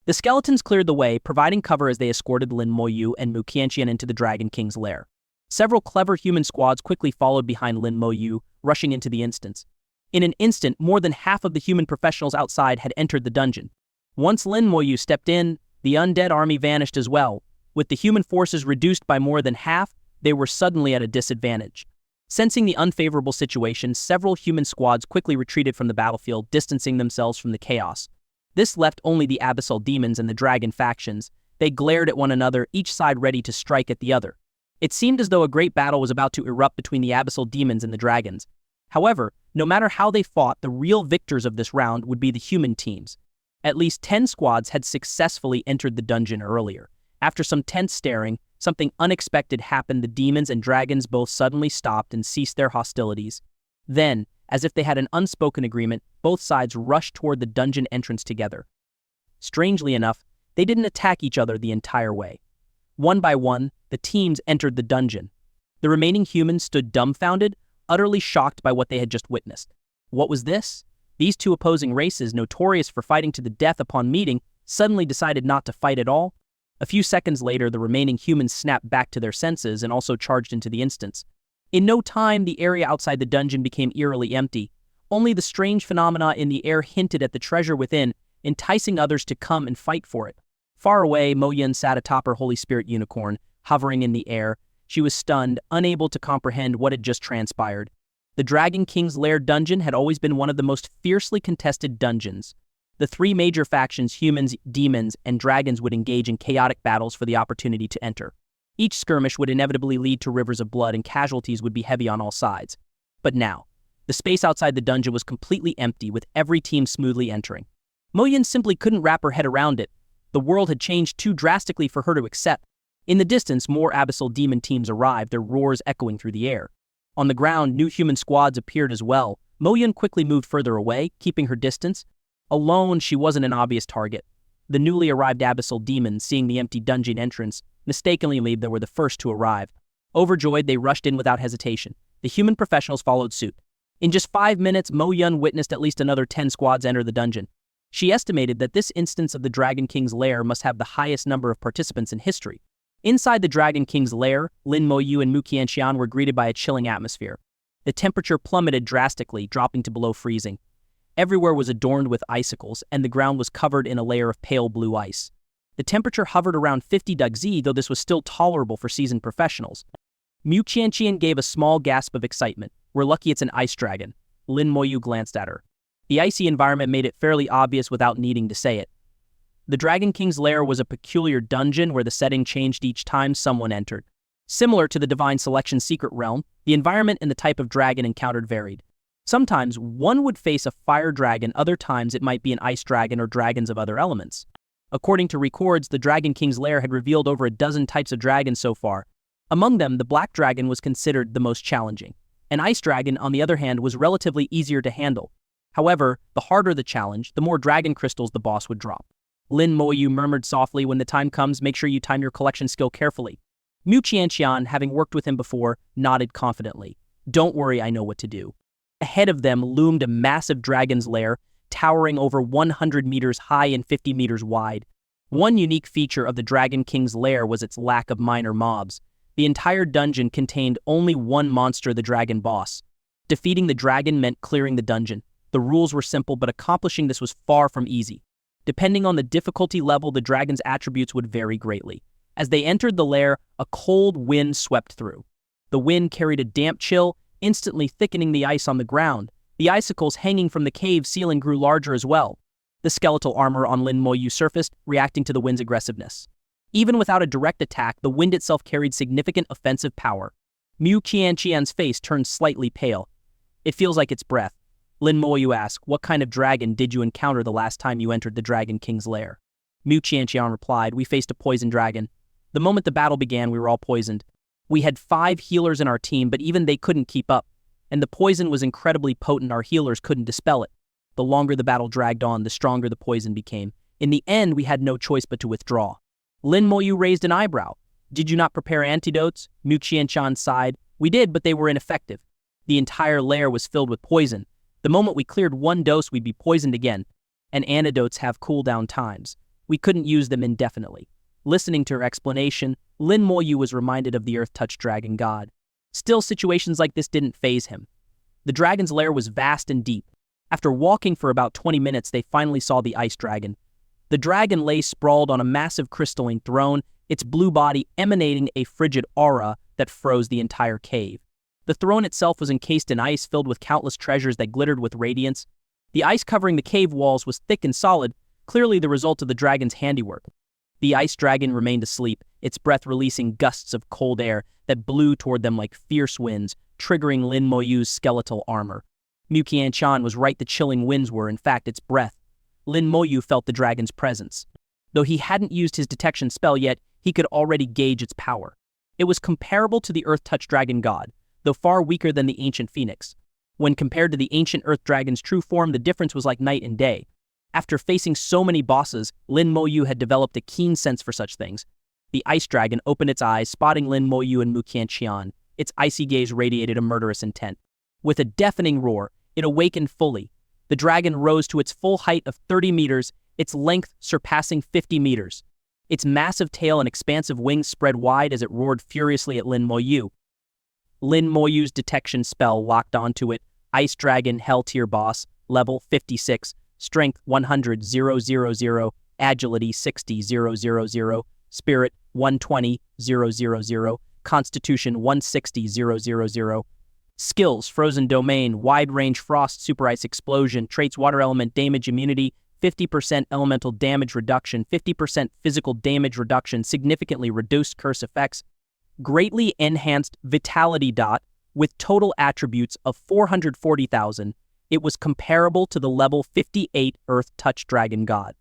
The skeletons cleared the way, providing cover as they escorted Lin Moyu and Mu Qianqian into the Dragon King's lair. Several clever human squads quickly followed behind Lin Moyu, rushing into the instance. In an instant, more than half of the human professionals outside had entered the dungeon. Once Lin Moyu stepped in, the undead army vanished as well. With the human forces reduced by more than half, they were suddenly at a disadvantage. Sensing the unfavorable situation, several human squads quickly retreated from the battlefield, distancing themselves from the chaos. This left only the abyssal demons and the dragon factions. They glared at one another, each side ready to strike at the other. It seemed as though a great battle was about to erupt between the abyssal demons and the dragons. However, no matter how they fought, the real victors of this round would be the human teams. At least 10 squads had successfully entered the dungeon earlier. After some tense staring, something unexpected happened. The demons and dragons both suddenly stopped and ceased their hostilities. Then, as if they had an unspoken agreement, both sides rushed toward the dungeon entrance together. Strangely enough, they didn't attack each other the entire way. One by one, the teams entered the dungeon. The remaining humans stood dumbfounded, utterly shocked by what they had just witnessed. What was this? These two opposing races, notorious for fighting to the death upon meeting, suddenly decided not to fight at all? A few seconds later, the remaining humans snapped back to their senses and also charged into the instance. In no time, the area outside the dungeon became eerily empty. Only the strange phenomena in the air hinted at the treasure within, enticing others to come and fight for it. Far away, Mo Yun sat atop her Holy Spirit unicorn, hovering in the air. She was stunned, unable to comprehend what had just transpired. The Dragon King's Lair dungeon had always been one of the most fiercely contested dungeons. The three major factions, humans, demons, and dragons, would engage in chaotic battles for the opportunity to enter. Each skirmish would inevitably lead to rivers of blood, and casualties would be heavy on all sides. But now, the space outside the dungeon was completely empty, with every team smoothly entering. Mo Yun simply couldn't wrap her head around it. The world had changed too drastically for her to accept. In the distance, more abyssal demon teams arrived, their roars echoing through the air. On the ground, new human squads appeared as well. Mo Yun quickly moved further away, keeping her distance. Alone, she wasn't an obvious target. The newly arrived abyssal demons, seeing the empty dungeon entrance, mistakenly believed they were the first to arrive. Overjoyed, they rushed in without hesitation. The human professionals followed suit. In just 5 minutes, Mo Yun witnessed at least another 10 squads enter the dungeon. She estimated that this instance of the Dragon King's lair must have the highest number of participants in history. Inside the Dragon King's lair, Lin Moyu and Mu Qianqian were greeted by a chilling atmosphere. The temperature plummeted drastically, dropping to below freezing. Everywhere was adorned with icicles, and the ground was covered in a layer of pale blue ice. The temperature hovered around 50 degrees, though this was still tolerable for seasoned professionals. Mu Qianqian gave a small gasp of excitement. "We're lucky it's an ice dragon." Lin Moyu glanced at her. The icy environment made it fairly obvious without needing to say it. The Dragon King's lair was a peculiar dungeon where the setting changed each time someone entered. Similar to the Divine Selection secret realm, the environment and the type of dragon encountered varied. Sometimes one would face a fire dragon, other times it might be an ice dragon or dragons of other elements. According to records, the Dragon King's lair had revealed over a dozen types of dragons so far. Among them, the black dragon was considered the most challenging. An ice dragon, on the other hand, was relatively easier to handle. However, the harder the challenge, the more dragon crystals the boss would drop. Lin Moyu murmured softly, "When the time comes, make sure you time your collection skill carefully." Mu Qianqian, having worked with him before, nodded confidently. "Don't worry, I know what to do." Ahead of them loomed a massive dragon's lair, towering over 100 meters high and 50 meters wide. One unique feature of the Dragon King's lair was its lack of minor mobs. The entire dungeon contained only one monster, the dragon boss. Defeating the dragon meant clearing the dungeon. The rules were simple, but accomplishing this was far from easy. Depending on the difficulty level, the dragon's attributes would vary greatly. As they entered the lair, a cold wind swept through. The wind carried a damp chill, instantly thickening the ice on the ground. The icicles hanging from the cave ceiling grew larger as well. The skeletal armor on Lin Moyu surfaced, reacting to the wind's aggressiveness. Even without a direct attack, the wind itself carried significant offensive power. Mu Qianqian's face turned slightly pale. "It feels like its breath." Lin Moyu asked, "What kind of dragon did you encounter the last time you entered the Dragon King's lair?" Mu Qianqian replied, "We faced a poison dragon. The moment the battle began, we were all poisoned. We had 5 healers in our team, but even they couldn't keep up. And the poison was incredibly potent, our healers couldn't dispel it. The longer the battle dragged on, the stronger the poison became. In the end, we had no choice but to withdraw." Lin Moyu raised an eyebrow. "Did you not prepare antidotes?" Mu Qianqian sighed. "We did, but they were ineffective. The entire lair was filled with poison. The moment we cleared one dose, we'd be poisoned again. And antidotes have cooldown times. We couldn't use them indefinitely. Listening to her explanation, Lin Moyu was reminded of the Earth-touched dragon god. Still, situations like this didn't faze him. The dragon's lair was vast and deep. After walking for about 20 minutes, they finally saw the ice dragon. The dragon lay sprawled on a massive crystalline throne, its blue body emanating a frigid aura that froze the entire cave. The throne itself was encased in ice filled with countless treasures that glittered with radiance. The ice covering the cave walls was thick and solid, clearly the result of the dragon's handiwork. The ice dragon remained asleep, its breath releasing gusts of cold air that blew toward them like fierce winds, triggering Lin Moyu's skeletal armor. Mu Qianchan was right, the chilling winds were, in fact, its breath. Lin Moyu felt the dragon's presence. Though he hadn't used his detection spell yet, he could already gauge its power. It was comparable to the Earth-touched dragon god, though far weaker than the ancient phoenix. When compared to the ancient Earth dragon's true form, the difference was like night and day. After facing so many bosses, Lin Moyu had developed a keen sense for such things. The ice dragon opened its eyes, spotting Lin Moyu and Mu Qianqian. Its icy gaze radiated a murderous intent. With a deafening roar, it awakened fully. The dragon rose to its full height of 30 meters, its length surpassing 50 meters. Its massive tail and expansive wings spread wide as it roared furiously at Lin Moyu. Lin Moyu's detection spell locked onto it. Ice Dragon Hell Tier Boss, level 56, Strength 100,000, Agility 60,000, Spirit 120,000, Constitution 160,000. Skills: Frozen Domain, Wide Range Frost, Super Ice Explosion, Traits: Water Element Damage Immunity, 50% Elemental Damage Reduction, 50% Physical Damage Reduction, Significantly Reduced Curse Effects, Greatly Enhanced Vitality Dot, with total attributes of 440,000. It was comparable to the level 58 Earth-touched dragon god.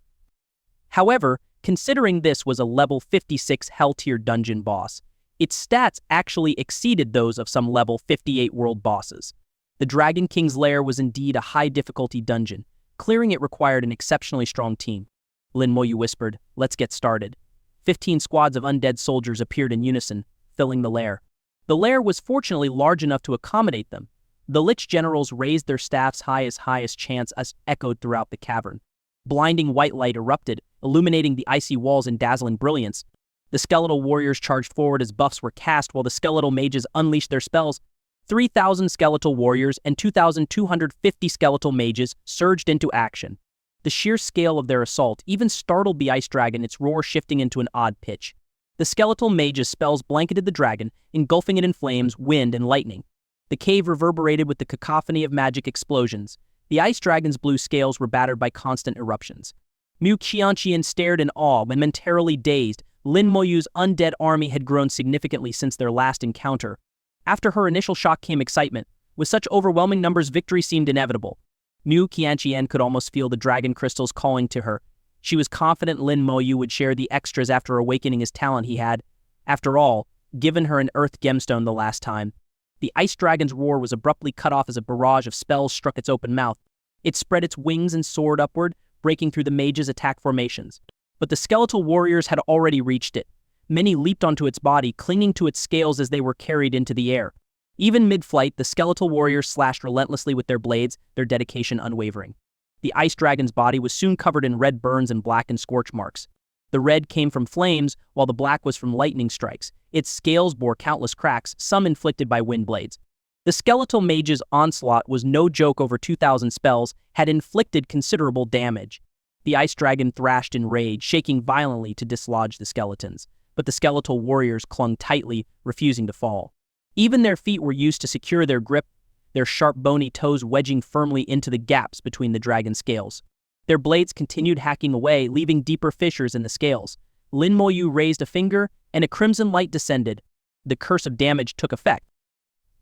However, considering this was a level 56 Hell-tier dungeon boss, its stats actually exceeded those of some level 58 world bosses. The Dragon King's lair was indeed a high-difficulty dungeon. Clearing it required an exceptionally strong team. Lin Moyu whispered, "Let's get started." 15 squads of undead soldiers appeared in unison, filling the lair. The lair was fortunately large enough to accommodate them. The Lich generals raised their staffs high as chants as echoed throughout the cavern. Blinding white light erupted, illuminating the icy walls in dazzling brilliance. The skeletal warriors charged forward as buffs were cast while the skeletal mages unleashed their spells. 3,000 skeletal warriors and 2,250 skeletal mages surged into action. The sheer scale of their assault even startled the ice dragon, its roar shifting into an odd pitch. The skeletal mages' spells blanketed the dragon, engulfing it in flames, wind, and lightning. The cave reverberated with the cacophony of magic explosions. The ice dragon's blue scales were battered by constant eruptions. Mu Qianqian stared in awe, momentarily dazed. Lin Moyu's undead army had grown significantly since their last encounter. After her initial shock came excitement. With such overwhelming numbers, victory seemed inevitable. Mu Qianqian could almost feel the dragon crystals calling to her. She was confident Lin Moyu would share the extras after awakening his talent he had. After all, given her an earth gemstone the last time. The ice dragon's roar was abruptly cut off as a barrage of spells struck its open mouth. It spread its wings and soared upward, breaking through the mages' attack formations. But the skeletal warriors had already reached it. Many leaped onto its body, clinging to its scales as they were carried into the air. Even mid-flight, the skeletal warriors slashed relentlessly with their blades, their dedication unwavering. The ice dragon's body was soon covered in red burns and blackened scorch marks. The red came from flames, while the black was from lightning strikes. Its scales bore countless cracks, some inflicted by wind blades. The skeletal mage's onslaught was no joke. Over 2,000 spells had inflicted considerable damage. The ice dragon thrashed in rage, shaking violently to dislodge the skeletons. But the skeletal warriors clung tightly, refusing to fall. Even their feet were used to secure their grip, their sharp bony toes wedging firmly into the gaps between the dragon's scales. Their blades continued hacking away, leaving deeper fissures in the scales. Lin Moyu raised a finger, and a crimson light descended. The curse of damage took effect.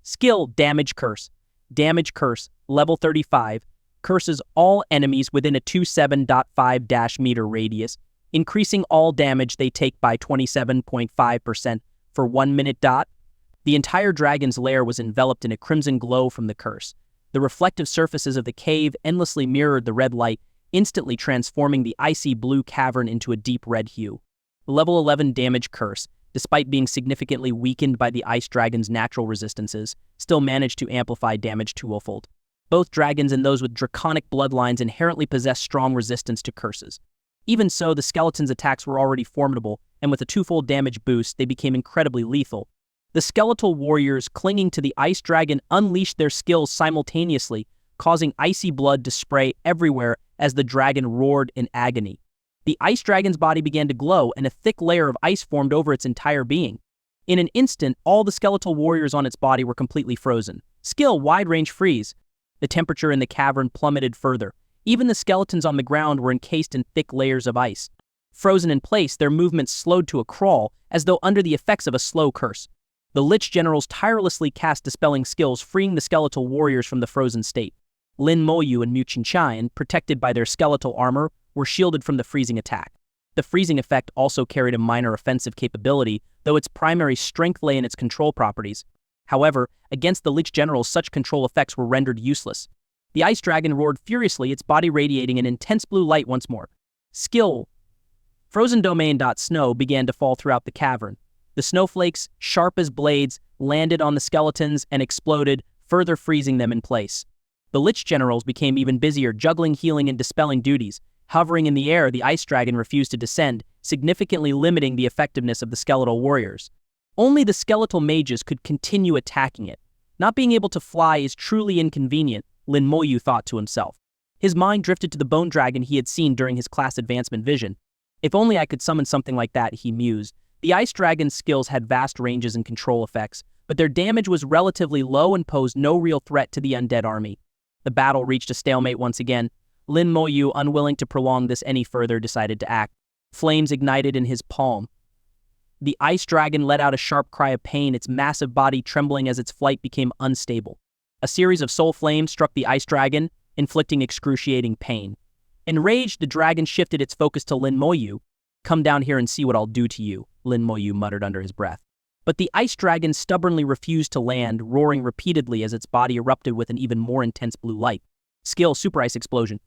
Skill: Damage Curse. Damage Curse, level 35. Curses all enemies within a 27.5-meter radius, increasing all damage they take by 27.5% for 1 minute. The entire dragon's lair was enveloped in a crimson glow from the curse. The reflective surfaces of the cave endlessly mirrored the red light, instantly transforming the icy blue cavern into a deep red hue. The level 11 damage curse, despite being significantly weakened by the ice dragon's natural resistances, still managed to amplify damage twofold. Both dragons and those with draconic bloodlines inherently possess strong resistance to curses. Even so, the skeleton's attacks were already formidable, and with a twofold damage boost, they became incredibly lethal. The skeletal warriors clinging to the ice dragon unleashed their skills simultaneously, causing icy blood to spray everywhere as the dragon roared in agony. The ice dragon's body began to glow, and a thick layer of ice formed over its entire being. In an instant, all the skeletal warriors on its body were completely frozen. Skill wide-range freeze. The temperature in the cavern plummeted further. Even the skeletons on the ground were encased in thick layers of ice. Frozen in place, their movements slowed to a crawl, as though under the effects of a slow curse. The Lich generals tirelessly cast dispelling skills, freeing the skeletal warriors from the frozen state. Lin Moyu and Mu Qinqian, protected by their skeletal armor, were shielded from the freezing attack. The freezing effect also carried a minor offensive capability, though its primary strength lay in its control properties. However, against the Lich generals, such control effects were rendered useless. The ice dragon roared furiously, its body radiating an intense blue light once more. Skill. Frozen domain. Snow began to fall throughout the cavern. The snowflakes, sharp as blades, landed on the skeletons and exploded, further freezing them in place. The Lich generals became even busier, juggling healing and dispelling duties. Hovering in the air, the ice dragon refused to descend, significantly limiting the effectiveness of the skeletal warriors. Only the skeletal mages could continue attacking it. Not being able to fly is truly inconvenient, Lin Moyu thought to himself. His mind drifted to the bone dragon he had seen during his class advancement vision. If only I could summon something like that, he mused. The ice dragon's skills had vast ranges and control effects, but their damage was relatively low and posed no real threat to the undead army. The battle reached a stalemate once again. Lin Moyu, unwilling to prolong this any further, decided to act. Flames ignited in his palm. The ice dragon let out a sharp cry of pain, its massive body trembling as its flight became unstable. A series of soul flames struck the ice dragon, inflicting excruciating pain. Enraged, the dragon shifted its focus to Lin Moyu. "Come down here and see what I'll do to you," Lin Moyu muttered under his breath. But the ice dragon stubbornly refused to land, roaring repeatedly as its body erupted with an even more intense blue light. Skill Super Ice Explosion.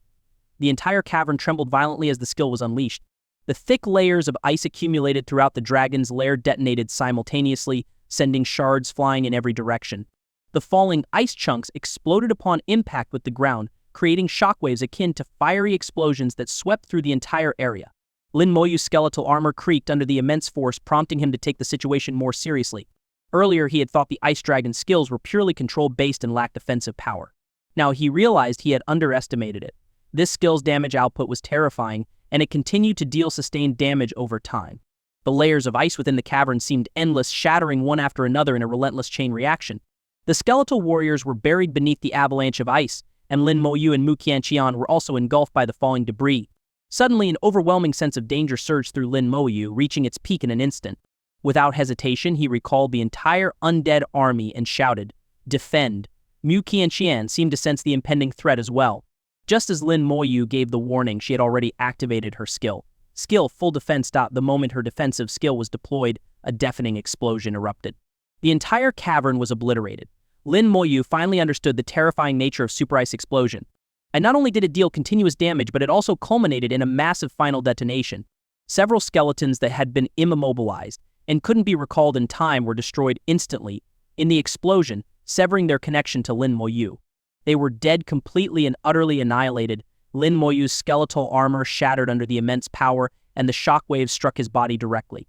The entire cavern trembled violently as the skill was unleashed. The thick layers of ice accumulated throughout the dragon's lair detonated simultaneously, sending shards flying in every direction. The falling ice chunks exploded upon impact with the ground, creating shockwaves akin to fiery explosions that swept through the entire area. Lin Moyu's skeletal armor creaked under the immense force, prompting him to take the situation more seriously. Earlier, he had thought the ice dragon's skills were purely control-based and lacked offensive power. Now he realized he had underestimated it. This skill's damage output was terrifying, and it continued to deal sustained damage over time. The layers of ice within the cavern seemed endless, shattering one after another in a relentless chain reaction. The skeletal warriors were buried beneath the avalanche of ice, and Lin Moyu and Mu Qianqian were also engulfed by the falling debris. Suddenly, an overwhelming sense of danger surged through Lin Moyu, reaching its peak in an instant. Without hesitation, he recalled the entire undead army and shouted, "Defend!" Mu Qianqian seemed to sense the impending threat as well. Just as Lin Moyu gave the warning, she had already activated her skill. Skill Full Defense. The moment her defensive skill was deployed, a deafening explosion erupted. The entire cavern was obliterated. Lin Moyu finally understood the terrifying nature of Super Ice Explosion. And not only did it deal continuous damage, but it also culminated in a massive final detonation. Several skeletons that had been immobilized and couldn't be recalled in time were destroyed instantly in the explosion, severing their connection to Lin Moyu. They were dead, completely and utterly annihilated. Lin Moyu's skeletal armor shattered under the immense power, and the shockwaves struck his body directly.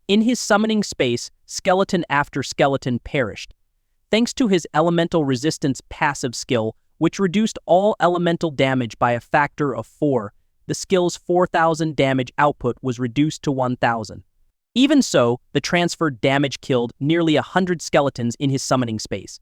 In his summoning space, skeleton after skeleton perished. Thanks to his elemental resistance passive skill, which reduced all elemental damage by a factor of 4, the skill's 4,000 damage output was reduced to 1,000. Even so, the transferred damage killed nearly 100 skeletons in his summoning space.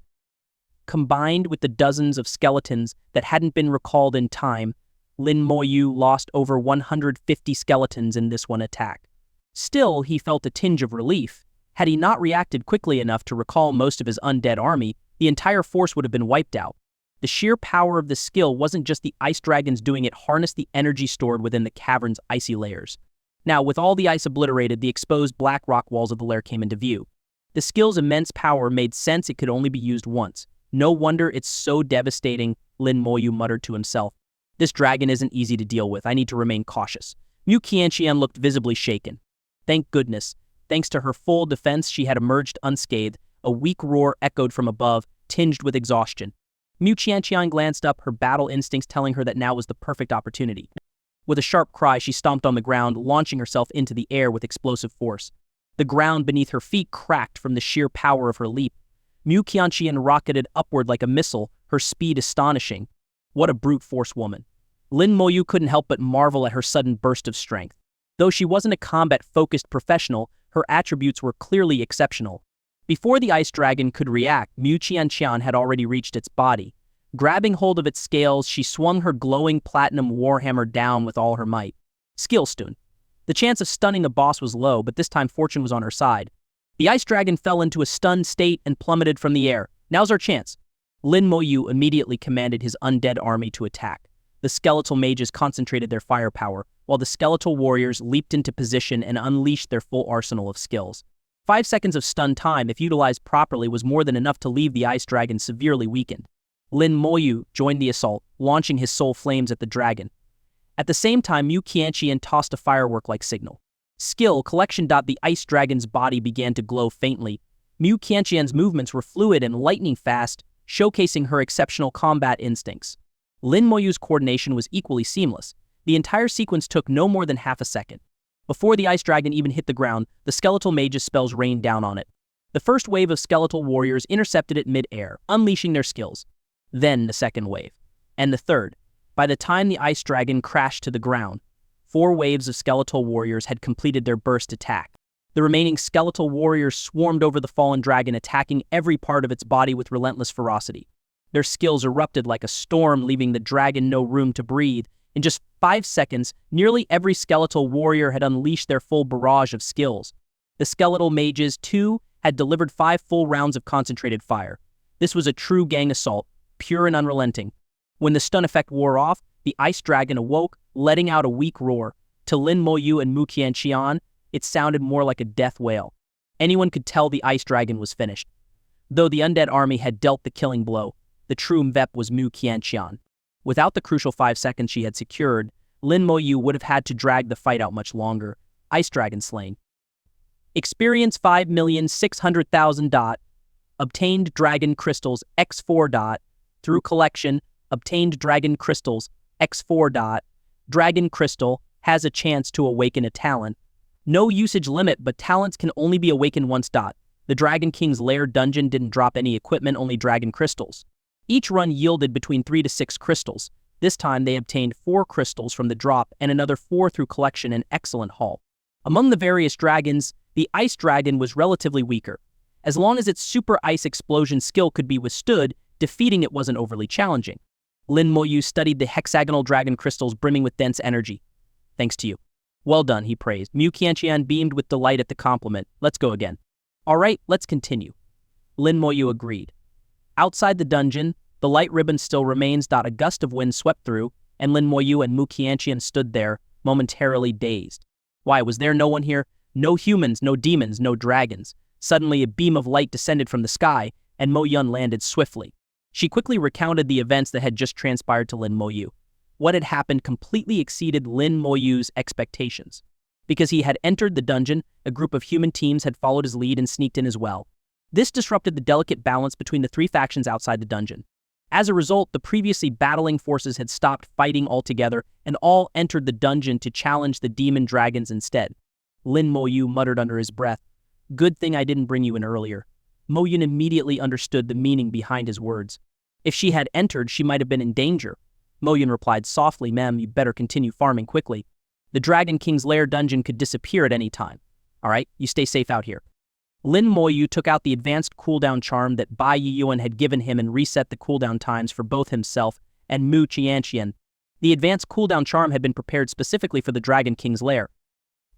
Combined with the dozens of skeletons that hadn't been recalled in time, Lin Moyu lost over 150 skeletons in this one attack. Still, he felt a tinge of relief. Had he not reacted quickly enough to recall most of his undead army, the entire force would have been wiped out. The sheer power of the skill wasn't just the ice dragons doing it, harnessed the energy stored within the cavern's icy layers. Now, with all the ice obliterated, the exposed black rock walls of the lair came into view. The skill's immense power made sense it could only be used once. No wonder it's so devastating, Lin Moyu muttered to himself. This dragon isn't easy to deal with. I need to remain cautious. Mu Qianqian looked visibly shaken. Thank goodness. Thanks to her full defense, she had emerged unscathed. A weak roar echoed from above, tinged with exhaustion. Mu Qianqian glanced up, her battle instincts telling her that now was the perfect opportunity. With a sharp cry, she stomped on the ground, launching herself into the air with explosive force. The ground beneath her feet cracked from the sheer power of her leap. Mu Qianqian rocketed upward like a missile, her speed astonishing. What a brute force woman. Lin Moyu couldn't help but marvel at her sudden burst of strength. Though she wasn't a combat-focused professional, her attributes were clearly exceptional. Before the ice dragon could react, Mu Qianqian had already reached its body. Grabbing hold of its scales, she swung her glowing platinum warhammer down with all her might. Skill stun. The chance of stunning a boss was low, but this time fortune was on her side. The ice dragon fell into a stunned state and plummeted from the air. Now's our chance. Lin Moyu immediately commanded his undead army to attack. The skeletal mages concentrated their firepower, while the skeletal warriors leaped into position and unleashed their full arsenal of skills. 5 seconds of stun time, if utilized properly, was more than enough to leave the ice dragon severely weakened. Lin Moyu joined the assault, launching his soul flames at the dragon. At the same time, Mu Qianqian tossed a firework-like signal. Skill collection. The ice dragon's body began to glow faintly. Mu Qianqian's movements were fluid and lightning fast, showcasing her exceptional combat instincts. Lin Moyu's coordination was equally seamless. The entire sequence took no more than half a second. Before the ice dragon even hit the ground, the skeletal mage's spells rained down on it. The first wave of skeletal warriors intercepted it mid-air, unleashing their skills. Then the second wave. And the third. By the time the ice dragon crashed to the ground, 4 waves of skeletal warriors had completed their burst attack. The remaining skeletal warriors swarmed over the fallen dragon, attacking every part of its body with relentless ferocity. Their skills erupted like a storm, leaving the dragon no room to breathe. In just 5 seconds, nearly every skeletal warrior had unleashed their full barrage of skills. The skeletal mages, too, had delivered 5 full rounds of concentrated fire. This was a true gang assault, pure and unrelenting. When the stun effect wore off, the ice dragon awoke, letting out a weak roar. To Lin Moyu and Mu Qianqian, it sounded more like a death wail. Anyone could tell the ice dragon was finished. Though the undead army had dealt the killing blow, the true Mvep was Mu Qianqian. Without the crucial 5 seconds she had secured, Lin Moyu would have had to drag the fight out much longer. Ice dragon slain. Experience 5,600,000. Obtained dragon crystals X4. Through collection, obtained dragon crystals X4. Dragon crystal has a chance to awaken a talent. No usage limit, but talents can only be awakened once. The Dragon King's Lair dungeon didn't drop any equipment, only dragon crystals. Each run yielded between 3 to 6 crystals. This time they obtained 4 crystals from the drop and another 4 through collection, an excellent haul. Among the various dragons, the ice dragon was relatively weaker. As long as its super ice explosion skill could be withstood, defeating it wasn't overly challenging. Lin Moyu studied the hexagonal dragon crystals brimming with dense energy. Thanks to you. Well done, he praised. Mu Qianqian beamed with delight at the compliment. Let's go again. All right, let's continue. Lin Moyu agreed. Outside the dungeon, the light ribbon still remains. A gust of wind swept through, and Lin Moyu and Mu Qianqian stood there, momentarily dazed. Why, was there no one here? No humans, no demons, no dragons. Suddenly, a beam of light descended from the sky, and Mo Yun landed swiftly. She quickly recounted the events that had just transpired to Lin Moyu. What had happened completely exceeded Lin Moyu's expectations. Because he had entered the dungeon, a group of human teams had followed his lead and sneaked in as well. This disrupted the delicate balance between the 3 factions outside the dungeon. As a result, the previously battling forces had stopped fighting altogether and all entered the dungeon to challenge the demon dragons instead. Lin Moyu muttered under his breath, "Good thing I didn't bring you in earlier." Mo Yun immediately understood the meaning behind his words. If she had entered, she might have been in danger. Mo Yun replied softly, "Ma'am, you better continue farming quickly. The Dragon King's Lair dungeon could disappear at any time. All right, you stay safe out here." Lin Moyu took out the advanced cooldown charm that Bai Yiyuan had given him and reset the cooldown times for both himself and Mu Qianqian. The advanced cooldown charm had been prepared specifically for the Dragon King's Lair.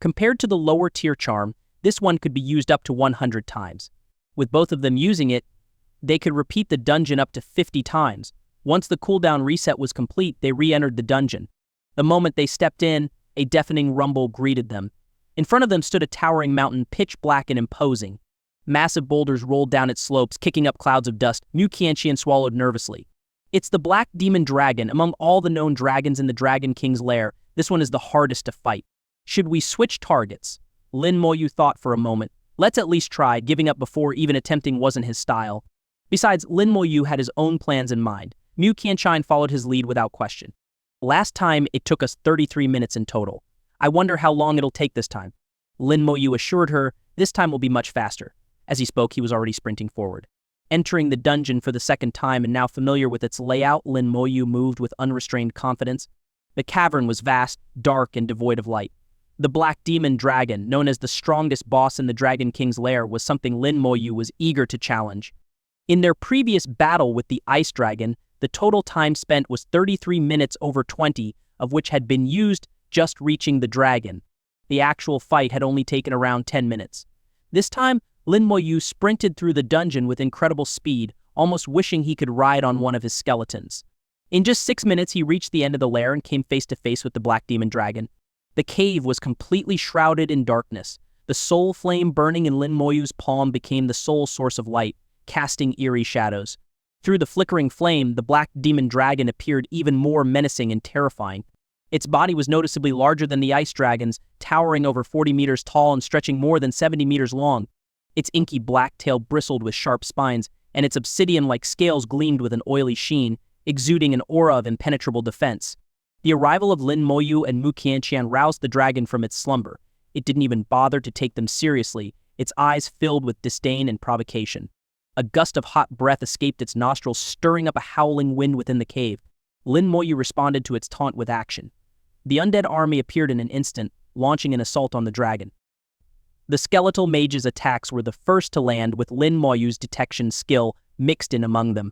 Compared to the lower tier charm, this one could be used up to 100 times. With both of them using it, they could repeat the dungeon up to 50 times. Once the cooldown reset was complete, they re-entered the dungeon. The moment they stepped in, a deafening rumble greeted them. In front of them stood a towering mountain, pitch black and imposing. Massive boulders rolled down its slopes, kicking up clouds of dust. Mu Qianqian swallowed nervously. It's the Black Demon Dragon. Among all the known dragons in the Dragon King's Lair, this one is the hardest to fight. Should we switch targets? Lin Moyu thought for a moment. Let's at least try. Giving up before even attempting wasn't his style. Besides, Lin Moyu had his own plans in mind. Mu Qianqian followed his lead without question. Last time, it took us 33 minutes in total. I wonder how long it'll take this time. Lin Moyu assured her, this time will be much faster. As he spoke, he was already sprinting forward. Entering the dungeon for the second time and now familiar with its layout, Lin Moyu moved with unrestrained confidence. The cavern was vast, dark, and devoid of light. The black demon dragon, known as the strongest boss in the Dragon King's lair, was something Lin Moyu was eager to challenge. In their previous battle with the ice dragon, the total time spent was 33 minutes over 20, of which had been used just reaching the dragon. The actual fight had only taken around 10 minutes. This time, Lin Moyu sprinted through the dungeon with incredible speed, almost wishing he could ride on one of his skeletons. In just 6 minutes, he reached the end of the lair and came face to face with the black demon dragon. The cave was completely shrouded in darkness. The soul flame burning in Lin Moyu's palm became the sole source of light, casting eerie shadows. Through the flickering flame, the black demon dragon appeared even more menacing and terrifying. Its body was noticeably larger than the ice dragon's, towering over 40 meters tall and stretching more than 70 meters long. Its inky black tail bristled with sharp spines, and its obsidian-like scales gleamed with an oily sheen, exuding an aura of impenetrable defense. The arrival of Lin Moyu and Mu Qianqian roused the dragon from its slumber. It didn't even bother to take them seriously, its eyes filled with disdain and provocation. A gust of hot breath escaped its nostrils, stirring up a howling wind within the cave. Lin Moyu responded to its taunt with action. The undead army appeared in an instant, launching an assault on the dragon. The skeletal mage's attacks were the first to land, with Lin Moyu's detection skill mixed in among them.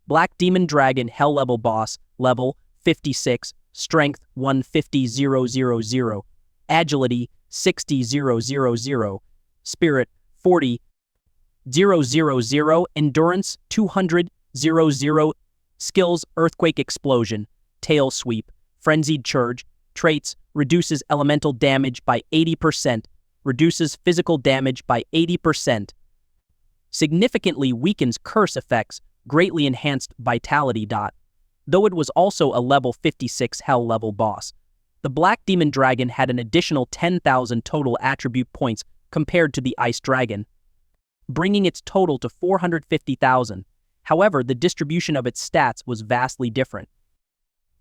Black Demon Dragon Hell Level Boss, Level 56, Strength 150,000, Agility 60,000, Spirit 40,000, Endurance 200,000, Skills Earthquake Explosion, Tail Sweep, Frenzied Charge, Traits reduces elemental damage by 80%, reduces physical damage by 80%, significantly weakens curse effects, greatly enhanced vitality. Though it was also a level 56 hell level boss, the Black Demon Dragon had an additional 10,000 total attribute points compared to the Ice Dragon, bringing its total to 450,000. However, the distribution of its stats was vastly different.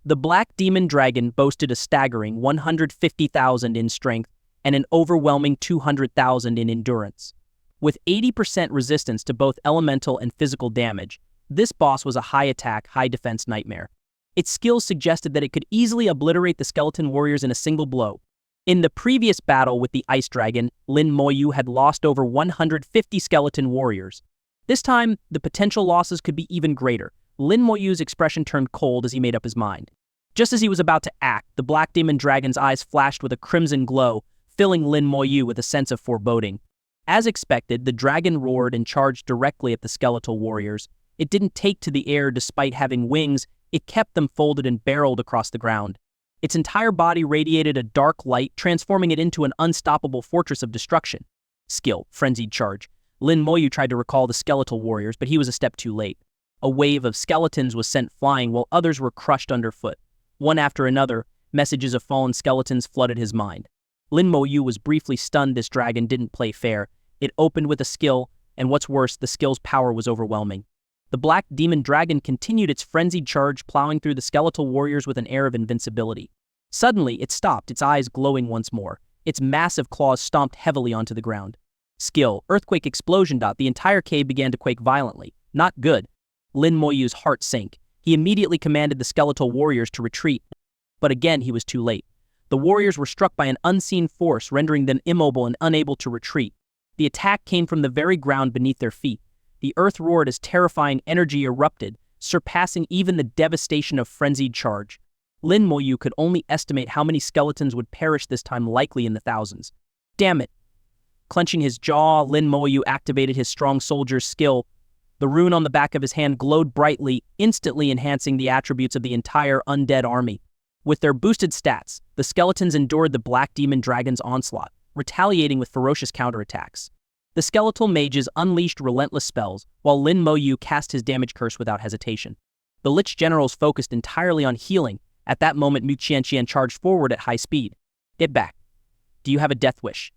The Black Demon Dragon boasted a staggering 150,000 in strength and an overwhelming 200,000 in endurance. With 80% resistance to both elemental and physical damage, this boss was a high-attack, high-defense nightmare. Its skills suggested that it could easily obliterate the skeleton warriors in a single blow. In the previous battle with the Ice Dragon, Lin Moyu had lost over 150 skeleton warriors. This time, the potential losses could be even greater. Lin Moyu's expression turned cold as he made up his mind. Just as he was about to act, the Black Demon Dragon's eyes flashed with a crimson glow, filling Lin Moyu with a sense of foreboding. As expected, the dragon roared and charged directly at the skeletal warriors. It didn't take to the air despite having wings, it kept them folded and barreled across the ground. Its entire body radiated a dark light, transforming it into an unstoppable fortress of destruction. Skill, Frenzied Charge. Lin Moyu tried to recall the skeletal warriors, but he was a step too late. A wave of skeletons was sent flying while others were crushed underfoot. One after another, messages of fallen skeletons flooded his mind. Lin Moyu was briefly stunned. This dragon didn't play fair. It opened with a skill, and what's worse, the skill's power was overwhelming. The Black Demon Dragon continued its frenzied charge, plowing through the skeletal warriors with an air of invincibility. Suddenly, it stopped, its eyes glowing once more. Its massive claws stomped heavily onto the ground. Skill, Earthquake Explosion. The entire cave began to quake violently. Not good. Lin Moyu's heart sank. He immediately commanded the skeletal warriors to retreat. But again, he was too late. The warriors were struck by an unseen force, rendering them immobile and unable to retreat. The attack came from the very ground beneath their feet. The earth roared as terrifying energy erupted, surpassing even the devastation of frenzied charge. Lin Moyu could only estimate how many skeletons would perish this time, likely in the thousands. Damn it! Clenching his jaw, Lin Moyu activated his strong soldier's skill. The rune on the back of his hand glowed brightly, instantly enhancing the attributes of the entire undead army. With their boosted stats, the skeletons endured the Black Demon Dragon's onslaught, retaliating with ferocious counterattacks. The skeletal mages unleashed relentless spells, while Lin Moyu cast his damage curse without hesitation. The Lich generals focused entirely on healing. At that moment, Mu Qianqian charged forward at high speed. Get back. Do you have a death wish?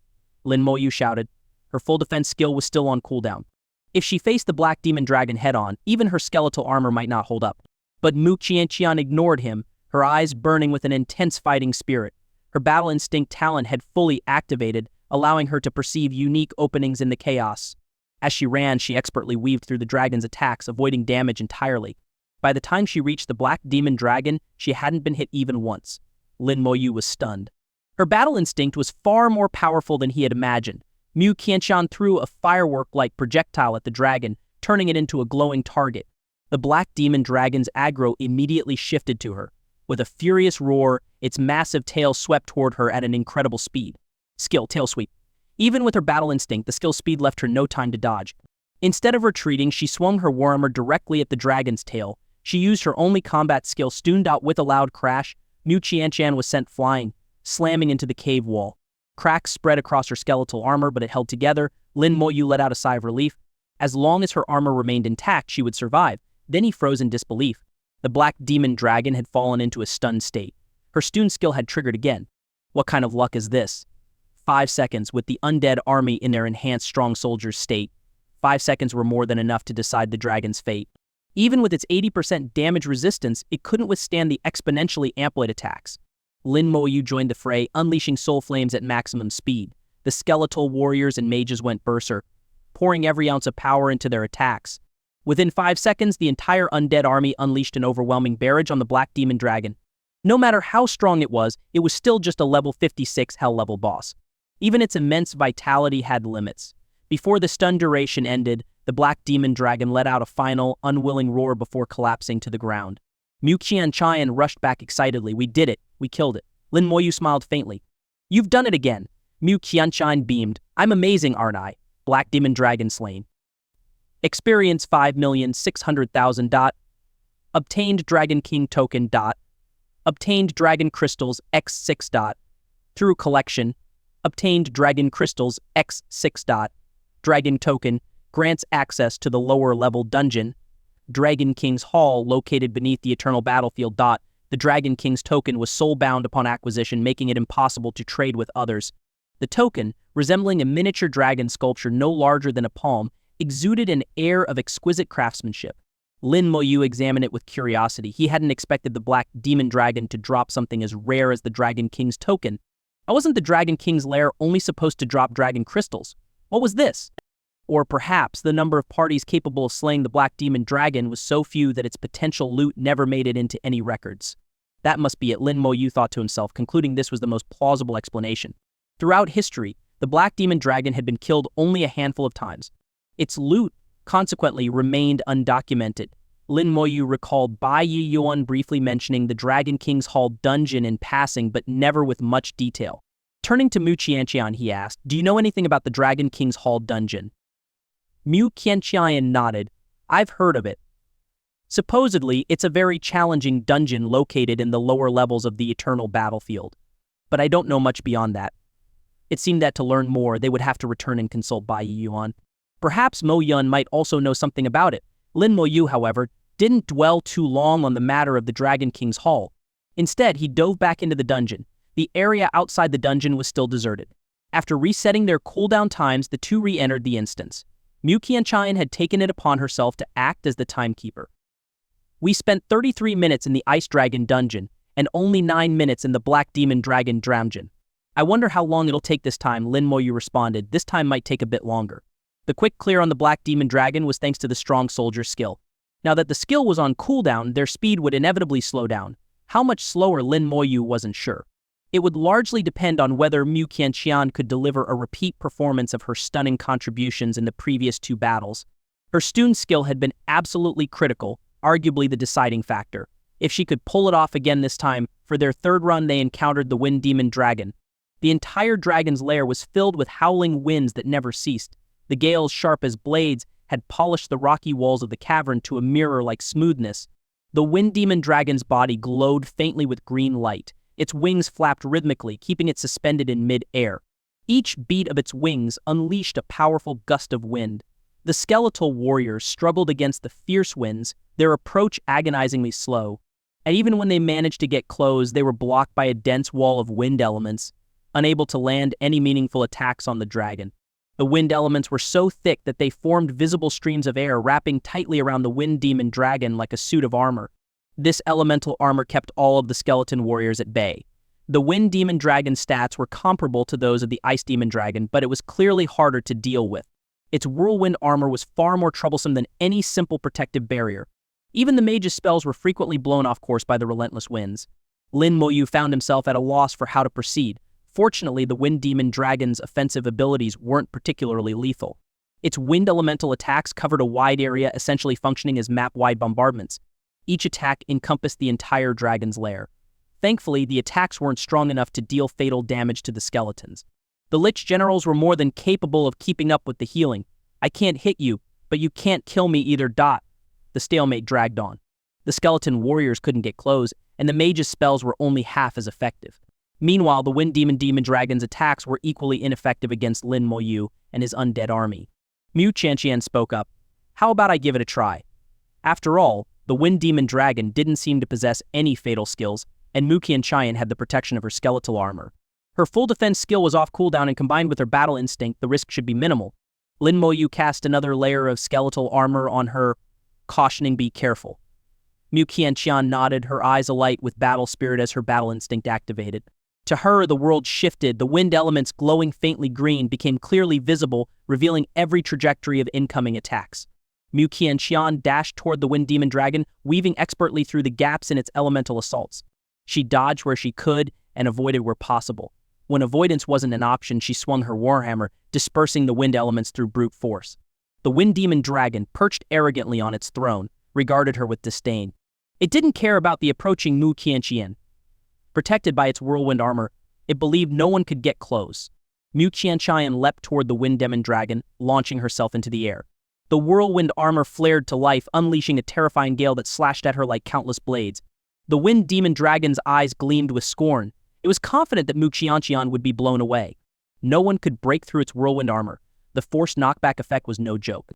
Lin Moyu shouted. Her full defense skill was still on cooldown. If she faced the Black Demon Dragon head-on, even her skeletal armor might not hold up. But Mu Qianqian ignored him, her eyes burning with an intense fighting spirit. Her battle instinct talent had fully activated, allowing her to perceive unique openings in the chaos. As she ran, she expertly weaved through the dragon's attacks, avoiding damage entirely. By the time she reached the black demon dragon, she hadn't been hit even once. Lin Moyu was stunned. Her battle instinct was far more powerful than he had imagined. Mu Qianqian threw a firework-like projectile at the dragon, turning it into a glowing target. The black demon dragon's aggro immediately shifted to her. With a furious roar, its massive tail swept toward her at an incredible speed. Skill, tail sweep. Even with her battle instinct, the skill speed left her no time to dodge. Instead of retreating, she swung her war armor directly at the dragon's tail. She used her only combat skill, Stun. With a loud crash, Mu Qianqian was sent flying, slamming into the cave wall. Cracks spread across her skeletal armor, but it held together. Lin Moyu let out a sigh of relief. As long as her armor remained intact, she would survive. Then he froze in disbelief. The black demon dragon had fallen into a stunned state. Her stun skill had triggered again. What kind of luck is this? 5 seconds with the undead army in their enhanced strong soldiers state. 5 seconds were more than enough to decide the dragon's fate. Even with its 80% damage resistance, it couldn't withstand the exponentially amplified attacks. Lin Moyu joined the fray, unleashing soul flames at maximum speed. The skeletal warriors and mages went berserk, pouring every ounce of power into their attacks. Within 5 seconds, the entire undead army unleashed an overwhelming barrage on the black demon dragon. No matter how strong it was still just a level 56 hell-level boss. Even its immense vitality had limits. Before the stun duration ended, the black demon dragon let out a final, unwilling roar before collapsing to the ground. Mu Qianqian rushed back excitedly. "We did it. We killed it." Lin Moyu smiled faintly. "You've done it again." Mu Qianqian beamed. "I'm amazing, aren't I?" Black demon dragon slain. Experience 5,600,000. Obtained Dragon King token. Obtained Dragon Crystals X6. Through collection. Obtained Dragon Crystals X6. Dragon Token grants access to the lower level dungeon. Dragon King's Hall located beneath the Eternal Battlefield. The Dragon King's token was soul-bound upon acquisition, making it impossible to trade with others. The token, resembling a miniature dragon sculpture no larger than a palm, exuded an air of exquisite craftsmanship. Lin Moyu examined it with curiosity. He hadn't expected the black demon dragon to drop something as rare as the Dragon King's token. Wasn't the Dragon King's lair only supposed to drop dragon crystals? What was this? Or perhaps the number of parties capable of slaying the black demon dragon was so few that its potential loot never made it into any records. That must be it, Lin Moyu thought to himself, concluding this was the most plausible explanation. Throughout history, the black demon dragon had been killed only a handful of times. Its loot, consequently, remained undocumented. Lin Moyu recalled Bai Yiyuan briefly mentioning the Dragon King's Hall dungeon in passing, but never with much detail. Turning to Mu Qianqian, he asked, "Do you know anything about the Dragon King's Hall dungeon?" Mu Qianqian nodded. "I've heard of it. Supposedly, it's a very challenging dungeon located in the lower levels of the Eternal Battlefield. But I don't know much beyond that." It seemed that to learn more, they would have to return and consult Bai Yiyuan. Perhaps Mo Yun might also know something about it. Lin Moyu, however, didn't dwell too long on the matter of the Dragon King's Hall. Instead, he dove back into the dungeon. The area outside the dungeon was still deserted. After resetting their cooldown times, the two re-entered the instance. Mu Qianqian had taken it upon herself to act as the timekeeper. "We spent 33 minutes in the Ice Dragon dungeon, and only 9 minutes in the Black Demon Dragon dungeon. I wonder how long it'll take this time," Lin Moyu responded. "This time might take a bit longer." The quick clear on the Black Demon Dragon was thanks to the strong soldier's skill. Now that the skill was on cooldown, their speed would inevitably slow down. How much slower, Lin Moyu wasn't sure. It would largely depend on whether Mu Qianqian could deliver a repeat performance of her stunning contributions in the previous 2 battles. Her stun skill had been absolutely critical, arguably the deciding factor. If she could pull it off again this time, for their 3rd run they encountered the Wind Demon Dragon. The entire dragon's lair was filled with howling winds that never ceased. The gales, sharp as blades, had polished the rocky walls of the cavern to a mirror-like smoothness. The Wind Demon Dragon's body glowed faintly with green light. Its wings flapped rhythmically, keeping it suspended in mid-air. Each beat of its wings unleashed a powerful gust of wind. The skeletal warriors struggled against the fierce winds, their approach agonizingly slow. And even when they managed to get close, they were blocked by a dense wall of wind elements, unable to land any meaningful attacks on the dragon. The wind elements were so thick that they formed visible streams of air wrapping tightly around the Wind Demon Dragon like a suit of armor. This elemental armor kept all of the skeleton warriors at bay. The Wind Demon Dragon stats were comparable to those of the Ice Demon Dragon, but it was clearly harder to deal with. Its whirlwind armor was far more troublesome than any simple protective barrier. Even the mage's spells were frequently blown off course by the relentless winds. Lin Moyu found himself at a loss for how to proceed. Fortunately, the Wind Demon Dragon's offensive abilities weren't particularly lethal. Its wind elemental attacks covered a wide area, essentially functioning as map-wide bombardments. Each attack encompassed the entire dragon's lair. Thankfully, the attacks weren't strong enough to deal fatal damage to the skeletons. The Lich generals were more than capable of keeping up with the healing. "I can't hit you, but you can't kill me either." The stalemate dragged on. The skeleton warriors couldn't get close, and the mage's spells were only half as effective. Meanwhile, the Wind Demon Dragon's attacks were equally ineffective against Lin Moyu and his undead army. Mu Qianqian spoke up. "How about I give it a try?" After all, the Wind Demon Dragon didn't seem to possess any fatal skills, and Mu Qianqian had the protection of her skeletal armor. Her full defense skill was off cooldown, and combined with her battle instinct, the risk should be minimal. Lin Moyu cast another layer of skeletal armor on her, cautioning be careful. Mu Qianqian nodded, her eyes alight with battle spirit as her battle instinct activated. To her, the world shifted. The wind elements, glowing faintly green, became clearly visible, revealing every trajectory of incoming attacks. Mu Qianqian dashed toward the Wind Demon Dragon, weaving expertly through the gaps in its elemental assaults. She dodged where she could and avoided where possible. When avoidance wasn't an option, she swung her warhammer, dispersing the wind elements through brute force. The Wind Demon Dragon, perched arrogantly on its throne, regarded her with disdain. It didn't care about the approaching Mu Qianqian. Protected by its whirlwind armor, it believed no one could get close. Mu Qianqian leapt toward the Wind Demon Dragon, launching herself into the air. The whirlwind armor flared to life, unleashing a terrifying gale that slashed at her like countless blades. The Wind Demon Dragon's eyes gleamed with scorn. It was confident that Mu Qianqian would be blown away. No one could break through its whirlwind armor. The forced knockback effect was no joke.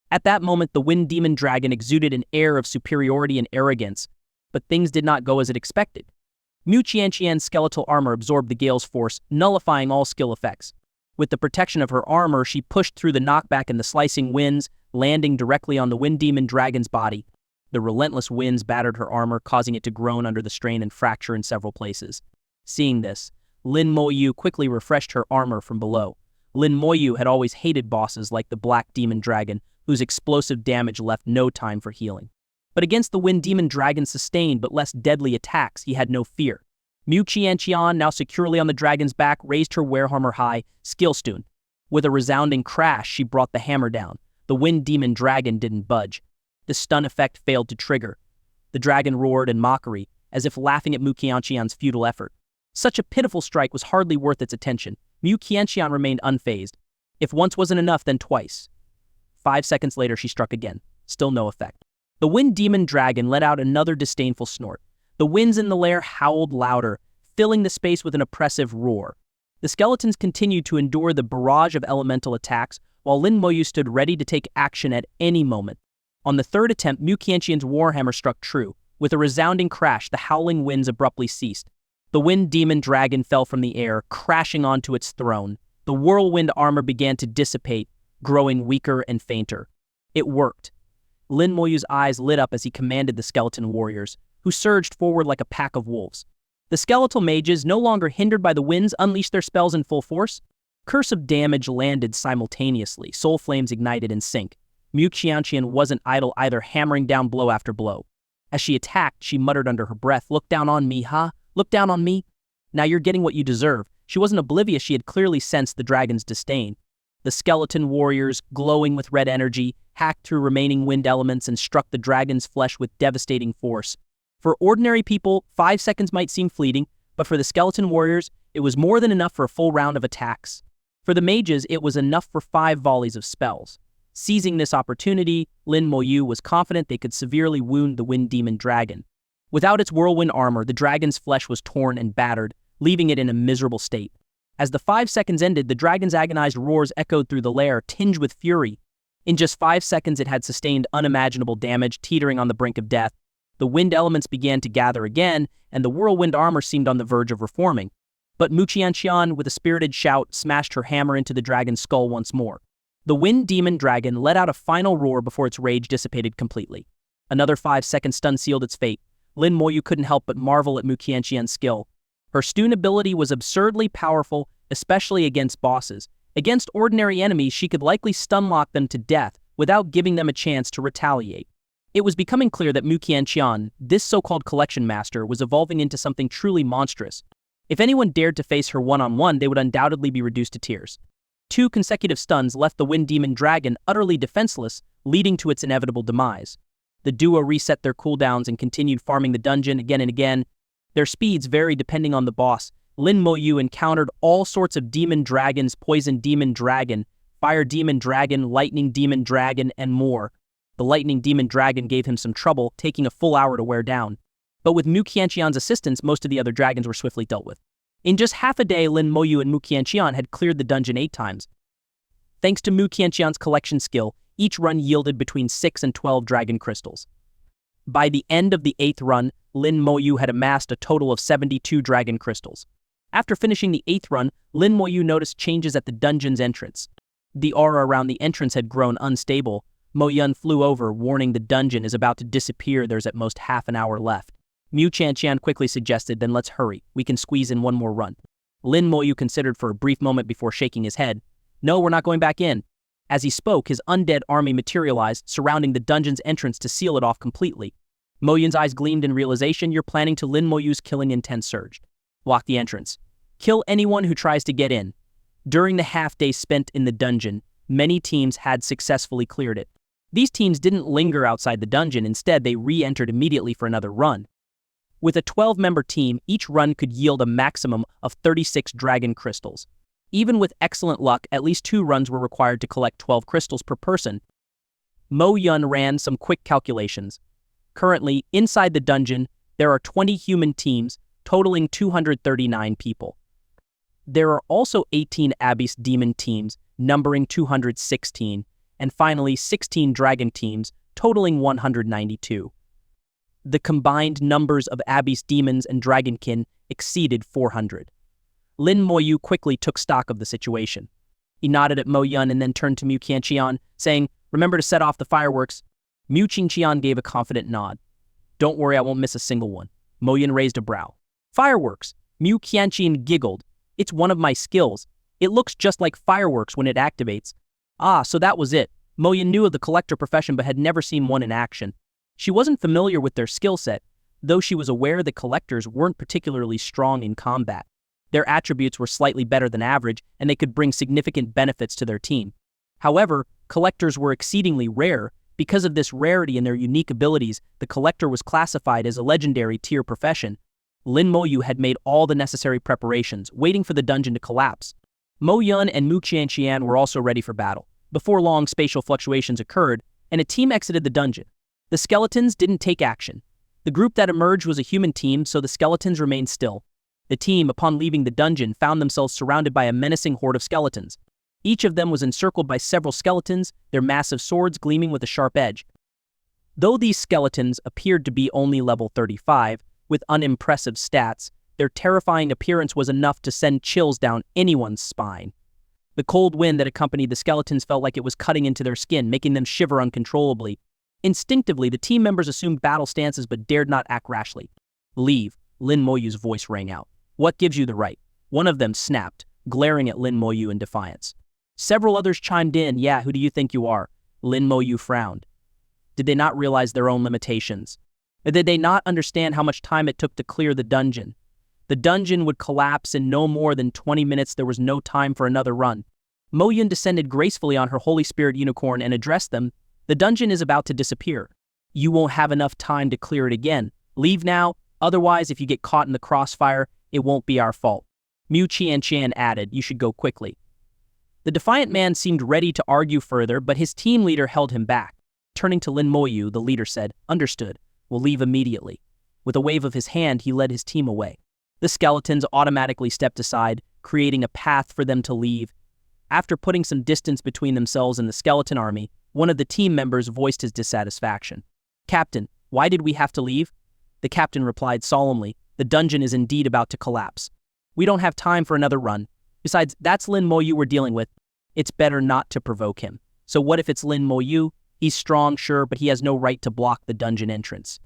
At that moment, the Wind Demon Dragon exuded an air of superiority and arrogance, but things did not go as it expected. Mu Qianqian's skeletal armor absorbed the gale's force, nullifying all skill effects. With the protection of her armor, she pushed through the knockback and the slicing winds, landing directly on the Wind Demon Dragon's body. The relentless winds battered her armor, causing it to groan under the strain and fracture in several places. Seeing this, Lin Moyu quickly refreshed her armor from below. Lin Moyu had always hated bosses like the Black Demon Dragon, whose explosive damage left no time for healing. But against the Wind Demon Dragon's sustained but less deadly attacks, he had no fear. Mu Qianqian, now securely on the dragon's back, raised her werehammer high, skillstone. With a resounding crash, she brought the hammer down. The Wind Demon Dragon didn't budge. The stun effect failed to trigger. The dragon roared in mockery, as if laughing at Mu Qianqian's futile effort. Such a pitiful strike was hardly worth its attention. Mu Qianqian remained unfazed. If once wasn't enough, then twice. 5 seconds later, she struck again. Still no effect. The Wind Demon Dragon let out another disdainful snort. The winds in the lair howled louder, filling the space with an oppressive roar. The skeletons continued to endure the barrage of elemental attacks, while Lin Moyu stood ready to take action at any moment. On the third attempt, Mu Qianqian's warhammer struck true. With a resounding crash, the howling winds abruptly ceased. The Wind Demon Dragon fell from the air, crashing onto its throne. The whirlwind armor began to dissipate, growing weaker and fainter. It worked. Lin Moyu's eyes lit up as he commanded the skeleton warriors, who surged forward like a pack of wolves. The skeletal mages, no longer hindered by the winds, unleashed their spells in full force. Curse of damage landed simultaneously, soul flames ignited in sync. Mu Qianqian wasn't idle either, hammering down blow after blow. As she attacked, she muttered under her breath, "Look down on me, huh? Look down on me? Now you're getting what you deserve." She wasn't oblivious. She had clearly sensed the dragon's disdain. The skeleton warriors, glowing with red energy, hacked through remaining wind elements and struck the dragon's flesh with devastating force. For ordinary people, 5 seconds might seem fleeting, but for the skeleton warriors, it was more than enough for a full round of attacks. For the mages, it was enough for 5 volleys of spells. Seizing this opportunity, Lin Moyu was confident they could severely wound the Wind Demon Dragon. Without its whirlwind armor, the dragon's flesh was torn and battered, leaving it in a miserable state. As the 5 seconds ended, the dragon's agonized roars echoed through the lair, tinged with fury. In just 5 seconds, it had sustained unimaginable damage, teetering on the brink of death. The wind elements began to gather again, and the whirlwind armor seemed on the verge of reforming. But Mu Qianqian, with a spirited shout, smashed her hammer into the dragon's skull once more. The Wind Demon Dragon let out a final roar before its rage dissipated completely. Another 5-second stun sealed its fate. Lin Moyu couldn't help but marvel at Mu Qianqian's skill. Her stun ability was absurdly powerful, especially against bosses. Against ordinary enemies, she could likely stun-lock them to death without giving them a chance to retaliate. It was becoming clear that Mu Qianqian, this so-called collection master, was evolving into something truly monstrous. If anyone dared to face her one-on-one, they would undoubtedly be reduced to tears. 2 consecutive stuns left the Wind Demon Dragon utterly defenseless, leading to its inevitable demise. The duo reset their cooldowns and continued farming the dungeon again and again. Their speeds varied depending on the boss. Lin Moyu encountered all sorts of demon dragons, poison demon dragon, fire demon dragon, lightning demon dragon, and more. The lightning demon dragon gave him some trouble, taking a full hour to wear down. But with Mu Qianqian's assistance, most of the other dragons were swiftly dealt with. In just half a day, Lin Moyu and Mu Qianqian had cleared the dungeon 8 times. Thanks to Mu Qianqian's collection skill, each run yielded between 6 and 12 dragon crystals. By the end of the 8th run, Lin Moyu had amassed a total of 72 dragon crystals. After finishing the 8th run, Lin Moyu noticed changes at the dungeon's entrance. The aura around the entrance had grown unstable. Mo Yun flew over, warning the dungeon is about to disappear. There's at most half an hour left. Mu Qianqian quickly suggested, then let's hurry. We can squeeze in one more run. Lin Moyu considered for a brief moment before shaking his head. No, we're not going back in. As he spoke, his undead army materialized, surrounding the dungeon's entrance to seal it off completely. Mo Yun's eyes gleamed in realization. You're planning to Lin Moyu's killing intent surged. Block the entrance. Kill anyone who tries to get in. During the half-day spent in the dungeon, many teams had successfully cleared it. These teams didn't linger outside the dungeon. Instead, they re-entered immediately for another run. With a 12-member team, each run could yield a maximum of 36 dragon crystals. Even with excellent luck, at least 2 runs were required to collect 12 crystals per person. Mo Yun ran some quick calculations. Currently, inside the dungeon, there are 20 human teams, totaling 239 people. There are also 18 Abyss Demon teams, numbering 216, and finally 16 Dragon teams, totaling 192. The combined numbers of Abyss Demons and Dragonkin exceeded 400. Lin Moyu quickly took stock of the situation. He nodded at Mo Yun and then turned to Mu Qianqian, saying, "Remember to set off the fireworks." Mu Qianqian gave a confident nod. "Don't worry, I won't miss a single one." Mo Yun raised a brow. "Fireworks!" Mu Qianqian giggled. "It's one of my skills. It looks just like fireworks when it activates." Ah, so that was it. Mo Yun knew of the collector profession but had never seen one in action. She wasn't familiar with their skill set, though she was aware that collectors weren't particularly strong in combat. Their attributes were slightly better than average, and they could bring significant benefits to their team. However, collectors were exceedingly rare. Because of this rarity and their unique abilities, the collector was classified as a legendary tier profession. Lin Moyu had made all the necessary preparations, waiting for the dungeon to collapse. Mo Yun and Mu Qianqian were also ready for battle. Before long, spatial fluctuations occurred, and a team exited the dungeon. The skeletons didn't take action. The group that emerged was a human team, so the skeletons remained still. The team, upon leaving the dungeon, found themselves surrounded by a menacing horde of skeletons. Each of them was encircled by several skeletons, their massive swords gleaming with a sharp edge. Though these skeletons appeared to be only level 35, with unimpressive stats, their terrifying appearance was enough to send chills down anyone's spine. The cold wind that accompanied the skeletons felt like it was cutting into their skin, making them shiver uncontrollably. Instinctively, the team members assumed battle stances but dared not act rashly. "Leave," Lin Moyu's voice rang out. "What gives you the right?" One of them snapped, glaring at Lin Moyu in defiance. Several others chimed in. "Yeah, who do you think you are?" Lin Moyu frowned. Did they not realize their own limitations? Or did they not understand how much time it took to clear the dungeon? The dungeon would collapse in no more than 20 minutes. There was no time for another run. Mo Yun descended gracefully on her Holy Spirit unicorn and addressed them. "The dungeon is about to disappear. You won't have enough time to clear it again. Leave now, otherwise if you get caught in the crossfire, it won't be our fault." Mu Qianqian added, "You should go quickly." The defiant man seemed ready to argue further, but his team leader held him back. Turning to Lin Moyu, the leader said, "Understood. We'll leave immediately." With a wave of his hand, he led his team away. The skeletons automatically stepped aside, creating a path for them to leave. After putting some distance between themselves and the skeleton army, one of the team members voiced his dissatisfaction. "Captain, why did we have to leave?" The captain replied solemnly, "The dungeon is indeed about to collapse. We don't have time for another run. Besides, that's Lin Moyu we're dealing with. It's better not to provoke him. So what if it's Lin Moyu? He's strong, sure, but he has no right to block the dungeon entrance."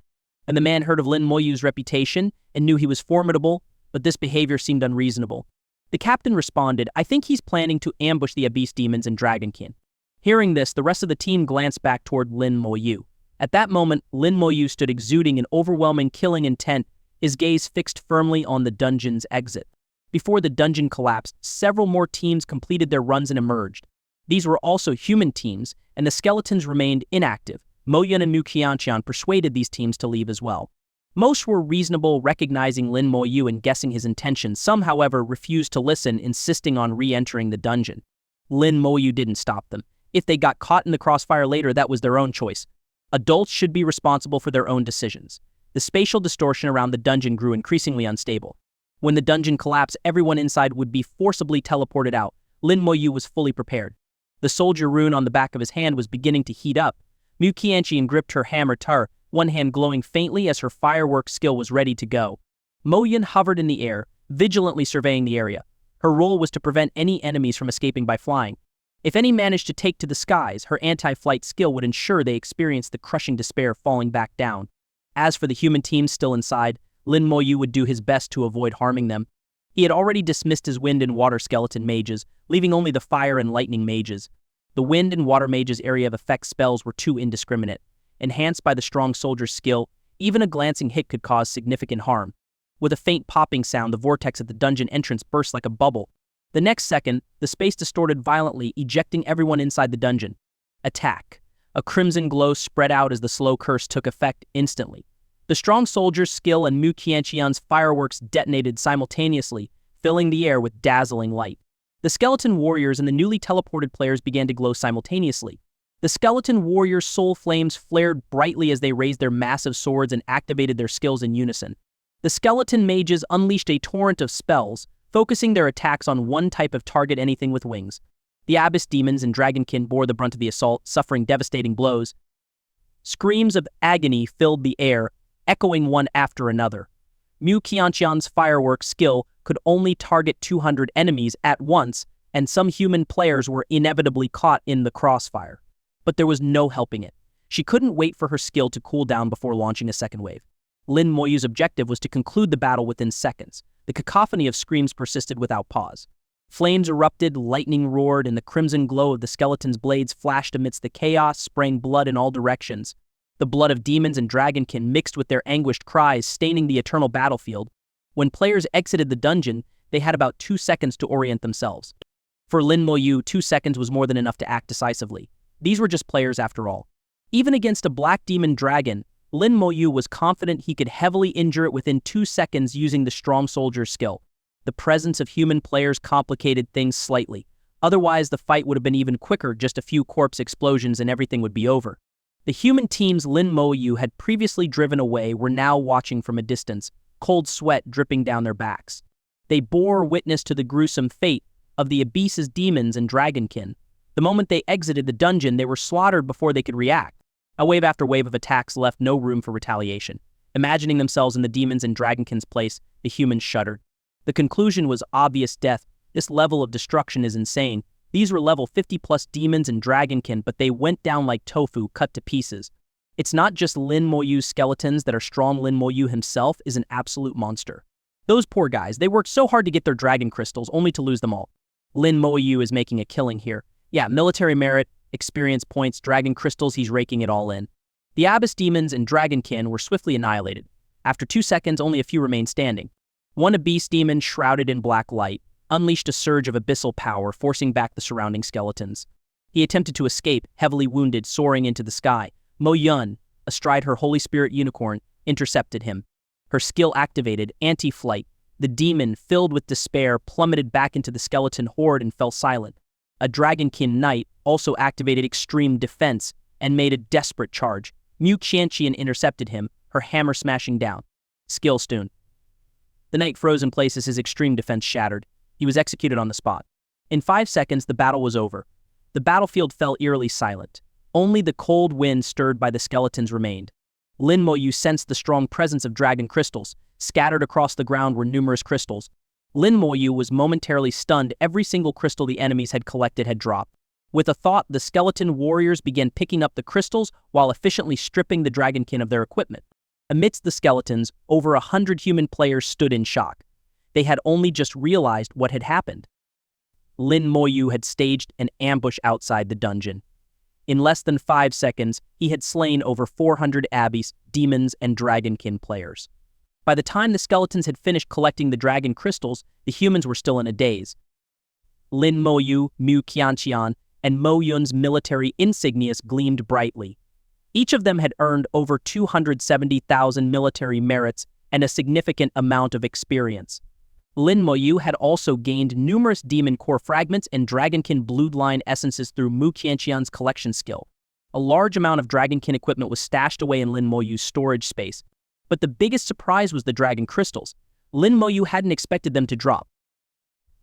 and the man heard of Lin Moyu's reputation and knew he was formidable, but this behavior seemed unreasonable. The captain responded, "I think he's planning to ambush the Abyss Demons and Dragonkin." Hearing this, the rest of the team glanced back toward Lin Moyu. At that moment, Lin Moyu stood exuding an overwhelming killing intent, his gaze fixed firmly on the dungeon's exit. Before the dungeon collapsed, several more teams completed their runs and emerged. These were also human teams, and the skeletons remained inactive. Moyun and Mu Qianqian persuaded these teams to leave as well. Most were reasonable, recognizing Lin Moyu and guessing his intentions. Some, however, refused to listen, insisting on re-entering the dungeon. Lin Moyu didn't stop them. If they got caught in the crossfire later, that was their own choice. Adults should be responsible for their own decisions. The spatial distortion around the dungeon grew increasingly unstable. When the dungeon collapsed, everyone inside would be forcibly teleported out. Lin Moyu was fully prepared. The soldier rune on the back of his hand was beginning to heat up. Mu Qianqian gripped her hammer tar, one hand glowing faintly as her fireworks skill was ready to go. Moyun hovered in the air, vigilantly surveying the area. Her role was to prevent any enemies from escaping by flying. If any managed to take to the skies, her anti-flight skill would ensure they experienced the crushing despair falling back down. As for the human teams still inside, Lin Moyu would do his best to avoid harming them. He had already dismissed his wind and water skeleton mages, leaving only the fire and lightning mages. The wind and water mages' area of effect spells were too indiscriminate. Enhanced by the strong soldier's skill, even a glancing hit could cause significant harm. With a faint popping sound, the vortex at the dungeon entrance burst like a bubble. The next second, the space distorted violently, ejecting everyone inside the dungeon. Attack. A crimson glow spread out as the slow curse took effect instantly. The strong soldier's skill and Mu Qianqian's fireworks detonated simultaneously, filling the air with dazzling light. The skeleton warriors and the newly teleported players began to glow simultaneously. The skeleton warriors' soul flames flared brightly as they raised their massive swords and activated their skills in unison. The skeleton mages unleashed a torrent of spells, focusing their attacks on one type of target, anything with wings. The Abyss Demons and Dragonkin bore the brunt of the assault, suffering devastating blows. Screams of agony filled the air, echoing one after another. Mu Qianqian's fireworks skill could only target 200 enemies at once, and some human players were inevitably caught in the crossfire. But there was no helping it. She couldn't wait for her skill to cool down before launching a second wave. Lin Moyu's objective was to conclude the battle within seconds. The cacophony of screams persisted without pause. Flames erupted, lightning roared, and the crimson glow of the skeleton's blades flashed amidst the chaos, spraying blood in all directions. The blood of demons and dragonkin mixed with their anguished cries, staining the eternal battlefield. When players exited the dungeon, they had about 2 seconds to orient themselves. For Lin Moyu, 2 seconds was more than enough to act decisively. These were just players after all. Even against a black demon dragon, Lin Moyu was confident he could heavily injure it within 2 seconds using the strong soldier's skill. The presence of human players complicated things slightly. Otherwise, the fight would have been even quicker, just a few corpse explosions and everything would be over. The human teams Lin Moyu had previously driven away were now watching from a distance, cold sweat dripping down their backs. They bore witness to the gruesome fate of the Abyss's demons and dragonkin. The moment they exited the dungeon, they were slaughtered before they could react. A wave after wave of attacks left no room for retaliation. Imagining themselves in the demons and dragonkin's place, the humans shuddered. The conclusion was obvious death. This level of destruction is insane. These were level 50+ demons and dragonkin, but they went down like tofu, cut to pieces. It's not just Lin Moyu's skeletons that are strong. Lin Moyu himself is an absolute monster. Those poor guys, they worked so hard to get their dragon crystals, only to lose them all. Lin Moyu is making a killing here. Yeah, military merit, experience points, dragon crystals, he's raking it all in. The Abyss demons and dragonkin were swiftly annihilated. After 2 seconds, only a few remained standing. One Abyss demon, shrouded in black light, unleashed a surge of abyssal power, forcing back the surrounding skeletons. He attempted to escape, heavily wounded, soaring into the sky. Moyun, astride her Holy Spirit unicorn, intercepted him. Her skill activated, anti-flight. The demon, filled with despair, plummeted back into the skeleton horde and fell silent. A dragonkin knight also activated extreme defense and made a desperate charge. Mu Qianqian intercepted him, her hammer smashing down. Skill stun. The knight froze in place as his extreme defense shattered. He was executed on the spot. In 5 seconds, the battle was over. The battlefield fell eerily silent. Only the cold wind stirred by the skeletons remained. Lin Moyu sensed the strong presence of dragon crystals. Scattered across the ground were numerous crystals. Lin Moyu was momentarily stunned. Every single crystal the enemies had collected had dropped. With a thought, the skeleton warriors began picking up the crystals while efficiently stripping the dragonkin of their equipment. Amidst the skeletons, over 100 human players stood in shock. They had only just realized what had happened. Lin Moyu had staged an ambush outside the dungeon. In less than 5 seconds, he had slain over 400 abbeys, demons, and dragonkin players. By the time the skeletons had finished collecting the dragon crystals, the humans were still in a daze. Lin Moyu, Mu Qianqian, and Mo Yun's military insignias gleamed brightly. Each of them had earned over 270,000 military merits and a significant amount of experience. Lin Moyu had also gained numerous demon core fragments and dragonkin bloodline essences through Mu Qianqian's collection skill. A large amount of dragonkin equipment was stashed away in Lin Moyu's storage space. But the biggest surprise was the dragon crystals. Lin Moyu hadn't expected them to drop.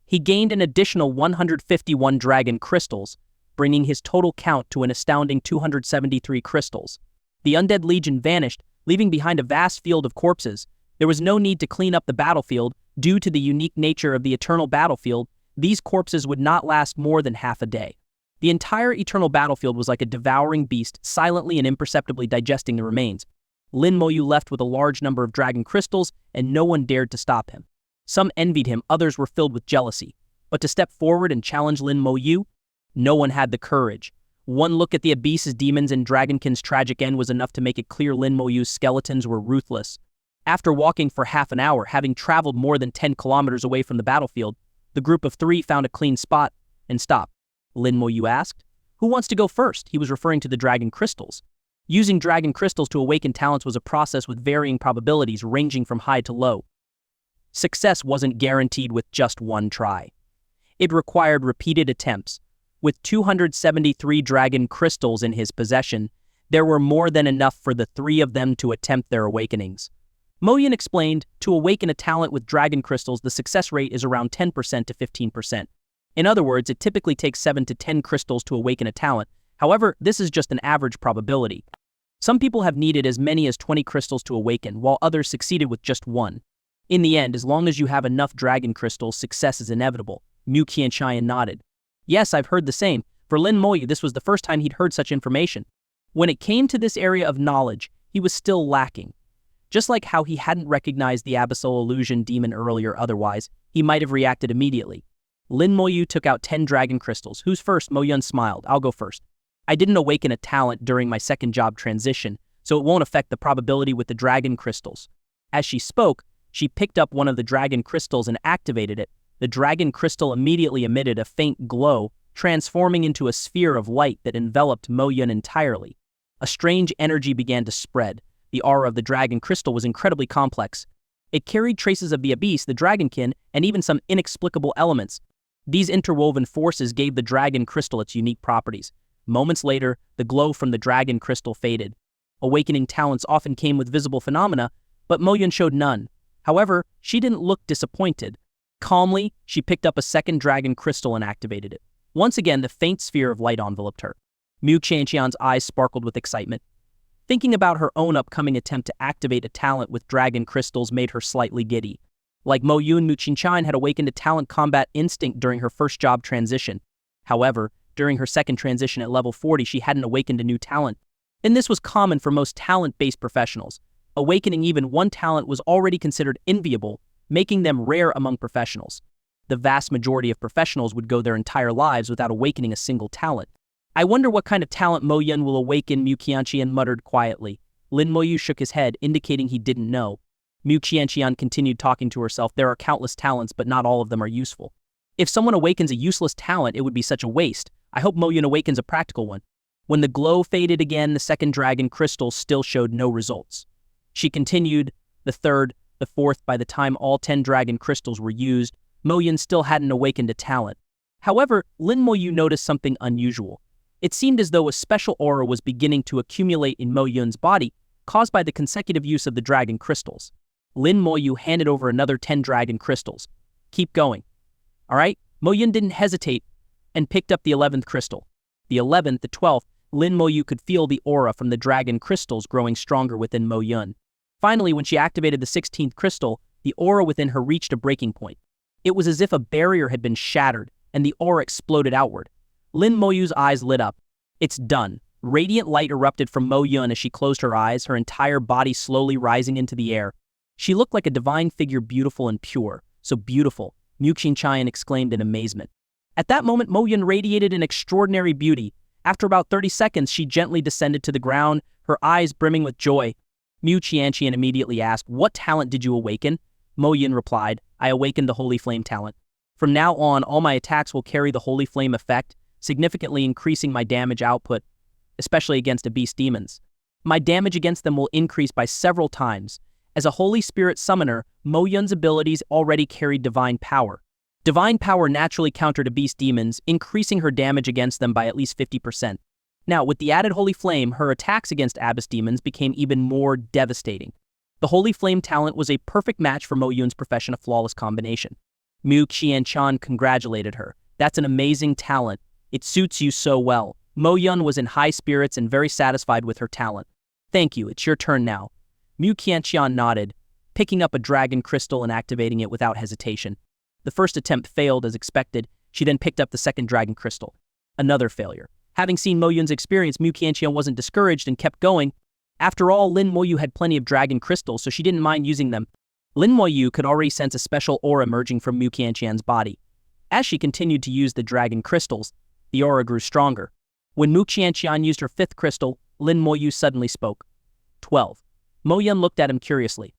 He gained an additional 151 dragon crystals, bringing his total count to an astounding 273 crystals. The undead legion vanished, leaving behind a vast field of corpses. There was no need to clean up the battlefield. Due to the unique nature of the eternal battlefield, these corpses would not last more than half a day. The entire eternal battlefield was like a devouring beast, silently and imperceptibly digesting the remains. Lin Moyu left with a large number of dragon crystals, and no one dared to stop him. Some envied him, others were filled with jealousy. But to step forward and challenge Lin Moyu, no one had the courage. One look at the Abyss's demons and dragonkin's tragic end was enough to make it clear Lin Moyu's skeletons were ruthless. After walking for half an hour, having traveled more than 10 kilometers away from the battlefield, the group of 3 found a clean spot and stopped. Lin Moyu asked, "Who wants to go first?" He was referring to the dragon crystals. Using dragon crystals to awaken talents was a process with varying probabilities ranging from high to low. Success wasn't guaranteed with just one try. It required repeated attempts. With 273 dragon crystals in his possession, there were more than enough for the 3 of them to attempt their awakenings. Mo Yun explained, to awaken a talent with dragon crystals, the success rate is around 10% to 15%. In other words, it typically takes 7 to 10 crystals to awaken a talent. However, this is just an average probability. Some people have needed as many as 20 crystals to awaken, while others succeeded with just 1. In the end, as long as you have enough dragon crystals, success is inevitable. Mu Qianqian nodded. Yes, I've heard the same. For Lin Moyu, this was the first time he'd heard such information. When it came to this area of knowledge, he was still lacking. Just like how he hadn't recognized the Abyssal Illusion demon earlier otherwise, he might have reacted immediately. Lin Moyu took out 10 dragon crystals. Who's first? Mo Yun smiled. I'll go first. I didn't awaken a talent during my second job transition, so it won't affect the probability with the dragon crystals. As she spoke, she picked up one of the dragon crystals and activated it. The dragon crystal immediately emitted a faint glow, transforming into a sphere of light that enveloped Mo Yun entirely. A strange energy began to spread. The aura of the dragon crystal was incredibly complex. It carried traces of the abyss, the dragonkin, and even some inexplicable elements. These interwoven forces gave the dragon crystal its unique properties. Moments later, the glow from the dragon crystal faded. Awakening talents often came with visible phenomena, but Mo Yun showed none. However, she didn't look disappointed. Calmly, she picked up a second dragon crystal and activated it. Once again, the faint sphere of light enveloped her. Mu Qianqian's eyes sparkled with excitement. Thinking about her own upcoming attempt to activate a talent with dragon crystals made her slightly giddy. Like Mo Yun, Mu Qianqian had awakened a talent combat instinct during her first job transition. However, during her second transition at level 40, she hadn't awakened a new talent. And this was common for most talent-based professionals. Awakening even one talent was already considered enviable, making them rare among professionals. The vast majority of professionals would go their entire lives without awakening a single talent. I wonder what kind of talent Mo Yun will awaken, Mu Qianqian muttered quietly. Lin Moyu shook his head, indicating he didn't know. Mu Qianqian continued talking to herself. There are countless talents, but not all of them are useful. If someone awakens a useless talent, it would be such a waste. I hope Mo Yun awakens a practical one. When the glow faded again, the second dragon crystal still showed no results. She continued, the third, the fourth. By the time all 10 dragon crystals were used, Mo Yun still hadn't awakened a talent. However, Lin Moyu noticed something unusual. It seemed as though a special aura was beginning to accumulate in Mo Yun's body, caused by the consecutive use of the dragon crystals. Lin Moyu handed over another 10 dragon crystals. Keep going. All right? Mo Yun didn't hesitate and picked up the 11th crystal. The 11th, the 12th, Lin Moyu could feel the aura from the dragon crystals growing stronger within Mo Yun. Finally, when she activated the 16th crystal, the aura within her reached a breaking point. It was as if a barrier had been shattered, and the aura exploded outward. Lin Moyu's eyes lit up. It's done. Radiant light erupted from Mo Yun as she closed her eyes, her entire body slowly rising into the air. She looked like a divine figure, beautiful and pure. So beautiful, Mu Qianqian exclaimed in amazement. At that moment, Mo Yun radiated an extraordinary beauty. After about 30 seconds, she gently descended to the ground, her eyes brimming with joy. Mu Qianqian immediately asked, "What talent did you awaken?" Mo Yun replied, "I awakened the Holy Flame talent. From now on, all my attacks will carry the Holy Flame effect, significantly increasing my damage output, especially against beast demons. My damage against them will increase by several times. As a Holy Spirit summoner, Mo Yun's abilities already carried divine power. Divine power naturally countered beast demons, increasing her damage against them by at least 50%. Now, with the added Holy Flame, her attacks against abyss demons became even more devastating. The Holy Flame talent was a perfect match for Mo Yun's profession of flawless combination. Mu Qianqian congratulated her. "That's an amazing talent. It suits you so well." Mo Yun was in high spirits and very satisfied with her talent. "Thank you, it's your turn now." Mu Qianqian nodded, picking up a dragon crystal and activating it without hesitation. The first attempt failed as expected. She then picked up the second dragon crystal. Another failure. Having seen Mo Yun's experience, Mu Qianqian wasn't discouraged and kept going. After all, Lin Moyu had plenty of dragon crystals, so she didn't mind using them. Lin Moyu could already sense a special aura emerging from Mu Qianqian's body. As she continued to use the dragon crystals, the aura grew stronger. When Mu Qianqian used her fifth crystal, Lin Moyu suddenly spoke. 12. Mo Yun looked at him curiously.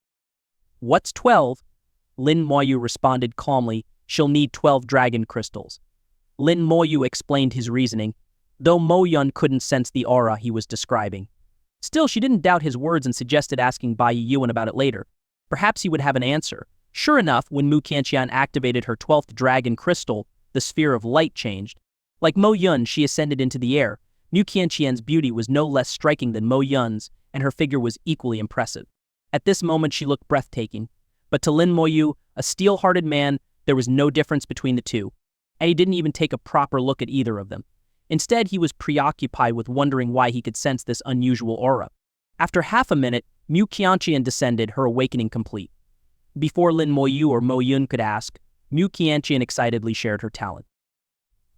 "What's 12? Lin Moyu responded calmly, "She'll need 12 dragon crystals." Lin Moyu explained his reasoning, though Mo Yun couldn't sense the aura he was describing. Still, she didn't doubt his words and suggested asking Bai Yuan about it later. Perhaps he would have an answer. Sure enough, when Mu Qianqian activated her 12th dragon crystal, the sphere of light changed. Like Mo Yun, she ascended into the air. Mu Qianqian's beauty was no less striking than Mo Yun's, and her figure was equally impressive. At this moment, she looked breathtaking. But to Lin Moyu, a steel-hearted man, there was no difference between the two. And he didn't even take a proper look at either of them. Instead, he was preoccupied with wondering why he could sense this unusual aura. After half a minute, Mu Qianqian descended, her awakening complete. Before Lin Moyu or Mo Yun could ask, Mu Qianqian excitedly shared her talent.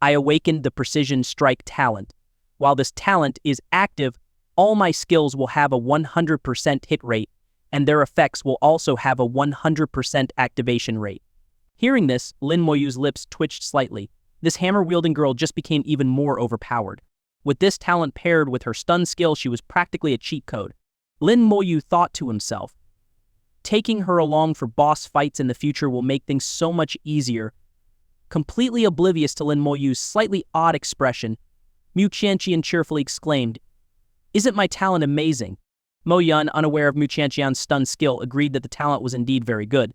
"I awakened the Precision Strike talent. While this talent is active, all my skills will have a 100% hit rate, and their effects will also have a 100% activation rate." Hearing this, Lin Moyu's lips twitched slightly. This hammer-wielding girl just became even more overpowered. With this talent paired with her stun skill, she was practically a cheat code. Lin Moyu thought to himself, "Taking her along for boss fights in the future will make things so much easier." Completely oblivious to Lin Moyu's slightly odd expression, Mu Qianqian cheerfully exclaimed, "Isn't my talent amazing?" Mo Yun, unaware of Mu Qianqian's stun skill, agreed that the talent was indeed very good.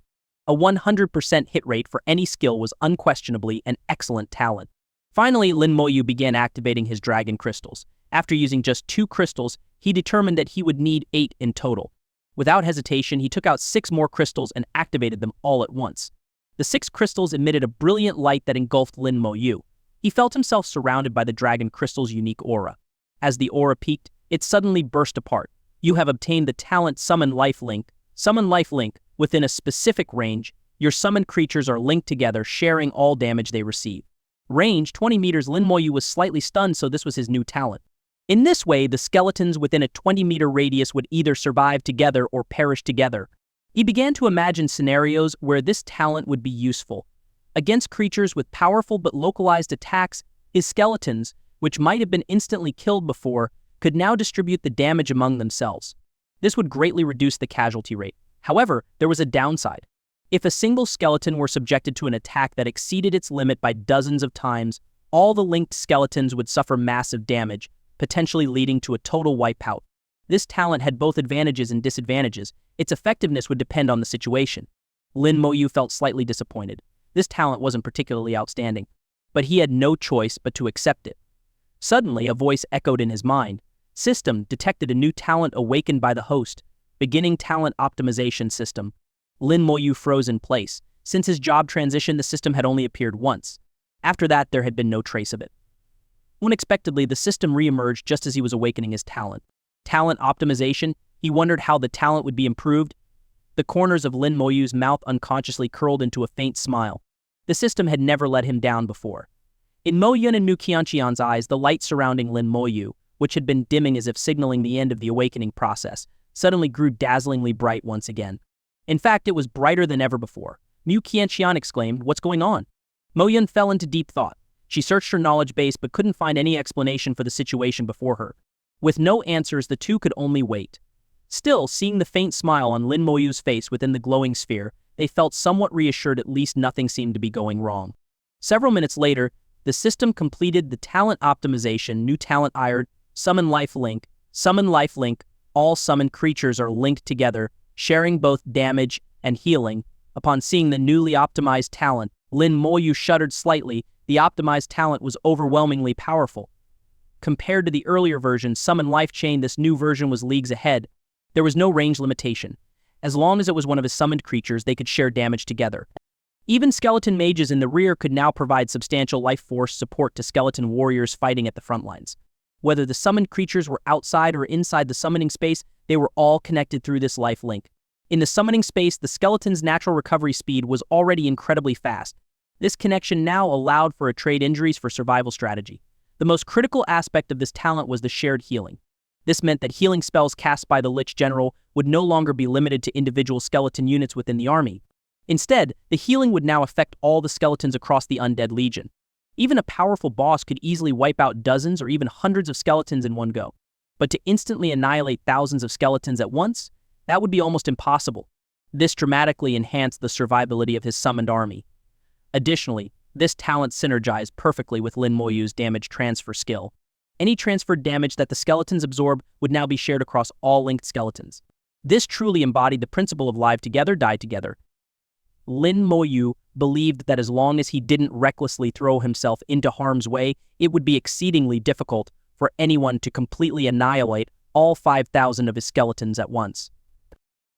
A 100% hit rate for any skill was unquestionably an excellent talent. Finally, Lin Moyu began activating his dragon crystals. After using just 2 crystals, he determined that he would need 8 in total. Without hesitation, he took out 6 more crystals and activated them all at once. The 6 crystals emitted a brilliant light that engulfed Lin Moyu. He felt himself surrounded by the dragon crystal's unique aura. As the aura peaked, it suddenly burst apart. "You have obtained the talent Summon Life Link. Summon Life Link. Within a specific range, your summoned creatures are linked together, sharing all damage they receive." Range 20 meters. Lin Moyu was slightly stunned, so this was his new talent. In this way, the skeletons within a 20-meter radius would either survive together or perish together. He began to imagine scenarios where this talent would be useful. Against creatures with powerful but localized attacks, his skeletons, which might have been instantly killed before, could now distribute the damage among themselves. This would greatly reduce the casualty rate. However, there was a downside. If a single skeleton were subjected to an attack that exceeded its limit by dozens of times, all the linked skeletons would suffer massive damage, potentially leading to a total wipeout. This talent had both advantages and disadvantages. Its effectiveness would depend on the situation. Lin Moyu felt slightly disappointed. This talent wasn't particularly outstanding, but he had no choice but to accept it. Suddenly, a voice echoed in his mind. System detected a new talent awakened by the host. Beginning talent optimization system. Lin Moyu froze in place. Since his job transition, the system had only appeared once. After that, there had been no trace of it. Unexpectedly, the system re-emerged just as he was awakening his talent. Talent optimization? He wondered how the talent would be improved. The corners of Lin Moyu's mouth unconsciously curled into a faint smile. The system had never let him down before. In Mo Yun and Mu Qianqian's eyes, the light surrounding Lin Moyu which had been dimming as if signaling the end of the awakening process, suddenly grew dazzlingly bright once again. In fact, it was brighter than ever before. Mu Qianqian exclaimed, "What's going on?" Mo Yun fell into deep thought. She searched her knowledge base but couldn't find any explanation for the situation before her. With no answers, the two could only wait. Still, seeing the faint smile on Lin Moyu's face within the glowing sphere, they felt somewhat reassured at least nothing seemed to be going wrong. Several minutes later, the system completed the talent optimization, new talent iron, summon life link, all summoned creatures are linked together, sharing both damage and healing. Upon seeing the newly optimized talent, Lin Moyu shuddered slightly. The optimized talent was overwhelmingly powerful. Compared to the earlier version, Summon Life Chain, this new version was leagues ahead. There was no range limitation. As long as it was one of his summoned creatures, they could share damage together. Even skeleton mages in the rear could now provide substantial life force support to skeleton warriors fighting at the front lines. Whether the summoned creatures were outside or inside the summoning space, they were all connected through this life link. In the summoning space, the skeleton's natural recovery speed was already incredibly fast. This connection now allowed for a trade injuries for survival strategy. The most critical aspect of this talent was the shared healing. This meant that healing spells cast by the Lich General would no longer be limited to individual skeleton units within the army. Instead, the healing would now affect all the skeletons across the Undead Legion. Even a powerful boss could easily wipe out dozens or even hundreds of skeletons in one go. But to instantly annihilate thousands of skeletons at once, that would be almost impossible. This dramatically enhanced the survivability of his summoned army. Additionally, this talent synergized perfectly with Lin Moyu's damage transfer skill. Any transferred damage that the skeletons absorb would now be shared across all linked skeletons. This truly embodied the principle of live together, die together. Lin Moyu believed that as long as he didn't recklessly throw himself into harm's way, it would be exceedingly difficult for anyone to completely annihilate all 5,000 of his skeletons at once.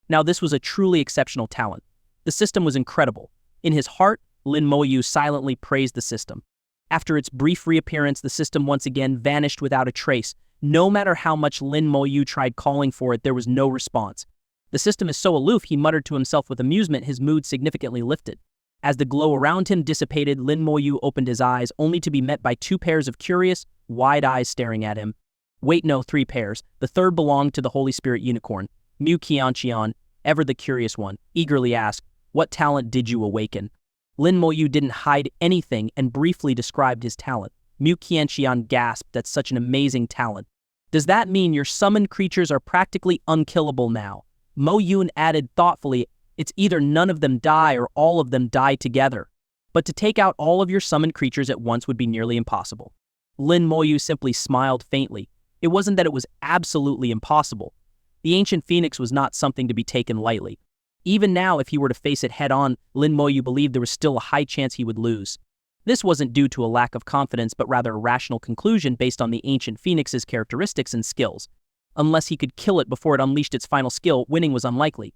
Now, this was a truly exceptional talent. The system was incredible. In his heart, Lin Moyu silently praised the system. After its brief reappearance, the system once again vanished without a trace. No matter how much Lin Moyu tried calling for it, there was no response. The system is so aloof, he muttered to himself with amusement, his mood significantly lifted. As the glow around him dissipated, Lin Moyu opened his eyes, only to be met by two pairs of curious, wide eyes staring at him. Wait, no, three pairs. The third belonged to the Holy Spirit Unicorn. Mu Qianqian, ever the curious one, eagerly asked, "What talent did you awaken?" Lin Moyu didn't hide anything and briefly described his talent. Mu Qianqian gasped at such an amazing talent. "Does that mean your summoned creatures are practically unkillable now?" Mo Yun added thoughtfully, "It's either none of them die or all of them die together. But to take out all of your summoned creatures at once would be nearly impossible." Lin Moyu simply smiled faintly. It wasn't that it was absolutely impossible. The ancient phoenix was not something to be taken lightly. Even now, if he were to face it head-on, Lin Moyu believed there was still a high chance he would lose. This wasn't due to a lack of confidence, but rather a rational conclusion based on the ancient phoenix's characteristics and skills. Unless he could kill it before it unleashed its final skill, winning was unlikely.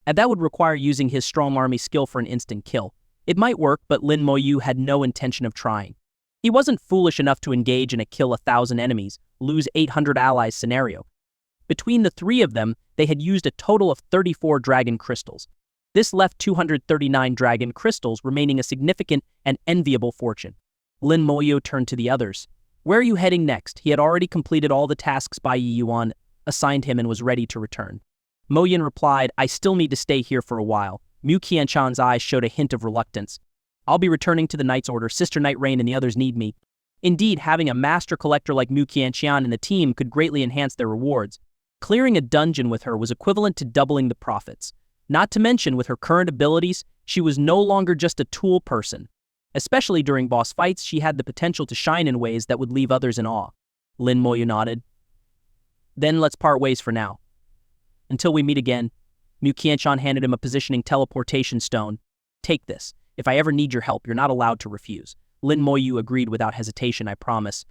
And that would require using his strong army skill for an instant kill. It might work, but Lin Moyu had no intention of trying. He wasn't foolish enough to engage in a kill 1,000 enemies, lose 800 allies scenario. Between the three of them, they had used a total of 34 dragon crystals. This left 239 dragon crystals, remaining a significant and enviable fortune. Lin Moyu turned to the others. "Where are you heading next?" He had already completed all the tasks Bai Yuan assigned him and was ready to return. Mo Yin replied, "I still need to stay here for a while." Mu Qianchan's eyes showed a hint of reluctance. "I'll be returning to the Knight's Order. Sister Night Rain and the others need me." Indeed, having a master collector like Mu Qianchan in the team could greatly enhance their rewards. Clearing a dungeon with her was equivalent to doubling the profits. Not to mention, with her current abilities, she was no longer just a tool person. Especially during boss fights, she had the potential to shine in ways that would leave others in awe. Lin Moyu nodded. "Then let's part ways for now. Until we meet again." Mu Qianchan handed him a positioning teleportation stone. "Take this. If I ever need your help, you're not allowed to refuse." Lin Moyu agreed without hesitation, "I promise."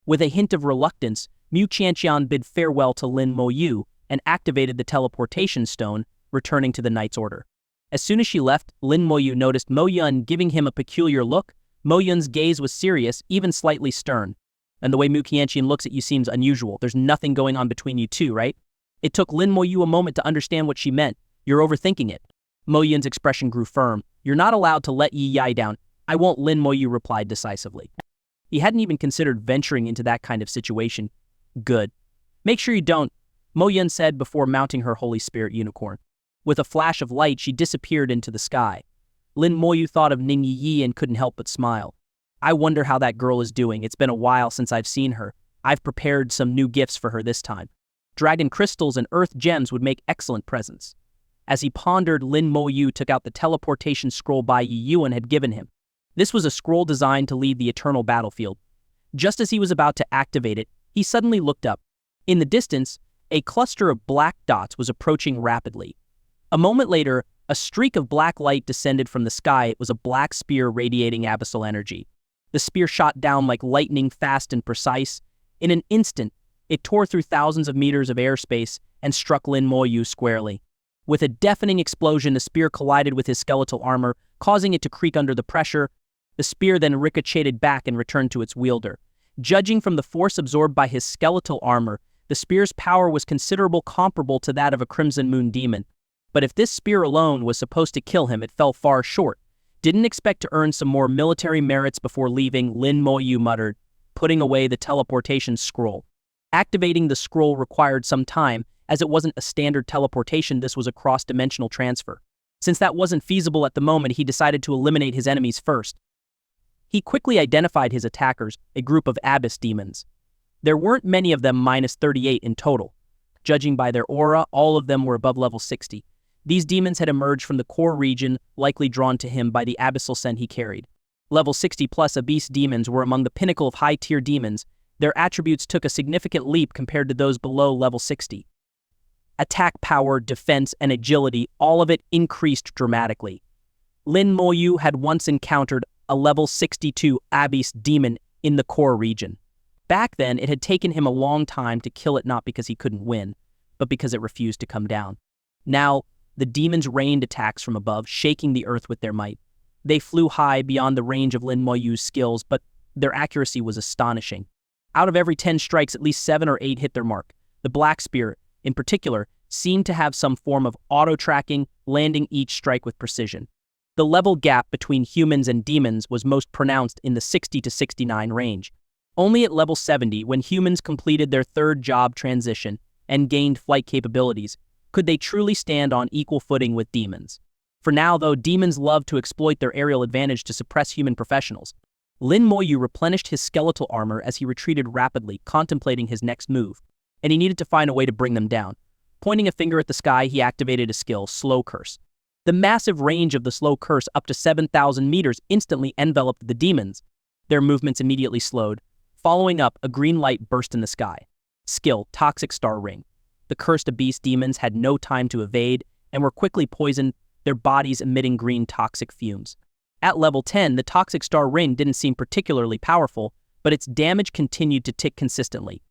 With a hint of reluctance, Mu Qianqian bid farewell to Lin Moyu and activated the teleportation stone, returning to the Knight's Order. As soon as she left, Lin Moyu noticed Mo Yun giving him a peculiar look. Mo Yun's gaze was serious, even slightly stern. "And the way Mu Qianqian looks at you seems unusual. There's nothing going on between you two, right?" It took Lin Moyu a moment to understand what she meant. "You're overthinking it." Mo Yun's expression grew firm. "You're not allowed to let Yi Yai down." "I won't," Lin Moyu replied decisively. He hadn't even considered venturing into that kind of situation. Good. Make sure you don't, Mo Yun said before mounting her Holy Spirit unicorn. With a flash of light, she disappeared into the sky. Lin Moyu thought of Ning Yi and couldn't help but smile. I wonder how that girl is doing. It's been a while since I've seen her. I've prepared some new gifts for her this time. Dragon crystals and earth gems would make excellent presents. As he pondered, Lin Moyu took out the teleportation scroll Bai Yiyuan had given him. This was a scroll designed to lead the eternal battlefield. Just as he was about to activate it, he suddenly looked up. In the distance, a cluster of black dots was approaching rapidly. A moment later, a streak of black light descended from the sky. It was a black spear radiating abyssal energy. The spear shot down like lightning, fast and precise. In an instant, it tore through thousands of meters of airspace and struck Lin Moyu squarely. With a deafening explosion, the spear collided with his skeletal armor, causing it to creak under the pressure. The spear then ricocheted back and returned to its wielder. Judging from the force absorbed by his skeletal armor, the spear's power was considerable, comparable to that of a Crimson Moon demon. But if this spear alone was supposed to kill him, it fell far short. Didn't expect to earn some more military merits before leaving, Lin Moyu muttered, putting away the teleportation scroll. Activating the scroll required some time, as it wasn't a standard teleportation. This was a cross-dimensional transfer. Since that wasn't feasible at the moment, he decided to eliminate his enemies first. He quickly identified his attackers, a group of abyss demons. There weren't many of them, minus 38 in total. Judging by their aura, all of them were above level 60. These demons had emerged from the core region, likely drawn to him by the abyssal scent he carried. Level 60 plus abyss demons were among the pinnacle of high-tier demons. Their attributes took a significant leap compared to those below level 60. Attack power, defense, and agility, all of it increased dramatically. Lin Moyu had once encountered a level 62 abyss demon in the core region. Back then, it had taken him a long time to kill it, not because he couldn't win, but because it refused to come down. Now, the demons rained attacks from above, shaking the earth with their might. They flew high beyond the range of Lin Moyu's skills, but their accuracy was astonishing. Out of every 10 strikes, at least 7 or 8 hit their mark. The Black Spear, in particular, seemed to have some form of auto-tracking, landing each strike with precision. The level gap between humans and demons was most pronounced in the 60 to 69 range. Only at level 70, when humans completed their third job transition and gained flight capabilities, could they truly stand on equal footing with demons. For now, though, demons love to exploit their aerial advantage to suppress human professionals. Lin Moyu replenished his skeletal armor as he retreated rapidly, contemplating his next move, and he needed to find a way to bring them down. Pointing a finger at the sky, he activated a skill, Slow Curse. The massive range of the Slow Curse, up to 7,000 meters, instantly enveloped the demons. Their movements immediately slowed. Following up, a green light burst in the sky. Skill, Toxic Star Ring. The cursed abyss demons had no time to evade and were quickly poisoned, their bodies emitting green toxic fumes. At level 10, the Toxic Star Ring didn't seem particularly powerful, but its damage continued to tick consistently.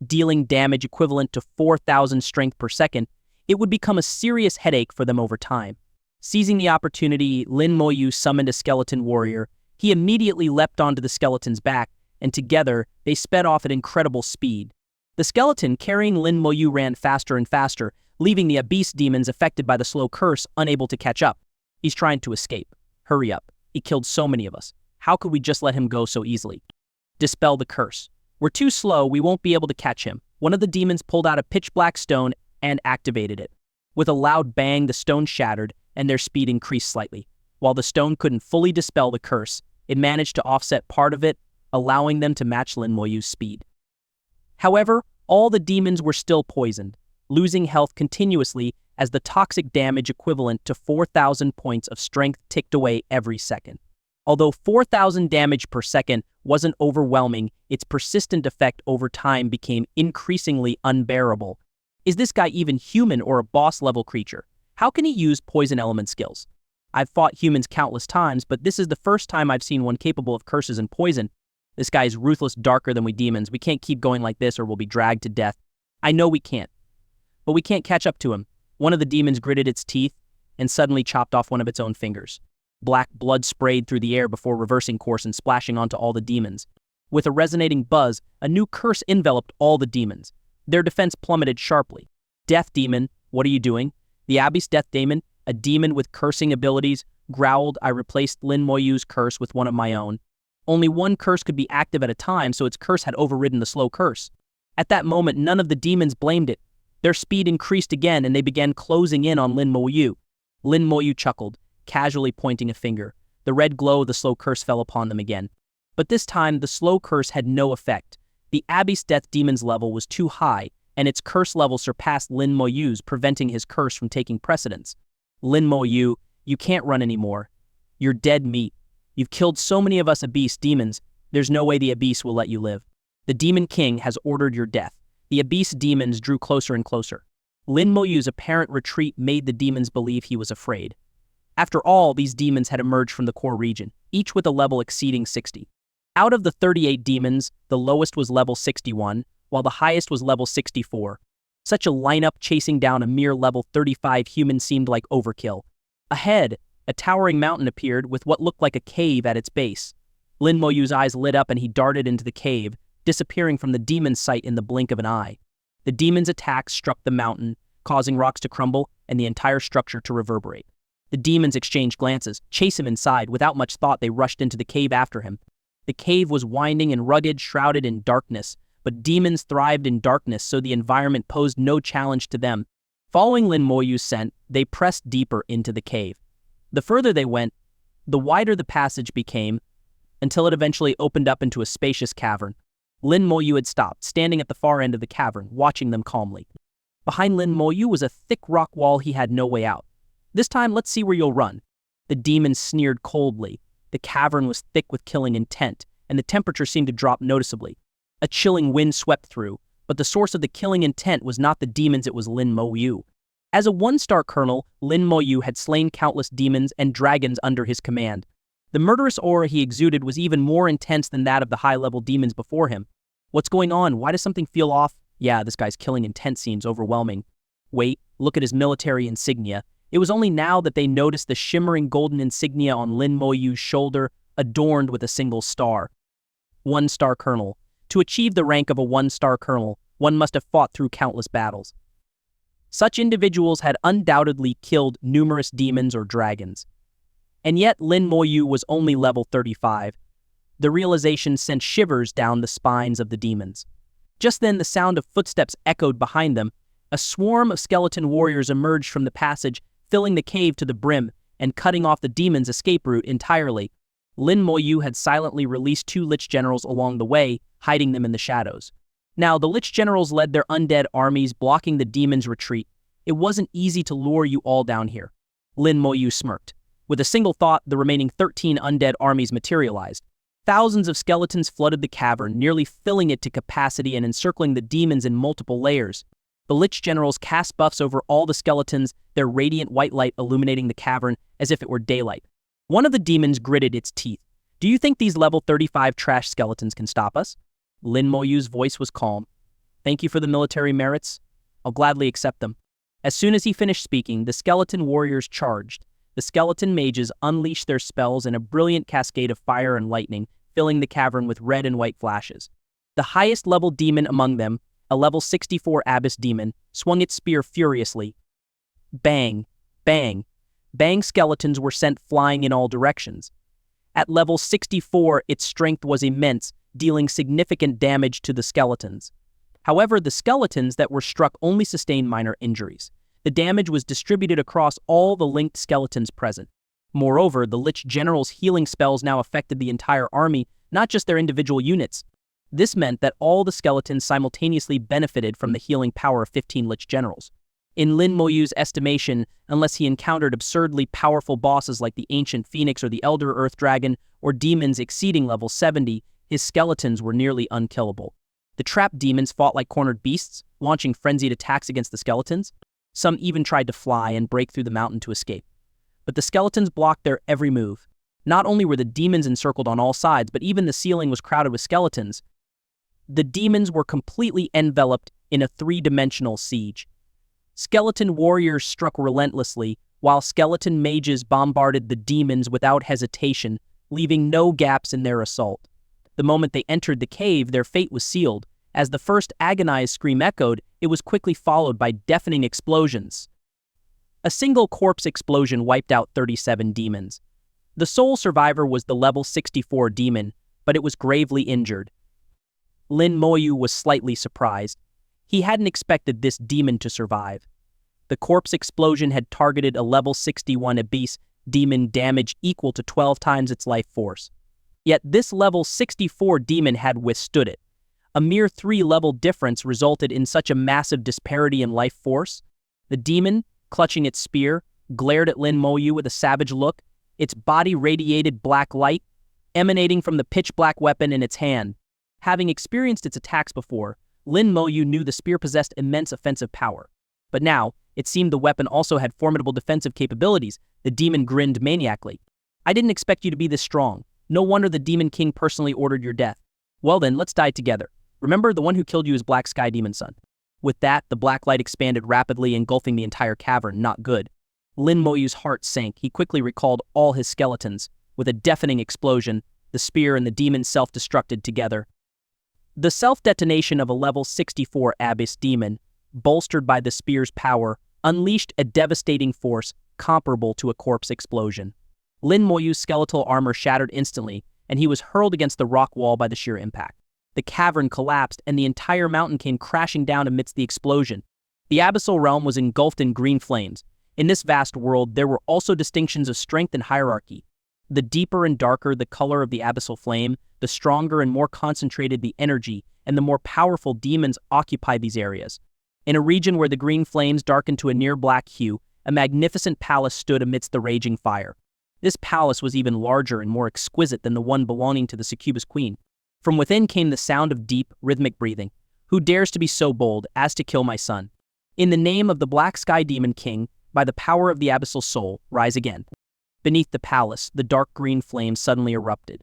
Dealing damage equivalent to 4,000 strength per second, it would become a serious headache for them over time. Seizing the opportunity, Lin Moyu summoned a skeleton warrior. He immediately leapt onto the skeleton's back, and together, they sped off at incredible speed. The skeleton, carrying Lin Moyu, ran faster and faster, leaving the abyss demons affected by the slow curse unable to catch up. He's trying to escape. Hurry up. He killed so many of us. How could we just let him go so easily? Dispel the curse. We're too slow, we won't be able to catch him. One of the demons pulled out a pitch-black stone and activated it. With a loud bang, the stone shattered, and their speed increased slightly. While the stone couldn't fully dispel the curse, it managed to offset part of it, allowing them to match Lin Moyu's speed. However, all the demons were still poisoned, losing health continuously as the toxic damage equivalent to 4,000 points of strength ticked away every second. Although 4,000 damage per second wasn't overwhelming, its persistent effect over time became increasingly unbearable. Is this guy even human or a boss-level creature? How can he use poison element skills? I've fought humans countless times, but this is the first time I've seen one capable of curses and poison. This guy is ruthless, darker than we demons. We can't keep going like this or we'll be dragged to death. I know we can't. But we can't catch up to him. One of the demons gritted its teeth and suddenly chopped off one of its own fingers. Black blood sprayed through the air before reversing course and splashing onto all the demons. With a resonating buzz, a new curse enveloped all the demons. Their defense plummeted sharply. Death Demon, what are you doing? The Abyss Death Demon, a demon with cursing abilities, growled. I replaced Lin Moyu's curse with one of my own. Only one curse could be active at a time, so its curse had overridden the slow curse. At that moment, none of the demons blamed it. Their speed increased again, and they began closing in on Lin Moyu. Lin Moyu chuckled, casually pointing a finger. The red glow of the slow curse fell upon them again. But this time, the slow curse had no effect. The Abyss Death Demon's level was too high, and its curse level surpassed Lin Moyu's, preventing his curse from taking precedence. Lin Moyu, you can't run anymore. You're dead meat. You've killed so many of us Abyss demons, there's no way the Abyss will let you live. The Demon King has ordered your death. The Abyss demons drew closer and closer. Lin Moyu's apparent retreat made the demons believe he was afraid. After all, these demons had emerged from the core region, each with a level exceeding 60. Out of the 38 demons, the lowest was level 61, while the highest was level 64. Such a lineup chasing down a mere level 35 human seemed like overkill. Ahead, a towering mountain appeared with what looked like a cave at its base. Lin Moyu's eyes lit up and he darted into the cave, disappearing from the demon's sight in the blink of an eye. The demon's attack struck the mountain, causing rocks to crumble and the entire structure to reverberate. The demons exchanged glances, chased him inside. Without much thought, they rushed into the cave after him. The cave was winding and rugged, shrouded in darkness, but demons thrived in darkness, so the environment posed no challenge to them. Following Lin Moyu's scent, they pressed deeper into the cave. The further they went, the wider the passage became, until it eventually opened up into a spacious cavern. Lin Moyu had stopped, standing at the far end of the cavern, watching them calmly. Behind Lin Moyu was a thick rock wall. He had no way out. This time, let's see where you'll run. The demon sneered coldly. The cavern was thick with killing intent, and the temperature seemed to drop noticeably. A chilling wind swept through, but the source of the killing intent was not the demons, it was Lin Moyu. As a one-star colonel, Lin Moyu had slain countless demons and dragons under his command. The murderous aura he exuded was even more intense than that of the high-level demons before him. What's going on? Why does something feel off? Yeah, this guy's killing intent seems overwhelming. Wait, look at his military insignia. It was only now that they noticed the shimmering golden insignia on Lin Moyu's shoulder, adorned with a single star. One-star colonel. To achieve the rank of a one-star colonel, one must have fought through countless battles. Such individuals had undoubtedly killed numerous demons or dragons. And yet Lin Moyu was only level 35. The realization sent shivers down the spines of the demons. Just then, the sound of footsteps echoed behind them. A swarm of skeleton warriors emerged from the passage, filling the cave to the brim and cutting off the demons' escape route entirely. Lin Moyu had silently released 2 Lich Generals along the way, hiding them in the shadows. Now, the Lich Generals led their undead armies, blocking the demons' retreat. It wasn't easy to lure you all down here. Lin Moyu smirked. With a single thought, the remaining 13 undead armies materialized. Thousands of skeletons flooded the cavern, nearly filling it to capacity and encircling the demons in multiple layers. The Lich Generals cast buffs over all the skeletons, their radiant white light illuminating the cavern as if it were daylight. One of the demons gritted its teeth. Do you think these level 35 trash skeletons can stop us? Lin Moyu's voice was calm. Thank you for the military merits. I'll gladly accept them. As soon as he finished speaking, the skeleton warriors charged. The skeleton mages unleashed their spells in a brilliant cascade of fire and lightning, filling the cavern with red and white flashes. The highest level demon among them, a level 64 Abyss demon, swung its spear furiously. Bang, bang, bang, skeletons were sent flying in all directions. At level 64, its strength was immense, dealing significant damage to the skeletons. However, the skeletons that were struck only sustained minor injuries. The damage was distributed across all the linked skeletons present. Moreover, the Lich General's healing spells now affected the entire army, not just their individual units. This meant that all the skeletons simultaneously benefited from the healing power of 15 Lich Generals. In Lin Moyu's estimation, unless he encountered absurdly powerful bosses like the Ancient Phoenix or the Elder Earth Dragon, or demons exceeding level 70, his skeletons were nearly unkillable. The trapped demons fought like cornered beasts, launching frenzied attacks against the skeletons. Some even tried to fly and break through the mountain to escape. But the skeletons blocked their every move. Not only were the demons encircled on all sides, but even the ceiling was crowded with skeletons. The demons were completely enveloped in a 3-dimensional siege. Skeleton warriors struck relentlessly, while skeleton mages bombarded the demons without hesitation, leaving no gaps in their assault. The moment they entered the cave, their fate was sealed. As the first agonized scream echoed, it was quickly followed by deafening explosions. A single corpse explosion wiped out 37 demons. The sole survivor was the level 64 demon, but it was gravely injured. Lin Moyu was slightly surprised. He hadn't expected this demon to survive. The corpse explosion had targeted a level 61 abyss demon damage equal to 12 times its life force. Yet this level 64 demon had withstood it. A mere 3-level difference resulted in such a massive disparity in life force. The demon, clutching its spear, glared at Lin Moyu with a savage look. Its body radiated black light, emanating from the pitch-black weapon in its hand. Having experienced its attacks before, Lin Moyu knew the spear possessed immense offensive power. But now, it seemed the weapon also had formidable defensive capabilities. The demon grinned maniacally. "I didn't expect you to be this strong. No wonder the Demon King personally ordered your death. Well then, let's die together. Remember, the one who killed you is Black Sky Demon Son." With that, the black light expanded rapidly, engulfing the entire cavern. Not good. Lin Moyu's heart sank. He quickly recalled all his skeletons. With a deafening explosion, the spear and the demon self-destructed together. The self-detonation of a level 64 abyss demon, bolstered by the spear's power, unleashed a devastating force comparable to a corpse explosion. Lin Moyu's skeletal armor shattered instantly, and he was hurled against the rock wall by the sheer impact. The cavern collapsed, and the entire mountain came crashing down amidst the explosion. The abyssal realm was engulfed in green flames. In this vast world, there were also distinctions of strength and hierarchy. The deeper and darker the color of the abyssal flame, the stronger and more concentrated the energy, and the more powerful demons occupied these areas. In a region where the green flames darkened to a near-black hue, a magnificent palace stood amidst the raging fire. This palace was even larger and more exquisite than the one belonging to the succubus queen. From within came the sound of deep, rhythmic breathing. "Who dares to be so bold as to kill my son? In the name of the Black Sky Demon King, by the power of the abyssal soul, rise again." Beneath the palace, the dark green flames suddenly erupted.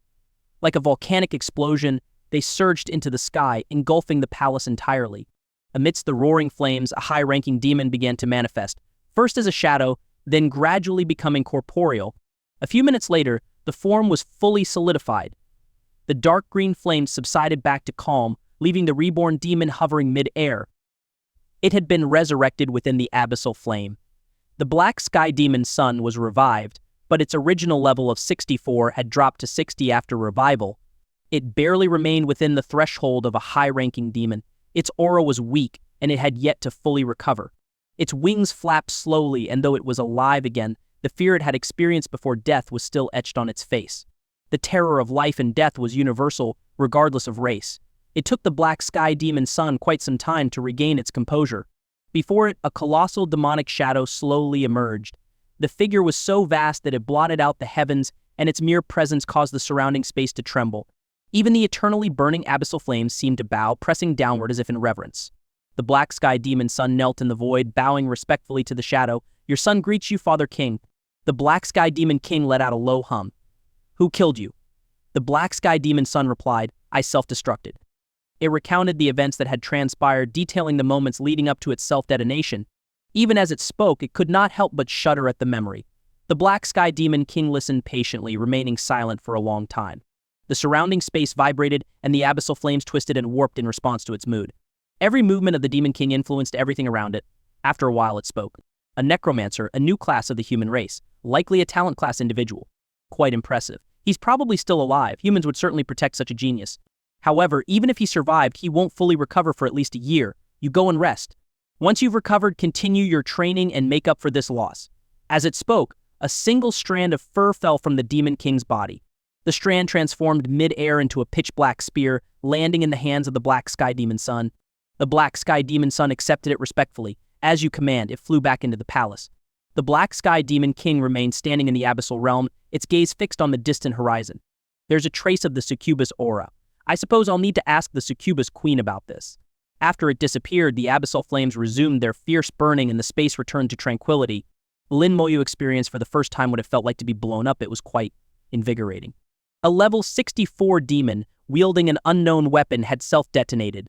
Like a volcanic explosion, they surged into the sky, engulfing the palace entirely. Amidst the roaring flames, a high-ranking demon began to manifest, first as a shadow, then gradually becoming corporeal. A few minutes later, the form was fully solidified. The dark green flames subsided back to calm, leaving the reborn demon hovering mid-air. It had been resurrected within the abyssal flame. The Black Sky Demon Son was revived, but its original level of 64 had dropped to 60 after revival. It barely remained within the threshold of a high-ranking demon. Its aura was weak, and it had yet to fully recover. Its wings flapped slowly, and though it was alive again, the fear it had experienced before death was still etched on its face. The terror of life and death was universal, regardless of race. It took the Black Sky Demon Son quite some time to regain its composure. Before it, a colossal demonic shadow slowly emerged. The figure was so vast that it blotted out the heavens, and its mere presence caused the surrounding space to tremble. Even the eternally burning abyssal flames seemed to bow, pressing downward as if in reverence. The Black Sky Demon Son knelt in the void, bowing respectfully to the shadow. "Your son greets you, Father King." The Black Sky Demon King let out a low hum. "Who killed you?" The Black Sky Demon Son replied, "I self-destructed." It recounted the events that had transpired, detailing the moments leading up to its self-detonation. Even as it spoke, it could not help but shudder at the memory. The Black Sky Demon King listened patiently, remaining silent for a long time. The surrounding space vibrated, and the abyssal flames twisted and warped in response to its mood. Every movement of the Demon King influenced everything around it. After a while, it spoke. "A necromancer, a new class of the human race. Likely a talent class individual. Quite impressive. He's probably still alive. Humans would certainly protect such a genius. However, even if he survived, he won't fully recover for at least a year. You go and rest. Once you've recovered, continue your training and make up for this loss." As it spoke, a single strand of fur fell from the Demon King's body. The strand transformed mid-air into a pitch-black spear, landing in the hands of the Black Sky Demon Son. The Black Sky Demon Son accepted it respectfully. "As you command," it flew back into the palace. The Black Sky Demon King remained standing in the abyssal realm, its gaze fixed on the distant horizon. "There's a trace of the succubus aura. I suppose I'll need to ask the succubus queen about this." After it disappeared, the abyssal flames resumed their fierce burning and the space returned to tranquility. Lin Moyu experienced for the first time what it felt like to be blown up. It was quite invigorating. A level 64 demon, wielding an unknown weapon, had self-detonated.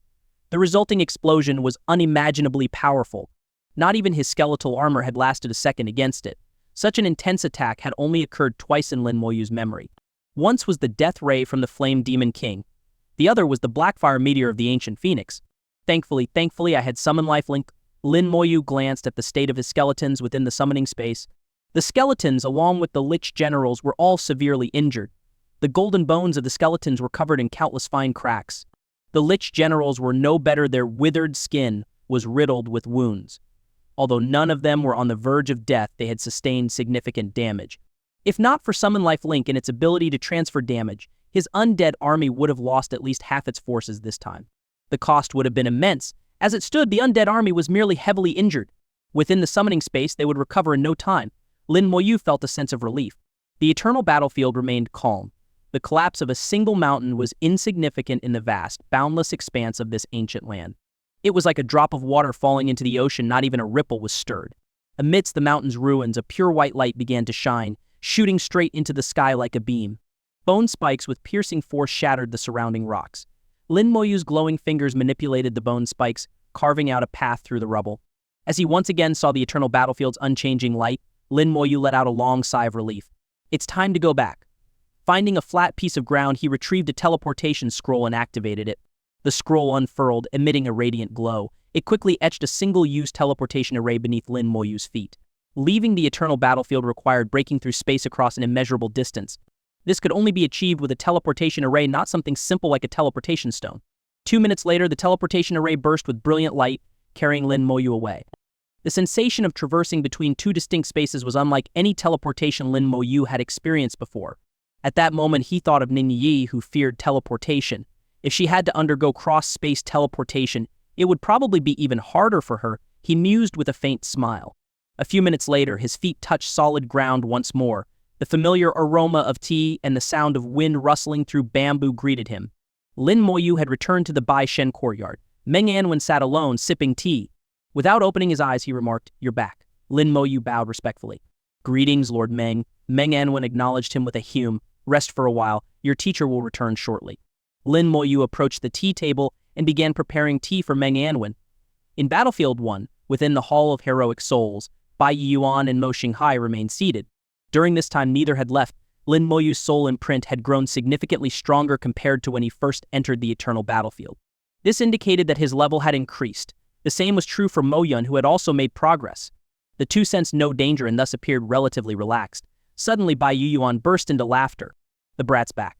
The resulting explosion was unimaginably powerful. Not even his skeletal armor had lasted a second against it. Such an intense attack had only occurred twice in Lin Moyu's memory. Once was the death ray from the Flame Demon King. The other was the Blackfire meteor of the Ancient Phoenix. Thankfully, I had summoned lifelink. Lin Moyu glanced at the state of his skeletons within the summoning space. The skeletons, along with the Lich generals, were all severely injured. The golden bones of the skeletons were covered in countless fine cracks. The Lich generals were no better, their withered skin was riddled with wounds. Although none of them were on the verge of death, they had sustained significant damage. If not for Summon Life Link and its ability to transfer damage, his undead army would have lost at least half its forces this time. The cost would have been immense. As it stood, the undead army was merely heavily injured. Within the summoning space, they would recover in no time. Lin Moyu felt a sense of relief. The eternal battlefield remained calm. The collapse of a single mountain was insignificant in the vast, boundless expanse of this ancient land. It was like a drop of water falling into the ocean, not even a ripple was stirred. Amidst the mountain's ruins, a pure white light began to shine, shooting straight into the sky like a beam. Bone spikes with piercing force shattered the surrounding rocks. Lin Moyu's glowing fingers manipulated the bone spikes, carving out a path through the rubble. As he once again saw the eternal battlefield's unchanging light, Lin Moyu let out a long sigh of relief. It's time to go back. Finding a flat piece of ground, he retrieved a teleportation scroll and activated it. The scroll unfurled, emitting a radiant glow. It quickly etched a single-use teleportation array beneath Lin Moyu's feet. Leaving the eternal battlefield required breaking through space across an immeasurable distance. This could only be achieved with a teleportation array, not something simple like a teleportation stone. 2 minutes later, the teleportation array burst with brilliant light, carrying Lin Moyu away. The sensation of traversing between two distinct spaces was unlike any teleportation Lin Moyu had experienced before. At that moment, he thought of Ning Yi, who feared teleportation. If she had to undergo cross-space teleportation, it would probably be even harder for her, he mused with a faint smile. A few minutes later, his feet touched solid ground once more. The familiar aroma of tea and the sound of wind rustling through bamboo greeted him. Lin Moyu had returned to the Bai Shen courtyard. Meng Anwen sat alone, sipping tea. Without opening his eyes, he remarked, "You're back." Lin Moyu bowed respectfully. "Greetings, Lord Meng." Meng Anwen acknowledged him with a hume. "Rest for a while. Your teacher will return shortly." Lin Moyu approached the tea table and began preparing tea for Meng Anwen. In Battlefield 1, within the Hall of Heroic Souls, Bai Yuan and Mo Xinghai remained seated. During this time, neither had left. Lin Moyu's soul imprint had grown significantly stronger compared to when he first entered the eternal battlefield. This indicated that his level had increased. The same was true for Mo Yun, who had also made progress. The two sensed no danger and thus appeared relatively relaxed. Suddenly, Bai Yuan burst into laughter. "The brat's back."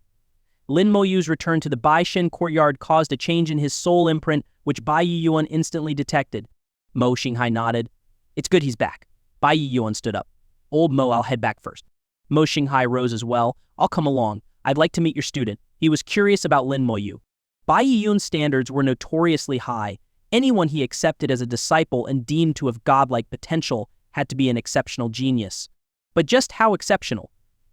Lin Moyu's return to the Bai Shen courtyard caused a change in his soul imprint, which Bai Yuan instantly detected. Mo Xinghai nodded. "It's good he's back." Bai Yuan stood up. "Old Mo, I'll head back first." Mo Xinghai rose as well. "I'll come along. I'd like to meet your student." He was curious about Lin Moyu. Bai Yun's standards were notoriously high. Anyone he accepted as a disciple and deemed to have godlike potential had to be an exceptional genius. But just how exceptional?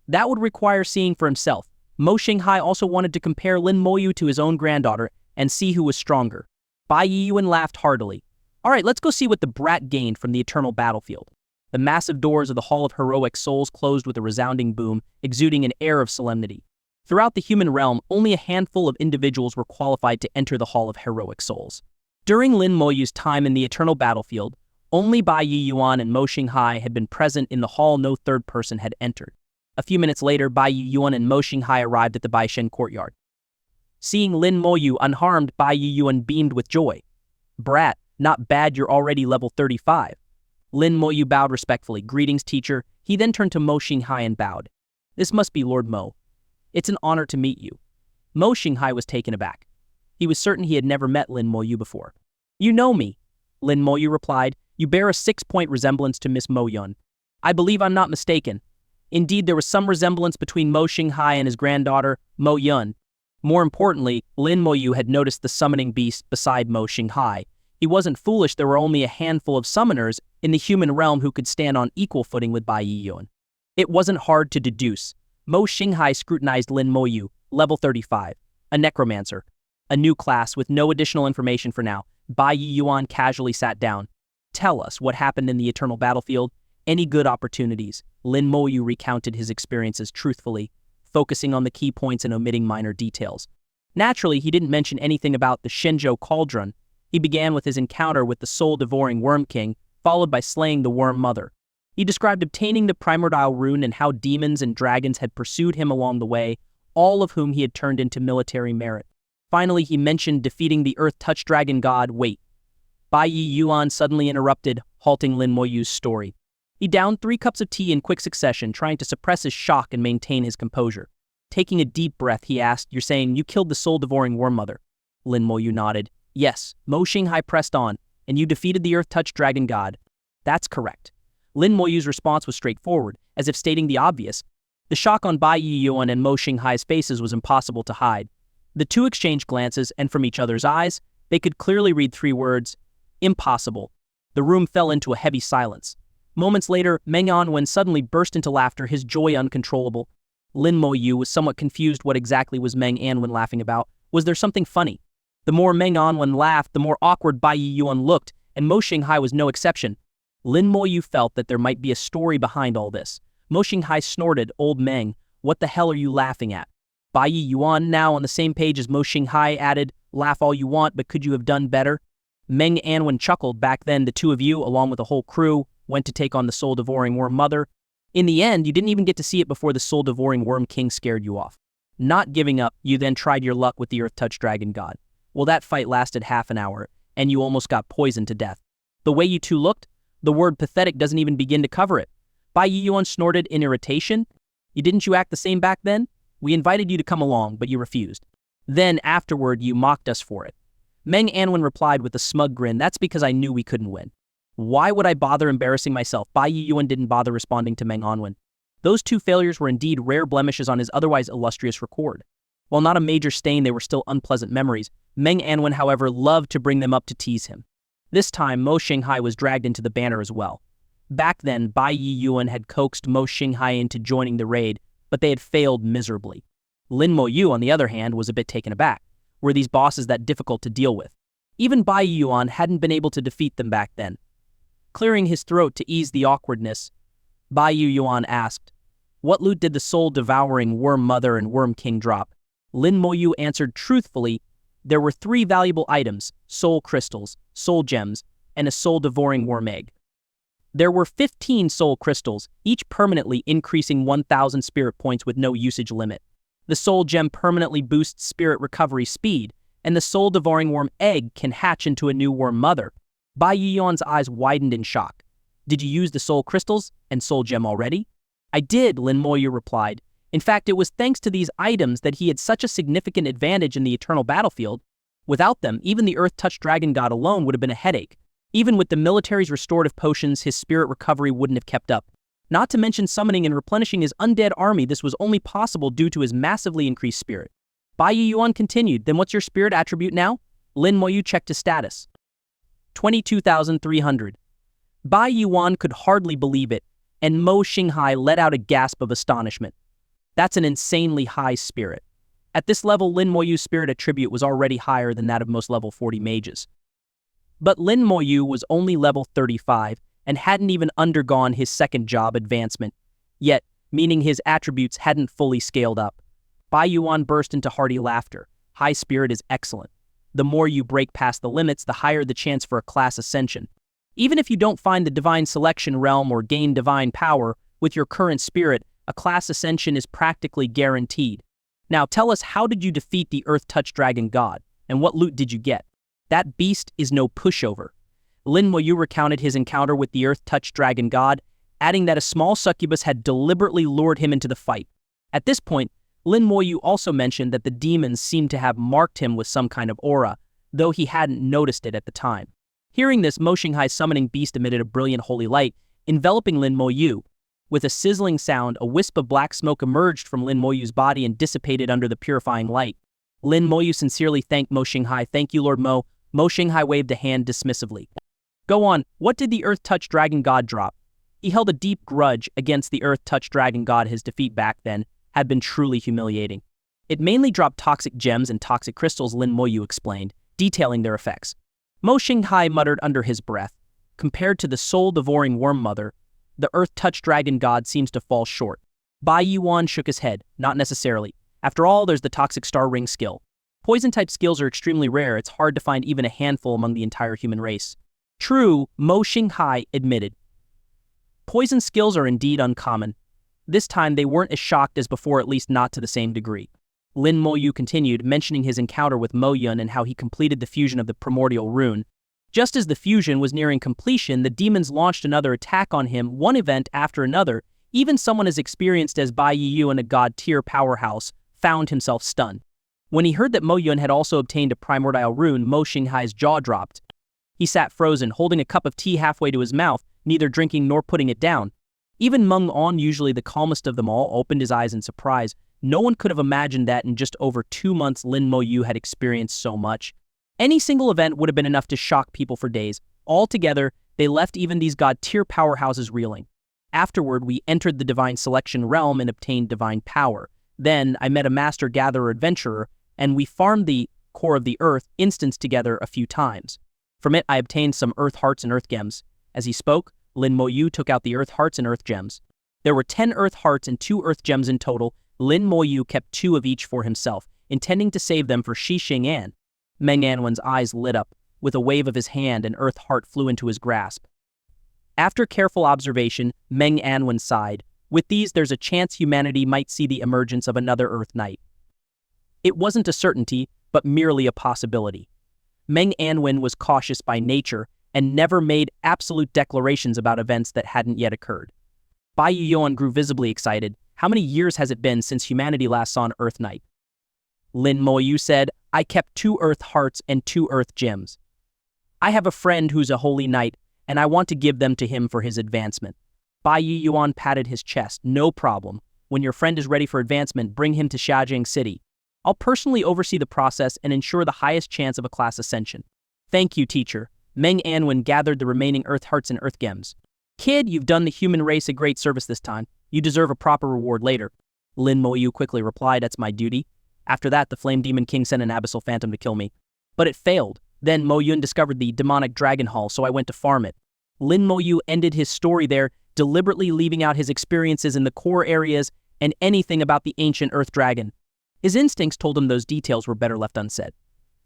That would require seeing for himself. Mo Xinghai also wanted to compare Lin Moyu to his own granddaughter and see who was stronger. Bai Yuan laughed heartily. "All right, let's go see what the brat gained from the eternal battlefield." The massive doors of the Hall of Heroic Souls closed with a resounding boom, exuding an air of solemnity. Throughout the human realm, only a handful of individuals were qualified to enter the Hall of Heroic Souls. During Lin Moyu's time in the eternal battlefield, only Bai Yuan and Mo Xinghai had been present in the hall. No third person had entered. A few minutes later, Bai Yuan and Mo Xinghai arrived at the Bai Shen courtyard. Seeing Lin Moyu unharmed, Bai Yuan beamed with joy. "Brat, not bad, you're already level 35. Lin Moyu bowed respectfully. "Greetings, teacher." He then turned to Mo Xinghai and bowed. "This must be Lord Mo. It's an honor to meet you." Mo Xinghai was taken aback. He was certain he had never met Lin Moyu before. "You know me," Lin Moyu replied. "You bear a 6-point resemblance to Miss Mo Yun. I believe I'm not mistaken." Indeed, there was some resemblance between Mo Xinghai and his granddaughter, Mo Yun. More importantly, Lin Moyu had noticed the summoning beast beside Mo Xinghai. He wasn't foolish. There were only a handful of summoners in the human realm who could stand on equal footing with Bai Yuan. It wasn't hard to deduce. Mo Xinghai scrutinized Lin Moyu, level 35, a necromancer. A new class with no additional information for now. Bai Yuan casually sat down. "Tell us what happened in the eternal battlefield. Any good opportunities?" Lin Moyu recounted his experiences truthfully, focusing on the key points and omitting minor details. Naturally, he didn't mention anything about the Shenzhou Cauldron. He began with his encounter with the soul-devouring Worm King, followed by slaying the Worm Mother. He described obtaining the primordial rune and how demons and dragons had pursued him along the way, all of whom he had turned into military merit. Finally, he mentioned defeating the Earth-Touch Dragon God. "Wait." Bai Yuan suddenly interrupted, halting Lin Moyu's story. He downed 3 cups of tea in quick succession, trying to suppress his shock and maintain his composure. Taking a deep breath, he asked, "You're saying you killed the soul-devouring Worm Mother?" Lin Moyu nodded. Yes, Mo Xinghai pressed on, and you defeated the Earth-touched dragon god. That's correct. Lin Moyu's response was straightforward, as if stating the obvious. The shock on Bai Yiyuan and Mo Xinghai's faces was impossible to hide. The two exchanged glances, and from each other's eyes, they could clearly read three words: impossible. The room fell into a heavy silence. Moments later, Meng Anwen suddenly burst into laughter, his joy uncontrollable. Lin Moyu was somewhat confused what exactly was Meng Anwen laughing about. Was there something funny? The more Meng Anwen laughed, the more awkward Bai Yiyuan looked, and Mo Xinghai was no exception. Lin Moyu felt that there might be a story behind all this. Mo Xinghai snorted, "Old Meng, what the hell are you laughing at?" Bai Yuan, now on the same page as Mo Xinghai, added, "Laugh all you want, but could you have done better?" Meng Anwen chuckled. Back then, the two of you, along with the whole crew, went to take on the soul-devouring worm mother. In the end, you didn't even get to see it before the soul-devouring worm king scared you off. Not giving up, you then tried your luck with the Earth-touched dragon god. Well, that fight lasted half an hour, and you almost got poisoned to death. The way you two looked, the word pathetic doesn't even begin to cover it. Bai Yuan snorted in irritation. Didn't you act the same back then? We invited you to come along, but you refused. Then, afterward, you mocked us for it. Meng Anwen replied with a smug grin, "That's because I knew we couldn't win." Why would I bother embarrassing myself? Bai Yuan didn't bother responding to Meng Anwen. Those two failures were indeed rare blemishes on his otherwise illustrious record. While not a major stain, they were still unpleasant memories. Meng Anwen, however, loved to bring them up to tease him. This time, Mo Xinghai was dragged into the banner as well. Back then, Bai Yuan had coaxed Mo Xinghai into joining the raid, but they had failed miserably. Lin Moyu, on the other hand, was a bit taken aback. Were these bosses that difficult to deal with? Even Bai Yuan hadn't been able to defeat them back then. Clearing his throat to ease the awkwardness, Bai Yuan asked, "What loot did the soul-devouring worm mother and worm king drop?" Lin Moyu answered truthfully, "There were 3 valuable items: soul crystals, soul gems, and a soul-devouring worm egg." There were 15 soul crystals, each permanently increasing 1,000 spirit points with no usage limit. The soul gem permanently boosts spirit recovery speed, and the soul-devouring worm egg can hatch into a new worm mother. Bai Yuan's eyes widened in shock. "Did you use the soul crystals and soul gem already?" "I did," Lin Moyu replied. In fact, it was thanks to these items that he had such a significant advantage in the eternal battlefield. Without them, even the Earth-touched dragon god alone would have been a headache. Even with the military's restorative potions, his spirit recovery wouldn't have kept up. Not to mention summoning and replenishing his undead army, this was only possible due to his massively increased spirit. Bai Yuan continued, "Then what's your spirit attribute now?" Lin Moyu checked his status. 22,300. Bai Yuan could hardly believe it, and Mo Xinghai let out a gasp of astonishment. That's an insanely high spirit. At this level, Lin Moyu's spirit attribute was already higher than that of most level 40 mages. But Lin Moyu was only level 35 and hadn't even undergone his second job advancement, yet meaning his attributes hadn't fully scaled up. Bai Yuan burst into hearty laughter. High spirit is excellent. The more you break past the limits, the higher the chance for a class ascension. Even if you don't find the divine selection realm or gain divine power, with your current spirit, a class ascension is practically guaranteed. Now tell us, how did you defeat the Earth-touched dragon god, and what loot did you get? That beast is no pushover. Lin Moyu recounted his encounter with the Earth-touched dragon god, adding that a small succubus had deliberately lured him into the fight. At this point, Lin Moyu also mentioned that the demons seemed to have marked him with some kind of aura, though he hadn't noticed it at the time. Hearing this, Mo Xinghai's summoning beast emitted a brilliant holy light, enveloping Lin Moyu. With a sizzling sound, a wisp of black smoke emerged from Lin Moyu's body and dissipated under the purifying light. Lin Moyu sincerely thanked Mo Xinghai. "Thank you, Lord Mo." Mo Xinghai waved a hand dismissively. "Go on, what did the Earth-touched dragon god drop?" He held a deep grudge against the Earth-touched dragon god. His defeat back then had been truly humiliating. "It mainly dropped toxic gems and toxic crystals," Lin Moyu explained, detailing their effects. Mo Xinghai muttered under his breath, "Compared to the soul-devouring worm mother, the Earth-touched dragon god seems to fall short." Bai Yuan shook his head. "Not necessarily. After all, there's the toxic star ring skill. Poison-type skills are extremely rare. It's hard to find even a handful among the entire human race." "True," Mo Xinghai admitted. "Poison skills are indeed uncommon." This time, they weren't as shocked as before, at least not to the same degree. Lin Moyu continued, mentioning his encounter with Mo Yun and how he completed the fusion of the primordial rune. Just as the fusion was nearing completion, the demons launched another attack on him, one event after another. Even someone as experienced as Bai Yu and a god-tier powerhouse found himself stunned. When he heard that Mo Yun had also obtained a primordial rune, Mo Xinghai's jaw dropped. He sat frozen, holding a cup of tea halfway to his mouth, neither drinking nor putting it down. Even Meng On, usually the calmest of them all, opened his eyes in surprise. No one could have imagined that in just over 2 months Lin Mo Yu had experienced so much. Any single event would have been enough to shock people for days. Altogether, they left even these god-tier powerhouses reeling. Afterward, we entered the divine selection realm and obtained divine power. Then, I met a master-gatherer adventurer, and we farmed the core of the earth instance together a few times. From it, I obtained some earth hearts and earth gems. As he spoke, Lin Mo Yu took out the earth hearts and earth gems. There were 10 earth hearts and 2 earth gems in total. Lin Mo Yu kept 2 of each for himself, intending to save them for Shi Xing'an. Meng Anwen's eyes lit up. With a wave of his hand, an earth heart flew into his grasp. After careful observation, Meng Anwen sighed. With these, there's a chance humanity might see the emergence of another Earth Knight. It wasn't a certainty, but merely a possibility. Meng Anwen was cautious by nature and never made absolute declarations about events that hadn't yet occurred. Bai Yuan grew visibly excited. How many years has it been since humanity last saw an Earth Knight? Lin Mo Yu said, I kept 2 Earth Hearts and 2 Earth Gems. I have a friend who's a holy knight, and I want to give them to him for his advancement. Bai Yuan patted his chest. No problem. When your friend is ready for advancement, bring him to Xiaojing City. I'll personally oversee the process and ensure the highest chance of a class ascension. Thank you, teacher. Meng Anwen gathered the remaining Earth Hearts and Earth Gems. Kid, you've done the human race a great service this time. You deserve a proper reward later. Lin Mo Yu quickly replied, that's my duty. After that, the Flame Demon King sent an abyssal phantom to kill me. But it failed. Then Mo Yun discovered the demonic dragon hall, so I went to farm it. Lin Mo Yu ended his story there, deliberately leaving out his experiences in the core areas and anything about the ancient Earth Dragon. His instincts told him those details were better left unsaid.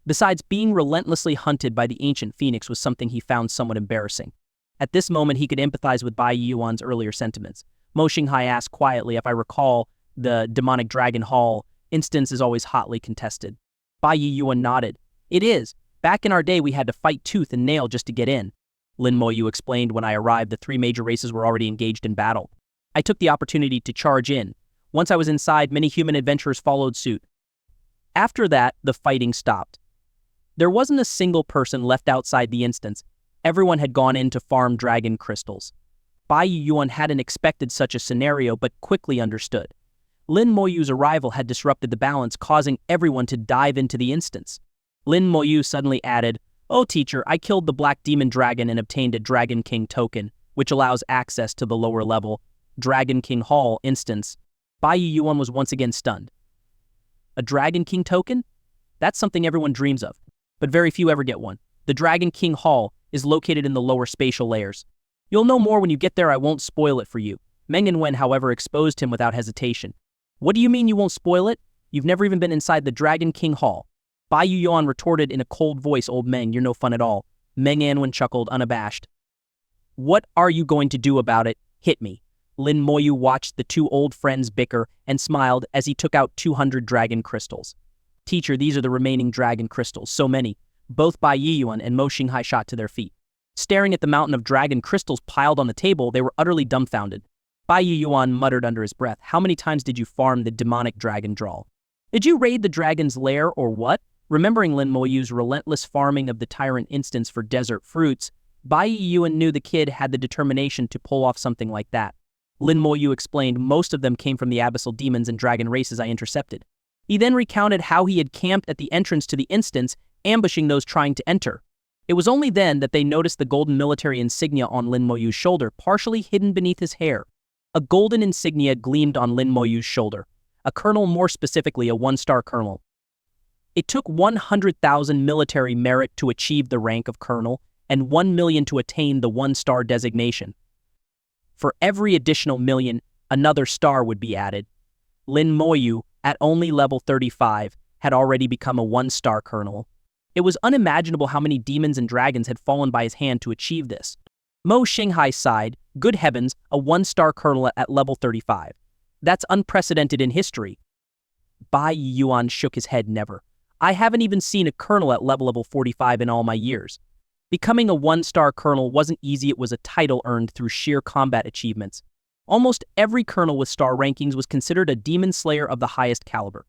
Besides, being relentlessly hunted by the ancient phoenix was something he found somewhat embarrassing. At this moment, he could empathize with Bai Yuan's earlier sentiments. Mo Xinghai asked quietly, if I recall, the demonic dragon hall instance is always hotly contested. Bai Yuan nodded. It is. Back in our day, we had to fight tooth and nail just to get in. Lin Mo Yu explained, when I arrived, the 3 major races were already engaged in battle. I took the opportunity to charge in. Once I was inside, many human adventurers followed suit. After that, the fighting stopped. There wasn't a single person left outside the instance. Everyone had gone in to farm dragon crystals. Bai Yuan hadn't expected such a scenario, but quickly understood. Lin Mo Yu's arrival had disrupted the balance, causing everyone to dive into the instance. Lin Mo Yu suddenly added, oh teacher, I killed the Black Demon Dragon and obtained a Dragon King token, which allows access to the lower level Dragon King Hall instance. Bai Yuan was once again stunned. A Dragon King token? That's something everyone dreams of, but very few ever get one. The Dragon King Hall is located in the lower spatial layers. You'll know more when you get there, I won't spoil it for you. Meng Anwen, however, exposed him without hesitation. What do you mean you won't spoil it? You've never even been inside the Dragon King Hall. Bai Yuan retorted in a cold voice, old Meng, you're no fun at all. Meng Anwen chuckled, unabashed. What are you going to do about it? Hit me. Lin Mo Yu watched the 2 old friends bicker and smiled as he took out 200 dragon crystals. Teacher, these are the remaining dragon crystals, so many. Both Bai Yuan and Mo Xinghai shot to their feet. Staring at the mountain of dragon crystals piled on the table, they were utterly dumbfounded. Bai Yuan muttered under his breath, how many times did you farm the demonic dragon drawl? Did you raid the dragon's lair or what? Remembering Lin Mo Yu's relentless farming of the tyrant instance for desert fruits, Bai Yuan knew the kid had the determination to pull off something like that. Lin Mo Yu explained, most of them came from the abyssal demons and dragon races I intercepted. He then recounted how he had camped at the entrance to the instance, ambushing those trying to enter. It was only then that they noticed the golden military insignia on Lin Mo Yu's shoulder, partially hidden beneath his hair. A golden insignia gleamed on Lin Mo Yu's shoulder. A colonel, more specifically a 1-star colonel. It took 100,000 military merit to achieve the rank of colonel, and 1 million to attain the 1-star designation. For every additional million, another star would be added. Lin Mo Yu, at only level 35, had already become a 1-star colonel. It was unimaginable how many demons and dragons had fallen by his hand to achieve this. Mo Xinghai sighed, good heavens, a 1-star colonel at level 35. That's unprecedented in history. Bai Yuan shook his head, never. I haven't even seen a colonel at level 45 in all my years. Becoming a 1-star colonel wasn't easy, it was a title earned through sheer combat achievements. Almost every colonel with star rankings was considered a demon slayer of the highest caliber.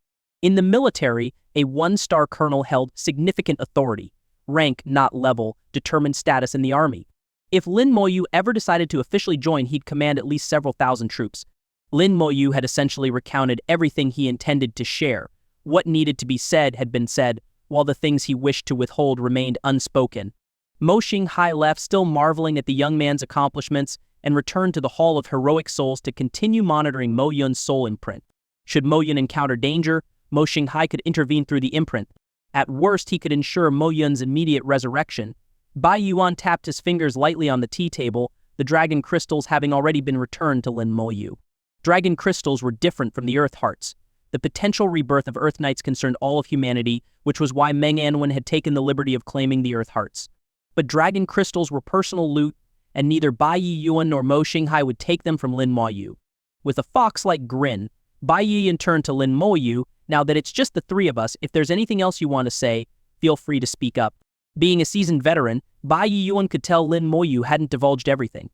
In the military, a one-star colonel held significant authority. Rank, not level, determined status in the army. If Lin Moyu ever decided to officially join, he'd command at least several thousand troops. Lin Moyu had essentially recounted everything he intended to share. What needed to be said had been said, while the things he wished to withhold remained unspoken. Mo Xinghai left, still marveling at the young man's accomplishments, and returned to the Hall of Heroic Souls to continue monitoring Mo Yun's soul imprint. Should Mo Yun encounter danger, Mo Xinghai could intervene through the imprint. At worst, he could ensure Mo Yun's immediate resurrection. Bai Yuan tapped his fingers lightly on the tea table, the dragon crystals having already been returned to Lin Moyu. Dragon crystals were different from the Earth Hearts. The potential rebirth of Earth Knights concerned all of humanity, which was why Meng Anwen had taken the liberty of claiming the Earth Hearts. But dragon crystals were personal loot, and neither Bai Yuan nor Mo Xinghai would take them from Lin Moyu. With a fox-like grin, Bai Yuan turned to Lin Moyu. Now that it's just the three of us, if there's anything else you want to say, feel free to speak up. Being a seasoned veteran, Bai Yuan could tell Lin Moyu hadn't divulged everything.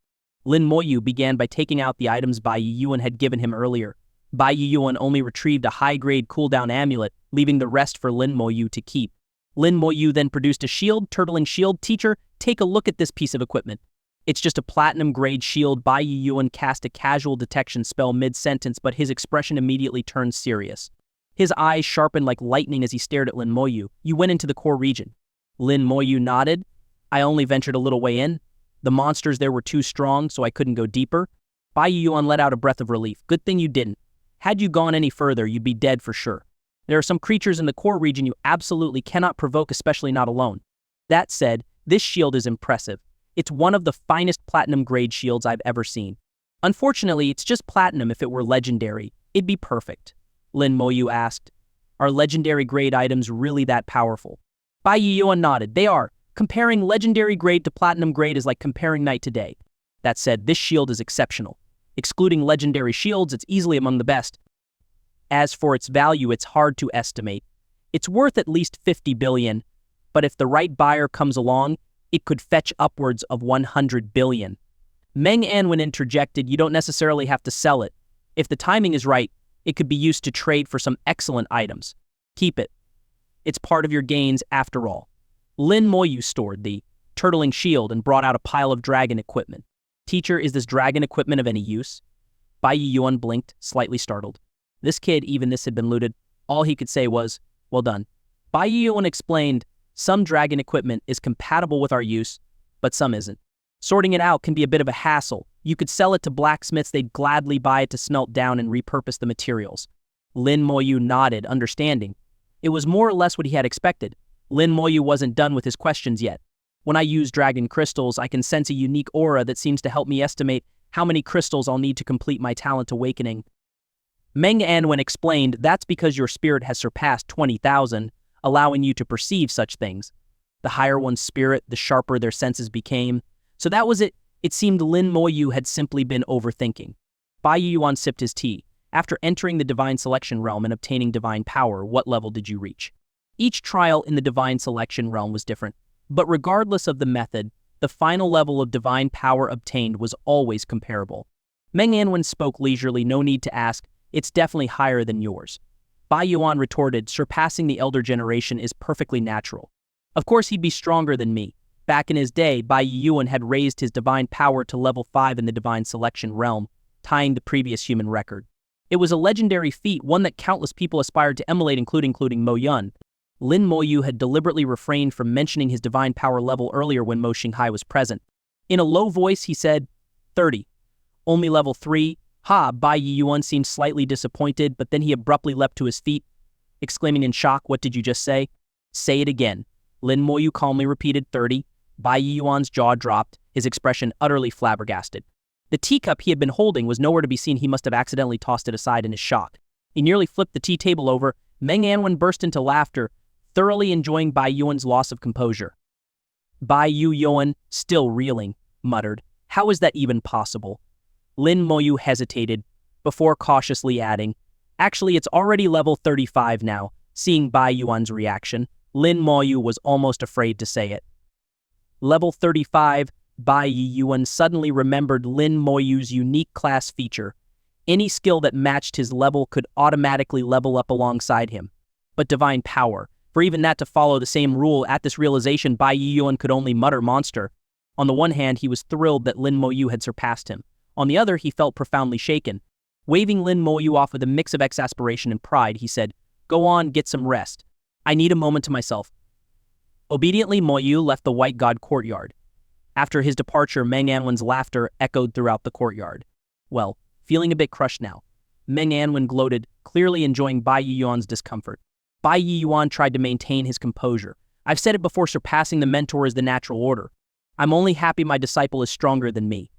Lin Moyu began by taking out the items Bai Yuan had given him earlier. Bai Yuan only retrieved a high-grade cooldown amulet, leaving the rest for Lin Moyu to keep. Lin Moyu then produced a shield, turtling shield. Teacher, take a look at this piece of equipment. It's just a platinum-grade shield. Bai Yuan cast a casual detection spell mid-sentence, but his expression immediately turned serious. His eyes sharpened like lightning as he stared at Lin Moyu. You went into the core region. Lin Moyu nodded. I only ventured a little way in. The monsters there were too strong, so I couldn't go deeper. Bai Yuan let out a breath of relief. Good thing you didn't. Had you gone any further, you'd be dead for sure. There are some creatures in the core region you absolutely cannot provoke, especially not alone. That said, this shield is impressive. It's one of the finest platinum-grade shields I've ever seen. Unfortunately, it's just platinum. If it were legendary, it'd be perfect. Lin Moyu asked, are legendary grade items really that powerful? Bai Yuan nodded. They are. Comparing legendary grade to platinum grade is like comparing night to day. That said, this shield is exceptional. Excluding legendary shields, it's easily among the best. As for its value, it's hard to estimate. It's worth at least 50 billion, but if the right buyer comes along, it could fetch upwards of 100 billion. Meng Anwen interjected, you don't necessarily have to sell it. If the timing is right, it could be used to trade for some excellent items. Keep it. It's part of your gains after all. Lin Moyu stored the turtling shield and brought out a pile of dragon equipment. Teacher, is this dragon equipment of any use? Bai Yuan blinked, slightly startled. This kid, even this had been looted. All he could say was, well done. Bai Yuan explained, some dragon equipment is compatible with our use, but some isn't. Sorting it out can be a bit of a hassle. You could sell it to blacksmiths, they'd gladly buy it to smelt down and repurpose the materials. Lin Moyu nodded, understanding. It was more or less what he had expected. Lin Moyu wasn't done with his questions yet. When I use dragon crystals, I can sense a unique aura that seems to help me estimate how many crystals I'll need to complete my talent awakening. Meng Anwen explained, that's because your spirit has surpassed 20,000, allowing you to perceive such things. The higher one's spirit, the sharper their senses became. So that was it. It seemed Lin Moyu had simply been overthinking. Bai Yuan sipped his tea. After entering the Divine Selection realm and obtaining divine power, what level did you reach? Each trial in the Divine Selection realm was different, but regardless of the method, the final level of divine power obtained was always comparable. Meng Anwen spoke leisurely, no need to ask, it's definitely higher than yours. Bai Yuan retorted, surpassing the elder generation is perfectly natural. Of course he'd be stronger than me. Back in his day, Bai Yuan had raised his divine power to level 5 in the Divine Selection realm, tying the previous human record. It was a legendary feat, one that countless people aspired to emulate, including Mo Yun. Lin Moyu had deliberately refrained from mentioning his divine power level earlier when Mo Xinghai was present. In a low voice, he said, 30. Only level 3? Ha! Bai Yuan seemed slightly disappointed, but then he abruptly leapt to his feet, exclaiming in shock, what did you just say? Say it again. Lin Moyu calmly repeated, 30. Bai Yuan's jaw dropped, his expression utterly flabbergasted. The teacup he had been holding was nowhere to be seen. He must have accidentally tossed it aside in his shock. He nearly flipped the tea table over. Meng Anwen burst into laughter, thoroughly enjoying Bai Yuan's loss of composure. Bai Yuan, still reeling, muttered, how is that even possible? Lin Moyu hesitated, before cautiously adding, actually it's already level 35 now. Seeing Bai Yuan's reaction, Lin Moyu was almost afraid to say it. Level 35, Bai Yuan suddenly remembered Lin Moyu's unique class feature. Any skill that matched his level could automatically level up alongside him. but divine power. For even that to follow the same rule, at this realization, Bai Yiyuan could only mutter monster. On the one hand, he was thrilled that Lin Moyu had surpassed him. On the other, he felt profoundly shaken. Waving Lin Moyu off with a mix of exasperation and pride, he said, "Go on, get some rest. I need a moment to myself." Obediently, Moyu left the White God courtyard. After his departure, Meng Anwen's laughter echoed throughout the courtyard. Well, feeling a bit crushed now, Meng Anwen gloated, clearly enjoying Bai Yiyuan's discomfort. Bai Yiyuan tried to maintain his composure. "I've said it before, surpassing the mentor is the natural order. I'm only happy my disciple is stronger than me.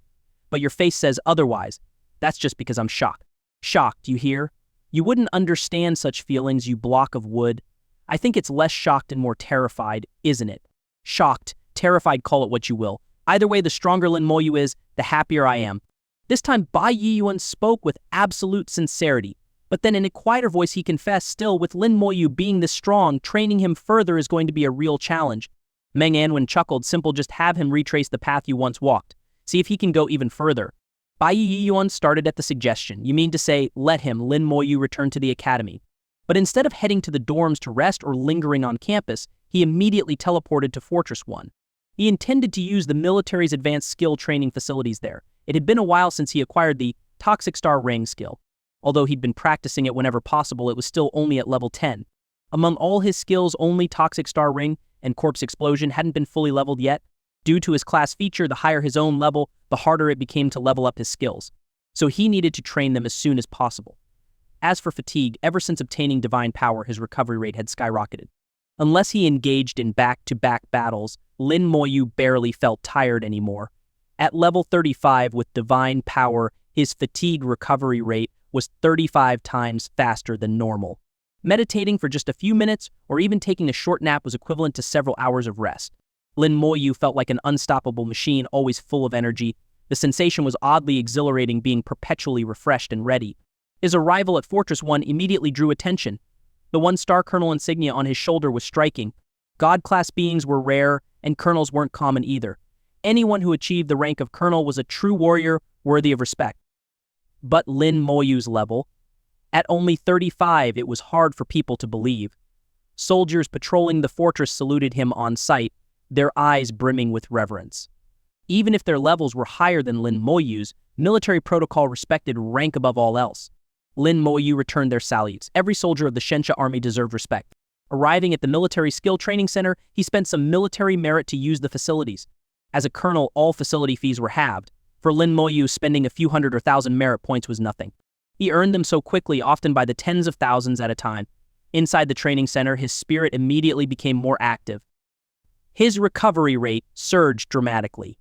But your face says otherwise. That's just because I'm shocked." "Shocked, you hear? You wouldn't understand such feelings, you block of wood. I think it's less shocked and more terrified, isn't it? Shocked, terrified, call it what you will. Either way, the stronger Lin Moyu is, the happier I am." This time, Bai Yiyuan spoke with absolute sincerity. But then in a quieter voice he confessed, "Still, with Lin Moyu being this strong, training him further is going to be a real challenge." Meng Anwen chuckled, "Simple, just have him retrace the path you once walked. See if he can go even further." Bai Yiyuan started at the suggestion. "You mean to say, let him, Lin Moyu, return to the academy." But instead of heading to the dorms to rest or lingering on campus, he immediately teleported to Fortress 1. He intended to use the military's advanced skill training facilities there. It had been a while since he acquired the Toxic Star Ring skill. Although he'd been practicing it whenever possible, it was still only at level 10. Among all his skills, only Toxic Star Ring and Corpse Explosion hadn't been fully leveled yet. Due to his class feature, the higher his own level, the harder it became to level up his skills. So he needed to train them as soon as possible. As for fatigue, ever since obtaining divine power, his recovery rate had skyrocketed. Unless he engaged in back-to-back battles, Lin Moyu barely felt tired anymore. At level 35 with divine power, his fatigue recovery rate was 35 times faster than normal. Meditating for just a few minutes or even taking a short nap was equivalent to several hours of rest. Lin Moyu felt like an unstoppable machine, always full of energy. The sensation was oddly exhilarating, being perpetually refreshed and ready. His arrival at Fortress 1 immediately drew attention. The one-star colonel insignia on his shoulder was striking. God-class beings were rare, and colonels weren't common either. Anyone who achieved the rank of colonel was a true warrior worthy of respect. But Lin Moyu's level? At only 35, it was hard for people to believe. Soldiers patrolling the fortress saluted him on sight, their eyes brimming with reverence. Even if their levels were higher than Lin Moyu's, military protocol respected rank above all else. Lin Moyu returned their salutes. Every soldier of the Shensha army deserved respect. Arriving at the military skill training center, he spent some military merit to use the facilities. As a colonel, all facility fees were halved. For Lin Moyu, spending a few hundred or thousand merit points was nothing. He earned them so quickly, often by the tens of thousands at a time. Inside the training center, his spirit immediately became more active. His recovery rate surged dramatically.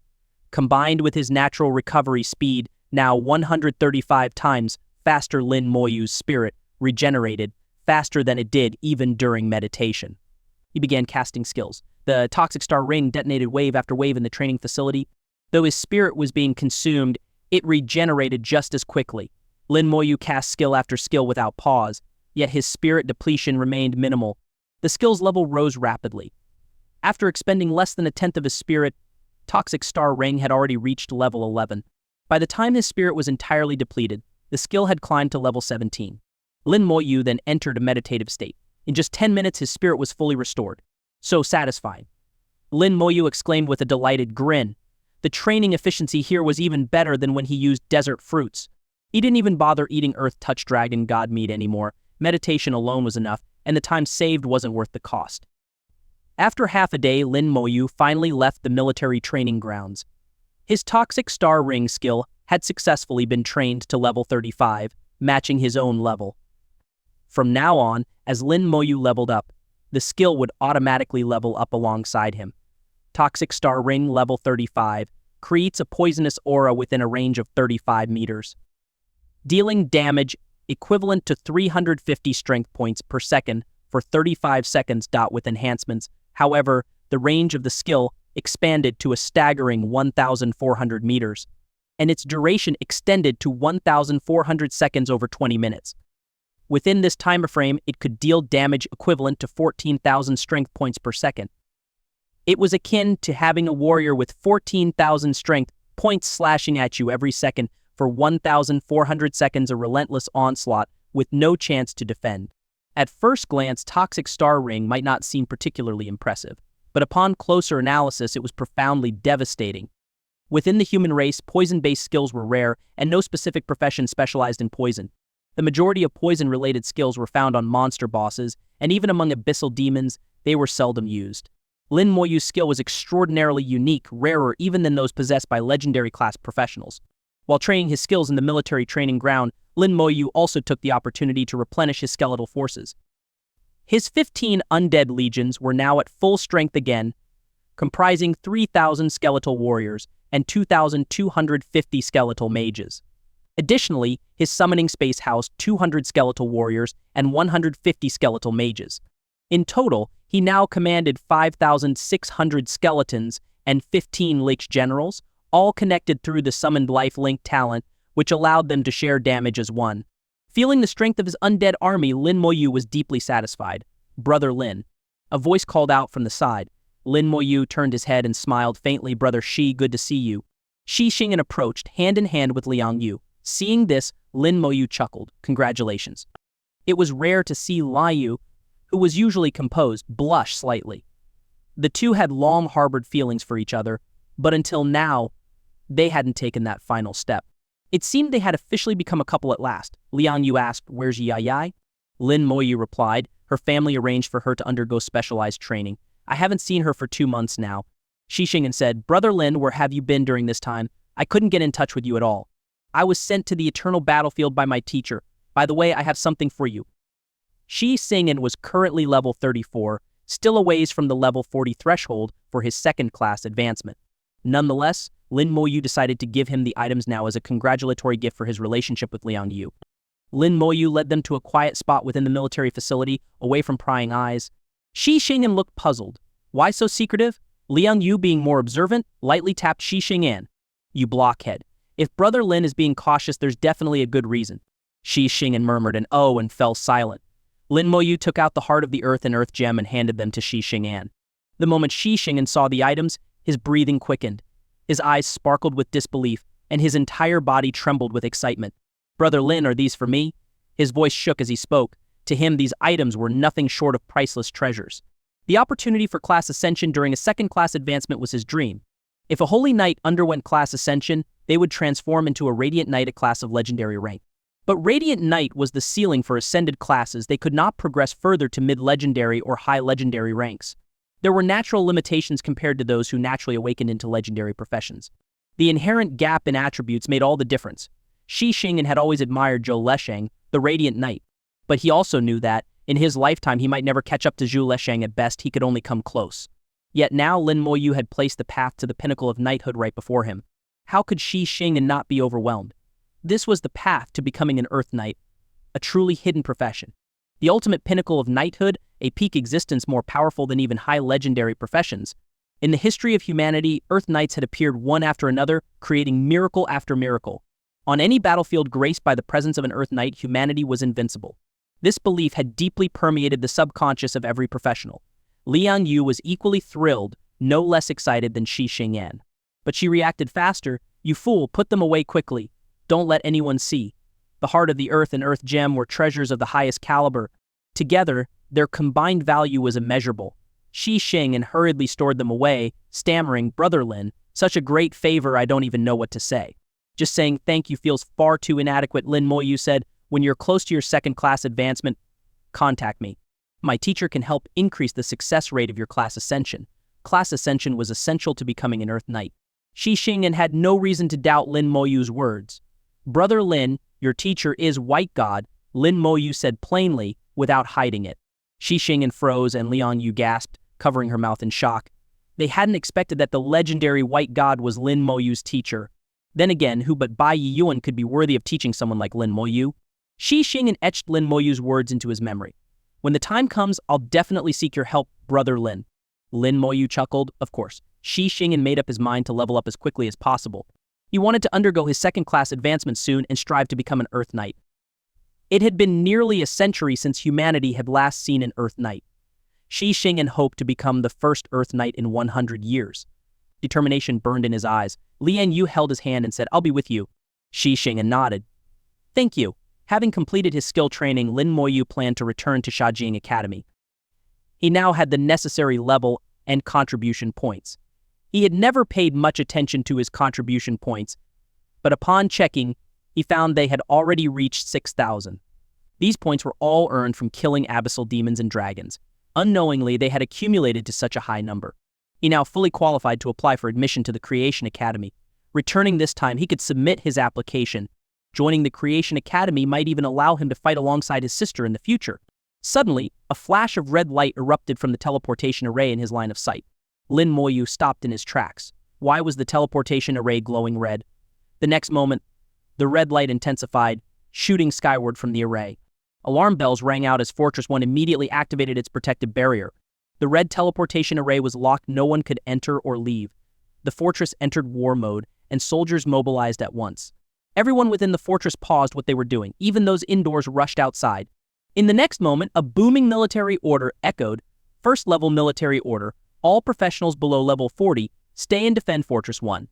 Combined with his natural recovery speed, now 135 times faster, Lin Moyu's spirit regenerated faster than it did even during meditation. He began casting skills. The Toxic Star Ring detonated wave after wave in the training facility. Though his spirit was being consumed, it regenerated just as quickly. Lin Moyu cast skill after skill without pause, yet his spirit depletion remained minimal. The skill's level rose rapidly. After expending less than a tenth of his spirit, Toxic Star Ring had already reached level 11. By the time his spirit was entirely depleted, the skill had climbed to level 17. Lin Moyu then entered a meditative state. In just 10 minutes, his spirit was fully restored. So satisfying. Lin Moyu exclaimed with a delighted grin. The training efficiency here was even better than when he used desert fruits. He didn't even bother eating earth-touch dragon god meat anymore. Meditation alone was enough, and the time saved wasn't worth the cost. After half a day, Lin Moyu finally left the military training grounds. His Toxic Star Ring skill had successfully been trained to level 35, matching his own level. From now on, as Lin Moyu leveled up, the skill would automatically level up alongside him. Toxic Star Ring level 35 creates a poisonous aura within a range of 35 meters, dealing damage equivalent to 350 strength points per second for 35 seconds. With enhancements, however, the range of the skill expanded to a staggering 1,400 meters, and its duration extended to 1,400 seconds over 20 minutes. Within this time frame, it could deal damage equivalent to 14,000 strength points per second. It was akin to having a warrior with 14,000 strength points slashing at you every second for 1,400 seconds, a relentless onslaught with no chance to defend. At first glance, Toxic Star Ring might not seem particularly impressive, but upon closer analysis it was profoundly devastating. Within the human race, poison-based skills were rare, and no specific profession specialized in poison. The majority of poison-related skills were found on monster bosses, and even among abyssal demons, they were seldom used. Lin Moyu's skill was extraordinarily unique, rarer even than those possessed by legendary class professionals. While training his skills in the military training ground, Lin Moyu also took the opportunity to replenish his skeletal forces. His 15 undead legions were now at full strength again, comprising 3,000 skeletal warriors and 2,250 skeletal mages. Additionally, his summoning space housed 200 skeletal warriors and 150 skeletal mages. In total, he now commanded 5,600 skeletons and 15 lich generals, all connected through the summoned life link talent, which allowed them to share damage as one. Feeling the strength of his undead army, Lin Moyu was deeply satisfied. "Brother Lin." A voice called out from the side. Lin Moyu turned his head and smiled faintly. "Brother Shi, good to see you." Shi Xingyan approached, hand in hand with Liang Yu. Seeing this, Lin Moyu chuckled. "Congratulations." It was rare to see Liu, who was usually composed, blush slightly. The two had long harbored feelings for each other, but until now, they hadn't taken that final step. It seemed they had officially become a couple at last. Liang Yu asked, "Where's Yai?" Lin Moyu replied, "Her family arranged for her to undergo specialized training. I haven't seen her for 2 months now." Shi Xingyan said, "Brother Lin, where have you been during this time? I couldn't get in touch with you at all. I was sent to the eternal battlefield by my teacher. By the way, I have something for you." Shi Xingyan was currently level 34, still a ways from the level 40 threshold for his second-class advancement. Nonetheless, Lin Moyu decided to give him the items now as a congratulatory gift for his relationship with Liang Yu. Lin Moyu led them to a quiet spot within the military facility, away from prying eyes. Shi Xingyan looked puzzled. Why so secretive? Liang Yu, being more observant, lightly tapped Shi Xingyan. "You blockhead. If Brother Lin is being cautious, there's definitely a good reason." Shi Xingyan murmured an "oh" and fell silent. Lin Moyu took out the Heart of the Earth and Earth Gem and handed them to Shi Xingyan. The moment Shi Xingyan saw the items, his breathing quickened. His eyes sparkled with disbelief, and his entire body trembled with excitement. "Brother Lin, are these for me?" His voice shook as he spoke. To him, these items were nothing short of priceless treasures. The opportunity for class ascension during a second-class advancement was his dream. If a holy knight underwent class ascension, they would transform into a radiant knight, a class of legendary rank. But radiant knight was the ceiling for ascended classes. They could not progress further to mid-legendary or high legendary ranks. There were natural limitations compared to those who naturally awakened into legendary professions. The inherent gap in attributes made all the difference. Shi Xingyan had always admired Zhou Lesheng, the radiant knight, but he also knew that, in his lifetime, he might never catch up to Zhou Lesheng. At best, he could only come close. Yet now Lin Moyu had placed the path to the pinnacle of knighthood right before him. How could Shi Xingyan not be overwhelmed? This was the path to becoming an Earth Knight, a truly hidden profession. The ultimate pinnacle of knighthood, a peak existence more powerful than even high legendary professions. In the history of humanity, Earth Knights had appeared one after another, creating miracle after miracle. On any battlefield graced by the presence of an Earth Knight, humanity was invincible. This belief had deeply permeated the subconscious of every professional. Liang Yu was equally thrilled, no less excited than Shi Xingyan. But she reacted faster. "You fool, put them away quickly. Don't let anyone see." The Heart of the Earth and Earth Gem were treasures of the highest caliber. Together, their combined value was immeasurable. Shi Xingyan hurriedly stored them away, stammering, "Brother Lin, such a great favor, I don't even know what to say. Just saying thank you feels far too inadequate." Lin Moyu said, "When you're close to your second-class advancement, contact me. My teacher can help increase the success rate of your class ascension." Class ascension was essential to becoming an Earth Knight. Shi Xingyan had no reason to doubt Lin Moyu's words. "Brother Lin, your teacher is White God," Lin Moyu said plainly, without hiding it. Shi Xingyan froze and Liang Yu gasped, covering her mouth in shock. They hadn't expected that the legendary White God was Lin Moyu's teacher. Then again, who but Bai Yiyuan could be worthy of teaching someone like Lin Moyu? Shi Xingyan etched Lin Moyu's words into his memory. "When the time comes, I'll definitely seek your help, Brother Lin." Lin Moyu chuckled. Of course, Shi Xingyan made up his mind to level up as quickly as possible. He wanted to undergo his second-class advancement soon and strive to become an Earth Knight. It had been nearly a century since humanity had last seen an Earth Knight. Shi Xingyan hoped to become the first Earth Knight in 100 years. Determination burned in his eyes. Liang Yu held his hand and said, "I'll be with you." Shi Xingyan nodded. "Thank you. Having completed his skill training, Lin Moyu planned to return to Shajing Academy. He now had the necessary level and contribution points. He had never paid much attention to his contribution points, but upon checking, he found they had already reached 6,000. These points were all earned from killing abyssal demons and dragons. Unknowingly, they had accumulated to such a high number. He now fully qualified to apply for admission to the Creation Academy. Returning this time, he could submit his application. Joining the Creation Academy might even allow him to fight alongside his sister in the future. Suddenly, a flash of red light erupted from the teleportation array in his line of sight. Lin Moyu stopped in his tracks. Why was the teleportation array glowing red? The next moment, the red light intensified, shooting skyward from the array. Alarm bells rang out as Fortress 1 immediately activated its protective barrier. The red teleportation array was locked, no one could enter or leave. The fortress entered war mode, and soldiers mobilized at once. Everyone within the fortress paused what they were doing. Even those indoors rushed outside. In the next moment, a booming military order echoed. First level military order. All professionals below level 40, stay and defend Fortress 1.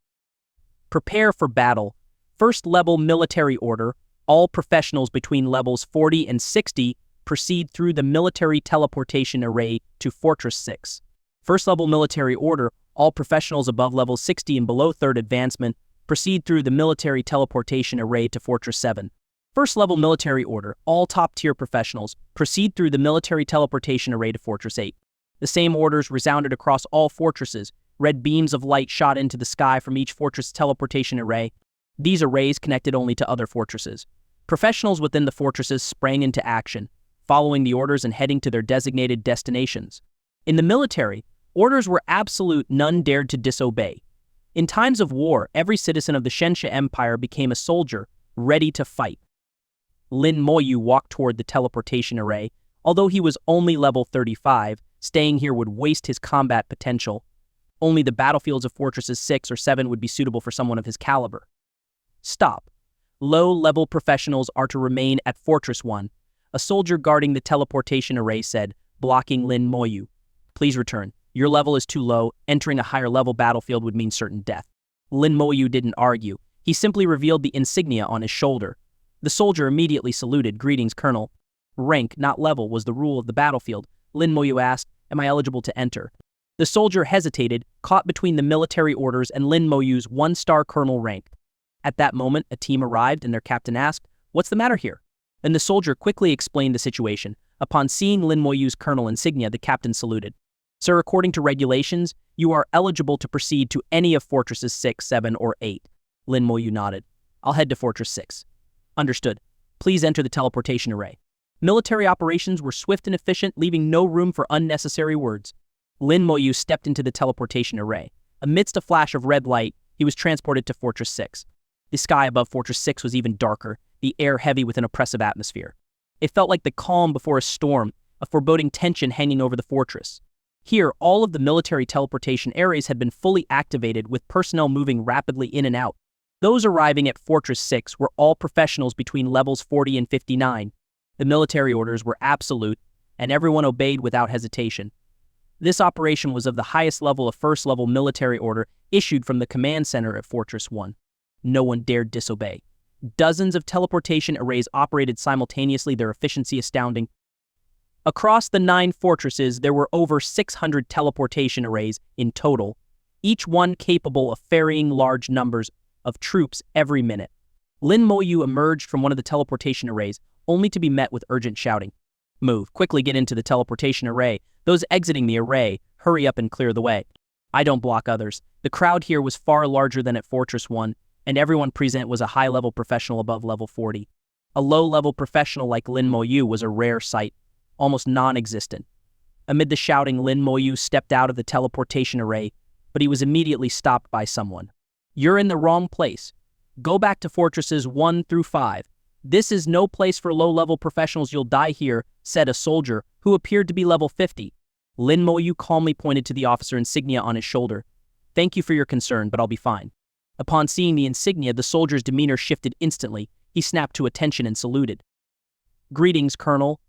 Prepare for battle. First level military order. All professionals between levels 40 and 60 proceed through the military teleportation array to Fortress 6. First level military order. All professionals above level 60 and below 3rd advancement proceed through the military teleportation array to Fortress 7. First level military order. All top-tier professionals proceed through the military teleportation array to Fortress 8. The same orders resounded across all fortresses. Red beams of light shot into the sky from each fortress teleportation array. These arrays connected only to other fortresses. Professionals within the fortresses sprang into action, following the orders and heading to their designated destinations. In the military, orders were absolute, none dared to disobey. In times of war, every citizen of the Shensha Empire became a soldier, ready to fight. Lin Moyu walked toward the teleportation array. Although he was only level 35, staying here would waste his combat potential. Only the battlefields of Fortresses 6 or 7 would be suitable for someone of his caliber. Stop. Low-level professionals are to remain at Fortress 1. A soldier guarding the teleportation array said, blocking Lin Moyu. Please return. Your level is too low. Entering a higher-level battlefield would mean certain death. Lin Moyu didn't argue. He simply revealed the insignia on his shoulder. The soldier immediately saluted. Greetings, Colonel. Rank, not level, was the rule of the battlefield. Lin Moyu asked, am I eligible to enter? The soldier hesitated, caught between the military orders and Lin Moyu's 1-star colonel rank. At that moment, a team arrived and their captain asked, what's the matter here? And the soldier quickly explained the situation. Upon seeing Lin Moyu's colonel insignia, the captain saluted. Sir, according to regulations, you are eligible to proceed to any of Fortresses 6, 7, or 8. Lin Moyu nodded. I'll head to Fortress 6. Understood. Please enter the teleportation array. Military operations were swift and efficient, leaving no room for unnecessary words. Lin Moyu stepped into the teleportation array. Amidst a flash of red light, he was transported to Fortress 6. The sky above Fortress 6 was even darker, the air heavy with an oppressive atmosphere. It felt like the calm before a storm, a foreboding tension hanging over the fortress. Here, all of the military teleportation areas had been fully activated, with personnel moving rapidly in and out. Those arriving at Fortress 6 were all professionals between levels 40 and 59. The military orders were absolute, and everyone obeyed without hesitation. This operation was of the highest level of first-level military order issued from the command center at Fortress 1. No one dared disobey. Dozens of teleportation arrays operated simultaneously, their efficiency astounding. Across the 9 fortresses, there were over 600 teleportation arrays in total, each one capable of ferrying large numbers of troops every minute. Lin Moyu emerged from one of the teleportation arrays, only to be met with urgent shouting. Move, quickly get into the teleportation array. Those exiting the array, hurry up and clear the way. I don't block others. The crowd here was far larger than at Fortress 1, and everyone present was a high-level professional above level 40. A low-level professional like Lin Moyu was a rare sight, almost non-existent. Amid the shouting, Lin Moyu stepped out of the teleportation array, but he was immediately stopped by someone. You're in the wrong place. Go back to Fortresses 1 through 5. This is no place for low-level professionals. You'll die here, said a soldier who appeared to be level 50. Lin Moyu calmly pointed to the officer insignia on his shoulder. Thank you for your concern, but I'll be fine. Upon seeing the insignia, the soldier's demeanor shifted instantly. He snapped to attention and saluted. Greetings, Colonel.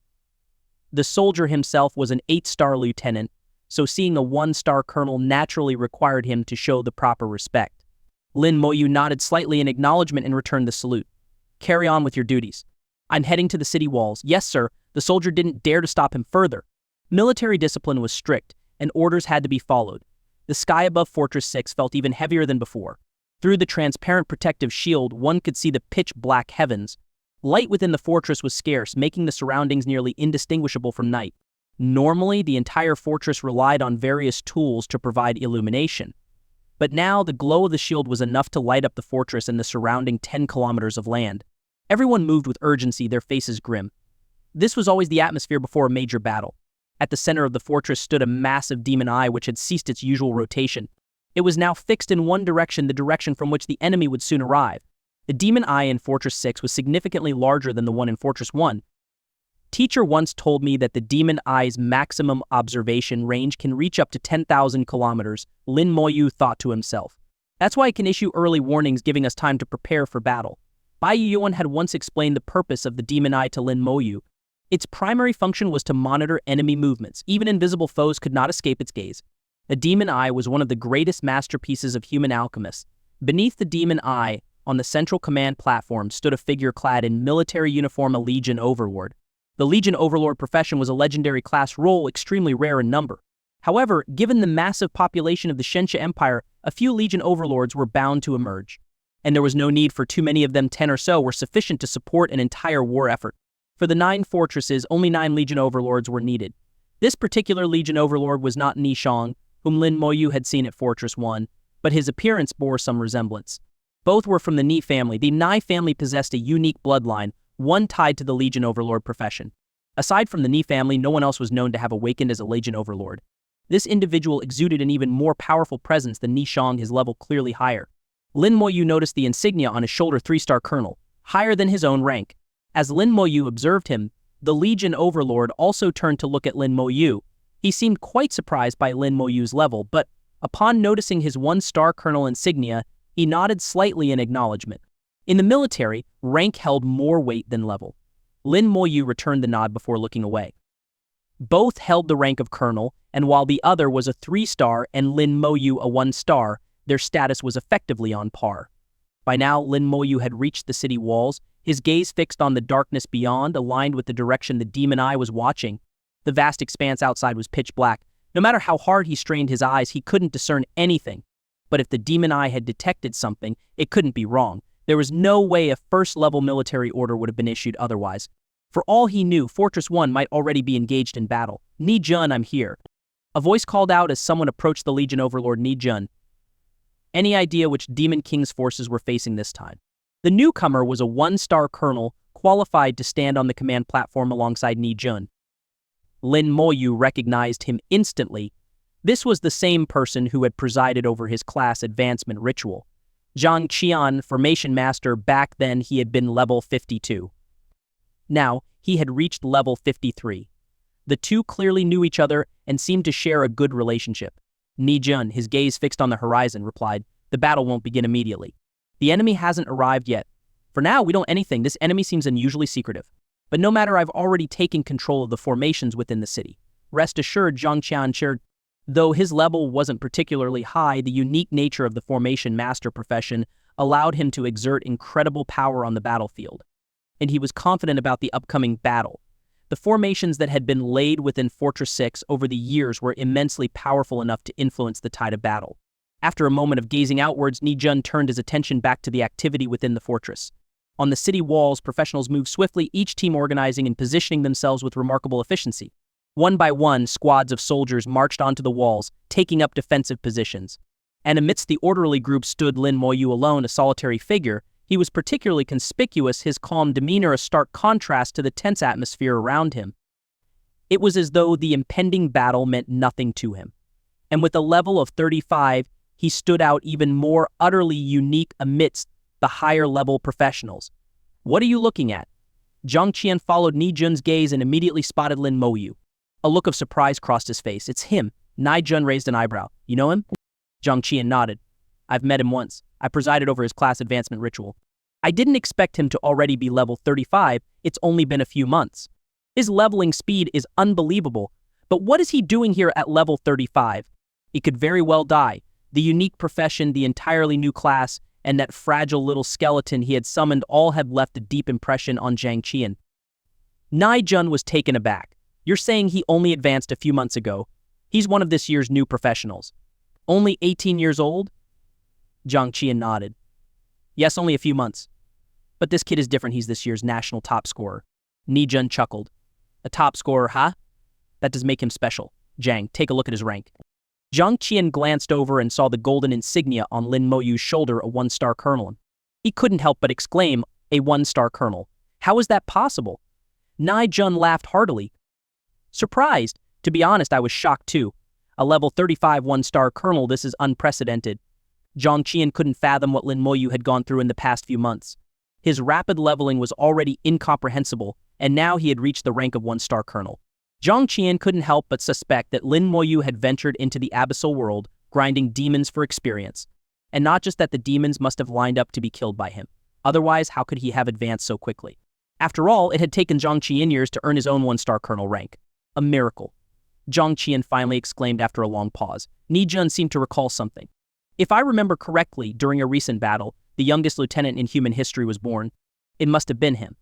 The soldier himself was an 8-star lieutenant, so seeing a 1-star colonel naturally required him to show the proper respect. Lin Moyu nodded slightly in acknowledgement and returned the salute. Carry on with your duties. I'm heading to the city walls. Yes, sir. The soldier didn't dare to stop him further. Military discipline was strict, and orders had to be followed. The sky above Fortress 6 felt even heavier than before. Through the transparent protective shield, one could see the pitch-black heavens. Light within the fortress was scarce, making the surroundings nearly indistinguishable from night. Normally, the entire fortress relied on various tools to provide illumination. But now, the glow of the shield was enough to light up the fortress and the surrounding 10 kilometers of land. Everyone moved with urgency, their faces grim. This was always the atmosphere before a major battle. At the center of the fortress stood a massive demon eye which had ceased its usual rotation. It was now fixed in one direction, the direction from which the enemy would soon arrive. The demon eye in Fortress 6 was significantly larger than the one in Fortress 1. Teacher once told me that the demon eye's maximum observation range can reach up to 10,000 kilometers, Lin Moyu thought to himself. That's why it can issue early warnings, giving us time to prepare for battle. Bai Yuan had once explained the purpose of the demon eye to Lin Moyu. Its primary function was to monitor enemy movements. Even invisible foes could not escape its gaze. The demon eye was one of the greatest masterpieces of human alchemists. Beneath the demon eye, on the central command platform, stood a figure clad in military uniform, a Legion Overlord. The Legion Overlord profession was a legendary class role, extremely rare in number. However, given the massive population of the Shensha Empire, a few Legion Overlords were bound to emerge. And there was no need for too many of them. 10 or so were sufficient to support an entire war effort. For the 9 fortresses, only 9 Legion Overlords were needed. This particular Legion Overlord was not Ni Shang, whom Lin Moyu had seen at Fortress 1, but his appearance bore some resemblance. Both were from the Ni family. The Ni family possessed a unique bloodline, one tied to the Legion Overlord profession. Aside from the Ni family, no one else was known to have awakened as a Legion Overlord. This individual exuded an even more powerful presence than Ni Shang, his level clearly higher. Lin Moyu noticed the insignia on his shoulder, 3-star colonel, higher than his own rank. As Lin Moyu observed him, the Legion Overlord also turned to look at Lin Moyu. He seemed quite surprised by Lin Moyu's level, but upon noticing his 1-star colonel insignia, he nodded slightly in acknowledgement. In the military, rank held more weight than level. Lin Moyu returned the nod before looking away. Both held the rank of colonel, and while the other was a 3-star and Lin Moyu a 1-star, their status was effectively on par. By now, Lin Moyu had reached the city walls, his gaze fixed on the darkness beyond, aligned with the direction the demon eye was watching. The vast expanse outside was pitch black. No matter how hard he strained his eyes, he couldn't discern anything. But if the demon eye had detected something, it couldn't be wrong. There was no way a first-level military order would have been issued otherwise. For all he knew, Fortress 1 might already be engaged in battle. Ni Jun, I'm here. A voice called out as someone approached the Legion Overlord Ni Jun. Any idea which Demon King's forces were facing this time? The newcomer was a 1-star colonel, qualified to stand on the command platform alongside Ni Jun. Lin Moyu recognized him instantly. This was the same person who had presided over his class advancement ritual. Zhang Qian, formation master, back then he had been level 52. Now, he had reached level 53. The two clearly knew each other and seemed to share a good relationship. Ni Jun, his gaze fixed on the horizon, replied, "The battle won't begin immediately. The enemy hasn't arrived yet. For now, we don't anything. This enemy seems unusually secretive. But no matter, I've already taken control of the formations within the city." Rest assured, Zhang Qian shared. Though his level wasn't particularly high, the unique nature of the formation master profession allowed him to exert incredible power on the battlefield. And he was confident about the upcoming battle. The formations that had been laid within Fortress 6 over the years were immensely powerful enough to influence the tide of battle. After a moment of gazing outwards, Ni Jun turned his attention back to the activity within the fortress. On the city walls, professionals moved swiftly, each team organizing and positioning themselves with remarkable efficiency. One by one, squads of soldiers marched onto the walls, taking up defensive positions. And amidst the orderly group stood Lin Moyu alone, a solitary figure. He was particularly conspicuous, his calm demeanor a stark contrast to the tense atmosphere around him. It was as though the impending battle meant nothing to him. And with a level of 35, he stood out even more utterly unique amidst the higher-level professionals. "What are you looking at?" Zhang Qian followed Ni Jun's gaze and immediately spotted Lin Moyu. A look of surprise crossed his face. "It's him." Ni Jun raised an eyebrow. "You know him?" Zhang Qian nodded. "I've met him once. I presided over his class advancement ritual. I didn't expect him to already be level 35. It's only been a few months. His leveling speed is unbelievable. But what is he doing here at level 35? He could very well die. The unique profession, the entirely new class, and that fragile little skeleton he had summoned all had left a deep impression on Zhang Qian. Jun was taken aback. You're saying he only advanced a few months ago. He's one of this year's new professionals. Only 18 years old? Zhang Qian nodded. Yes, only a few months. But this kid is different. He's this year's national top scorer. Jun chuckled. A top scorer, huh? That does make him special. Zhang, take a look at his rank. Zhang Qian glanced over and saw the golden insignia on Lin Moyu's shoulder, a 1-star colonel. He couldn't help but exclaim, a 1-star colonel. How is that possible? Jun laughed heartily. Surprised. To be honest, I was shocked too. A level 35 1-star colonel, this is unprecedented. Zhang Qian couldn't fathom what Lin Moyu had gone through in the past few months. His rapid leveling was already incomprehensible, and now he had reached the rank of 1-star colonel. Zhang Qian couldn't help but suspect that Lin Moyu had ventured into the abyssal world, grinding demons for experience. And not just that, the demons must have lined up to be killed by him. Otherwise, how could he have advanced so quickly? After all, it had taken Zhang Qian years to earn his own 1-star colonel rank. A miracle. Zhang Qian finally exclaimed after a long pause. Jun seemed to recall something. If I remember correctly, during a recent battle, the youngest lieutenant in human history was born. It must have been him.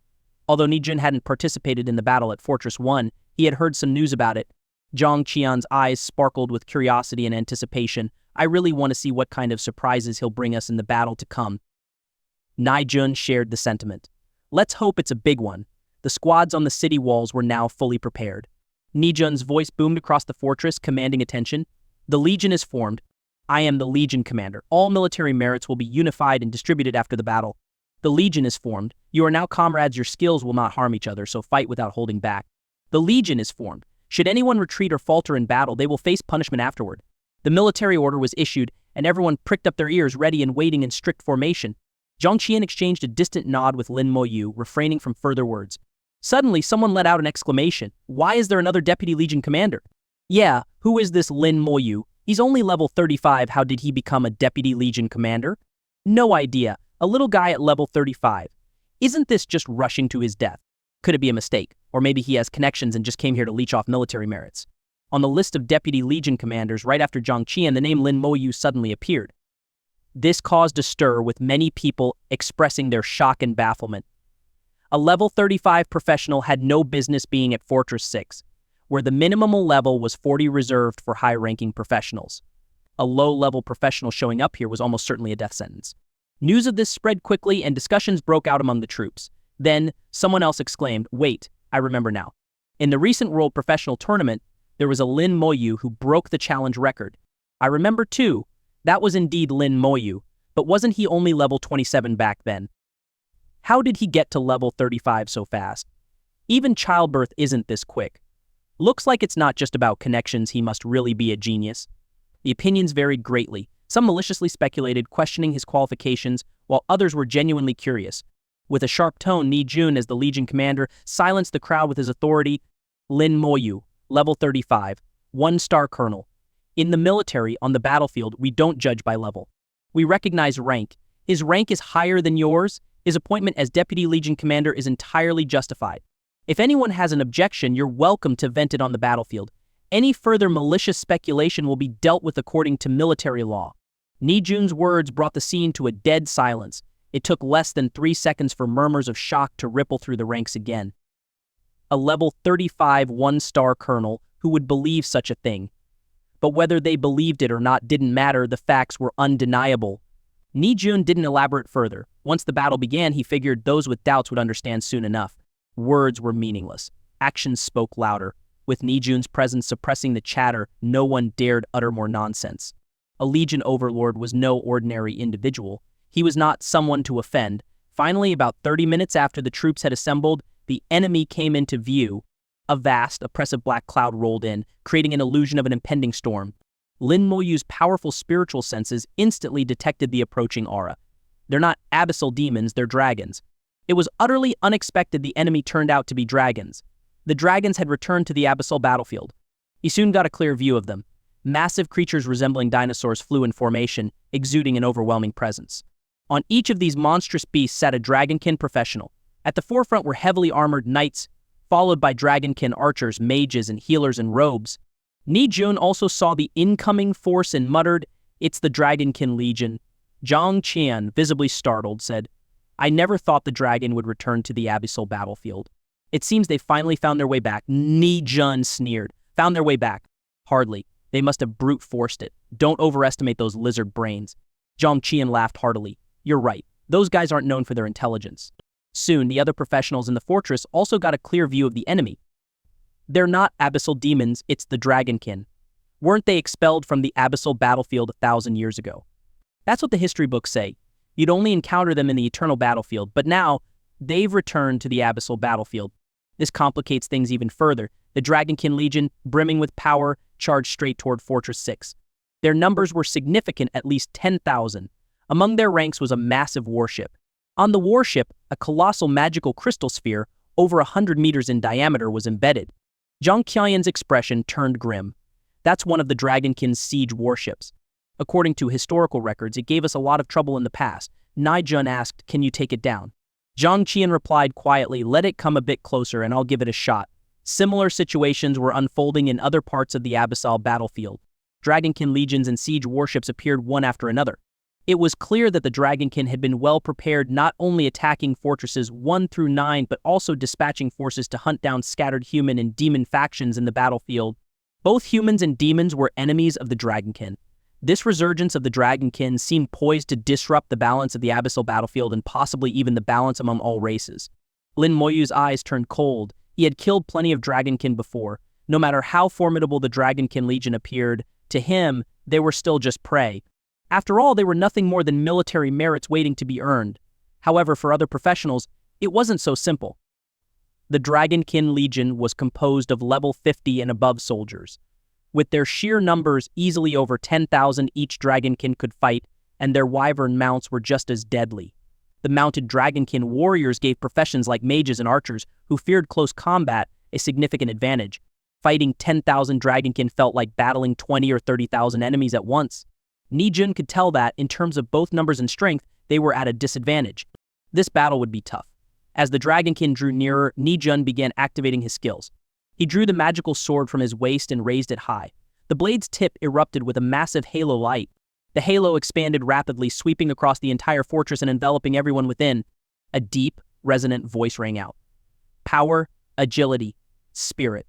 Although Jun hadn't participated in the battle at Fortress 1, he had heard some news about it. Zhang Qian's eyes sparkled with curiosity and anticipation. I really want to see what kind of surprises he'll bring us in the battle to come. Jun shared the sentiment. Let's hope it's a big one. The squads on the city walls were now fully prepared. Jun's voice boomed across the fortress, commanding attention. The Legion is formed. I am the Legion commander. All military merits will be unified and distributed after the battle. The Legion is formed. You are now comrades. Your skills will not harm each other, so fight without holding back. The Legion is formed. Should anyone retreat or falter in battle, they will face punishment afterward. The military order was issued, and everyone pricked up their ears, ready and waiting in strict formation. Zhang Qian exchanged a distant nod with Lin Moyu, refraining from further words. Suddenly, someone let out an exclamation. Why is there another Deputy Legion Commander? Yeah, who is this Lin Moyu? He's only level 35. How did he become a Deputy Legion Commander? No idea. A little guy at level 35. Isn't this just rushing to his death? Could it be a mistake? Or maybe he has connections and just came here to leech off military merits. On the list of Deputy Legion Commanders, right after Zhang Qian, the name Lin Moyu suddenly appeared. This caused a stir, with many people expressing their shock and bafflement. A level 35 professional had no business being at Fortress 6, where the minimum level was 40 reserved for high-ranking professionals. A low-level professional showing up here was almost certainly a death sentence. News of this spread quickly, and discussions broke out among the troops. Then, someone else exclaimed, wait, I remember now. In the recent World Professional Tournament, there was a Lin Moyu who broke the challenge record. I remember too. That was indeed Lin Moyu, but wasn't he only level 27 back then? How did he get to level 35 so fast? Even childbirth isn't this quick. Looks like it's not just about connections. He must really be a genius. The opinions varied greatly. Some maliciously speculated, questioning his qualifications, while others were genuinely curious. With a sharp tone, Jun, as the Legion commander, silenced the crowd with his authority. Lin Moyu, level 35, 1-star colonel. In the military, on the battlefield, we don't judge by level. We recognize rank. His rank is higher than yours. His appointment as Deputy Legion Commander is entirely justified. If anyone has an objection, you're welcome to vent it on the battlefield. Any further malicious speculation will be dealt with according to military law. Jun's words brought the scene to a dead silence. It took less than 3 seconds for murmurs of shock to ripple through the ranks again. A level 35 1-star colonel, who would believe such a thing? But whether they believed it or not didn't matter. The facts were undeniable. Jun didn't elaborate further. Once the battle began, he figured those with doubts would understand soon enough. Words were meaningless. Actions spoke louder. With Jun's presence suppressing the chatter, no one dared utter more nonsense. A Legion overlord was no ordinary individual. He was not someone to offend. Finally, about 30 minutes after the troops had assembled, the enemy came into view. A vast, oppressive black cloud rolled in, creating an illusion of an impending storm. Lin Moyu's powerful spiritual senses instantly detected the approaching aura. They're not abyssal demons, they're dragons. It was utterly unexpected the enemy turned out to be dragons. The dragons had returned to the abyssal battlefield. He soon got a clear view of them. Massive creatures resembling dinosaurs flew in formation, exuding an overwhelming presence. On each of these monstrous beasts sat a dragonkin professional. At the forefront were heavily armored knights, followed by dragonkin archers, mages, and healers in robes. Jun also saw the incoming force and muttered, "It's the Dragonkin Legion." Zhang Qian, visibly startled, said, "I never thought the dragon would return to the abyssal battlefield." It seems they finally found their way back. Ni-jun sneered. Found their way back. Hardly. They must have brute forced it. Don't overestimate those lizard brains. Zhang Qian laughed heartily. You're right. Those guys aren't known for their intelligence. Soon, the other professionals in the fortress also got a clear view of the enemy. They're not abyssal demons, it's the dragonkin. Weren't they expelled from the abyssal battlefield 1,000 years ago? That's what the history books say. You'd only encounter them in the eternal battlefield, but now, they've returned to the abyssal battlefield. This complicates things even further. The Dragonkin Legion, brimming with power, charged straight toward Fortress 6. Their numbers were significant, at least 10,000. Among their ranks was a massive warship. On the warship, a colossal magical crystal sphere, over 100 meters in diameter, was embedded. Zhang Qian's expression turned grim. That's one of the Dragonkin's siege warships. According to historical records, it gave us a lot of trouble in the past. Ni-jun asked, can you take it down? Zhang Qian replied quietly, let it come a bit closer and I'll give it a shot. Similar situations were unfolding in other parts of the abyssal battlefield. Dragonkin legions and siege warships appeared one after another. It was clear that the Dragonkin had been well prepared, not only attacking fortresses 1 through 9, but also dispatching forces to hunt down scattered human and demon factions in the battlefield. Both humans and demons were enemies of the Dragonkin. This resurgence of the Dragonkin seemed poised to disrupt the balance of the abyssal battlefield and possibly even the balance among all races. Lin Moyu's eyes turned cold. He had killed plenty of Dragonkin before. No matter how formidable the Dragonkin Legion appeared, to him, they were still just prey. After all, they were nothing more than military merits waiting to be earned. However, for other professionals, it wasn't so simple. The Dragonkin Legion was composed of level 50 and above soldiers. With their sheer numbers easily over 10,000 each Dragonkin could fight, and their wyvern mounts were just as deadly. The mounted Dragonkin warriors gave professions like mages and archers, who feared close combat, a significant advantage. Fighting 10,000 Dragonkin felt like battling 20 or 30,000 enemies at once. Ni-jun could tell that, in terms of both numbers and strength, they were at a disadvantage. This battle would be tough. As the Dragonkin drew nearer, Ni-jun began activating his skills. He drew the magical sword from his waist and raised it high. The blade's tip erupted with a massive halo light. The halo expanded rapidly, sweeping across the entire fortress and enveloping everyone within. A deep, resonant voice rang out. Power, agility, spirit,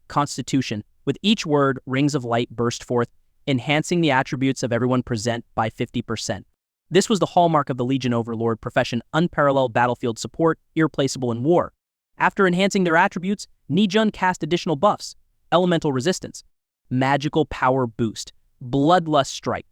constitution. With each word, rings of light burst forth, enhancing the attributes of everyone present by 50%. This was the hallmark of the Legion Overlord profession: unparalleled battlefield support, irreplaceable in war. After enhancing their attributes, Ni-jun cast additional buffs: elemental resistance, magical power boost, bloodlust strike.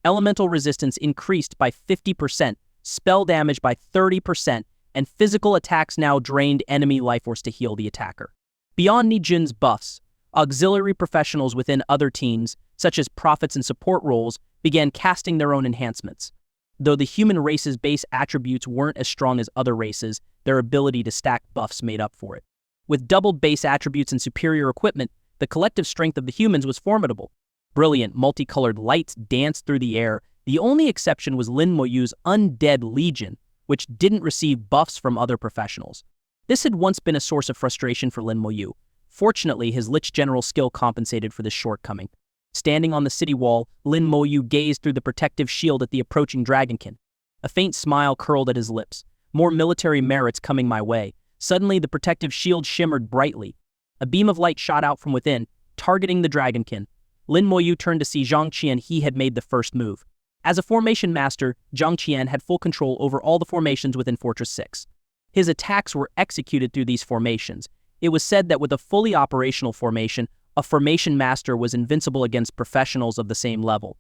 Elemental resistance increased by 50%, spell damage by 30%, and physical attacks now drained enemy life force to heal the attacker. Beyond Ni-jun's buffs, auxiliary professionals within other teams, such as prophets and support roles, began casting their own enhancements. Though the human race's base attributes weren't as strong as other races, their ability to stack buffs made up for it. With doubled base attributes and superior equipment, the collective strength of the humans was formidable. Brilliant, multicolored lights danced through the air. The only exception was Lin Moyu's Undead Legion, which didn't receive buffs from other professionals. This had once been a source of frustration for Lin Moyu. Fortunately, his Lich General skill compensated for this shortcoming. Standing on the city wall, Lin Moyu gazed through the protective shield at the approaching Dragonkin. A faint smile curled at his lips. More military merits coming my way. Suddenly, the protective shield shimmered brightly. A beam of light shot out from within, targeting the Dragonkin. Lin Moyu turned to see Zhang Qian. He had made the first move. As a formation master, Zhang Qian had full control over all the formations within Fortress 6. His attacks were executed through these formations. It was said that with a fully operational formation, a formation master was invincible against professionals of the same level.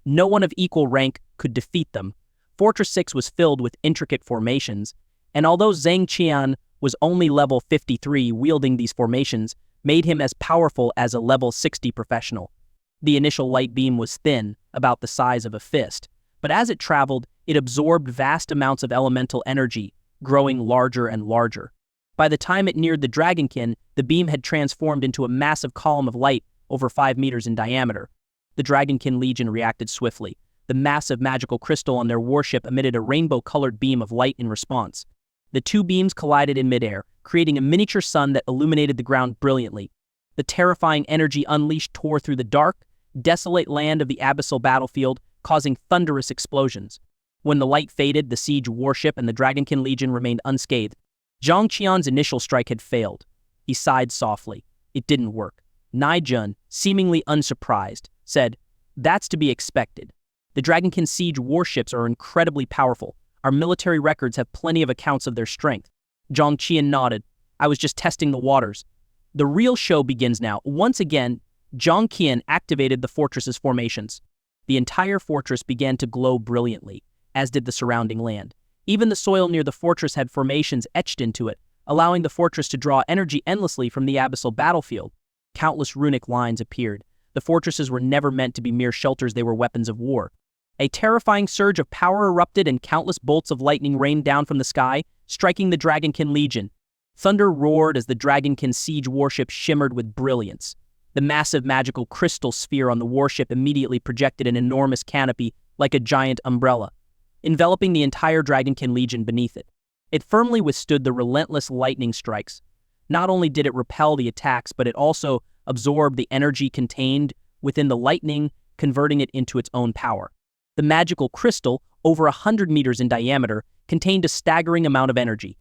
No one of equal rank could defeat them. Fortress 6 was filled with intricate formations, and although Zhang Qian was only level 53, wielding these formations made him as powerful as a level 60 professional. The initial light beam was thin, about the size of a fist, but as it traveled, it absorbed vast amounts of elemental energy, growing larger and larger. By the time it neared the Dragonkin, the beam had transformed into a massive column of light over 5 meters in diameter. The Dragonkin Legion reacted swiftly. The massive magical crystal on their warship emitted a rainbow-colored beam of light in response. The two beams collided in midair, creating a miniature sun that illuminated the ground brilliantly. The terrifying energy unleashed tore through the dark, desolate land of the abyssal battlefield, causing thunderous explosions. When the light faded, the siege warship and the Dragonkin Legion remained unscathed. Zhang Qian's initial strike had failed. He sighed softly. It didn't work. Nijun, seemingly unsurprised, said, "That's to be expected. The Dragonkin siege warships are incredibly powerful. Our military records have plenty of accounts of their strength." Zhang Qian nodded. "I was just testing the waters. The real show begins now." Once again, Zhang Qian activated the fortress's formations. The entire fortress began to glow brilliantly, as did the surrounding land. Even the soil near the fortress had formations etched into it, allowing the fortress to draw energy endlessly from the abyssal battlefield. Countless runic lines appeared. The fortresses were never meant to be mere shelters, they were weapons of war. A terrifying surge of power erupted and countless bolts of lightning rained down from the sky, striking the Dragonkin Legion. Thunder roared as the Dragonkin siege warship shimmered with brilliance. The massive magical crystal sphere on the warship immediately projected an enormous canopy like a giant umbrella, enveloping the entire Dragonkin Legion beneath it. It firmly withstood the relentless lightning strikes. Not only did it repel the attacks, but it also absorbed the energy contained within the lightning, converting it into its own power. The magical crystal, over 100 meters in diameter, contained a staggering amount of energy.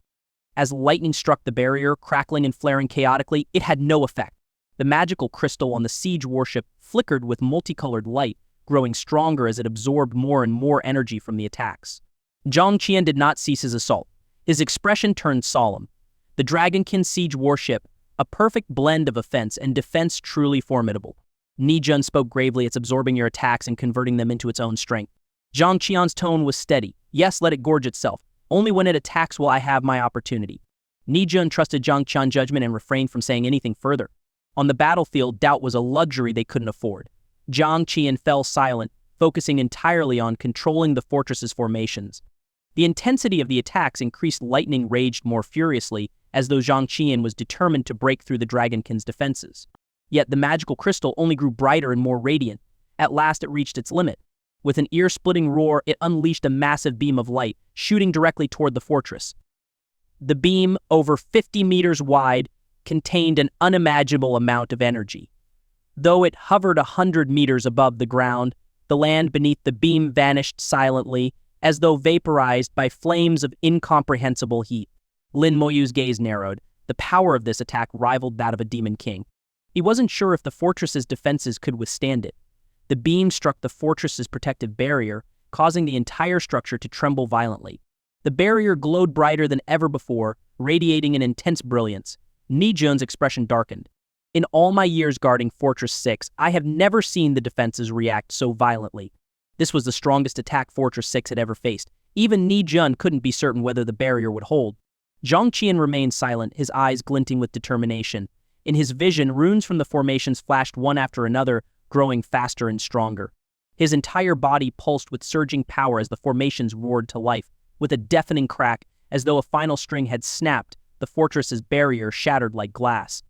As lightning struck the barrier, crackling and flaring chaotically, it had no effect. The magical crystal on the siege warship flickered with multicolored light, growing stronger as it absorbed more and more energy from the attacks. Zhang Qian did not cease his assault. His expression turned solemn. The Dragonkin siege warship, a perfect blend of offense and defense, truly formidable. Nijun spoke gravely, "It's absorbing your attacks and converting them into its own strength." Zhang Qian's tone was steady. "Yes, let it gorge itself. Only when it attacks will I have my opportunity." Nijun trusted Zhang Qian's judgment and refrained from saying anything further. On the battlefield, doubt was a luxury they couldn't afford. Zhang Qian fell silent, focusing entirely on controlling the fortress's formations. The intensity of the attacks increased. Lightning raged more furiously, as though Zhang Qian was determined to break through the Dragonkin's defenses. Yet the magical crystal only grew brighter and more radiant. At last it reached its limit. With an ear-splitting roar, it unleashed a massive beam of light, shooting directly toward the fortress. The beam, over 50 meters wide, contained an unimaginable amount of energy. Though it hovered 100 meters above the ground, the land beneath the beam vanished silently, as though vaporized by flames of incomprehensible heat. Lin Moyu's gaze narrowed. The power of this attack rivaled that of a demon king. He wasn't sure if the fortress's defenses could withstand it. The beam struck the fortress's protective barrier, causing the entire structure to tremble violently. The barrier glowed brighter than ever before, radiating an intense brilliance. Nijun's expression darkened. "In all my years guarding Fortress 6, I have never seen the defenses react so violently." This was the strongest attack Fortress 6 had ever faced. Even Nijun couldn't be certain whether the barrier would hold. Zhang Qian remained silent, his eyes glinting with determination. In his vision, runes from the formations flashed one after another, growing faster and stronger. His entire body pulsed with surging power as the formations roared to life. With a deafening crack, as though a final string had snapped, the fortress's barrier shattered like glass.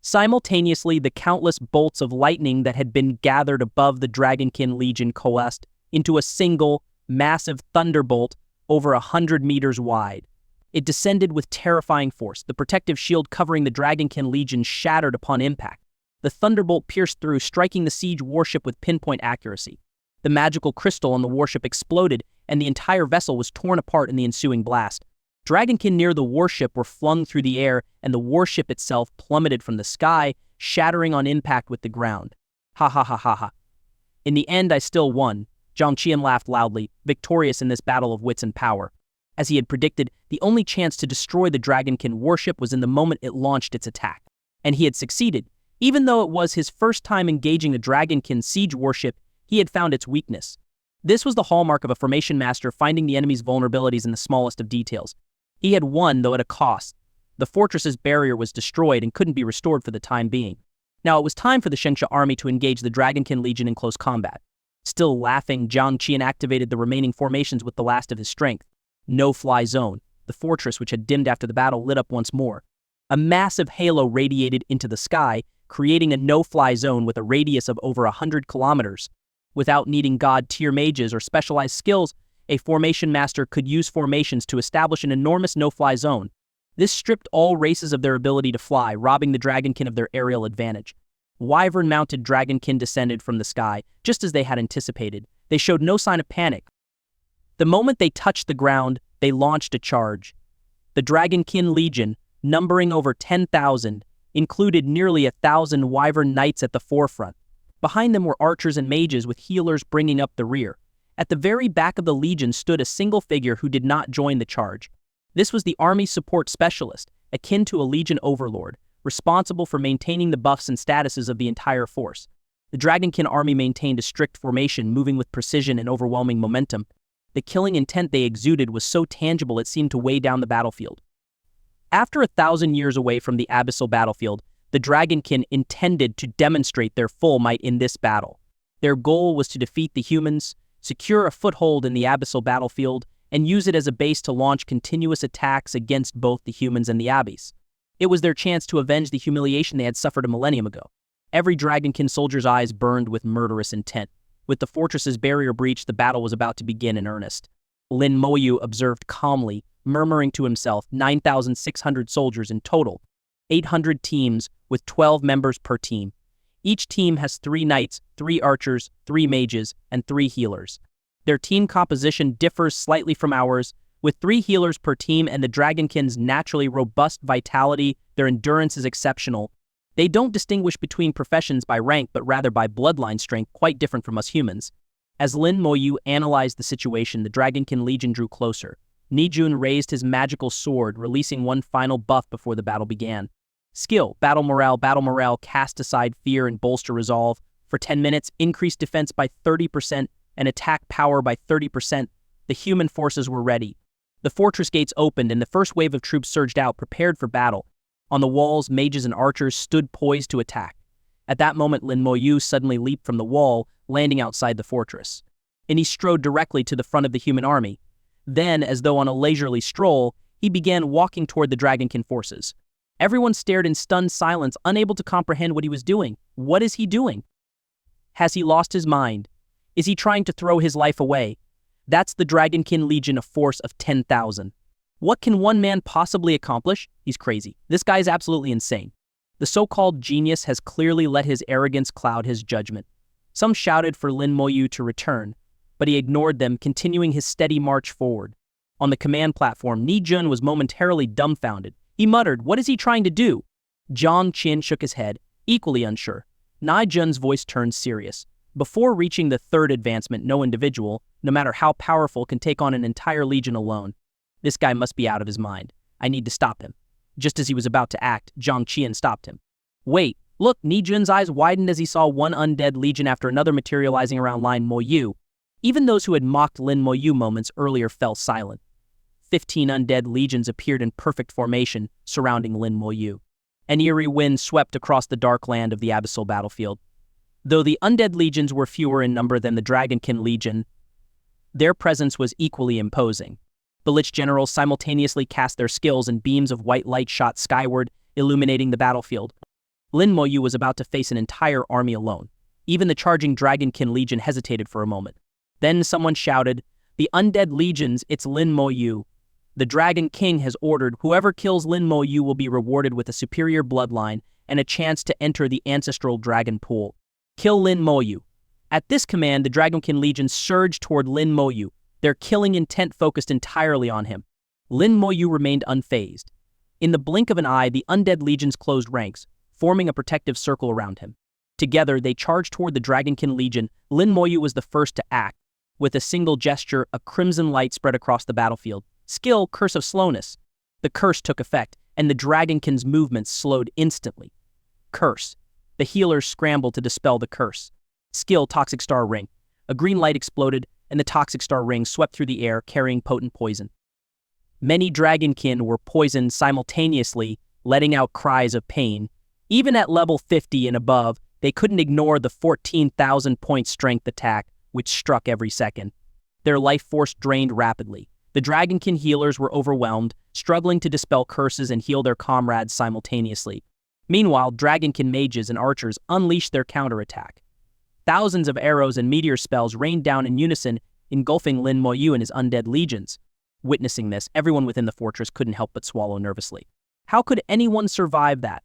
Simultaneously, the countless bolts of lightning that had been gathered above the Dragonkin Legion coalesced into a single, massive thunderbolt over 100 meters wide. It descended with terrifying force. The protective shield covering the Dragonkin Legion shattered upon impact. The thunderbolt pierced through, striking the siege warship with pinpoint accuracy. The magical crystal on the warship exploded, and the entire vessel was torn apart in the ensuing blast. Dragonkin near the warship were flung through the air, and the warship itself plummeted from the sky, shattering on impact with the ground. Ha ha ha ha ha. In the end, I still won. Zhang Qian laughed loudly, victorious in this battle of wits and power. As he had predicted, the only chance to destroy the Dragonkin warship was in the moment it launched its attack. And he had succeeded. Even though it was his first time engaging a Dragonkin siege warship, he had found its weakness. This was the hallmark of a formation master, finding the enemy's vulnerabilities in the smallest of details. He had won, though at a cost. The fortress's barrier was destroyed and couldn't be restored for the time being. Now it was time for the Shengsha army to engage the Dragonkin Legion in close combat. Still laughing, Zhang Qian activated the remaining formations with the last of his strength. No-fly zone. The fortress, which had dimmed after the battle, lit up once more. A massive halo radiated into the sky, creating a no-fly zone with a radius of over 100 kilometers. Without needing god-tier mages or specialized skills, a formation master could use formations to establish an enormous no-fly zone. This stripped all races of their ability to fly, robbing the Dragonkin of their aerial advantage. Wyvern-mounted Dragonkin descended from the sky, just as they had anticipated. They showed no sign of panic. The moment they touched the ground, they launched a charge. The Dragonkin Legion, numbering over 10,000, included nearly 1,000 wyvern knights at the forefront. Behind them were archers and mages with healers bringing up the rear. At the very back of the legion stood a single figure who did not join the charge. This was the army support specialist, akin to a legion overlord, responsible for maintaining the buffs and statuses of the entire force. The Dragonkin army maintained a strict formation, moving with precision and overwhelming momentum. The killing intent they exuded was so tangible it seemed to weigh down the battlefield. After 1,000 years away from the abyssal battlefield, the Dragonkin intended to demonstrate their full might in this battle. Their goal was to defeat the humans, secure a foothold in the abyssal battlefield, and use it as a base to launch continuous attacks against both the humans and the Abbeys. It was their chance to avenge the humiliation they had suffered a millennium ago. Every Dragonkin soldier's eyes burned with murderous intent. With the fortress's barrier breached, the battle was about to begin in earnest. Lin Moyu observed calmly, murmuring to himself, 9,600 soldiers in total, 800 teams with 12 members per team. Each team has 3 knights, 3 archers, 3 mages, and 3 healers. Their team composition differs slightly from ours. With 3 healers per team and the Dragonkin's naturally robust vitality, their endurance is exceptional. They don't distinguish between professions by rank, but rather by bloodline strength, quite different from us humans. As Lin Moyu analyzed the situation, the Dragonkin Legion drew closer. Nijun raised his magical sword, releasing one final buff before the battle began. Skill, battle morale, cast aside fear and bolster resolve. For 10 minutes, increase defense by 30% and attack power by 30%. The human forces were ready. The fortress gates opened and the first wave of troops surged out, prepared for battle. On the walls, mages and archers stood poised to attack. At that moment, Lin Moyu suddenly leaped from the wall, landing outside the fortress. And he strode directly to the front of the human army. Then, as though on a leisurely stroll, he began walking toward the Dragonkin forces. Everyone stared in stunned silence, unable to comprehend what he was doing. What is he doing? Has he lost his mind? Is he trying to throw his life away? That's the Dragonkin Legion, a force of 10,000. What can one man possibly accomplish? He's crazy. This guy is absolutely insane. The so-called genius has clearly let his arrogance cloud his judgment. Some shouted for Lin Moyu to return, but he ignored them, continuing his steady march forward. On the command platform, Nijun was momentarily dumbfounded. He muttered, "What is he trying to do?" Zhang Qin shook his head, equally unsure. Nijun's voice turned serious. Before reaching the third advancement, no individual, no matter how powerful, can take on an entire legion alone. This guy must be out of his mind. I need to stop him. Just as he was about to act, Zhang Qian stopped him. Wait, look, Nijun's eyes widened as he saw one undead legion after another materializing around Lin Moyu. Even those who had mocked Lin Moyu moments earlier fell silent. 15 undead legions appeared in perfect formation, surrounding Lin Moyu. An eerie wind swept across the dark land of the abyssal battlefield. Though the undead legions were fewer in number than the Dragonkin Legion, their presence was equally imposing. The Lich generals simultaneously cast their skills and beams of white light shot skyward, illuminating the battlefield. Lin Moyu was about to face an entire army alone. Even the charging Dragonkin Legion hesitated for a moment. Then someone shouted, "The undead legions, it's Lin Moyu. The Dragon King has ordered whoever kills Lin Moyu will be rewarded with a superior bloodline and a chance to enter the ancestral dragon pool. Kill Lin Moyu." At this command, the Dragonkin Legion surged toward Lin Moyu, their killing intent focused entirely on him. Lin Moyu remained unfazed. In the blink of an eye, the undead legions closed ranks, forming a protective circle around him. Together, they charged toward the Dragonkin Legion. Lin Moyu was the first to act. With a single gesture, a crimson light spread across the battlefield. Skill, Curse of Slowness. The curse took effect, and the Dragonkin's movements slowed instantly. Curse. The healers scrambled to dispel the curse. Skill, Toxic Star Ring. A green light exploded, and the Toxic Star Ring swept through the air, carrying potent poison. Many Dragonkin were poisoned simultaneously, letting out cries of pain. Even at level 50 and above, they couldn't ignore the 14,000-point strength attack, which struck every second. Their life force drained rapidly. The Dragonkin healers were overwhelmed, struggling to dispel curses and heal their comrades simultaneously. Meanwhile, Dragonkin mages and archers unleashed their counterattack. Thousands of arrows and meteor spells rained down in unison, engulfing Lin Moyu and his undead legions. Witnessing this, everyone within the fortress couldn't help but swallow nervously. How could anyone survive that?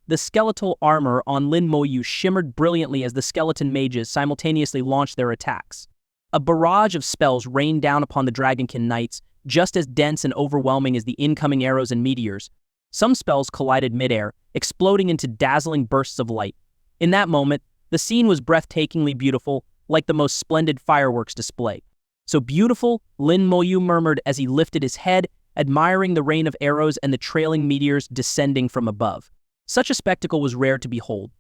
The skeletal armor on Lin Moyu shimmered brilliantly as the skeleton mages simultaneously launched their attacks. A barrage of spells rained down upon the Dragonkin knights, just as dense and overwhelming as the incoming arrows and meteors. Some spells collided midair, exploding into dazzling bursts of light. In that moment, the scene was breathtakingly beautiful, like the most splendid fireworks display. "So beautiful," Lin Moyu murmured as he lifted his head, admiring the rain of arrows and the trailing meteors descending from above. Such a spectacle was rare to behold.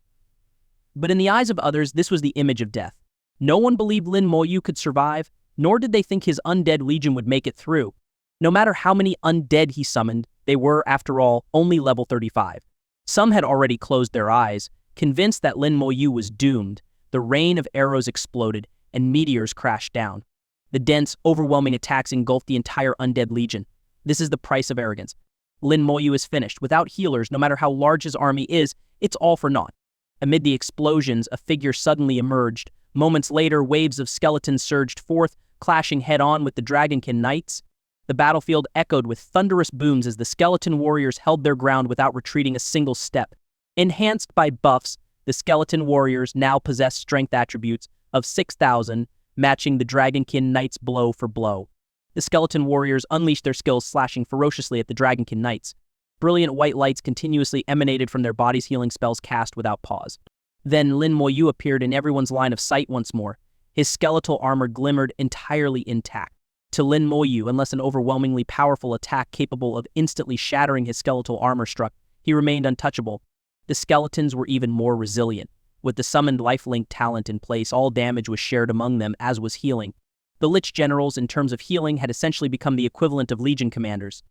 But in the eyes of others, this was the image of death. No one believed Lin Moyu could survive, nor did they think his undead legion would make it through. No matter how many undead he summoned, they were, after all, only level 35. Some had already closed their eyes, convinced that Lin Moyu was doomed. The rain of arrows exploded, and meteors crashed down. The dense, overwhelming attacks engulfed the entire undead legion. This is the price of arrogance. Lin Moyu is finished. Without healers, no matter how large his army is, it's all for naught. Amid the explosions, a figure suddenly emerged. Moments later, waves of skeletons surged forth, clashing head-on with the Dragonkin Knights. The battlefield echoed with thunderous booms as the skeleton warriors held their ground without retreating a single step. Enhanced by buffs, the skeleton warriors now possessed strength attributes of 6,000, matching the Dragonkin Knights blow for blow. The skeleton warriors unleashed their skills, slashing ferociously at the Dragonkin Knights. Brilliant white lights continuously emanated from their bodies, healing spells cast without pause. Then Lin Moyu appeared in everyone's line of sight once more. His skeletal armor glimmered entirely intact. To Lin Moyu, unless an overwhelmingly powerful attack capable of instantly shattering his skeletal armor struck, he remained untouchable. The skeletons were even more resilient. With the summoned lifelink talent in place, all damage was shared among them, as was healing. The Lich Generals, in terms of healing, had essentially become the equivalent of Legion commanders.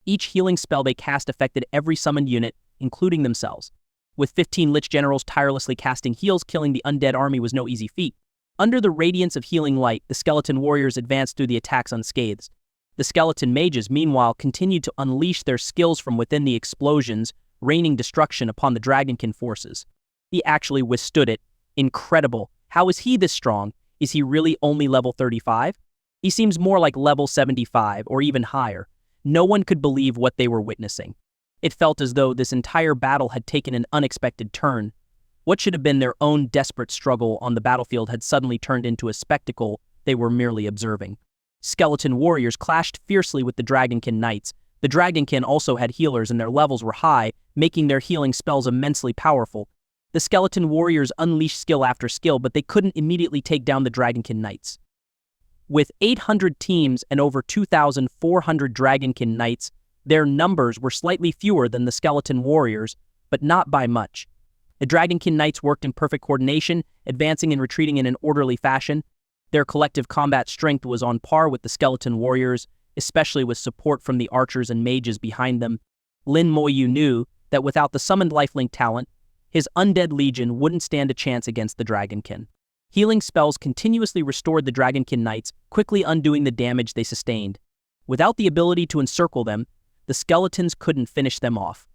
Each healing spell they cast affected every summoned unit, including themselves. With 15 Lich Generals tirelessly casting heals, killing the undead army was no easy feat. Under the radiance of healing light, the skeleton warriors advanced through the attacks unscathed. The skeleton mages, meanwhile, continued to unleash their skills from within the explosions, raining destruction upon the Dragonkin forces. He actually withstood it. Incredible. How is he this strong? Is he really only level 35? He seems more like level 75 or even higher. No one could believe what they were witnessing. It felt as though this entire battle had taken an unexpected turn. What should have been their own desperate struggle on the battlefield had suddenly turned into a spectacle they were merely observing. Skeleton warriors clashed fiercely with the Dragonkin Knights. The Dragonkin also had healers and their levels were high, making their healing spells immensely powerful. The skeleton warriors unleashed skill after skill, but they couldn't immediately take down the Dragonkin Knights. With 800 teams and over 2,400 Dragonkin Knights, their numbers were slightly fewer than the skeleton warriors, but not by much. The Dragonkin Knights worked in perfect coordination, advancing and retreating in an orderly fashion. Their collective combat strength was on par with the skeleton warriors, especially with support from the archers and mages behind them. Lin Moyu knew that without the summoned lifelink talent, his undead legion wouldn't stand a chance against the Dragonkin. Healing spells continuously restored the Dragonkin Knights, quickly undoing the damage they sustained. Without the ability to encircle them, the skeletons couldn't finish them off.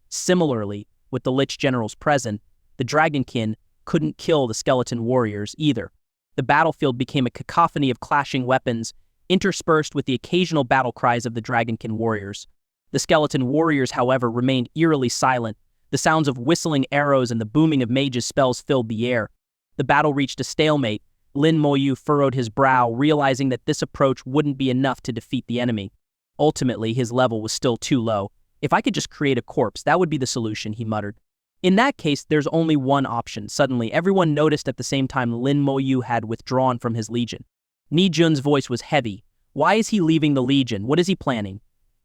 Similarly, with the Lich Generals present, the Dragonkin couldn't kill the skeleton warriors either. The battlefield became a cacophony of clashing weapons, interspersed with the occasional battle cries of the Dragonkin warriors. The skeleton warriors, however, remained eerily silent. The sounds of whistling arrows and the booming of mages' spells filled the air. The battle reached a stalemate. Lin Moyu furrowed his brow, realizing that this approach wouldn't be enough to defeat the enemy. Ultimately, his level was still too low. If I could just create a corpse, that would be the solution, he muttered. In that case, there's only one option. Suddenly, everyone noticed at the same time Lin Moyu had withdrawn from his legion. Ni Jun's voice was heavy. Why is he leaving the legion? What is he planning?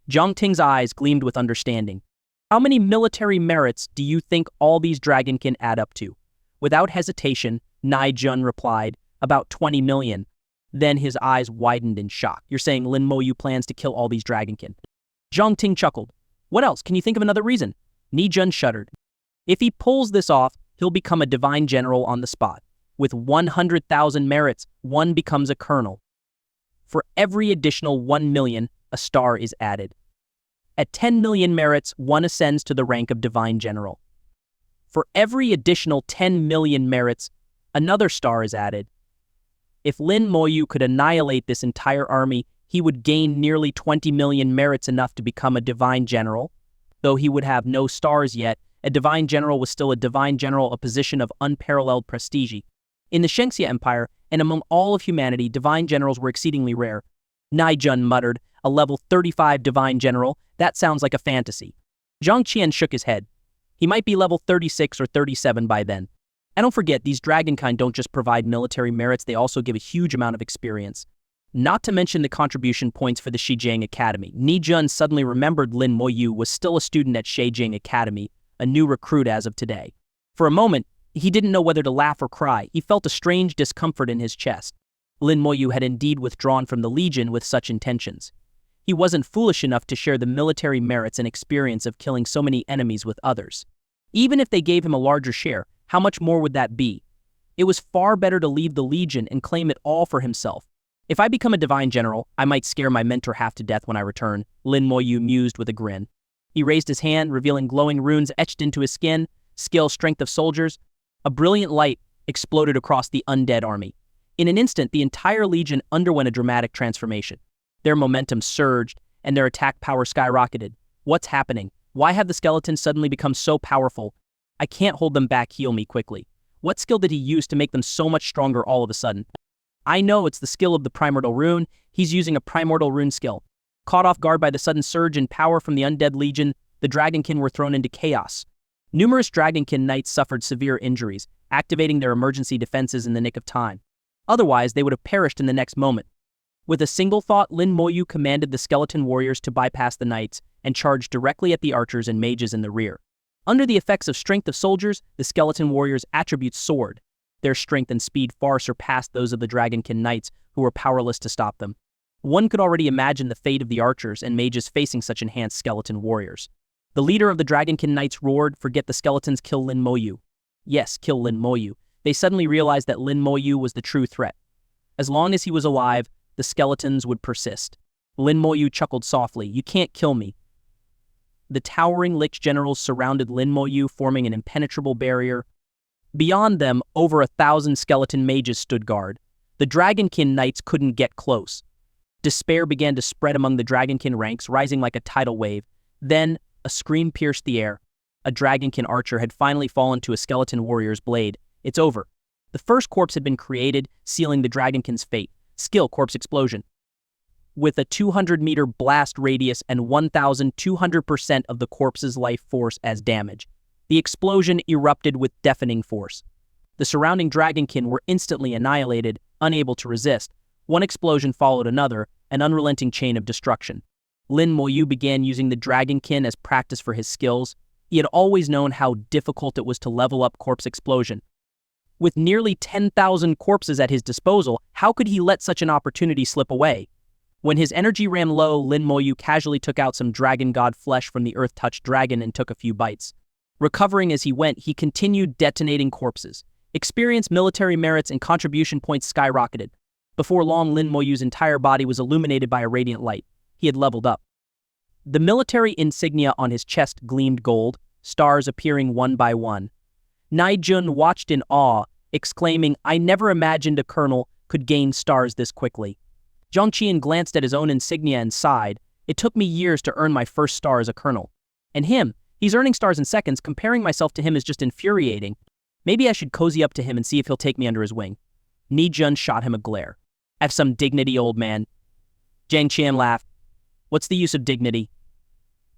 Zhang Ting's eyes gleamed with understanding. How many military merits do you think all these Dragonkin add up to? Without hesitation, Ni Jun replied, about 20 million. Then his eyes widened in shock. You're saying Lin Moyu plans to kill all these Dragonkin? Zhang Ting chuckled. What else? Can you think of another reason? Ni Jun shuddered. If he pulls this off, he'll become a divine general on the spot. With 100,000 merits, one becomes a colonel. For every additional 1 million, a star is added. At 10 million merits, one ascends to the rank of divine general. For every additional 10 million merits, another star is added. If Lin Moyu could annihilate this entire army, he would gain nearly 20 million merits, enough to become a divine general. Though he would have no stars yet, a divine general was still a divine general, a position of unparalleled prestige. In the Shengxia Empire, and among all of humanity, divine generals were exceedingly rare. Ni Jun muttered, A level 35 Divine General? That sounds like a fantasy. Zhang Qian shook his head. He might be level 36 or 37 by then. And don't forget, these dragonkind don't just provide military merits, they also give a huge amount of experience. Not to mention the contribution points for the Shijiang Academy. Ni Jun suddenly remembered Lin Moyu was still a student at Shijiang Academy, a new recruit as of today. For a moment, he didn't know whether to laugh or cry. He felt a strange discomfort in his chest. Lin Moyu had indeed withdrawn from the Legion with such intentions. He wasn't foolish enough to share the military merits and experience of killing so many enemies with others. Even if they gave him a larger share, how much more would that be? It was far better to leave the Legion and claim it all for himself. If I become a Divine General, I might scare my mentor half to death when I return, Lin Moyu mused with a grin. He raised his hand, revealing glowing runes etched into his skin, skill, strength of soldiers. A brilliant light exploded across the undead army. In an instant, the entire Legion underwent a dramatic transformation. Their momentum surged, and their attack power skyrocketed. What's happening? Why have the skeletons suddenly become so powerful? I can't hold them back, heal me quickly. What skill did he use to make them so much stronger all of a sudden? I know it's the skill of the Primordial Rune. He's using a Primordial Rune skill. Caught off guard by the sudden surge in power from the undead Legion, the Dragonkin were thrown into chaos. Numerous Dragonkin knights suffered severe injuries, activating their emergency defenses in the nick of time. Otherwise, they would have perished in the next moment. With a single thought, Lin Moyu commanded the skeleton warriors to bypass the knights and charge directly at the archers and mages in the rear. Under the effects of strength of soldiers, the skeleton warriors' attributes soared. Their strength and speed far surpassed those of the Dragonkin knights, who were powerless to stop them. One could already imagine the fate of the archers and mages facing such enhanced skeleton warriors. The leader of the Dragonkin knights roared, "Forget the skeletons, kill Lin Moyu." Yes, kill Lin Moyu. They suddenly realized that Lin Moyu was the true threat. As long as he was alive, the skeletons would persist. Lin Moyu chuckled softly, "You can't kill me." The towering Lich generals surrounded Lin Moyu, forming an impenetrable barrier. Beyond them, over 1,000 skeleton mages stood guard. The Dragonkin knights couldn't get close. Despair began to spread among the Dragonkin ranks, rising like a tidal wave. Then, a scream pierced the air. A Dragonkin archer had finally fallen to a skeleton warrior's blade. It's over. The first corpse had been created, sealing the Dragonkin's fate. Skill corpse explosion. With a 200-meter blast radius and 1,200% of the corpse's life force as damage, the explosion erupted with deafening force. The surrounding Dragonkin were instantly annihilated, unable to resist. One explosion followed another, an unrelenting chain of destruction. Lin Moyu began using the Dragonkin as practice for his skills. He had always known how difficult it was to level up corpse explosion. With nearly 10,000 corpses at his disposal, how could he let such an opportunity slip away? When his energy ran low, Lin Moyu casually took out some dragon god flesh from the earth-touched dragon and took a few bites. Recovering as he went, he continued detonating corpses. Experience, military merits, and contribution points skyrocketed. Before long, Lin Moyu's entire body was illuminated by a radiant light. He had leveled up. The military insignia on his chest gleamed gold, stars appearing one by one. Naijun watched in awe, exclaiming, "I never imagined a colonel could gain stars this quickly." Zhang Qian glanced at his own insignia and sighed. "It took me years to earn my first star as a colonel. And him, he's earning stars in seconds. Comparing myself to him is just infuriating. Maybe I should cozy up to him and see if he'll take me under his wing." Ni Jun shot him a glare. "Have some dignity, old man." Zhang Qian laughed. "What's the use of dignity?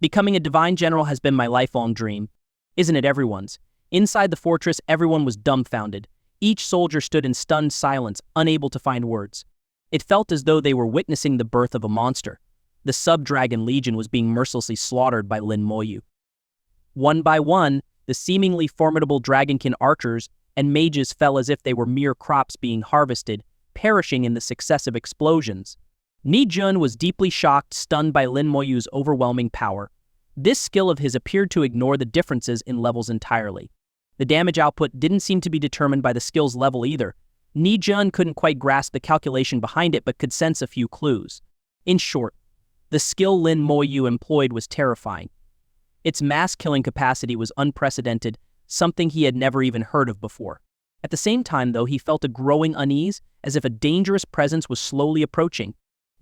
Becoming a divine general has been my lifelong dream. Isn't it everyone's?" Inside the fortress, everyone was dumbfounded. Each soldier stood in stunned silence, unable to find words. It felt as though they were witnessing the birth of a monster. The Sub-Dragon Legion was being mercilessly slaughtered by Lin Moyu. One by one, the seemingly formidable Dragonkin archers and mages fell as if they were mere crops being harvested, perishing in the successive explosions. Ni Jun was deeply shocked, stunned by Lin Moyu's overwhelming power. This skill of his appeared to ignore the differences in levels entirely. The damage output didn't seem to be determined by the skill's level either. Ni Jun couldn't quite grasp the calculation behind it but could sense a few clues. In short, the skill Lin Moyu employed was terrifying. Its mass-killing capacity was unprecedented, something he had never even heard of before. At the same time, though, he felt a growing unease, as if a dangerous presence was slowly approaching.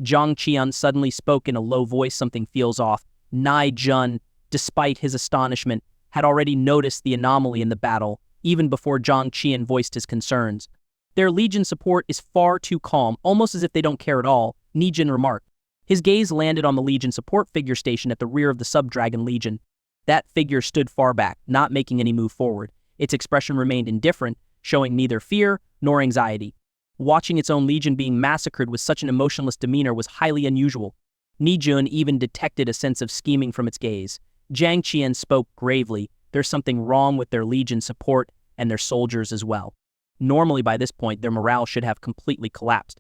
Zhang Qian suddenly spoke in a low voice, "Something feels off." Ni Jun, despite his astonishment, had already noticed the anomaly in the battle, even before Zhang Qian voiced his concerns. "Their Legion support is far too calm, almost as if they don't care at all," Ni Jun remarked. His gaze landed on the Legion support figure stationed at the rear of the Sub-Dragon Legion. That figure stood far back, not making any move forward. Its expression remained indifferent, showing neither fear nor anxiety. Watching its own Legion being massacred with such an emotionless demeanor was highly unusual. Nijun even detected a sense of scheming from its gaze. Jiang Qian spoke gravely. There's something wrong with their Legion support and their soldiers as well. Normally by this point, their morale should have completely collapsed.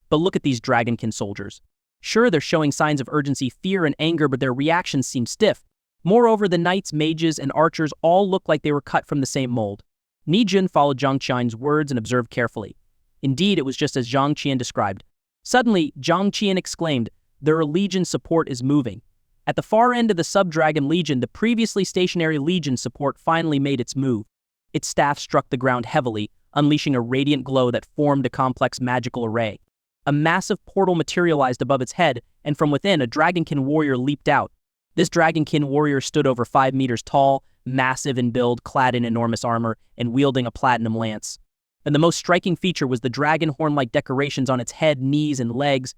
But look at these Dragonkin soldiers. Sure, they're showing signs of urgency, fear, and anger, but their reactions seem stiff. Moreover, the knights, mages, and archers all look like they were cut from the same mold. Nijun followed Zhang Qian's words and observed carefully. Indeed, it was just as Zhang Qian described. Suddenly, Zhang Qian exclaimed, "Their Legion support is moving." At the far end of the Sub-Dragon Legion, the previously stationary Legion support finally made its move. Its staff struck the ground heavily, unleashing a radiant glow that formed a complex magical array. A massive portal materialized above its head, and from within, a Dragonkin warrior leaped out. This Dragonkin warrior stood over 5 meters tall, massive in build, clad in enormous armor, and wielding a platinum lance. And the most striking feature was the dragon horn-like decorations on its head, knees, and legs.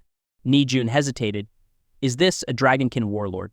Nijun hesitated. Is this a Dragonkin warlord?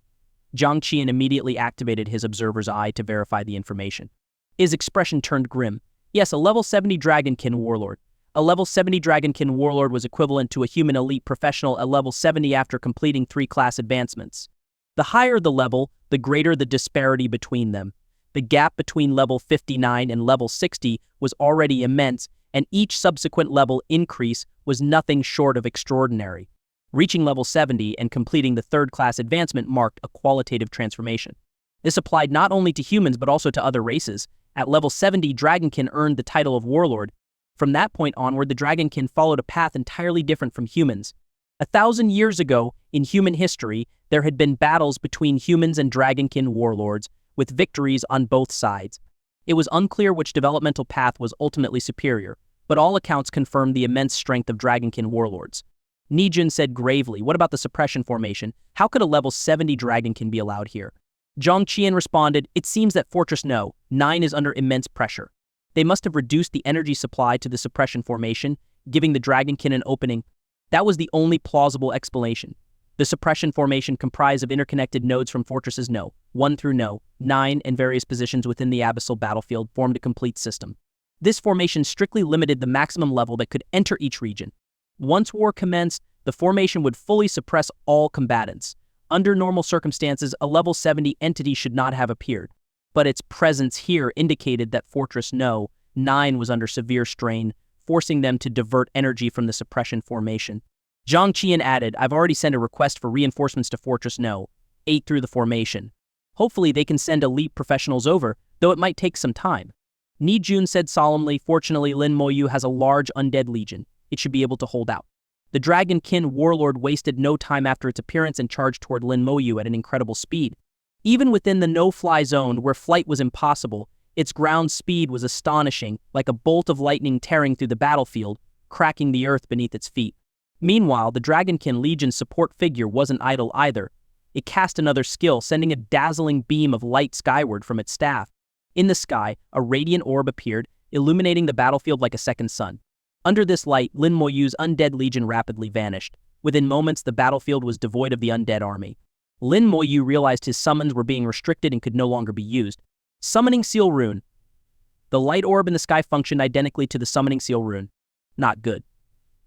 Zhang Qian immediately activated his observer's eye to verify the information. His expression turned grim. Yes, a level 70 Dragonkin warlord. A level 70 Dragonkin warlord was equivalent to a human elite professional at level 70 after completing 3 class advancements. The higher the level, the greater the disparity between them. The gap between level 59 and level 60 was already immense, and each subsequent level increase was nothing short of extraordinary. Reaching level 70 and completing the 3rd class advancement marked a qualitative transformation. This applied not only to humans but also to other races. At level 70, Dragonkin earned the title of warlord. From that point onward, the Dragonkin followed a path entirely different from humans. 1,000 years ago, in human history, there had been battles between humans and Dragonkin warlords, with victories on both sides. It was unclear which developmental path was ultimately superior, but all accounts confirmed the immense strength of Dragonkin warlords. Nijun said gravely, "What about the suppression formation? How could a level 70 Dragonkin be allowed here?" Zhang Qian responded, "It seems that Fortress No. 9 is under immense pressure. They must have reduced the energy supply to the suppression formation, giving the Dragonkin an opening. That was the only plausible explanation. The suppression formation comprised of interconnected nodes from Fortresses No. 1 through No. 9 and various positions within the abyssal battlefield formed a complete system. This formation strictly limited the maximum level that could enter each region. Once war commenced, the formation would fully suppress all combatants. Under normal circumstances, a level 70 entity should not have appeared, but its presence here indicated that Fortress No. 9 was under severe strain, forcing them to divert energy from the suppression formation. Zhang Qian added, "I've already sent a request for reinforcements to Fortress No. 8 through the formation. Hopefully they can send elite professionals over, though it might take some time." Nijun said solemnly, "Fortunately, Lin Moyu has a large undead legion. It should be able to hold out." The Dragonkin warlord wasted no time after its appearance and charged toward Lin Moyu at an incredible speed. Even within the no-fly zone, where flight was impossible, its ground speed was astonishing, like a bolt of lightning tearing through the battlefield, cracking the earth beneath its feet. Meanwhile, the Dragonkin Legion support figure wasn't idle either. It cast another skill, sending a dazzling beam of light skyward from its staff. In the sky, a radiant orb appeared, illuminating the battlefield like a second sun. Under this light, Lin Moyu's undead legion rapidly vanished. Within moments, the battlefield was devoid of the undead army. Lin Moyu realized his summons were being restricted and could no longer be used. Summoning Seal Rune. The light orb in the sky functioned identically to the Summoning Seal Rune. Not good.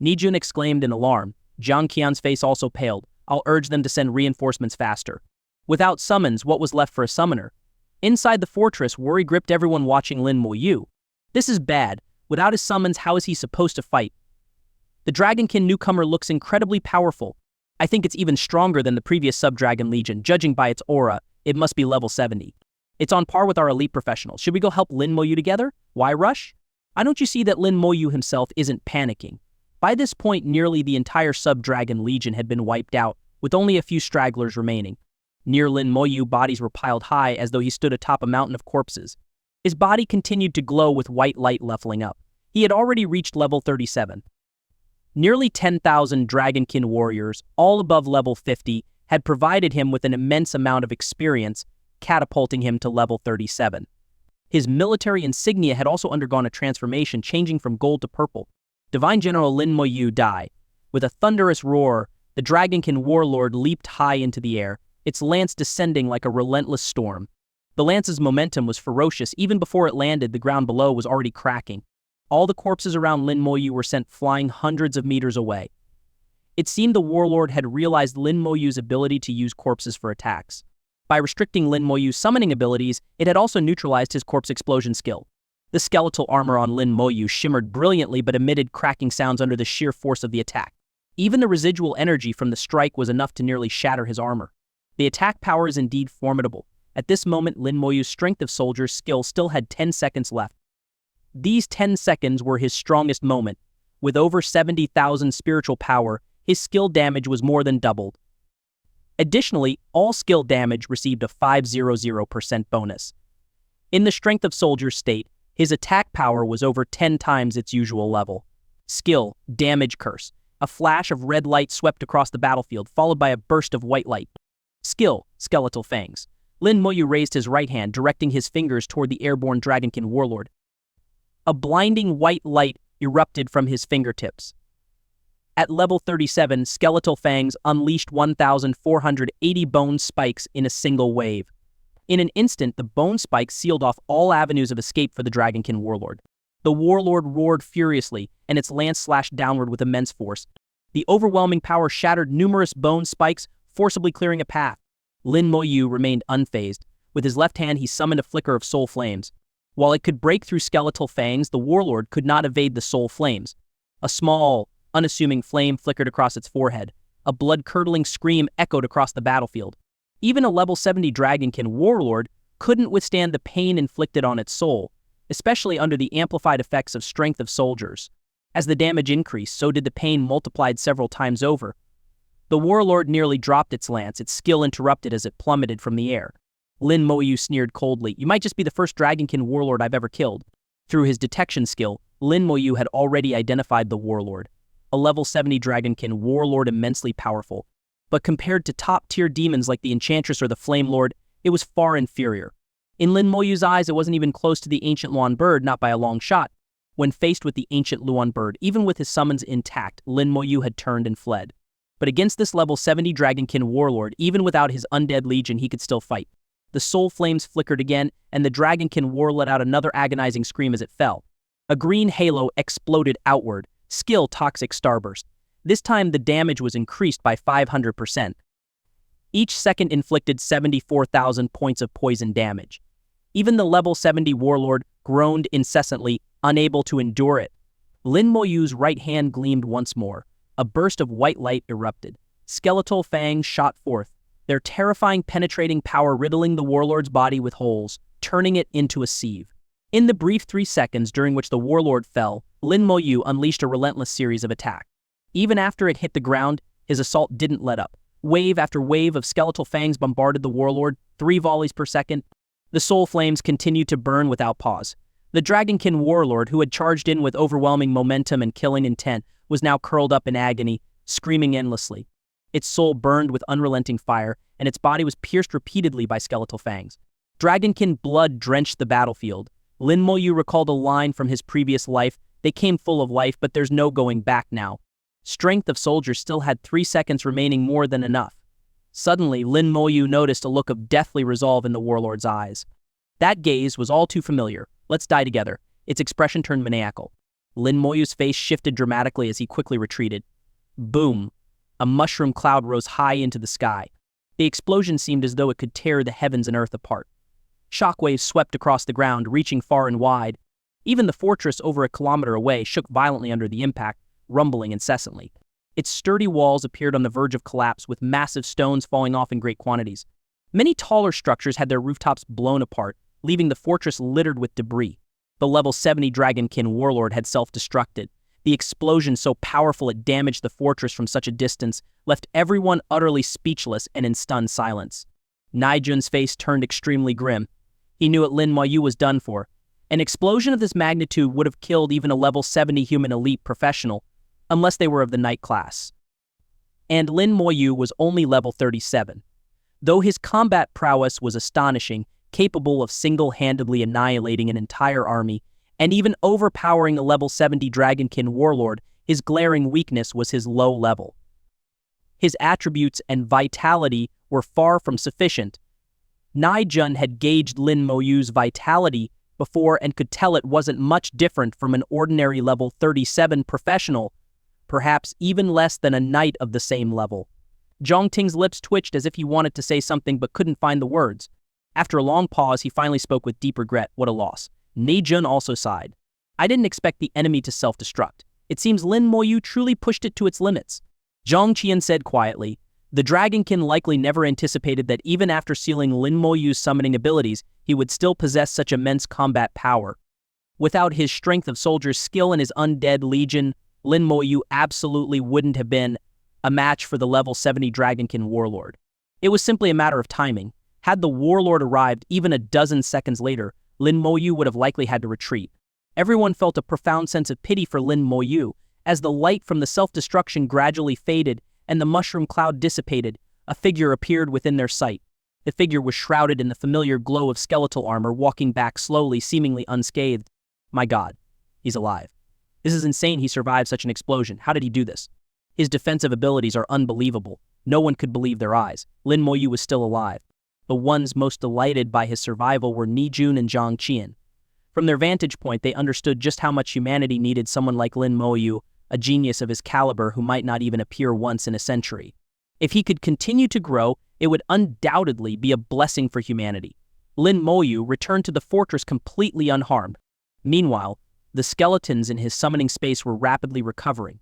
Nijun exclaimed in alarm. Zhang Qian's face also paled. "I'll urge them to send reinforcements faster." Without summons, what was left for a summoner? Inside the fortress, worry gripped everyone watching Lin Moyu. This is bad. Without his summons, how is he supposed to fight? The Dragonkin newcomer looks incredibly powerful. I think it's even stronger than the previous Sub-Dragon Legion. Judging by its aura, it must be level 70. It's on par with our elite professionals. Should we go help Lin Moyu together? Why rush? Why don't you see that Lin Moyu himself isn't panicking? By this point, nearly the entire Sub-Dragon Legion had been wiped out, with only a few stragglers remaining. Near Lin Moyu, bodies were piled high as though he stood atop a mountain of corpses. His body continued to glow with white light leveling up. He had already reached level 37. Nearly 10,000 Dragonkin warriors, all above level 50, had provided him with an immense amount of experience, catapulting him to level 37. His military insignia had also undergone a transformation, changing from gold to purple. Divine General Lin Moyu died. With a thunderous roar, The Dragonkin warlord leaped high into the air, its lance descending like a relentless storm. The lance's momentum was ferocious. Even before it landed, the ground below was already cracking. All the corpses around Lin Moyu were sent flying hundreds of meters away. It seemed the warlord had realized Lin Moyu's ability to use corpses for attacks. By restricting Lin Moyu's summoning abilities, it had also neutralized his corpse explosion skill. The skeletal armor on Lin Moyu shimmered brilliantly but emitted cracking sounds under the sheer force of the attack. Even the residual energy from the strike was enough to nearly shatter his armor. The attack power is indeed formidable. At this moment, Lin Moyu's Strength of Soldier's skill still had 10 seconds left. These 10 seconds were his strongest moment. With over 70,000 spiritual power, his skill damage was more than doubled. Additionally, all skill damage received a 500% bonus. In the Strength of Soldier's state, his attack power was over 10 times its usual level. Skill, Damage Curse. A flash of red light swept across the battlefield, followed by a burst of white light. Skill, Skeletal Fangs. Lin Moyu raised his right hand, directing his fingers toward the airborne Dragonkin warlord. A blinding white light erupted from his fingertips. At level 37, Skeletal Fangs unleashed 1,480 bone spikes in a single wave. In an instant, the bone spikes sealed off all avenues of escape for the Dragonkin warlord. The warlord roared furiously, and its lance slashed downward with immense force. The overwhelming power shattered numerous bone spikes, forcibly clearing a path. Lin Moyu remained unfazed. With his left hand, he summoned a flicker of soul flames. While it could break through Skeletal Fangs, the warlord could not evade the soul flames. A small, unassuming flame flickered across its forehead. A blood-curdling scream echoed across the battlefield. Even a level 70 Dragonkin warlord couldn't withstand the pain inflicted on its soul, especially under the amplified effects of Strength of Soldiers. As the damage increased, so did the pain multiplied several times over. The warlord nearly dropped its lance, its skill interrupted as it plummeted from the air. Lin Moyu sneered coldly. "You might just be the first Dragonkin warlord I've ever killed." Through his detection skill, Lin Moyu had already identified the warlord. A level 70 Dragonkin warlord immensely powerful. But compared to top-tier demons like the Enchantress or the Flame Lord, it was far inferior. In Lin Moyu's eyes, it wasn't even close to the ancient Luan bird, not by a long shot. When faced with the ancient Luan bird, even with his summons intact, Lin Moyu had turned and fled. But against this level 70 Dragonkin warlord, even without his undead legion, he could still fight. The soul flames flickered again, and the Dragonkin war let out another agonizing scream as it fell. A green halo exploded outward. Skill, Toxic Starburst. This time the damage was increased by 500%. Each second inflicted 74,000 points of poison damage. Even the level 70 warlord groaned incessantly, unable to endure it. Lin Moyu's right hand gleamed once more. A burst of white light erupted. Skeletal fangs shot forth, their terrifying penetrating power riddling the warlord's body with holes, turning it into a sieve. In the brief 3 seconds during which the warlord fell, Lin Moyu unleashed a relentless series of attacks. Even after it hit the ground, his assault didn't let up. Wave after wave of skeletal fangs bombarded the warlord, 3 volleys per second. The soul flames continued to burn without pause. The Dragonkin warlord, who had charged in with overwhelming momentum and killing intent, was now curled up in agony, screaming endlessly. Its soul burned with unrelenting fire, and its body was pierced repeatedly by skeletal fangs. Dragonkin blood drenched the battlefield. Lin Moyu recalled a line from his previous life. "They came full of life, but there's no going back now." Strength of Soldier still had 3 seconds remaining, more than enough. Suddenly, Lin Moyu noticed a look of deathly resolve in the warlord's eyes. That gaze was all too familiar. "Let's die together." Its expression turned maniacal. Lin Moyu's face shifted dramatically as he quickly retreated. Boom! A mushroom cloud rose high into the sky. The explosion seemed as though it could tear the heavens and earth apart. Shockwaves swept across the ground, reaching far and wide. Even the fortress over a kilometer away shook violently under the impact, rumbling incessantly. Its sturdy walls appeared on the verge of collapse, with massive stones falling off in great quantities. Many taller structures had their rooftops blown apart, leaving the fortress littered with debris. The level 70 Dragonkin warlord had self-destructed. The explosion, so powerful it damaged the fortress from such a distance, left everyone utterly speechless and in stunned silence. Naijun's face turned extremely grim. He knew that Lin Moyu was done for. An explosion of this magnitude would have killed even a level 70 human elite professional, unless they were of the Knight class. And Lin Moyu was only level 37. Though his combat prowess was astonishing, capable of single-handedly annihilating an entire army, and even overpowering a level 70 Dragonkin warlord, his glaring weakness was his low level. His attributes and vitality were far from sufficient. Nijun had gauged Lin Moyu's vitality before and could tell it wasn't much different from an ordinary level 37 professional, perhaps even less than a knight of the same level. Zhang Ting's lips twitched as if he wanted to say something but couldn't find the words. After a long pause, he finally spoke with deep regret. What a loss. Nijun also sighed. I didn't expect the enemy to self-destruct. It seems Lin Moyu truly pushed it to its limits. Zhang Qian said quietly. The Dragonkin likely never anticipated that even after sealing Lin Moyu's summoning abilities, he would still possess such immense combat power. Without his strength of soldier's skill and his undead legion, Lin Moyu absolutely wouldn't have been a match for the level 70 Dragonkin warlord. It was simply a matter of timing. Had the warlord arrived even a dozen seconds later, Lin Moyu would have likely had to retreat. Everyone felt a profound sense of pity for Lin Moyu. As the light from the self-destruction gradually faded and the mushroom cloud dissipated, a figure appeared within their sight. The figure was shrouded in the familiar glow of skeletal armor, walking back slowly, seemingly unscathed. My God, he's alive. This is insane he survived such an explosion. How did he do this? His defensive abilities are unbelievable. No one could believe their eyes. Lin Moyu was still alive. The ones most delighted by his survival were Nijun and Zhang Qian. From their vantage point, they understood just how much humanity needed someone like Lin Moyu, a genius of his caliber who might not even appear once in a century. If he could continue to grow, it would undoubtedly be a blessing for humanity. Lin Moyu returned to the fortress completely unharmed. Meanwhile, the skeletons in his summoning space were rapidly recovering.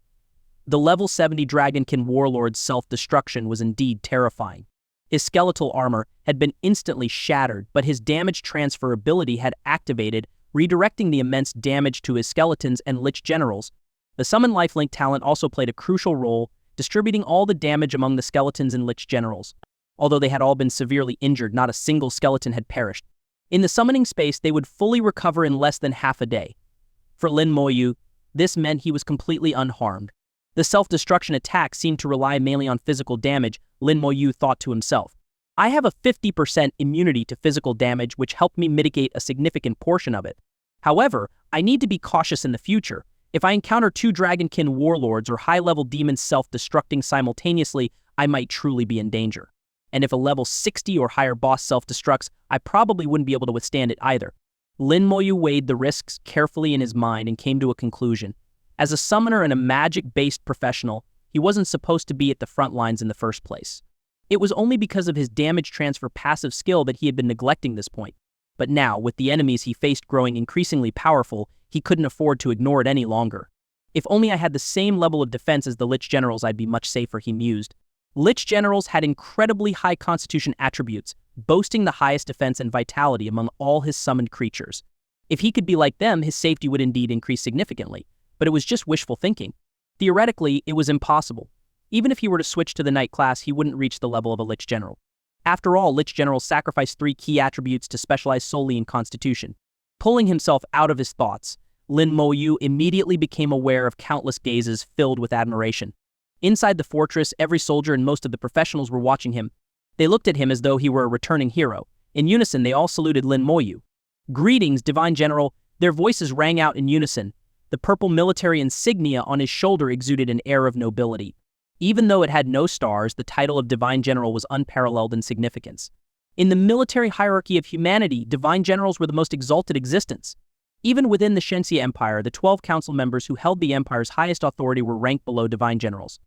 The level 70 Dragonkin warlord's self-destruction was indeed terrifying. His skeletal armor had been instantly shattered, but his damage transfer ability had activated, redirecting the immense damage to his skeletons and Lich generals. The summon lifelink talent also played a crucial role, distributing all the damage among the skeletons and Lich generals. Although they had all been severely injured, not a single skeleton had perished. In the summoning space, they would fully recover in less than half a day. For Lin Moyu, this meant he was completely unharmed. The self-destruction attack seemed to rely mainly on physical damage, Lin Moyu thought to himself. I have a 50% immunity to physical damage, which helped me mitigate a significant portion of it. However, I need to be cautious in the future. If I encounter two Dragonkin warlords or high-level demons self-destructing simultaneously, I might truly be in danger. And if a level 60 or higher boss self-destructs, I probably wouldn't be able to withstand it either. Lin Moyu weighed the risks carefully in his mind and came to a conclusion. As a summoner and a magic-based professional, he wasn't supposed to be at the front lines in the first place. It was only because of his damage transfer passive skill that he had been neglecting this point. But now, with the enemies he faced growing increasingly powerful, he couldn't afford to ignore it any longer. If only I had the same level of defense as the Lich generals, I'd be much safer, he mused. Lich generals had incredibly high constitution attributes, boasting the highest defense and vitality among all his summoned creatures. If he could be like them, his safety would indeed increase significantly. But it was just wishful thinking. Theoretically, it was impossible. Even if he were to switch to the Knight class, he wouldn't reach the level of a Lich General. After all, Lich Generals sacrifice 3 key attributes to specialize solely in Constitution. Pulling himself out of his thoughts, Lin Moyu immediately became aware of countless gazes filled with admiration. Inside the fortress, every soldier and most of the professionals were watching him. They looked at him as though he were a returning hero. In unison, they all saluted Lin Moyu. Greetings, Divine General. Their voices rang out in unison. The purple military insignia on his shoulder exuded an air of nobility. Even though it had no stars, the title of Divine General was unparalleled in significance. In the military hierarchy of humanity, Divine Generals were the most exalted existence. Even within the Shenxia Empire, the 12 council members who held the empire's highest authority were ranked below Divine Generals.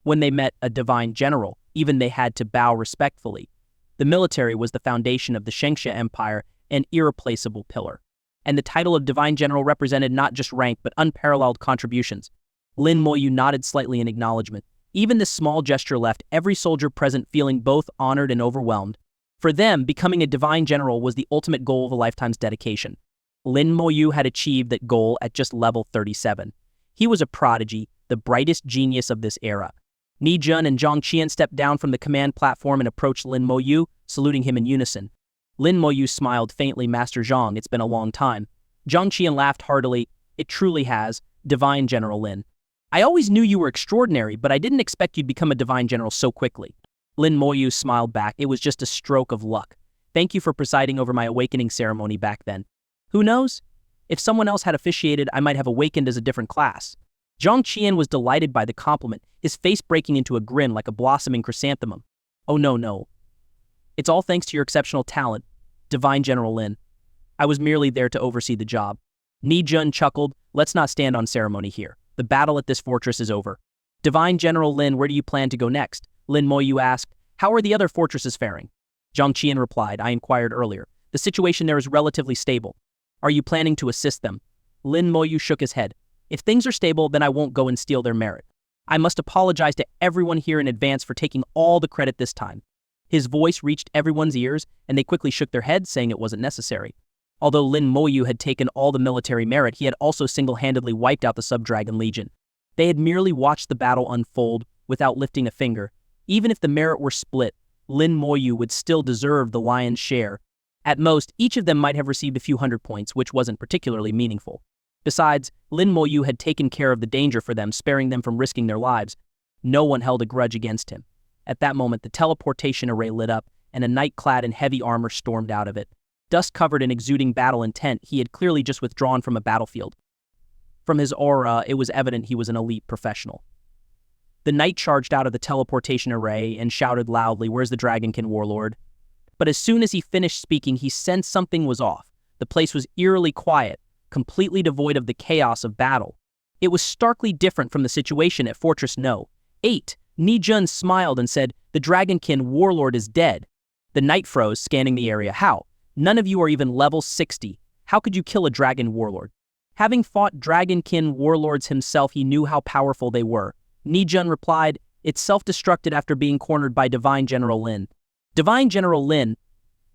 When they met a Divine General, even they had to bow respectfully. The military was the foundation of the Shenxia Empire, an irreplaceable pillar. And the title of Divine General represented not just rank, but unparalleled contributions. Lin Moyu nodded slightly in acknowledgement. Even this small gesture left every soldier present feeling both honored and overwhelmed. For them, becoming a Divine General was the ultimate goal of a lifetime's dedication. Lin Moyu had achieved that goal at just level 37. He was a prodigy, the brightest genius of this era. Nijun and Zhang Qian stepped down from the command platform and approached Lin Moyu, saluting him in unison. Lin Moyu smiled faintly. Master Zhang, it's been a long time. Zhang Qian laughed heartily. It truly has, Divine General Lin. I always knew you were extraordinary, but I didn't expect you'd become a Divine General so quickly. Lin Moyu smiled back. It was just a stroke of luck. Thank you for presiding over my awakening ceremony back then. Who knows? If someone else had officiated, I might have awakened as a different class. Zhang Qian was delighted by the compliment, his face breaking into a grin like a blossoming chrysanthemum. Oh no. It's all thanks to your exceptional talent, Divine General Lin. I was merely there to oversee the job. Ni Jun chuckled. Let's not stand on ceremony here. The battle at this fortress is over. Divine General Lin, where do you plan to go next? Lin Moyu asked. How are the other fortresses faring? Zhang Qian replied. I inquired earlier. The situation there is relatively stable. Are you planning to assist them? Lin Moyu shook his head. If things are stable, then I won't go and steal their merit. I must apologize to everyone here in advance for taking all the credit this time. His voice reached everyone's ears, and they quickly shook their heads, saying it wasn't necessary. Although Lin Moyu had taken all the military merit, he had also single-handedly wiped out the Sub-Dragon Legion. They had merely watched the battle unfold without lifting a finger. Even if the merit were split, Lin Moyu would still deserve the lion's share. At most, each of them might have received a few hundred points, which wasn't particularly meaningful. Besides, Lin Moyu had taken care of the danger for them, sparing them from risking their lives. No one held a grudge against him. At that moment, the teleportation array lit up, and a knight clad in heavy armor stormed out of it. Dust-covered and exuding battle intent, he had clearly just withdrawn from a battlefield. From his aura, it was evident he was an elite professional. The knight charged out of the teleportation array and shouted loudly, "Where's the Dragonkin warlord?" But as soon as he finished speaking, he sensed something was off. The place was eerily quiet, completely devoid of the chaos of battle. It was starkly different from the situation at Fortress No. 8. Ni Jun smiled and said, "The Dragonkin warlord is dead." The knight froze, scanning the area. How? None of you are even level 60. How could you kill a dragon warlord? Having fought Dragonkin warlords himself, he knew how powerful they were. Ni Jun replied, "It self-destructed after being cornered by Divine General Lin." Divine General Lin?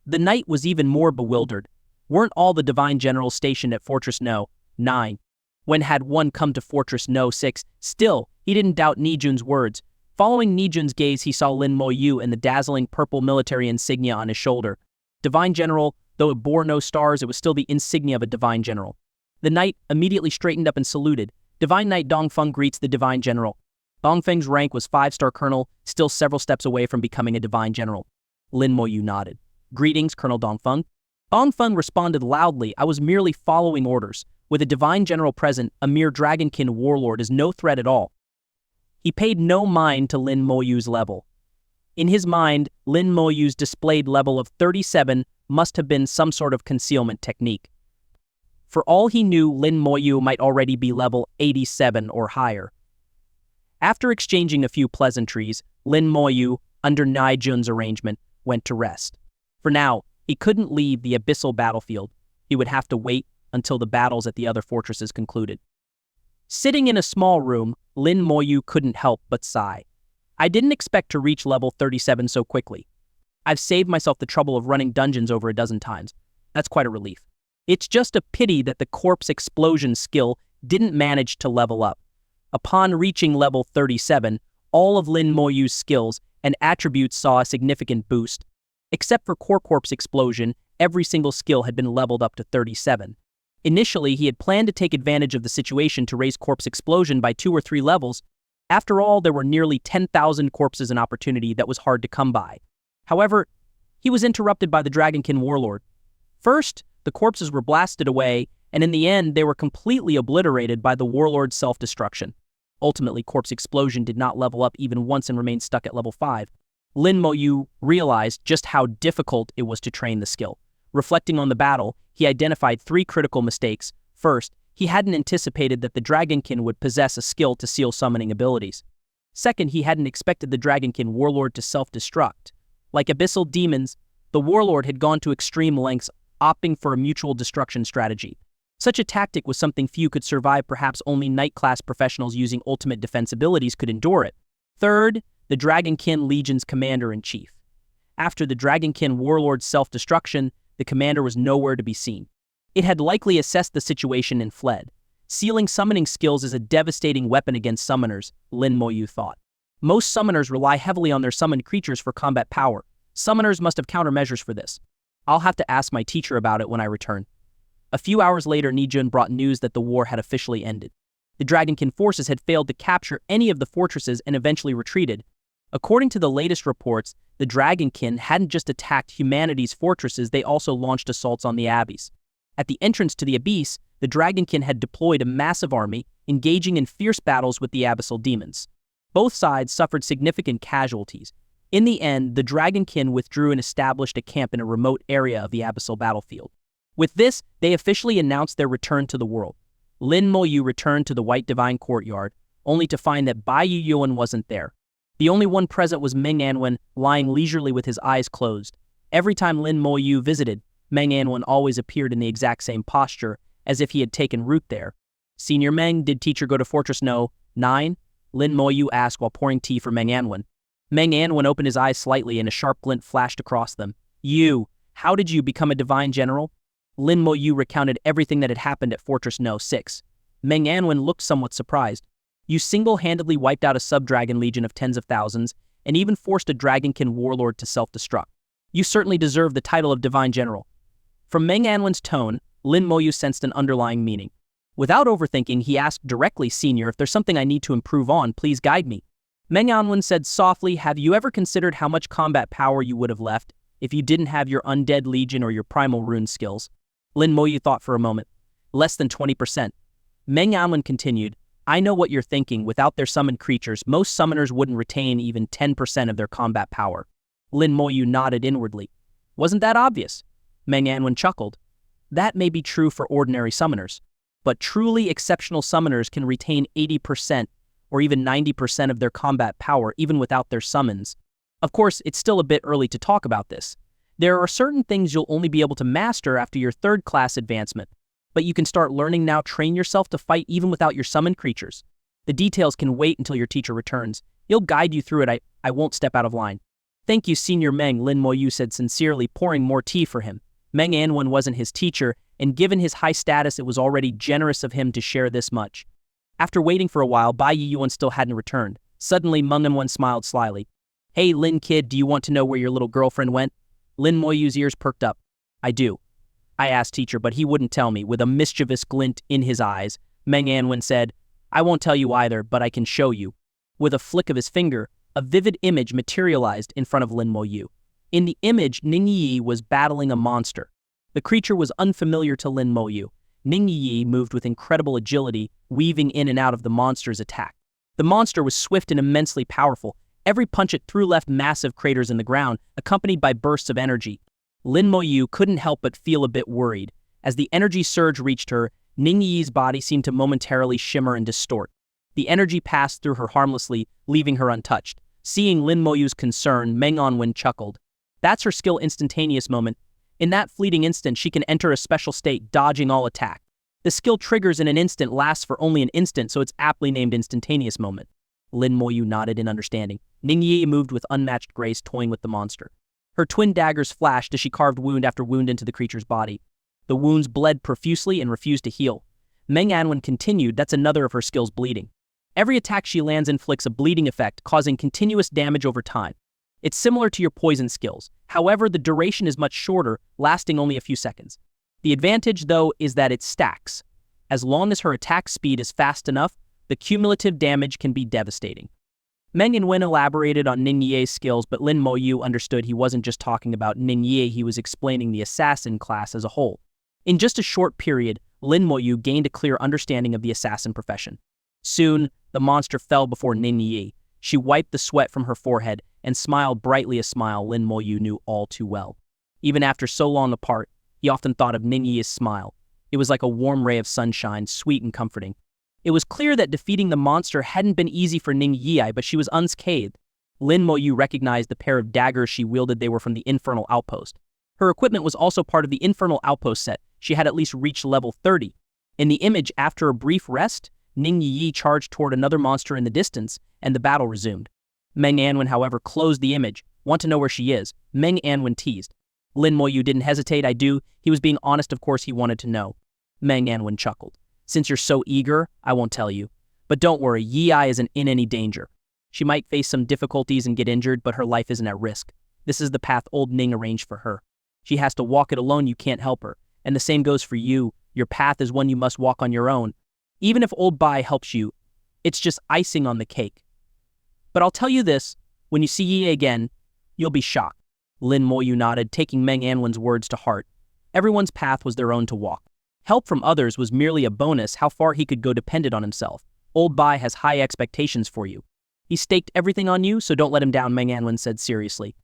The knight was even more bewildered. Weren't all the Divine Generals stationed at Fortress No. 9? When had one come to Fortress No. 6? Still, he didn't doubt Ni Jun's words. Following Ni Jun's gaze, he saw Lin Moyu and the dazzling purple military insignia on his shoulder. Divine General, though it bore no stars, it was still the insignia of a Divine General. The knight immediately straightened up and saluted. Divine Knight Dongfeng greets the Divine General. Dongfeng's rank was 5-star Colonel, still several steps away from becoming a Divine General. Lin Moyu nodded. Greetings, Colonel Dongfeng. Dongfeng responded loudly, I was merely following orders. With a Divine General present, a mere Dragonkin warlord is no threat at all. He paid no mind to Lin Moyu's level. In his mind, Lin Moyu's displayed level of 37 must have been some sort of concealment technique. For all he knew, Lin Moyu might already be level 87 or higher. After exchanging a few pleasantries, Lin Moyu, under Ni Jun's arrangement, went to rest. For now, he couldn't leave the abyssal battlefield. He would have to wait until the battles at the other fortresses concluded. Sitting in a small room, Lin Moyu couldn't help but sigh. I didn't expect to reach level 37 so quickly. I've saved myself the trouble of running dungeons over a dozen times. That's quite a relief. It's just a pity that the corpse explosion skill didn't manage to level up. Upon reaching level 37, all of Lin Moyu's skills and attributes saw a significant boost. Except for corpse explosion, every single skill had been leveled up to 37. Initially, he had planned to take advantage of the situation to raise corpse explosion by 2 or 3 levels. After all, there were nearly 10,000 corpses an opportunity that was hard to come by. However, he was interrupted by the Dragonkin warlord. First, the corpses were blasted away, and in the end, they were completely obliterated by the warlord's self-destruction. Ultimately, corpse explosion did not level up even once and remained stuck at level 5. Lin Moyu realized just how difficult it was to train the skill. Reflecting on the battle, he identified 3 critical mistakes. First, he hadn't anticipated that the Dragonkin would possess a skill to seal summoning abilities. Second, he hadn't expected the Dragonkin warlord to self-destruct. Like abyssal demons, the warlord had gone to extreme lengths, opting for a mutual destruction strategy. Such a tactic was something few could survive, perhaps only knight-class professionals using ultimate defense abilities could endure it. Third, the Dragonkin Legion's commander-in-chief. After the Dragonkin warlord's self-destruction, the commander was nowhere to be seen. It had likely assessed the situation and fled. Sealing summoning skills is a devastating weapon against summoners, Lin Moyu thought. Most summoners rely heavily on their summoned creatures for combat power. Summoners must have countermeasures for this. I'll have to ask my teacher about it when I return. A few hours later, Ni Jun brought news that the war had officially ended. The Dragonkin forces had failed to capture any of the fortresses and eventually retreated. According to the latest reports, the Dragonkin hadn't just attacked humanity's fortresses, they also launched assaults on the abbeys. At the entrance to the abyss, the Dragonkin had deployed a massive army, engaging in fierce battles with the abyssal demons. Both sides suffered significant casualties. In the end, the Dragonkin withdrew and established a camp in a remote area of the abyssal battlefield. With this, they officially announced their return to the world. Lin Moyu returned to the White Divine Courtyard, only to find that Bai Yuan wasn't there. The only one present was Meng Anwen, lying leisurely with his eyes closed. Every time Lin Moyu visited, Meng Anwen always appeared in the exact same posture, as if he had taken root there. "Senior Meng, did teacher go to Fortress No. 9? Lin Moyu asked while pouring tea for Meng Anwen. Meng Anwen opened his eyes slightly and a sharp glint flashed across them. How did you become a divine general?" Lin Moyu recounted everything that had happened at Fortress No. 6. Meng Anwen looked somewhat surprised. "You single-handedly wiped out a sub-dragon legion of tens of thousands, and even forced a Dragonkin warlord to self-destruct. You certainly deserve the title of Divine General." From Meng Anwen's tone, Lin Moyu sensed an underlying meaning. Without overthinking, he asked directly, "Senior, if there's something I need to improve on, please guide me." Meng Anwen said softly, "Have you ever considered how much combat power you would have left if you didn't have your undead legion or your primal rune skills?" Lin Moyu thought for a moment. "Less than 20%. Meng Anwen continued, "I know what you're thinking. Without their summoned creatures, most summoners wouldn't retain even 10% of their combat power." Lin Moyu nodded inwardly. "Wasn't that obvious?" Meng Anwen chuckled. "That may be true for ordinary summoners, but truly exceptional summoners can retain 80% or even 90% of their combat power even without their summons. Of course, it's still a bit early to talk about this. There are certain things you'll only be able to master after your 3rd class advancement, but you can start learning now. Train yourself to fight even without your summoned creatures. The details can wait until your teacher returns. He'll guide you through it. I won't step out of line." "Thank you, Senior Meng," Lin Moyu said sincerely, pouring more tea for him. Meng Anwen wasn't his teacher, and given his high status, it was already generous of him to share this much. After waiting for a while, Bai Yuan still hadn't returned. Suddenly, Meng Anwen smiled slyly. "Hey, Lin kid, do you want to know where your little girlfriend went?" Lin Moyu's ears perked up. "I do. I asked teacher, but he wouldn't tell me." With a mischievous glint in his eyes, Meng Anwen said, "I won't tell you either, but I can show you." With a flick of his finger, a vivid image materialized in front of Lin Moyu. In the image, Ning Yi was battling a monster. The creature was unfamiliar to Lin Moyu. Ning Yi moved with incredible agility, weaving in and out of the monster's attack. The monster was swift and immensely powerful. Every punch it threw left massive craters in the ground, accompanied by bursts of energy. Lin Moyu couldn't help but feel a bit worried. As the energy surge reached her, Ning Yi's body seemed to momentarily shimmer and distort. The energy passed through her harmlessly, leaving her untouched. Seeing Lin Moyu's concern, Meng Anwen chuckled. "That's her skill instantaneous moment. In that fleeting instant, she can enter a special state, dodging all attack. The skill triggers in an instant, lasts for only an instant, so it's aptly named instantaneous moment." Lin Moyu nodded in understanding. Ning Yi moved with unmatched grace, toying with the monster. Her twin daggers flashed as she carved wound after wound into the creature's body. The wounds bled profusely and refused to heal. Meng Anwen continued, "That's another of her skills, bleeding. Every attack she lands inflicts a bleeding effect, causing continuous damage over time. It's similar to your poison skills. However, the duration is much shorter, lasting only a few seconds. The advantage, though, is that it stacks. As long as her attack speed is fast enough, the cumulative damage can be devastating." Meng Anwen elaborated on Ning Yi's skills, but Lin Moyu understood he wasn't just talking about Ning Yi, he was explaining the assassin class as a whole. In just a short period, Lin Moyu gained a clear understanding of the assassin profession. Soon, the monster fell before Ning Yi. She wiped the sweat from her forehead and smiled brightly, a smile Lin Moyu knew all too well. Even after so long apart, he often thought of Ning Yi's smile. It was like a warm ray of sunshine, sweet and comforting. It was clear that defeating the monster hadn't been easy for Ning Yi, but she was unscathed. Lin Moyu recognized the pair of daggers she wielded. They were from the Infernal Outpost. Her equipment was also part of the Infernal Outpost set. She had at least reached level 30. In the image, after a brief rest, Ning Yi charged toward another monster in the distance, and the battle resumed. Meng Anwen, however, closed the image. "Want to know where she is?" Meng Anwen teased. Lin Moyu didn't hesitate. "I do." He was being honest, of course he wanted to know. Meng Anwen chuckled. "Since you're so eager, I won't tell you. But don't worry, Yi isn't in any danger. She might face some difficulties and get injured, but her life isn't at risk. This is the path old Ning arranged for her. She has to walk it alone, you can't help her. And the same goes for you. Your path is one you must walk on your own. Even if old Bai helps you, it's just icing on the cake. But I'll tell you this, when you see Yi again, you'll be shocked." Lin Moyu nodded, taking Meng Anwen's words to heart. Everyone's path was their own to walk. Help from others was merely a bonus. How far he could go depended on himself. Old Bai has high expectations for you. He staked everything on you, so don't let him down, Meng Anwen said seriously.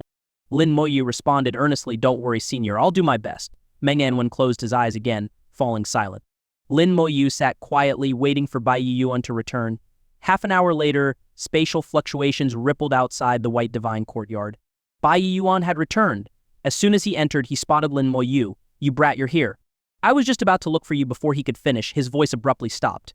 Lin Moyu responded earnestly, don't worry, senior, I'll do my best. Meng Anwen closed his eyes again, falling silent. Lin Moyu sat quietly, waiting for Bai Yuan to return. Half an hour later, spatial fluctuations rippled outside the White Divine courtyard. Bai Yuan had returned. As soon as he entered, he spotted Lin Moyu. You brat, you're here. I was just about to look for you before he could finish. His voice abruptly stopped.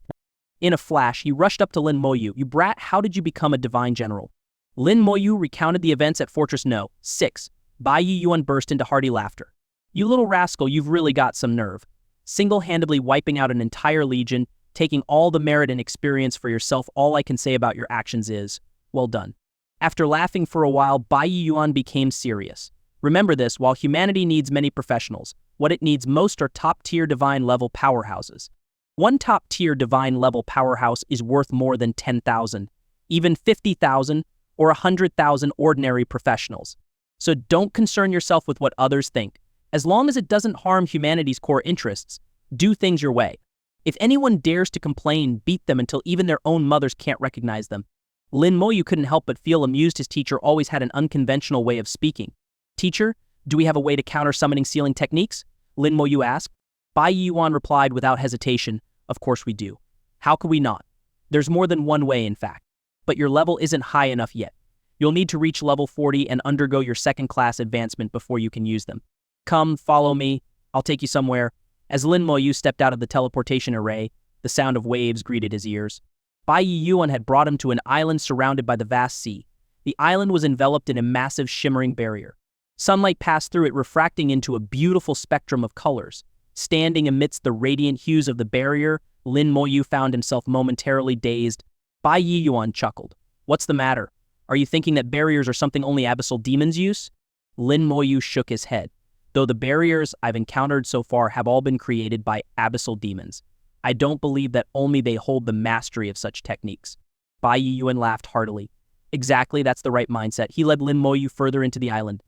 In a flash, he rushed up to Lin Moyu. You brat, how did you become a divine general? Lin Moyu recounted the events at Fortress No. 6. Bai Yuan burst into hearty laughter. You little rascal, you've really got some nerve. Single-handedly wiping out an entire legion, taking all the merit and experience for yourself, all I can say about your actions is, well done. After laughing for a while, Bai Yuan became serious. Remember this, while humanity needs many professionals, what it needs most are top-tier divine-level powerhouses. One top-tier divine-level powerhouse is worth more than 10,000, even 50,000 or 100,000 ordinary professionals. So don't concern yourself with what others think. As long as it doesn't harm humanity's core interests, do things your way. If anyone dares to complain, beat them until even their own mothers can't recognize them. Lin Moyu couldn't help but feel amused. His teacher always had an unconventional way of speaking. Teacher, do we have a way to counter summoning sealing techniques? Lin Moyu asked. Bai Yuan replied without hesitation, of course we do. How could we not? There's more than one way, in fact. But your level isn't high enough yet. You'll need to reach level 40 and undergo your second-class advancement before you can use them. Come, follow me. I'll take you somewhere. As Lin Moyu stepped out of the teleportation array, the sound of waves greeted his ears. Bai Yuan had brought him to an island surrounded by the vast sea. The island was enveloped in a massive shimmering barrier. Sunlight passed through it, refracting into a beautiful spectrum of colors. Standing amidst the radiant hues of the barrier, Lin Moyu found himself momentarily dazed. Bai Yuan chuckled. What's the matter? Are you thinking that barriers are something only abyssal demons use? Lin Moyu shook his head. Though the barriers I've encountered so far have all been created by abyssal demons, I don't believe that only they hold the mastery of such techniques. Bai Yuan laughed heartily. Exactly, that's the right mindset. He led Lin Moyu further into the island.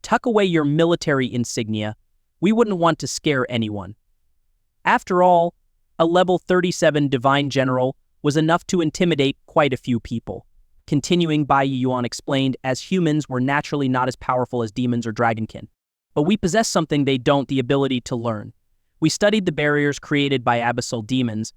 Tuck away your military insignia. We wouldn't want to scare anyone. After all, a level 37 divine general was enough to intimidate quite a few people. Continuing, Bai Yuan explained, as humans we're naturally not as powerful as demons or dragonkin. But we possess something they don't, the ability to learn. We studied the barriers created by abyssal demons,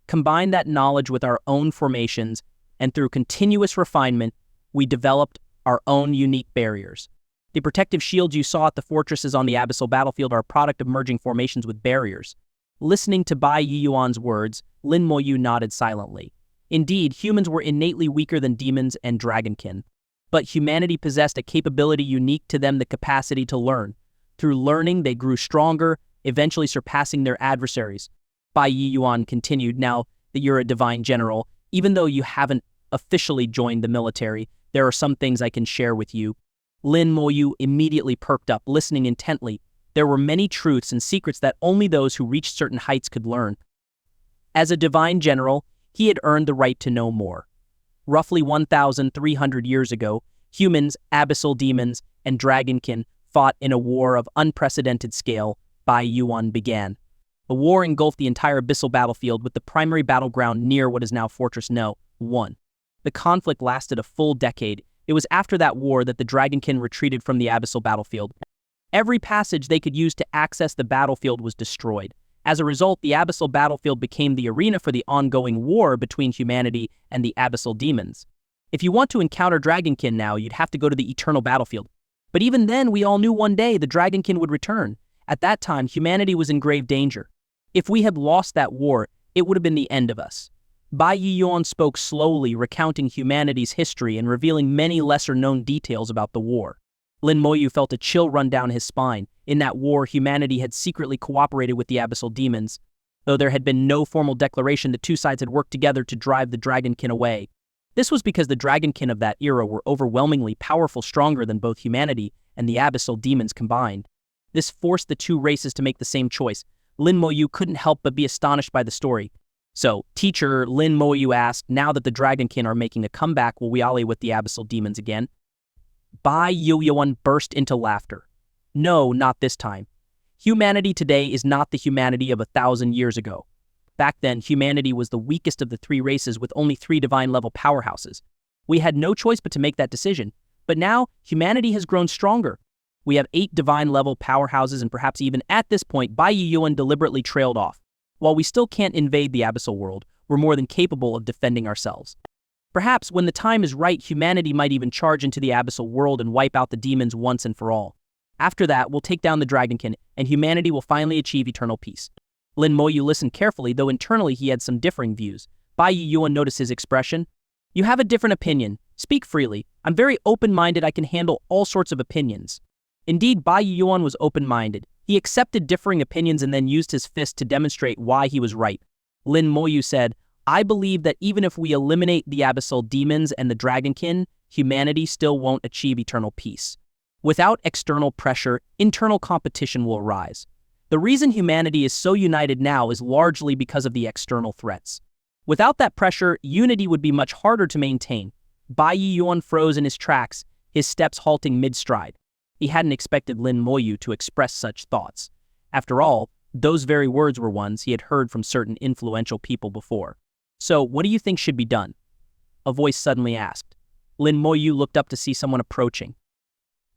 combined that knowledge with our own formations, and through continuous refinement, we developed our own unique barriers. The protective shields you saw at the fortresses on the abyssal battlefield are a product of merging formations with barriers. Listening to Bai Yuan's words, Lin Moyu nodded silently. Indeed, humans were innately weaker than demons and dragonkin. But humanity possessed a capability unique to them, the capacity to learn. Through learning, they grew stronger, eventually surpassing their adversaries. Bai Yuan continued, now that you're a divine general, even though you haven't officially joined the military, there are some things I can share with you. Lin Moyu immediately perked up, listening intently. There were many truths and secrets that only those who reached certain heights could learn. As a divine general, he had earned the right to know more. Roughly 1,300 years ago, humans, abyssal demons, and dragonkin fought in a war of unprecedented scale. Bai Yuan began. The war engulfed the entire abyssal battlefield, with the primary battleground near what is now Fortress No. 1. The conflict lasted a full decade. It was after that war that the dragonkin retreated from the abyssal battlefield. Every passage they could use to access the battlefield was destroyed. As a result, the abyssal battlefield became the arena for the ongoing war between humanity and the abyssal demons. If you want to encounter dragonkin now, you'd have to go to the eternal battlefield. But even then, we all knew one day the dragonkin would return. At that time, humanity was in grave danger. If we had lost that war, it would have been the end of us. Bai Yuan spoke slowly, recounting humanity's history and revealing many lesser-known details about the war. Lin Moyu felt a chill run down his spine. In that war, humanity had secretly cooperated with the abyssal demons. Though there had been no formal declaration, the two sides had worked together to drive the dragonkin away. This was because the dragonkin of that era were overwhelmingly powerful, stronger than both humanity and the abyssal demons combined. This forced the two races to make the same choice. Lin Moyu couldn't help but be astonished by the story. So, teacher, Lin Moyu asked, now that the dragonkin are making a comeback, will we ally with the abyssal demons again? Bai Yuan burst into laughter. No, not this time. Humanity today is not the humanity of 1,000 years ago. Back then, humanity was the weakest of the three races with only 3 divine-level powerhouses. We had no choice but to make that decision. But now, humanity has grown stronger. We have 8 divine-level powerhouses, and perhaps even at this point, Bai Yuan deliberately trailed off. While we still can't invade the abyssal world, we're more than capable of defending ourselves. Perhaps when the time is right, humanity might even charge into the abyssal world and wipe out the demons once and for all. After that, we'll take down the Dragonkin, and humanity will finally achieve eternal peace. Lin Moyu listened carefully, though internally he had some differing views. Bai Yuan noticed his expression. You have a different opinion. Speak freely. I'm very open-minded. I can handle all sorts of opinions. Indeed, Bai Yuan was open-minded. He accepted differing opinions and then used his fist to demonstrate why he was right. Lin Moyu said, I believe that even if we eliminate the abyssal demons and the Dragonkin, humanity still won't achieve eternal peace. Without external pressure, internal competition will arise. The reason humanity is so united now is largely because of the external threats. Without that pressure, unity would be much harder to maintain. Bai Yuan froze in his tracks, his steps halting mid-stride. He hadn't expected Lin Moyu to express such thoughts. After all, those very words were ones he had heard from certain influential people before. So, what do you think should be done? A voice suddenly asked. Lin Moyu looked up to see someone approaching.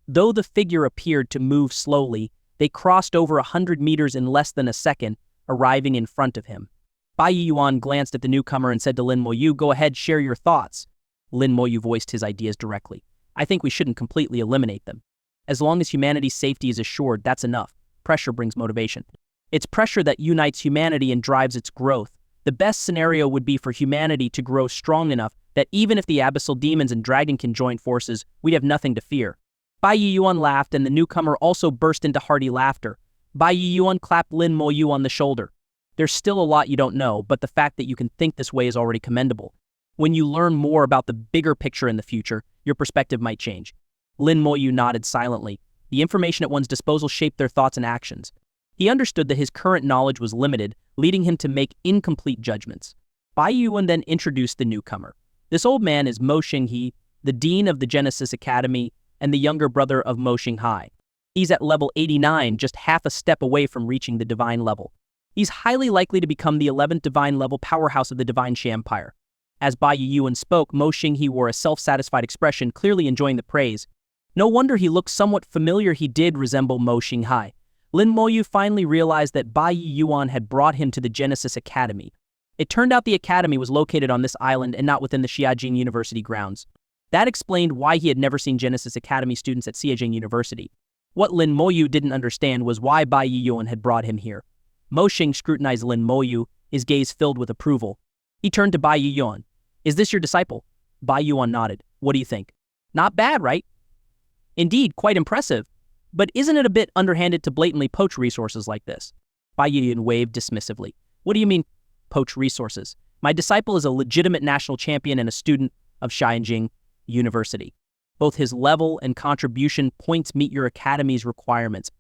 Though the figure appeared to move slowly, they crossed over 100 meters in less than a second, arriving in front of him. Bai Yuan glanced at the newcomer and said to Lin Moyu, Go ahead, share your thoughts. Lin Moyu voiced his ideas directly. I think we shouldn't completely eliminate them. As long as humanity's safety is assured, that's enough. Pressure brings motivation. It's pressure that unites humanity and drives its growth. The best scenario would be for humanity to grow strong enough that even if the abyssal demons and Dragonkin join forces, we'd have nothing to fear. Bai Yuan laughed, and the newcomer also burst into hearty laughter. Bai Yuan clapped Lin Moyu on the shoulder. There's still a lot you don't know, but the fact that you can think this way is already commendable. When you learn more about the bigger picture in the future, your perspective might change. Lin Moyu nodded silently. The information at one's disposal shaped their thoughts and actions. He understood that his current knowledge was limited, leading him to make incomplete judgments. Bai Yuan then introduced the newcomer. This old man is Mo Xinghe, the dean of the Genesis Academy and the younger brother of Mo Xinghai. He's at level 89, just half a step away from reaching the divine level. He's highly likely to become the 11th divine level powerhouse of the Divine Shampire. As Bai Yuan spoke, Mo Xinghe wore a self-satisfied expression, clearly enjoying the praise. No wonder he looked somewhat familiar. He did resemble Mo Xinghai. Lin Moyu finally realized that Bai Yuan had brought him to the Genesis Academy. It turned out the academy was located on this island and not within the Xiajing University grounds. That explained why he had never seen Genesis Academy students at Xiajing University. What Lin Moyu didn't understand was why Bai Yuan had brought him here. Mo Xing scrutinized Lin Moyu, his gaze filled with approval. He turned to Bai Yuan. Is this your disciple? Bai Yuan nodded. What do you think? Not bad, right? Indeed, quite impressive. But isn't it a bit underhanded to blatantly poach resources like this? Bai Yuan waved dismissively. What do you mean, poach resources? My disciple is a legitimate national champion and a student of Xianjing University. Both his level and contribution points meet your academy's requirements.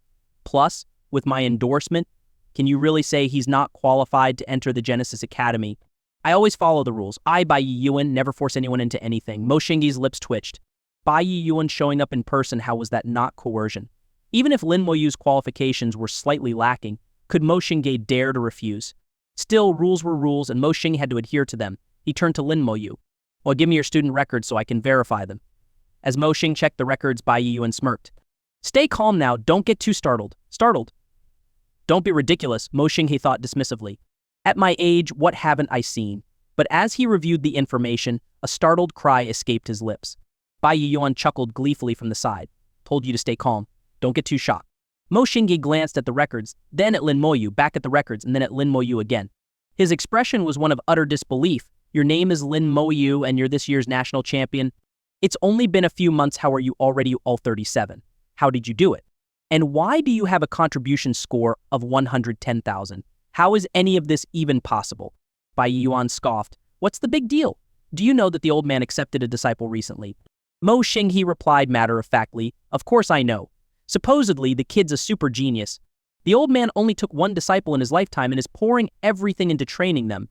Plus, with my endorsement, can you really say he's not qualified to enter the Genesis Academy? I always follow the rules. I, Bai Yuan, never force anyone into anything. Mo Xinghe's lips twitched. Bai Yuan showing up in person, how was that not coercion? Even if Lin Moyu's qualifications were slightly lacking, could Mo Xinghe dare to refuse? Still, rules were rules, and Mo Xinghe had to adhere to them. He turned to Lin Moyu. Well, give me your student records so I can verify them. As Mo Xinghe checked the records, Bai Yuan smirked. Stay calm now, don't get too startled. Startled? Don't be ridiculous, Mo Xinghe thought dismissively. At my age, what haven't I seen? But as he reviewed the information, a startled cry escaped his lips. Bai Yuan chuckled gleefully from the side. Told you to stay calm. Don't get too shocked. Mo Xinghe glanced at the records, then at Lin Moyu, back at the records, and then at Lin Moyu again. His expression was one of utter disbelief. Your name is Lin Moyu, and you're this year's national champion. It's only been a few months. How are you already all 37? How did you do it? And why do you have a contribution score of 110,000? How is any of this even possible? Bai Yuan scoffed. What's the big deal? Do you know that the old man accepted a disciple recently? Mo Xinghe replied matter-of-factly, Of course I know. Supposedly, the kid's a super genius. The old man only took one disciple in his lifetime and is pouring everything into training them.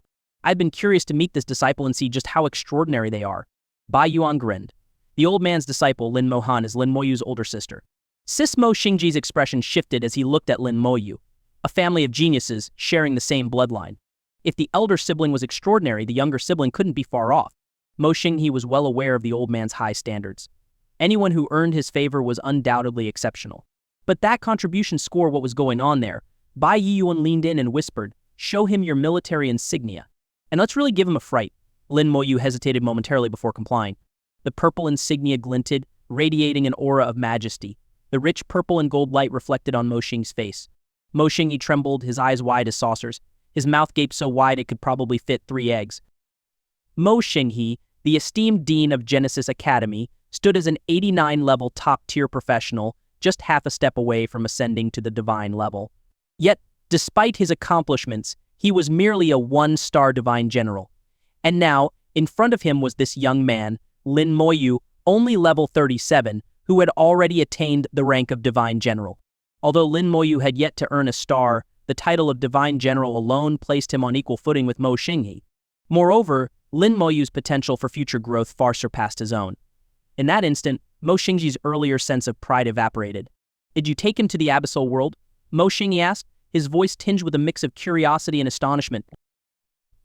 I've been curious to meet this disciple and see just how extraordinary they are. Bai Yuan grinned. The old man's disciple, Lin Mohan, is Lin Moyu's older sister. Sis Mo Xingji's expression shifted as he looked at Lin Moyu, a family of geniuses sharing the same bloodline. If the elder sibling was extraordinary, the younger sibling couldn't be far off. Mo Xingyi was well aware of the old man's high standards. Anyone who earned his favor was undoubtedly exceptional. But that contribution scored what was going on there. Bai Yiyuan leaned in and whispered, "Show him your military insignia. And let's really give him a fright." Lin Moyu hesitated momentarily before complying. The purple insignia glinted, radiating an aura of majesty. The rich purple and gold light reflected on Mo Xingyi's face. Mo Xingyi trembled, his eyes wide as saucers. His mouth gaped so wide it could probably fit 3 eggs. Mo Xingyi, the esteemed dean of Genesis Academy, stood as an 89-level top-tier professional, just half a step away from ascending to the divine level. Yet, despite his accomplishments, he was merely a 1-star divine general. And now, in front of him was this young man, Lin Moyu, only level 37, who had already attained the rank of divine general. Although Lin Moyu had yet to earn a star, the title of divine general alone placed him on equal footing with Mo Xingyi. Moreover, Lin Moyu's potential for future growth far surpassed his own. In that instant, Mo Xingyi's earlier sense of pride evaporated. "Did you take him to the abyssal world?" Mo Xingyi asked, his voice tinged with a mix of curiosity and astonishment.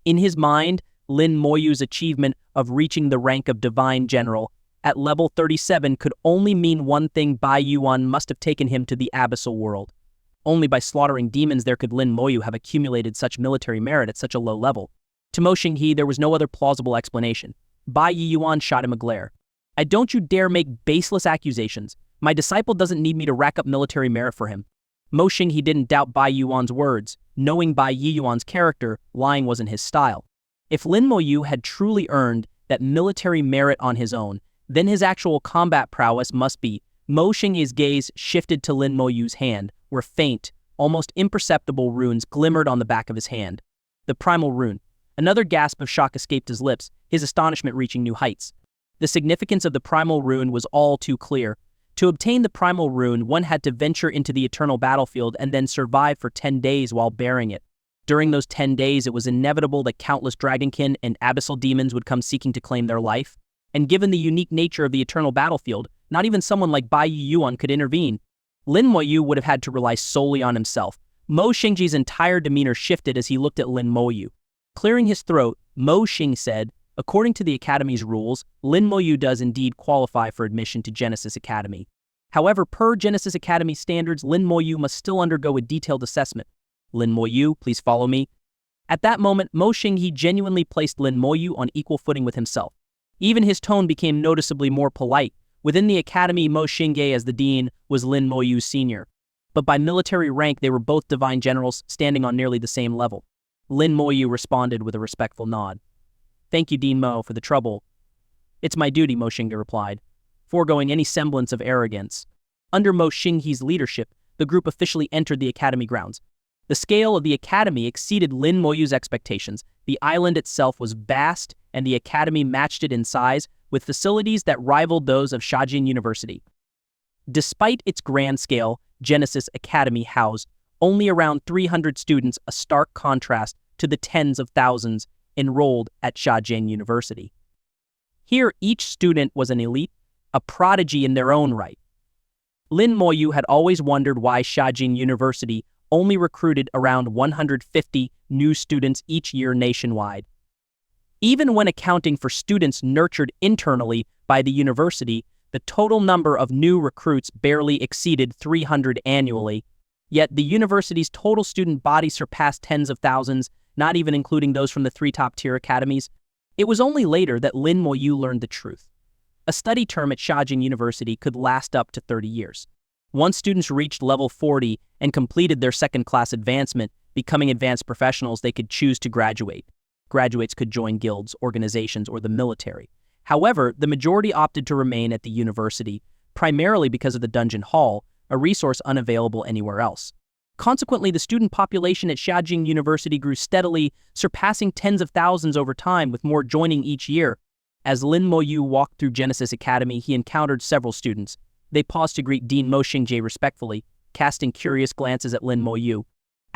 In his mind, Lin Moyu's achievement of reaching the rank of divine general at level 37 could only mean one thing: Bai Yuan must have taken him to the abyssal world. Only by slaughtering demons there could Lin Moyu have accumulated such military merit at such a low level. To Mo Xingyi, there was no other plausible explanation. Bai Yuan shot him a glare. "Don't you dare make baseless accusations. My disciple doesn't need me to rack up military merit for him." Mo Xingyi didn't doubt Bai Yuan's words. Knowing Bai Yuan's character, lying wasn't his style. If Lin Moyu had truly earned that military merit on his own, then his actual combat prowess must be. Mo Xingyi's gaze shifted to Lin Moyu's hand, where faint, almost imperceptible runes glimmered on the back of his hand. The primal rune. Another gasp of shock escaped his lips, his astonishment reaching new heights. The significance of the primal rune was all too clear. To obtain the primal rune, one had to venture into the eternal battlefield and then survive for 10 days while bearing it. During those 10 days, it was inevitable that countless dragonkin and abyssal demons would come seeking to claim their life. And given the unique nature of the eternal battlefield, not even someone like Bai Yuan could intervene. Lin Moyu would have had to rely solely on himself. Mo Xingyi's entire demeanor shifted as he looked at Lin Moyu. Clearing his throat, Mo Xing said, "According to the Academy's rules, Lin Moyu does indeed qualify for admission to Genesis Academy. However, per Genesis Academy standards, Lin Moyu must still undergo a detailed assessment. Lin Moyu, please follow me." At that moment, Mo Xingyi genuinely placed Lin Moyu on equal footing with himself. Even his tone became noticeably more polite. Within the Academy, Mo Xingyi, as the dean, was Lin Moyu's senior. But by military rank, they were both divine generals, standing on nearly the same level. Lin Moyu responded with a respectful nod. "Thank you, Dean Mo, for the trouble." "It's my duty," Mo Xingyi replied, foregoing any semblance of arrogance. Under Mo Xingyi's leadership, the group officially entered the Academy grounds. The scale of the Academy exceeded Lin Moyu's expectations. The island itself was vast, and the Academy matched it in size, with facilities that rivaled those of Shaojin University. Despite its grand scale, Genesis Academy housed only around 300 students, a stark contrast to the tens of thousands enrolled at Shaojin University. Here, each student was an elite, a prodigy in their own right. Lin Moyu had always wondered why Shaojin University only recruited around 150 new students each year nationwide. Even when accounting for students nurtured internally by the university, the total number of new recruits barely exceeded 300 annually. Yet the university's total student body surpassed tens of thousands, not even including those from the 3 top-tier academies. It was only later that Lin Moyu learned the truth. A study term at Shaojin University could last up to 30 years. Once students reached level 40 and completed their second-class advancement, becoming advanced professionals, they could choose to graduate. Graduates could join guilds, organizations, or the military. However, the majority opted to remain at the university, primarily because of the dungeon hall, a resource unavailable anywhere else. Consequently, the student population at Shaojin University grew steadily, surpassing tens of thousands over time, with more joining each year. As Lin Moyu walked through Genesis Academy, he encountered several students. They paused to greet Dean Mo Xingyi respectfully, casting curious glances at Lin Moyu.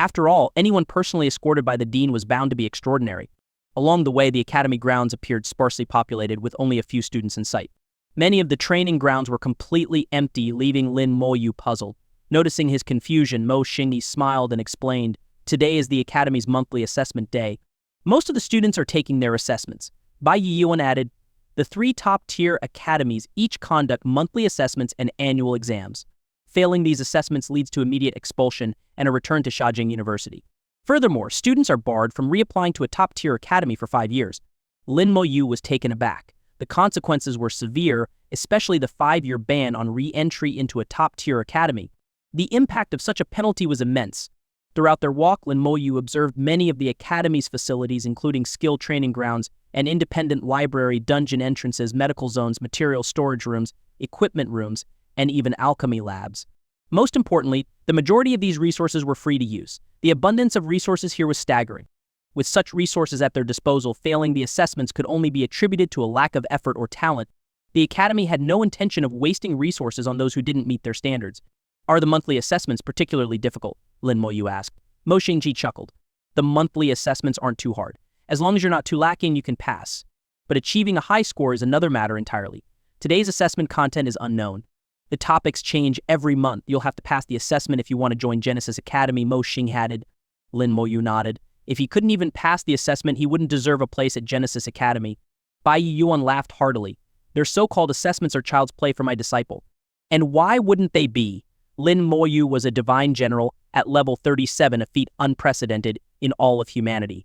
After all, anyone personally escorted by the dean was bound to be extraordinary. Along the way, the academy grounds appeared sparsely populated with only a few students in sight. Many of the training grounds were completely empty, leaving Lin Moyu puzzled. Noticing his confusion, Mo Xingyi smiled and explained, "Today is the Academy's monthly assessment day. Most of the students are taking their assessments." Bai Yiyuan added, "The 3 top-tier academies each conduct monthly assessments and annual exams. Failing these assessments leads to immediate expulsion and a return to Shaojing University. Furthermore, students are barred from reapplying to a top-tier academy for 5 years." Lin Moyu was taken aback. The consequences were severe, especially the 5-year ban on re-entry into a top-tier academy. The impact of such a penalty was immense. Throughout their walk, Lin Moyu observed many of the academy's facilities, including skill training grounds, an independent library, dungeon entrances, medical zones, material storage rooms, equipment rooms, and even alchemy labs. Most importantly, the majority of these resources were free to use. The abundance of resources here was staggering. With such resources at their disposal, failing the assessments could only be attributed to a lack of effort or talent. The academy had no intention of wasting resources on those who didn't meet their standards. "Are the monthly assessments particularly difficult?" Lin Moyu asked. Mo Xingji chuckled. "The monthly assessments aren't too hard. As long as you're not too lacking, you can pass. But achieving a high score is another matter entirely. Today's assessment content is unknown. The topics change every month. You'll have to pass the assessment if you want to join Genesis Academy," Mo Xing added. Lin Moyu nodded. If he couldn't even pass the assessment, he wouldn't deserve a place at Genesis Academy. Bai Yiyuan laughed heartily. "Their so-called assessments are child's play for my disciple." "And why wouldn't they be?" Lin Moyu was a divine general at level 37, a feat unprecedented in all of humanity.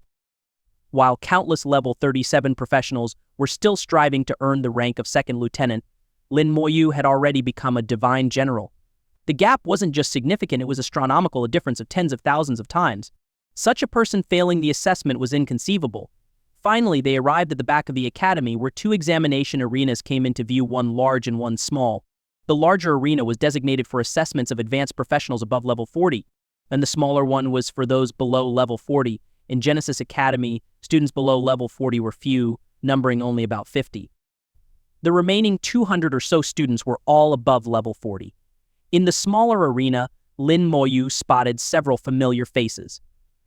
While countless level 37 professionals were still striving to earn the rank of second lieutenant, Lin Moyu had already become a divine general. The gap wasn't just significant, it was astronomical, a difference of tens of thousands of times. Such a person failing the assessment was inconceivable. Finally, they arrived at the back of the academy where 2 examination arenas came into view, one large and one small. The larger arena was designated for assessments of advanced professionals above level 40, and the smaller one was for those below level 40. In Genesis Academy, students below level 40 were few, numbering only about 50. The remaining 200 or so students were all above level 40. In the smaller arena, Lin Moyu spotted several familiar faces.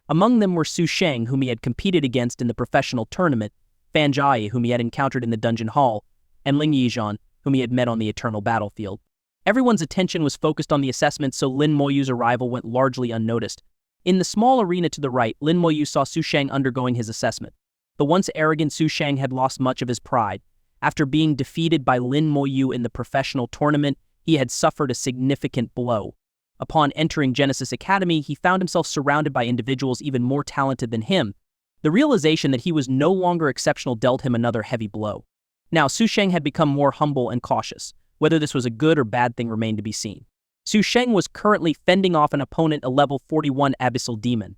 Among them were Su Sheng, whom he had competed against in the professional tournament, Fan Jia, whom he had encountered in the dungeon hall, and Ling Yizhan, whom he had met on the eternal battlefield. Everyone's attention was focused on the assessment, so Lin Moyu's arrival went largely unnoticed. In the small arena to the right, Lin Moyu saw Su Sheng undergoing his assessment. The once arrogant Su Sheng had lost much of his pride. After being defeated by Lin Moyu in the professional tournament, he had suffered a significant blow. Upon entering Genesis Academy, he found himself surrounded by individuals even more talented than him. The realization that he was no longer exceptional dealt him another heavy blow. Now, Su Sheng had become more humble and cautious. Whether this was a good or bad thing remained to be seen. Su Sheng was currently fending off an opponent, a level 41 abyssal demon.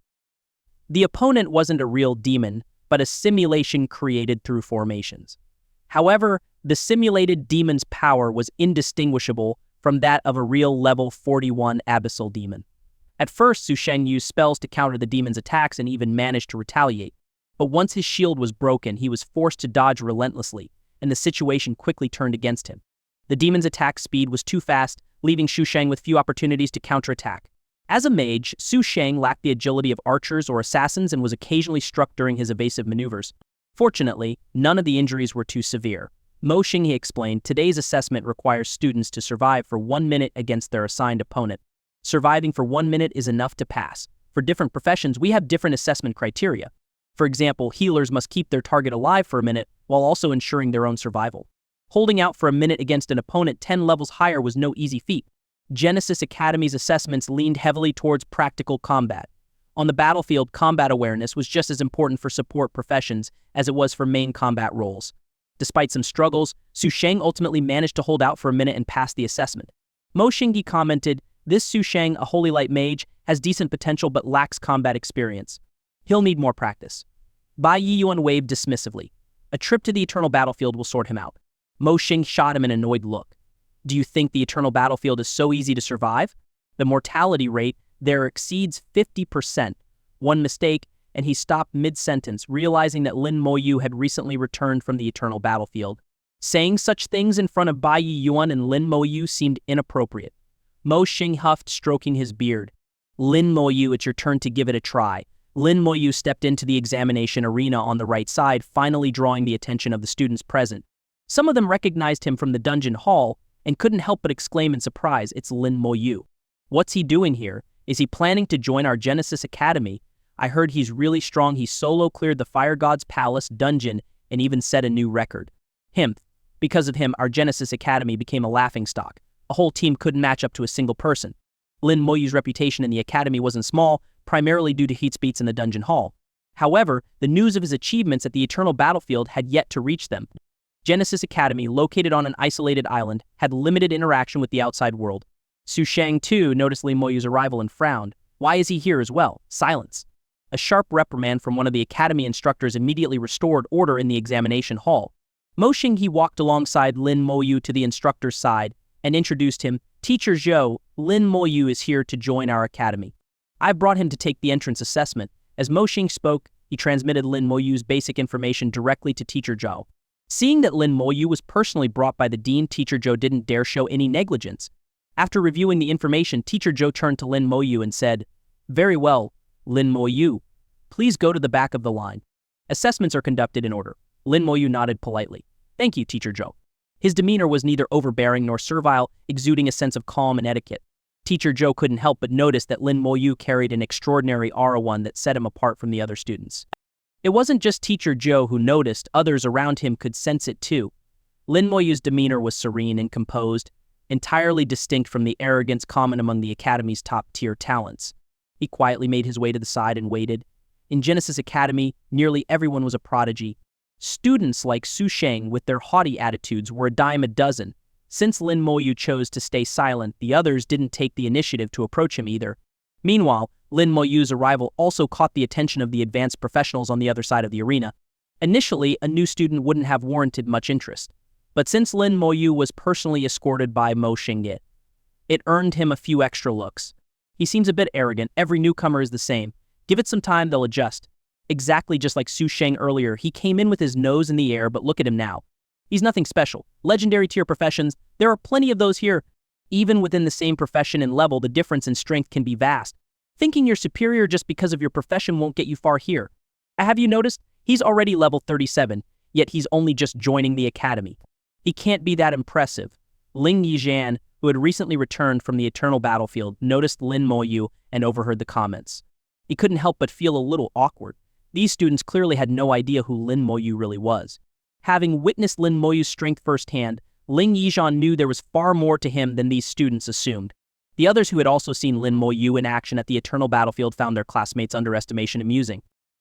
The opponent wasn't a real demon, but a simulation created through formations. However, the simulated demon's power was indistinguishable from that of a real level 41 abyssal demon. At first, Su Sheng used spells to counter the demon's attacks and even managed to retaliate. But once his shield was broken, he was forced to dodge relentlessly, and the situation quickly turned against him. The demon's attack speed was too fast, leaving Su Sheng with few opportunities to counterattack. As a mage, Su Sheng lacked the agility of archers or assassins and was occasionally struck during his evasive maneuvers. Fortunately, none of the injuries were too severe. Mo Xingyi explained, "Today's assessment requires students to survive for 1 minute against their assigned opponent. Surviving for 1 minute is enough to pass. For different professions, we have different assessment criteria. For example, healers must keep their target alive for a minute while also ensuring their own survival. Holding out for a minute against an opponent 10 levels higher was no easy feat." Genesis Academy's assessments leaned heavily towards practical combat. On the battlefield, combat awareness was just as important for support professions as it was for main combat roles. Despite some struggles, Su Sheng ultimately managed to hold out for a minute and pass the assessment. Mo Xingyi commented, "This Su Sheng, a Holy Light mage, has decent potential but lacks combat experience. He'll need more practice." Bai Yiyuan waved dismissively. "A trip to the eternal battlefield will sort him out." Mo Xing shot him an annoyed look. "Do you think the eternal battlefield is so easy to survive? The mortality rate there exceeds 50%. One mistake, and he stopped mid-sentence, realizing that Lin Moyu had recently returned from the eternal battlefield. Saying such things in front of Bai Yiyuan and Lin Moyu seemed inappropriate. Mo Xing huffed, stroking his beard. "Lin Moyu, it's your turn to give it a try." Lin Moyu stepped into the examination arena on the right side, finally drawing the attention of the students present. Some of them recognized him from the dungeon hall and couldn't help but exclaim in surprise, "It's Lin Mo-yu. What's he doing here? Is he planning to join our Genesis Academy? I heard he's really strong. He solo cleared the Fire God's Palace dungeon and even set a new record." Because of him, our Genesis Academy became a laughingstock. A whole team couldn't match up to a single person. Lin Mo-yu's reputation in the academy wasn't small, primarily due to heat beats in the dungeon hall. However, the news of his achievements at the Eternal Battlefield had yet to reach them. Genesis Academy, located on an isolated island, had limited interaction with the outside world. Su Shang, too, noticed Lin Mo-yu's arrival and frowned. Why is he here as well? Silence. A sharp reprimand from one of the academy instructors immediately restored order in the examination hall. Motioning, he walked alongside Lin Mo-yu to the instructor's side and introduced him. "Teacher Zhou, Lin Mo-yu is here to join our academy. I brought him to take the entrance assessment." As Mo Xing spoke, he transmitted Lin Mo-yu's basic information directly to Teacher Zhou. Seeing that Lin Mo-yu was personally brought by the dean, Teacher Zhou didn't dare show any negligence. After reviewing the information, Teacher Zhou turned to Lin Mo-yu and said, "Very well, Lin Mo-yu. Please go to the back of the line. Assessments are conducted in order." Lin Mo-yu nodded politely. "Thank you, Teacher Zhou." His demeanor was neither overbearing nor servile, exuding a sense of calm and etiquette. Teacher Zhou couldn't help but notice that Lin Mo-yu carried an extraordinary aura, one that set him apart from the other students. It wasn't just Teacher Zhou who noticed, others around him could sense it too. Lin Mo-yu's demeanor was serene and composed, entirely distinct from the arrogance common among the academy's top-tier talents. He quietly made his way to the side and waited. In Genesis Academy, nearly everyone was a prodigy. Students like Su Shang, with their haughty attitudes, were a dime a dozen. Since Lin Mo-yu chose to stay silent, the others didn't take the initiative to approach him either. Meanwhile, Lin Mo-yu's arrival also caught the attention of the advanced professionals on the other side of the arena. Initially, a new student wouldn't have warranted much interest. But since Lin Mo-yu was personally escorted by Mo Xing, it earned him a few extra looks. "He seems a bit arrogant. Every newcomer is the same. Give it some time, they'll adjust." Exactly just like Su Shang earlier, he came in with his nose in the air, but look at him now. He's nothing special. Legendary tier professions, there are plenty of those here. Even within the same profession and level, the difference in strength can be vast. Thinking you're superior just because of your profession won't get you far here. Have you noticed? He's already level 37, yet he's only just joining the academy. He can't be that impressive. Ling Yizhan, who had recently returned from the Eternal Battlefield, noticed Lin Mo-yu and overheard the comments. He couldn't help but feel a little awkward. These students clearly had no idea who Lin Mo-yu really was. Having witnessed Lin Mo-yu's strength firsthand, Ling Yizhan knew there was far more to him than these students assumed. The others who had also seen Lin Mo-yu in action at the Eternal Battlefield found their classmates' underestimation amusing.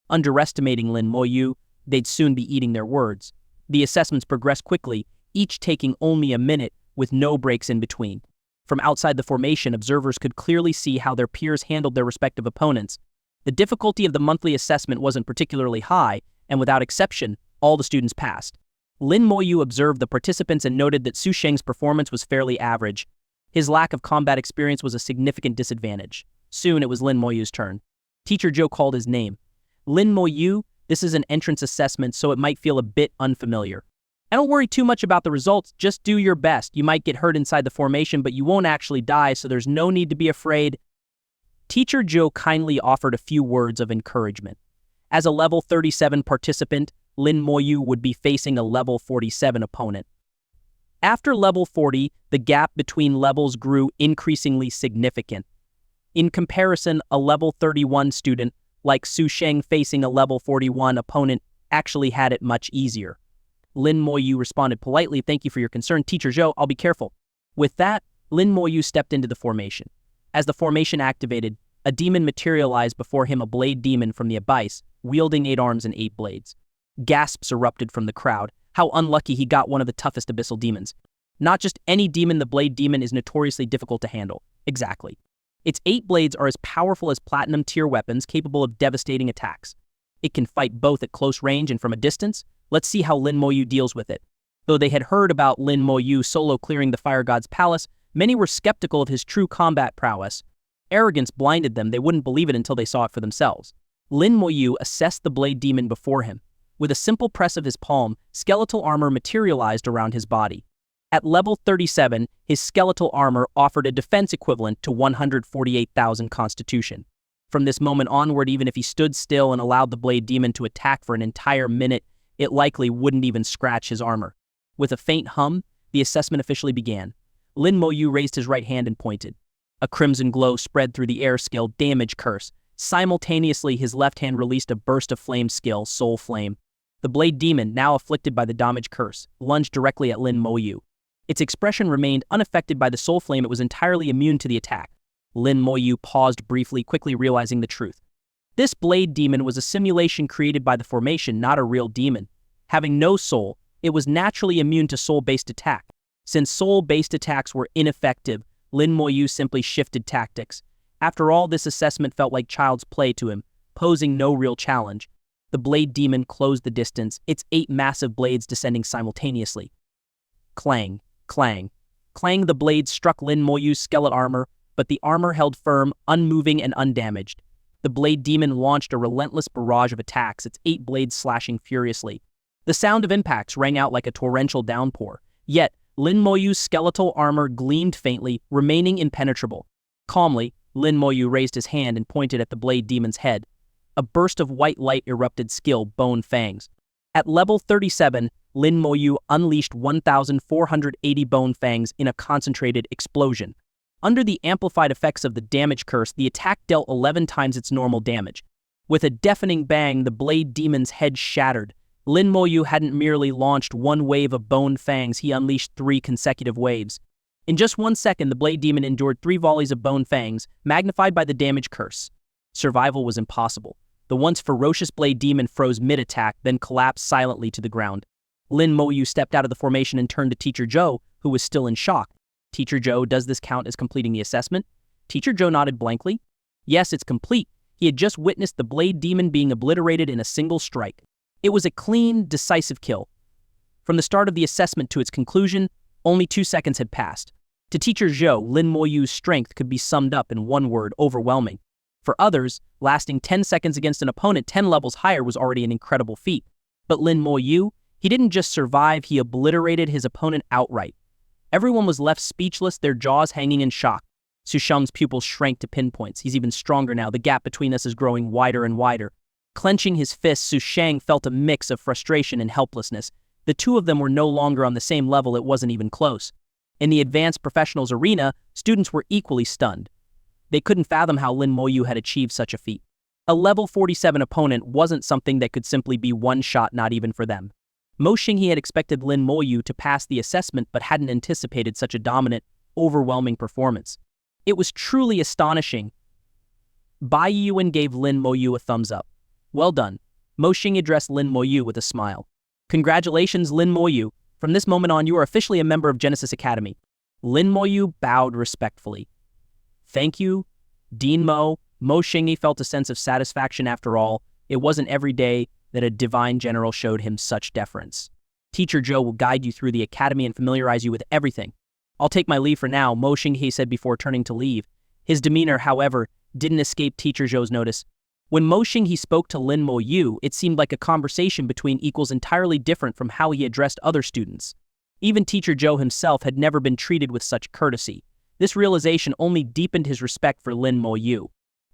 Underestimating Lin Mo-yu, they'd soon be eating their words. The assessments progressed quickly, each taking only a minute, with no breaks in between. From outside the formation, observers could clearly see how their peers handled their respective opponents. The difficulty of the monthly assessment wasn't particularly high, and without exception, all the students passed. Lin Mo-yu observed the participants and noted that Su Shang's performance was fairly average. His lack of combat experience was a significant disadvantage. Soon it was Lin Mo-yu's turn. Teacher Zhou called his name. "Lin Mo-yu, this is an entrance assessment, so it might feel a bit unfamiliar. And don't worry too much about the results, just do your best. You might get hurt inside the formation, but you won't actually die, so there's no need to be afraid." Teacher Zhou kindly offered a few words of encouragement. As a level 37 participant, Lin Mo-yu would be facing a level 47 opponent. After level 40, the gap between levels grew increasingly significant. In comparison, a level 31 student, like Su Shang facing a level 41 opponent, actually had it much easier. Lin Mo-yu responded politely, "Thank you for your concern, Teacher Zhou, I'll be careful." With that, Lin Mo-yu stepped into the formation. As the formation activated, a demon materialized before him, a blade demon from the abyss, wielding 8 arms and 8 blades. Gasps erupted from the crowd. How unlucky he got one of the toughest abyssal demons. Not just any demon, the blade demon is notoriously difficult to handle. Exactly. Its 8 blades are as powerful as platinum tier weapons, capable of devastating attacks. It can fight both at close range and from a distance. Let's see how Lin Mo-yu deals with it. Though they had heard about Lin Mo-yu solo clearing the Fire God's Palace, many were skeptical of his true combat prowess. Arrogance blinded them, they wouldn't believe it until they saw it for themselves. Lin Mo-yu assessed the blade demon before him. With a simple press of his palm, skeletal armor materialized around his body. At level 37, his skeletal armor offered a defense equivalent to 148,000 constitution. From this moment onward, even if he stood still and allowed the blade demon to attack for an entire minute, it likely wouldn't even scratch his armor. With a faint hum, the assessment officially began. Lin Moyu raised his right hand and pointed. A crimson glow spread through the air skill Damage Curse. Simultaneously, his left hand released a burst of flame skill Soul Flame. The Blade Demon, now afflicted by the Damage Curse, lunged directly at Lin Moyu. Its expression remained unaffected by the Soul Flame. It was entirely immune to the attack. Lin Moyu paused briefly, quickly realizing the truth. This Blade Demon was a simulation created by the formation, not a real demon. Having no soul, it was naturally immune to soul-based attack. Since soul-based attacks were ineffective, Lin Moyu simply shifted tactics. After all, this assessment felt like child's play to him, posing no real challenge. The Blade Demon closed the distance, its 8 massive blades descending simultaneously. Clang, clang, clang. The blades struck Lin Moyu's skeletal armor, but the armor held firm, unmoving and undamaged. The Blade Demon launched a relentless barrage of attacks, its 8 blades slashing furiously. The sound of impacts rang out like a torrential downpour. Yet, Lin Moyu's skeletal armor gleamed faintly, remaining impenetrable. Calmly, Lin Moyu raised his hand and pointed at the Blade Demon's head. A burst of white light erupted skill Bone Fangs. At level 37, Lin Moyu unleashed 1,480 Bone Fangs in a concentrated explosion. Under the amplified effects of the Damage Curse, the attack dealt 11 times its normal damage. With a deafening bang, the Blade Demon's head shattered. Lin Moyu hadn't merely launched one wave of Bone Fangs, he unleashed 3 consecutive waves. In just 1 second, the Blade Demon endured 3 volleys of Bone Fangs, magnified by the Damage Curse. Survival was impossible. The once ferocious Blade Demon froze mid-attack, then collapsed silently to the ground. Lin Moyu stepped out of the formation and turned to Teacher Zhou, who was still in shock. Teacher Zhou, does this count as completing the assessment? Teacher Zhou nodded blankly. Yes, it's complete. He had just witnessed the Blade Demon being obliterated in a single strike. It was a clean, decisive kill. From the start of the assessment to its conclusion, only 2 seconds had passed. To Teacher Zhou, Lin Moyu's strength could be summed up in one word: overwhelming. For others, lasting 10 seconds against an opponent 10 levels higher was already an incredible feat. But Lin Moyu, he didn't just survive, he obliterated his opponent outright. Everyone was left speechless, their jaws hanging in shock. Su Sheng's pupils shrank to pinpoints. He's even stronger now. The gap between us is growing wider and wider. Clenching his fists, Su Sheng felt a mix of frustration and helplessness. The two of them were no longer on the same level, it wasn't even close. In the advanced professionals arena, students were equally stunned. They couldn't fathom how Lin Moyu had achieved such a feat. A level 47 opponent wasn't something that could simply be one shot, not even for them. Mo Xinghe had expected Lin Moyu to pass the assessment but hadn't anticipated such a dominant, overwhelming performance. It was truly astonishing. Bai Yuan gave Lin Moyu a thumbs up. Well done. Mo Xinghe addressed Lin Moyu with a smile. Congratulations, Lin Moyu. From this moment on, you are officially a member of Genesis Academy. Lin Moyu bowed respectfully. Thank you, Dean Mo. Mo Xinghe felt a sense of satisfaction after all. It wasn't every day that a divine general showed him such deference. Teacher Zhou will guide you through the academy and familiarize you with everything. I'll take my leave for now, Mo Xinghe said before turning to leave. His demeanor, however, didn't escape Teacher Zhou's notice. When Mo Xinghe spoke to Lin Moyu, it seemed like a conversation between equals entirely different from how he addressed other students. Even Teacher Zhou himself had never been treated with such courtesy. This realization only deepened his respect for Lin Moyu.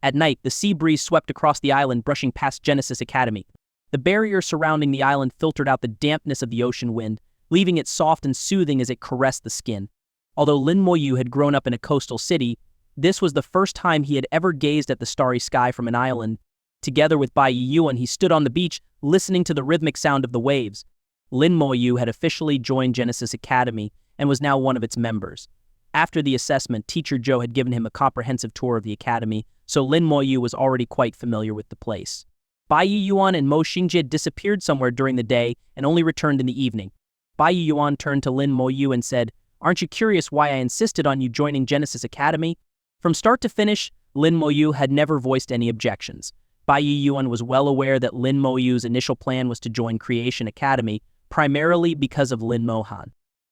At night, the sea breeze swept across the island, brushing past Genesis Academy. The barrier surrounding the island filtered out the dampness of the ocean wind, leaving it soft and soothing as it caressed the skin. Although Lin Moyu had grown up in a coastal city, this was the first time he had ever gazed at the starry sky from an island. Together with Bai Yuan, he stood on the beach, listening to the rhythmic sound of the waves. Lin Moyu had officially joined Genesis Academy and was now one of its members. After the assessment, Teacher Zhou had given him a comprehensive tour of the academy, so Lin Moyu was already quite familiar with the place. Bai Yuan and Mo Xinghe had disappeared somewhere during the day and only returned in the evening. Bai Yuan turned to Lin Moyu and said, "Aren't you curious why I insisted on you joining Genesis Academy?" From start to finish, Lin Moyu had never voiced any objections. Bai Yuan was well aware that Lin Moyu's initial plan was to join Creation Academy, primarily because of Lin Mohan.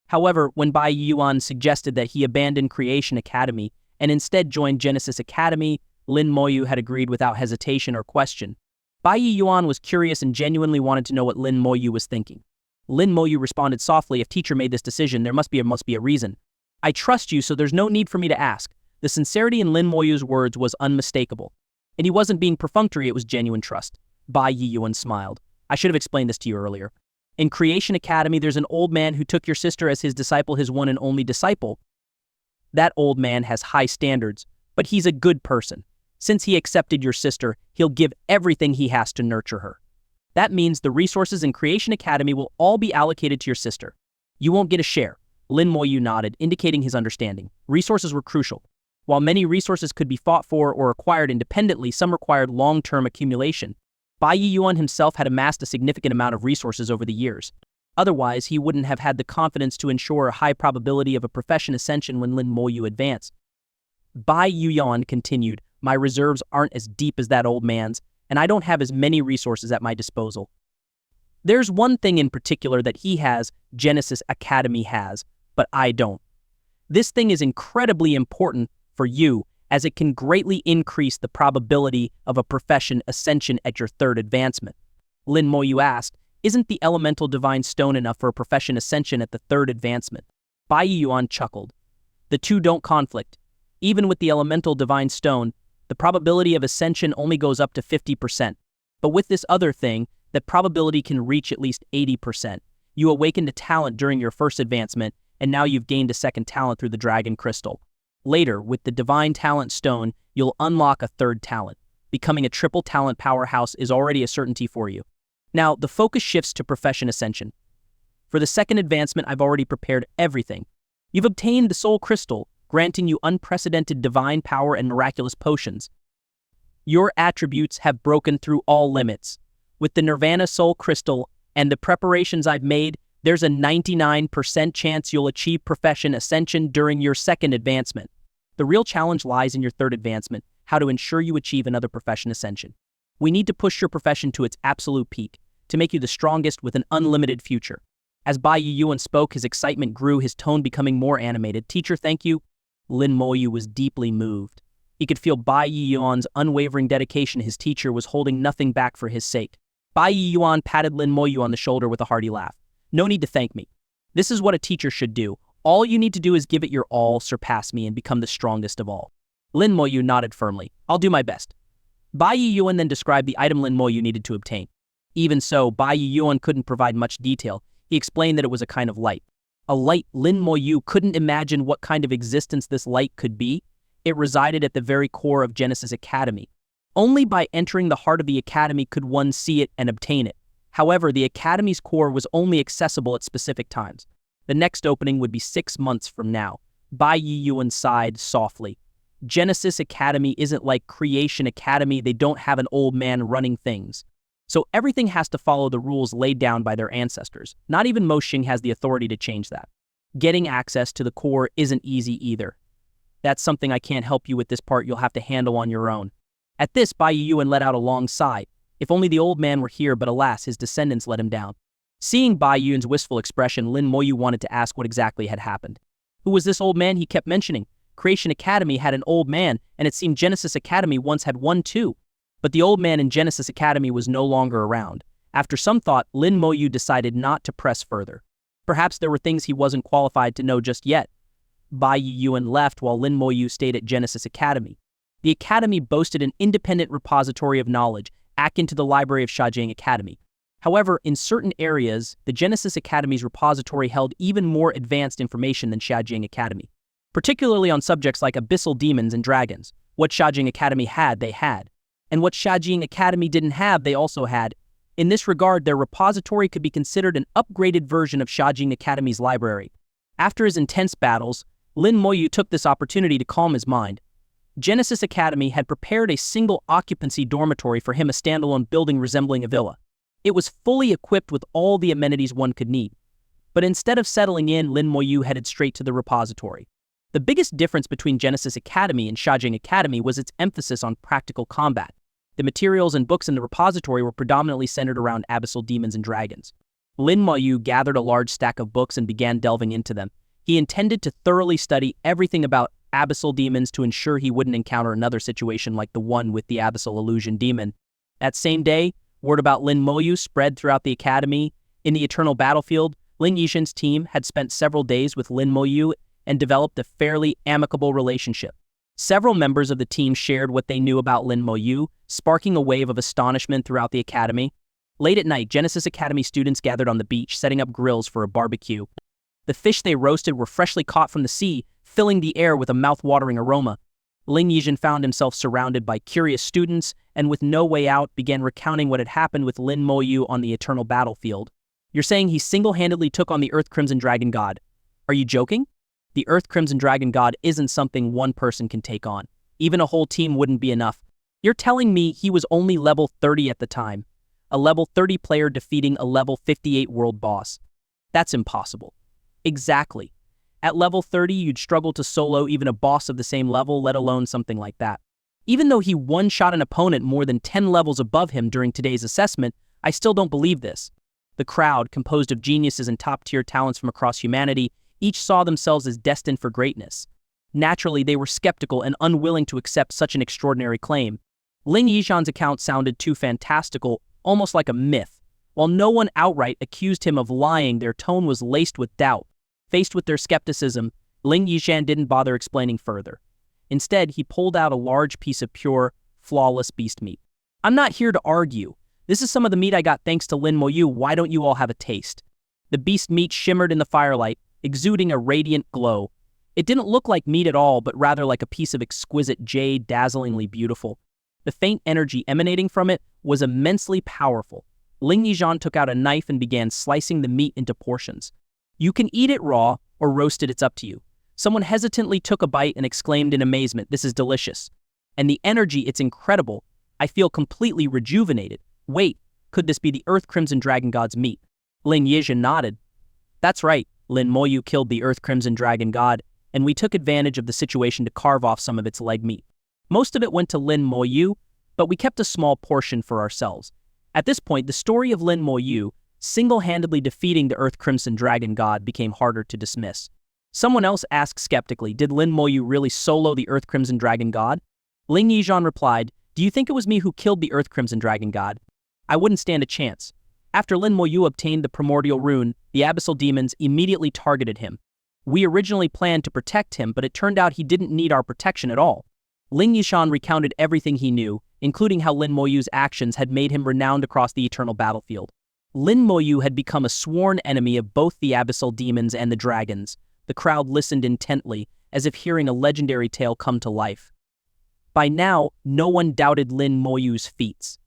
However, when Bai Yuan suggested that he abandon Creation Academy and instead join Genesis Academy, Lin Moyu had agreed without hesitation or question. Bai Yuan was curious and genuinely wanted to know what Lin Moyu was thinking. Lin Moyu responded softly, "If teacher made this decision, there must be a reason. I trust you, so there's no need for me to ask." The sincerity in Lin Moyu's words was unmistakable. And he wasn't being perfunctory, it was genuine trust. Bai Yuan smiled. "I should have explained this to you earlier. In Creation Academy, there's an old man who took your sister as his disciple, his one and only disciple. That old man has high standards, but he's a good person. Since he accepted your sister, he'll give everything he has to nurture her. That means the resources in Creation Academy will all be allocated to your sister. You won't get a share. Lin Moyu nodded, indicating his understanding. Resources were crucial. While many resources could be fought for or acquired independently, some required long-term accumulation. Bai Yiyuan himself had amassed a significant amount of resources over the years. Otherwise, he wouldn't have had the confidence to ensure a high probability of a profession ascension when Lin Moyu advanced. Bai Yiyuan continued, "My reserves aren't as deep as that old man's, and I don't have as many resources at my disposal. There's one thing in particular that he has, Genesis Academy has, but I don't. This thing is incredibly important for you, as it can greatly increase the probability of a profession ascension at your third advancement." Lin Moyu asked, "Isn't the elemental divine stone enough for a profession ascension at the third advancement?" Bai Yuan chuckled. "The two don't conflict. Even with the elemental divine stone, the probability of ascension only goes up to 50%. But with this other thing, that probability can reach at least 80%. You awakened a talent during your first advancement, and now you've gained a second talent through the Dragon Crystal. Later, with the Divine Talent Stone, you'll unlock a third talent. Becoming a triple talent powerhouse is already a certainty for you. Now, the focus shifts to profession ascension. For the second advancement, I've already prepared everything. You've obtained the Soul Crystal, granting you unprecedented divine power and miraculous potions. Your attributes have broken through all limits. With the Nirvana Soul Crystal and the preparations I've made, there's a 99% chance you'll achieve profession ascension during your second advancement. The real challenge lies in your third advancement, how to ensure you achieve another profession ascension. We need to push your profession to its absolute peak, to make you the strongest with an unlimited future." As Bai Yiyuan spoke, his excitement grew, his tone becoming more animated. "Teacher, thank you." Lin Moyu was deeply moved. He could feel Bai Yiyuan's unwavering dedication. His teacher was holding nothing back for his sake. Bai Yiyuan patted Lin Moyu on the shoulder with a hearty laugh. "No need to thank me. This is what a teacher should do. All you need to do is give it your all, surpass me, and become the strongest of all." Lin Moyu nodded firmly. "I'll do my best." Bai Yiyuan then described the item Lin Moyu needed to obtain. Even so, Bai Yiyuan couldn't provide much detail. He explained that it was a kind of light. A light. Lin Moyu couldn't imagine what kind of existence this light could be. It resided at the very core of Genesis Academy. Only by entering the heart of the Academy could one see it and obtain it. However, the Academy's core was only accessible at specific times. The next opening would be 6 months from now. Bai Yiyuan sighed softly. Genesis Academy isn't like Creation Academy. They don't have an old man running things. So everything has to follow the rules laid down by their ancestors. Not even Mo Xing has the authority to change that. Getting access to the core isn't easy either. That's something I can't help you with. This part you'll have to handle on your own. At this, Bai Yiyuan let out a long sigh. If only the old man were here, but alas, his descendants let him down. Seeing Bai Yiyuan's wistful expression, Lin Moyu wanted to ask what exactly had happened. Who was this old man he kept mentioning? Creation Academy had an old man, and it seemed Genesis Academy once had one too. But the old man in Genesis Academy was no longer around. After some thought, Lin Moyu decided not to press further. Perhaps there were things he wasn't qualified to know just yet. Bai Yiyuan left while Lin Moyu stayed at Genesis Academy. The Academy boasted an independent repository of knowledge, akin to the library of Shajiang Academy. However, in certain areas, the Genesis Academy's repository held even more advanced information than Shajiang Academy, particularly on subjects like abyssal demons and dragons. What Shajiang Academy had, they had. And what Shajiang Academy didn't have, they also had. In this regard, their repository could be considered an upgraded version of Shajiang Academy's library. After his intense battles, Lin Moyu took this opportunity to calm his mind. Genesis Academy had prepared a single occupancy dormitory for him, a standalone building resembling a villa. It was fully equipped with all the amenities one could need. But instead of settling in, Lin Moyu headed straight to the repository. The biggest difference between Genesis Academy and Shajiang Academy was its emphasis on practical combat. The materials and books in the repository were predominantly centered around abyssal demons and dragons. Lin Moyu gathered a large stack of books and began delving into them. He intended to thoroughly study everything about abyssal demons to ensure he wouldn't encounter another situation like the one with the abyssal illusion demon. That same day, word about Lin Moyu spread throughout the academy. In the Eternal Battlefield, Lin Yixin's team had spent several days with Lin Moyu and developed a fairly amicable relationship. Several members of the team shared what they knew about Lin Moyu, sparking a wave of astonishment throughout the academy. Late at night, Genesis Academy students gathered on the beach, setting up grills for a barbecue. The fish they roasted were freshly caught from the sea, filling the air with a mouth-watering aroma. Ling Yizhen found himself surrounded by curious students, and with no way out, began recounting what had happened with Lin Moyu on the eternal battlefield. You're saying he single-handedly took on the Earth Crimson Dragon God? Are you joking? The Earth Crimson Dragon God isn't something one person can take on. Even a whole team wouldn't be enough. You're telling me he was only level 30 at the time? A level 30 player defeating a level 58 world boss? That's impossible. Exactly. At level 30, you'd struggle to solo even a boss of the same level, let alone something like that. Even though he one-shot an opponent more than 10 levels above him during today's assessment, I still don't believe this. The crowd, composed of geniuses and top-tier talents from across humanity, each saw themselves as destined for greatness. Naturally, they were skeptical and unwilling to accept such an extraordinary claim. Ling Yizhen's account sounded too fantastical, almost like a myth. While no one outright accused him of lying, their tone was laced with doubt. Faced with their skepticism, Ling Yizhen didn't bother explaining further. Instead, he pulled out a large piece of pure, flawless beast meat. I'm not here to argue. This is some of the meat I got thanks to Lin Moyu. Why don't you all have a taste? The beast meat shimmered in the firelight, exuding a radiant glow. It didn't look like meat at all, but rather like a piece of exquisite jade, dazzlingly beautiful. The faint energy emanating from it was immensely powerful. Ling Yizhen took out a knife and began slicing the meat into portions. You can eat it raw or roast it, it's up to you. Someone hesitantly took a bite and exclaimed in amazement, "This is delicious." And the energy, it's incredible. I feel completely rejuvenated. Wait, could this be the Earth Crimson Dragon God's meat? Ling Yizhen nodded. That's right, Lin Moyu killed the Earth Crimson Dragon God, and we took advantage of the situation to carve off some of its leg meat. Most of it went to Lin Moyu, but we kept a small portion for ourselves. At this point, the story of Lin Moyu single-handedly defeating the Earth Crimson Dragon God became harder to dismiss. Someone else asked skeptically, did Lin Moyu really solo the Earth Crimson Dragon God? Ling Yizhen replied, do you think it was me who killed the Earth Crimson Dragon God? I wouldn't stand a chance. After Lin Moyu obtained the primordial rune, the abyssal demons immediately targeted him. We originally planned to protect him, but it turned out he didn't need our protection at all. Ling Yizhen recounted everything he knew, including how Lin Moyu's actions had made him renowned across the eternal battlefield. Lin Moyu had become a sworn enemy of both the abyssal demons and the dragons. The crowd listened intently, as if hearing a legendary tale come to life. By now, no one doubted Lin Moyu's feats.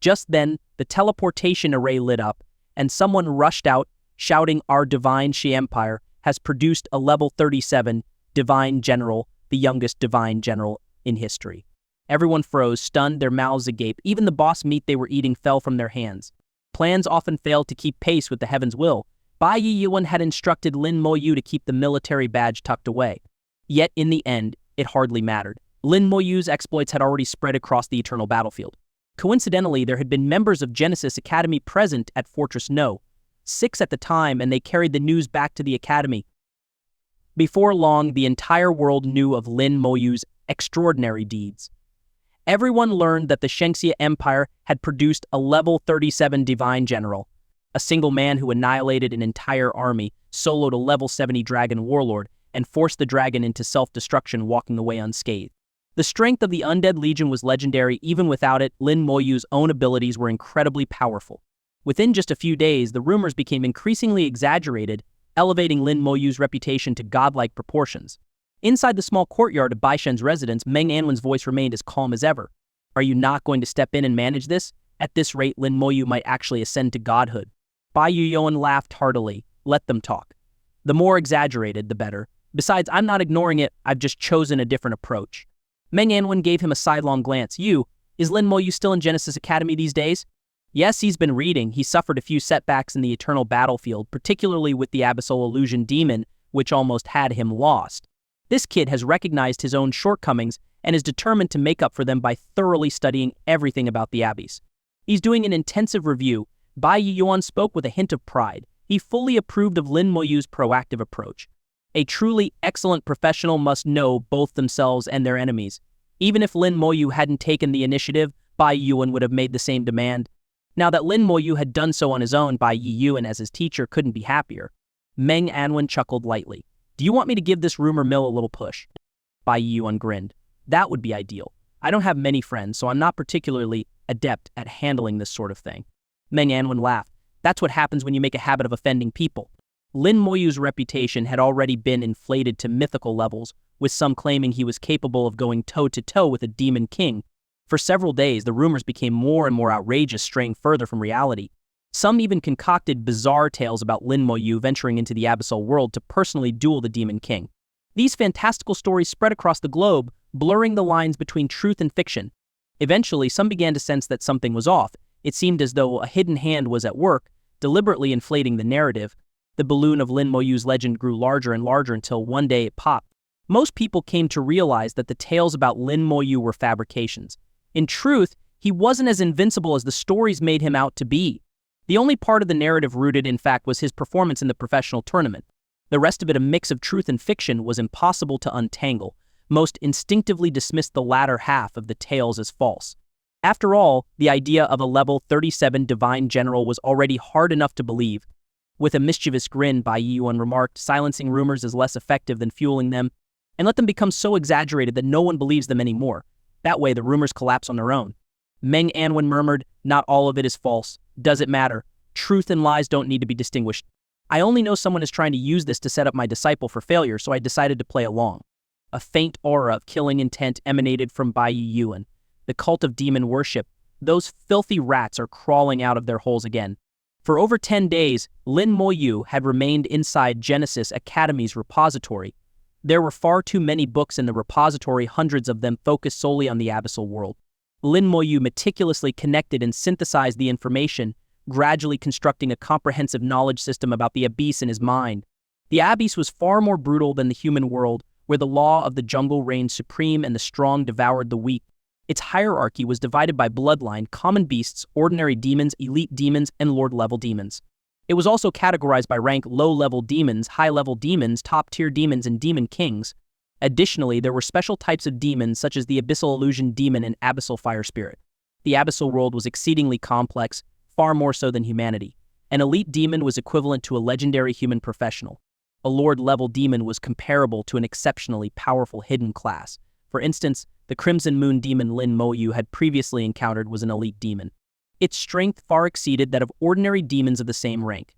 Just then, the teleportation array lit up, and someone rushed out, shouting, "Our divine Shi Empire has produced a level 37 divine general, the youngest divine general in history." Everyone froze, stunned, their mouths agape. Even the boss meat they were eating fell from their hands. Plans often failed to keep pace with the heaven's will. Bai Yiyuan had instructed Lin Moyu to keep the military badge tucked away. Yet, in the end, it hardly mattered. Lin Moyu's exploits had already spread across the eternal battlefield. Coincidentally, there had been members of Genesis Academy present at Fortress No, 6 at the time, and they carried the news back to the Academy. Before long, the entire world knew of Lin Moyu's extraordinary deeds. Everyone learned that the Shengxia Empire had produced a level 37 divine general, a single man who annihilated an entire army, soloed a level 70 dragon warlord, and forced the dragon into self-destruction, walking away unscathed. The strength of the Undead Legion was legendary. Even without it, Lin Moyu's own abilities were incredibly powerful. Within just a few days, the rumors became increasingly exaggerated, elevating Lin Moyu's reputation to godlike proportions. Inside the small courtyard of Bai Shen's residence, Meng Anwen's voice remained as calm as ever. Are you not going to step in and manage this? At this rate, Lin Moyu might actually ascend to godhood. Bai Yuan laughed heartily. Let them talk. The more exaggerated, the better. Besides, I'm not ignoring it, I've just chosen a different approach. Meng Anwen gave him a sidelong glance. Is Lin Moyu still in Genesis Academy these days? Yes, he's been reading. He suffered a few setbacks in the eternal battlefield, particularly with the abyssal illusion demon, which almost had him lost. This kid has recognized his own shortcomings and is determined to make up for them by thoroughly studying everything about the Abbeys. He's doing an intensive review. Bai Yuan spoke with a hint of pride. He fully approved of Lin Moyu's proactive approach. A truly excellent professional must know both themselves and their enemies. Even if Lin Moyu hadn't taken the initiative, Bai Yuan would have made the same demand. Now that Lin Moyu had done so on his own, Bai Yuan as his teacher couldn't be happier. Meng Anwen chuckled lightly. Do you want me to give this rumor mill a little push? Bai Yuan grinned. That would be ideal. I don't have many friends, so I'm not particularly adept at handling this sort of thing. Meng Anwen laughed. That's what happens when you make a habit of offending people. Lin Moyu's reputation had already been inflated to mythical levels, with some claiming he was capable of going toe-to-toe with a demon king. For several days, the rumors became more and more outrageous, straying further from reality. Some even concocted bizarre tales about Lin Moyu venturing into the abyssal world to personally duel the demon king. These fantastical stories spread across the globe, blurring the lines between truth and fiction. Eventually, some began to sense that something was off. It seemed as though a hidden hand was at work, deliberately inflating the narrative. The balloon of Lin Moyu's legend grew larger and larger until one day it popped. Most people came to realize that the tales about Lin Moyu were fabrications. In truth, he wasn't as invincible as the stories made him out to be. The only part of the narrative rooted in fact was his performance in the professional tournament. The rest of it, a mix of truth and fiction, was impossible to untangle. Most instinctively dismissed the latter half of the tales as false. After all, the idea of a level 37 divine general was already hard enough to believe. With a mischievous grin, Bai Yuan remarked, silencing rumors is less effective than fueling them, and let them become so exaggerated that no one believes them anymore. That way the rumors collapse on their own. Meng Anwen murmured, not all of it is false. Does it matter? Truth and lies don't need to be distinguished. I only know someone is trying to use this to set up my disciple for failure, so I decided to play along. A faint aura of killing intent emanated from Bai Yuan. The cult of demon worship. Those filthy rats are crawling out of their holes again. For over 10 days, Lin Moyu had remained inside Genesis Academy's repository. There were far too many books in the repository, hundreds of them focused solely on the abyssal world. Lin Moyu meticulously connected and synthesized the information, gradually constructing a comprehensive knowledge system about the abyss in his mind. The abyss was far more brutal than the human world, where the law of the jungle reigned supreme and the strong devoured the weak. Its hierarchy was divided by bloodline, common beasts, ordinary demons, elite demons, and lord-level demons. It was also categorized by rank: low-level demons, high-level demons, top-tier demons, and demon kings. Additionally, there were special types of demons such as the Abyssal Illusion Demon and Abyssal Fire Spirit. The abyssal world was exceedingly complex, far more so than humanity. An elite demon was equivalent to a legendary human professional. A lord-level demon was comparable to an exceptionally powerful hidden class. For instance, the Crimson Moon demon Lin Moyu had previously encountered was an elite demon. Its strength far exceeded that of ordinary demons of the same rank.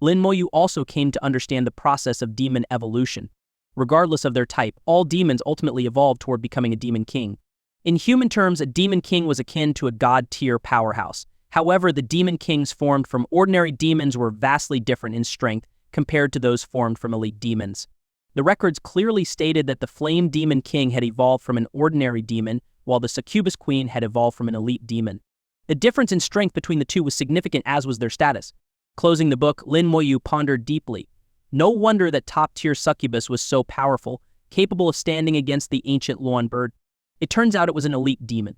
Lin Moyu also came to understand the process of demon evolution. Regardless of their type, all demons ultimately evolved toward becoming a demon king. In human terms, a demon king was akin to a god-tier powerhouse. However, the demon kings formed from ordinary demons were vastly different in strength compared to those formed from elite demons. The records clearly stated that the Flame Demon King had evolved from an ordinary demon, while the Succubus Queen had evolved from an elite demon. The difference in strength between the two was significant, as was their status. Closing the book, Lin Moyu pondered deeply. No wonder that top-tier Succubus was so powerful, capable of standing against the ancient Luan bird. It turns out it was an elite demon.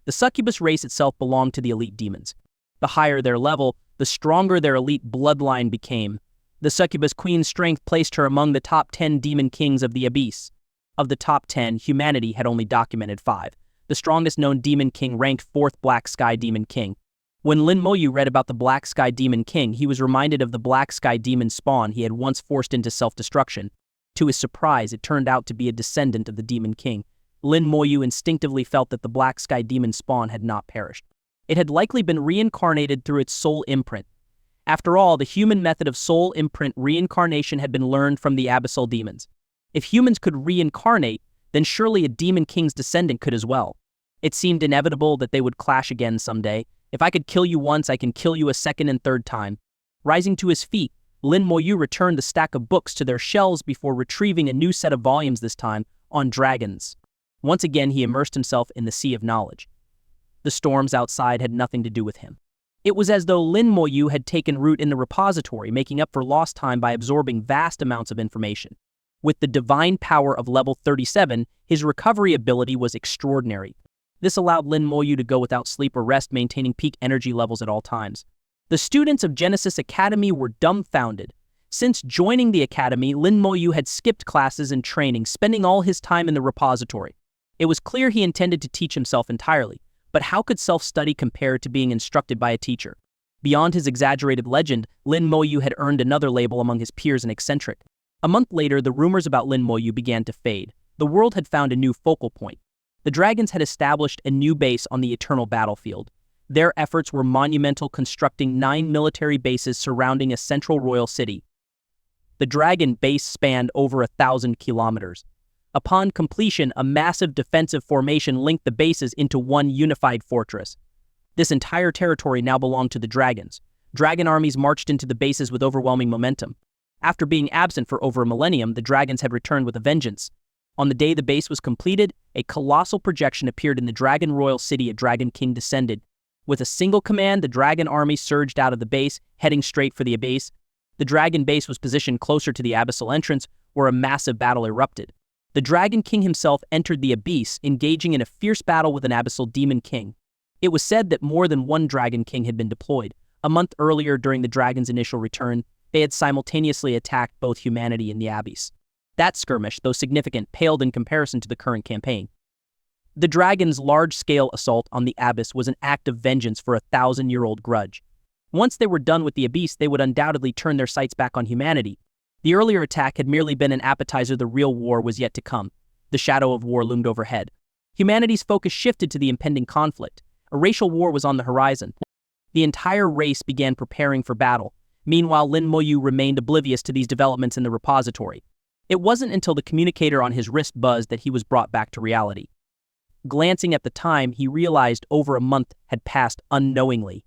The Succubus race itself belonged to the elite demons. The higher their level, the stronger their elite bloodline became. The Succubus Queen's strength placed her among the top 10 demon kings of the abyss. Of the top 10, humanity had only documented 5. The strongest known demon king ranked 4th Black Sky Demon King. When Lin Moyu read about the Black Sky Demon King, he was reminded of the Black Sky Demon spawn he had once forced into self-destruction. To his surprise, it turned out to be a descendant of the Demon King. Lin Moyu instinctively felt that the Black Sky Demon spawn had not perished. It had likely been reincarnated through its soul imprint. After all, the human method of soul imprint reincarnation had been learned from the abyssal demons. If humans could reincarnate, then surely a demon king's descendant could as well. It seemed inevitable that they would clash again someday. If I could kill you once, I can kill you a second and third time. Rising to his feet, Lin Moyu returned the stack of books to their shelves before retrieving a new set of volumes, this time on dragons. Once again, he immersed himself in the sea of knowledge. The storms outside had nothing to do with him. It was as though Lin Moyu had taken root in the repository, making up for lost time by absorbing vast amounts of information. With the divine power of level 37, his recovery ability was extraordinary. This allowed Lin Moyu to go without sleep or rest, maintaining peak energy levels at all times. The students of Genesis Academy were dumbfounded. Since joining the academy, Lin Moyu had skipped classes and training, spending all his time in the repository. It was clear he intended to teach himself entirely. But how could self-study compare to being instructed by a teacher? Beyond his exaggerated legend, Lin Moyu had earned another label among his peers, an eccentric. A month later, the rumors about Lin Moyu began to fade. The world had found a new focal point. The dragons had established a new base on the eternal battlefield. Their efforts were monumental, constructing 9 military bases surrounding a central royal city. The Dragon base spanned over 1,000 kilometers. Upon completion, a massive defensive formation linked the bases into one unified fortress. This entire territory now belonged to the Dragons. Dragon armies marched into the bases with overwhelming momentum. After being absent for over a millennium, the Dragons had returned with a vengeance. On the day the base was completed, a colossal projection appeared in the Dragon Royal City. A Dragon King descended. With a single command, the Dragon army surged out of the base, heading straight for the base. The Dragon base was positioned closer to the abyssal entrance, where a massive battle erupted. The Dragon King himself entered the abyss, engaging in a fierce battle with an abyssal demon king. It was said that more than one Dragon King had been deployed. A month earlier, during the Dragon's initial return, they had simultaneously attacked both humanity and the abyss. That skirmish, though significant, paled in comparison to the current campaign. The Dragon's large-scale assault on the abyss was an act of vengeance for a 1,000-year-old grudge. Once they were done with the abyss, they would undoubtedly turn their sights back on humanity. The earlier attack had merely been an appetizer. The real war was yet to come. The shadow of war loomed overhead. Humanity's focus shifted to the impending conflict. A racial war was on the horizon. The entire race began preparing for battle. Meanwhile, Lin Moyu remained oblivious to these developments in the repository. It wasn't until the communicator on his wrist buzzed that he was brought back to reality. Glancing at the time, he realized over a month had passed unknowingly.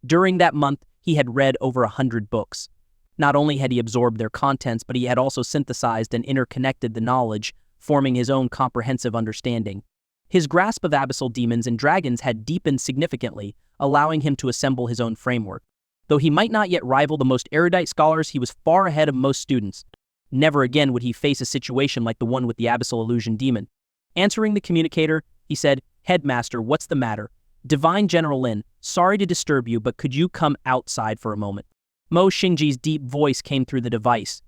During that month, he had read over 100 books. Not only had he absorbed their contents, but he had also synthesized and interconnected the knowledge, forming his own comprehensive understanding. His grasp of abyssal demons and dragons had deepened significantly, allowing him to assemble his own framework. Though he might not yet rival the most erudite scholars, he was far ahead of most students. Never again would he face a situation like the one with the abyssal illusion demon. Answering the communicator, he said, "Headmaster, what's the matter? Divine General Lin, sorry to disturb you, but could you come outside for a moment?" Mo Xingji's deep voice came through the device.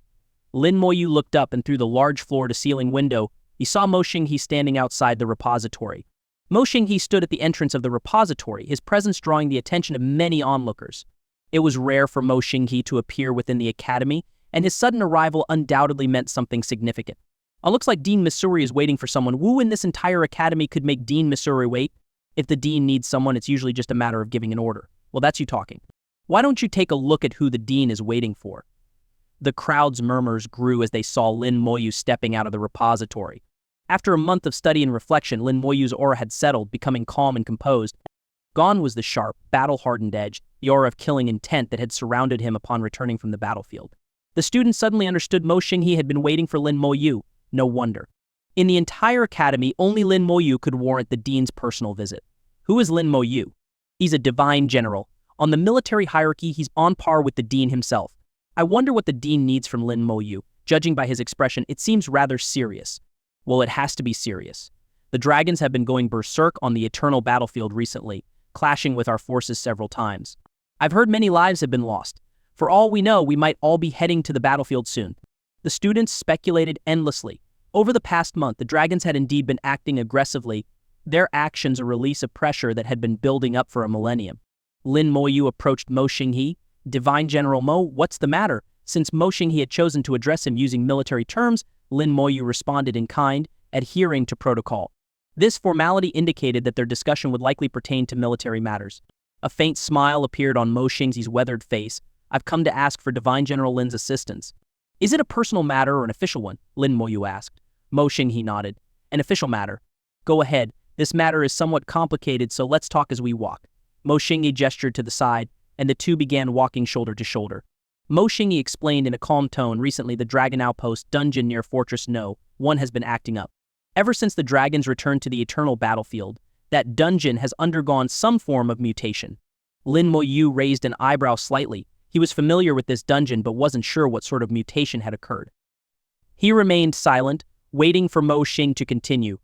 Lin Moyu looked up, and through the large floor-to-ceiling window, he saw Mo Xingji standing outside the repository. Mo Xingji stood at the entrance of the repository, his presence drawing the attention of many onlookers. It was rare for Mo Xingji to appear within the academy, and his sudden arrival undoubtedly meant something significant. It looks like Dean Missouri is waiting for someone. Who in this entire academy could make Dean Missouri wait? If the dean needs someone, it's usually just a matter of giving an order. Well, that's you talking. Why don't you take a look at who the dean is waiting for? The crowd's murmurs grew as they saw Lin Moyu stepping out of the repository. After a month of study and reflection, Lin Moyu's aura had settled, becoming calm and composed. Gone was the sharp, battle-hardened edge, the aura of killing intent that had surrounded him upon returning from the battlefield. The students suddenly understood Mo Xingji had been waiting for Lin Moyu. No wonder. In the entire academy, only Lin Moyu could warrant the dean's personal visit. Who is Lin Moyu? He's a divine general. On the military hierarchy, he's on par with the dean himself. I wonder what the dean needs from Lin Moyu. Judging by his expression, it seems rather serious. Well, it has to be serious. The dragons have been going berserk on the eternal battlefield recently, clashing with our forces several times. I've heard many lives have been lost. For all we know, we might all be heading to the battlefield soon. The students speculated endlessly. Over the past month, the dragons had indeed been acting aggressively, their actions a release of pressure that had been building up for a millennium. Lin Moyu approached Mo Xingji. "Divine General Mo, what's the matter?" Since Mo Xingji had chosen to address him using military terms, Lin Moyu responded in kind, adhering to protocol. This formality indicated that their discussion would likely pertain to military matters. A faint smile appeared on Mo Xingji's weathered face. "I've come to ask for Divine General Lin's assistance." "Is it a personal matter or an official one?" Lin Moyu asked. Mo Xingji nodded. "An official matter. Go ahead. This matter is somewhat complicated, so let's talk as we walk." Mo Xingji gestured to the side, and the two began walking shoulder to shoulder. Mo Xingji explained in a calm tone, "Recently, the Dragon Outpost dungeon near Fortress No. 1 has been acting up. Ever since the dragons returned to the eternal battlefield, that dungeon has undergone some form of mutation." Lin Moyu raised an eyebrow slightly. He was familiar with this dungeon, but wasn't sure what sort of mutation had occurred. He remained silent, waiting for Mo Xingji to continue.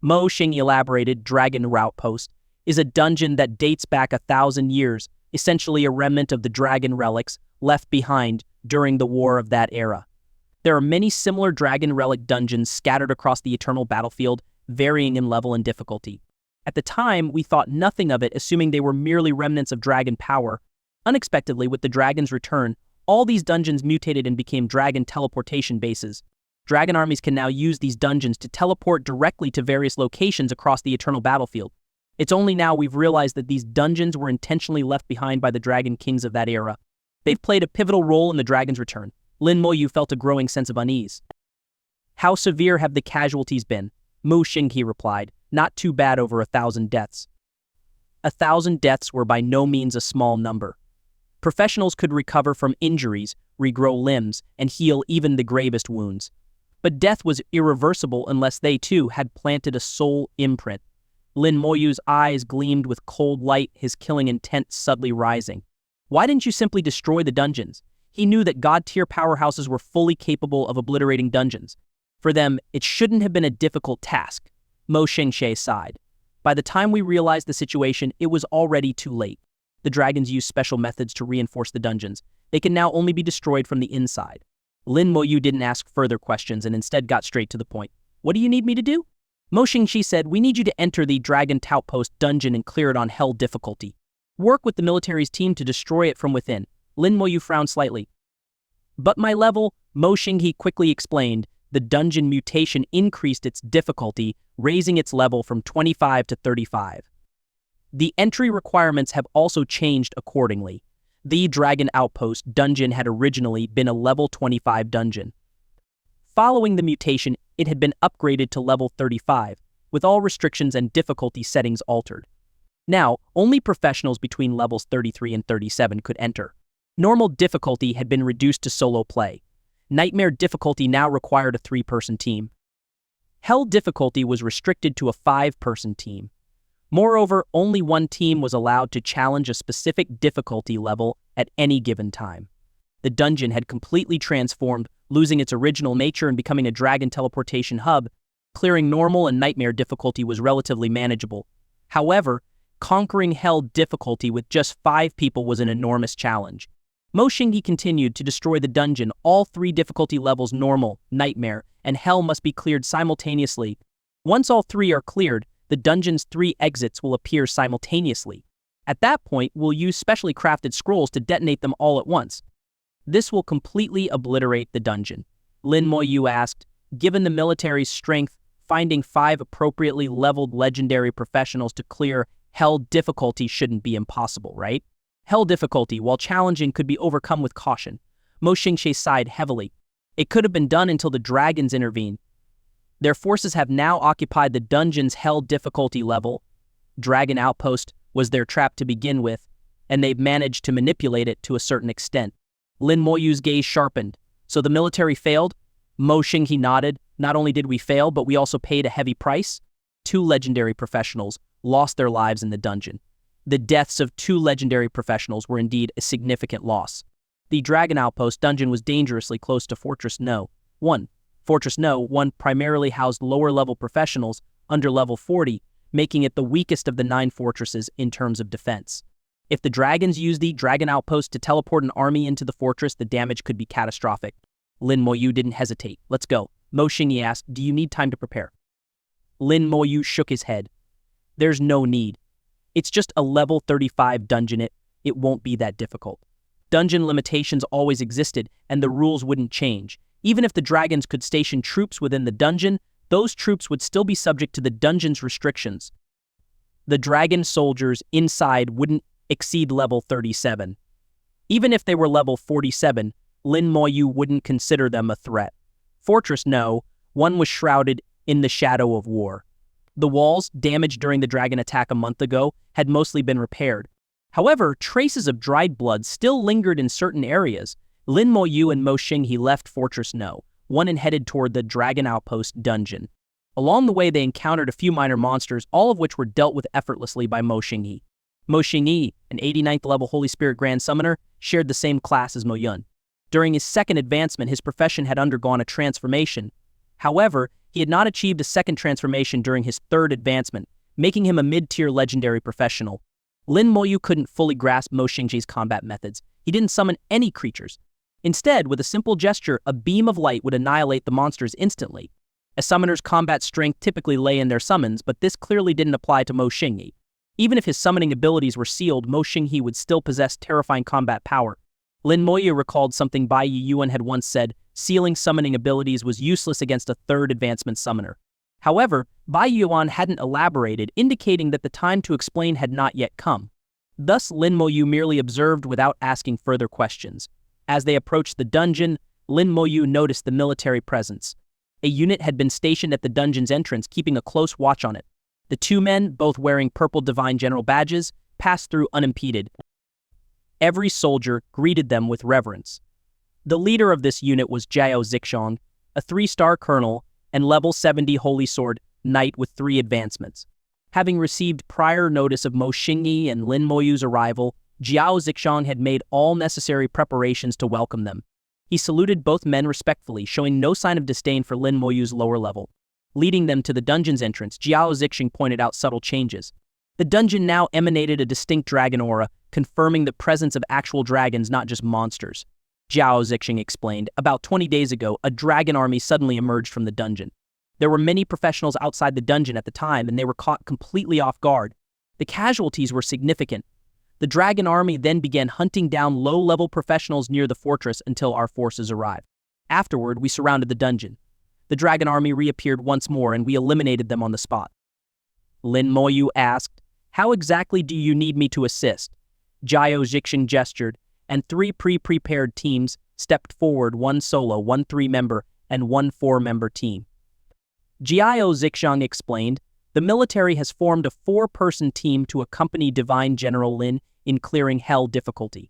Mo Xingji elaborated, "Dragon Outpost is a dungeon that dates back 1,000 years, essentially a remnant of the dragon relics left behind during the war of that era. There are many similar dragon relic dungeons scattered across the eternal battlefield, varying in level and difficulty. At the time, we thought nothing of it, assuming they were merely remnants of dragon power. Unexpectedly, with the dragon's return, all these dungeons mutated and became dragon teleportation bases. Dragon armies can now use these dungeons to teleport directly to various locations across the eternal battlefield. It's only now we've realized that these dungeons were intentionally left behind by the Dragon Kings of that era. They've played a pivotal role in the dragon's return. Lin Moyu felt a growing sense of unease. How severe have the casualties been? Mu Xinghe replied, not too bad over 1,000 deaths. 1,000 deaths were by no means a small number. Professionals could recover from injuries, regrow limbs, and heal even the gravest wounds. But death was irreversible unless they too had planted a soul imprint. Lin Moyu's eyes gleamed with cold light, his killing intent subtly rising. Why didn't you simply destroy the dungeons? He knew that god-tier powerhouses were fully capable of obliterating dungeons. For them, it shouldn't have been a difficult task. Mo Xinghe sighed. By the time we realized the situation, it was already too late. The dragons used special methods to reinforce the dungeons. They can now only be destroyed from the inside. Lin Moyu didn't ask further questions and instead got straight to the point. What do you need me to do? Mo Xinghe said, we need you to enter the Dragon Outpost dungeon and clear it on hell difficulty. Work with the military's team to destroy it from within. Lin Moyu frowned slightly. But my level, Mo Xinghe quickly explained, the dungeon mutation increased its difficulty, raising its level from 25 to 35. The entry requirements have also changed accordingly. The Dragon Outpost dungeon had originally been a level 25 dungeon. Following the mutation, it had been upgraded to level 35, with all restrictions and difficulty settings altered. Now, only professionals between levels 33 and 37 could enter. Normal difficulty had been reduced to solo play. Nightmare difficulty now required a 3-person team. Hell difficulty was restricted to a 5-person team. Moreover, only one team was allowed to challenge a specific difficulty level at any given time. The dungeon had completely transformed, losing its original nature and becoming a dragon teleportation hub. Clearing normal and nightmare difficulty was relatively manageable. However, conquering hell difficulty with just 5 people was an enormous challenge. Mo Xinghe continued to destroy the dungeon. All 3 difficulty levels, normal, nightmare, and hell, must be cleared simultaneously. Once all 3 are cleared, the dungeon's 3 exits will appear simultaneously. At that point, we'll use specially crafted scrolls to detonate them all at once. This will completely obliterate the dungeon. Lin Moyu asked, given the military's strength, finding 5 appropriately leveled legendary professionals to clear hell difficulty shouldn't be impossible, right? Hell difficulty, while challenging, could be overcome with caution. Mo Xinghe sighed heavily. It could have been done until the dragons intervened. Their forces have now occupied the dungeon's hell difficulty level. Dragon Outpost was their trap to begin with, and they've managed to manipulate it to a certain extent. Lin Moyu's gaze sharpened. So the military failed? Mo Xinghe nodded. Not only did we fail, but we also paid a heavy price. 2 legendary professionals lost their lives in the dungeon. The deaths of 2 legendary professionals were indeed a significant loss. The Dragon Outpost dungeon was dangerously close to Fortress No. 1. Fortress No. 1 primarily housed lower-level professionals under level 40, making it the weakest of the 9 fortresses in terms of defense. If the dragons used the Dragon Outpost to teleport an army into the fortress, the damage could be catastrophic. Lin Moyu didn't hesitate. Let's go. Mo Xinghe asked, do you need time to prepare? Lin Moyu shook his head. There's no need. It's just a level 35 dungeon. It won't be that difficult. Dungeon limitations always existed, and the rules wouldn't change. Even if the dragons could station troops within the dungeon, those troops would still be subject to the dungeon's restrictions. The dragon soldiers inside wouldn't exceed level 37. Even if they were level 47, Lin Moyu wouldn't consider them a threat. Fortress No. 1 was shrouded in the shadow of war. The walls, damaged during the dragon attack a month ago, had mostly been repaired. However, traces of dried blood still lingered in certain areas. Lin Moyu and Mo Xinghe left Fortress No. 1 and headed toward the Dragon Outpost dungeon. Along the way, they encountered a few minor monsters, all of which were dealt with effortlessly by Mo Xinghe. Mo Xinghe, an 89th level Holy Spirit Grand Summoner, shared the same class as Mo Yun. During his second advancement, his profession had undergone a transformation. However, he had not achieved a second transformation during his third advancement, making him a mid-tier legendary professional. Lin Moyu couldn't fully grasp Mo Xinghe's combat methods. He didn't summon any creatures. Instead, with a simple gesture, a beam of light would annihilate the monsters instantly. A summoner's combat strength typically lay in their summons, but this clearly didn't apply to Mo Xinghe. Even if his summoning abilities were sealed, Mo Xinghe would still possess terrifying combat power. Lin Moyu recalled something Bai Yuan had once said, sealing summoning abilities was useless against a third advancement summoner. However, Bai Yuan hadn't elaborated, indicating that the time to explain had not yet come. Thus, Lin Moyu merely observed without asking further questions. As they approached the dungeon, Lin Moyu noticed the military presence. A unit had been stationed at the dungeon's entrance, keeping a close watch on it. The two men, both wearing purple Divine General badges, passed through unimpeded. Every soldier greeted them with reverence. The leader of this unit was Jiao Zixong, a 3-star colonel and level 70 Holy Sword Knight with 3 advancements. Having received prior notice of Mo Xingyi and Lin Moyu's arrival, Jiao Zixong had made all necessary preparations to welcome them. He saluted both men respectfully, showing no sign of disdain for Lin Moyu's lower level. Leading them to the dungeon's entrance, Jiao Zixong pointed out subtle changes. The dungeon now emanated a distinct dragon aura, confirming the presence of actual dragons, not just monsters. Jiao Zixing explained, about 20 days ago, a dragon army suddenly emerged from the dungeon. There were many professionals outside the dungeon at the time, and they were caught completely off guard. The casualties were significant. The dragon army then began hunting down low-level professionals near the fortress until our forces arrived. Afterward, we surrounded the dungeon. The dragon army reappeared once more, and we eliminated them on the spot. Lin Moyu asked, "How exactly do you need me to assist?" Jiao Zixing gestured, and 3 pre-prepared teams stepped forward, 1 solo, 1 3-member, and 1 4-member team. Jiao Zixing explained, the military has formed a 4-person team to accompany Divine General Lin in clearing Hell difficulty.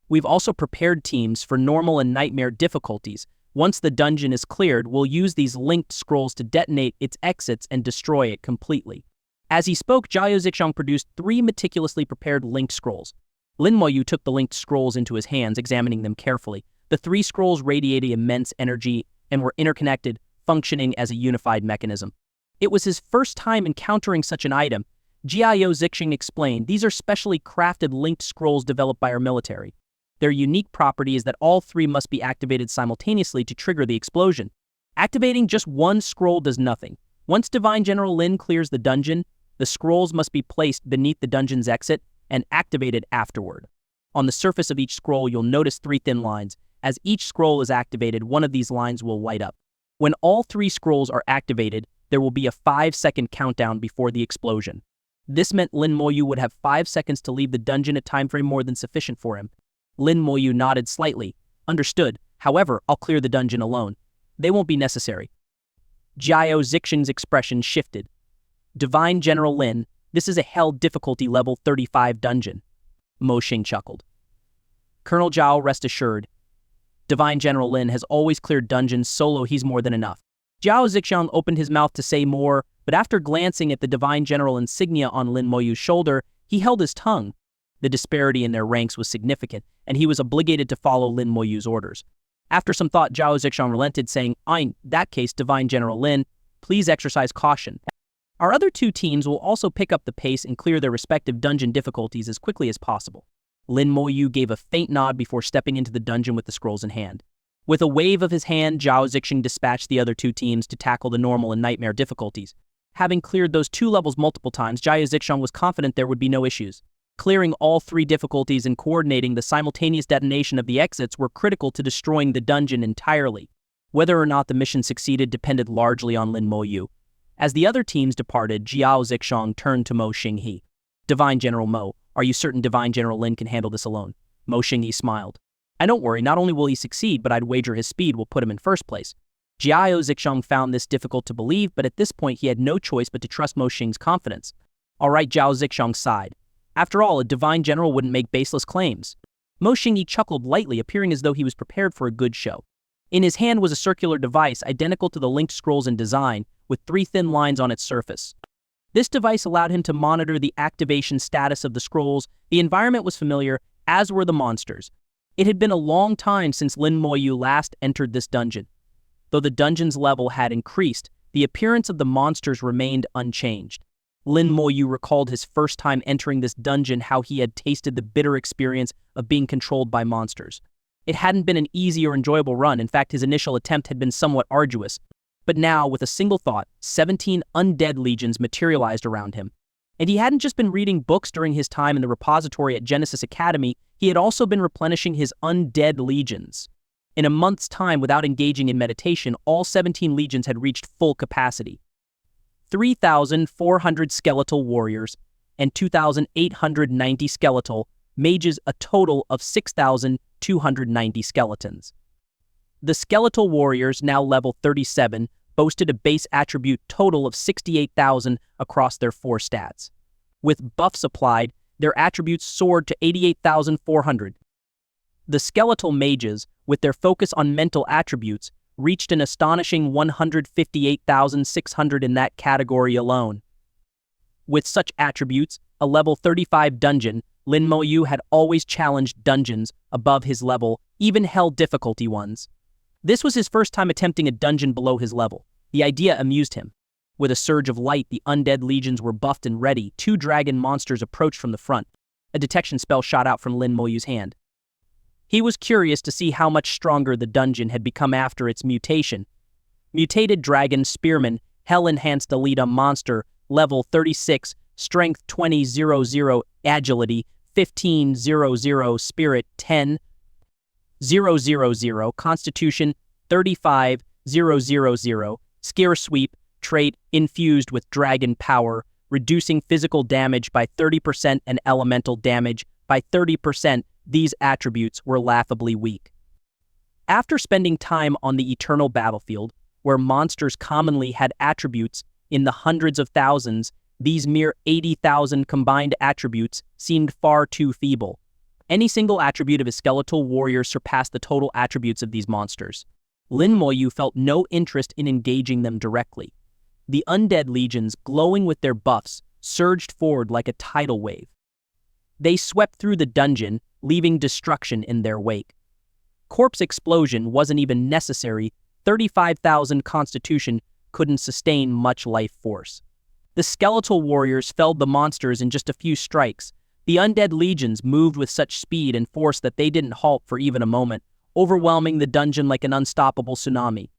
We've also prepared teams for normal and nightmare difficulties. Once the dungeon is cleared, we'll use these linked scrolls to detonate its exits and destroy it completely. As he spoke, Jiao Zixing produced 3 meticulously prepared linked scrolls. Lin Moyu took the linked scrolls into his hands, examining them carefully. The 3 scrolls radiated immense energy and were interconnected, functioning as a unified mechanism. It was his first time encountering such an item. Jiao Zixing explained, these are specially crafted linked scrolls developed by our military. Their unique property is that all 3 must be activated simultaneously to trigger the explosion. Activating just 1 scroll does nothing. Once Divine General Lin clears the dungeon, the scrolls must be placed beneath the dungeon's exit and activated afterward. On the surface of each scroll, you'll notice 3 thin lines. As each scroll is activated, one of these lines will light up. When all 3 scrolls are activated, there will be a 5-second countdown before the explosion. This meant Lin Moyu would have 5 seconds to leave the dungeon, a time frame more than sufficient for him. Lin Moyu nodded slightly. Understood. However, I'll clear the dungeon alone. They won't be necessary. Jiao Zixing's expression shifted. Divine General Lin, this is a Hell difficulty level 35 dungeon. Mo Xing chuckled. Colonel Jiao, rest assured. Divine General Lin has always cleared dungeons solo. He's more than enough. Jiao Zixing opened his mouth to say more, but after glancing at the Divine General insignia on Lin Moyu's shoulder, he held his tongue. The disparity in their ranks was significant, and he was obligated to follow Lin Moyu's orders. After some thought, Jiao Zixing relented, saying, in that case, Divine General Lin, please exercise caution. Our other 2 teams will also pick up the pace and clear their respective dungeon difficulties as quickly as possible. Lin Moyu gave a faint nod before stepping into the dungeon with the scrolls in hand. With a wave of his hand, Jiao Zixing dispatched the other 2 teams to tackle the normal and nightmare difficulties. Having cleared those 2 levels multiple times, Jiao Zixing was confident there would be no issues. Clearing all 3 difficulties and coordinating the simultaneous detonation of the exits were critical to destroying the dungeon entirely. Whether or not the mission succeeded depended largely on Lin Moyu. As the other teams departed, Jiao Zixing turned to Mo Xingyi. Divine General Mo, are you certain Divine General Lin can handle this alone? Mo Xingyi smiled. And don't worry, not only will he succeed, but I'd wager his speed will put him in first place. Jiao Zixing found this difficult to believe, but at this point he had no choice but to trust Mo Xing's confidence. All right, Jiao Zixing sighed. After all, a Divine General wouldn't make baseless claims. Mo Xingyi chuckled lightly, appearing as though he was prepared for a good show. In his hand was a circular device identical to the linked scrolls in design, with 3 thin lines on its surface. This device allowed him to monitor the activation status of the scrolls. The environment was familiar, as were the monsters. It had been a long time since Lin Moyu last entered this dungeon. Though the dungeon's level had increased, the appearance of the monsters remained unchanged. Lin Moyu recalled his first time entering this dungeon, how he had tasted the bitter experience of being controlled by monsters. It hadn't been an easy or enjoyable run. In fact, his initial attempt had been somewhat arduous. But now, with a single thought, 17 undead legions materialized around him. And he hadn't just been reading books during his time in the repository at Genesis Academy, he had also been replenishing his undead legions. In a month's time, without engaging in meditation, all 17 legions had reached full capacity. 3,400 skeletal warriors and 2,890 skeletal mages, a total of 6,290 skeletons. The skeletal warriors, now level 37, boasted a base attribute total of 68,000 across their 4 stats. With buffs applied, their attributes soared to 88,400. The skeletal mages, with their focus on mental attributes, reached an astonishing 158,600 in that category alone. With such attributes, a level 35 dungeon, Lin Moyu had always challenged dungeons above his level, even hell difficulty ones. This was his first time attempting a dungeon below his level. The idea amused him. With a surge of light, the undead legions were buffed and ready. 2 dragon monsters approached from the front. A detection spell shot out from Lin Moyu's hand. He was curious to see how much stronger the dungeon had become after its mutation. Mutated Dragon Spearman, Hell-Enhanced Elite Monster, level 36, Strength 20,000, Agility 15,000, Spirit 10,000, Constitution 35,000, Scare Sweep, trait infused with dragon power, reducing physical damage by 30% and elemental damage by 30%. These attributes were laughably weak. After spending time on the eternal battlefield, where monsters commonly had attributes in the hundreds of thousands, these mere 80,000 combined attributes seemed far too feeble. Any single attribute of his skeletal warrior surpassed the total attributes of these monsters. Lin Moyu felt no interest in engaging them directly. The undead legions, glowing with their buffs, surged forward like a tidal wave. They swept through the dungeon, leaving destruction in their wake. Corpse explosion wasn't even necessary. 35,000 constitution couldn't sustain much life force. The skeletal warriors felled the monsters in just a few strikes. The undead legions moved with such speed and force that they didn't halt for even a moment, overwhelming the dungeon like an unstoppable tsunami.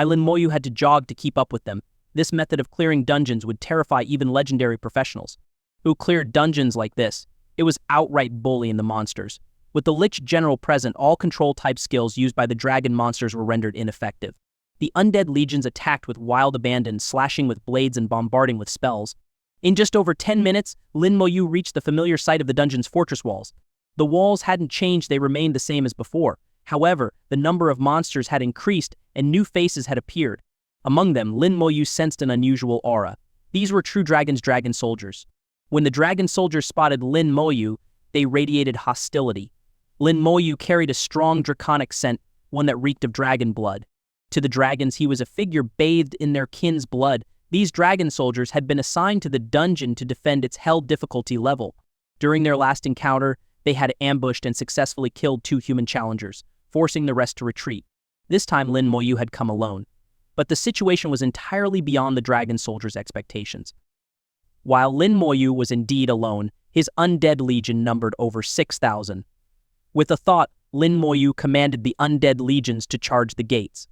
Lin Moyu had to jog to keep up with them. This method of clearing dungeons would terrify even legendary professionals. Who cleared dungeons like this? It was outright bullying the monsters. With the Lich General present, all control-type skills used by the dragon monsters were rendered ineffective. The undead legions attacked with wild abandon, slashing with blades and bombarding with spells. In just over 10 minutes, Lin Moyu reached the familiar site of the dungeon's fortress walls. The walls hadn't changed, they remained the same as before. However, the number of monsters had increased and new faces had appeared. Among them, Lin Moyu sensed an unusual aura. These were true dragon soldiers. When the dragon soldiers spotted Lin Moyu, they radiated hostility. Lin Moyu carried a strong draconic scent, one that reeked of dragon blood. To the dragons, he was a figure bathed in their kin's blood. These dragon soldiers had been assigned to the dungeon to defend its hell difficulty level. During their last encounter, they had ambushed and successfully killed 2 human challengers, forcing the rest to retreat. This time, Lin Moyu had come alone. But the situation was entirely beyond the dragon soldiers' expectations. While Lin Moyu was indeed alone, his undead legion numbered over 6,000. With a thought, Lin Moyu commanded the undead legions to charge the gates.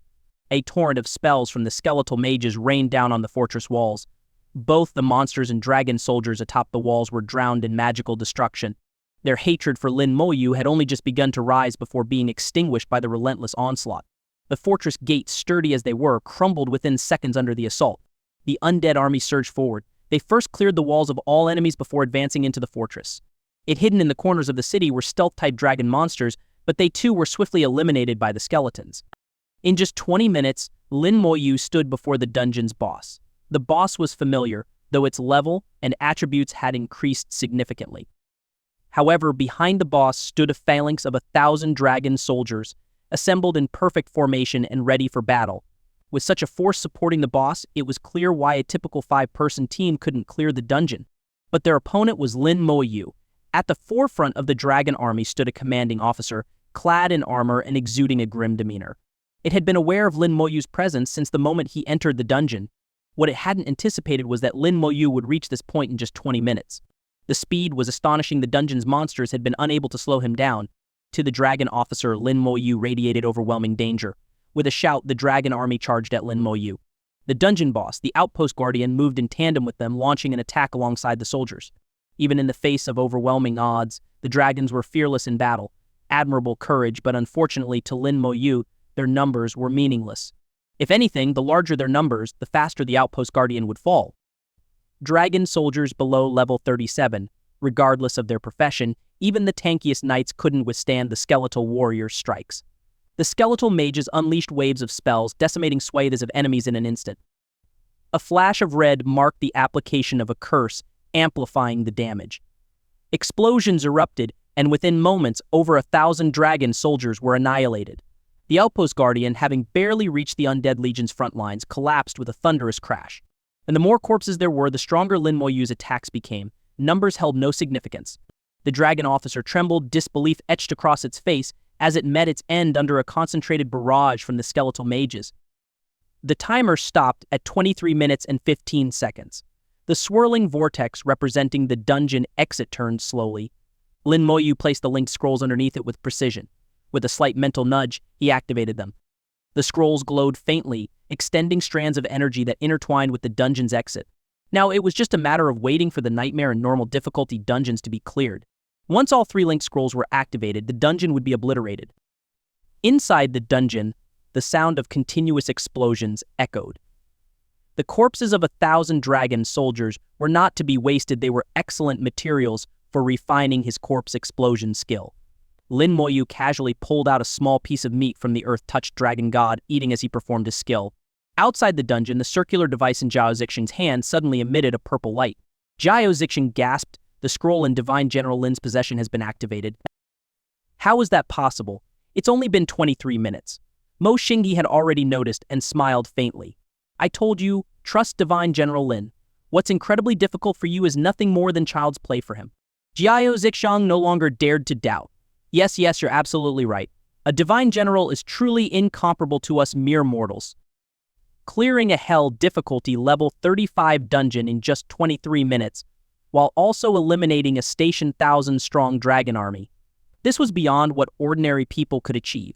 A torrent of spells from the skeletal mages rained down on the fortress walls. Both the monsters and dragon soldiers atop the walls were drowned in magical destruction. Their hatred for Lin Moyu had only just begun to rise before being extinguished by the relentless onslaught. The fortress gates, sturdy as they were, crumbled within seconds under the assault. The undead army surged forward. They first cleared the walls of all enemies before advancing into the fortress. Hidden in the corners of the city were stealth-type dragon monsters, but they too were swiftly eliminated by the skeletons. In just 20 minutes, Lin Moyu stood before the dungeon's boss. The boss was familiar, though its level and attributes had increased significantly. However, behind the boss stood a phalanx of 1,000 dragon soldiers, assembled in perfect formation and ready for battle. With such a force supporting the boss, it was clear why a typical 5-person team couldn't clear the dungeon. But their opponent was Lin Moyu. At the forefront of the dragon army stood a commanding officer, clad in armor and exuding a grim demeanor. It had been aware of Lin Moyu's presence since the moment he entered the dungeon. What it hadn't anticipated was that Lin Moyu would reach this point in just 20 minutes. The speed was astonishing. The dungeon's monsters had been unable to slow him down. To the dragon officer, Lin Moyu radiated overwhelming danger. With a shout, the dragon army charged at Lin Moyu. The dungeon boss, the outpost guardian, moved in tandem with them, launching an attack alongside the soldiers. Even in the face of overwhelming odds, the dragons were fearless in battle. Admirable courage, but unfortunately to Lin Moyu, their numbers were meaningless. If anything, the larger their numbers, the faster the outpost guardian would fall. dragon soldiers below level 37, regardless of their profession, even the tankiest knights couldn't withstand the skeletal warrior's strikes. The skeletal mages unleashed waves of spells, decimating swathes of enemies in an instant. A flash of red marked the application of a curse, amplifying the damage. Explosions erupted, and within moments, over 1,000 dragon soldiers were annihilated. The outpost guardian, having barely reached the undead legion's front lines, collapsed with a thunderous crash. And the more corpses there were, the stronger Lin Moyu's attacks became. Numbers held no significance. The dragon officer trembled, disbelief etched across its face as it met its end under a concentrated barrage from the skeletal mages. The timer stopped at 23 minutes and 15 seconds. The swirling vortex representing the dungeon exit turned slowly. Lin Moyu placed the linked scrolls underneath it with precision. With a slight mental nudge, he activated them. The scrolls glowed faintly, extending strands of energy that intertwined with the dungeon's exit. Now, it was just a matter of waiting for the nightmare and normal difficulty dungeons to be cleared. Once all 3 linked scrolls were activated, the dungeon would be obliterated. Inside the dungeon, the sound of continuous explosions echoed. The corpses of 1,000 dragon soldiers were not to be wasted. They were excellent materials for refining his corpse explosion skill. Lin Moyu casually pulled out a small piece of meat from the earth-touched dragon god, eating as he performed his skill. Outside the dungeon, the circular device in Jiao Zixing's hand suddenly emitted a purple light. Jiao Zixing gasped. The scroll in Divine General Lin's possession has been activated. How is that possible? It's only been 23 minutes. Mo Xingyi had already noticed and smiled faintly. I told you, trust Divine General Lin. What's incredibly difficult for you is nothing more than child's play for him. Jiao Zixing no longer dared to doubt. Yes, you're absolutely right. A Divine General is truly incomparable to us mere mortals. Clearing a hell difficulty level 35 dungeon in just 23 minutes, while also eliminating a station 1,000-strong dragon army. This was beyond what ordinary people could achieve.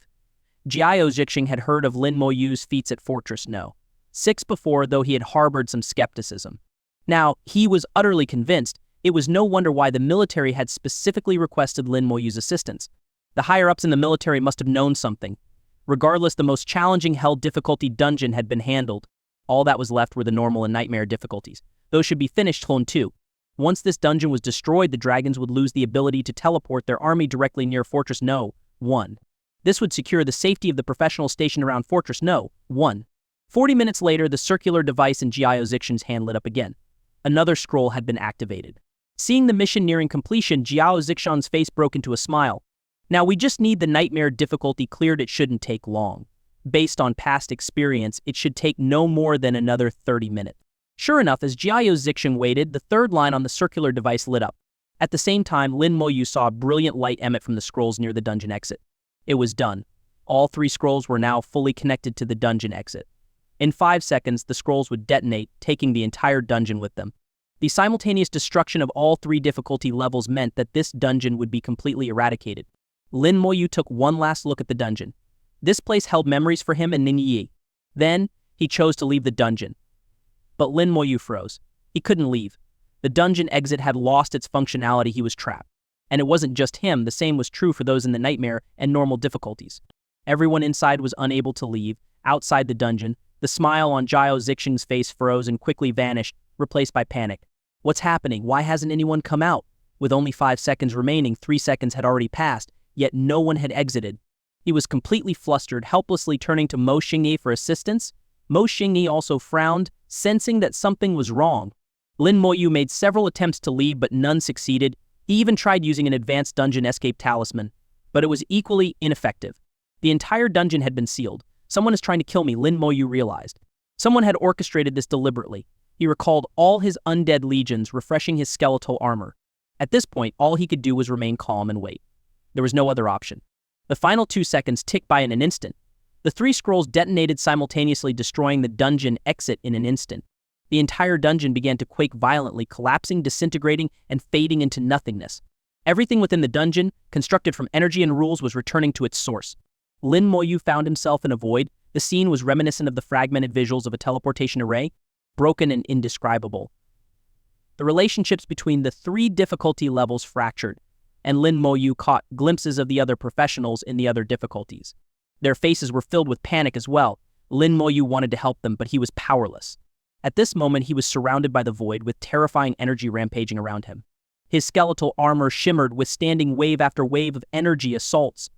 Jiao Zixing had heard of Lin Moyu's feats at Fortress No. 6 before, though he had harbored some skepticism. Now, he was utterly convinced. It was no wonder why the military had specifically requested Lin Moyu's assistance. The higher-ups in the military must have known something. Regardless, the most challenging hell difficulty dungeon had been handled. All that was left were the normal and nightmare difficulties. Those should be finished too. Once this dungeon was destroyed, the dragons would lose the ability to teleport their army directly near Fortress No. 1. This would secure the safety of the professionals stationed around Fortress No. 1. 40 minutes later, the circular device in Jiao Zixing's hand lit up again. Another scroll had been activated. Seeing the mission nearing completion, Jiao Zixing's face broke into a smile. Now we just need the nightmare difficulty cleared. It shouldn't take long. Based on past experience, it should take no more than another 30 minutes. Sure enough, as Jiao Zixing waited, the third line on the circular device lit up. At the same time, Lin Moyu saw a brilliant light emit from the scrolls near the dungeon exit. It was done. All 3 scrolls were now fully connected to the dungeon exit. In 5 seconds, the scrolls would detonate, taking the entire dungeon with them. The simultaneous destruction of all 3 difficulty levels meant that this dungeon would be completely eradicated. Lin Moyu took one last look at the dungeon. This place held memories for him and Ning Yi. Then, he chose to leave the dungeon. But Lin Moyu froze. He couldn't leave. The dungeon exit had lost its functionality. He was trapped. And it wasn't just him. The same was true for those in the nightmare and normal difficulties. Everyone inside was unable to leave. Outside the dungeon, the smile on Jiao Zixing's face froze and quickly vanished, replaced by panic. What's happening? Why hasn't anyone come out? With only 5 seconds remaining, 3 seconds had already passed, yet no one had exited. He was completely flustered, helplessly turning to Mo Xingyi for assistance. Mo Xingyi also frowned, sensing that something was wrong. Lin Moyu made several attempts to leave, but none succeeded. He even tried using an advanced dungeon escape talisman, but it was equally ineffective. The entire dungeon had been sealed. Someone is trying to kill me, Lin Moyu realized. Someone had orchestrated this deliberately. He recalled all his undead legions, refreshing his skeletal armor. At this point, all he could do was remain calm and wait. There was no other option. The final 2 seconds ticked by in an instant. The 3 scrolls detonated simultaneously, destroying the dungeon exit in an instant. The entire dungeon began to quake violently, collapsing, disintegrating, and fading into nothingness. Everything within the dungeon, constructed from energy and rules, was returning to its source. Lin Moyu found himself in a void. The scene was reminiscent of the fragmented visuals of a teleportation array, broken and indescribable. The relationships between the 3 difficulty levels fractured, and Lin Moyu caught glimpses of the other professionals in the other difficulties. Their faces were filled with panic as well. Lin Moyu wanted to help them, but he was powerless. At this moment, he was surrounded by the void with terrifying energy rampaging around him. His skeletal armor shimmered, withstanding wave after wave of energy assaults.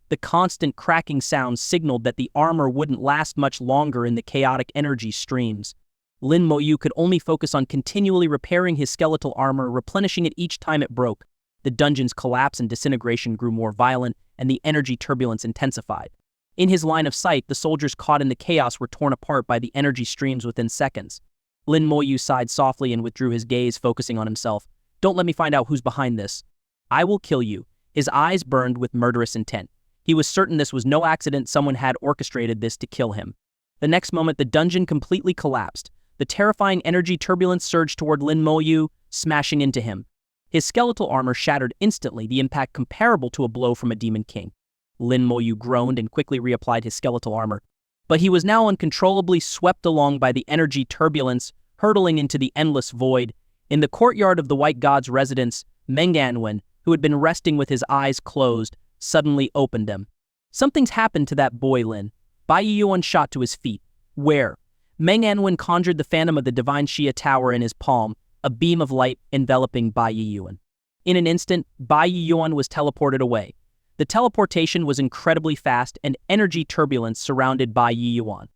The constant cracking sound signaled that the armor wouldn't last much longer in the chaotic energy streams. Lin Moyu could only focus on continually repairing his skeletal armor, replenishing it each time it broke. The dungeon's collapse and disintegration grew more violent, and the energy turbulence intensified. In his line of sight, the soldiers caught in the chaos were torn apart by the energy streams within seconds. Lin Moyu sighed softly and withdrew his gaze, focusing on himself. Don't let me find out who's behind this. I will kill you. His eyes burned with murderous intent. He was certain this was no accident. Someone had orchestrated this to kill him. The next moment, the dungeon completely collapsed. The terrifying energy turbulence surged toward Lin Moyu, smashing into him. His skeletal armor shattered instantly, the impact comparable to a blow from a demon king. Lin Moyu groaned and quickly reapplied his skeletal armor. But he was now uncontrollably swept along by the energy turbulence, hurtling into the endless void. In the courtyard of the White God's residence, Manhwa, who had been resting with his eyes closed, suddenly opened them. Something's happened to that boy, Lin. Bai Yuan shot to his feet. Where? Manhwa conjured the phantom of the divine Xia tower in his palm, a beam of light enveloping Bai Yuan. In an instant, Bai Yuan was teleported away. The teleportation was incredibly fast, and energy turbulence surrounded Bai Yuan.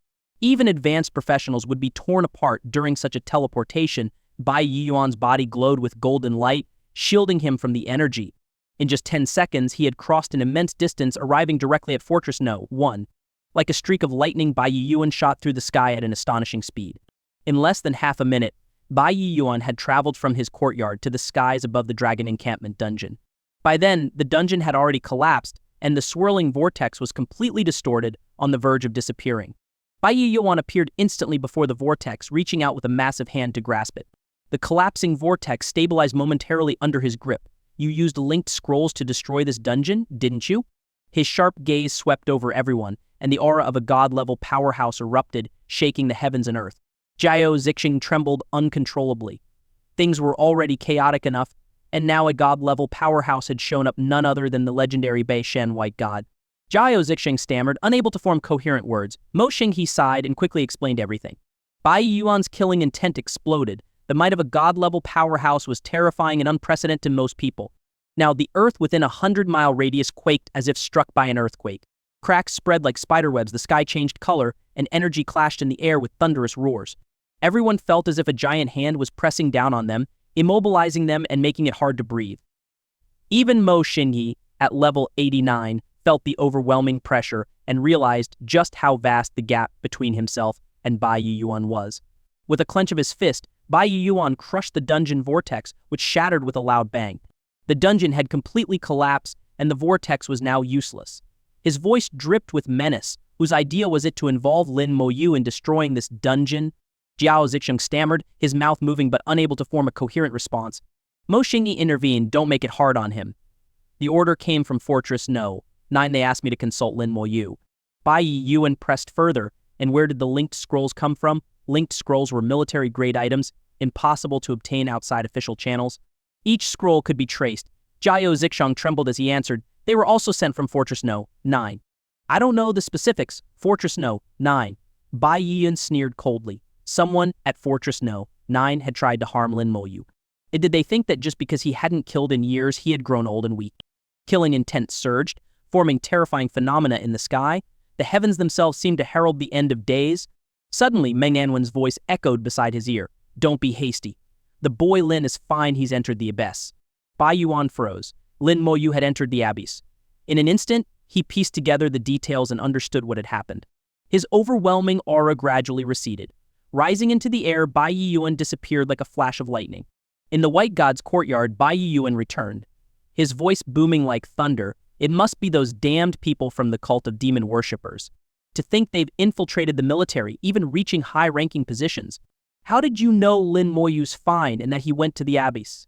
Even advanced professionals would be torn apart during such a teleportation. Bai Yuan's body glowed with golden light, shielding him from the energy. In just 10 seconds, he had crossed an immense distance, arriving directly at Fortress No. 1. Like a streak of lightning, Bai Yuan shot through the sky at an astonishing speed. In less than half a minute, Bai Yuan had traveled from his courtyard to the skies above the dragon encampment dungeon. By then, the dungeon had already collapsed, and the swirling vortex was completely distorted, on the verge of disappearing. Bai Yuan appeared instantly before the vortex, reaching out with a massive hand to grasp it. The collapsing vortex stabilized momentarily under his grip. You used linked scrolls to destroy this dungeon, didn't you? His sharp gaze swept over everyone, and the aura of a god-level powerhouse erupted, shaking the heavens and earth. Jiao Zixing trembled uncontrollably. Things were already chaotic enough, and now a god-level powerhouse had shown up, none other than the legendary Bei Shen White God. Jiao Zixing stammered, unable to form coherent words. Mo Xinghe sighed and quickly explained everything. Bai Yuan's killing intent exploded. The might of a god-level powerhouse was terrifying and unprecedented to most people. Now, the earth within a 100-mile radius quaked as if struck by an earthquake. Cracks spread like spiderwebs, the sky changed color, and energy clashed in the air with thunderous roars. Everyone felt as if a giant hand was pressing down on them, immobilizing them and making it hard to breathe. Even Mo Xinghe, at level 89, felt the overwhelming pressure and realized just how vast the gap between himself and Bai Yuan was. With a clench of his fist, Bai Yuan crushed the dungeon vortex, which shattered with a loud bang. The dungeon had completely collapsed, and the vortex was now useless. His voice dripped with menace, whose idea was it to involve Lin Moyu in destroying this dungeon? Jiao Zixing stammered, his mouth moving but unable to form a coherent response. Mo Xinghe intervened. Don't make it hard on him. The order came from Fortress No. 9. They asked me to consult Lin Moyu. Bai Yuan pressed further. And where did the linked scrolls come from? Linked scrolls were military-grade items, impossible to obtain outside official channels. Each scroll could be traced. Jiao Zixing trembled as he answered. They were also sent from Fortress No. 9. I don't know the specifics. Fortress No. 9. Bai Yuan sneered coldly. Someone at Fortress No. 9 had tried to harm Lin Moyu. Did they think that just because he hadn't killed in years, he had grown old and weak? Killing intent surged, forming terrifying phenomena in the sky. The heavens themselves seemed to herald the end of days. Suddenly, Manhwa's voice echoed beside his ear. Don't be hasty. The boy Lin is fine. He's entered the abyss. Bai Yuan froze. Lin Moyu had entered the abyss. In an instant, he pieced together the details and understood what had happened. His overwhelming aura gradually receded. Rising into the air, Bai Yuan disappeared like a flash of lightning. In the White God's courtyard, Bai Yuan returned. His voice booming like thunder. It must be those damned people from the cult of demon worshippers. To think they've infiltrated the military, even reaching high-ranking positions. How did you know Lin Moyu's fine and that he went to the abyss?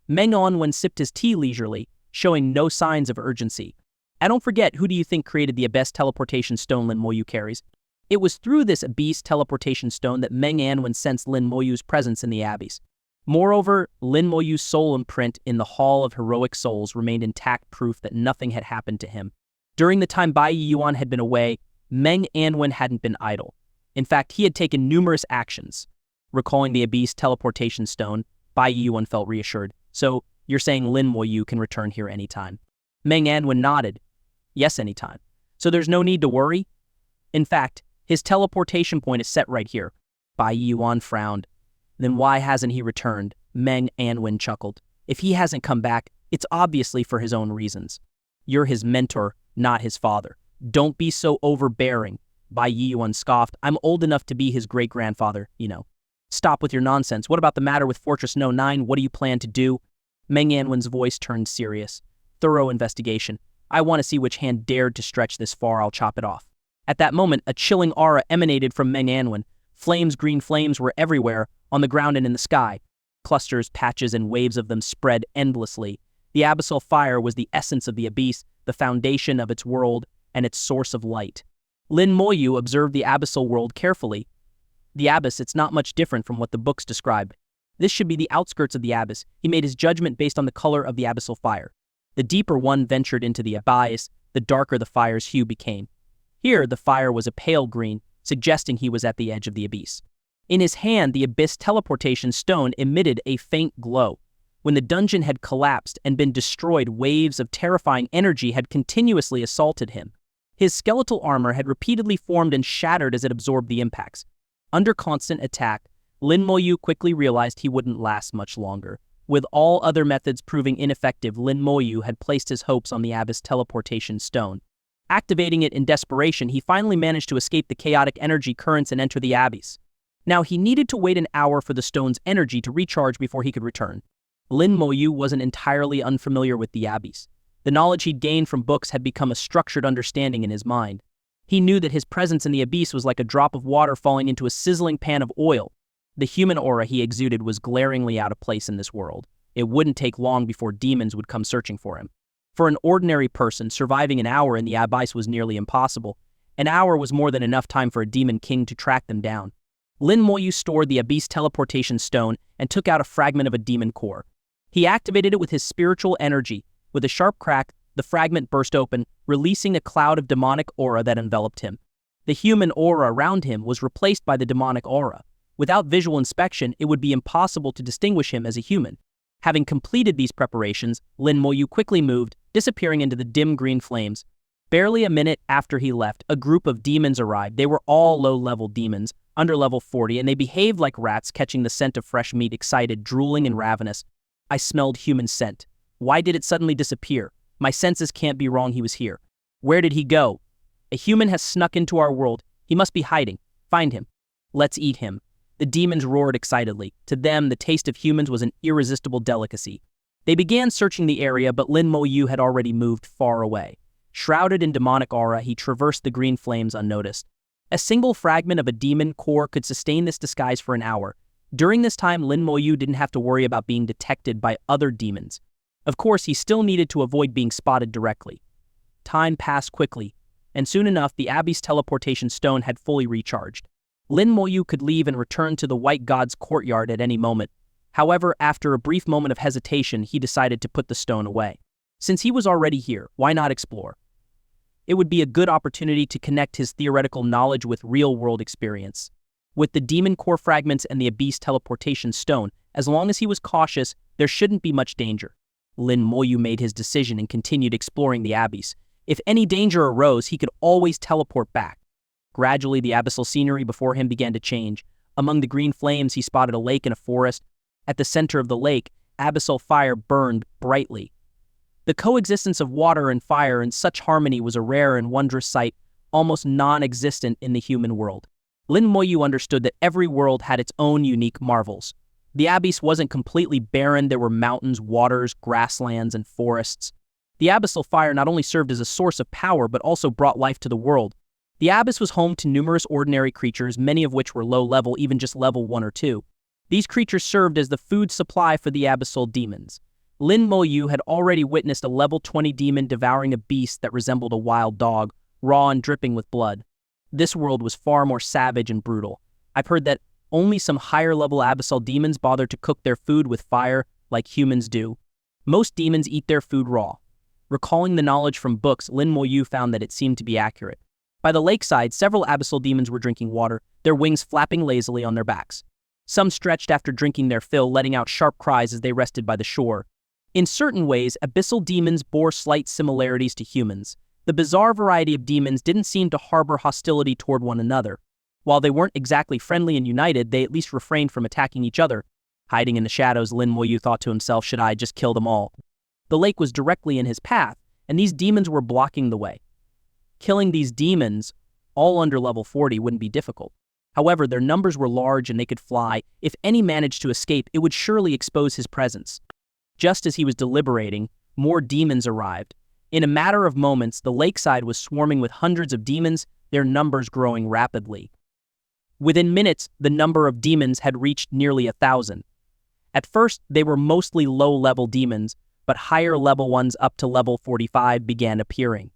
Manhwa sipped his tea leisurely, showing no signs of urgency. And don't forget, who do you think created the abyss teleportation stone Lin Moyu carries? It was through this abyss teleportation stone that Manhwa sensed Lin Moyu's presence in the abyss. Moreover, Lin Moyu's soul imprint in the Hall of Heroic Souls remained intact, proof that nothing had happened to him. During the time Bai Yuan had been away, Manhwa hadn't been idle. In fact, he had taken numerous actions. Recalling the Abyss teleportation stone, Bai Yuan felt reassured. So, you're saying Lin Moyu can return here anytime. Meng Anwen nodded. Yes, anytime. So there's no need to worry? In fact, his teleportation point is set right here. Bai Yuan frowned. Then why hasn't he returned? Meng Anwen chuckled. If he hasn't come back, it's obviously for his own reasons. You're his mentor, not his father. Don't be so overbearing. Bai Yuan scoffed. I'm old enough to be his great-grandfather, you know. Stop with your nonsense. What about the matter with Fortress No. 9? What do you plan to do? Meng Anwen's voice turned serious. Thorough investigation. I want to see which hand dared to stretch this far. I'll chop it off. At that moment, a chilling aura emanated from Meng Anwen. Green flames were everywhere, on the ground and in the sky. Clusters, patches, and waves of them spread endlessly. The abyssal fire was the essence of the Abyss, the foundation of its world, and its source of light. Lin Moyu observed the abyssal world carefully. The abyss, it's not much different from what the books describe. This should be the outskirts of the abyss. He made his judgment based on the color of the abyssal fire. The deeper one ventured into the abyss, the darker the fire's hue became. Here, the fire was a pale green, suggesting he was at the edge of the abyss. In his hand, the abyss teleportation stone emitted a faint glow. When the dungeon had collapsed and been destroyed, waves of terrifying energy had continuously assaulted him. His skeletal armor had repeatedly formed and shattered as it absorbed the impacts. Under constant attack, Lin Moyu quickly realized he wouldn't last much longer. With all other methods proving ineffective, Lin Moyu had placed his hopes on the abyss teleportation stone. Activating it in desperation, he finally managed to escape the chaotic energy currents and enter the abyss. Now he needed to wait an hour for the stone's energy to recharge before he could return. Lin Moyu wasn't entirely unfamiliar with the abyss. The knowledge he'd gained from books had become a structured understanding in his mind. He knew that his presence in the abyss was like a drop of water falling into a sizzling pan of oil. The human aura he exuded was glaringly out of place in this world. It wouldn't take long before demons would come searching for him. For an ordinary person, surviving an hour in the abyss was nearly impossible. An hour was more than enough time for a demon king to track them down. Lin Moyu stored the abyss teleportation stone and took out a fragment of a demon core. He activated it with his spiritual energy. With a sharp crack, the fragment burst open, releasing a cloud of demonic aura that enveloped him. The human aura around him was replaced by the demonic aura. Without visual inspection, it would be impossible to distinguish him as a human. Having completed these preparations, Lin Moyu quickly moved, disappearing into the dim green flames. Barely a minute after he left, a group of demons arrived. They were all low-level demons, under level 40, and they behaved like rats catching the scent of fresh meat, excited, drooling, and ravenous. I smelled human scent. Why did it suddenly disappear? My senses can't be wrong, he was here. Where did he go? A human has snuck into our world. He must be hiding. Find him. Let's eat him. The demons roared excitedly. To them, the taste of humans was an irresistible delicacy. They began searching the area, but Lin Moyu had already moved far away. Shrouded in demonic aura, he traversed the green flames unnoticed. A single fragment of a demon core could sustain this disguise for an hour. During this time, Lin Moyu didn't have to worry about being detected by other demons. Of course, he still needed to avoid being spotted directly. Time passed quickly, and soon enough, the abyss teleportation stone had fully recharged. Lin Moyu could leave and return to the White God's courtyard at any moment. However, after a brief moment of hesitation, he decided to put the stone away. Since he was already here, why not explore? It would be a good opportunity to connect his theoretical knowledge with real-world experience. With the demon core fragments and the abyss teleportation stone, as long as he was cautious, there shouldn't be much danger. Lin Moyu made his decision and continued exploring the abyss. If any danger arose, he could always teleport back. Gradually, the abyssal scenery before him began to change. Among the green flames, he spotted a lake and a forest. At the center of the lake, abyssal fire burned brightly. The coexistence of water and fire in such harmony was a rare and wondrous sight, almost non-existent in the human world. Lin Moyu understood that every world had its own unique marvels. The abyss wasn't completely barren. There were mountains, waters, grasslands, and forests. The abyssal fire not only served as a source of power, but also brought life to the world. The abyss was home to numerous ordinary creatures, many of which were low level, even just level 1 or 2. These creatures served as the food supply for the abyssal demons. Lin Moyu had already witnessed a level 20 demon devouring a beast that resembled a wild dog, raw and dripping with blood. This world was far more savage and brutal. I've heard that only some higher-level abyssal demons bother to cook their food with fire like humans do. Most demons eat their food raw. Recalling the knowledge from books, Lin Moyu found that it seemed to be accurate. By the lakeside, several abyssal demons were drinking water, their wings flapping lazily on their backs. Some stretched after drinking their fill, letting out sharp cries as they rested by the shore. In certain ways, abyssal demons bore slight similarities to humans. The bizarre variety of demons didn't seem to harbor hostility toward one another. While they weren't exactly friendly and united, they at least refrained from attacking each other. Hiding in the shadows, Lin Moyu thought to himself, should I just kill them all? The lake was directly in his path, and these demons were blocking the way. Killing these demons, all under level 40, wouldn't be difficult. However, their numbers were large and they could fly. If any managed to escape, it would surely expose his presence. Just as he was deliberating, more demons arrived. In a matter of moments, the lakeside was swarming with hundreds of demons, their numbers growing rapidly. Within minutes, the number of demons had reached nearly 1,000. At first, they were mostly low-level demons, but higher-level ones up to level 45 began appearing.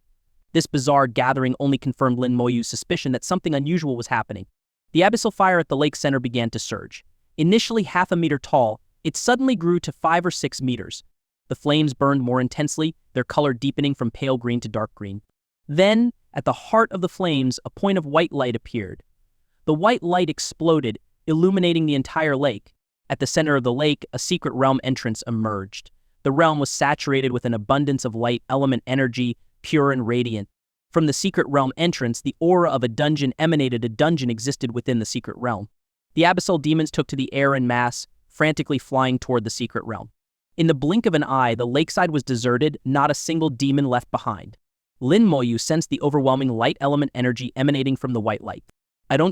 This bizarre gathering only confirmed Lin Moyu's suspicion that something unusual was happening. The abyssal fire at the lake center began to surge. Initially half a meter tall, it suddenly grew to 5 or 6 meters. The flames burned more intensely, their color deepening from pale green to dark green. Then, at the heart of the flames, a point of white light appeared. The white light exploded, illuminating the entire lake. At the center of the lake, a secret realm entrance emerged. The realm was saturated with an abundance of light element energy, pure and radiant. From the secret realm entrance, the aura of a dungeon emanated. A dungeon existed within the secret realm. The abyssal demons took to the air en masse, frantically flying toward the secret realm. In the blink of an eye, the lakeside was deserted, not a single demon left behind. Lin Moyu sensed the overwhelming light element energy emanating from the white light.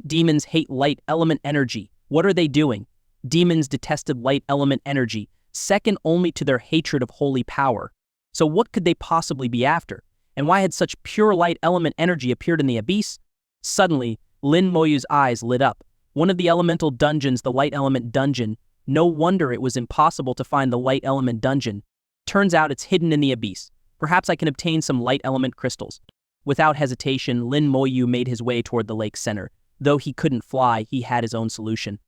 Demons hate light element energy. What are they doing? Demons detested light element energy, second only to their hatred of holy power. So what could they possibly be after? And why had such pure light element energy appeared in the abyss? Suddenly, Lin Moyu's eyes lit up. One of the elemental dungeons, the light element dungeon. No wonder it was impossible to find the light element dungeon. Turns out it's hidden in the abyss. Perhaps I can obtain some light element crystals. Without hesitation, Lin Moyu made his way toward the lake center. Though he couldn't fly, he had his own solution.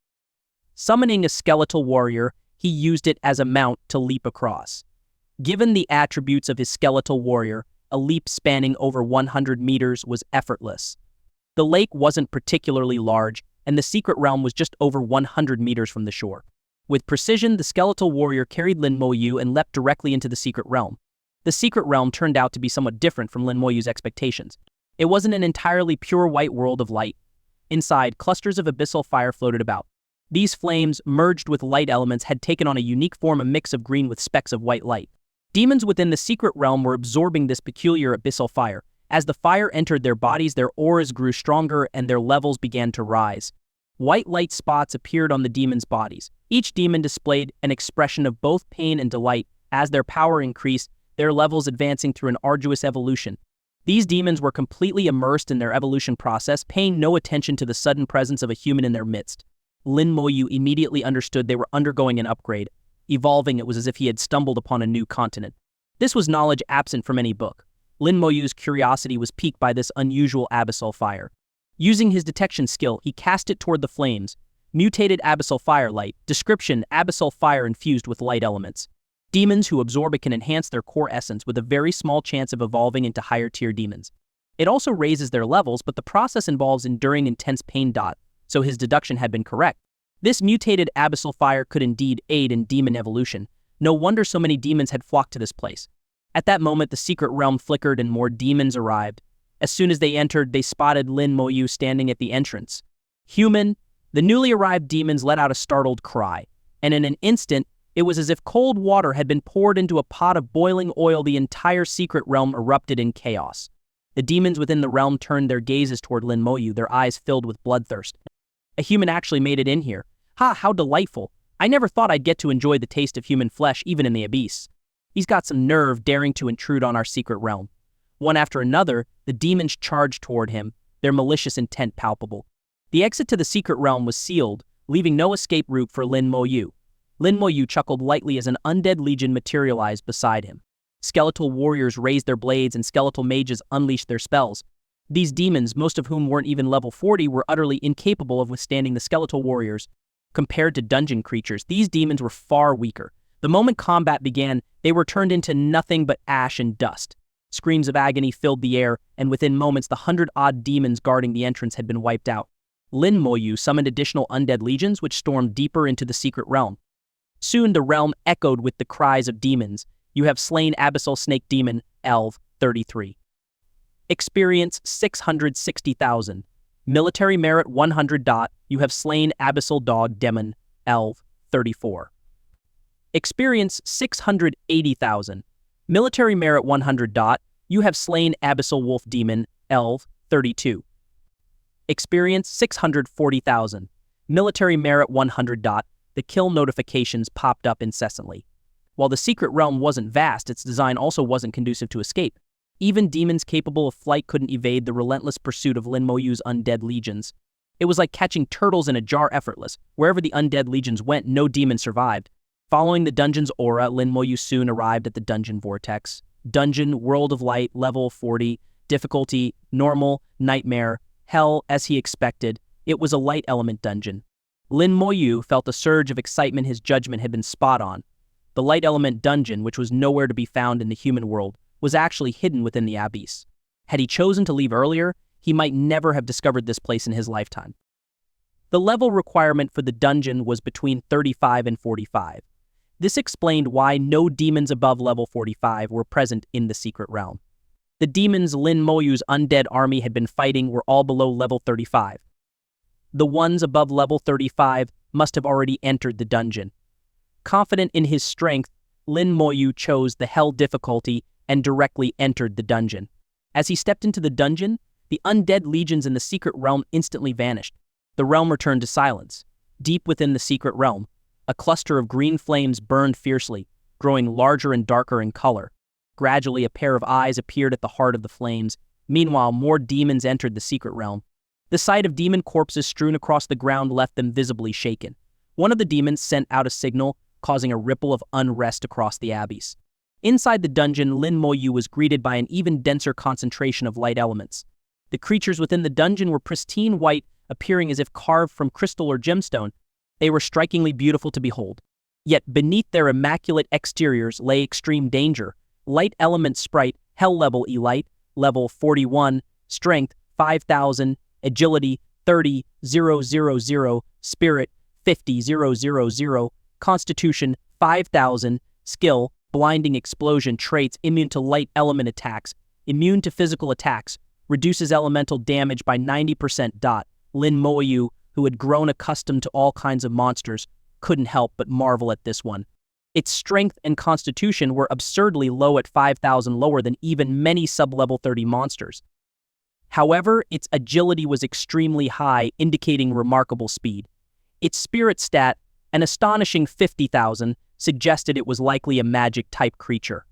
Summoning a skeletal warrior, he used it as a mount to leap across. Given the attributes of his skeletal warrior, a leap spanning over 100 meters was effortless. The lake wasn't particularly large, and the secret realm was just over 100 meters from the shore. With precision, the skeletal warrior carried Lin Moyu and leapt directly into the secret realm. The secret realm turned out to be somewhat different from Lin Moyu's expectations. It wasn't an entirely pure white world of light. Inside, clusters of abyssal fire floated about. These flames, merged with light elements, had taken on a unique form, a mix of green with specks of white light. Demons within the secret realm were absorbing this peculiar abyssal fire. As the fire entered their bodies, their auras grew stronger and their levels began to rise. White light spots appeared on the demons' bodies. Each demon displayed an expression of both pain and delight. As their power increased, their levels advancing through an arduous evolution. These demons were completely immersed in their evolution process, paying no attention to the sudden presence of a human in their midst. Lin Moyu immediately understood they were undergoing an upgrade. Evolving, it was as if he had stumbled upon a new continent. This was knowledge absent from any book. Lin Moyu's curiosity was piqued by this unusual abyssal fire. Using his detection skill, he cast it toward the flames. Mutated abyssal firelight. Description: abyssal fire infused with light elements. Demons who absorb it can enhance their core essence with a very small chance of evolving into higher-tier demons. It also raises their levels, but the process involves enduring intense pain. So his deduction had been correct. This mutated abyssal fire could indeed aid in demon evolution. No wonder so many demons had flocked to this place. At that moment, the secret realm flickered and more demons arrived. As soon as they entered, they spotted Lin Moyu standing at the entrance. Human, the newly arrived demons let out a startled cry, and in an instant, it was as if cold water had been poured into a pot of boiling oil. The entire secret realm erupted in chaos. The demons within the realm turned their gazes toward Lin Moyu, their eyes filled with bloodthirst. A human actually made it in here. Ha, how delightful. I never thought I'd get to enjoy the taste of human flesh even in the abyss. He's got some nerve daring to intrude on our secret realm. One after another, the demons charged toward him, their malicious intent palpable. The exit to the secret realm was sealed, leaving no escape route for Lin Moyu. Lin Moyu chuckled lightly as an undead legion materialized beside him. Skeletal warriors raised their blades and skeletal mages unleashed their spells. These demons, most of whom weren't even level 40, were utterly incapable of withstanding the skeletal warriors. Compared to dungeon creatures, these demons were far weaker. The moment combat began, they were turned into nothing but ash and dust. Screams of agony filled the air, and within moments the 100-odd demons guarding the entrance had been wiped out. Lin Moyu summoned additional undead legions which stormed deeper into the secret realm. Soon the realm echoed with the cries of demons. You have slain Abyssal Snake Demon, Elv, 33. Experience 660,000. Military merit 100. You have slain Abyssal Dog Demon, Elv, 34. Experience 680,000. Military merit 100. You have slain Abyssal Wolf Demon, Elv, 32. Experience 640,000. Military merit 100. The kill notifications popped up incessantly. While the secret realm wasn't vast, its design also wasn't conducive to escape. Even demons capable of flight couldn't evade the relentless pursuit of Lin Moyu's undead legions. It was like catching turtles in a jar, effortless. Wherever the undead legions went, no demon survived. Following the dungeon's aura, Lin Moyu soon arrived at the dungeon vortex. Dungeon, World of Light, level 40, difficulty, normal, nightmare, hell, as he expected. It was a light element dungeon. Lin Moyu felt a surge of excitement. His judgment had been spot on. The light element dungeon, which was nowhere to be found in the human world, was actually hidden within the abyss. Had he chosen to leave earlier, he might never have discovered this place in his lifetime. The level requirement for the dungeon was between 35 and 45. This explained why no demons above level 45 were present in the secret realm. The demons Lin Moyu's undead army had been fighting were all below level 35. The ones above level 35 must have already entered the dungeon. Confident in his strength, Lin Moyu chose the hell difficulty and directly entered the dungeon. As he stepped into the dungeon, the undead legions in the secret realm instantly vanished. The realm returned to silence. Deep within the secret realm, a cluster of green flames burned fiercely, growing larger and darker in color. Gradually, a pair of eyes appeared at the heart of the flames. Meanwhile, more demons entered the secret realm. The sight of demon corpses strewn across the ground left them visibly shaken. One of the demons sent out a signal, causing a ripple of unrest across the abyss. Inside the dungeon, Lin Moyu was greeted by an even denser concentration of light elements. The creatures within the dungeon were pristine white, appearing as if carved from crystal or gemstone. They were strikingly beautiful to behold. Yet beneath their immaculate exteriors lay extreme danger. Light element sprite, hell level elite, level 41, strength 5,000, agility 30,000, spirit 50,000, constitution 5,000, skill, blinding explosion traits immune to light element attacks, immune to physical attacks, reduces elemental damage by 90%. Lin Moyu, who had grown accustomed to all kinds of monsters, couldn't help but marvel at this one. Its strength and constitution were absurdly low at 5,000, lower than even many sub-level 30 monsters. However, its agility was extremely high, indicating remarkable speed. Its spirit stat, an astonishing 50,000, suggested it was likely a magic-type creature.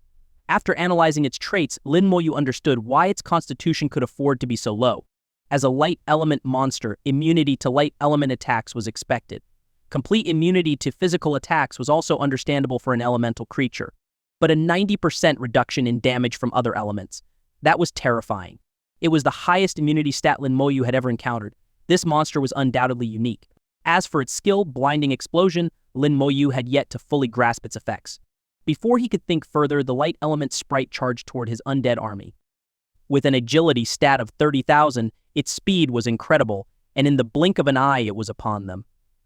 After analyzing its traits, Lin Moyu understood why its constitution could afford to be so low. As a light element monster, immunity to light element attacks was expected. Complete immunity to physical attacks was also understandable for an elemental creature. But a 90% reduction in damage from other elements. That was terrifying. It was the highest immunity stat Lin Moyu had ever encountered. This monster was undoubtedly unique. As for its skill, blinding explosion, Lin Moyu had yet to fully grasp its effects. Before he could think further, the light element sprite charged toward his undead army. With an agility stat of 30,000, its speed was incredible, and in the blink of an eye it was upon them.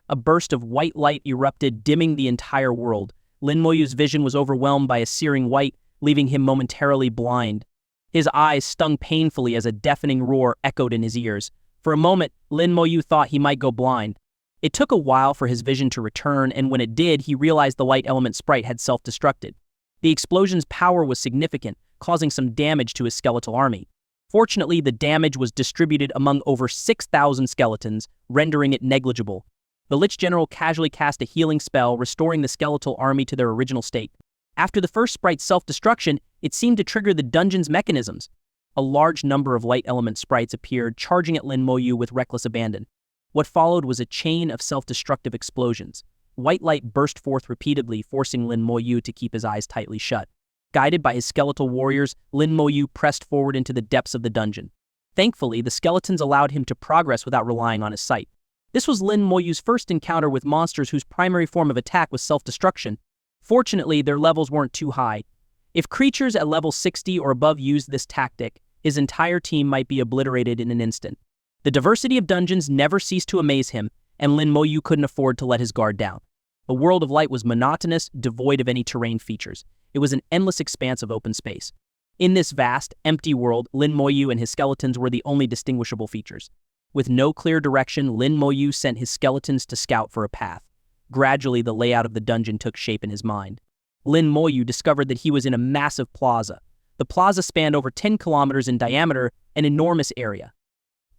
A burst of white light erupted, dimming the entire world. Lin Moyu's vision was overwhelmed by a searing white, leaving him momentarily blind. His eyes stung painfully as a deafening roar echoed in his ears. For a moment, Lin Moyu thought he might go blind. It took a while for his vision to return, and when it did, he realized the light element sprite had self-destructed. The explosion's power was significant, causing some damage to his skeletal army. Fortunately, the damage was distributed among over 6,000 skeletons, rendering it negligible. The Lich General casually cast a healing spell, restoring the skeletal army to their original state. After the first sprite's self-destruction, it seemed to trigger the dungeon's mechanisms. A large number of light element sprites appeared, charging at Lin Moyu with reckless abandon. What followed was a chain of self-destructive explosions. White light burst forth repeatedly, forcing Lin Moyu to keep his eyes tightly shut. Guided by his skeletal warriors, Lin Moyu pressed forward into the depths of the dungeon. Thankfully, the skeletons allowed him to progress without relying on his sight. This was Lin Moyu's first encounter with monsters whose primary form of attack was self-destruction. Fortunately, their levels weren't too high. If creatures at level 60 or above used this tactic, his entire team might be obliterated in an instant. The diversity of dungeons never ceased to amaze him, and Lin Moyu couldn't afford to let his guard down. The world of light was monotonous, devoid of any terrain features. It was an endless expanse of open space. In this vast, empty world, Lin Moyu and his skeletons were the only distinguishable features. With no clear direction, Lin Moyu sent his skeletons to scout for a path. Gradually, the layout of the dungeon took shape in his mind. Lin Moyu discovered that he was in a massive plaza. The plaza spanned over 10 kilometers in diameter, an enormous area.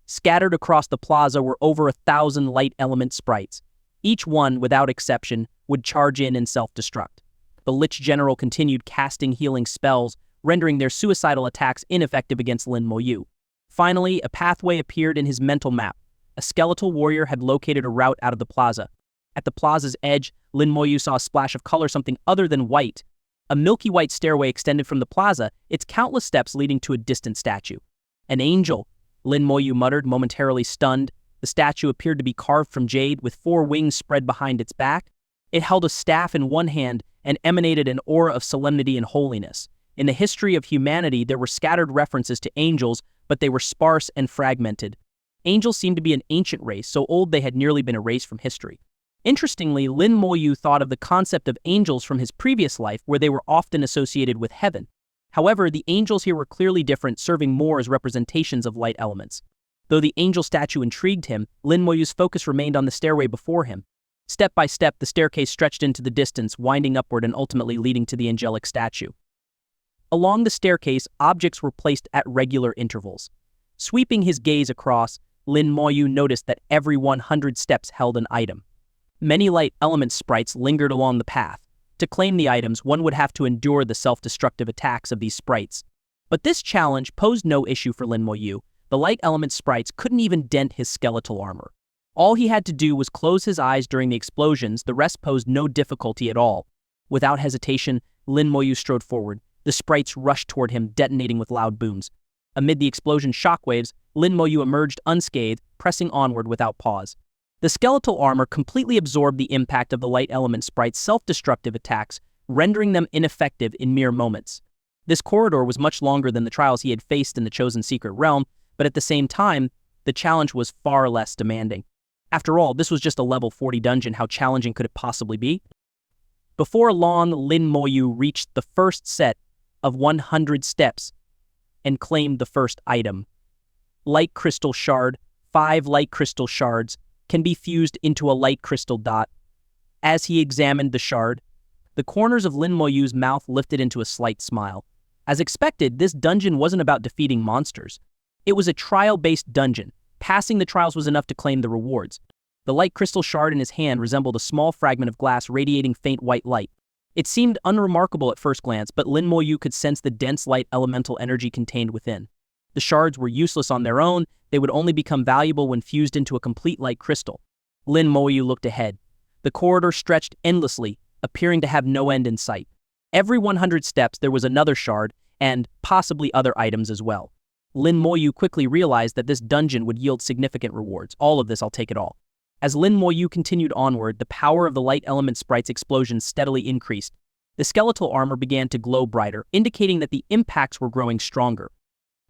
Scattered across the plaza were over 1,000 light element sprites. Each one, without exception, would charge in and self-destruct. The Lich General continued casting healing spells, rendering their suicidal attacks ineffective against Lin Moyu. Finally, a pathway appeared in his mental map. A skeletal warrior had located a route out of the plaza. At the plaza's edge, Lin Moyu saw a splash of color, something other than white. A milky white stairway extended from the plaza, its countless steps leading to a distant statue. An angel, Lin Moyu muttered, momentarily stunned. The statue appeared to be carved from jade, with 4 wings spread behind its back. It held a staff in one hand and emanated an aura of solemnity and holiness. In the history of humanity, there were scattered references to angels, but they were sparse and fragmented. Angels seemed to be an ancient race, so old they had nearly been erased from history. Interestingly, Lin Moyu thought of the concept of angels from his previous life, where they were often associated with heaven. However, the angels here were clearly different, serving more as representations of light elements. Though the angel statue intrigued him, Lin Moyu's focus remained on the stairway before him. Step by step, the staircase stretched into the distance, winding upward and ultimately leading to the angelic statue. Along the staircase, objects were placed at regular intervals. Sweeping his gaze across, Lin Moyu noticed that every 100 steps held an item. Many light element sprites lingered along the path. To claim the items, one would have to endure the self-destructive attacks of these sprites. But this challenge posed no issue for Lin Moyu. The light element sprites couldn't even dent his skeletal armor. All he had to do was close his eyes during the explosions. The rest posed no difficulty at all. Without hesitation, Lin Moyu strode forward. The sprites rushed toward him, detonating with loud booms. Amid the explosion shockwaves, Lin Moyu emerged unscathed, pressing onward without pause. The skeletal armor completely absorbed the impact of the light element sprites' self-destructive attacks, rendering them ineffective in mere moments. This corridor was much longer than the trials he had faced in the Chosen Secret Realm, but at the same time, the challenge was far less demanding. After all, this was just a level 40 dungeon. How challenging could it possibly be? Before long, Lin Moyu reached the first set of 100 steps and claimed the first item. Light crystal shard. 5 light crystal shards can be fused into a light crystal dot. As he examined the shard, the corners of Lin Moyu's mouth lifted into a slight smile. As expected, this dungeon wasn't about defeating monsters. It was a trial-based dungeon. Passing the trials was enough to claim the rewards. The light crystal shard in his hand resembled a small fragment of glass radiating faint white light. It seemed unremarkable at first glance, but Lin Moyu could sense the dense light elemental energy contained within. The shards were useless on their own. They would only become valuable when fused into a complete light crystal. Lin Moyu looked ahead. The corridor stretched endlessly, appearing to have no end in sight. Every 100 steps, there was another shard, and possibly other items as well. Lin Moyu quickly realized that this dungeon would yield significant rewards. All of this, I'll take it all. As Lin Moyu continued onward, the power of the light element sprite's explosions steadily increased. The skeletal armor began to glow brighter, indicating that the impacts were growing stronger.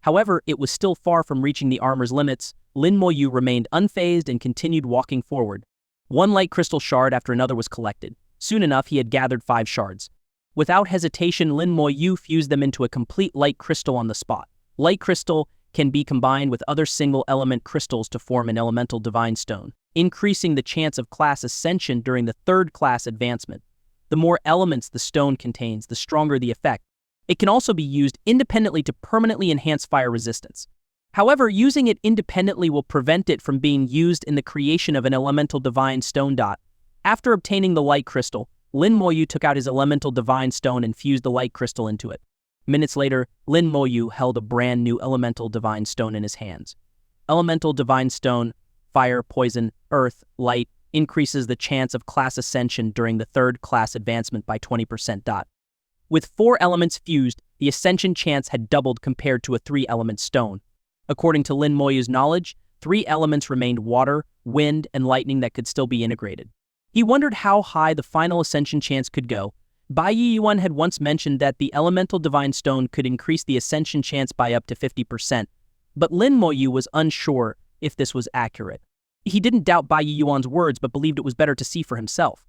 However, it was still far from reaching the armor's limits. Lin Moyu remained unfazed and continued walking forward. One light crystal shard after another was collected. Soon enough, he had gathered 5 shards. Without hesitation, Lin Moyu fused them into a complete light crystal on the spot. Light crystal can be combined with other single-element crystals to form an elemental divine stone, increasing the chance of class ascension during the 3rd class advancement. The more elements the stone contains, the stronger the effect. It can also be used independently to permanently enhance fire resistance. However, using it independently will prevent it from being used in the creation of an elemental divine stone dot. After obtaining the light crystal, Lin Moyu took out his elemental divine stone and fused the light crystal into it. Minutes later, Lin Moyu held a brand new elemental divine stone in his hands. Elemental divine stone, fire, poison, earth, light, increases the chance of class ascension during the 3rd class advancement by 20%. With 4 elements fused, the ascension chance had doubled compared to a 3-element stone. According to Lin Moyu's knowledge, 3 elements remained water, wind, and lightning that could still be integrated. He wondered how high the final ascension chance could go. Bai Yiyuan had once mentioned that the elemental divine stone could increase the ascension chance by up to 50%, but Lin Moyu was unsure if this was accurate. He didn't doubt Bai Yuan's words, but believed it was better to see for himself.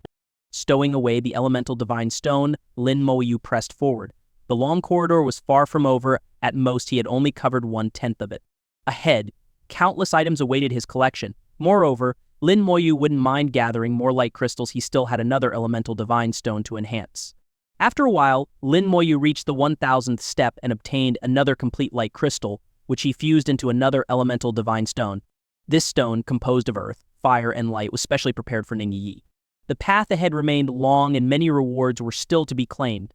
Stowing away the elemental divine stone, Lin Moyu pressed forward. The long corridor was far from over. At most, he had only covered 1/10 of it. Ahead, countless items awaited his collection. Moreover, Lin Moyu wouldn't mind gathering more light crystals. He still had another elemental divine stone to enhance. After a while, Lin Moyu reached the 1000th step and obtained another complete light crystal, which he fused into another elemental divine stone. This stone, composed of earth, fire, and light, was specially prepared for Ningyi. The path ahead remained long and many rewards were still to be claimed.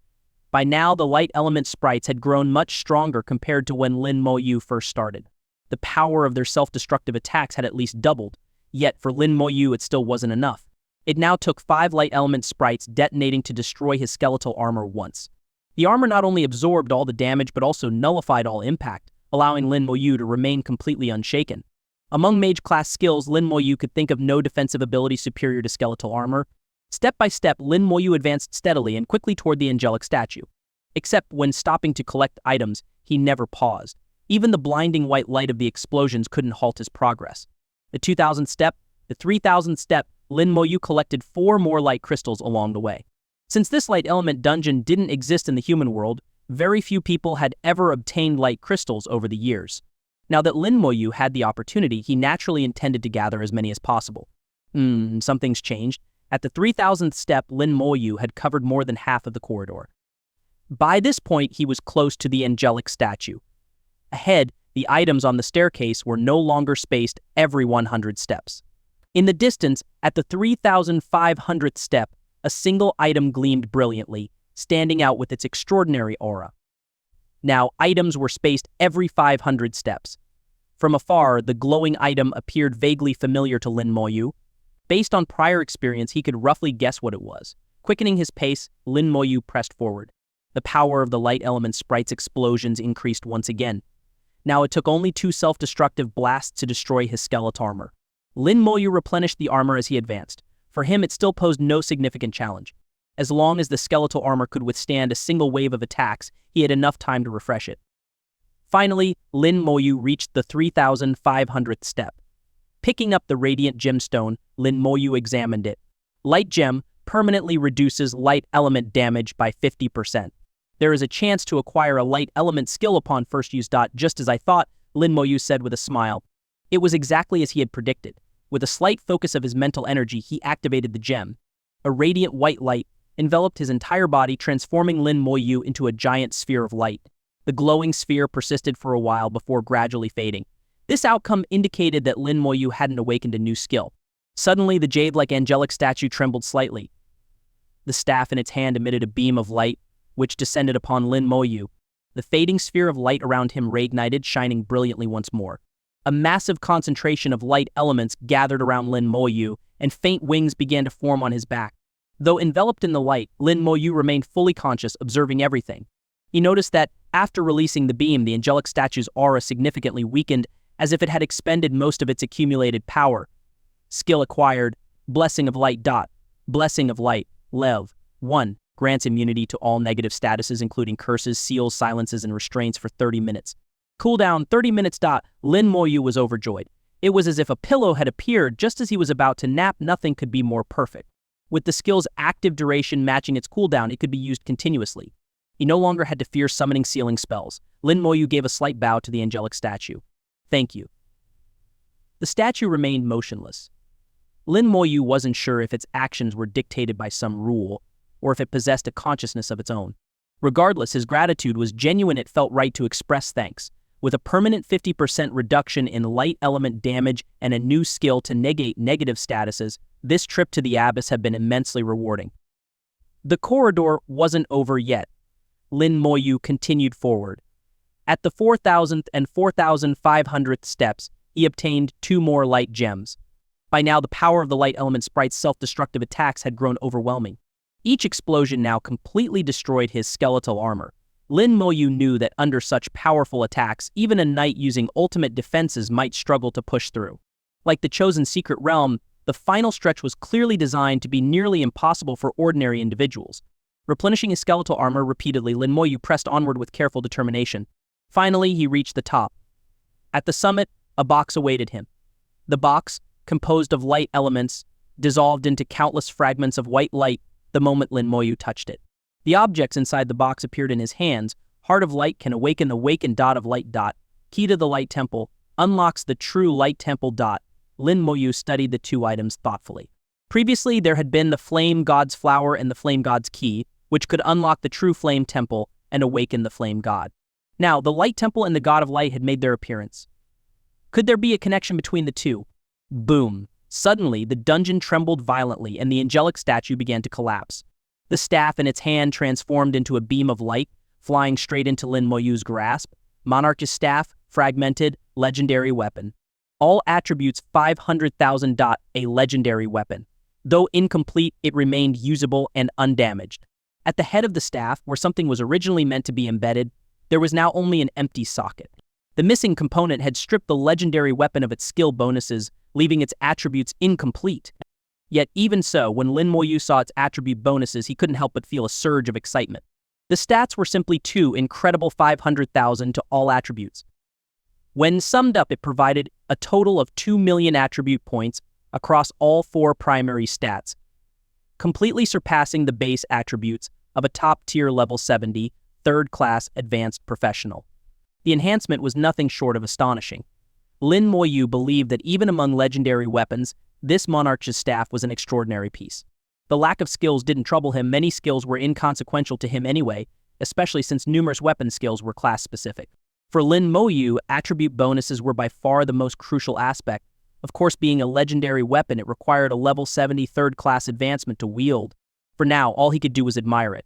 By now, the light element sprites had grown much stronger compared to when Lin Moyu first started. The power of their self-destructive attacks had at least doubled, yet for Lin Moyu it still wasn't enough. It now took 5 light element sprites detonating to destroy his skeletal armor once. The armor not only absorbed all the damage but also nullified all impact, allowing Lin Moyu to remain completely unshaken. Among mage-class skills, Lin Moyu could think of no defensive ability superior to skeletal armor. Step by step, Lin Moyu advanced steadily and quickly toward the angelic statue. Except when stopping to collect items, he never paused. Even the blinding white light of the explosions couldn't halt his progress. The 2000th step, the 3000th step, Lin Moyu collected 4 more light crystals along the way. Since this light element dungeon didn't exist in the human world, very few people had ever obtained light crystals over the years. Now that Lin Moyu had the opportunity, he naturally intended to gather as many as possible. Something's changed. At the 3000th step, Lin Moyu had covered more than half of the corridor. By this point, he was close to the angelic statue. Ahead, the items on the staircase were no longer spaced every 100 steps. In the distance, at the 3500th step, a single item gleamed brilliantly, standing out with its extraordinary aura. Now, items were spaced every 500 steps. From afar, the glowing item appeared vaguely familiar to Lin Moyu. Based on prior experience, he could roughly guess what it was. Quickening his pace, Lin Moyu pressed forward. The power of the light element sprite's explosions increased once again. Now it took only 2 self-destructive blasts to destroy his skeletal armor. Lin Moyu replenished the armor as he advanced. For him, it still posed no significant challenge. As long as the skeletal armor could withstand a single wave of attacks, he had enough time to refresh it. Finally, Lin Moyu reached the 3500th step. Picking up the radiant gemstone, Lin Moyu examined it. Light gem permanently reduces light element damage by 50%. There is a chance to acquire a light element skill upon first use. Just as I thought, Lin Moyu said with a smile. It was exactly as he had predicted. With a slight focus of his mental energy, he activated the gem. A radiant white light enveloped his entire body, transforming Lin Moyu into a giant sphere of light. The glowing sphere persisted for a while before gradually fading. This outcome indicated that Lin Moyu hadn't awakened a new skill. Suddenly, the jade-like angelic statue trembled slightly. The staff in its hand emitted a beam of light, which descended upon Lin Moyu. The fading sphere of light around him reignited, shining brilliantly once more. A massive concentration of light elements gathered around Lin Moyu, and faint wings began to form on his back. Though enveloped in the light, Lin Moyu remained fully conscious, observing everything. He noticed that, after releasing the beam, the angelic statue's aura significantly weakened, as if it had expended most of its accumulated power. Skill acquired, Blessing of Light. Blessing of Light, Lev. 1. Grants immunity to all negative statuses, including curses, seals, silences, and restraints for 30 minutes. Cooldown, 30 minutes. Lin Moyu was overjoyed. It was as if a pillow had appeared just as he was about to nap. Nothing could be more perfect. With the skill's active duration matching its cooldown, it could be used continuously. He no longer had to fear summoning sealing spells. Lin Moyu gave a slight bow to the angelic statue. Thank you. The statue remained motionless. Lin Moyu wasn't sure if its actions were dictated by some rule, or if it possessed a consciousness of its own. Regardless, his gratitude was genuine. It felt right to express thanks. With a permanent 50% reduction in light element damage and a new skill to negate negative statuses, this trip to the abyss had been immensely rewarding. The corridor wasn't over yet. Lin Moyu continued forward. At the 4000th and 4500th steps, he obtained 2 more light gems. By now, the power of the light element sprite's self-destructive attacks had grown overwhelming. Each explosion now completely destroyed his skeletal armor. Lin Moyu knew that under such powerful attacks, even a knight using ultimate defenses might struggle to push through. Like the chosen secret realm, the final stretch was clearly designed to be nearly impossible for ordinary individuals. Replenishing his skeletal armor repeatedly, Lin Moyu pressed onward with careful determination. Finally, he reached the top. At the summit, a box awaited him. The box, composed of light elements, dissolved into countless fragments of white light the moment Lin Moyu touched it. The objects inside the box appeared in his hands. Heart of Light can awaken the wakened dot of light dot. Key to the light temple unlocks the true light temple dot. Lin Moyu studied the two items thoughtfully. Previously, there had been the flame god's flower and the flame god's key, which could unlock the true flame temple and awaken the flame god. Now, the light temple and the god of light had made their appearance. Could there be a connection between the two? Boom. Suddenly, the dungeon trembled violently and the angelic statue began to collapse. The staff in its hand transformed into a beam of light, flying straight into Lin Moyu's grasp. Monarch's staff, fragmented, legendary weapon. All attributes 500,000. A legendary weapon. Though incomplete, it remained usable and undamaged. At the head of the staff, where something was originally meant to be embedded, there was now only an empty socket. The missing component had stripped the legendary weapon of its skill bonuses, leaving its attributes incomplete. Yet even so, when Lin Moyu saw its attribute bonuses, he couldn't help but feel a surge of excitement. The stats were simply 2 incredible 500,000 to all attributes. When summed up, it provided a total of 2 million attribute points across all 4 primary stats, completely surpassing the base attributes of a top-tier level 70, third-class advanced professional. The enhancement was nothing short of astonishing. Lin Moyu believed that even among legendary weapons, this monarch's staff was an extraordinary piece. The lack of skills didn't trouble him. Many skills were inconsequential to him anyway, especially since numerous weapon skills were class-specific. For Lin Moyu, attribute bonuses were by far the most crucial aspect. Of course, being a legendary weapon, it required a level 70 third-class advancement to wield. For now, all he could do was admire it.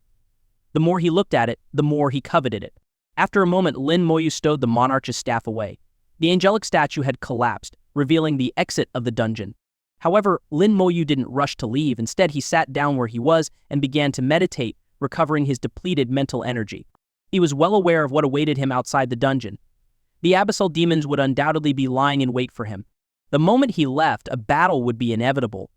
The more he looked at it, the more he coveted it. After a moment, Lin Moyu stowed the monarch's staff away. The angelic statue had collapsed, revealing the exit of the dungeon. However, Lin Moyu didn't rush to leave. Instead, he sat down where he was and began to meditate, recovering his depleted mental energy. He was well aware of what awaited him outside the dungeon. The abyssal demons would undoubtedly be lying in wait for him. The moment he left, a battle would be inevitable.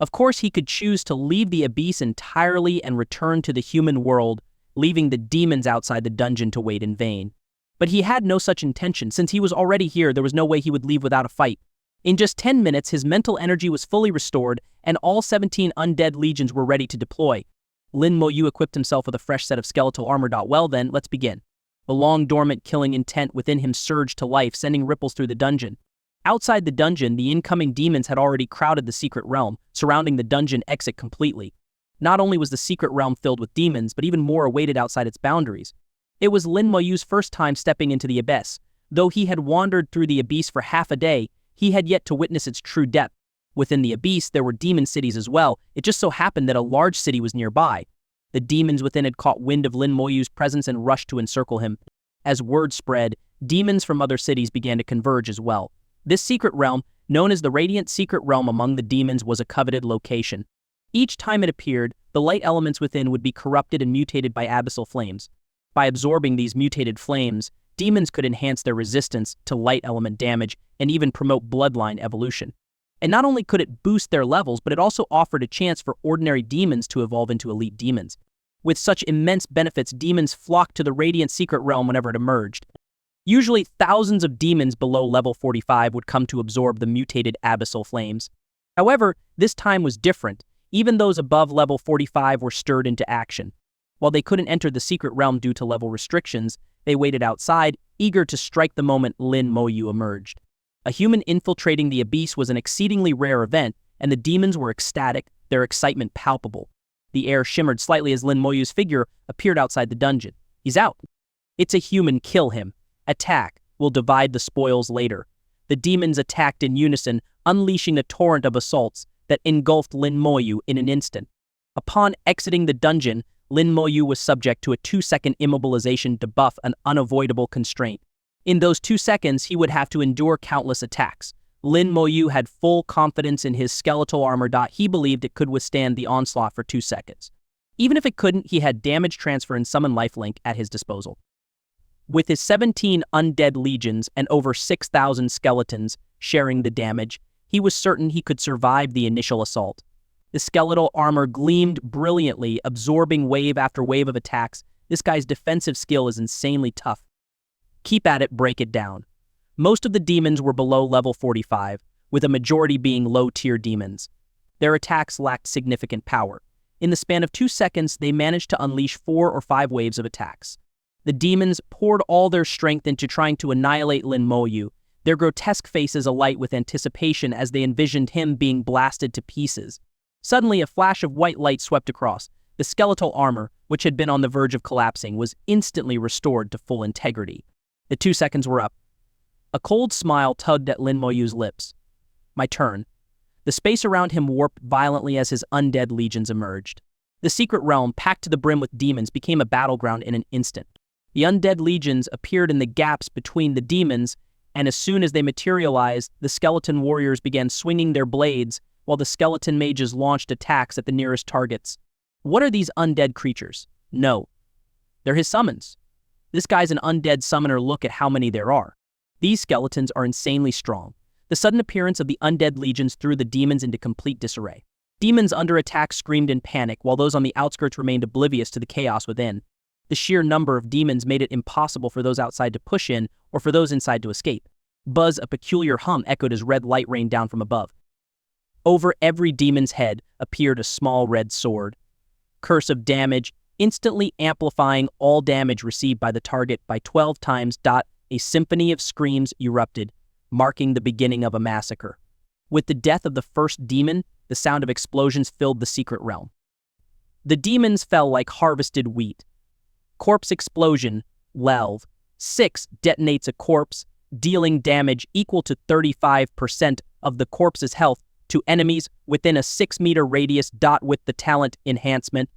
Of course, he could choose to leave the abyss entirely and return to the human world, leaving the demons outside the dungeon to wait in vain. But he had no such intention. Since he was already here, there was no way he would leave without a fight. In just 10 minutes, his mental energy was fully restored, and all 17 undead legions were ready to deploy. Lin Moyu equipped himself with a fresh set of skeletal armor. Well then, let's begin. The long-dormant killing intent within him surged to life, sending ripples through the dungeon. Outside the dungeon, the incoming demons had already crowded the secret realm, surrounding the dungeon exit completely. Not only was the secret realm filled with demons, but even more awaited outside its boundaries. It was Lin Moyu's first time stepping into the abyss. Though he had wandered through the abyss for half a day, he had yet to witness its true depth. Within the abyss, there were demon cities as well. It just so happened that a large city was nearby. The demons within had caught wind of Lin Moyu's presence and rushed to encircle him. As word spread, demons from other cities began to converge as well. This secret realm, known as the Radiant Secret Realm among the demons, was a coveted location. Each time it appeared, the light elements within would be corrupted and mutated by abyssal flames. By absorbing these mutated flames, demons could enhance their resistance to light element damage and even promote bloodline evolution. And not only could it boost their levels, but it also offered a chance for ordinary demons to evolve into elite demons. With such immense benefits, demons flocked to the Radiant Secret Realm whenever it emerged. Usually, thousands of demons below level 45 would come to absorb the mutated abyssal flames. However, this time was different. Even those above level 45 were stirred into action. While they couldn't enter the secret realm due to level restrictions, they waited outside, eager to strike the moment Lin Moyu emerged. A human infiltrating the abyss was an exceedingly rare event, and the demons were ecstatic, their excitement palpable. The air shimmered slightly as Lin Moyu's figure appeared outside the dungeon. He's out. It's a human, kill him. Attack, we'll divide the spoils later. The demons attacked in unison, unleashing a torrent of assaults that engulfed Lin Moyu in an instant. Upon exiting the dungeon, Lin Moyu was subject to a 2-second immobilization to buff an unavoidable constraint. In those 2 seconds, he would have to endure countless attacks. Lin Moyu had full confidence in his skeletal armor. He believed it could withstand the onslaught for 2 seconds. Even if it couldn't, he had damage transfer and summon lifelink at his disposal. With his 17 undead legions and over 6,000 skeletons sharing the damage, he was certain he could survive the initial assault. The skeletal armor gleamed brilliantly, absorbing wave after wave of attacks. This guy's defensive skill is insanely tough. Keep at it, break it down. Most of the demons were below level 45, with a majority being low-tier demons. Their attacks lacked significant power. In the span of 2 seconds, they managed to unleash 4 or 5 waves of attacks. The demons poured all their strength into trying to annihilate Lin Moyu, their grotesque faces alight with anticipation as they envisioned him being blasted to pieces. Suddenly, a flash of white light swept across. The skeletal armor, which had been on the verge of collapsing, was instantly restored to full integrity. The 2 seconds were up. A cold smile tugged at Lin Moyu's lips. My turn. The space around him warped violently as his undead legions emerged. The secret realm, packed to the brim with demons, became a battleground in an instant. The undead legions appeared in the gaps between the demons, and as soon as they materialized, the skeleton warriors began swinging their blades, while the skeleton mages launched attacks at the nearest targets. What are these undead creatures? No. They're his summons. This guy's an undead summoner. Look at how many there are. These skeletons are insanely strong. The sudden appearance of the undead legions threw the demons into complete disarray. Demons under attack screamed in panic, while those on the outskirts remained oblivious to the chaos within. The sheer number of demons made it impossible for those outside to push in or for those inside to escape. Buzz, a peculiar hum echoed as red light rained down from above. Over every demon's head appeared a small red sword. Curse of damage, instantly amplifying all damage received by the target by 12 times. A symphony of screams erupted, marking the beginning of a massacre. With the death of the first demon, the sound of explosions filled the secret realm. The demons fell like harvested wheat. Corpse explosion, Level 6 detonates a corpse, dealing damage equal to 35% of the corpse's health to enemies within a 6-meter radius. With the talent enhancement,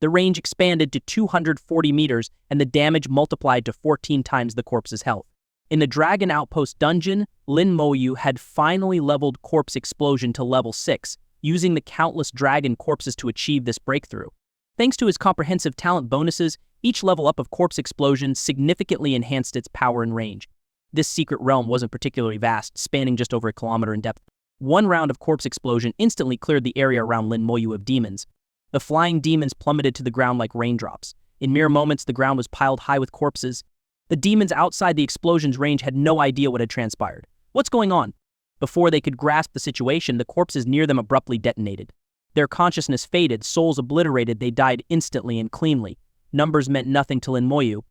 the range expanded to 240 meters and the damage multiplied to 14 times the corpse's health. In the Dragon Outpost dungeon, Lin Moyu had finally leveled Corpse Explosion to level 6, using the countless dragon corpses to achieve this breakthrough. Thanks to his comprehensive talent bonuses, each level up of Corpse Explosion significantly enhanced its power and range. This secret realm wasn't particularly vast, spanning just over 1 kilometer in depth. One round of Corpse Explosion instantly cleared the area around Lin Moyu of demons. The flying demons plummeted to the ground like raindrops. In mere moments, the ground was piled high with corpses. The demons outside the explosion's range had no idea what had transpired. What's going on? Before they could grasp the situation, the corpses near them abruptly detonated. Their consciousness faded, souls obliterated, they died instantly and cleanly. Numbers meant nothing to Lin Moyu.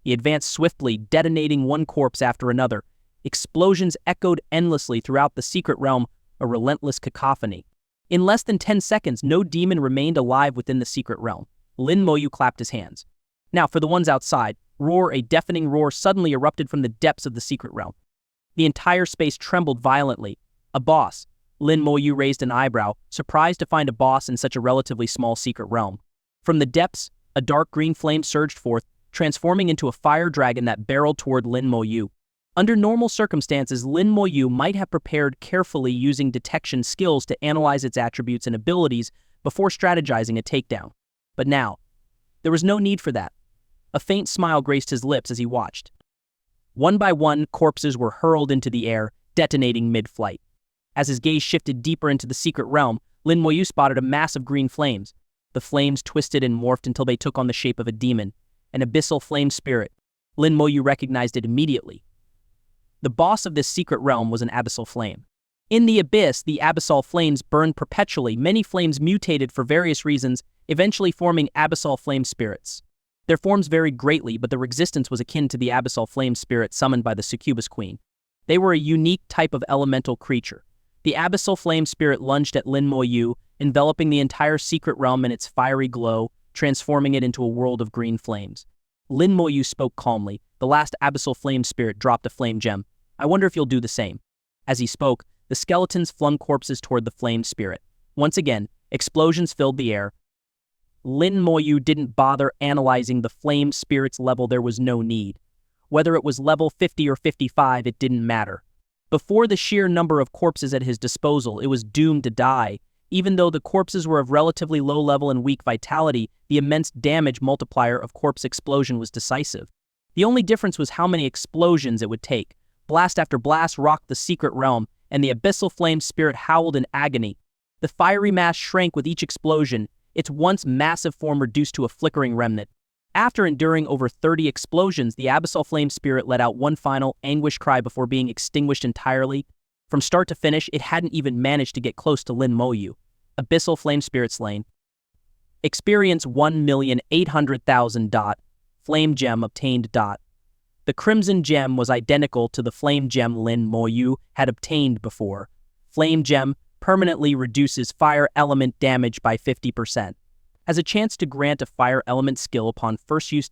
He advanced swiftly, detonating one corpse after another. Explosions echoed endlessly throughout the secret realm, a relentless cacophony. In less than 10 seconds, no demon remained alive within the secret realm. Lin Moyu clapped his hands. Now, for the ones outside, a deafening roar suddenly erupted from the depths of the secret realm. The entire space trembled violently. A boss. Lin Moyu raised an eyebrow, surprised to find a boss in such a relatively small secret realm. From the depths, a dark green flame surged forth, transforming into a fire dragon that barreled toward Lin Moyu. Under normal circumstances, Lin Moyu might have prepared carefully using detection skills to analyze its attributes and abilities before strategizing a takedown. But now, there was no need for that. A faint smile graced his lips as he watched. One by one, corpses were hurled into the air, detonating mid-flight. As his gaze shifted deeper into the secret realm, Lin Moyu spotted a mass of green flames. The flames twisted and morphed until they took on the shape of a demon, an abyssal flame spirit. Lin Moyu recognized it immediately. The boss of this secret realm was an abyssal flame. In the abyss, the abyssal flames burned perpetually. Many flames mutated for various reasons, eventually forming abyssal flame spirits. Their forms varied greatly, but their existence was akin to the abyssal flame spirit summoned by the succubus queen. They were a unique type of elemental creature. The abyssal flame spirit lunged at Lin Moyu, enveloping the entire secret realm in its fiery glow, transforming it into a world of green flames. Lin Moyu spoke calmly. The last abyssal flame spirit dropped a flame gem. I wonder if you'll do the same. As he spoke, the skeletons flung corpses toward the flame spirit. Once again, explosions filled the air. Lin Moyu didn't bother analyzing the flame spirit's level. There was no need. Whether it was level 50 or 55, it didn't matter. Before the sheer number of corpses at his disposal, it was doomed to die. Even though the corpses were of relatively low level and weak vitality, the immense damage multiplier of Corpse Explosion was decisive. The only difference was how many explosions it would take. Blast after blast rocked the secret realm, and the abyssal flame spirit howled in agony. The fiery mass shrank with each explosion, its once massive form reduced to a flickering remnant. After enduring over 30 explosions, the abyssal flame spirit let out one final, anguished cry before being extinguished entirely. From start to finish, it hadn't even managed to get close to Lin Moyu. Abyssal Flame Spirit Slain. Experience 1,800,000. Flame Gem obtained. The Crimson Gem was identical to the Flame Gem Lin Moyu had obtained before. Flame Gem permanently reduces fire element damage by 50%. Has a chance to grant a fire element skill upon first use.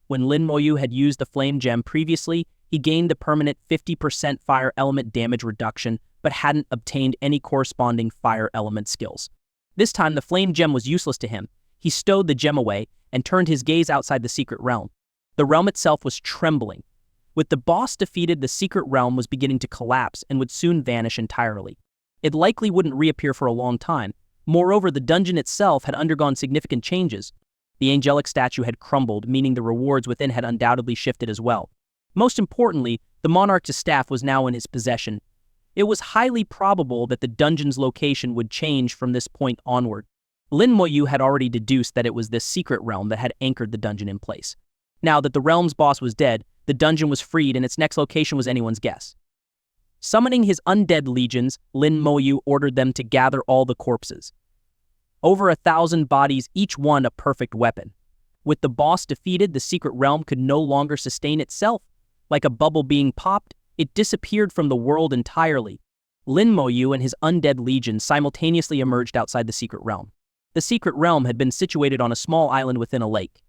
When Lin Moyu had used the Flame Gem previously, he gained the permanent 50% fire element damage reduction, but hadn't obtained any corresponding fire element skills. This time, the Flame Gem was useless to him. He stowed the gem away and turned his gaze outside the secret realm. The realm itself was trembling. With the boss defeated, the secret realm was beginning to collapse and would soon vanish entirely. It likely wouldn't reappear for a long time. Moreover, the dungeon itself had undergone significant changes. The angelic statue had crumbled, meaning the rewards within had undoubtedly shifted as well. Most importantly, the monarch's staff was now in his possession. It was highly probable that the dungeon's location would change from this point onward. Lin Moyu had already deduced that it was this secret realm that had anchored the dungeon in place. Now that the realm's boss was dead, the dungeon was freed and its next location was anyone's guess. Summoning his undead legions, Lin Moyu ordered them to gather all the corpses. Over 1,000 bodies, each one a perfect weapon. With the boss defeated, the secret realm could no longer sustain itself. Like a bubble being popped, it disappeared from the world entirely. Lin Moyu and his undead legion simultaneously emerged outside the secret realm. The secret realm had been situated on a small island within a lake.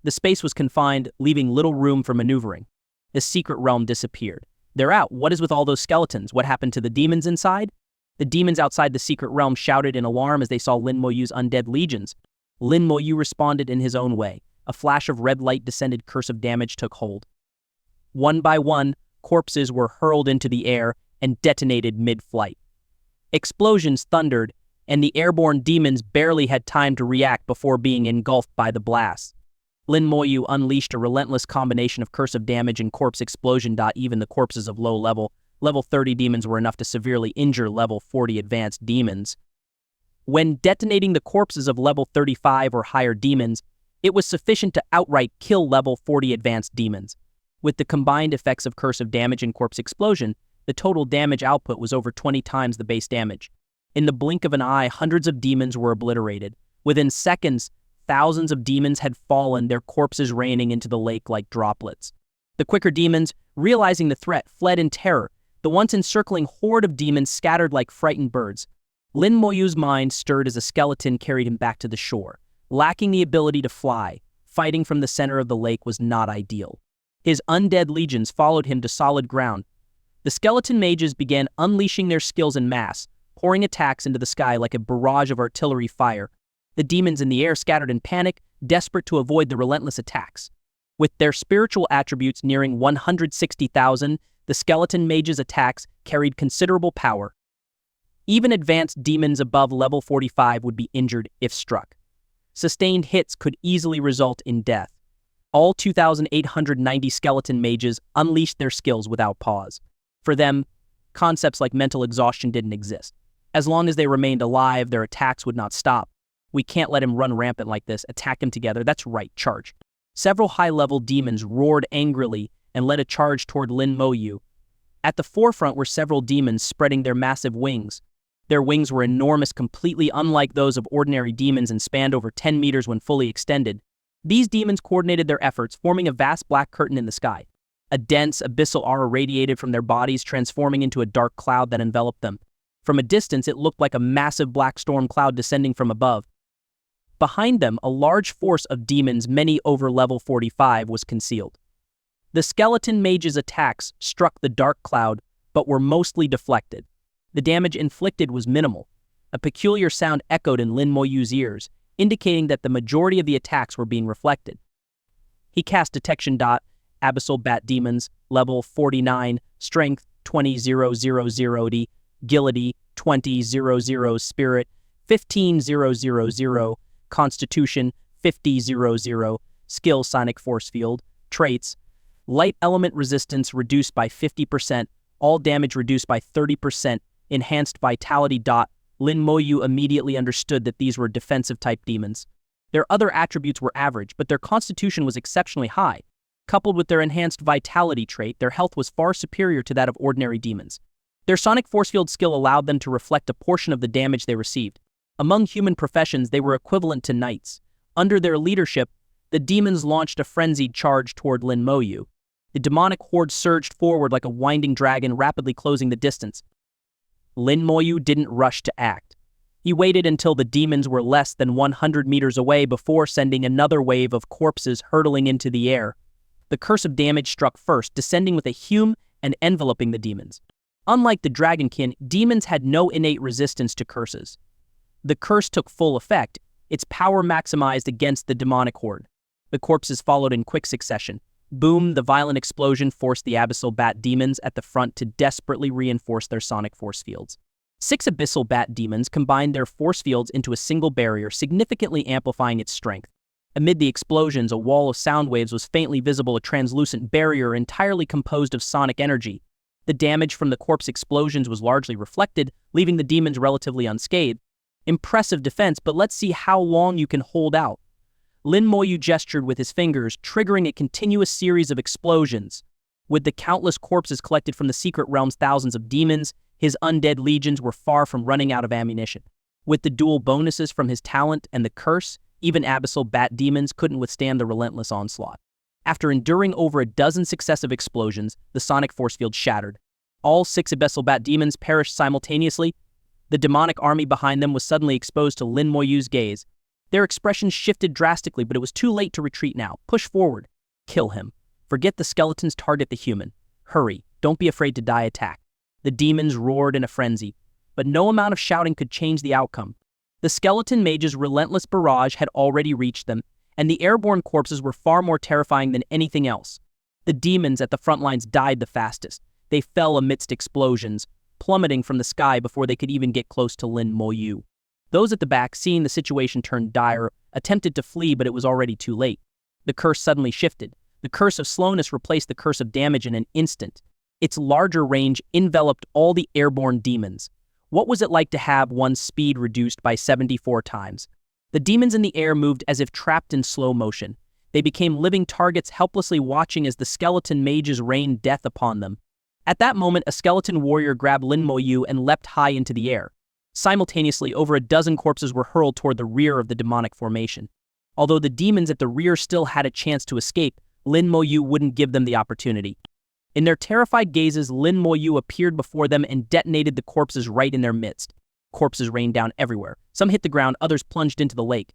The space was confined, leaving little room for maneuvering. The secret realm disappeared. They're out. What is with all those skeletons? What happened to the demons inside? The demons outside the secret realm shouted in alarm as they saw Lin Moyu's undead legions. Lin Moyu responded in his own way. A flash of red light descended, curse of damage took hold. One by one, corpses were hurled into the air and detonated mid-flight. Explosions thundered, and the airborne demons barely had time to react before being engulfed by the blast. Lin Moyu unleashed a relentless combination of curse of damage and corpse explosion. Even the corpses of level 30 demons were enough to severely injure level 40 advanced demons. When detonating the corpses of level 35 or higher demons, it was sufficient to outright kill level 40 advanced demons. With the combined effects of curse of damage and corpse explosion, the total damage output was over 20 times the base damage. In the blink of an eye, hundreds of demons were obliterated. Within seconds, thousands of demons had fallen, their corpses raining into the lake like droplets. The quicker demons, realizing the threat, fled in terror. The once encircling horde of demons scattered like frightened birds. Lin Moyu's mind stirred as a skeleton carried him back to the shore. Lacking the ability to fly, fighting from the center of the lake was not ideal. His undead legions followed him to solid ground. The skeleton mages began unleashing their skills en masse, pouring attacks into the sky like a barrage of artillery fire. The demons in the air scattered in panic, desperate to avoid the relentless attacks. With their spiritual attributes nearing 160,000, the skeleton mages' attacks carried considerable power. Even advanced demons above level 45 would be injured if struck. Sustained hits could easily result in death. All 2,890 skeleton mages unleashed their skills without pause. For them, concepts like mental exhaustion didn't exist. As long as they remained alive, their attacks would not stop. We can't let him run rampant like this. Attack him together. That's right, charge. Several high-level demons roared angrily and led a charge toward Lin Moyu. At the forefront were several demons spreading their massive wings. Their wings were enormous, completely unlike those of ordinary demons, and spanned over 10 meters when fully extended. These demons coordinated their efforts, forming a vast black curtain in the sky. A dense, abyssal aura radiated from their bodies, transforming into a dark cloud that enveloped them. From a distance, it looked like a massive black storm cloud descending from above. Behind them, a large force of demons, many over level 45, was concealed. The skeleton mages' attacks struck the dark cloud, but were mostly deflected. The damage inflicted was minimal. A peculiar sound echoed in Lin Moyu's ears, indicating that the majority of the attacks were being reflected. He cast Detection. Abyssal Bat Demons, level 49, Strength 20,000, Agility 20,000, Spirit 15,000, Constitution 50,000, Skill Sonic Force Field, Traits, Light Element Resistance reduced by 50%, all damage reduced by 30%, Enhanced Vitality. Lin Moyu immediately understood that these were defensive-type demons. Their other attributes were average, but their constitution was exceptionally high. Coupled with their enhanced vitality trait, their health was far superior to that of ordinary demons. Their sonic force field skill allowed them to reflect a portion of the damage they received. Among human professions, they were equivalent to knights. Under their leadership, the demons launched a frenzied charge toward Lin Moyu. The demonic horde surged forward like a winding dragon, rapidly closing the distance. Lin Moyu didn't rush to act. He waited until the demons were less than 100 meters away before sending another wave of corpses hurtling into the air. The curse of damage struck first, descending with a hum and enveloping the demons. Unlike the dragonkin, demons had no innate resistance to curses. The curse took full effect, its power maximized against the demonic horde. The corpses followed in quick succession. Boom, the violent explosion forced the abyssal bat demons at the front to desperately reinforce their sonic force fields. 6 abyssal bat demons combined their force fields into a single barrier, significantly amplifying its strength. Amid the explosions, a wall of sound waves was faintly visible, a translucent barrier entirely composed of sonic energy. The damage from the corpse explosions was largely reflected, leaving the demons relatively unscathed. Impressive defense, but let's see how long you can hold out. Lin Moyu gestured with his fingers, triggering a continuous series of explosions. With the countless corpses collected from the secret realm's thousands of demons, his undead legions were far from running out of ammunition. With the dual bonuses from his talent and the curse, even abyssal bat demons couldn't withstand the relentless onslaught. After enduring over a dozen successive explosions, the sonic force field shattered. All 6 abyssal bat demons perished simultaneously. The demonic army behind them was suddenly exposed to Lin Moyu's gaze. Their expressions shifted drastically, but it was too late to retreat now. Push forward. Kill him. Forget the skeletons, target the human. Hurry. Don't be afraid to die. Attack. The demons roared in a frenzy, but no amount of shouting could change the outcome. The skeleton mage's relentless barrage had already reached them, and the airborne corpses were far more terrifying than anything else. The demons at the front lines died the fastest. They fell amidst explosions, plummeting from the sky before they could even get close to Lin Moyu. Those at the back, seeing the situation turn dire, attempted to flee, but it was already too late. The curse suddenly shifted. The curse of slowness replaced the curse of damage in an instant. Its larger range enveloped all the airborne demons. What was it like to have one's speed reduced by 74 times? The demons in the air moved as if trapped in slow motion. They became living targets, helplessly watching as the skeleton mages rained death upon them. At that moment, a skeleton warrior grabbed Lin Moyu and leapt high into the air. Simultaneously, over a dozen corpses were hurled toward the rear of the demonic formation. Although the demons at the rear still had a chance to escape, Lin Moyu wouldn't give them the opportunity. In their terrified gazes, Lin Moyu appeared before them and detonated the corpses right in their midst. Corpses rained down everywhere. Some hit the ground, others plunged into the lake.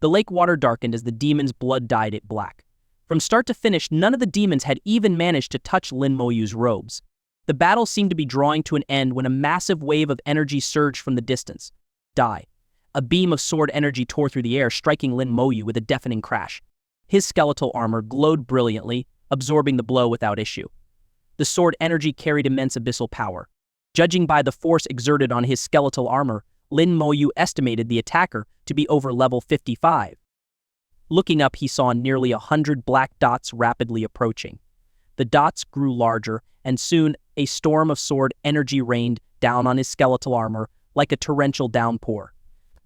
The lake water darkened as the demons' blood dyed it black. From start to finish, none of the demons had even managed to touch Lin Moyu's robes. The battle seemed to be drawing to an end when a massive wave of energy surged from the distance. Die. A beam of sword energy tore through the air, striking Lin Moyu with a deafening crash. His skeletal armor glowed brilliantly, absorbing the blow without issue. The sword energy carried immense abyssal power. Judging by the force exerted on his skeletal armor, Lin Moyu estimated the attacker to be over level 55. Looking up, he saw nearly 100 black dots rapidly approaching. The dots grew larger, and soon a storm of sword energy rained down on his skeletal armor like a torrential downpour.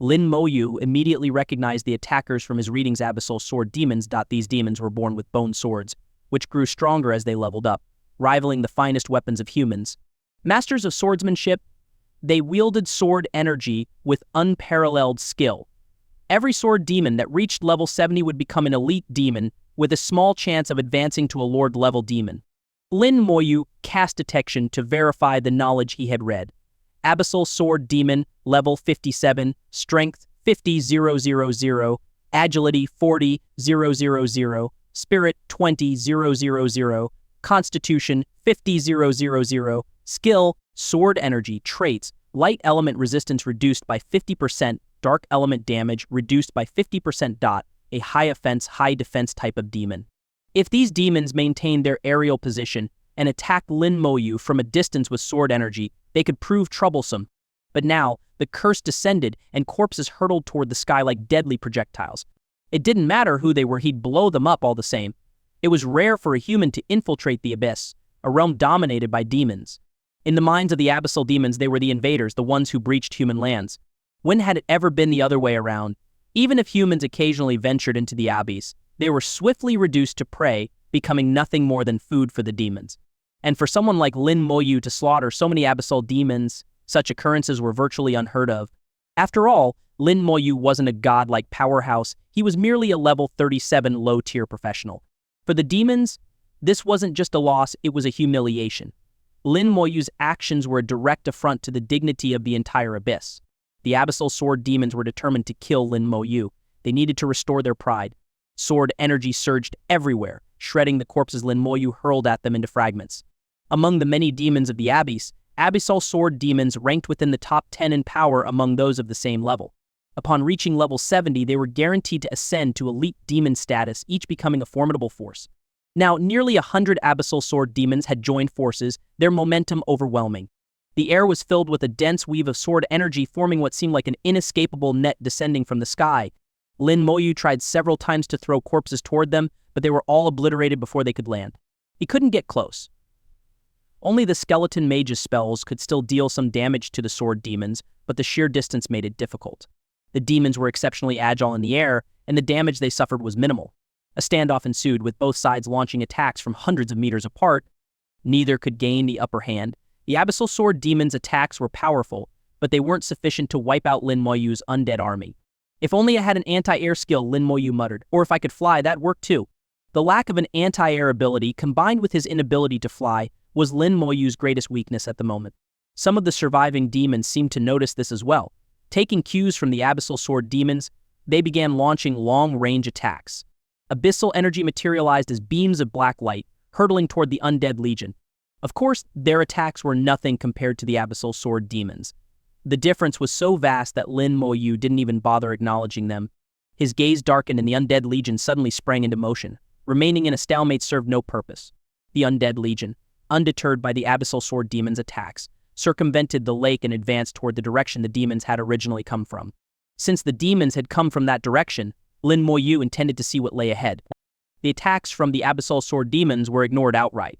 Lin Moyu immediately recognized the attackers from his readings: abyssal sword demons. These demons were born with bone swords, which grew stronger as they leveled up, rivaling the finest weapons of humans. Masters of swordsmanship, they wielded sword energy with unparalleled skill. Every sword demon that reached level 70 would become an elite demon, with a small chance of advancing to a lord-level demon. Lin Moyu cast detection to verify the knowledge he had read. Abyssal Sword Demon, level 57, Strength 50,000, Agility 40,000, Spirit 20,000, Constitution 50,000, Skill, Sword Energy, Traits, Light Element Resistance reduced by 50%, Dark Element Damage reduced by 50%. A high offense, high defense type of demon. If these demons maintained their aerial position and attacked Lin Moyu from a distance with sword energy, they could prove troublesome. But now, the curse descended and corpses hurtled toward the sky like deadly projectiles. It didn't matter who they were, he'd blow them up all the same. It was rare for a human to infiltrate the abyss, a realm dominated by demons. In the minds of the abyssal demons, they were the invaders, the ones who breached human lands. When had it ever been the other way around? Even if humans occasionally ventured into the abyss, they were swiftly reduced to prey, becoming nothing more than food for the demons. And for someone like Lin Moyu to slaughter so many abyssal demons, such occurrences were virtually unheard of. After all, Lin Moyu wasn't a godlike powerhouse, he was merely a level 37 low-tier professional. For the demons, this wasn't just a loss, it was a humiliation. Lin Moyu's actions were a direct affront to the dignity of the entire abyss. The abyssal sword demons were determined to kill Lin Moyu. They needed to restore their pride. Sword energy surged everywhere, shredding the corpses Lin Moyu hurled at them into fragments. Among the many demons of the Abyss, abyssal sword demons ranked within the top 10 in power among those of the same level. Upon reaching level 70, they were guaranteed to ascend to elite demon status, each becoming a formidable force. Now, nearly 100 abyssal sword demons had joined forces, their momentum overwhelming. The air was filled with a dense weave of sword energy, forming what seemed like an inescapable net descending from the sky. Lin Moyu tried several times to throw corpses toward them, but they were all obliterated before they could land. He couldn't get close. Only the skeleton mage's spells could still deal some damage to the sword demons, but the sheer distance made it difficult. The demons were exceptionally agile in the air, and the damage they suffered was minimal. A standoff ensued, with both sides launching attacks from hundreds of meters apart. Neither could gain the upper hand. The abyssal sword demons' attacks were powerful, but they weren't sufficient to wipe out Lin Moyu's undead army. If only I had an anti-air skill, Lin Moyu muttered, or if I could fly, that'd work too. The lack of an anti-air ability, combined with his inability to fly, was Lin Moyu's greatest weakness at the moment. Some of the surviving demons seemed to notice this as well. Taking cues from the abyssal sword demons, they began launching long-range attacks. Abyssal energy materialized as beams of black light, hurtling toward the undead legion. Of course, their attacks were nothing compared to the abyssal sword demons. The difference was so vast that Lin Moyu didn't even bother acknowledging them. His gaze darkened and the undead legion suddenly sprang into motion. Remaining in a stalemate served no purpose. The undead legion, undeterred by the abyssal sword demons' attacks, circumvented the lake and advanced toward the direction the demons had originally come from. Since the demons had come from that direction, Lin Moyu intended to see what lay ahead. The attacks from the abyssal sword demons were ignored outright.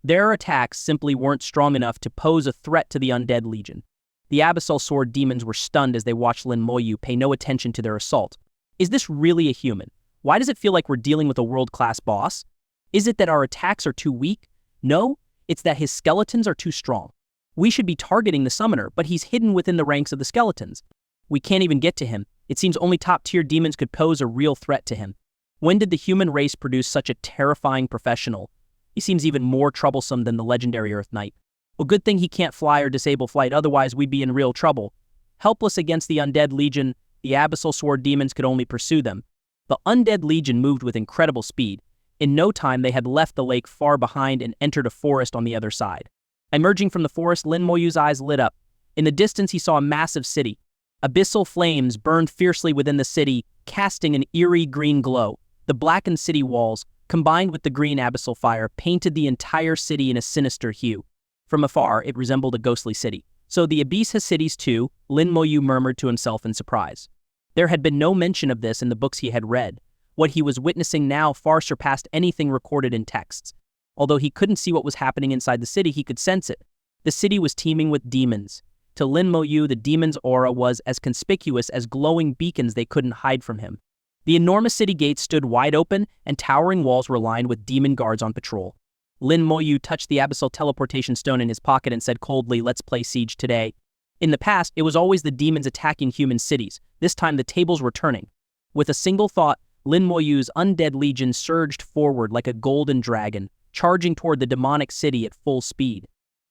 Their attacks simply weren't strong enough to pose a threat to the undead legion. The abyssal sword demons were stunned as they watched Lin Moyu pay no attention to their assault. Is this really a human? Why does it feel like we're dealing with a world-class boss? Is it that our attacks are too weak? No, it's that his skeletons are too strong. We should be targeting the summoner, but he's hidden within the ranks of the skeletons. We can't even get to him. It seems only top-tier demons could pose a real threat to him. When did the human race produce such a terrifying professional? He seems even more troublesome than the legendary Earth Knight. Well, good thing he can't fly or disable flight, otherwise we'd be in real trouble. Helpless against the undead legion, the abyssal sword demons could only pursue them. The undead legion moved with incredible speed. In no time, they had left the lake far behind and entered a forest on the other side. Emerging from the forest, Lin Moyu's eyes lit up. In the distance, he saw a massive city. Abyssal flames burned fiercely within the city, casting an eerie green glow. The blackened city walls, combined with the green abyssal fire, painted the entire city in a sinister hue. From afar, it resembled a ghostly city. So the Abyss has cities too, Lin Moyu murmured to himself in surprise. There had been no mention of this in the books he had read. What he was witnessing now far surpassed anything recorded in texts. Although he couldn't see what was happening inside the city, he could sense it. The city was teeming with demons. To Lin Moyu, the demon's aura was as conspicuous as glowing beacons they couldn't hide from him. The enormous city gates stood wide open, and towering walls were lined with demon guards on patrol. Lin Moyu touched the abyssal teleportation stone in his pocket and said coldly, "Let's play siege today." In the past, it was always the demons attacking human cities. This time, the tables were turning. With a single thought, Lin Moyu's undead legion surged forward like a golden dragon, charging toward the demonic city at full speed.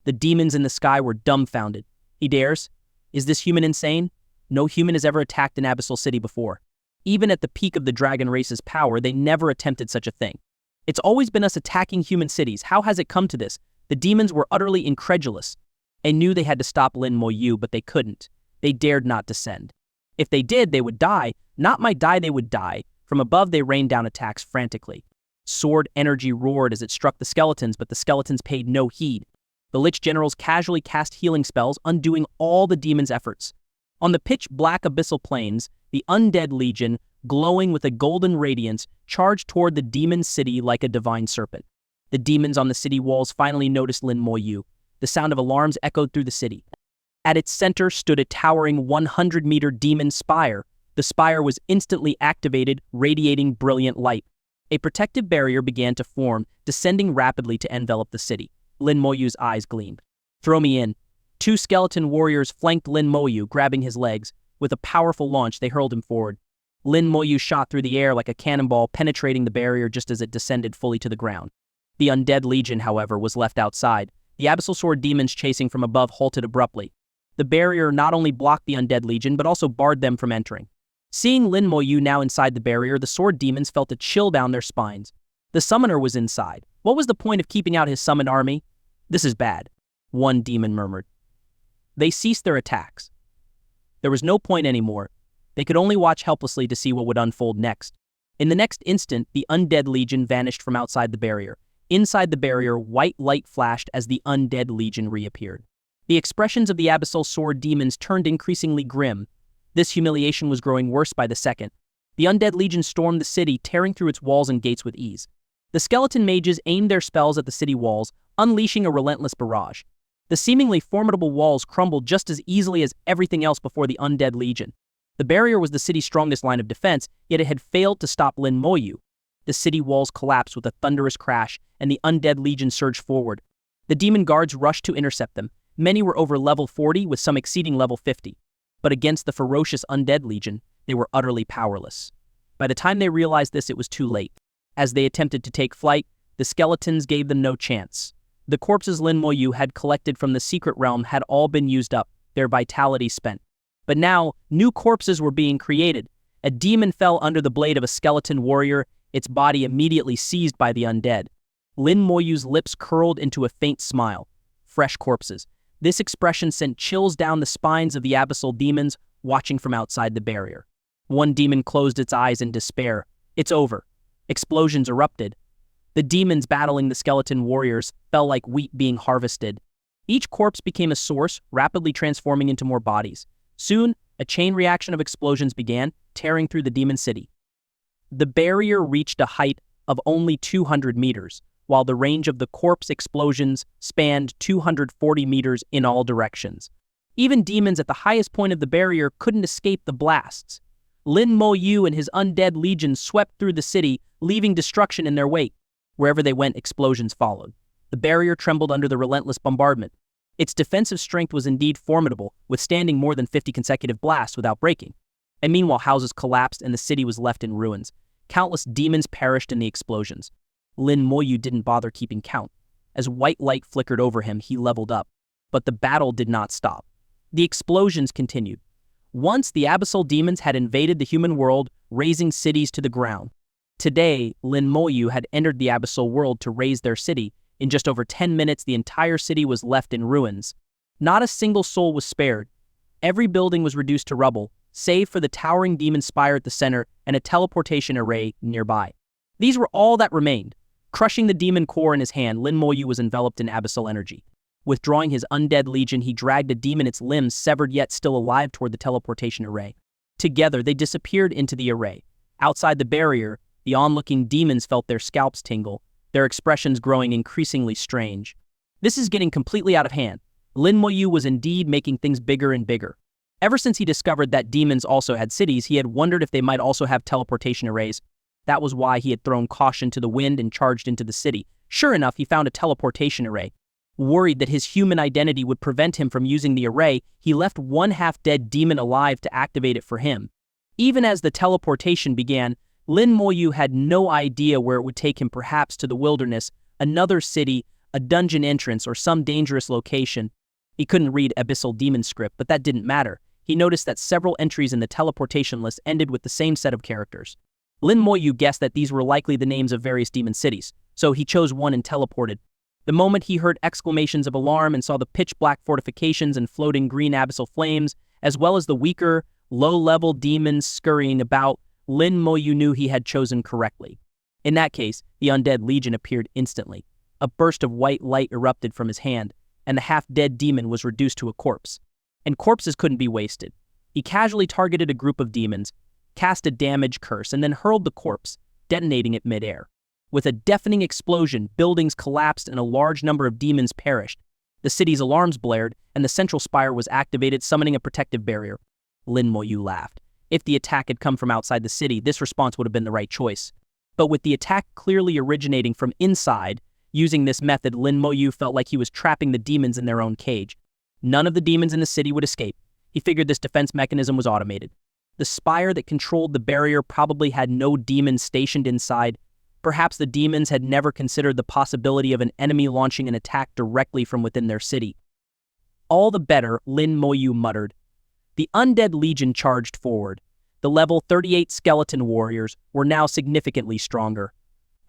The demons in the sky were dumbfounded. He dares? Is this human insane? No human has ever attacked an abyssal city before. Even at the peak of the dragon race's power, they never attempted such a thing. It's always been us attacking human cities. How has it come to this? The demons were utterly incredulous. They knew they had to stop Lin Moyu, but they couldn't. They dared not descend. If they did, they would die. Not might die, they would die. From above, they rained down attacks frantically. Sword energy roared as it struck the skeletons, but the skeletons paid no heed. The Lich generals casually cast healing spells, undoing all the demons' efforts. On the pitch-black abyssal plains, the undead legion, glowing with a golden radiance, charged toward the demon city like a divine serpent. The demons on the city walls finally noticed Lin Moyu. The sound of alarms echoed through the city. At its center stood a towering 100-meter demon spire. The spire was instantly activated, radiating brilliant light. A protective barrier began to form, descending rapidly to envelop the city. Lin Moyu's eyes gleamed. Throw me in. Two skeleton warriors flanked Lin Moyu, grabbing his legs. With a powerful launch, they hurled him forward. Lin Moyu shot through the air like a cannonball, penetrating the barrier just as it descended fully to the ground. The undead legion, however, was left outside. The abyssal sword demons chasing from above halted abruptly. The barrier not only blocked the undead legion, but also barred them from entering. Seeing Lin Moyu now inside the barrier, the sword demons felt a chill down their spines. The summoner was inside. What was the point of keeping out his summoned army? This is bad, one demon murmured. They ceased their attacks. There was no point anymore. They could only watch helplessly to see what would unfold next. In the next instant, the undead legion vanished from outside the barrier. Inside the barrier, white light flashed as the undead legion reappeared. The expressions of the abyssal sword demons turned increasingly grim. This humiliation was growing worse by the second. The undead legion stormed the city, tearing through its walls and gates with ease. The skeleton mages aimed their spells at the city walls, unleashing a relentless barrage. The seemingly formidable walls crumbled just as easily as everything else before the undead legion. The barrier was the city's strongest line of defense, yet it had failed to stop Lin Moyu. The city walls collapsed with a thunderous crash, and the undead legion surged forward. The demon guards rushed to intercept them. Many were over level 40, with some exceeding level 50. But against the ferocious undead legion, they were utterly powerless. By the time they realized this, it was too late. As they attempted to take flight, the skeletons gave them no chance. The corpses Lin Moyu had collected from the secret realm had all been used up, their vitality spent. But now, new corpses were being created. A demon fell under the blade of a skeleton warrior, its body immediately seized by the undead. Lin Moyu's lips curled into a faint smile. Fresh corpses. This expression sent chills down the spines of the abyssal demons watching from outside the barrier. One demon closed its eyes in despair. It's over. Explosions erupted. The demons battling the skeleton warriors fell like wheat being harvested. Each corpse became a source, rapidly transforming into more bodies. Soon, a chain reaction of explosions began, tearing through the demon city. The barrier reached a height of only 200 meters, while the range of the corpse explosions spanned 240 meters in all directions. Even demons at the highest point of the barrier couldn't escape the blasts. Lin Moyu and his undead legion swept through the city, leaving destruction in their wake. Wherever they went, explosions followed. The barrier trembled under the relentless bombardment. Its defensive strength was indeed formidable, withstanding more than 50 consecutive blasts without breaking. And meanwhile, houses collapsed and the city was left in ruins. Countless demons perished in the explosions. Lin Moyu didn't bother keeping count. As white light flickered over him, he leveled up. But the battle did not stop. The explosions continued. Once, the abyssal demons had invaded the human world, razing cities to the ground. Today, Lin Moyu had entered the abyssal world to raze their city. In just over 10 minutes, the entire city was left in ruins. Not a single soul was spared. Every building was reduced to rubble, save for the towering demon spire at the center and a teleportation array nearby. These were all that remained. Crushing the demon core in his hand, Lin Moyu was enveloped in abyssal energy. Withdrawing his undead legion, he dragged a demon, its limbs severed yet still alive, toward the teleportation array. Together, they disappeared into the array. Outside the barrier, the onlooking demons felt their scalps tingle, their expressions growing increasingly strange. This is getting completely out of hand. Lin Moyu was indeed making things bigger and bigger. Ever since he discovered that demons also had cities, he had wondered if they might also have teleportation arrays. That was why he had thrown caution to the wind and charged into the city. Sure enough, he found a teleportation array. Worried that his human identity would prevent him from using the array, he left one half-dead demon alive to activate it for him. Even as the teleportation began, Lin Moyu had no idea where it would take him, perhaps to the wilderness, another city, a dungeon entrance, or some dangerous location. He couldn't read abyssal demon script, but that didn't matter. He noticed that several entries in the teleportation list ended with the same set of characters. Lin Moyu guessed that these were likely the names of various demon cities, so he chose one and teleported. The moment he heard exclamations of alarm and saw the pitch-black fortifications and floating green abyssal flames, as well as the weaker, low-level demons scurrying about, Lin Moyu knew he had chosen correctly. In that case, the undead legion appeared instantly. A burst of white light erupted from his hand, and the half-dead demon was reduced to a corpse. And corpses couldn't be wasted. He casually targeted a group of demons, cast a damage curse, and then hurled the corpse, detonating it mid-air. With a deafening explosion, buildings collapsed and a large number of demons perished. The city's alarms blared, and the central spire was activated, summoning a protective barrier. Lin Moyu laughed. If the attack had come from outside the city, this response would have been the right choice. But with the attack clearly originating from inside, Using this method, Lin Moyu felt like he was trapping the demons in their own cage. None of the demons in the city would escape. He figured this defense mechanism was automated. The spire that controlled the barrier probably had no demons stationed inside. Perhaps the demons had never considered the possibility of an enemy launching an attack directly from within their city. All the better, Lin Moyu muttered. The undead legion charged forward. The level 38 skeleton warriors were now significantly stronger.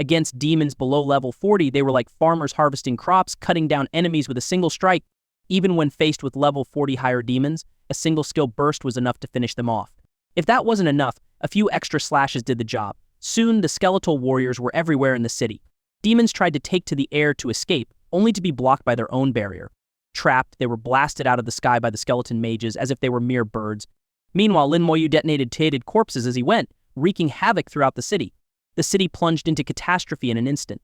Against demons below level 40, they were like farmers harvesting crops, cutting down enemies with a single strike. Even when faced with level 40 higher demons, a single skill burst was enough to finish them off. If that wasn't enough, a few extra slashes did the job. Soon, the skeletal warriors were everywhere in the city. Demons tried to take to the air to escape, only to be blocked by their own barrier. Trapped, they were blasted out of the sky by the skeleton mages as if they were mere birds. Meanwhile, Lin Moyu detonated corpses as he went, wreaking havoc throughout the city. The city plunged into catastrophe in an instant.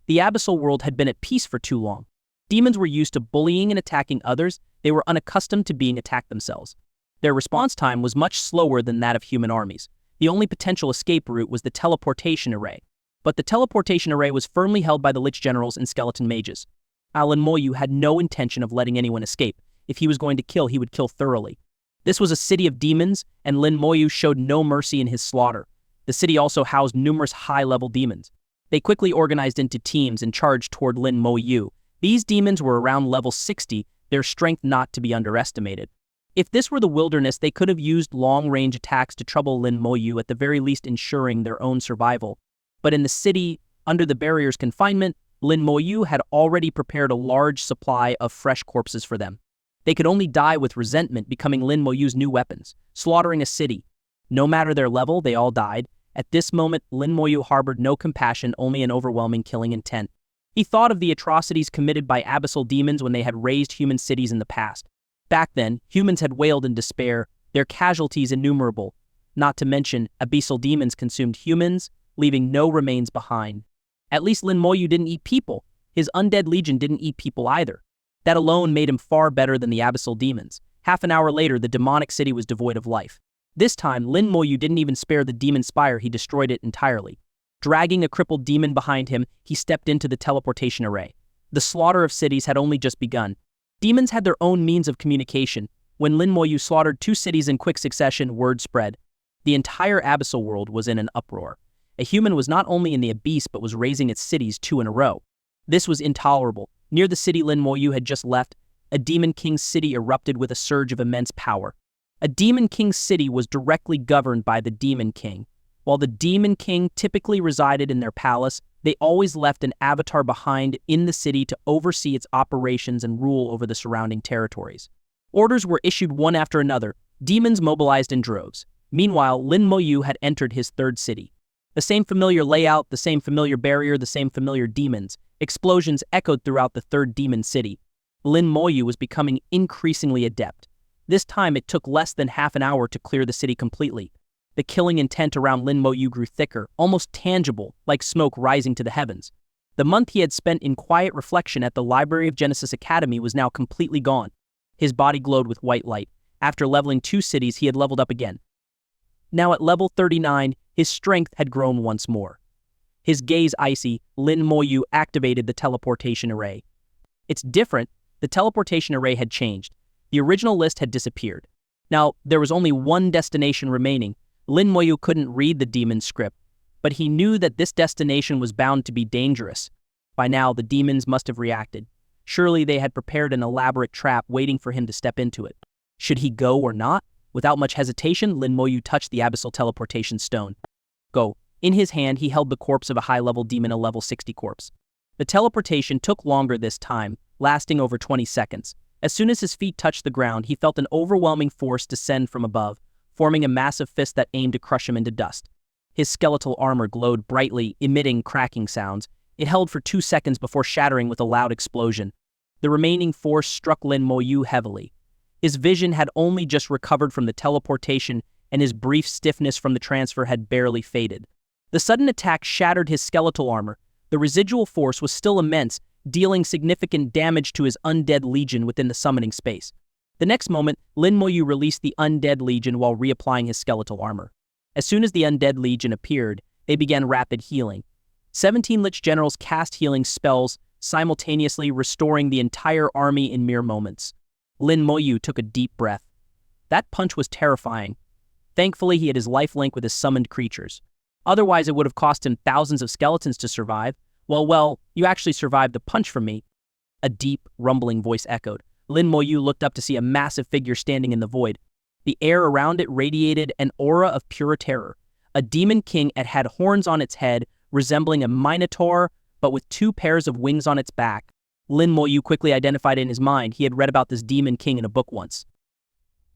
The abyssal world had been at peace for too long. Demons were used to bullying and attacking others. They were unaccustomed to being attacked themselves. Their response time was much slower than that of human armies. The only potential escape route was the teleportation array. But the teleportation array was firmly held by the Lich Generals and skeleton mages. Lin Moyu had no intention of letting anyone escape. If he was going to kill, he would kill thoroughly. This was a city of demons, and Lin Moyu showed no mercy in his slaughter. The city also housed numerous high-level demons. They quickly organized into teams and charged toward Lin Moyu. These demons were around level 60, their strength not to be underestimated. If this were the wilderness, they could have used long-range attacks to trouble Lin Moyu, at the very least ensuring their own survival. But in the city, under the barrier's confinement, Lin Moyu had already prepared a large supply of fresh corpses for them. They could only die with resentment, becoming Lin Moyu's new weapons, slaughtering a city. No matter their level, they all died. At this moment, Lin Moyu harbored no compassion, only an overwhelming killing intent. He thought of the atrocities committed by abyssal demons when they had razed human cities in the past. Back then, humans had wailed in despair, their casualties innumerable. Not to mention, abyssal demons consumed humans, leaving no remains behind. At least Lin Moyu didn't eat people. His undead legion didn't eat people either. That alone made him far better than the abyssal demons. Half an hour later, the demonic city was devoid of life. This time, Lin Moyu didn't even spare the demon spire, he destroyed it entirely. Dragging a crippled demon behind him, he stepped into the teleportation array. The slaughter of cities had only just begun. Demons had their own means of communication. When Lin Moyu slaughtered 2 cities in quick succession, word spread. The entire abyssal world was in an uproar. A human was not only in the abyss but was raising its cities 2 in a row. This was intolerable. Near the city Lin Moyu had just left, a Demon King's city erupted with a surge of immense power. A Demon King's city was directly governed by the Demon King. While the Demon King typically resided in their palace, they always left an avatar behind in the city to oversee its operations and rule over the surrounding territories. Orders were issued one after another, demons mobilized in droves. Meanwhile, Lin Moyu had entered his 3rd city. The same familiar layout, the same familiar barrier, the same familiar demons. Explosions echoed throughout the 3rd demon city. Lin Moyu was becoming increasingly adept. This time it took less than half an hour to clear the city completely. The killing intent around Lin Moyu grew thicker, almost tangible, like smoke rising to the heavens. The month he had spent in quiet reflection at the Library of Genesis Academy was now completely gone. His body glowed with white light. After leveling 2 cities, he had leveled up again. Now at level 39, his strength had grown once more. His gaze icy, Lin Moyu activated the teleportation array. It's different. The teleportation array had changed. The original list had disappeared. Now, there was only one destination remaining. Lin Moyu couldn't read the demon script, but he knew that this destination was bound to be dangerous. By now, the demons must have reacted. Surely they had prepared an elaborate trap waiting for him to step into it. Should he go or not? Without much hesitation, Lin Moyu touched the abyssal teleportation stone. Go. In his hand, he held the corpse of a high-level demon, a level 60 corpse. The teleportation took longer this time, lasting over 20 seconds. As soon as his feet touched the ground, he felt an overwhelming force descend from above, forming a massive fist that aimed to crush him into dust. His skeletal armor glowed brightly, emitting cracking sounds. It held for 2 seconds before shattering with a loud explosion. The remaining force struck Lin Moyu heavily. His vision had only just recovered from the teleportation, and his brief stiffness from the transfer had barely faded. The sudden attack shattered his skeletal armor. The residual force was still immense, dealing significant damage to his undead legion within the summoning space. The next moment, Lin Moyu released the undead legion while reapplying his skeletal armor. As soon as the undead legion appeared, they began rapid healing. 17 Lich Generals cast healing spells, simultaneously restoring the entire army in mere moments. Lin Moyu took a deep breath. That punch was terrifying. Thankfully, he had his life link with his summoned creatures. Otherwise, it would have cost him thousands of skeletons to survive. Well, you actually survived the punch from me. A deep, rumbling voice echoed. Lin Moyu looked up to see a massive figure standing in the void. The air around it radiated an aura of pure terror. A demon king that had horns on its head, resembling a minotaur, but with 2 pairs of wings on its back. Lin Moyu quickly identified in his mind he had read about this demon king in a book once.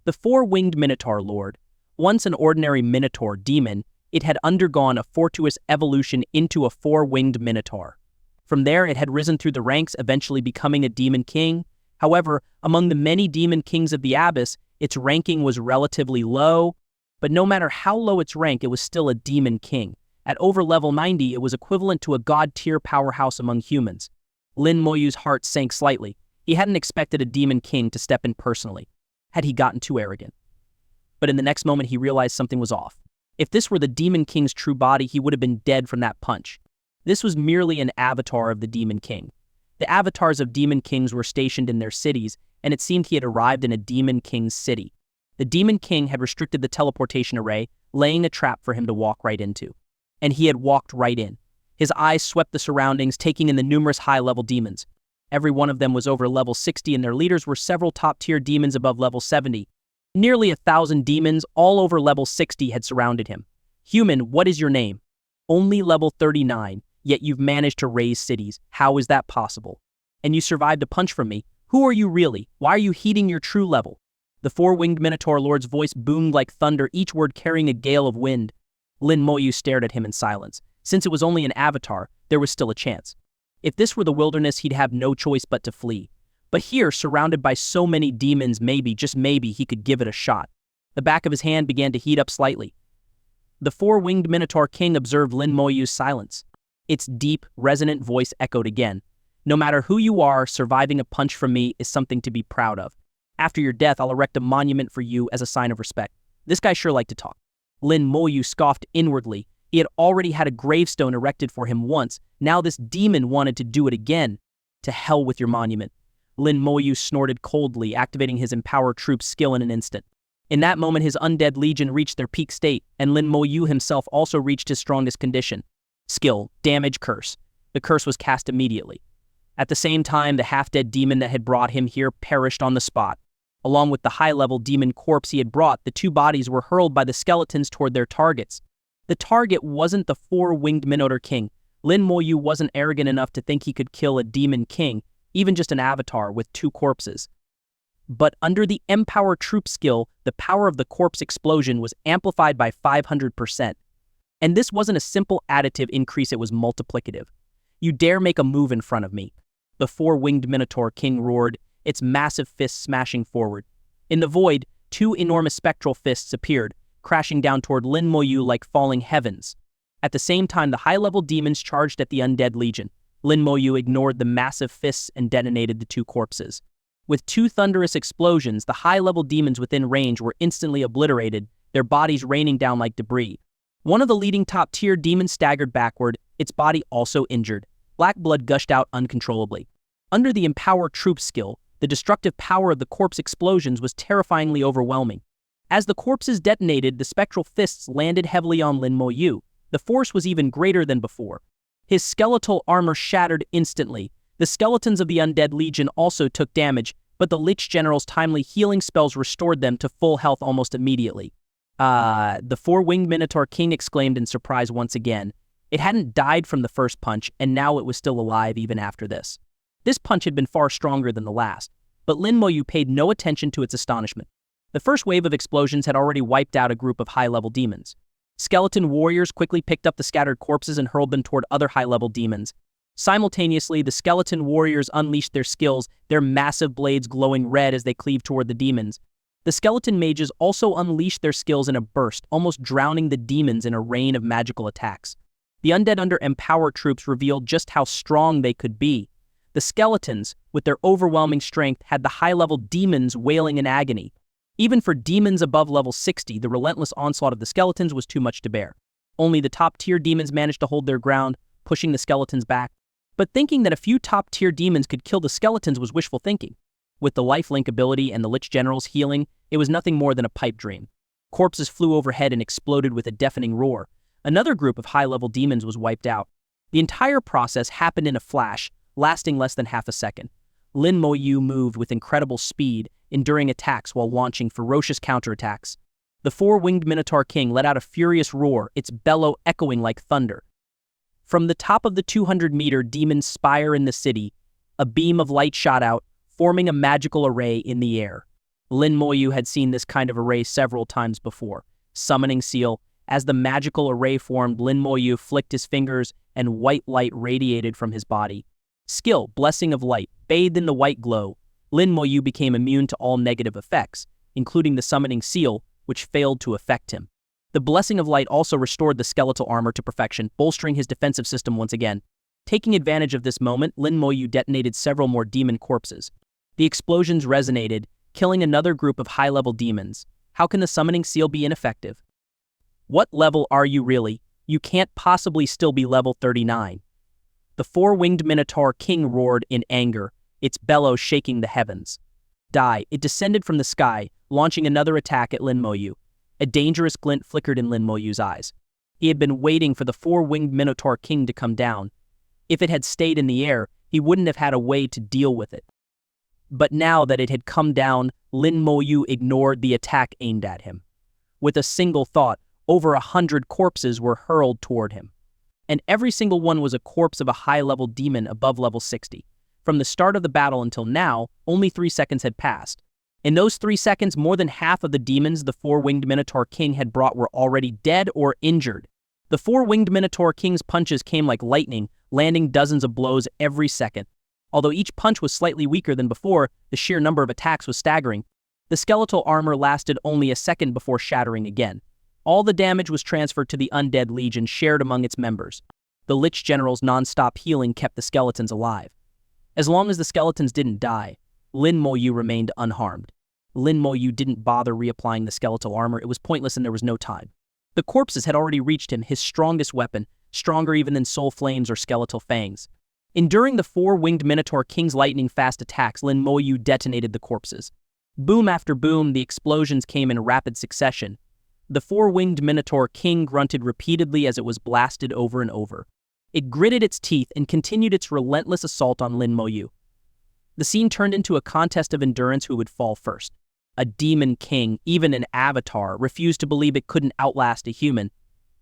The 4-winged minotaur lord. Once an ordinary minotaur demon, it had undergone a fortuitous evolution into a 4-winged minotaur. From there, it had risen through the ranks, eventually becoming a demon king. However, among the many demon kings of the Abyss, its ranking was relatively low, but no matter how low its rank, it was still a demon king. At over level 90, it was equivalent to a god-tier powerhouse among humans. Lin Moyu's heart sank slightly. He hadn't expected a demon king to step in personally. Had he gotten too arrogant? But in the next moment, he realized something was off. If this were the demon king's true body, he would have been dead from that punch. This was merely an avatar of the demon king. The avatars of demon kings were stationed in their cities, and it seemed he had arrived in a demon king's city. The demon king had restricted the teleportation array, laying a trap for him to walk right into. And he had walked right in. His eyes swept the surroundings, taking in the numerous high-level demons. Every one of them was over level 60, and their leaders were several top-tier demons above level 70. Nearly 1,000 demons, all over level 60, had surrounded him. Human, what is your name? Only level 39, yet you've managed to raise cities. How is that possible? And you survived a punch from me. Who are you really? Why are you heeding your true level? The 4-winged Minotaur Lord's voice boomed like thunder, each word carrying a gale of wind. Lin Moyu stared at him in silence. Since it was only an avatar, there was still a chance. If this were the wilderness, he'd have no choice but to flee. But here, surrounded by so many demons, maybe, just maybe, he could give it a shot. The back of his hand began to heat up slightly. The 4-winged Minotaur King observed Lin Moyu's silence. Its deep, resonant voice echoed again. No matter who you are, surviving a punch from me is something to be proud of. After your death, I'll erect a monument for you as a sign of respect. This guy sure liked to talk. Lin Moyu scoffed inwardly. He had already had a gravestone erected for him once. Now this demon wanted to do it again. To hell with your monument. Lin Moyu snorted coldly, activating his empowered troops' skill in an instant. In that moment, his undead legion reached their peak state, and Lin Moyu himself also reached his strongest condition. Skill, damage, curse. The curse was cast immediately. At the same time, the half-dead demon that had brought him here perished on the spot. Along with the high-level demon corpse he had brought, the two bodies were hurled by the skeletons toward their targets. The target wasn't the 4-winged Minotaur King. Lin Moyu wasn't arrogant enough to think he could kill a demon king, even just an avatar with 2 corpses. But under the Empower Troop skill, the power of the corpse explosion was amplified by 500%. And this wasn't a simple additive increase, it was multiplicative. You dare make a move in front of me. The 4-winged Minotaur King roared, its massive fists smashing forward. In the void, 2 enormous spectral fists appeared, crashing down toward Lin Moyu like falling heavens. At the same time, the high-level demons charged at the undead legion. Lin Moyu ignored the massive fists and detonated the 2 corpses. With 2 thunderous explosions, the high-level demons within range were instantly obliterated, their bodies raining down like debris. One of the leading top-tier demons staggered backward, its body also injured. Black blood gushed out uncontrollably. Under the Empower Troop skill, the destructive power of the corpse explosions was terrifyingly overwhelming. As the corpses detonated, the spectral fists landed heavily on Lin Moyu. The force was even greater than before. His skeletal armor shattered instantly. The skeletons of the undead legion also took damage, but the Lich General's timely healing spells restored them to full health almost immediately. The 4-winged Minotaur King exclaimed in surprise once again. It hadn't died from the first punch, and now it was still alive even after this. This punch had been far stronger than the last, but Lin Moyu paid no attention to its astonishment. The first wave of explosions had already wiped out a group of high-level demons. Skeleton warriors quickly picked up the scattered corpses and hurled them toward other high-level demons. Simultaneously, the skeleton warriors unleashed their skills, their massive blades glowing red as they cleaved toward the demons. The skeleton mages also unleashed their skills in a burst, almost drowning the demons in a rain of magical attacks. The undead under Empower troops revealed just how strong they could be. The skeletons, with their overwhelming strength, had the high-level demons wailing in agony. Even for demons above level 60, the relentless onslaught of the skeletons was too much to bear. Only the top-tier demons managed to hold their ground, pushing the skeletons back. But thinking that a few top-tier demons could kill the skeletons was wishful thinking. With the lifelink ability and the Lich General's healing, it was nothing more than a pipe dream. Corpses flew overhead and exploded with a deafening roar. Another group of high-level demons was wiped out. The entire process happened in a flash, lasting less than half a second. Lin Moyu moved with incredible speed, enduring attacks while launching ferocious counterattacks. The four-winged Minotaur King let out a furious roar, its bellow echoing like thunder. From the top of the 200-meter demon spire in the city, a beam of light shot out, forming a magical array in the air. Lin Moyu had seen this kind of array several times before. Summoning Seal. As the magical array formed, Lin Moyu flicked his fingers and white light radiated from his body. Skill, Blessing of Light. Bathed in the white glow, Lin Moyu became immune to all negative effects, including the Summoning Seal, which failed to affect him. The Blessing of Light also restored the skeletal armor to perfection, bolstering his defensive system once again. Taking advantage of this moment, Lin Moyu detonated several more demon corpses. The explosions resonated, killing another group of high-level demons. How can the Summoning Seal be ineffective? What level are you really? You can't possibly still be level 39. The four-winged Minotaur King roared in anger, its bellow shaking the heavens. Die. It descended from the sky, launching another attack at Lin Moyu. A dangerous glint flickered in Lin Moyu's eyes. He had been waiting for the four-winged Minotaur King to come down. If it had stayed in the air, he wouldn't have had a way to deal with it. But now that it had come down, Lin Moyu ignored the attack aimed at him. With a single thought, over 100 corpses were hurled toward him. And every single one was a corpse of a high-level demon above level 60. From the start of the battle until now, only 3 seconds had passed. In those 3 seconds, more than half of the demons the four-winged Minotaur King had brought were already dead or injured. The four-winged Minotaur King's punches came like lightning, landing dozens of blows every second. Although each punch was slightly weaker than before, the sheer number of attacks was staggering. The skeletal armor lasted only a second before shattering again. All the damage was transferred to the Undead Legion shared among its members. The Lich General's non-stop healing kept the skeletons alive. As long as the skeletons didn't die, Lin Moyu remained unharmed. Lin Moyu didn't bother reapplying the skeletal armor. It was pointless and there was no time. The corpses had already reached him, his strongest weapon, stronger even than soul flames or skeletal fangs. Enduring the four-winged Minotaur King's lightning-fast attacks, Lin Moyu detonated the corpses. Boom after boom, the explosions came in rapid succession. The four-winged Minotaur King grunted repeatedly as it was blasted over and over. It gritted its teeth and continued its relentless assault on Lin Moyu. The scene turned into a contest of endurance who would fall first. A demon king, even an avatar, refused to believe it couldn't outlast a human.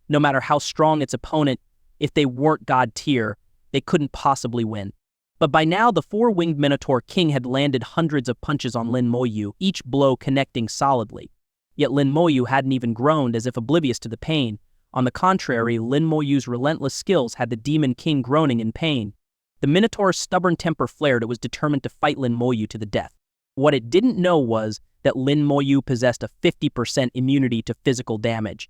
No matter how strong its opponent, if they weren't god tier, they couldn't possibly win. But by now, the four-winged Minotaur King had landed hundreds of punches on Lin Moyu, each blow connecting solidly. Yet Lin Moyu hadn't even groaned, as if oblivious to the pain. On the contrary, Lin Moyu's relentless skills had the Demon King groaning in pain. The Minotaur's stubborn temper flared. It was determined to fight Lin Moyu to the death. What it didn't know was that Lin Moyu possessed a 50% immunity to physical damage.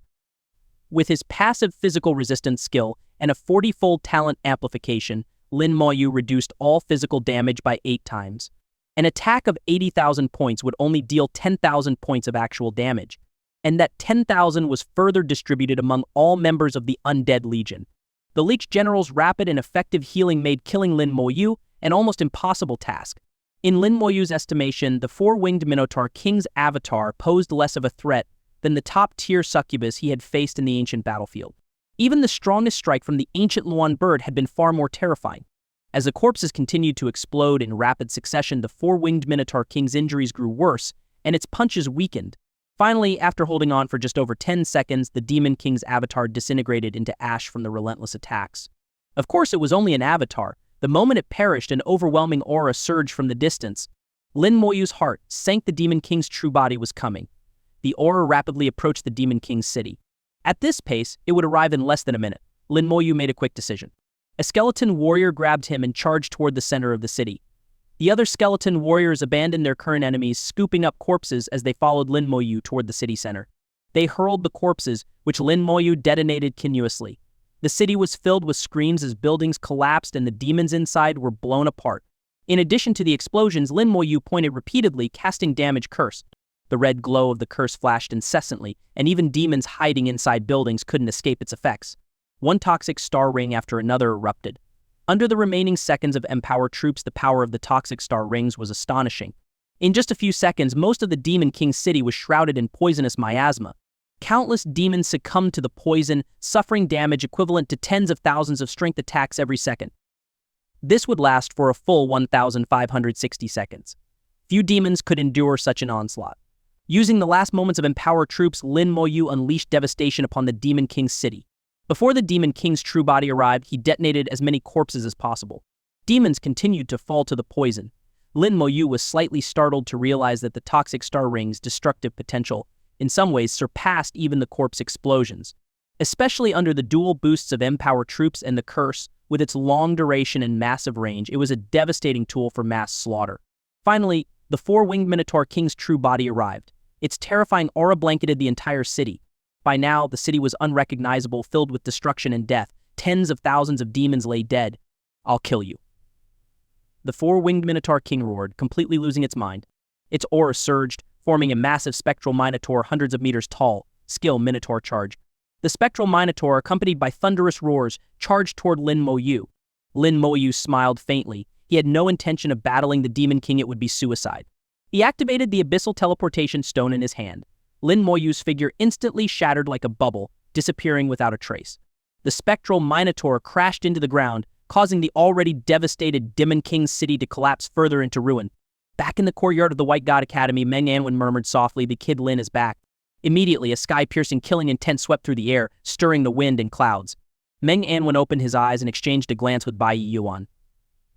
With his passive physical resistance skill and a 40-fold talent amplification, Lin Moyu reduced all physical damage by 8 times. An attack of 80,000 points would only deal 10,000 points of actual damage, and that 10,000 was further distributed among all members of the Undead Legion. The Lich General's rapid and effective healing made killing Lin Moyu an almost impossible task. In Lin Moyu's estimation, the four-winged Minotaur King's avatar posed less of a threat than the top-tier succubus he had faced in the ancient battlefield. Even the strongest strike from the ancient Luan bird had been far more terrifying. As the corpses continued to explode in rapid succession, the four-winged Minotaur King's injuries grew worse, and its punches weakened. Finally, after holding on for just over 10 seconds, the Demon King's avatar disintegrated into ash from the relentless attacks. Of course, it was only an avatar. The moment it perished, an overwhelming aura surged from the distance. Lin Moyu's heart sank. The Demon King's true body was coming. The aura rapidly approached the Demon King's city. At this pace, it would arrive in less than a minute. Lin Moyu made a quick decision. A skeleton warrior grabbed him and charged toward the center of the city. The other skeleton warriors abandoned their current enemies, scooping up corpses as they followed Lin Moyu toward the city center. They hurled the corpses, which Lin Moyu detonated continuously. The city was filled with screams as buildings collapsed and the demons inside were blown apart. In addition to the explosions, Lin Moyu pointed repeatedly, casting damage curse. The red glow of the curse flashed incessantly, and even demons hiding inside buildings couldn't escape its effects. One toxic star ring after another erupted. Under the remaining seconds of Empower troops, the power of the toxic star rings was astonishing. In just a few seconds, most of the Demon King's city was shrouded in poisonous miasma. Countless demons succumbed to the poison, suffering damage equivalent to tens of thousands of strength attacks every second. This would last for a full 1,560 seconds. Few demons could endure such an onslaught. Using the last moments of Empower troops, Lin Moyu unleashed devastation upon the Demon King's city. Before the Demon King's true body arrived, he detonated as many corpses as possible. Demons continued to fall to the poison. Lin Moyu was slightly startled to realize that the toxic star ring's destructive potential, in some ways, surpassed even the corpse explosions. Especially under the dual boosts of Empower troops and the curse, with its long duration and massive range, it was a devastating tool for mass slaughter. Finally, the four-winged Minotaur King's true body arrived. Its terrifying aura blanketed the entire city. By now, the city was unrecognizable, filled with destruction and death. Tens of thousands of demons lay dead. "I'll kill you." The four-winged Minotaur King roared, completely losing its mind. Its aura surged, forming a massive spectral Minotaur hundreds of meters tall. Skill Minotaur charge. The spectral Minotaur, accompanied by thunderous roars, charged toward Lin Moyu. Lin Moyu smiled faintly. He had no intention of battling the Demon King. It would be suicide. He activated the abyssal teleportation stone in his hand. Lin Moyu's figure instantly shattered like a bubble, disappearing without a trace. The spectral Minotaur crashed into the ground, causing the already devastated Demon King's city to collapse further into ruin. Back in the courtyard of the White God Academy, Meng Anwen murmured softly, "The kid Lin is back." Immediately, a sky-piercing killing intent swept through the air, stirring the wind and clouds. Meng Anwen opened his eyes and exchanged a glance with Bai Yuan.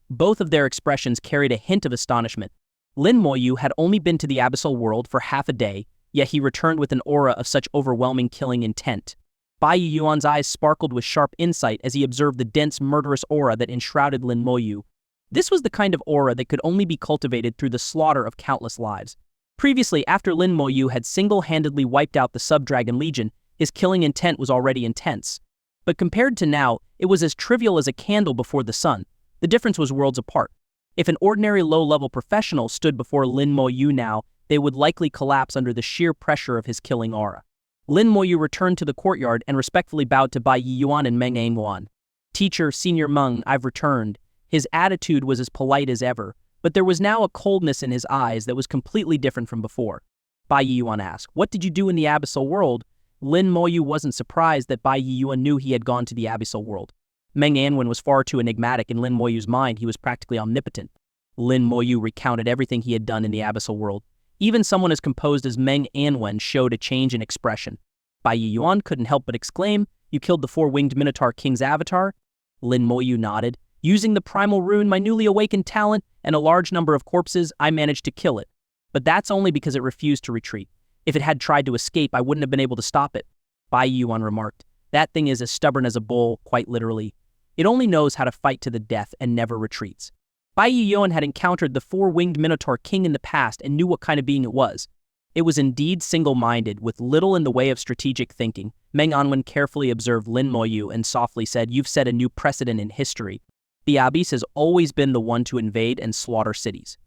Both of their expressions carried a hint of astonishment. Lin Moyu had only been to the abyssal world for half a day, yet he returned with an aura of such overwhelming killing intent. Bai Yuan's eyes sparkled with sharp insight as he observed the dense, murderous aura that enshrouded Lin Moyu. This was the kind of aura that could only be cultivated through the slaughter of countless lives. Previously, after Lin Moyu had single-handedly wiped out the Sub-Dragon Legion, his killing intent was already intense. But compared to now, it was as trivial as a candle before the sun. The difference was worlds apart. If an ordinary low-level professional stood before Lin Moyu now, they would likely collapse under the sheer pressure of his killing aura. Lin Moyu returned to the courtyard and respectfully bowed to Bai Yuan and Meng Anwen. "Teacher, Senior Meng, I've returned." His attitude was as polite as ever, but there was now a coldness in his eyes that was completely different from before. Bai Yuan asked, "What did you do in the abyssal world?" Lin Moyu wasn't surprised that Bai Yuan knew he had gone to the abyssal world. Meng Anwen was far too enigmatic. In Lin Moyu's mind, he was practically omnipotent. Lin Moyu recounted everything he had done in the abyssal world. Even someone as composed as Meng Anwen showed a change in expression. Bai Yuan couldn't help but exclaim, "You killed the four-winged Minotaur King's avatar?" Lin Moyu nodded. "Using the primal rune, my newly awakened talent, and a large number of corpses, I managed to kill it. But that's only because it refused to retreat. If it had tried to escape, I wouldn't have been able to stop it." Bai Yuan remarked, "That thing is as stubborn as a bull, quite literally. It only knows how to fight to the death and never retreats." Bai Yuan had encountered the four-winged Minotaur King in the past and knew what kind of being it was. It was indeed single-minded, with little in the way of strategic thinking. Meng Anwen carefully observed Lin Moyu and softly said, "You've set a new precedent in history. The Abyss has always been the one to invade and slaughter cities.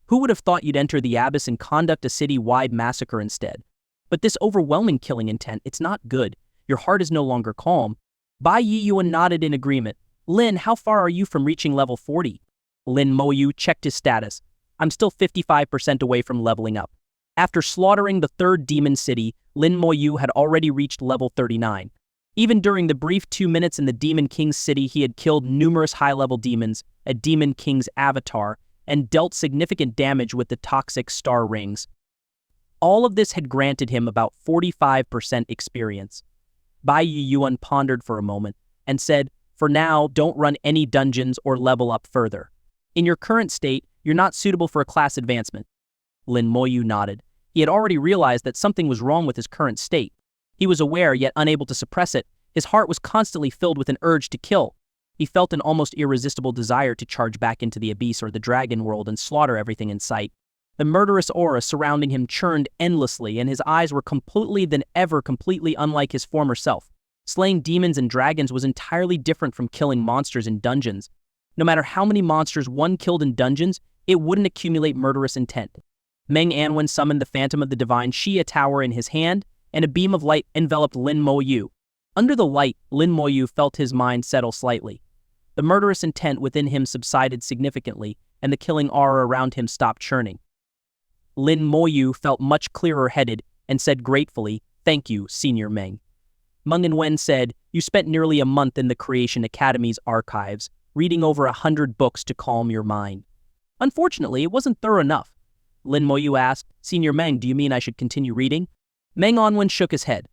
Who would have thought you'd enter the Abyss and conduct a city-wide massacre instead? But this overwhelming killing intent, it's not good. Your heart is no longer calm." Bai Yuan nodded in agreement. "Lin, how far are you from reaching level 40? Lin Moyu checked his status. "I'm still 55% away from leveling up." After slaughtering the third demon city, Lin Moyu had already reached level 39. Even during the brief 2 minutes in the Demon King's city, he had killed numerous high-level demons, a Demon King's avatar, and dealt significant damage with the toxic star rings. All of this had granted him about 45% experience. Bai Yuan pondered for a moment and said, "For now, don't run any dungeons or level up further. In your current state, you're not suitable for a class advancement." Lin Moyu nodded. He had already realized that something was wrong with his current state. He was aware, yet unable to suppress it. His heart was constantly filled with an urge to kill. He felt an almost irresistible desire to charge back into the Abyss or the Dragon World and slaughter everything in sight. The murderous aura surrounding him churned endlessly, and his eyes were completely unlike his former self. Slaying demons and dragons was entirely different from killing monsters in dungeons. No matter how many monsters one killed in dungeons, it wouldn't accumulate murderous intent. Meng Anwen summoned the Phantom of the Divine Xia Tower in his hand, and a beam of light enveloped Lin Moyu. Under the light, Lin Moyu felt his mind settle slightly. The murderous intent within him subsided significantly, and the killing aura around him stopped churning. Lin Moyu felt much clearer-headed and said gratefully, "Thank you, Senior Meng." Meng and Wen said, "You spent nearly a month in the Creation Academy's archives, reading over 100 books to calm your mind." "Unfortunately, it wasn't thorough enough." Lin Moyu asked, "Senior Meng, do you mean I should continue reading?" Meng Onwen shook his head.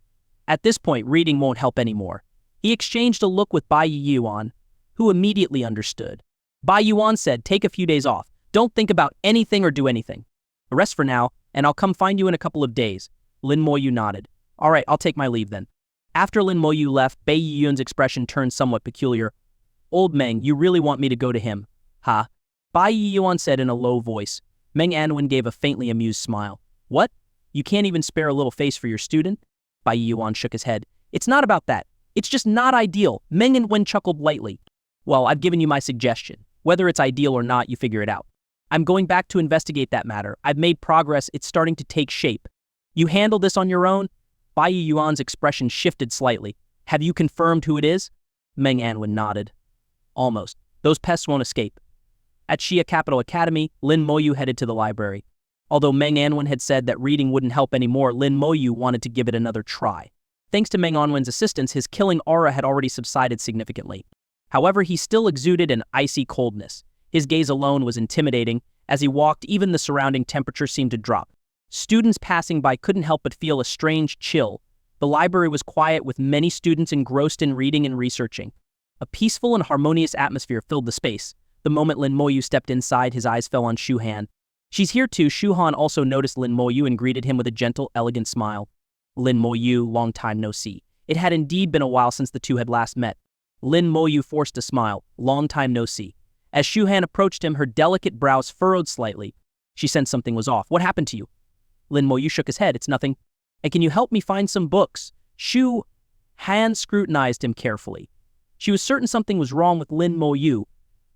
"At this point, reading won't help anymore." He exchanged a look with Bai Yuan, who immediately understood. Bai Yuan said, "Take a few days off. Don't think about anything or do anything. Rest for now, and I'll come find you in a couple of days." Lin Moyu nodded. "All right, I'll take my leave then." After Lin Moyu left, Bai Yuan's expression turned somewhat peculiar. "Old Meng, you really want me to go to him, huh?" Bai Yuan said in a low voice. Meng Anwen gave a faintly amused smile. "What? You can't even spare a little face for your student?" Bai Yuan shook his head. "It's not about that. It's just not ideal." Meng Anwen chuckled lightly. "Well, I've given you my suggestion. Whether it's ideal or not, you figure it out. I'm going back to investigate that matter. I've made progress. It's starting to take shape. You handle this on your own?" Bai Yuan's expression shifted slightly. "Have you confirmed who it is?" Meng Anwen nodded. "Almost. Those pests won't escape." At Xia Capital Academy, Lin Moyu headed to the library. Although Meng Anwen had said that reading wouldn't help anymore, Lin Moyu wanted to give it another try. Thanks to Meng Anwen's assistance, his killing aura had already subsided significantly. However, he still exuded an icy coldness. His gaze alone was intimidating. As he walked, even the surrounding temperature seemed to drop. Students passing by couldn't help but feel a strange chill. The library was quiet, with many students engrossed in reading and researching. A peaceful and harmonious atmosphere filled the space. The moment Lin Moyu stepped inside, his eyes fell on Shu Han. "She's here too." Shu Han also noticed Lin Moyu and greeted him with a gentle, elegant smile. Lin Moyu, long time no see. It had indeed been a while since the two had last met. Lin Moyu forced a smile. Long time no see. As Shu Han approached him, her delicate brows furrowed slightly. She sensed something was off. "What happened to you?" Lin Moyu shook his head. "It's nothing." "And can you help me find some books?" Shu Han scrutinized him carefully. She was certain something was wrong with Lin Moyu,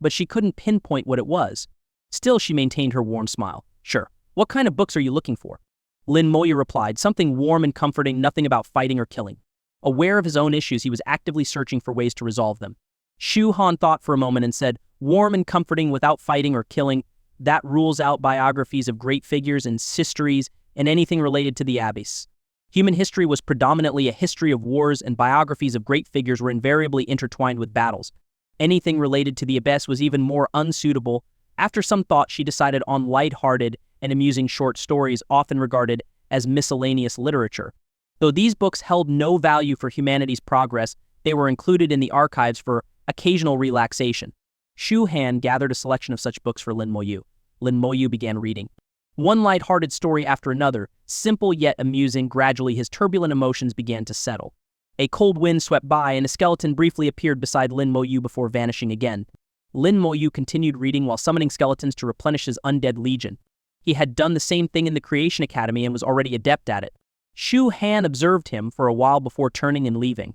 but she couldn't pinpoint what it was. Still, she maintained her warm smile. "Sure. What kind of books are you looking for?" Lin Moyu replied, "Something warm and comforting, nothing about fighting or killing." Aware of his own issues, he was actively searching for ways to resolve them. Shu Han thought for a moment and said, "Warm and comforting without fighting or killing, that rules out biographies of great figures and histories and anything related to the abyss." Human history was predominantly a history of wars, and biographies of great figures were invariably intertwined with battles. Anything related to the abyss was even more unsuitable. After some thought, she decided on light-hearted and amusing short stories, often regarded as miscellaneous literature. Though these books held no value for humanity's progress, they were included in the archives for occasional relaxation. Shu Han gathered a selection of such books for Lin Moyu. Lin Moyu began reading. One light-hearted story after another, simple yet amusing. Gradually his turbulent emotions began to settle. A cold wind swept by, and a skeleton briefly appeared beside Lin Moyu before vanishing again. Lin Moyu continued reading while summoning skeletons to replenish his undead legion. He had done the same thing in the Creation Academy and was already adept at it. Shu Han observed him for a while before turning and leaving.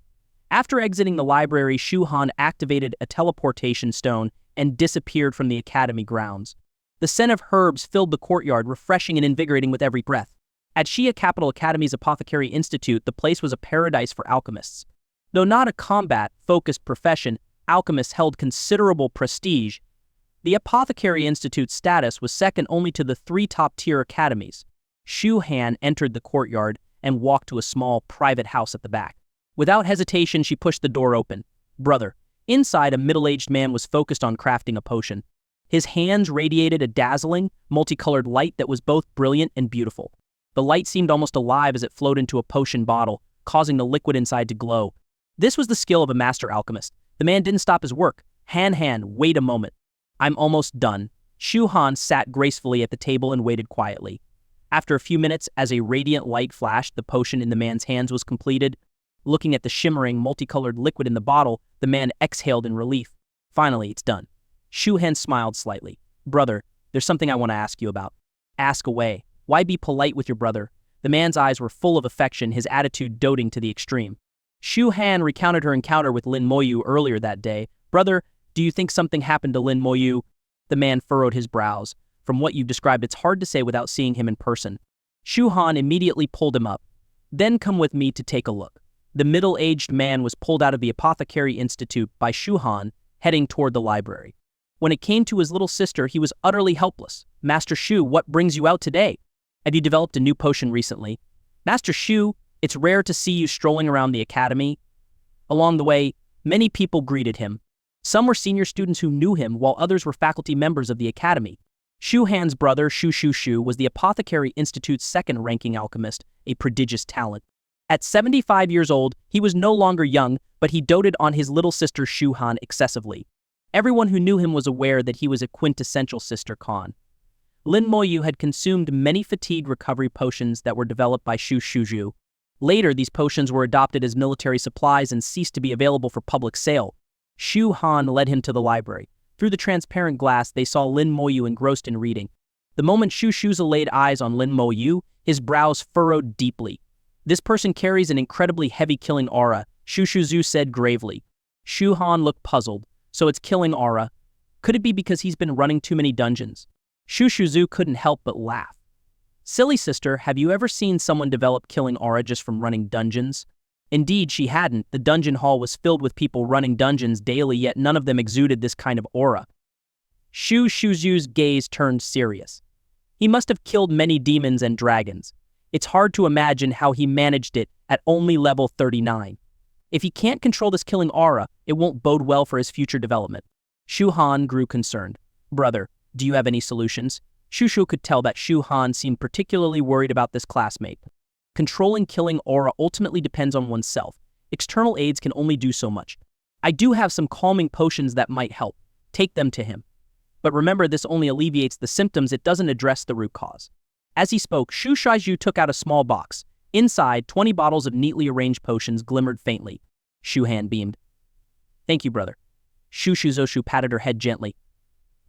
After exiting the library, Shu Han activated a teleportation stone and disappeared from the academy grounds. The scent of herbs filled the courtyard, refreshing and invigorating with every breath. At Xia Capital Academy's Apothecary Institute, the place was a paradise for alchemists. Though not a combat-focused profession, alchemists held considerable prestige. The Apothecary Institute's status was second only to the three top-tier academies. Shu Han entered the courtyard and walked to a small, private house at the back. Without hesitation, she pushed the door open. "Brother." Inside, a middle-aged man was focused on crafting a potion. His hands radiated a dazzling, multicolored light that was both brilliant and beautiful. The light seemed almost alive as it flowed into a potion bottle, causing the liquid inside to glow. This was the skill of a master alchemist. The man didn't stop his work. Han, wait a moment. "I'm almost done." Shu Han sat gracefully at the table and waited quietly. After a few minutes, as a radiant light flashed, the potion in the man's hands was completed. Looking at the shimmering, multicolored liquid in the bottle, the man exhaled in relief. "Finally, it's done." Shu Han smiled slightly. "Brother, there's something I want to ask you about." "Ask away. Why be polite with your brother?" The man's eyes were full of affection, his attitude doting to the extreme. Shu Han recounted her encounter with Lin Moyu earlier that day. "Brother, do you think something happened to Lin Moyu?" The man furrowed his brows. "From what you've described, it's hard to say without seeing him in person." Shu Han immediately pulled him up. "Then come with me to take a look." The middle-aged man was pulled out of the Apothecary Institute by Shu Han, heading toward the library. When it came to his little sister, he was utterly helpless. Master Shu, what brings you out today? Have you developed a new potion recently? Master Shu, it's rare to see you strolling around the academy. Along the way, many people greeted him. Some were senior students who knew him, while others were faculty members of the academy. Shu Han's brother, Shu, was the Apothecary Institute's second-ranking alchemist, a prodigious talent. At 75 years old, he was no longer young, but he doted on his little sister Shu Han excessively. Everyone who knew him was aware that he was a quintessential sister Khan. Lin Moyu had consumed many fatigue recovery potions that were developed by Shu Shuju. Later, these potions were adopted as military supplies and ceased to be available for public sale. Shu Han led him to the library. Through the transparent glass, they saw Lin Moyu engrossed in reading. The moment Shu Shuzu laid eyes on Lin Moyu, his brows furrowed deeply. This person carries an incredibly heavy killing aura, Shu Shuzu said gravely. Shu Han looked puzzled. So it's killing aura. Could it be because he's been running too many dungeons? Shu Shuzu couldn't help but laugh. Silly sister, have you ever seen someone develop killing aura just from running dungeons? Indeed, she hadn't. The dungeon hall was filled with people running dungeons daily, yet none of them exuded this kind of aura. Shu Shuzu's gaze turned serious. He must have killed many demons and dragons. It's hard to imagine how he managed it at only level 39. If he can't control this killing aura, it won't bode well for his future development. Shu Han grew concerned. Brother, do you have any solutions? Shu Shu could tell that Shu Han seemed particularly worried about this classmate. Controlling killing aura ultimately depends on oneself. External aids can only do so much. I do have some calming potions that might help. Take them to him. But remember, this only alleviates the symptoms, it doesn't address the root cause. As he spoke, Shu Shaiju took out a small box. Inside, 20 bottles of neatly arranged potions glimmered faintly. Shu Han beamed. Thank you, brother. Shu Shuzoshu patted her head gently.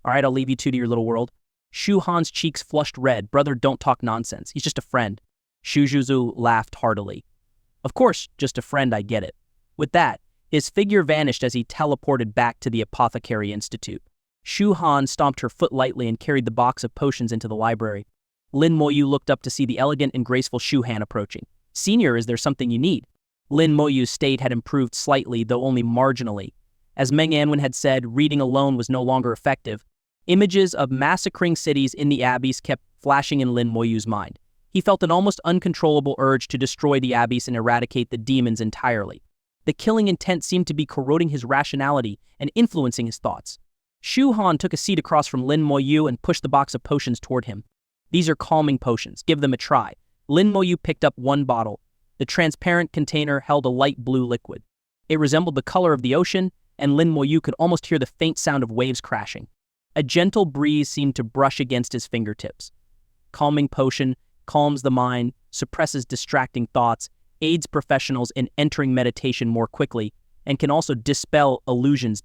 All right, I'll leave you two to your little world. Shu Han's cheeks flushed red. Brother, don't talk nonsense. He's just a friend. Shu Shuzu laughed heartily. Of course, just a friend, I get it. With that, his figure vanished as he teleported back to the Apothecary Institute. Shu Han stomped her foot lightly and carried the box of potions into the library. Lin Moyu looked up to see the elegant and graceful Shu Han approaching. Senior, is there something you need? Lin Moyu's state had improved slightly, though only marginally. As Meng Anwen had said, reading alone was no longer effective. Images of massacring cities in the abbeys kept flashing in Lin Moyu's mind. He felt an almost uncontrollable urge to destroy the abbeys and eradicate the demons entirely. The killing intent seemed to be corroding his rationality and influencing his thoughts. Shu Han took a seat across from Lin Moyu and pushed the box of potions toward him. These are calming potions. Give them a try. Lin Moyu picked up one bottle. The transparent container held a light blue liquid. It resembled the color of the ocean, and Lin Moyu could almost hear the faint sound of waves crashing. A gentle breeze seemed to brush against his fingertips. Calming potion calms the mind, suppresses distracting thoughts, aids professionals in entering meditation more quickly, and can also dispel illusions.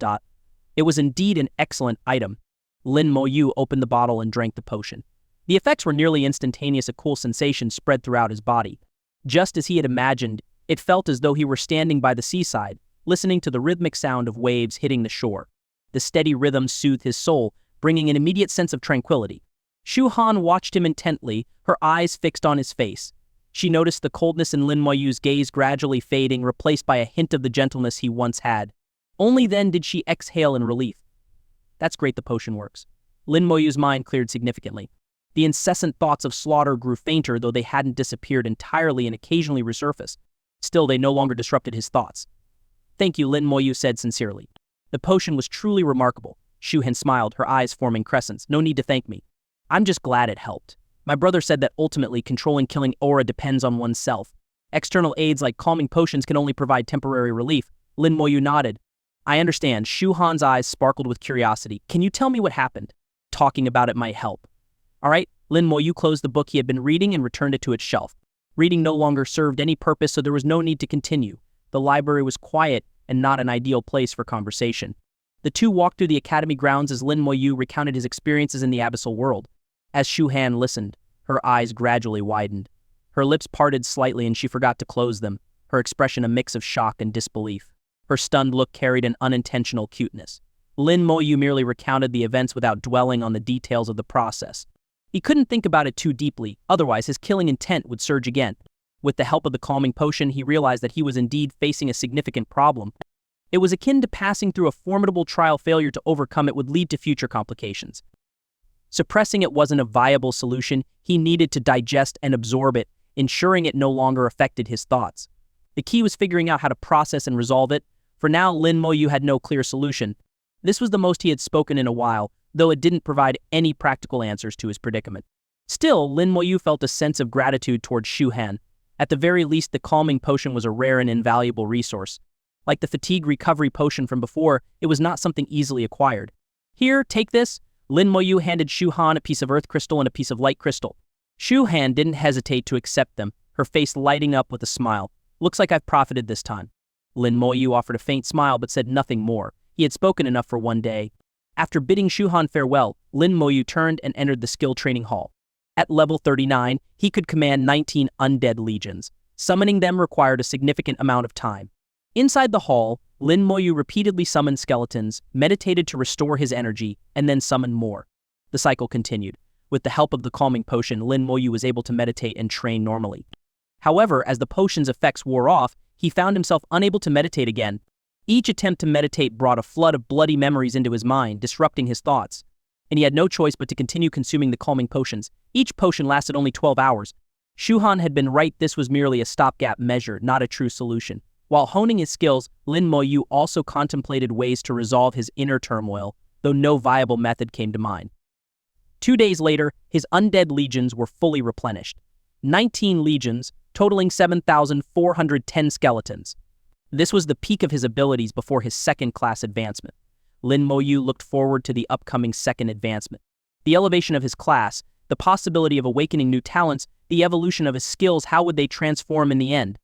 It was indeed an excellent item. Lin Moyu opened the bottle and drank the potion. The effects were nearly instantaneous. A cool sensation spread throughout his body. Just as he had imagined, it felt as though he were standing by the seaside, listening to the rhythmic sound of waves hitting the shore. The steady rhythm soothed his soul, bringing an immediate sense of tranquility. Shu Han watched him intently, her eyes fixed on his face. She noticed the coldness in Lin Moyu's gaze gradually fading, replaced by a hint of the gentleness he once had. Only then did she exhale in relief. That's great, the potion works. Lin Moyu's mind cleared significantly. The incessant thoughts of slaughter grew fainter, though they hadn't disappeared entirely and occasionally resurfaced. Still, they no longer disrupted his thoughts. Thank you, Lin Moyu said sincerely. The potion was truly remarkable. Shu Han smiled, her eyes forming crescents. No need to thank me. I'm just glad it helped. My brother said that ultimately controlling killing aura depends on oneself. External aids like calming potions can only provide temporary relief. Lin Moyu nodded. I understand. Shu Han's eyes sparkled with curiosity. Can you tell me what happened? Talking about it might help. All right, Lin Moyu closed the book he had been reading and returned it to its shelf. Reading no longer served any purpose, so there was no need to continue. The library was quiet and not an ideal place for conversation. The two walked through the academy grounds as Lin Moyu recounted his experiences in the abyssal world. As Shu Han listened, her eyes gradually widened. Her lips parted slightly and she forgot to close them, her expression a mix of shock and disbelief. Her stunned look carried an unintentional cuteness. Lin Moyu merely recounted the events without dwelling on the details of the process. He couldn't think about it too deeply, otherwise his killing intent would surge again. With the help of the calming potion, he realized that he was indeed facing a significant problem. It was akin to passing through a formidable trial. Failure to overcome it would lead to future complications. Suppressing it wasn't a viable solution. He needed to digest and absorb it, ensuring it no longer affected his thoughts. The key was figuring out how to process and resolve it. For now, Lin Moyu had no clear solution. This was the most he had spoken in a while, though it didn't provide any practical answers to his predicament. Still, Lin Moyu felt a sense of gratitude towards Shu Han. At the very least, the calming potion was a rare and invaluable resource. Like the fatigue recovery potion from before, it was not something easily acquired. Here, take this. Lin Moyu handed Shu Han a piece of earth crystal and a piece of light crystal. Shu Han didn't hesitate to accept them, her face lighting up with a smile. Looks like I've profited this time. Lin Moyu offered a faint smile but said nothing more. He had spoken enough for one day. After bidding Shu Han farewell, Lin Moyu turned and entered the skill training hall. At level 39, he could command 19 undead legions. Summoning them required a significant amount of time. Inside the hall, Lin Moyu repeatedly summoned skeletons, meditated to restore his energy, and then summoned more. The cycle continued. With the help of the calming potion, Lin Moyu was able to meditate and train normally. However, as the potion's effects wore off, he found himself unable to meditate again. Each attempt to meditate brought a flood of bloody memories into his mind, disrupting his thoughts. And he had no choice but to continue consuming the calming potions. Each potion lasted only 12 hours. Shu Han had been right, this was merely a stopgap measure, not a true solution. While honing his skills, Lin Moyu also contemplated ways to resolve his inner turmoil, though no viable method came to mind. 2 days later, his undead legions were fully replenished. 19 legions, totaling 7,410 skeletons. This was the peak of his abilities before his second-class advancement. Lin Moyu looked forward to the upcoming second advancement. The elevation of his class, the possibility of awakening new talents, the evolution of his skills, how would they transform in the end?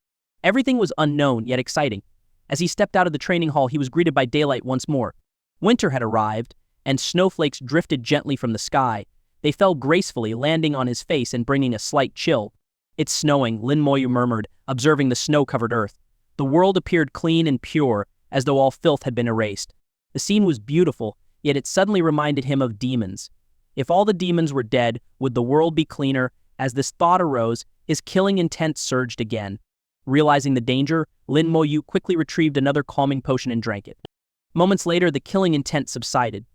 Everything was unknown, yet exciting. As he stepped out of the training hall, he was greeted by daylight once more. Winter had arrived, and snowflakes drifted gently from the sky. They fell gracefully, landing on his face and bringing a slight chill. It's snowing, Lin Moyu murmured, observing the snow-covered earth. The world appeared clean and pure, as though all filth had been erased. The scene was beautiful, yet it suddenly reminded him of demons. If all the demons were dead, would the world be cleaner? As this thought arose, his killing intent surged again. Realizing the danger, Lin Moyu quickly retrieved another calming potion and drank it. Moments later, the killing intent subsided.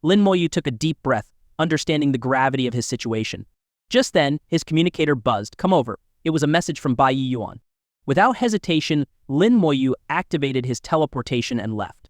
Lin Moyu took a deep breath, understanding the gravity of his situation. Just then, his communicator buzzed. Come over. It was a message from Bai Yuan. Without hesitation, Lin Moyu activated his teleportation and left.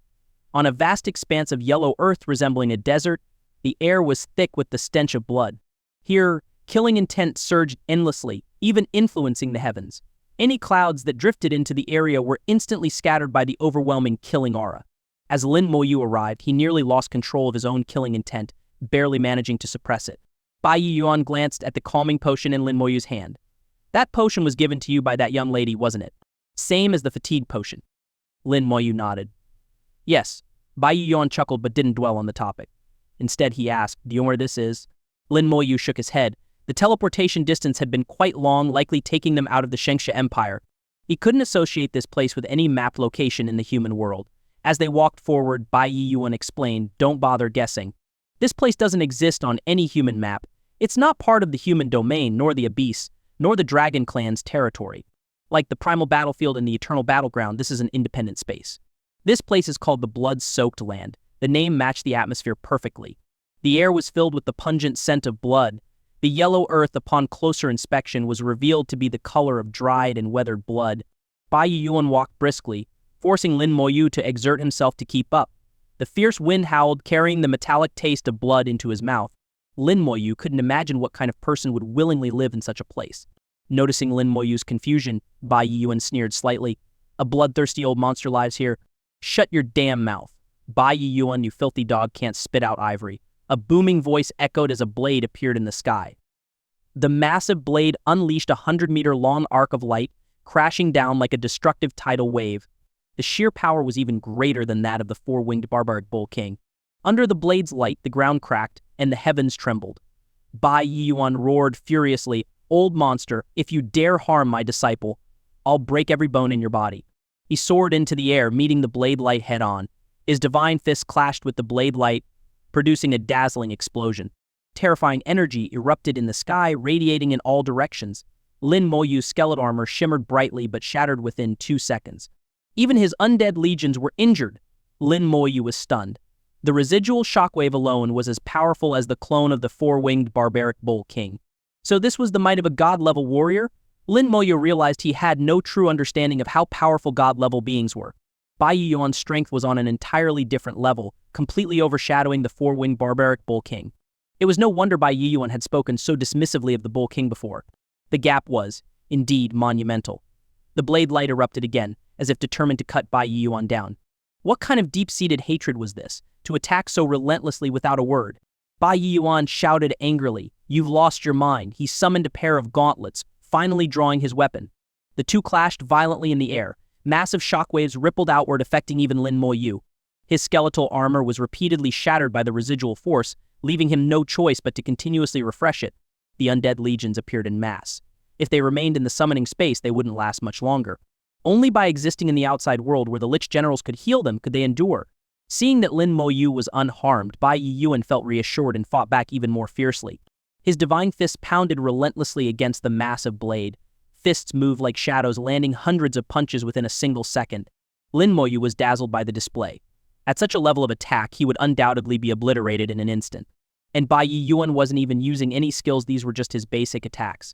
On a vast expanse of yellow earth resembling a desert, the air was thick with the stench of blood. Here, killing intent surged endlessly, even influencing the heavens. Any clouds that drifted into the area were instantly scattered by the overwhelming killing aura. As Lin Moyu arrived, he nearly lost control of his own killing intent, barely managing to suppress it. Bai Yuan glanced at the calming potion in Lin Moyu's hand. That potion was given to you by that young lady, wasn't it? Same as the fatigue potion. Lin Moyu nodded. Yes. Bai Yuan chuckled but didn't dwell on the topic. Instead, he asked, do you know where this is? Lin Moyu shook his head. The teleportation distance had been quite long, likely taking them out of the Shengsha Empire. He couldn't associate this place with any map location in the human world. As they walked forward, Bai Yuan explained, don't bother guessing. This place doesn't exist on any human map. It's not part of the human domain, nor the Abyss, nor the Dragon Clan's territory. Like the Primal Battlefield and the Eternal Battleground, this is an independent space. This place is called the Blood-Soaked Land. The name matched the atmosphere perfectly. The air was filled with the pungent scent of blood. The yellow earth, upon closer inspection, was revealed to be the color of dried and weathered blood. Bai Yuan walked briskly, forcing Lin Moyu to exert himself to keep up. The fierce wind howled, carrying the metallic taste of blood into his mouth. Lin Moyu couldn't imagine what kind of person would willingly live in such a place. Noticing Lin Moyu's confusion, Bai Yuan sneered slightly. A bloodthirsty old monster lives here. Shut your damn mouth. Bai Yuan, you filthy dog, can't spit out ivory. A booming voice echoed as a blade appeared in the sky. The massive blade unleashed a 100-meter-long arc of light, crashing down like a destructive tidal wave. The sheer power was even greater than that of the four-winged barbaric bull king. Under the blade's light, the ground cracked, and the heavens trembled. Bai Yuan roared furiously, Old monster, if you dare harm my disciple, I'll break every bone in your body. He soared into the air, meeting the blade light head-on. His divine fist clashed with the blade light, producing a dazzling explosion. Terrifying energy erupted in the sky, radiating in all directions. Lin Moyu's skeletal armor shimmered brightly but shattered within 2 seconds. Even his undead legions were injured. Lin Moyu was stunned. The residual shockwave alone was as powerful as the clone of the four-winged barbaric bull king. So this was the might of a god-level warrior? Lin Moyu realized he had no true understanding of how powerful god-level beings were. Bai Yuan's strength was on an entirely different level, completely overshadowing the four-winged barbaric bull king. It was no wonder Bai Yuan had spoken so dismissively of the bull king before. The gap was, indeed, monumental. The blade light erupted again, as if determined to cut Bai Yuan down. What kind of deep-seated hatred was this, to attack so relentlessly without a word? Bai Yuan shouted angrily, "You've lost your mind." He summoned a pair of gauntlets, finally drawing his weapon. The two clashed violently in the air. Massive shockwaves rippled outward, affecting even Lin Moyu. His skeletal armor was repeatedly shattered by the residual force, leaving him no choice but to continuously refresh it. The undead legions appeared in mass. If they remained in the summoning space, they wouldn't last much longer. Only by existing in the outside world where the Lich generals could heal them could they endure. Seeing that Lin Moyu was unharmed, Bai Yuan felt reassured and fought back even more fiercely. His divine fists pounded relentlessly against the massive blade. Fists moved like shadows, landing hundreds of punches within a single second. Lin Moyu was dazzled by the display. At such a level of attack, he would undoubtedly be obliterated in an instant. And Bai Yuan wasn't even using any skills, these were just his basic attacks.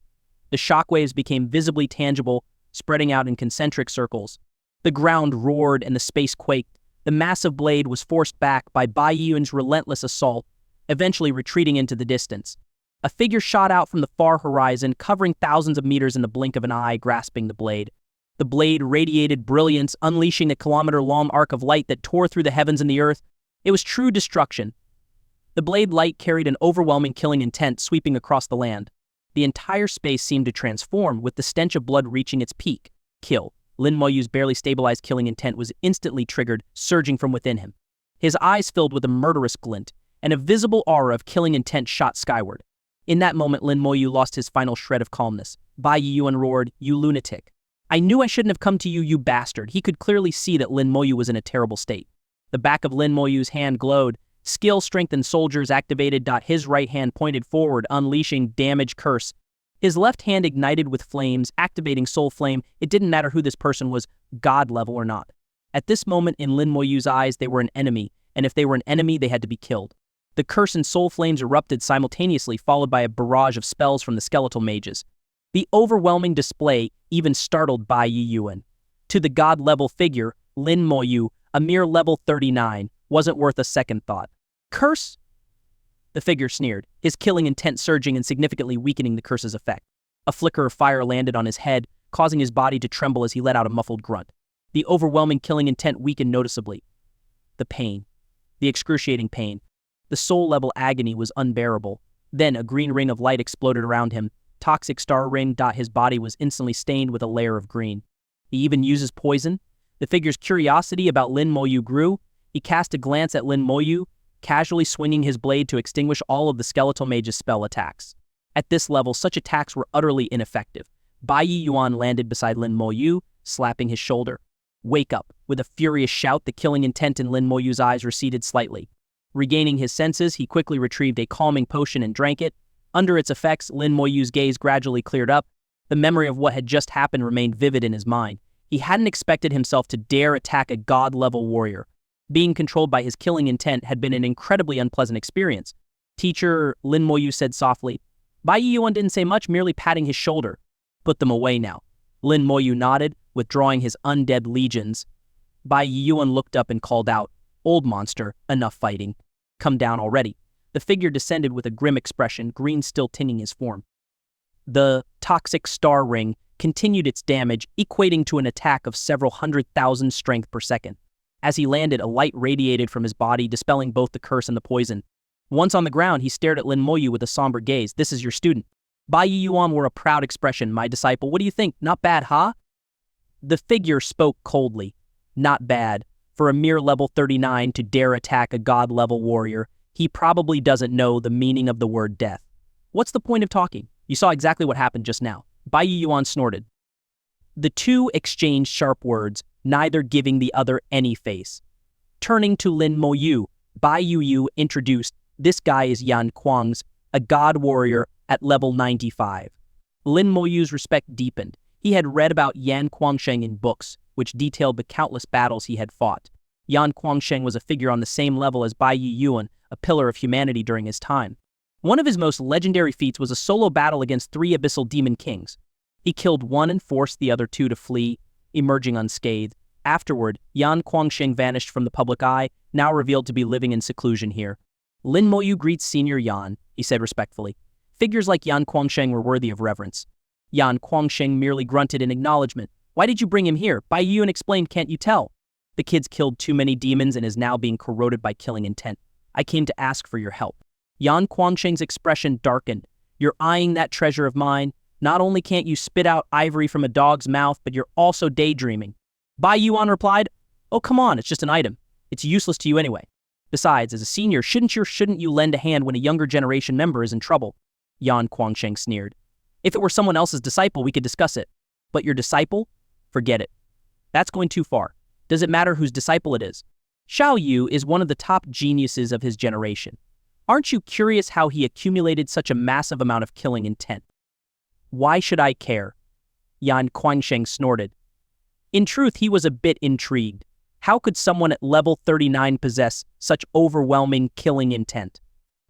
The shockwaves became visibly tangible, spreading out in concentric circles. The ground roared and the space quaked. The massive blade was forced back by Bai Yuan's relentless assault, eventually retreating into the distance. A figure shot out from the far horizon, covering thousands of meters in the blink of an eye, grasping the blade. The blade radiated brilliance, unleashing a kilometer-long arc of light that tore through the heavens and the earth. It was true destruction. The blade light carried an overwhelming killing intent, sweeping across the land. The entire space seemed to transform, with the stench of blood reaching its peak. Kill. Lin Moyu's barely stabilized killing intent was instantly triggered, surging from within him. His eyes filled with a murderous glint, and a visible aura of killing intent shot skyward. In that moment, Lin Moyu lost his final shred of calmness. Bai Yuan roared, "You lunatic. I knew I shouldn't have come to you, you bastard." He could clearly see that Lin Moyu was in a terrible state. The back of Lin Moyu's hand glowed. Skill, strength, and soldiers activated. His right hand pointed forward, unleashing damage curse. His left hand ignited with flames, activating soul flame. It didn't matter who this person was, god level or not. At this moment, in Lin Moyu's eyes, they were an enemy, and if they were an enemy, they had to be killed. The curse and soul flames erupted simultaneously, followed by a barrage of spells from the skeletal mages. The overwhelming display even startled Bai Yuan. To the god-level figure, Lin Moyu, a mere level 39, wasn't worth a second thought. "Curse?" The figure sneered, his killing intent surging and significantly weakening the curse's effect. A flicker of fire landed on his head, causing his body to tremble as he let out a muffled grunt. The overwhelming killing intent weakened noticeably. The pain. The excruciating pain. The soul-level agony was unbearable. Then a green ring of light exploded around him. Toxic star ring. His body was instantly stained with a layer of green. He even uses poison? The figure's curiosity about Lin Moyu grew. He cast a glance at Lin Moyu, casually swinging his blade to extinguish all of the skeletal mage's spell attacks. At this level, such attacks were utterly ineffective. Bai Yuan landed beside Lin Moyu, slapping his shoulder. "Wake up." With a furious shout, the killing intent in Lin Moyu's eyes receded slightly. Regaining his senses, he quickly retrieved a calming potion and drank it. Under its effects, Lin Moyu's gaze gradually cleared up. The memory of what had just happened remained vivid in his mind. He hadn't expected himself to dare attack a god-level warrior. Being controlled by his killing intent had been an incredibly unpleasant experience. "Teacher," Lin Moyu said softly. Bai Yuan didn't say much, merely patting his shoulder. "Put them away now." Lin Moyu nodded, withdrawing his undead legions. Bai Yuan looked up and called out, "Old monster, enough fighting. Come down already." The figure descended with a grim expression, green still tinting his form. The toxic star ring continued its damage, equating to an attack of several 100,000 strength per second. As he landed, a light radiated from his body, dispelling both the curse and the poison. Once on the ground, he stared at Lin Moyu with a somber gaze. "This is your student." Bai Yuan wore a proud expression. "My disciple, what do you think? Not bad, huh?" The figure spoke coldly. "Not bad. For a mere level 39 to dare attack a god-level warrior, he probably doesn't know the meaning of the word death. What's the point of talking? You saw exactly what happened just now." Bai Yuan snorted. The two exchanged sharp words, neither giving the other any face. Turning to Lin Moyu, Bai Yu introduced, "This guy is Yan Kuang's, a god warrior at level 95. Lin Moyu's respect deepened. He had read about Yan Guangsheng in books, which detailed the countless battles he had fought. Yan Guangsheng was a figure on the same level as Bai Yuan, a pillar of humanity during his time. One of his most legendary feats was a solo battle against 3 abyssal demon kings. He killed one and forced the other 2 to flee, emerging unscathed. Afterward, Yan Guangsheng vanished from the public eye, now revealed to be living in seclusion here. Lin Moyu greets Senior Yan, he said respectfully. Figures like Yan Guangsheng were worthy of reverence. Yan Guangsheng merely grunted in acknowledgement. Why did you bring him here? Bai Yuan explained, can't you tell? The kid's killed too many demons and is now being corroded by killing intent. I came to ask for your help. Yan Guangsheng's expression darkened. You're eyeing that treasure of mine. Not only can't you spit out ivory from a dog's mouth, but you're also daydreaming. Bai Yuan replied, oh, come on, it's just an item. It's useless to you anyway. Besides, as a senior, shouldn't you lend a hand when a younger generation member is in trouble? Yan Guangsheng sneered. If it were someone else's disciple, we could discuss it. But your disciple? Forget it. That's going too far. Does it matter whose disciple it is? Xiao Yu is one of the top geniuses of his generation. Aren't you curious how he accumulated such a massive amount of killing intent? Why should I care? Yan Guangsheng snorted. In truth, he was a bit intrigued. How could someone at level 39 possess such overwhelming killing intent?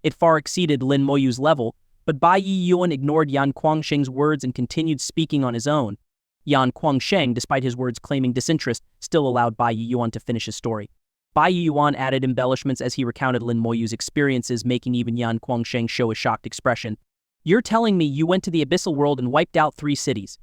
It far exceeded Lin Moyu's level, but Bai Yuan ignored Yan Guangsheng's words and continued speaking on his own. Yan Guangsheng, despite his words claiming disinterest, still allowed Bai Yuan to finish his story. Bai Yuan added embellishments as he recounted Lin Moyu's experiences, making even Yan Guangsheng show a shocked expression. You're telling me you went to the abyssal world and wiped out 3 cities,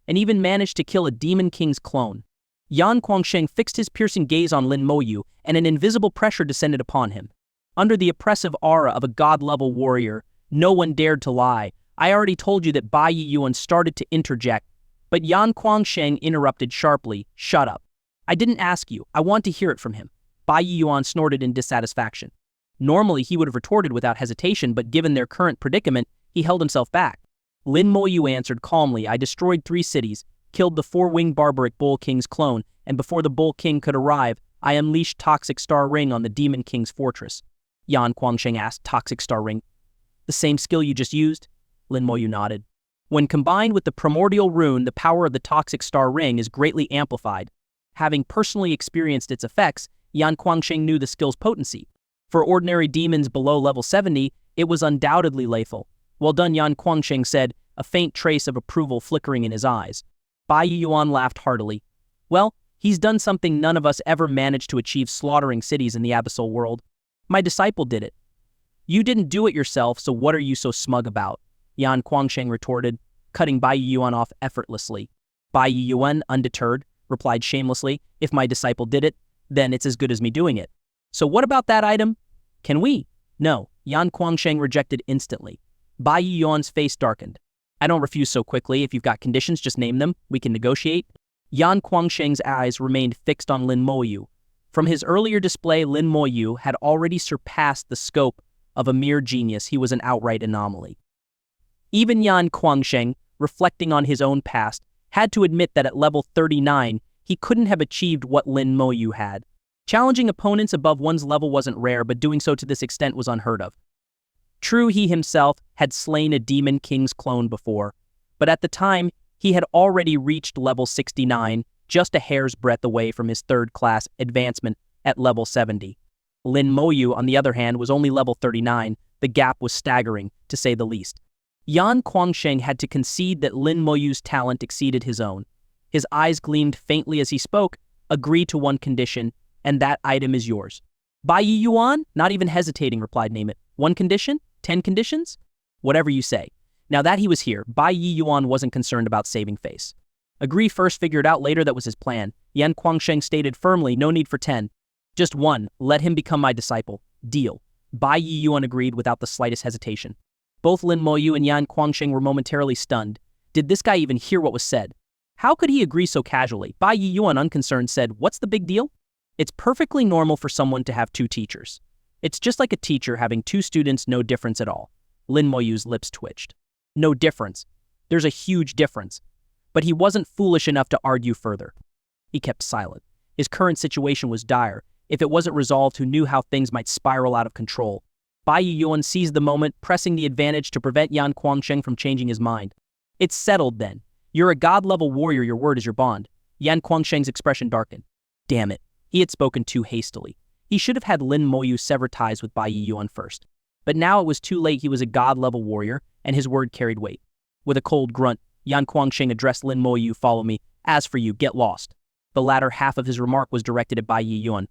and even managed to kill a demon king's clone? Yan Guangsheng fixed his piercing gaze on Lin Moyu, and an invisible pressure descended upon him. Under the oppressive aura of a god-level warrior, no one dared to lie. I already told you that Bai Yuan started to interject, but Yan Guangsheng interrupted sharply, shut up. I didn't ask you, I want to hear it from him. Bai Yuan snorted in dissatisfaction. Normally he would have retorted without hesitation, but given their current predicament, he held himself back. Lin Moyu answered calmly, I destroyed 3 cities, killed the 4-winged barbaric Bull King's clone, and before the Bull King could arrive, I unleashed Toxic Star Ring on the Demon King's fortress. Yan Guangsheng asked, Toxic Star Ring? The same skill you just used? Lin Moyu nodded. When combined with the primordial rune, the power of the Toxic Star Ring is greatly amplified. Having personally experienced its effects, Yan Guangsheng knew the skill's potency. For ordinary demons below level 70, it was undoubtedly lethal. Well done, Yan Guangsheng said, a faint trace of approval flickering in his eyes. Bai Yuan laughed heartily. Well, he's done something none of us ever managed to achieve, slaughtering cities in the abyssal world. My disciple did it. You didn't do it yourself, so what are you so smug about? Yan Guangsheng retorted, cutting Bai Yuan off effortlessly. Bai Yuan, undeterred, replied shamelessly, if my disciple did it, then it's as good as me doing it. So what about that item? Can we? No, Yan Guangsheng rejected instantly. Bai Yuan's face darkened. I don't refuse so quickly. If you've got conditions, just name them. We can negotiate. Yan Guangsheng's eyes remained fixed on Lin Moyu. From his earlier display, Lin Moyu had already surpassed the scope of a mere genius. He was an outright anomaly. Even Yan Guangsheng, reflecting on his own past, had to admit that at level 39, he couldn't have achieved what Lin Moyu had. Challenging opponents above one's level wasn't rare, but doing so to this extent was unheard of. True, he himself had slain a demon king's clone before, but at the time, he had already reached level 69, just a hair's breadth away from his 3rd-class advancement at level 70. Lin Moyu, on the other hand, was only level 39. The gap was staggering, to say the least. Yan Guangsheng had to concede that Lin Moyu's talent exceeded his own. His eyes gleamed faintly as he spoke. Agree to one condition, and that item is yours. Bai Yuan? Not even hesitating, replied, name it. 1 condition? 10 conditions? Whatever you say. Now that he was here, Bai Yuan wasn't concerned about saving face. Agree first, figure it out later, that was his plan. Yan Guangsheng stated firmly, no need for 10. Just 1, let him become my disciple. Deal. Bai Yuan agreed without the slightest hesitation. Both Lin Moyu and Yan Guangsheng were momentarily stunned. Did this guy even hear what was said? How could he agree so casually? Bai Yuan, unconcerned, said, what's the big deal? It's perfectly normal for someone to have 2 teachers. It's just like a teacher having 2 students, no difference at all. Lin Moyu's lips twitched. No difference. There's a huge difference. But he wasn't foolish enough to argue further. He kept silent. His current situation was dire. If it wasn't resolved, who knew how things might spiral out of control? Bai Yuan seized the moment, pressing the advantage to prevent Yan Guangsheng from changing his mind. It's settled then. You're a god-level warrior, your word is your bond. Yan Guangsheng's expression darkened. Damn it. He had spoken too hastily. He should have had Lin Moyu sever ties with Bai Yiyuan first. But now it was too late. He was a god-level warrior, and his word carried weight. With a cold grunt, Yan Guangsheng addressed Lin Moyu, follow me. As for you, get lost. The latter half of his remark was directed at Bai Yiyuan.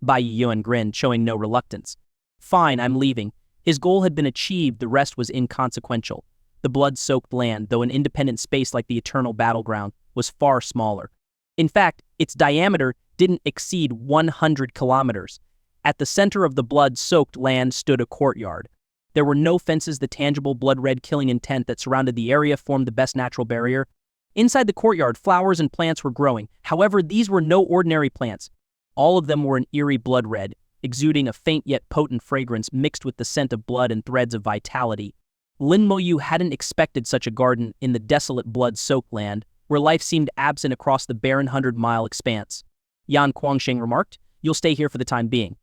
Bai Yiyuan grinned, showing no reluctance. Fine, I'm leaving. His goal had been achieved, the rest was inconsequential. The blood-soaked land, though an independent space like the eternal battleground, was far smaller. In fact, its diameter didn't exceed 100 kilometers. At the center of the blood-soaked land stood a courtyard. There were no fences. The tangible blood-red killing intent that surrounded the area formed the best natural barrier. Inside the courtyard, flowers and plants were growing. However, these were no ordinary plants. All of them were an eerie blood red, exuding a faint yet potent fragrance mixed with the scent of blood and threads of vitality. Lin Moyu hadn't expected such a garden in the desolate blood-soaked land, where life seemed absent across the barren 100-mile expanse. Yan Guangsheng remarked, you'll stay here for the time being.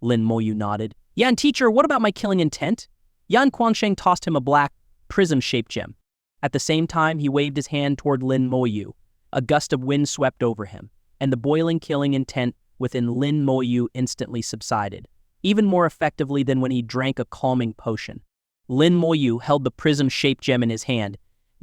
Lin Moyu nodded. Yan teacher, what about my killing intent? Yan Guangsheng tossed him a black, prism-shaped gem. At the same time, he waved his hand toward Lin Moyu. A gust of wind swept over him, and the boiling killing intent within Lin Moyu instantly subsided, even more effectively than when he drank a calming potion. Lin Moyu held the prism-shaped gem in his hand,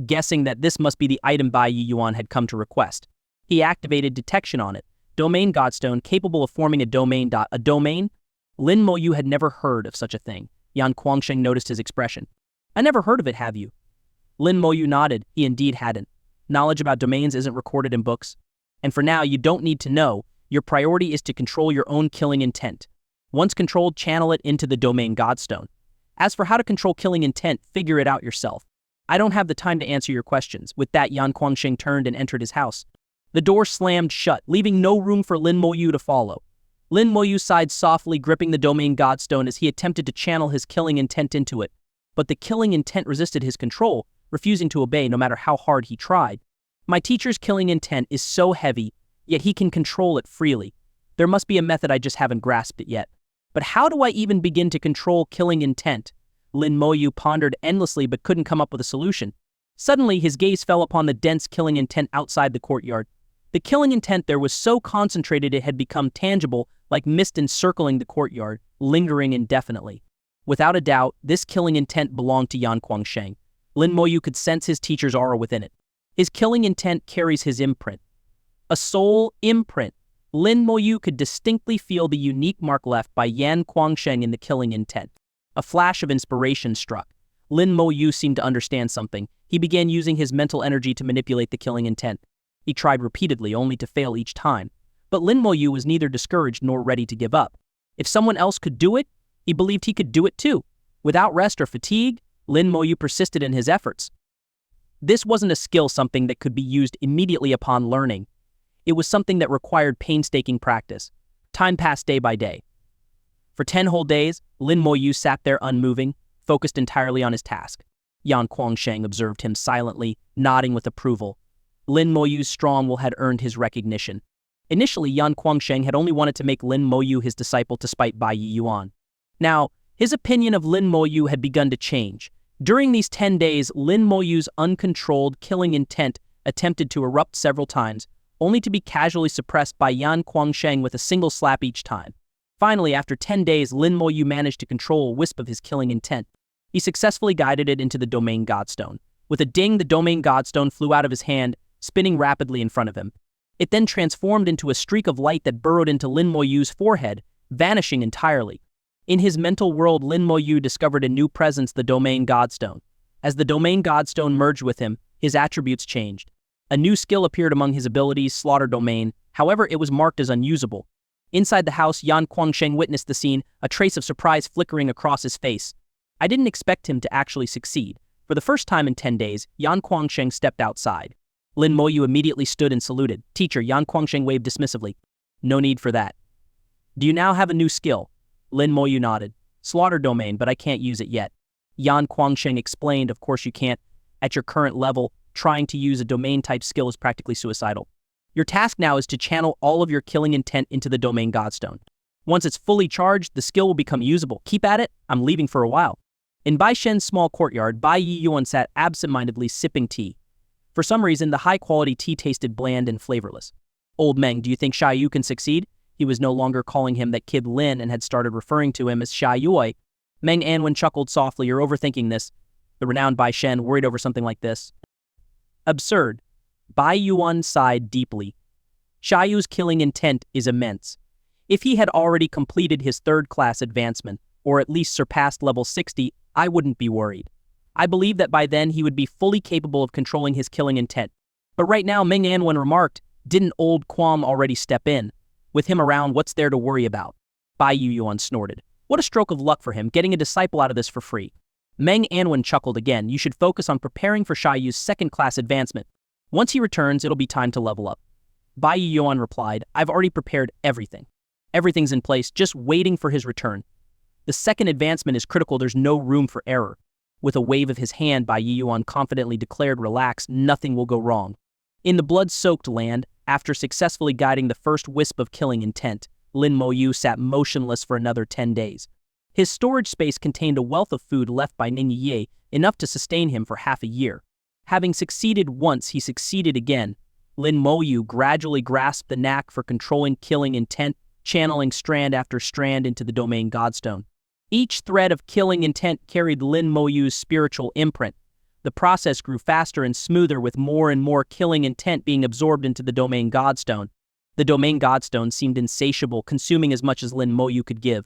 guessing that this must be the item Bai Yiyuan had come to request. He activated detection on it. Domain Godstone, capable of forming a domain. A domain? Lin Moyu had never heard of such a thing. Yan Guangsheng noticed his expression. I never heard of it, have you? Lin Moyu nodded. He indeed hadn't. Knowledge about domains isn't recorded in books. And for now, you don't need to know. Your priority is to control your own killing intent. Once controlled, channel it into the Domain Godstone. As for how to control killing intent, figure it out yourself. I don't have the time to answer your questions. With that, Yan Guangsheng turned and entered his house. The door slammed shut, leaving no room for Lin Moyu to follow. Lin Moyu sighed softly, gripping the Domain Godstone as he attempted to channel his killing intent into it. But the killing intent resisted his control, refusing to obey no matter how hard he tried. My teacher's killing intent is so heavy, yet he can control it freely. There must be a method, I just haven't grasped it yet. But how do I even begin to control killing intent? Lin Moyu pondered endlessly but couldn't come up with a solution. Suddenly, his gaze fell upon the dense killing intent outside the courtyard. The killing intent there was so concentrated it had become tangible, like mist encircling the courtyard, lingering indefinitely. Without a doubt, this killing intent belonged to Yan Guangsheng. Lin Moyu could sense his teacher's aura within it. His killing intent carries his imprint. A soul imprint. Lin Moyu could distinctly feel the unique mark left by Yan Guangsheng in the killing intent. A flash of inspiration struck. Lin Moyu seemed to understand something. He began using his mental energy to manipulate the killing intent. He tried repeatedly, only to fail each time. But Lin Moyu was neither discouraged nor ready to give up. If someone else could do it, he believed he could do it too. Without rest or fatigue, Lin Moyu persisted in his efforts. This wasn't a skill, something that could be used immediately upon learning. It was something that required painstaking practice. Time passed day by day. For 10 whole days, Lin Moyu sat there unmoving, focused entirely on his task. Yan Guangsheng observed him silently, nodding with approval. Lin Moyu's strong will had earned his recognition. Initially, Yan Guangsheng had only wanted to make Lin Moyu his disciple to spite Bai Yiyuan. Now, his opinion of Lin Moyu had begun to change. During these 10 days, Lin Moyu's uncontrolled killing intent attempted to erupt several times, only to be casually suppressed by Yan Guangsheng with a single slap each time. Finally, after 10 days, Lin Moyu managed to control a wisp of his killing intent. He successfully guided it into the Domain Godstone. With a ding, the Domain Godstone flew out of his hand, spinning rapidly in front of him. It then transformed into a streak of light that burrowed into Lin Moyu's forehead, vanishing entirely. In his mental world, Lin Moyu discovered a new presence, the Domain Godstone. As the Domain Godstone merged with him, his attributes changed. A new skill appeared among his abilities, Slaughter Domain. However, it was marked as unusable. Inside the house, Yan Guangsheng witnessed the scene, a trace of surprise flickering across his face. I didn't expect him to actually succeed. For the first time in 10 days, Yan Guangsheng stepped outside. Lin Moyu immediately stood and saluted. Teacher, Yan Guangsheng waved dismissively. No need for that. Do you now have a new skill? Lin Moyu nodded. Slaughter Domain, but I can't use it yet. Yan Guangsheng explained, of course you can't. At your current level, trying to use a domain-type skill is practically suicidal. Your task now is to channel all of your killing intent into the Domain Godstone. Once it's fully charged, the skill will become usable. Keep at it, I'm leaving for a while. In Bai Shen's small courtyard, Bai Yiyuan sat absent-mindedly sipping tea. For some reason, the high-quality tea tasted bland and flavorless. Old Meng, do you think Sha Yu can succeed? He was no longer calling him that kid Lin and had started referring to him as Sha Yui. Meng Anwen chuckled softly. You're overthinking this. The renowned Bai Shen worried over something like this. Absurd. Bai Yuan sighed deeply. Sha Yu's killing intent is immense. If he had already completed his third-class advancement, or at least surpassed level 60, I wouldn't be worried. I believe that by then he would be fully capable of controlling his killing intent. But right now, Meng Anwen remarked, didn't old Quam already step in? With him around, what's there to worry about? Bai Yuan snorted. What a stroke of luck for him, getting a disciple out of this for free. Meng Anwen chuckled again. You should focus on preparing for Sha Yu's second-class advancement. Once he returns, it'll be time to level up. Bai Yuan replied, I've already prepared everything. Everything's in place, just waiting for his return. The second advancement is critical, there's no room for error. With a wave of his hand, Bai Yuan confidently declared, relax, nothing will go wrong. In the blood-soaked land, after successfully guiding the first wisp of killing intent, Lin Moyu sat motionless for another 10 days. His storage space contained a wealth of food left by Ning Ye, enough to sustain him for half a year. Having succeeded once, he succeeded again. Lin Moyu gradually grasped the knack for controlling killing intent, channeling strand after strand into the domain Godstone. Each thread of killing intent carried Lin Moyu's spiritual imprint. The process grew faster and smoother with more and more killing intent being absorbed into the domain Godstone. The domain Godstone seemed insatiable, consuming as much as Lin Moyu could give.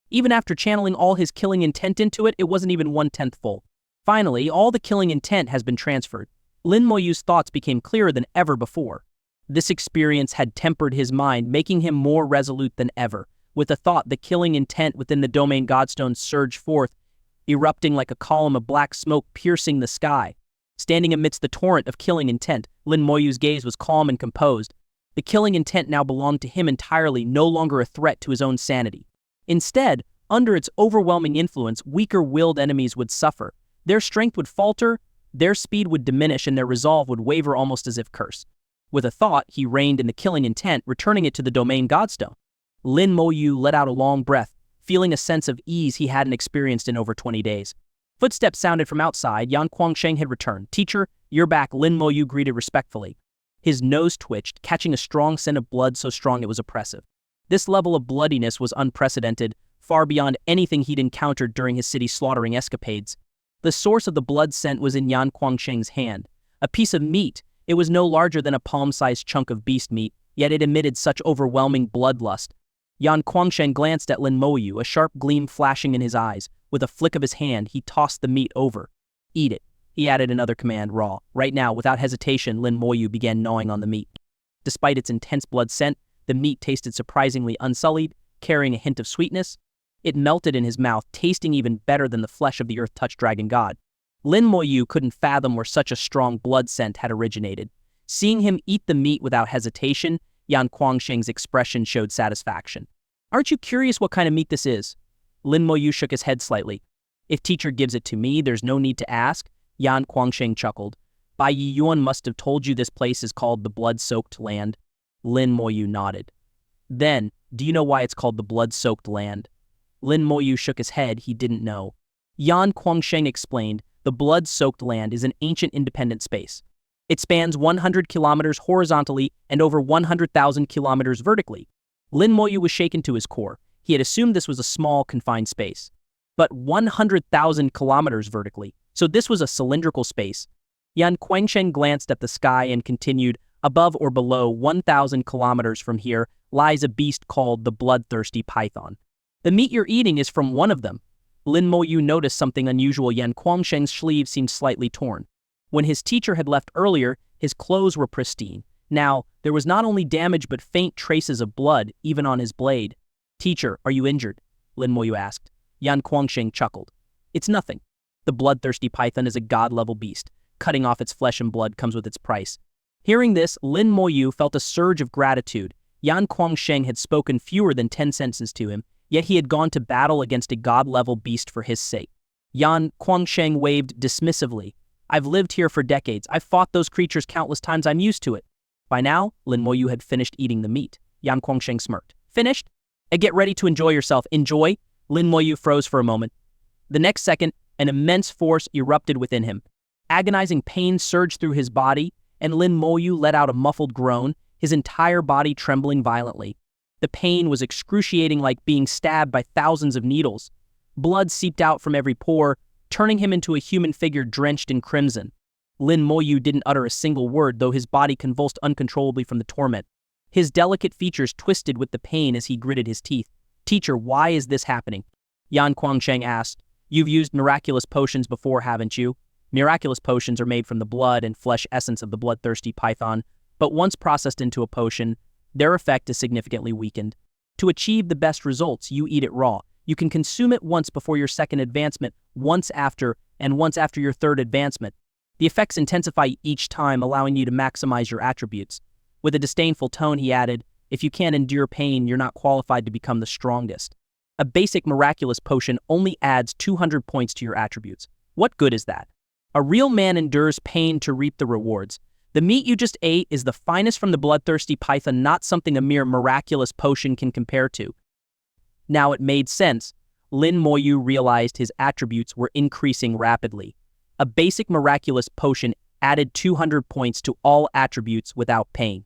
Even after channeling all his killing intent into it, it wasn't even 1/10 full. Finally, all the killing intent has been transferred. Lin Moyu's thoughts became clearer than ever before. This experience had tempered his mind, making him more resolute than ever. With the thought, the killing intent within the domain Godstone surged forth, erupting like a column of black smoke piercing the sky. Standing amidst the torrent of killing intent, Lin Moyu's gaze was calm and composed. The killing intent now belonged to him entirely, no longer a threat to his own sanity. Instead, under its overwhelming influence, weaker-willed enemies would suffer. Their strength would falter, their speed would diminish, and their resolve would waver almost as if cursed. With a thought, he reined in the killing intent, returning it to the domain Godstone. Lin Moyu let out a long breath, feeling a sense of ease he hadn't experienced in over 20 days. Footsteps sounded from outside. Yan Guangsheng had returned. Teacher, you're back, Lin Moyu greeted respectfully. His nose twitched, catching a strong scent of blood so strong it was oppressive. This level of bloodiness was unprecedented, far beyond anything he'd encountered during his city slaughtering escapades. The source of the blood scent was in Yan Guangsheng's hand. A piece of meat. It was no larger than a palm-sized chunk of beast meat, yet it emitted such overwhelming bloodlust. Yan Guangsheng glanced at Lin Moyu, a sharp gleam flashing in his eyes. With a flick of his hand, he tossed the meat over. Eat it. He added another command, raw. Right now, without hesitation, Lin Moyu began gnawing on the meat. Despite its intense blood scent, the meat tasted surprisingly unsullied, carrying a hint of sweetness. It melted in his mouth, tasting even better than the flesh of the earth-touched dragon god. Lin Moyu couldn't fathom where such a strong blood scent had originated. Seeing him eat the meat without hesitation, Yan Guangsheng's expression showed satisfaction. Aren't you curious what kind of meat this is? Lin Moyu shook his head slightly. If teacher gives it to me, there's no need to ask. Yan Guangsheng chuckled. Bai Yuan must have told you this place is called the blood-soaked land. Lin Moyu nodded. Then, do you know why it's called the blood-soaked land? Lin Moyu shook his head. He didn't know. Yan Guangsheng explained, the blood-soaked land is an ancient independent space. It spans 100 kilometers horizontally and over 100,000 kilometers vertically. Lin Moyu was shaken to his core. He had assumed this was a small, confined space. But 100,000 kilometers vertically, so this was a cylindrical space. Yan Guangsheng glanced at the sky and continued, above or below 1,000 kilometers from here lies a beast called the bloodthirsty python. The meat you're eating is from one of them. Lin Moyu noticed something unusual. Yan Guangsheng's sleeve seemed slightly torn. When his teacher had left earlier, his clothes were pristine. Now, there was not only damage but faint traces of blood, even on his blade. Teacher, are you injured? Lin Moyu asked. Yan Guangsheng chuckled. It's nothing. The bloodthirsty python is a god-level beast. Cutting off its flesh and blood comes with its price. Hearing this, Lin Moyu felt a surge of gratitude. Yan Guangsheng had spoken fewer than 10 sentences to him, yet he had gone to battle against a god-level beast for his sake. Yan Guangsheng waved dismissively. I've lived here for decades. I've fought those creatures countless times. I'm used to it. By now, Lin Moyu had finished eating the meat. Yan Guangsheng smirked. Finished? Get ready to enjoy yourself. Enjoy? Lin Moyu froze for a moment. The next second, an immense force erupted within him. Agonizing pain surged through his body, and Lin Moyu let out a muffled groan, his entire body trembling violently. The pain was excruciating, like being stabbed by thousands of needles. Blood seeped out from every pore, turning him into a human figure drenched in crimson. Lin Moyu didn't utter a single word, though his body convulsed uncontrollably from the torment. His delicate features twisted with the pain as he gritted his teeth. "Teacher, why is this happening?" Yan Guangsheng asked. "You've used miraculous potions before, haven't you?" Miraculous potions are made from the blood and flesh essence of the bloodthirsty python, but once processed into a potion, their effect is significantly weakened. To achieve the best results, you eat it raw. You can consume it once before your second advancement, once after, and once after your third advancement. The effects intensify each time, allowing you to maximize your attributes. With a disdainful tone, he added, "If you can't endure pain, you're not qualified to become the strongest. A basic miraculous potion only adds 200 points to your attributes. What good is that? A real man endures pain to reap the rewards. The meat you just ate is the finest from the bloodthirsty python, not something a mere miraculous potion can compare to." Now it made sense. Lin Moyu realized his attributes were increasing rapidly. A basic miraculous potion added 200 points to all attributes without pain.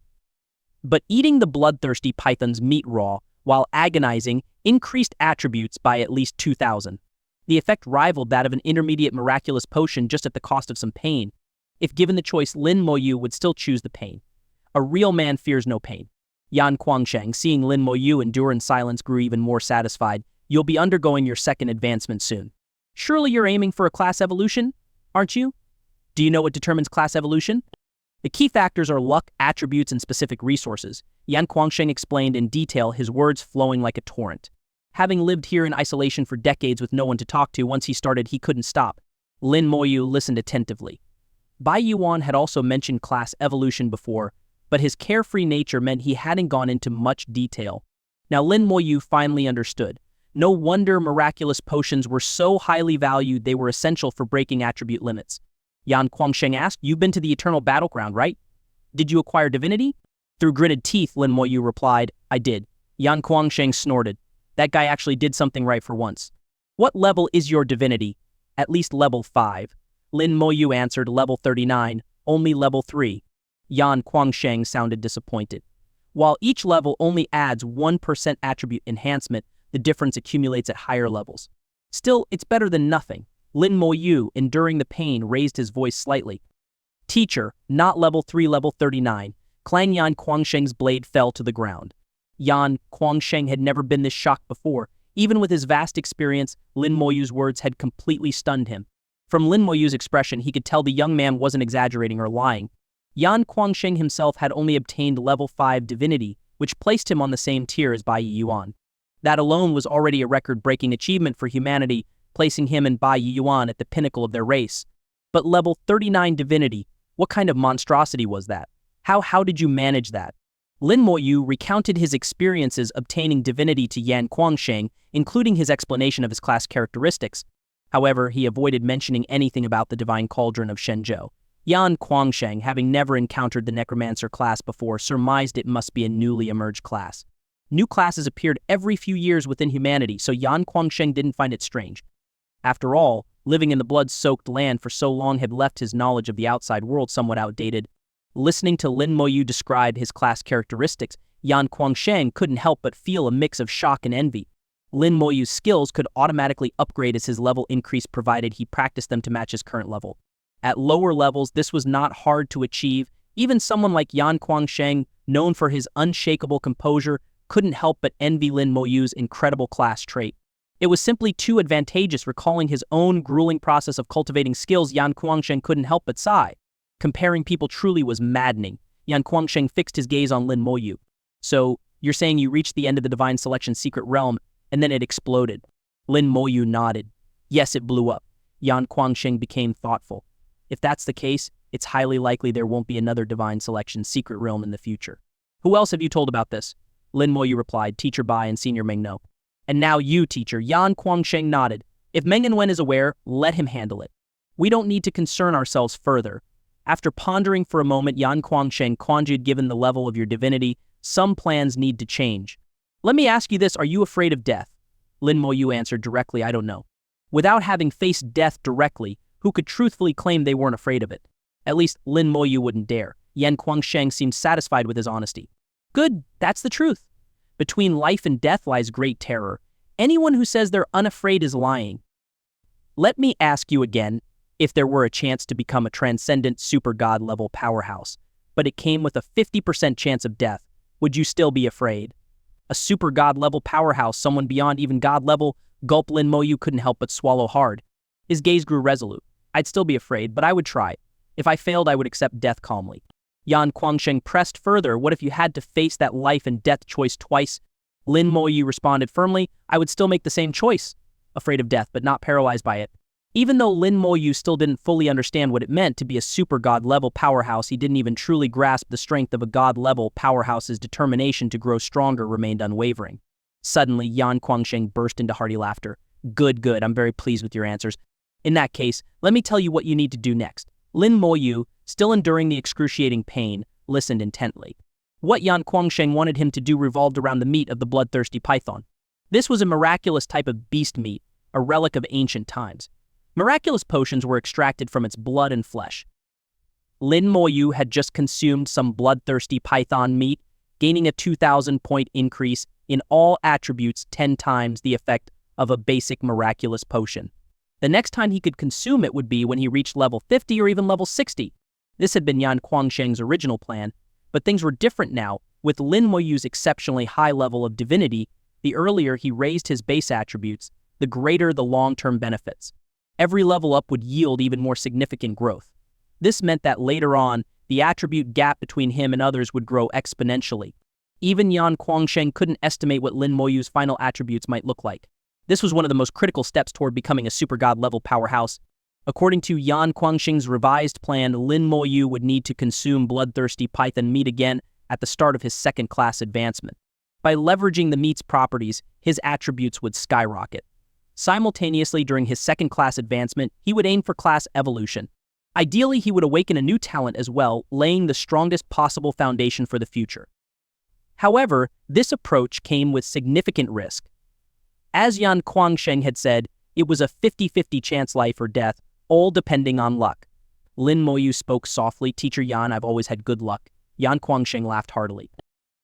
But eating the bloodthirsty python's meat raw, while agonizing, increased attributes by at least 2,000. The effect rivaled that of an intermediate miraculous potion, just at the cost of some pain. If given the choice, Lin Moyu would still choose the pain. A real man fears no pain. Yan Guangsheng, seeing Lin Moyu endure in silence, grew even more satisfied. "You'll be undergoing your second advancement soon. Surely you're aiming for a class evolution, aren't you? Do you know what determines class evolution?" "The key factors are luck, attributes, and specific resources." Yan Guangsheng explained in detail, his words flowing like a torrent. Having lived here in isolation for decades with no one to talk to, once he started, he couldn't stop. Lin Moyu listened attentively. Bai Yuan had also mentioned class evolution before, but his carefree nature meant he hadn't gone into much detail. Now Lin Moyu finally understood. No wonder miraculous potions were so highly valued, they were essential for breaking attribute limits. Yan Guangsheng asked, "You've been to the eternal battleground, right? Did you acquire divinity?" Through gritted teeth, Lin Moyu replied, "I did." Yan Guangsheng snorted. That guy actually did something right for once. "What level is your divinity?" "At least level 5. Lin Moyu answered, "Level 39, only level 3. Yan Guangsheng sounded disappointed. While each level only adds 1% attribute enhancement, the difference accumulates at higher levels. Still, it's better than nothing. Lin Moyu, enduring the pain, raised his voice slightly. "Teacher, not level 3, level 39. Clang. Yan Guangsheng's blade fell to the ground. Yan Guangsheng had never been this shocked before. Even with his vast experience, Lin Moyu's words had completely stunned him. From Lin Moyu's expression, he could tell the young man wasn't exaggerating or lying. Yan Guangsheng himself had only obtained level 5 divinity, which placed him on the same tier as Bai Yuan. That alone was already a record-breaking achievement for humanity, placing him and Bai Yuan at the pinnacle of their race. But level 39 divinity, what kind of monstrosity was that? How did you manage that? Lin Moyu recounted his experiences obtaining divinity to Yan Guangsheng, including his explanation of his class characteristics. However, he avoided mentioning anything about the divine cauldron of Shenzhou. Yan Guangsheng, having never encountered the Necromancer class before, surmised it must be a newly emerged class. New classes appeared every few years within humanity, so Yan Guangsheng didn't find it strange. After all, living in the blood-soaked land for so long had left his knowledge of the outside world somewhat outdated. Listening to Lin Moyu describe his class characteristics, Yan Guangsheng couldn't help but feel a mix of shock and envy. Lin Moyu's skills could automatically upgrade as his level increased, provided he practiced them to match his current level. At lower levels, this was not hard to achieve. Even someone like Yan Guangsheng, known for his unshakable composure, couldn't help but envy Lin Moyu's incredible class trait. It was simply too advantageous. Recalling his own grueling process of cultivating skills, Yan Guangsheng couldn't help but sigh. Comparing people truly was maddening. Yan Guangsheng fixed his gaze on Lin Moyu. "So, you're saying you reached the end of the Divine Selection secret realm, and then it exploded?" Lin Moyu nodded. "Yes, it blew up." Yan Guangsheng became thoughtful. "If that's the case, it's highly likely there won't be another Divine Selection secret realm in the future. Who else have you told about this?" Lin Moyu replied, "Teacher Bai and Senior Meng know." "And now you, teacher." Yan Guangsheng nodded. "If Meng and Wen is aware, let him handle it. We don't need to concern ourselves further." After pondering for a moment, Yan Guangsheng conjured, "Given the level of your divinity, some plans need to change. Let me ask you this, are you afraid of death?" Lin Moyu answered directly, "I don't know." Without having faced death directly, who could truthfully claim they weren't afraid of it. At least Lin Moyu wouldn't dare. Yan Kuangsheng seemed satisfied with his honesty. Good, that's the truth. Between life and death lies great terror. Anyone who says they're unafraid is lying. Let me ask you again, if there were a chance to become a transcendent super god level powerhouse, but it came with a 50% chance of death, would you still be afraid? A super god level powerhouse, someone beyond even god level, gulp. Lin Moyu couldn't help but swallow hard. His gaze grew resolute. I'd still be afraid, but I would try. If I failed, I would accept death calmly. Yan Kuangsheng pressed further. What if you had to face that life and death choice twice? Lin Moyu responded firmly. I would still make the same choice. Afraid of death, but not paralyzed by it. Even though Lin Moyu still didn't fully understand what it meant to be a super god-level powerhouse, he didn't even truly grasp the strength of a god-level powerhouse's determination to grow stronger remained unwavering. Suddenly, Yan Kuangsheng burst into hearty laughter. Good, I'm very pleased with your answers. In that case, let me tell you what you need to do next. Lin Moyu, still enduring the excruciating pain, listened intently. What Yan Kuangsheng wanted him to do revolved around the meat of the bloodthirsty python. This was a miraculous type of beast meat, a relic of ancient times. Miraculous potions were extracted from its blood and flesh. Lin Moyu had just consumed some bloodthirsty python meat, gaining a 2,000-point increase in all attributes 10 times the effect of a basic miraculous potion. The next time he could consume it would be when he reached level 50 or even level 60. This had been Yan Kuangsheng's original plan, but things were different now. With Lin Moyu's exceptionally high level of divinity, the earlier he raised his base attributes, the greater the long-term benefits. Every level up would yield even more significant growth. This meant that later on, the attribute gap between him and others would grow exponentially. Even Yan Kuangsheng couldn't estimate what Lin Moyu's final attributes might look like. This was one of the most critical steps toward becoming a super god-level powerhouse. According to Yan Kuangsheng's revised plan, Lin Moyu would need to consume bloodthirsty python meat again at the start of his second-class advancement. By leveraging the meat's properties, his attributes would skyrocket. Simultaneously, during his second-class advancement, he would aim for class evolution. Ideally, he would awaken a new talent as well, laying the strongest possible foundation for the future. However, this approach came with significant risk. As Yan Kuangsheng had said, it was a 50-50 chance life or death, all depending on luck. Lin Moyu spoke softly. Teacher Yan, I've always had good luck. Yan Kuangsheng laughed heartily.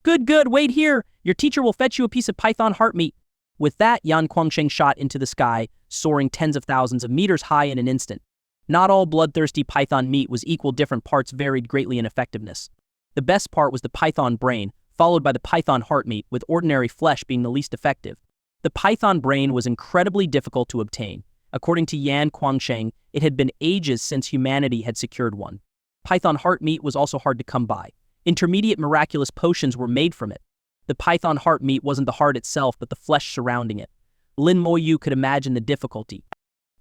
Good, wait here. Your teacher will fetch you a piece of python heart meat. With that, Yan Kuangsheng shot into the sky, soaring tens of thousands of meters high in an instant. Not all bloodthirsty python meat was equal. Different parts varied greatly in effectiveness. The best part was the python brain, followed by the python heart meat, with ordinary flesh being the least effective. The python brain was incredibly difficult to obtain. According to Yan Kuangsheng, it had been ages since humanity had secured one. Python heart meat was also hard to come by. Intermediate miraculous potions were made from it. The python heart meat wasn't the heart itself, but the flesh surrounding it. Lin Moyu could imagine the difficulty.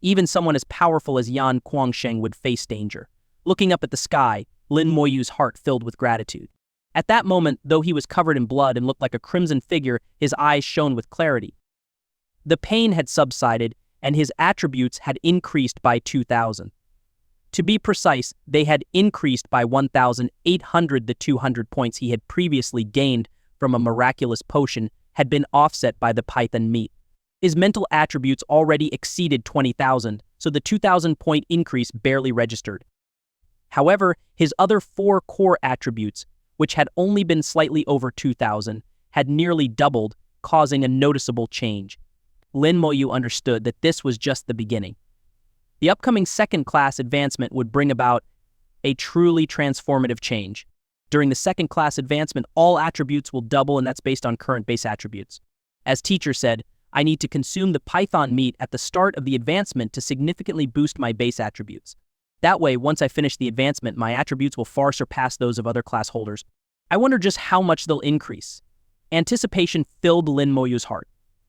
Even someone as powerful as Yan Kuangsheng would face danger. Looking up at the sky, Lin Moyu's heart filled with gratitude. At that moment, though he was covered in blood and looked like a crimson figure, his eyes shone with clarity. The pain had subsided, and his attributes had increased by 2,000. To be precise, they had increased by 1,800. The 200 points he had previously gained from a miraculous potion had been offset by the python meat. His mental attributes already exceeded 20,000, so the 2,000-point increase barely registered. However, his other 4 core attributes, which had only been slightly over 2,000, had nearly doubled, causing a noticeable change. Lin Moyu understood that this was just the beginning. The upcoming second-class advancement would bring about a truly transformative change. During the second-class advancement, all attributes will double, and that's based on current base attributes. As teacher said, I need to consume the python meat at the start of the advancement to significantly boost my base attributes. That way, once I finish the advancement, my attributes will far surpass those of other class holders. I wonder just how much they'll increase. Anticipation filled Lin Moyu's heart.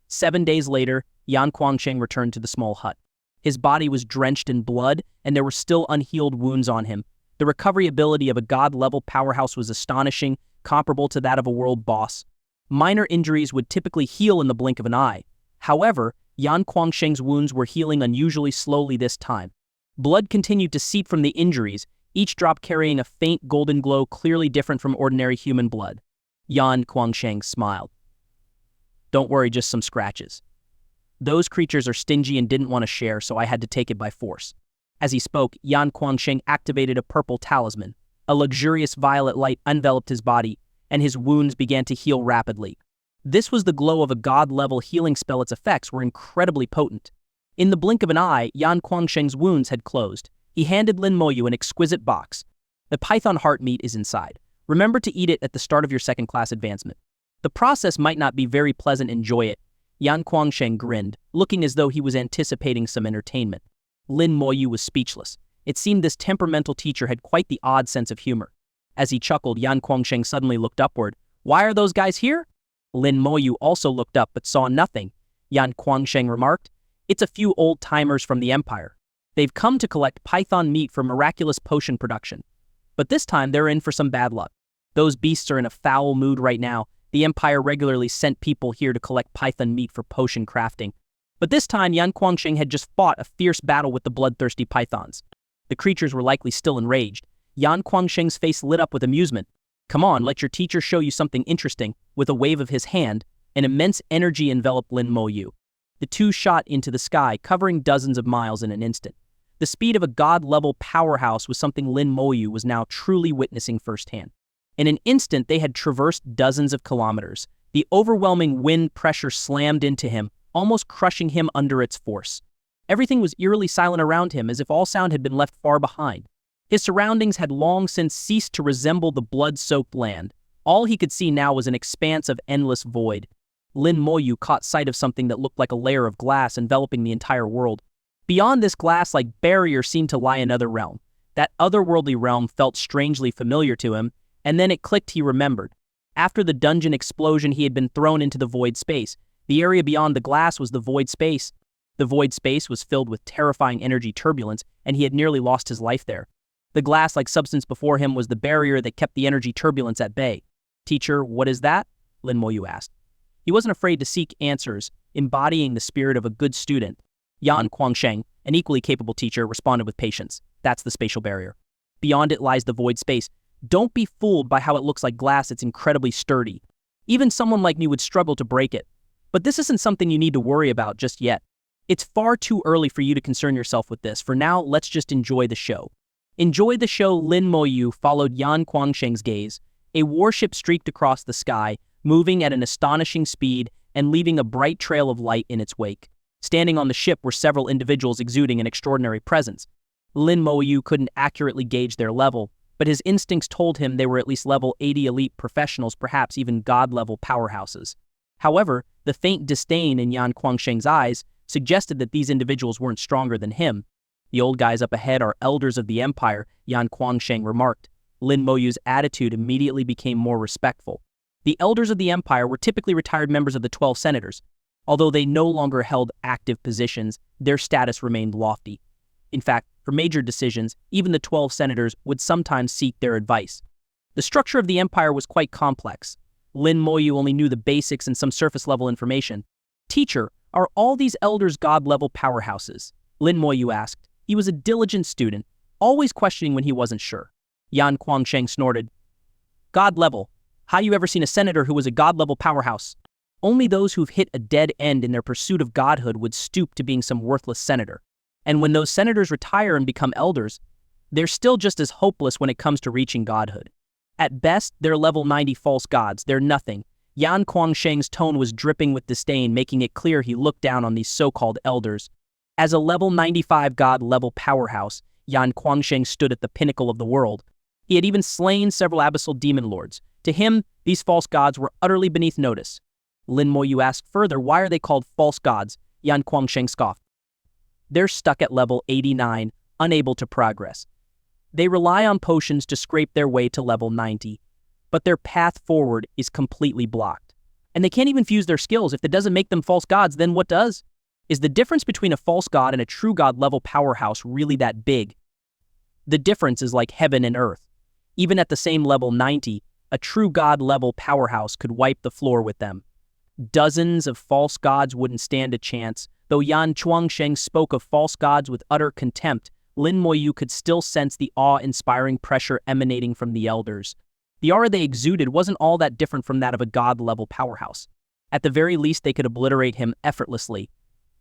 7 days later, Yan Kuangsheng returned to the small hut. His body was drenched in blood, and there were still unhealed wounds on him. The recovery ability of a god-level powerhouse was astonishing, comparable to that of a world boss. Minor injuries would typically heal in the blink of an eye. However, Yan Kuangsheng's wounds were healing unusually slowly this time. Blood continued to seep from the injuries, each drop carrying a faint golden glow clearly different from ordinary human blood. Yan Kuangsheng smiled. Don't worry, just some scratches. Those creatures are stingy and didn't want to share, so I had to take it by force. As he spoke, Yan Guangsheng activated a purple talisman. A luxurious violet light enveloped his body, and his wounds began to heal rapidly. This was the glow of a god-level healing spell. Its effects were incredibly potent. In the blink of an eye, Yan Guangsheng's wounds had closed. He handed Lin Moyu an exquisite box. The python heart meat is inside. Remember to eat it at the start of your second-class advancement. The process might not be very pleasant. Enjoy it. Yan Guangsheng grinned, looking as though he was anticipating some entertainment. Lin Moyu was speechless. It seemed this temperamental teacher had quite the odd sense of humor. As he chuckled, Yan Guangsheng suddenly looked upward. Why are those guys here? Lin Moyu also looked up but saw nothing. Yan Guangsheng remarked, It's a few old-timers from the Empire. They've come to collect python meat for miraculous potion production. But this time they're in for some bad luck. Those beasts are in a foul mood right now. The Empire regularly sent people here to collect python meat for potion crafting. But this time Yan Guangsheng had just fought a fierce battle with the bloodthirsty pythons. The creatures were likely still enraged. Yan Guangsheng's face lit up with amusement. Come on, let your teacher show you something interesting. With a wave of his hand, an immense energy enveloped Lin Moyu. The two shot into the sky, covering dozens of miles in an instant. The speed of a god-level powerhouse was something Lin Moyu was now truly witnessing firsthand. In an instant, they had traversed dozens of kilometers. The overwhelming wind pressure slammed into him, almost crushing him under its force. Everything was eerily silent around him, as if all sound had been left far behind. His surroundings had long since ceased to resemble the blood-soaked land. All he could see now was an expanse of endless void. Lin Moyu caught sight of something that looked like a layer of glass enveloping the entire world. Beyond this glass-like barrier seemed to lie another realm. That otherworldly realm felt strangely familiar to him, and then it clicked. He remembered. After the dungeon explosion, he had been thrown into the void space. The area beyond the glass was the void space. The void space was filled with terrifying energy turbulence, and he had nearly lost his life there. The glass-like substance before him was the barrier that kept the energy turbulence at bay. Teacher, what is that? Lin Moyu asked. He wasn't afraid to seek answers, embodying the spirit of a good student. Yan Guangsheng, an equally capable teacher, responded with patience. That's the spatial barrier. Beyond it lies the void space. Don't be fooled by how it looks like glass. It's incredibly sturdy. Even someone like me would struggle to break it. But this isn't something you need to worry about just yet. It's far too early for you to concern yourself with this. For now, let's just enjoy the show. Enjoy the show. Lin Moyu followed Yan Guangsheng's gaze. A warship streaked across the sky, moving at an astonishing speed and leaving a bright trail of light in its wake. Standing on the ship were several individuals exuding an extraordinary presence. Lin Moyu couldn't accurately gauge their level, but his instincts told him they were at least level 80 elite professionals, perhaps even god-level powerhouses. However, the faint disdain in Yan Guangsheng's eyes suggested that these individuals weren't stronger than him. The old guys up ahead are elders of the Empire, Yan Guangsheng remarked. Lin Moyu's attitude immediately became more respectful. The elders of the Empire were typically retired members of the 12 senators. Although they no longer held active positions, their status remained lofty. In fact, for major decisions, even the 12 senators would sometimes seek their advice. The structure of the Empire was quite complex. Lin Moyu only knew the basics and some surface-level information. Teacher, are all these elders god-level powerhouses? Lin Moyu asked. He was a diligent student, always questioning when he wasn't sure. Yan Guangsheng snorted. God-level? How you ever seen a senator who was a god-level powerhouse? Only those who've hit a dead end in their pursuit of godhood would stoop to being some worthless senator. And when those senators retire and become elders, they're still just as hopeless when it comes to reaching godhood. At best, they're level 90 false gods. They're nothing. Yan Guangsheng's tone was dripping with disdain, making it clear he looked down on these so-called elders. As a level 95 god-level powerhouse, Yan Guangsheng stood at the pinnacle of the world. He had even slain several abyssal demon lords. To him, these false gods were utterly beneath notice. Lin Moyu asked further, why are they called false gods? Yan Guangsheng scoffed. They're stuck at level 89, unable to progress. They rely on potions to scrape their way to level 90, but their path forward is completely blocked. And they can't even fuse their skills. If that doesn't make them false gods, then what does? Is the difference between a false god and a true god level powerhouse really that big? The difference is like heaven and earth. Even at the same level 90, a true god level powerhouse could wipe the floor with them. Dozens of false gods wouldn't stand a chance. Though Yan Guangsheng spoke of false gods with utter contempt, Lin Moyu could still sense the awe-inspiring pressure emanating from the elders. The aura they exuded wasn't all that different from that of a god-level powerhouse. At the very least, they could obliterate him effortlessly.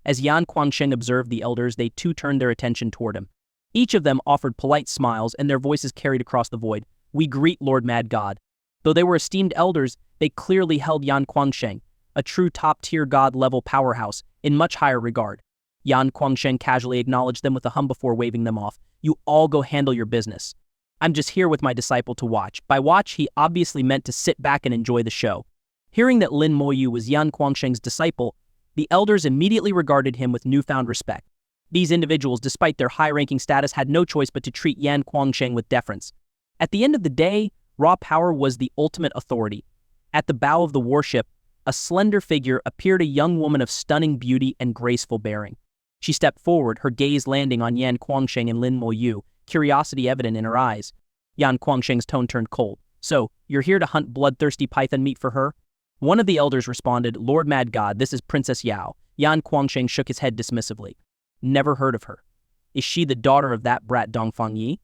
As Yan Guangsheng observed the elders, they too turned their attention toward him. Each of them offered polite smiles, and their voices carried across the void. "We greet Lord Mad God." Though they were esteemed elders, they clearly held Yan Guangsheng, a true top-tier god-level powerhouse, in much higher regard. Yan Guangsheng casually acknowledged them with a hum before waving them off. "You all go handle your business. I'm just here with my disciple to watch." By watch, he obviously meant to sit back and enjoy the show. Hearing that Lin Moyu was Yan Guangsheng's disciple, the elders immediately regarded him with newfound respect. These individuals, despite their high-ranking status, had no choice but to treat Yan Guangsheng with deference. At the end of the day, raw power was the ultimate authority. At the bow of the warship, a slender figure appeared, a young woman of stunning beauty and graceful bearing. She stepped forward, her gaze landing on Yan Guangsheng and Lin Moyu, curiosity evident in her eyes. Yan Guangsheng's tone turned cold. "So, you're here to hunt bloodthirsty python meat for her?" One of the elders responded, "Lord Mad God, this is Princess Yao." Yan Guangsheng shook his head dismissively. "Never heard of her. Is she the daughter of that brat Dongfang Yi?"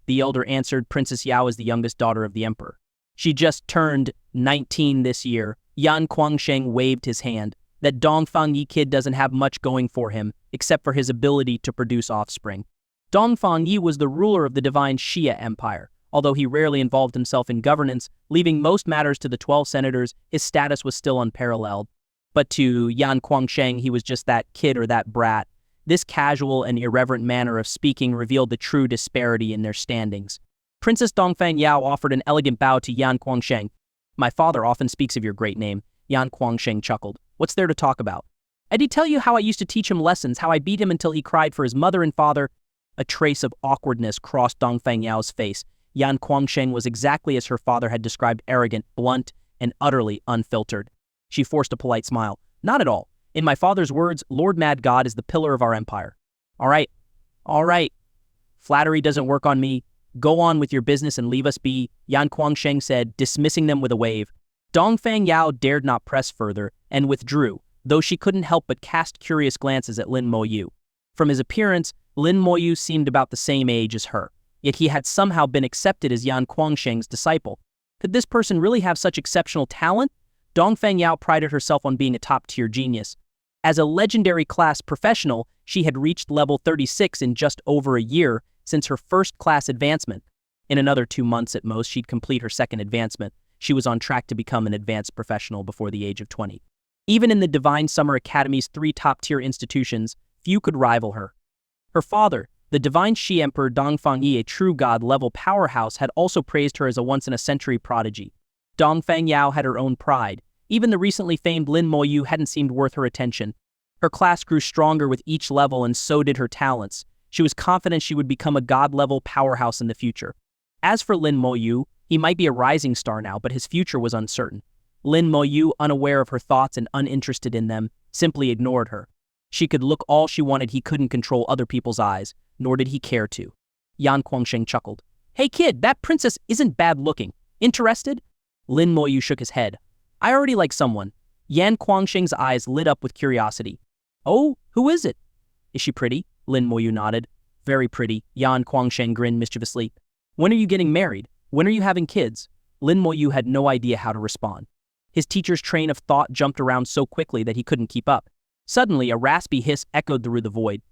The elder answered, "Princess Yao is the youngest daughter of the emperor. She just turned 19 this year." Yan Guangsheng waved his hand. "That Dongfang Yi kid doesn't have much going for him, except for his ability to produce offspring." Dongfang Yi was the ruler of the divine Xia Empire. Although he rarely involved himself in governance, leaving most matters to the 12 senators, his status was still unparalleled. But to Yan Guangsheng, he was just that kid or that brat. This casual and irreverent manner of speaking revealed the true disparity in their standings. Princess Dongfang Yao offered an elegant bow to Yan Guangsheng. "My father often speaks of your great name." Yan Guangsheng chuckled. "What's there to talk about? I did tell you how I used to teach him lessons, how I beat him until he cried for his mother and father." A trace of awkwardness crossed Dongfang Yao's face. Yan Guangsheng was exactly as her father had described, arrogant, blunt, and utterly unfiltered. She forced a polite smile. "Not at all. In my father's words, Lord Mad God is the pillar of our empire." All right. Flattery doesn't work on me. Go on with your business and leave us be," Yan Guangsheng said, dismissing them with a wave. Dongfang Yao dared not press further, and withdrew, though she couldn't help but cast curious glances at Lin Moyu. From his appearance, Lin Moyu seemed about the same age as her. Yet he had somehow been accepted as Yan Guangsheng's disciple. Could this person really have such exceptional talent? Dongfang Yao prided herself on being a top-tier genius. As a legendary class professional, she had reached level 36 in just over a year since her first class advancement. In another 2 months at most, she'd complete her second advancement. She was on track to become an advanced professional before the age of 20. Even in the Divine Summer Academy's 3 top-tier institutions, few could rival her. Her father, the divine Shi Emperor Dongfang Yi, a true god-level powerhouse, had also praised her as a once-in-a-century prodigy. Dongfang Yao had her own pride. Even the recently famed Lin Moyu hadn't seemed worth her attention. Her class grew stronger with each level, and so did her talents. She was confident she would become a god-level powerhouse in the future. As for Lin Moyu, he might be a rising star now, but his future was uncertain. Lin Moyu, unaware of her thoughts and uninterested in them, simply ignored her. She could look all she wanted, he couldn't control other people's eyes, nor did he care to. Yan Guangsheng chuckled. "Hey kid, that princess isn't bad looking. Interested?" Lin Moyu shook his head. "I already like someone." Yan Guangsheng's eyes lit up with curiosity. "Oh, who is it?" "Is she pretty?" Lin Moyu nodded. "Very pretty." Yan Guangsheng grinned mischievously. "When are you getting married? When are you having kids?" Lin Moyu had no idea how to respond. His teacher's train of thought jumped around so quickly that he couldn't keep up. Suddenly, a raspy hiss echoed through the void.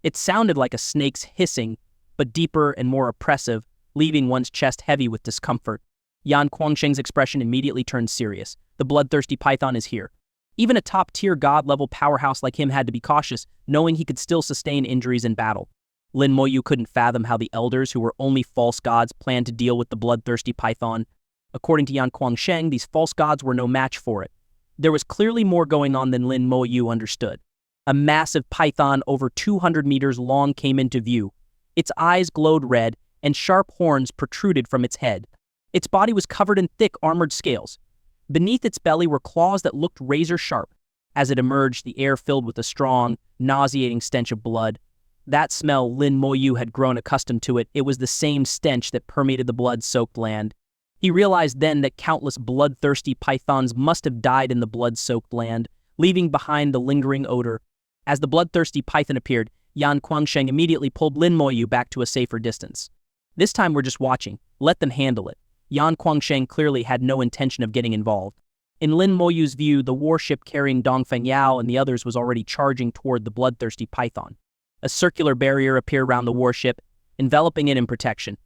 It sounded like a snake's hissing, but deeper and more oppressive, leaving one's chest heavy with discomfort. Yan Guangsheng's expression immediately turned serious. The bloodthirsty python is here. Even a top-tier god-level powerhouse like him had to be cautious, knowing he could still sustain injuries in battle. Lin Moyu couldn't fathom how the elders, who were only false gods, planned to deal with the bloodthirsty python. According to Yan Guangsheng, these false gods were no match for it. There was clearly more going on than Lin Moyu understood. A massive python over 200 meters long came into view. Its eyes glowed red, and sharp horns protruded from its head. Its body was covered in thick, armored scales. Beneath its belly were claws that looked razor-sharp. As it emerged, the air filled with a strong, nauseating stench of blood. That smell, Lin Moyu had grown accustomed to it. It was the same stench that permeated the blood-soaked land. He realized then that countless bloodthirsty pythons must have died in the blood-soaked land, leaving behind the lingering odor. As the bloodthirsty python appeared, Yan Guangsheng immediately pulled Lin Moyu back to a safer distance. "This time we're just watching. Let them handle it." Yan Guangsheng clearly had no intention of getting involved. In Lin Moyu's view, the warship carrying Dongfang Yao and the others was already charging toward the bloodthirsty python. A circular barrier appeared around the warship, enveloping it in protection.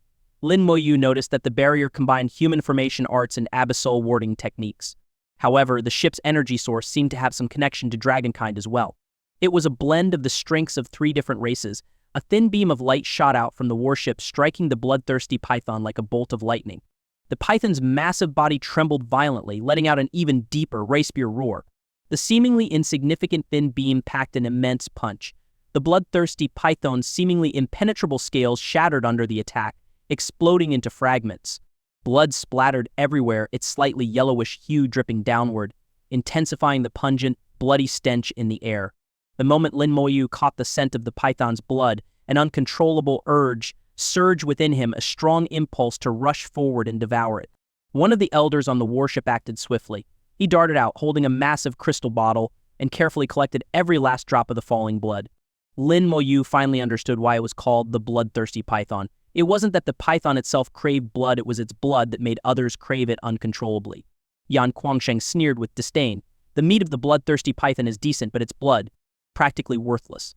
Lin Moyu noticed that the barrier combined human formation arts and abyssal warding techniques. However, the ship's energy source seemed to have some connection to dragonkind as well. It was a blend of the strengths of 3 different races. A thin beam of light shot out from the warship, striking the bloodthirsty python like a bolt of lightning. The python's massive body trembled violently, letting out an even deeper race-spear roar. The seemingly insignificant thin beam packed an immense punch. The bloodthirsty python's seemingly impenetrable scales shattered under the attack, exploding into fragments. Blood splattered everywhere, its slightly yellowish hue dripping downward, intensifying the pungent, bloody stench in the air. The moment Lin Moyu caught the scent of the python's blood, an uncontrollable urge surged within him, a strong impulse to rush forward and devour it. One of the elders on the warship acted swiftly. He darted out, holding a massive crystal bottle, and carefully collected every last drop of the falling blood. Lin Moyu finally understood why it was called the bloodthirsty python. It wasn't that the python itself craved blood, it was its blood that made others crave it uncontrollably. Yan Guangsheng sneered with disdain. The meat of the bloodthirsty python is decent, but its blood, practically worthless.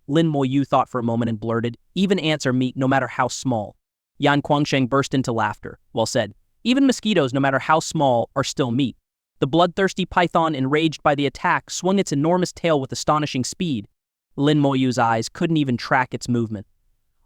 Lin Moyu thought for a moment and blurted, even ants are meat no matter how small. Yan Guangsheng burst into laughter. Well said. Even mosquitoes, no matter how small, are still meat. The bloodthirsty python, enraged by the attack, swung its enormous tail with astonishing speed. Lin Moyu's eyes couldn't even track its movement.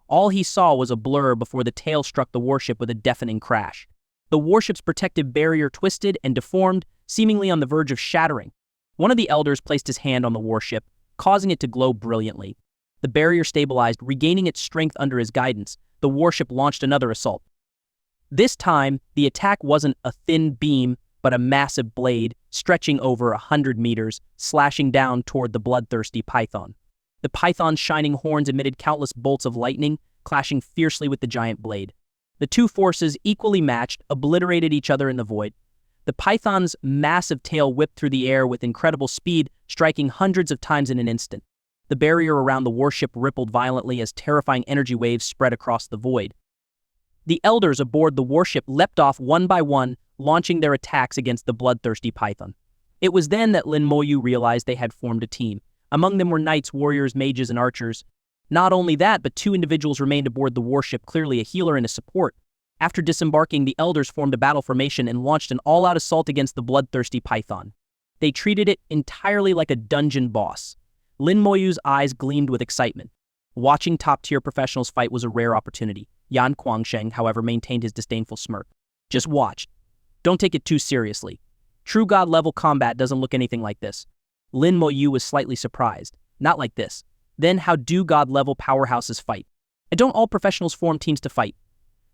All he saw was a blur before the tail struck the warship with a deafening crash. The warship's protective barrier twisted and deformed, seemingly on the verge of shattering. One of the elders placed his hand on the warship, causing it to glow brilliantly. The barrier stabilized, regaining its strength under his guidance. The warship launched another assault. This time, the attack wasn't a thin beam, but a massive blade, stretching over 100 meters, slashing down toward the bloodthirsty python. The python's shining horns emitted countless bolts of lightning, clashing fiercely with the giant blade. The two forces, equally matched, obliterated each other in the void. The python's massive tail whipped through the air with incredible speed, striking hundreds of times in an instant. The barrier around the warship rippled violently as terrifying energy waves spread across the void. The elders aboard the warship leapt off one by one, launching their attacks against the bloodthirsty python. It was then that Lin Moyu realized they had formed a team. Among them were knights, warriors, mages, and archers. Not only that, but 2 individuals remained aboard the warship, clearly a healer and a support. After disembarking, the elders formed a battle formation and launched an all-out assault against the bloodthirsty python. They treated it entirely like a dungeon boss. Lin Moyu's eyes gleamed with excitement. Watching top-tier professionals fight was a rare opportunity. Yan Guangsheng, however, maintained his disdainful smirk. Just watch. Don't take it too seriously. True god-level combat doesn't look anything like this. Lin Moyu was slightly surprised. Not like this. Then how do god-level powerhouses fight? And don't all professionals form teams to fight?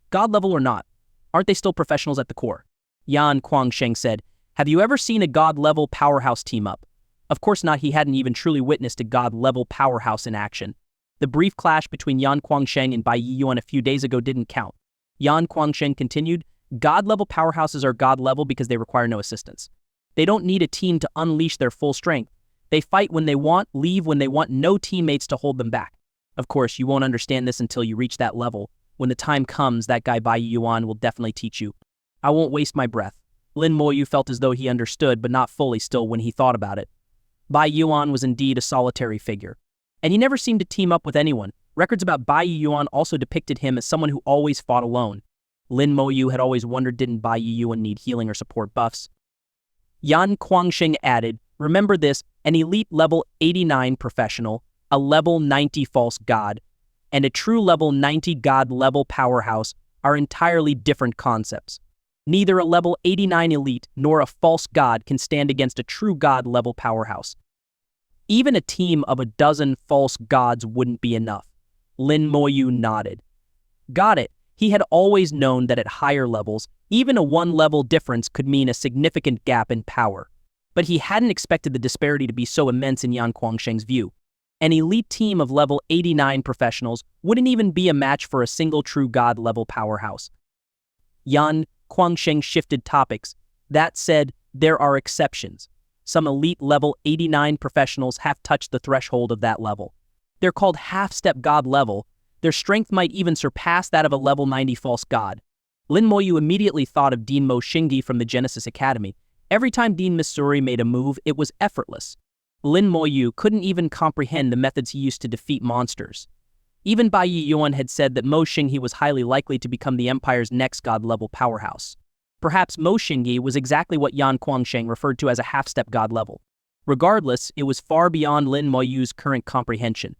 God-level or not, aren't they still professionals at the core? Yan Guangsheng said, have you ever seen a god-level powerhouse team up? Of course not, he hadn't even truly witnessed a god-level powerhouse in action. The brief clash between Yan Guangsheng and Bai Yiyuan a few days ago didn't count. Yan Guangsheng continued, god-level powerhouses are god-level because they require no assistance. They don't need a team to unleash their full strength. They fight when they want, leave when they want, no teammates to hold them back. Of course, you won't understand this until you reach that level. When the time comes, that guy Bai Yuan will definitely teach you. I won't waste my breath. Lin Moyu felt as though he understood, but not fully still when he thought about it. Bai Yuan was indeed a solitary figure. And he never seemed to team up with anyone. Records about Bai Yuan also depicted him as someone who always fought alone. Lin Moyu had always wondered, didn't Bai Yuan need healing or support buffs? Yan Guangsheng added, remember this, an elite level 89 professional, a level 90 false god, and a true level 90 god level powerhouse are entirely different concepts. Neither a level 89 elite nor a false god can stand against a true god level powerhouse. Even a team of a dozen false gods wouldn't be enough. Lin Moyu nodded. Got it. He had always known that at higher levels, even a 1-level difference could mean a significant gap in power. But he hadn't expected the disparity to be so immense in Yan Guangsheng's view. An elite team of level 89 professionals wouldn't even be a match for a single true god-level powerhouse. Yan Guangsheng shifted topics. That said, there are exceptions. Some elite level 89 professionals have touched the threshold of that level. They're called half-step god level. Their strength might even surpass that of a level 90 false god. Lin Moyu immediately thought of Dean Mo Shingi from the Genesis Academy. Every time Dean Missouri made a move, it was effortless. Lin Moyu couldn't even comprehend the methods he used to defeat monsters. Even Bai Yuan had said that Mo Xingyi was highly likely to become the Empire's next god-level powerhouse. Perhaps Mo Xingyi was exactly what Yan Guangsheng referred to as a half-step god level. Regardless, it was far beyond Lin Moyu's current comprehension.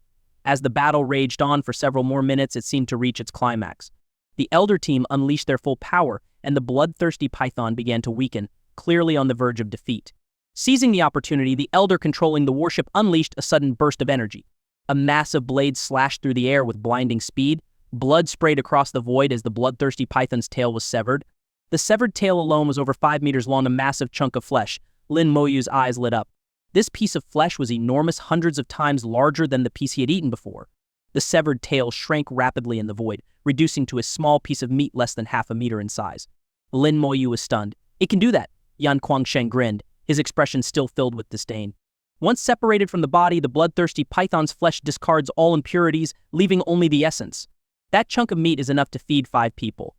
As the battle raged on for several more minutes, it seemed to reach its climax. The Elder team unleashed their full power, and the bloodthirsty python began to weaken, clearly on the verge of defeat. Seizing the opportunity, the Elder controlling the warship unleashed a sudden burst of energy. A massive blade slashed through the air with blinding speed. Blood sprayed across the void as the bloodthirsty python's tail was severed. The severed tail alone was over 5 meters long, a massive chunk of flesh. Lin Moyu's eyes lit up. This piece of flesh was enormous, hundreds of times larger than the piece he had eaten before. The severed tail shrank rapidly in the void, reducing to a small piece of meat less than half a meter in size. Lin Moyu was stunned. "It can do that," Yan Guangsheng grinned, his expression still filled with disdain. Once separated from the body, the bloodthirsty python's flesh discards all impurities, leaving only the essence. That chunk of meat is enough to feed 5 people.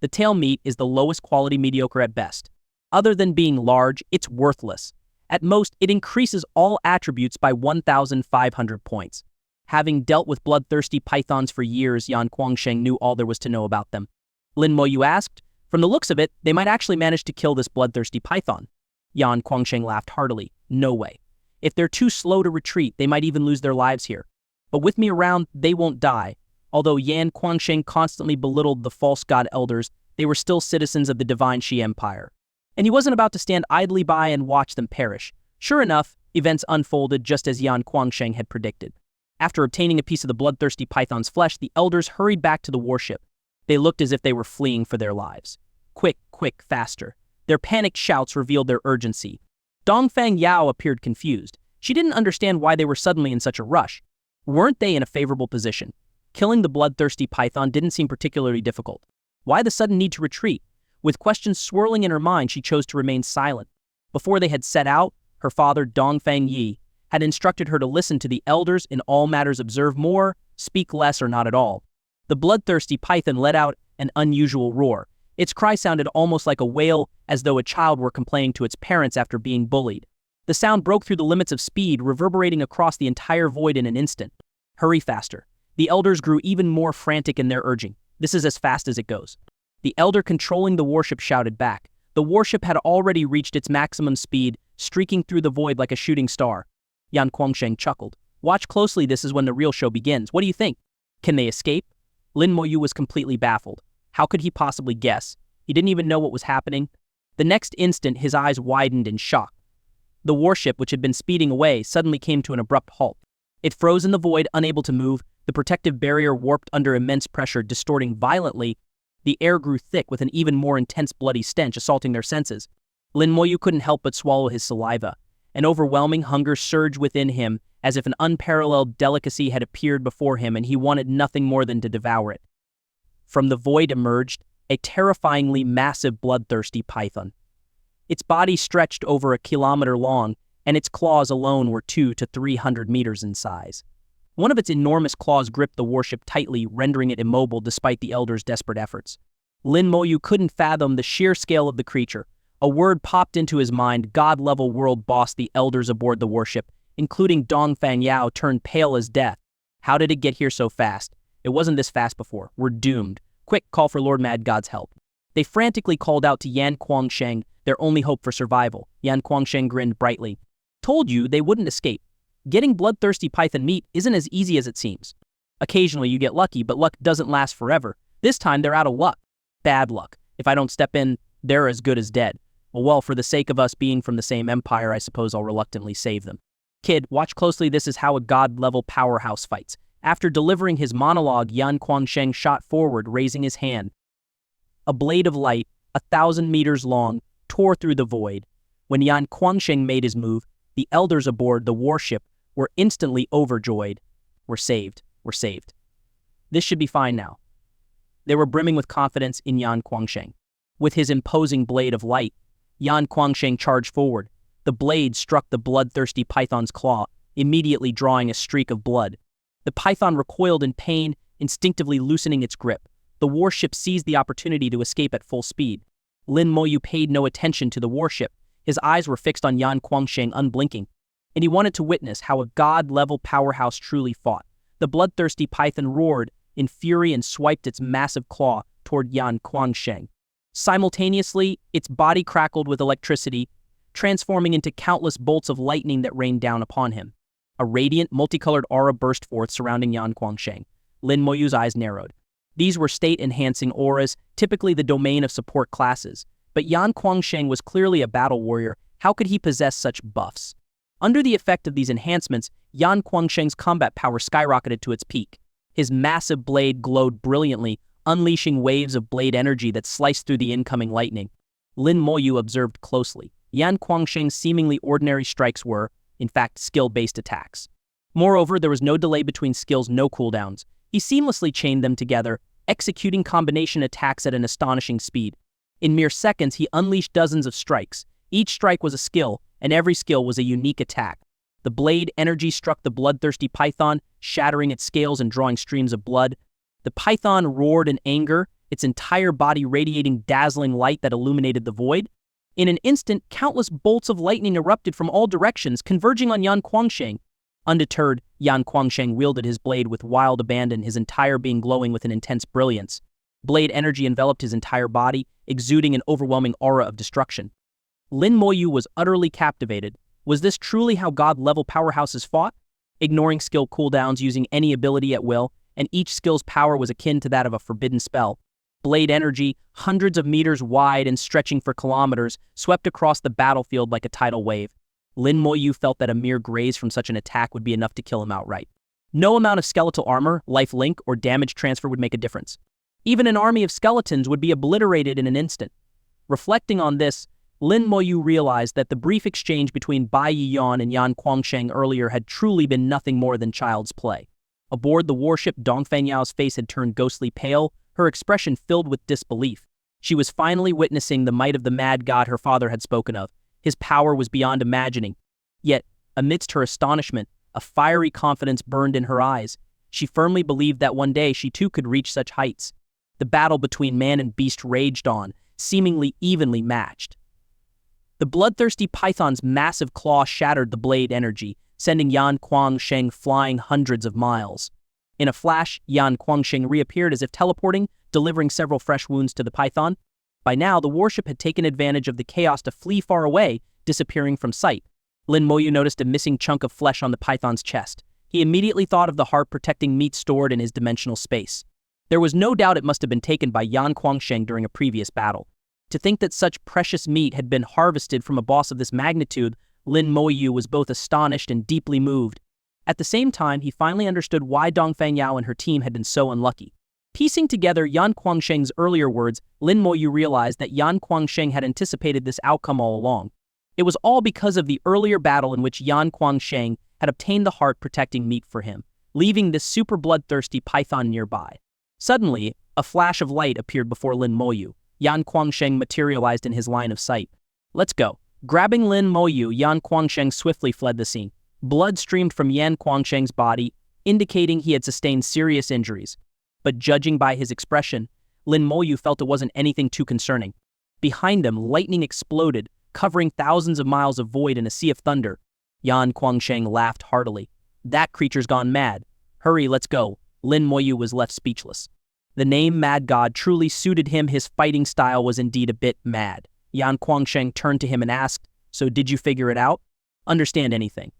The tail meat is the lowest quality, mediocre at best. Other than being large, it's worthless. At most, it increases all attributes by 1,500 points. Having dealt with bloodthirsty pythons for years, Yan Guangsheng knew all there was to know about them. Lin Moyu asked, "From the looks of it, they might actually manage to kill this bloodthirsty python." Yan Guangsheng laughed heartily. "No way. If they're too slow to retreat, they might even lose their lives here. But with me around, they won't die." Although Yan Guangsheng constantly belittled the false god elders, they were still citizens of the divine Shi Empire. And he wasn't about to stand idly by and watch them perish. Sure enough, events unfolded just as Yan Guangsheng had predicted. After obtaining a piece of the bloodthirsty python's flesh, the elders hurried back to the warship. They looked as if they were fleeing for their lives. Quick, quick, faster. Their panicked shouts revealed their urgency. Dongfang Yao appeared confused. She didn't understand why they were suddenly in such a rush. Weren't they in a favorable position? Killing the bloodthirsty python didn't seem particularly difficult. Why the sudden need to retreat? With questions swirling in her mind, she chose to remain silent. Before they had set out, her father, Dongfang Yi, had instructed her to listen to the elders in all matters, observe more, speak less or not at all. The bloodthirsty python let out an unusual roar. Its cry sounded almost like a wail, as though a child were complaining to its parents after being bullied. The sound broke through the limits of speed, reverberating across the entire void in an instant. "Hurry faster." The elders grew even more frantic in their urging. "This is as fast as it goes." The elder controlling the warship shouted back. The warship had already reached its maximum speed, streaking through the void like a shooting star. Yan Guangsheng chuckled. "Watch closely, this is when the real show begins. What do you think? Can they escape?" Lin Moyu was completely baffled. How could he possibly guess? He didn't even know what was happening. The next instant, his eyes widened in shock. The warship, which had been speeding away, suddenly came to an abrupt halt. It froze in the void, unable to move. The protective barrier warped under immense pressure, distorting violently. The air grew thick with an even more intense bloody stench, assaulting their senses. Lin Moyu couldn't help but swallow his saliva. An overwhelming hunger surged within him, as if an unparalleled delicacy had appeared before him, and he wanted nothing more than to devour it. From the void emerged a terrifyingly massive bloodthirsty python. Its body stretched over a kilometer long, and its claws alone were 200 to 300 meters in size. One of its enormous claws gripped the warship tightly, rendering it immobile despite the elders' desperate efforts. Lin Moyu couldn't fathom the sheer scale of the creature. A word popped into his mind: god-level world boss. The elders aboard the warship, including Dongfang Yao, turned pale as death. How did it get here so fast? It wasn't this fast before. We're doomed. Quick, call for Lord Mad God's help. They frantically called out to Yan Guangsheng, their only hope for survival. Yan Guangsheng grinned brightly. "Told you they wouldn't escape. Getting bloodthirsty python meat isn't as easy as it seems. Occasionally you get lucky, but luck doesn't last forever. This time they're out of luck. Bad luck. If I don't step in, they're as good as dead. Well, for the sake of us being from the same empire, I suppose I'll reluctantly save them. Kid, watch closely. This is how a god-level powerhouse fights." After delivering his monologue, Yan Guangsheng shot forward, raising his hand. A blade of light, 1,000 meters long, tore through the void. When Yan Guangsheng made his move, the elders aboard the warship were instantly overjoyed. We're saved. We're saved. This should be fine now. They were brimming with confidence in Yan Guangsheng. With his imposing blade of light, Yan Guangsheng charged forward. The blade struck the bloodthirsty python's claw, immediately drawing a streak of blood. The python recoiled in pain, instinctively loosening its grip. The warship seized the opportunity to escape at full speed. Lin Moyu paid no attention to the warship. His eyes were fixed on Yan Guangsheng, unblinking. and he wanted to witness how a god-level powerhouse truly fought. The bloodthirsty python roared in fury and swiped its massive claw toward Yan Kuangsheng. Simultaneously, its body crackled with electricity, transforming into countless bolts of lightning that rained down upon him. A radiant, multicolored aura burst forth surrounding Yan Kuangsheng. Lin Moyu's eyes narrowed. These were state-enhancing auras, typically the domain of support classes. But Yan Kuangsheng was clearly a battle warrior. How could he possess such buffs? Under the effect of these enhancements, Yan Kuangsheng's combat power skyrocketed to its peak. His massive blade glowed brilliantly, unleashing waves of blade energy that sliced through the incoming lightning. Lin Moyu observed closely. Yan Kuangsheng's seemingly ordinary strikes were, in fact, skill-based attacks. Moreover, there was no delay between skills, no cooldowns. He seamlessly chained them together, executing combination attacks at an astonishing speed. In mere seconds, he unleashed dozens of strikes. Each strike was a skill, and every skill was a unique attack. The blade energy struck the bloodthirsty python, shattering its scales and drawing streams of blood. The python roared in anger, its entire body radiating dazzling light that illuminated the void. In an instant, countless bolts of lightning erupted from all directions, converging on Yan Kuangsheng. Undeterred, Yan Kuangsheng wielded his blade with wild abandon, his entire being glowing with an intense brilliance. Blade energy enveloped his entire body, exuding an overwhelming aura of destruction. Lin Moyu was utterly captivated. Was this truly how god-level powerhouses fought? Ignoring skill cooldowns, using any ability at will, and each skill's power was akin to that of a forbidden spell. Blade energy, hundreds of meters wide and stretching for kilometers, swept across the battlefield like a tidal wave. Lin Moyu felt that a mere graze from such an attack would be enough to kill him outright. No amount of skeletal armor, life link, or damage transfer would make a difference. Even an army of skeletons would be obliterated in an instant. Reflecting on this, Lin Moyu realized that the brief exchange between Bai Yiyan and Yan Kuangsheng earlier had truly been nothing more than child's play. Aboard the warship, Dongfeng Yao's face had turned ghostly pale, her expression filled with disbelief. She was finally witnessing the might of the mad god her father had spoken of. His power was beyond imagining. Yet, amidst her astonishment, a fiery confidence burned in her eyes. She firmly believed that one day she too could reach such heights. The battle between man and beast raged on, seemingly evenly matched. The bloodthirsty python's massive claw shattered the blade energy, sending Yan Kuangsheng flying hundreds of miles. In a flash, Yan Kuangsheng reappeared as if teleporting, delivering several fresh wounds to the python. By now, the warship had taken advantage of the chaos to flee far away, disappearing from sight. Lin Moyu noticed a missing chunk of flesh on the python's chest. He immediately thought of the heart-protecting meat stored in his dimensional space. There was no doubt it must have been taken by Yan Kuangsheng during a previous battle. To think that such precious meat had been harvested from a boss of this magnitude, Lin Moyu was both astonished and deeply moved. At the same time, he finally understood why Dongfeng Yao and her team had been so unlucky. Piecing together Yan Kuangsheng's earlier words, Lin Moyu realized that Yan Kuangsheng had anticipated this outcome all along. It was all because of the earlier battle in which Yan Kuangsheng had obtained the heart-protecting meat for him, leaving this super bloodthirsty python nearby. Suddenly, a flash of light appeared before Lin Moyu. Yan Kuangsheng materialized in his line of sight. Let's go. Grabbing Lin Moyu, Yan Kuangsheng swiftly fled the scene. Blood streamed from Yan Kuangsheng's body, indicating he had sustained serious injuries. But judging by his expression, Lin Moyu felt it wasn't anything too concerning. Behind them, lightning exploded, covering thousands of miles of void in a sea of thunder. Yan Kuangsheng laughed heartily. That creature's gone mad. Hurry, let's go. Lin Moyu was left speechless. The name Mad God truly suited him. His fighting style was indeed a bit mad. Yan Kuangsheng turned to him and asked, "So did you figure it out? Understand anything?"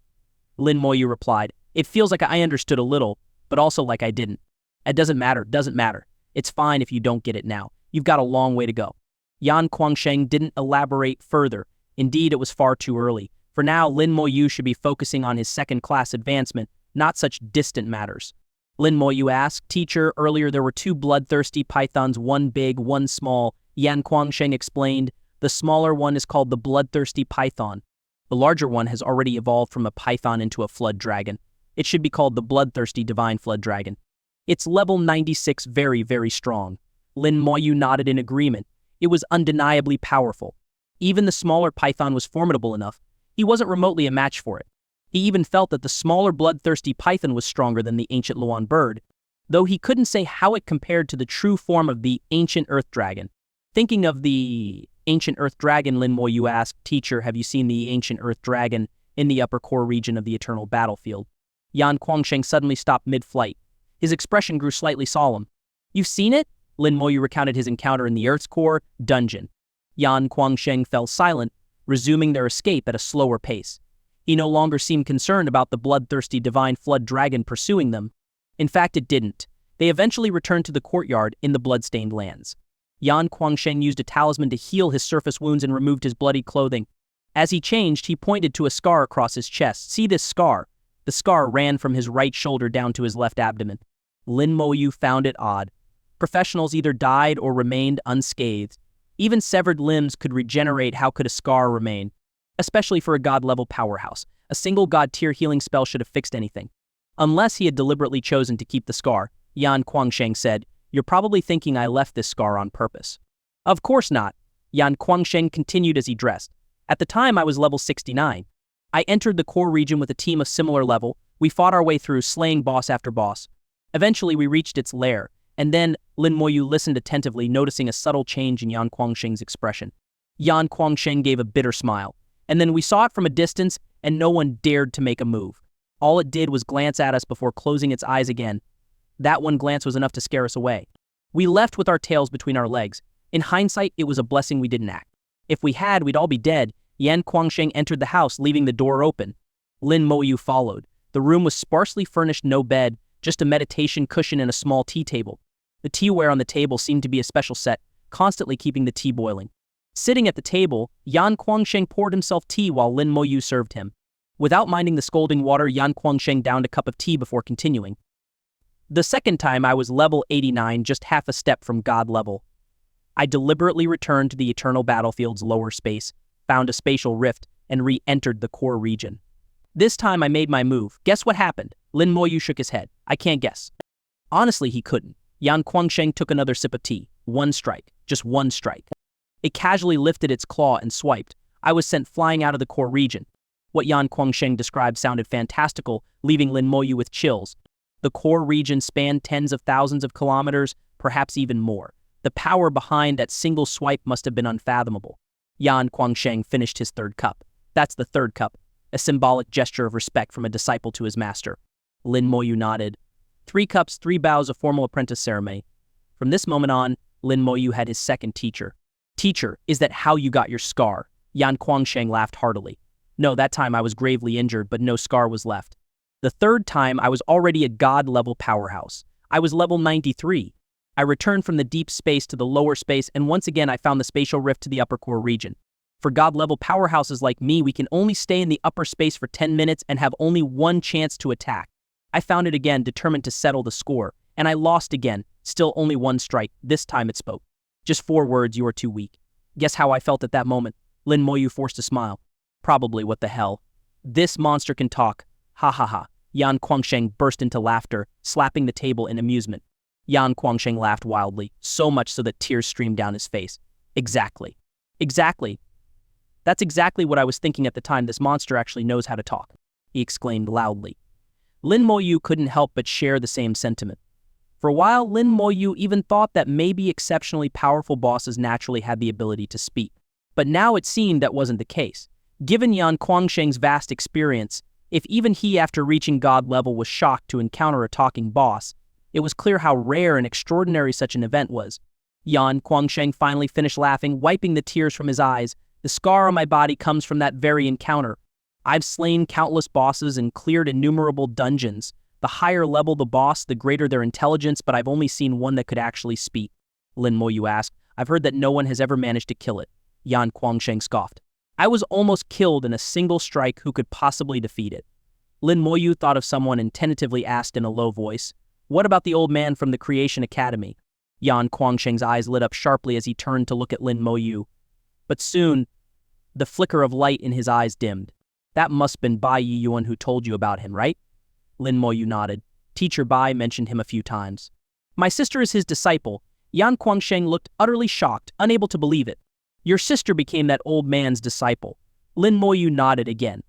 Lin Moyu replied, "It feels like I understood a little, but also like I didn't. It doesn't matter. It's fine if you don't get it now. You've got a long way to go." Yan Kuangsheng didn't elaborate further. Indeed, it was far too early. For now, Lin Moyu should be focusing on his second-class advancement, not such distant matters. Lin Moyu asked, "Teacher, earlier there were two bloodthirsty pythons, one big, one small." Yan Kuangsheng explained, "The smaller one is called the bloodthirsty python. The larger one has already evolved from a python into a flood dragon. It should be called the bloodthirsty divine flood dragon. It's level 96, very, very strong." Lin Moyu nodded in agreement. It was undeniably powerful. Even the smaller python was formidable enough. He wasn't remotely a match for it. He even felt that the smaller bloodthirsty python was stronger than the ancient Luan bird, though he couldn't say how it compared to the true form of the ancient earth dragon. Thinking of the ancient earth dragon, Lin Moyu asked, "Teacher, have you seen the ancient earth dragon? in the upper core region of the eternal battlefield. Yan Kuangsheng suddenly stopped mid-flight. His expression grew slightly solemn. "You've seen it?" Lin Moyu recounted his encounter in the Earth's core dungeon. Yan Kuangsheng fell silent, resuming their escape at a slower pace. He no longer seemed concerned about the bloodthirsty divine flood dragon pursuing them. In fact, it didn't. They eventually returned to the courtyard in the blood-stained lands. Yan Kuangsheng used a talisman to heal his surface wounds and removed his bloody clothing. As he changed, he pointed to a scar across his chest. "See this scar?" The scar ran from his right shoulder down to his left abdomen. Lin Moyu found it odd. Professionals either died or remained unscathed. Even severed limbs could regenerate. How could a scar remain? Especially for a god-level powerhouse. A single god-tier healing spell should have fixed anything. Unless he had deliberately chosen to keep the scar, Yan Kuangsheng said, "You're probably thinking I left this scar on purpose." "Of course not," Yan Kuangsheng continued as he dressed. "At the time, I was level 69. I entered the core region with a team of similar level. We fought our way through, slaying boss after boss. Eventually, we reached its lair, and then Lin Moyu listened attentively, noticing a subtle change in Yan Kuangsheng's expression. Yan Kuangsheng gave a bitter smile, and then we saw it from a distance, and no one dared to make a move. All it did was glance at us before closing its eyes again. That one glance was enough to scare us away. We left with our tails between our legs. In hindsight, it was a blessing we didn't act. If we had, we'd all be dead." Yan Kuangsheng entered the house, leaving the door open. Lin Moyu followed. The room was sparsely furnished, no bed, just a meditation cushion and a small tea table. The teaware on the table seemed to be a special set, constantly keeping the tea boiling. Sitting at the table, Yan Kuangsheng poured himself tea while Lin Moyu served him. Without minding the scalding water, Yan Kuangsheng downed a cup of tea before continuing. "The second time I was level 89, just half a step from god level. I deliberately returned to the eternal battlefield's lower space, found a spatial rift, and re-entered the core region. This time I made my move. Guess what happened?" Lin Moyu shook his head. "I can't guess." Honestly, he couldn't. Yan Kuangsheng took another sip of tea. One strike. Just one strike. It casually lifted its claw and swiped. I was sent flying out of the core region. What Yan Kuangsheng described sounded fantastical, leaving Lin Moyu with chills. The core region spanned tens of thousands of kilometers, perhaps even more. The power behind that single swipe must have been unfathomable. Yan Kuangsheng finished his third cup. "That's the third cup," a symbolic gesture of respect from a disciple to his master. Lin Moyu nodded. 3 cups, 3 bows, a formal apprentice ceremony. From this moment on, Lin Moyu had his second teacher. "Teacher, is that how you got your scar?" Yan Kuangsheng laughed heartily. "No, that time I was gravely injured, but no scar was left. The third time I was already a god-level powerhouse. I was level 93. I returned from the deep space to the lower space, and once again I found the spatial rift to the upper core region. For god-level powerhouses like me, we can only stay in the upper space for 10 minutes and have only one chance to attack. I found it again, determined to settle the score, and I lost again, still only one strike. This time it spoke. Just 4 words: "You are too weak." Guess how I felt at that moment? Lin Moyu forced a smile. "Probably what the hell. This monster can talk. Ha ha ha." Yan Kuangsheng burst into laughter, slapping the table in amusement. Yan Kuangsheng laughed wildly, so much so that tears streamed down his face. Exactly. That's exactly what I was thinking at the time. This monster actually knows how to talk," he exclaimed loudly. Lin Moyu couldn't help but share the same sentiment. For a while, Lin Moyu even thought that maybe exceptionally powerful bosses naturally had the ability to speak. But now it seemed that wasn't the case. Given Yan Kuangsheng's vast experience, if even he, after reaching god level, was shocked to encounter a talking boss, it was clear how rare and extraordinary such an event was. Yan Kuangsheng finally finished laughing, wiping the tears from his eyes. "The scar on my body comes from that very encounter. I've slain countless bosses and cleared innumerable dungeons. The higher level the boss, the greater their intelligence, but I've only seen one that could actually speak." Lin Moyu asked. "I've heard that no one has ever managed to kill it." Yan Kuangsheng scoffed. "I was almost killed in a single strike. Who could possibly defeat it?" Lin Moyu thought of someone and tentatively asked in a low voice, "What about the old man from the Creation Academy?" Yan Kuangsheng's eyes lit up sharply as he turned to look at Lin Moyu. But soon, the flicker of light in his eyes dimmed. "That must have been Bai Yiyuan who told you about him, right?" Lin Moyu nodded. "Teacher Bai mentioned him a few times." "My sister is his disciple." Yan Kuangsheng looked utterly shocked, unable to believe it. "Your sister became that old man's disciple?" Lin Moyu nodded again.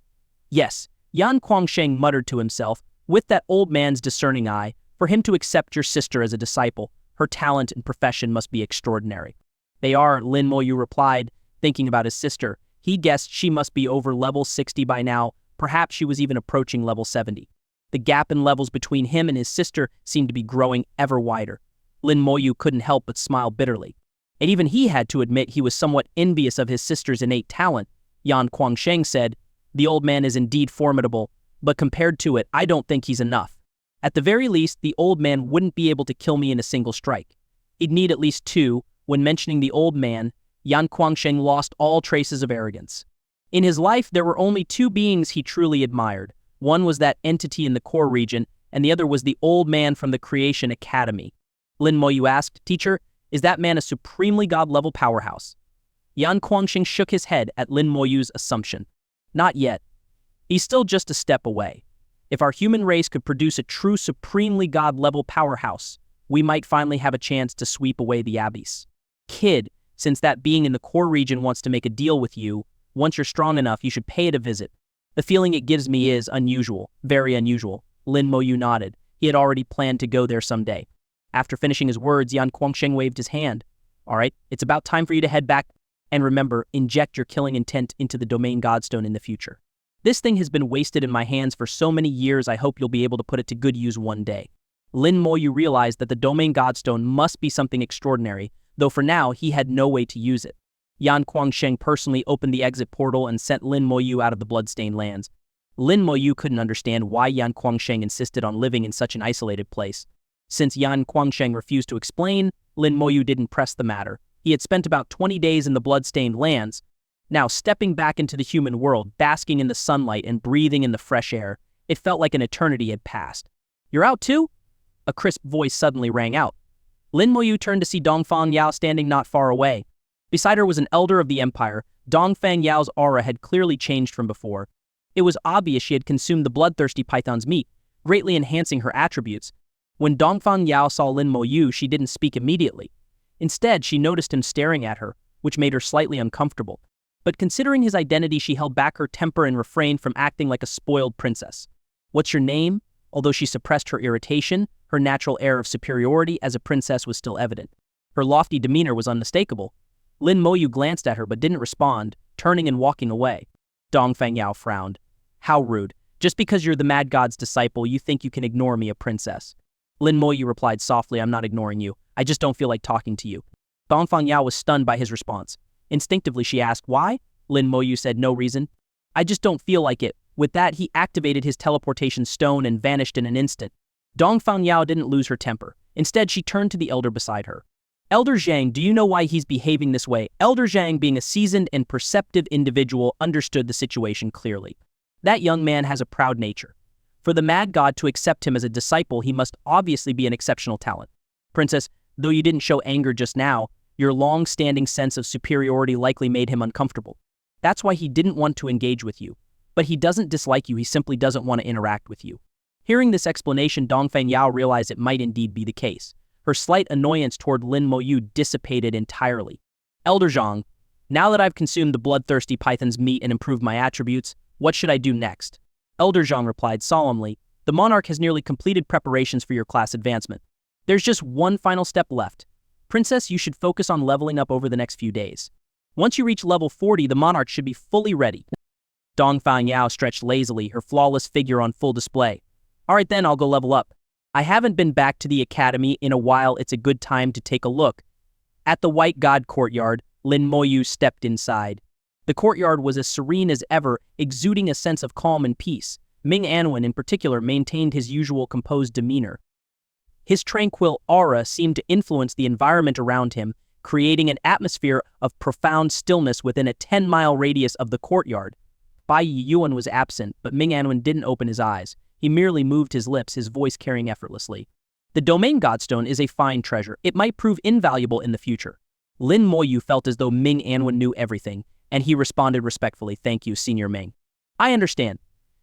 "Yes," Yan Kuangsheng muttered to himself, "with that old man's discerning eye, for him to accept your sister as a disciple, her talent and profession must be extraordinary." "They are," Lin Moyu replied, thinking about his sister. He guessed she must be over level 60 by now, Perhaps she was even approaching level 70. The gap in levels between him and his sister seemed to be growing ever wider. Lin Moyu couldn't help but smile bitterly. And even he had to admit he was somewhat envious of his sister's innate talent. Yan Guangsheng said, "The old man is indeed formidable, but compared to it, I don't think he's enough. At the very least, the old man wouldn't be able to kill me in a single strike. He'd need at least two." When mentioning the old man, Yan Guangsheng lost all traces of arrogance. In his life, there were only two beings he truly admired. One was that entity in the core region, and the other was the old man from the Creation Academy. Lin Moyu asked, "Teacher, is that man a supremely god-level powerhouse?" Yan Guangsheng shook his head at Lin Moyu's assumption. "Not yet. He's still just a step away. If our human race could produce a true supremely god-level powerhouse, we might finally have a chance to sweep away the abyss. Kid, since that being in the core region wants to make a deal with you, once you're strong enough, you should pay it a visit. The feeling it gives me is unusual, very unusual." Lin Moyu nodded. He had already planned to go there someday. After finishing his words, Yan Guangsheng waved his hand. "All right, it's about time for you to head back. And remember, inject your killing intent into the Domain Godstone in the future. This thing has been wasted in my hands for so many years, I hope you'll be able to put it to good use one day." Lin Moyu realized that the Domain Godstone must be something extraordinary, though for now he had no way to use it. Yan Guangsheng personally opened the exit portal and sent Lin Moyu out of the bloodstained lands. Lin Moyu couldn't understand why Yan Guangsheng insisted on living in such an isolated place. Since Yan Guangsheng refused to explain, Lin Moyu didn't press the matter. He had spent about 20 days in the bloodstained lands. Now, stepping back into the human world, basking in the sunlight and breathing in the fresh air, it felt like an eternity had passed. "You're out too?" A crisp voice suddenly rang out. Lin Moyu turned to see Dongfang Yao standing not far away. Beside her was an elder of the empire. Dongfang Yao's aura had clearly changed from before. It was obvious she had consumed the bloodthirsty python's meat, greatly enhancing her attributes. When Dongfang Yao saw Lin Moyu, she didn't speak immediately. Instead, she noticed him staring at her, which made her slightly uncomfortable. But considering his identity, she held back her temper and refrained from acting like a spoiled princess. "What's your name?" Although she suppressed her irritation, her natural air of superiority as a princess was still evident. Her lofty demeanor was unmistakable. Lin Moyu glanced at her but didn't respond, turning and walking away. Dongfang Yao frowned. "How rude. Just because you're the mad god's disciple, you think you can ignore me, a princess." Lin Moyu replied softly, "I'm not ignoring you. I just don't feel like talking to you." Dongfang Yao was stunned by his response. Instinctively, she asked, "Why?" Lin Moyu said, "No reason. I just don't feel like it." With that, he activated his teleportation stone and vanished in an instant. Dongfang Yao didn't lose her temper. Instead, she turned to the elder beside her. "Elder Zhang, do you know why he's behaving this way?" Elder Zhang, being a seasoned and perceptive individual, understood the situation clearly. That young man has a proud nature. For the mad god to accept him as a disciple, he must obviously be an exceptional talent. "Princess, though you didn't show anger just now, your long-standing sense of superiority likely made him uncomfortable. That's why he didn't want to engage with you. But he doesn't dislike you, he simply doesn't want to interact with you." Hearing this explanation, Dongfang Yao realized it might indeed be the case. Her slight annoyance toward Lin Moyu dissipated entirely. "Elder Zhang, now that I've consumed the bloodthirsty python's meat and improved my attributes, what should I do next?" Elder Zhang replied solemnly, "The monarch has nearly completed preparations for your class advancement. There's just one final step left. Princess, you should focus on leveling up over the next few days. Once you reach level 40, the monarch should be fully ready." Dongfang Yao stretched lazily, her flawless figure on full display. "All right then, I'll go level up. I haven't been back to the academy in a while. It's a good time to take a look." At the White God courtyard, Lin Moyu stepped inside. The courtyard was as serene as ever, exuding a sense of calm and peace. Ming Anwen in particular maintained his usual composed demeanor. His tranquil aura seemed to influence the environment around him, creating an atmosphere of profound stillness within a 10-mile radius of the courtyard. Bai Yuan was absent, but Ming Anwen didn't open his eyes. He merely moved his lips, his voice carrying effortlessly. "The Domain Godstone is a fine treasure. It might prove invaluable in the future." Lin Moyu felt as though Ming Anwen knew everything, and he responded respectfully, "Thank you, Senior Ming." "I understand."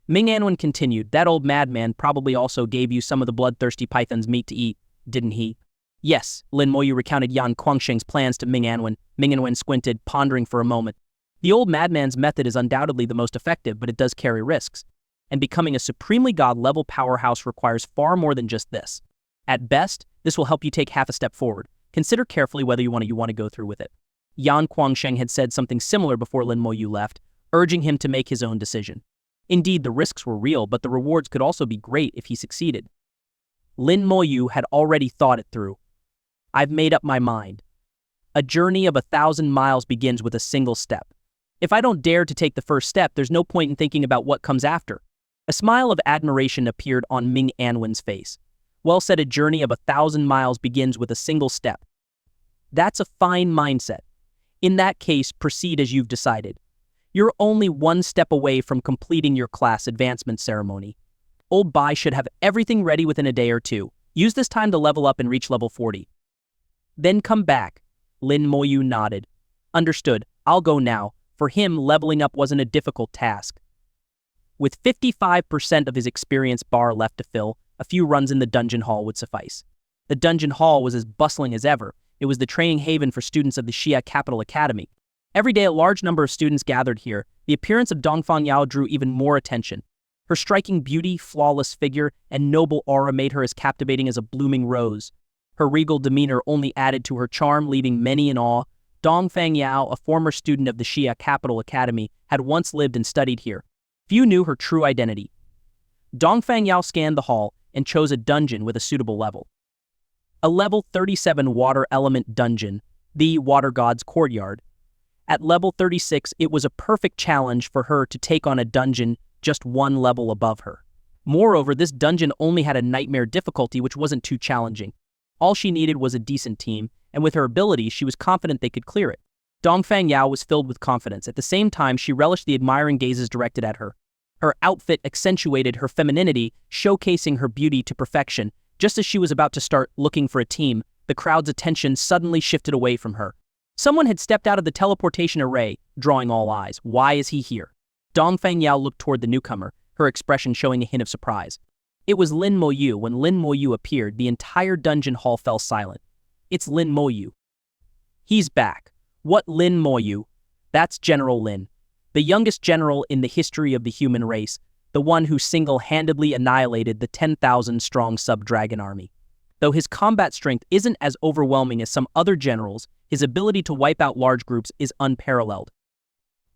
Ming Anwen continued, "That old madman probably also gave you some of the bloodthirsty python's meat to eat, didn't he?" "Yes," Lin Moyu recounted Yan Guangsheng's plans to Ming Anwen. Ming Anwen squinted, pondering for a moment. "The old madman's method is undoubtedly the most effective, but it does carry risks. And becoming a supremely god-level powerhouse requires far more than just this. At best, this will help you take half a step forward. Consider carefully whether you want to go through with it." Yan Guangsheng had said something similar before Lin Moyu left, urging him to make his own decision. Indeed, the risks were real, but the rewards could also be great if he succeeded. Lin Moyu had already thought it through. I've made up my mind. A journey of 1,000 miles begins with a single step. If I don't dare to take the first step, there's no point in thinking about what comes after. A smile of admiration appeared on Ming Anwen's face. Well said, a journey of 1,000 miles begins with a single step. That's a fine mindset. In that case, proceed as you've decided. You're only one step away from completing your class advancement ceremony. Old Bai should have everything ready within a day or two. Use this time to level up and reach level 40. Then come back. Lin Moyu nodded. Understood. I'll go now. For him, leveling up wasn't a difficult task. With 55% of his experience bar left to fill, a few runs in the dungeon hall would suffice. The dungeon hall was as bustling as ever. It was the training haven for students of the Xia Capital Academy. Every day, a large number of students gathered here. The appearance of Dongfang Yao drew even more attention. Her striking beauty, flawless figure, and noble aura made her as captivating as a blooming rose. Her regal demeanor only added to her charm, leaving many in awe. Dongfang Yao, a former student of the Xia Capital Academy, had once lived and studied here. Few knew her true identity. Dongfang Yao scanned the hall and chose a dungeon with a suitable level. A level 37 water element dungeon, the Water God's Courtyard. At level 36, it was a perfect challenge for her to take on a dungeon just one level above her. Moreover, this dungeon only had a nightmare difficulty which wasn't too challenging. All she needed was a decent team, and with her abilities, she was confident they could clear it. Dongfang Yao was filled with confidence. At the same time, she relished the admiring gazes directed at her. Her outfit accentuated her femininity, showcasing her beauty to perfection. Just as she was about to start looking for a team, the crowd's attention suddenly shifted away from her. Someone had stepped out of the teleportation array, drawing all eyes. Why is he here? Dongfang Yao looked toward the newcomer, her expression showing a hint of surprise. It was Lin Moyu. When Lin Moyu appeared, the entire dungeon hall fell silent. It's Lin Moyu. He's back. What Lin Moyu? That's General Lin, the youngest general in the history of the human race, the one who single-handedly annihilated the 10,000-strong sub-dragon army. Though his combat strength isn't as overwhelming as some other generals, his ability to wipe out large groups is unparalleled.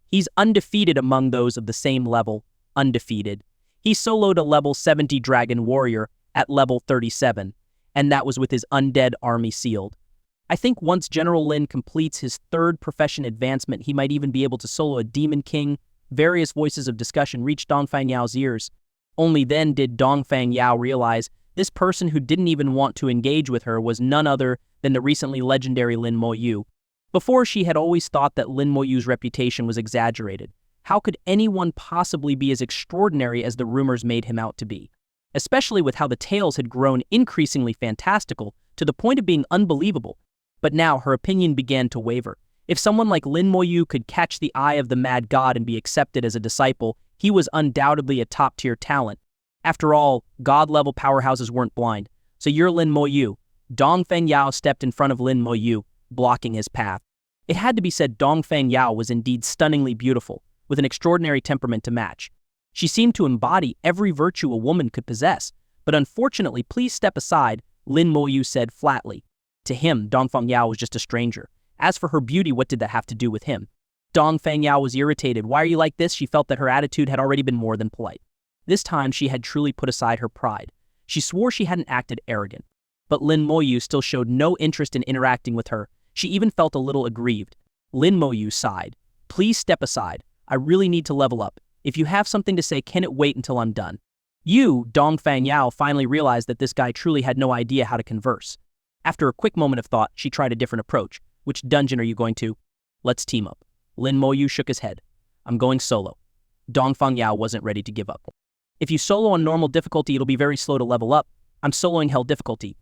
He's undefeated among those of the same level, undefeated. He soloed a level 70 dragon warrior at level 37, and that was with his undead army sealed. I think once General Lin completes his third profession advancement, he might even be able to solo a demon king. Various voices of discussion reached Dongfang Yao's ears. Only then did Dongfang Yao realize this person who didn't even want to engage with her was none other than the recently legendary Lin Moyu. Before, she had always thought that Lin Moyu's reputation was exaggerated. How could anyone possibly be as extraordinary as the rumors made him out to be? Especially with how the tales had grown increasingly fantastical to the point of being unbelievable. But now her opinion began to waver. If someone like Lin Moyu could catch the eye of the mad god and be accepted as a disciple, he was undoubtedly a top-tier talent. After all, god-level powerhouses weren't blind. So you're Lin Moyu. Dongfang Yao stepped in front of Lin Moyu, blocking his path. It had to be said Dongfang Yao was indeed stunningly beautiful, with an extraordinary temperament to match. She seemed to embody every virtue a woman could possess, but unfortunately, please step aside, Lin Moyu said flatly. To him, Dongfang Yao was just a stranger. As for her beauty, what did that have to do with him? Dongfang Yao was irritated. Why are you like this? She felt that her attitude had already been more than polite. This time, she had truly put aside her pride. She swore she hadn't acted arrogant. But Lin Moyu still showed no interest in interacting with her. She even felt a little aggrieved. Lin Moyu sighed. Please step aside. I really need to level up. If you have something to say, can it wait until I'm done? Dongfang Yao finally realized that this guy truly had no idea how to converse. After a quick moment of thought, she tried a different approach. Which dungeon are you going to? Let's team up. Lin Moyu shook his head. I'm going solo. Dongfang Yao wasn't ready to give up. If you solo on normal difficulty, it'll be very slow to level up. I'm soloing hell difficulty.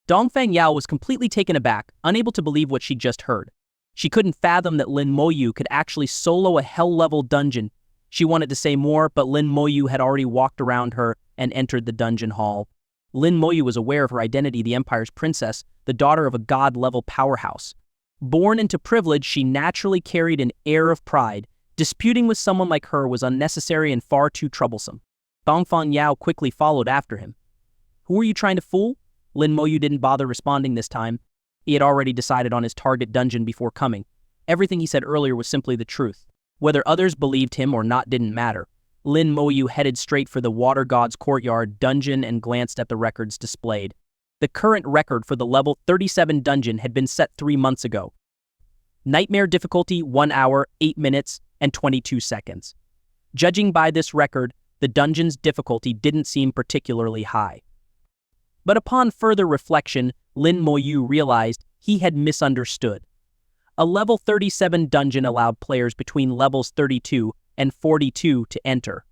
Dongfang Yao was completely taken aback, unable to believe what she'd just heard. She couldn't fathom that Lin Moyu could actually solo a hell-level dungeon. She wanted to say more, but Lin Moyu had already walked around her and entered the dungeon hall. Lin Moyu was aware of her identity, the Empire's princess, the daughter of a god-level powerhouse. Born into privilege, she naturally carried an air of pride. Disputing with someone like her was unnecessary and far too troublesome. Dongfang Yao quickly followed after him. Who are you trying to fool? Lin Moyu didn't bother responding this time. He had already decided on his target dungeon before coming. Everything he said earlier was simply the truth. Whether others believed him or not didn't matter. Lin Moyu headed straight for the Water God's Courtyard dungeon and glanced at the records displayed. The current record for the level 37 dungeon had been set 3 months ago. Nightmare difficulty 1 hour, 8 minutes, and 22 seconds. Judging by this record, the dungeon's difficulty didn't seem particularly high. But upon further reflection, Lin Moyu realized he had misunderstood. A level 37 dungeon allowed players between levels 32 and 42 to enter.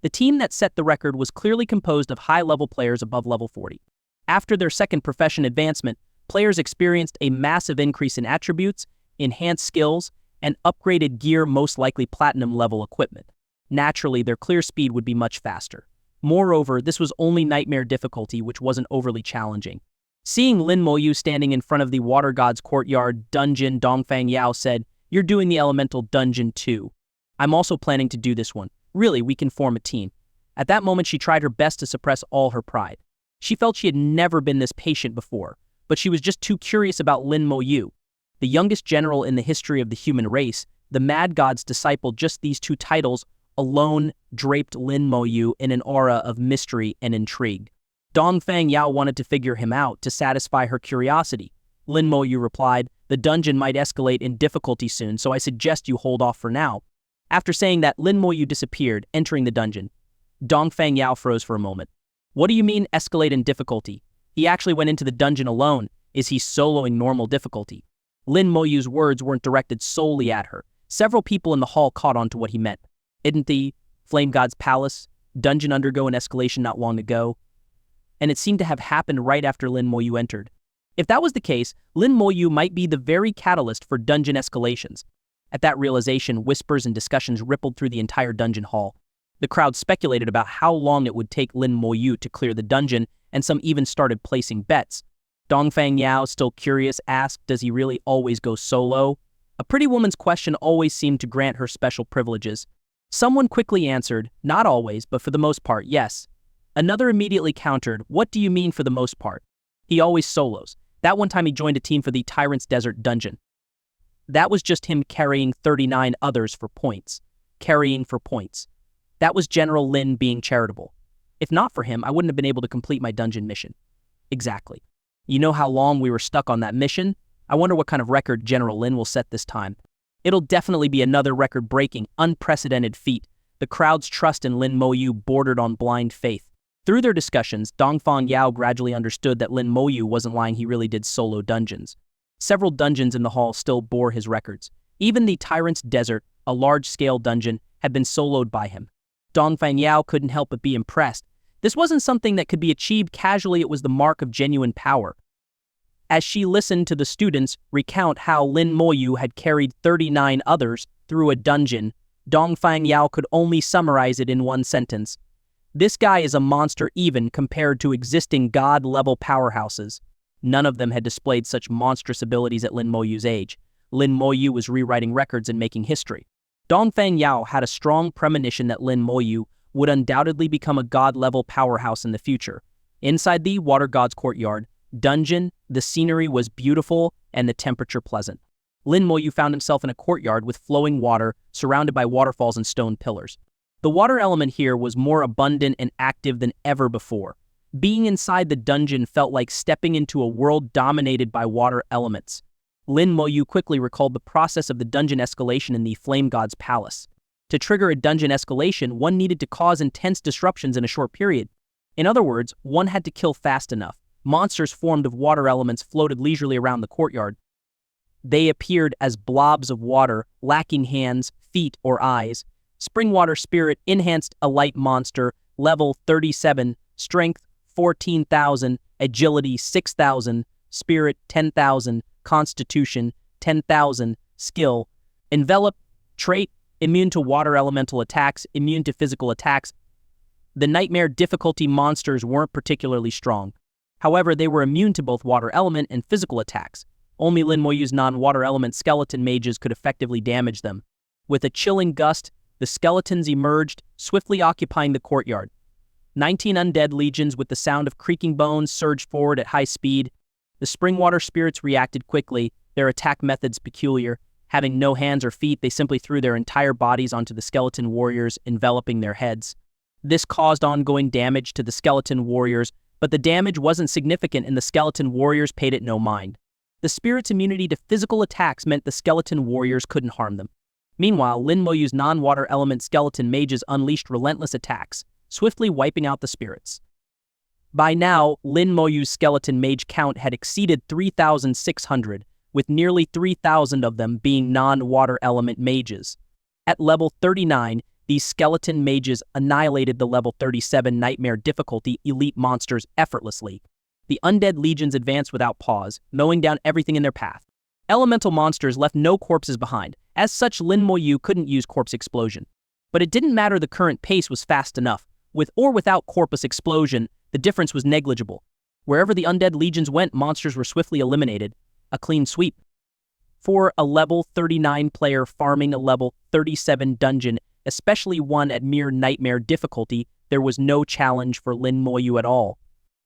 The team that set the record was clearly composed of high-level players above level 40. After their second profession advancement, players experienced a massive increase in attributes, enhanced skills, and upgraded gear, most likely platinum-level equipment. Naturally, their clear speed would be much faster. Moreover, this was only nightmare difficulty, which wasn't overly challenging. Seeing Lin Moyu standing in front of the Water God's Courtyard dungeon, Dongfang Yao said, "You're doing the elemental dungeon too. I'm also planning to do this one. Really, we can form a team." At that moment, she tried her best to suppress all her pride. She felt she had never been this patient before, but she was just too curious about Lin Moyu. The youngest general in the history of the human race, the Mad God's disciple, just these 2 titles alone draped Lin Moyu in an aura of mystery and intrigue. Dongfang Yao wanted to figure him out to satisfy her curiosity. Lin Moyu replied, "The dungeon might escalate in difficulty soon, so I suggest you hold off for now." After saying that, Lin Moyu disappeared, entering the dungeon. Dongfang Yao froze for a moment. "What do you mean escalate in difficulty? He actually went into the dungeon alone. Is he soloing normal difficulty?" Lin Moyu's words weren't directed solely at her. Several people in the hall caught on to what he meant. Didn't the Flame God's Palace dungeon undergo an escalation not long ago? And it seemed to have happened right after Lin Moyu entered. If that was the case, Lin Moyu might be the very catalyst for dungeon escalations. At that realization, whispers and discussions rippled through the entire dungeon hall. The crowd speculated about how long it would take Lin Moyu to clear the dungeon, and some even started placing bets. Dongfang Yao, still curious, asked, "Does he really always go solo?" A pretty woman's question always seemed to grant her special privileges. Someone quickly answered, "Not always, but for the most part, yes." Another immediately countered, "What do you mean for the most part?" "He always solos. That one time he joined a team for the Tyrant's Desert dungeon. That was just him carrying 39 others for points. Carrying for points. That was General Lin being charitable. If not for him, I wouldn't have been able to complete my dungeon mission." "Exactly. You know how long we were stuck on that mission? I wonder what kind of record General Lin will set this time. It'll definitely be another record-breaking, unprecedented feat." The crowd's trust in Lin Moyu bordered on blind faith. Through their discussions, Dongfang Yao gradually understood that Lin Moyu wasn't lying. He really did solo dungeons. Several dungeons in the hall still bore his records. Even the Tyrant's Desert, a large-scale dungeon, had been soloed by him. Dongfang Yao couldn't help but be impressed. This wasn't something that could be achieved casually. It was the mark of genuine power. As she listened to the students recount how Lin Moyu had carried 39 others through a dungeon, Dongfang Yao could only summarize it in one sentence. "This guy is a monster even compared to existing god-level powerhouses." None of them had displayed such monstrous abilities at Lin Moyu's age. Lin Moyu was rewriting records and making history. Dongfang Yao had a strong premonition that Lin Moyu would undoubtedly become a god-level powerhouse in the future. Inside the Water God's Courtyard dungeon, the scenery was beautiful and the temperature pleasant. Lin Moyu found himself in a courtyard with flowing water, surrounded by waterfalls and stone pillars. The water element here was more abundant and active than ever before. Being inside the dungeon felt like stepping into a world dominated by water elements. Lin Moyu quickly recalled the process of the dungeon escalation in the Flame God's Palace. To trigger a dungeon escalation, one needed to cause intense disruptions in a short period. In other words, one had to kill fast enough. Monsters formed of water elements floated leisurely around the courtyard. They appeared as blobs of water, lacking hands, feet, or eyes. Springwater Spirit enhanced a light monster, level 37, strength 14,000, agility 6,000, spirit 10,000, constitution 10,000, skill. Envelop, trait, immune to water elemental attacks, immune to physical attacks. The nightmare difficulty monsters weren't particularly strong. However, they were immune to both water element and physical attacks. Only Lin Moyu's non-water element skeleton mages could effectively damage them. With a chilling gust, the skeletons emerged, swiftly occupying the courtyard. 19 undead legions with the sound of creaking bones surged forward at high speed. The Springwater spirits reacted quickly, their attack methods peculiar, Having no hands or feet, they simply threw their entire bodies onto the skeleton warriors, enveloping their heads. This caused ongoing damage to the skeleton warriors, but the damage wasn't significant and the skeleton warriors paid it no mind. The spirit's immunity to physical attacks meant the skeleton warriors couldn't harm them. Meanwhile, Lin Moyu's non-water element skeleton mages unleashed relentless attacks, swiftly wiping out the spirits. By now, Lin Moyu's skeleton mage count had exceeded 3,600, with nearly 3,000 of them being non-water element mages. At level 39, these skeleton mages annihilated the level 37 nightmare difficulty elite monsters effortlessly. The undead legions advanced without pause, mowing down everything in their path. Elemental monsters left no corpses behind. As such, Lin Moyu couldn't use corpse explosion. But it didn't matter, the current pace was fast enough. With or without corpus explosion, the difference was negligible. Wherever the undead legions went, monsters were swiftly eliminated. A clean sweep. For a level 39 player farming a level 37 dungeon, especially one at mere nightmare difficulty, there was no challenge for Lin Moyu at all.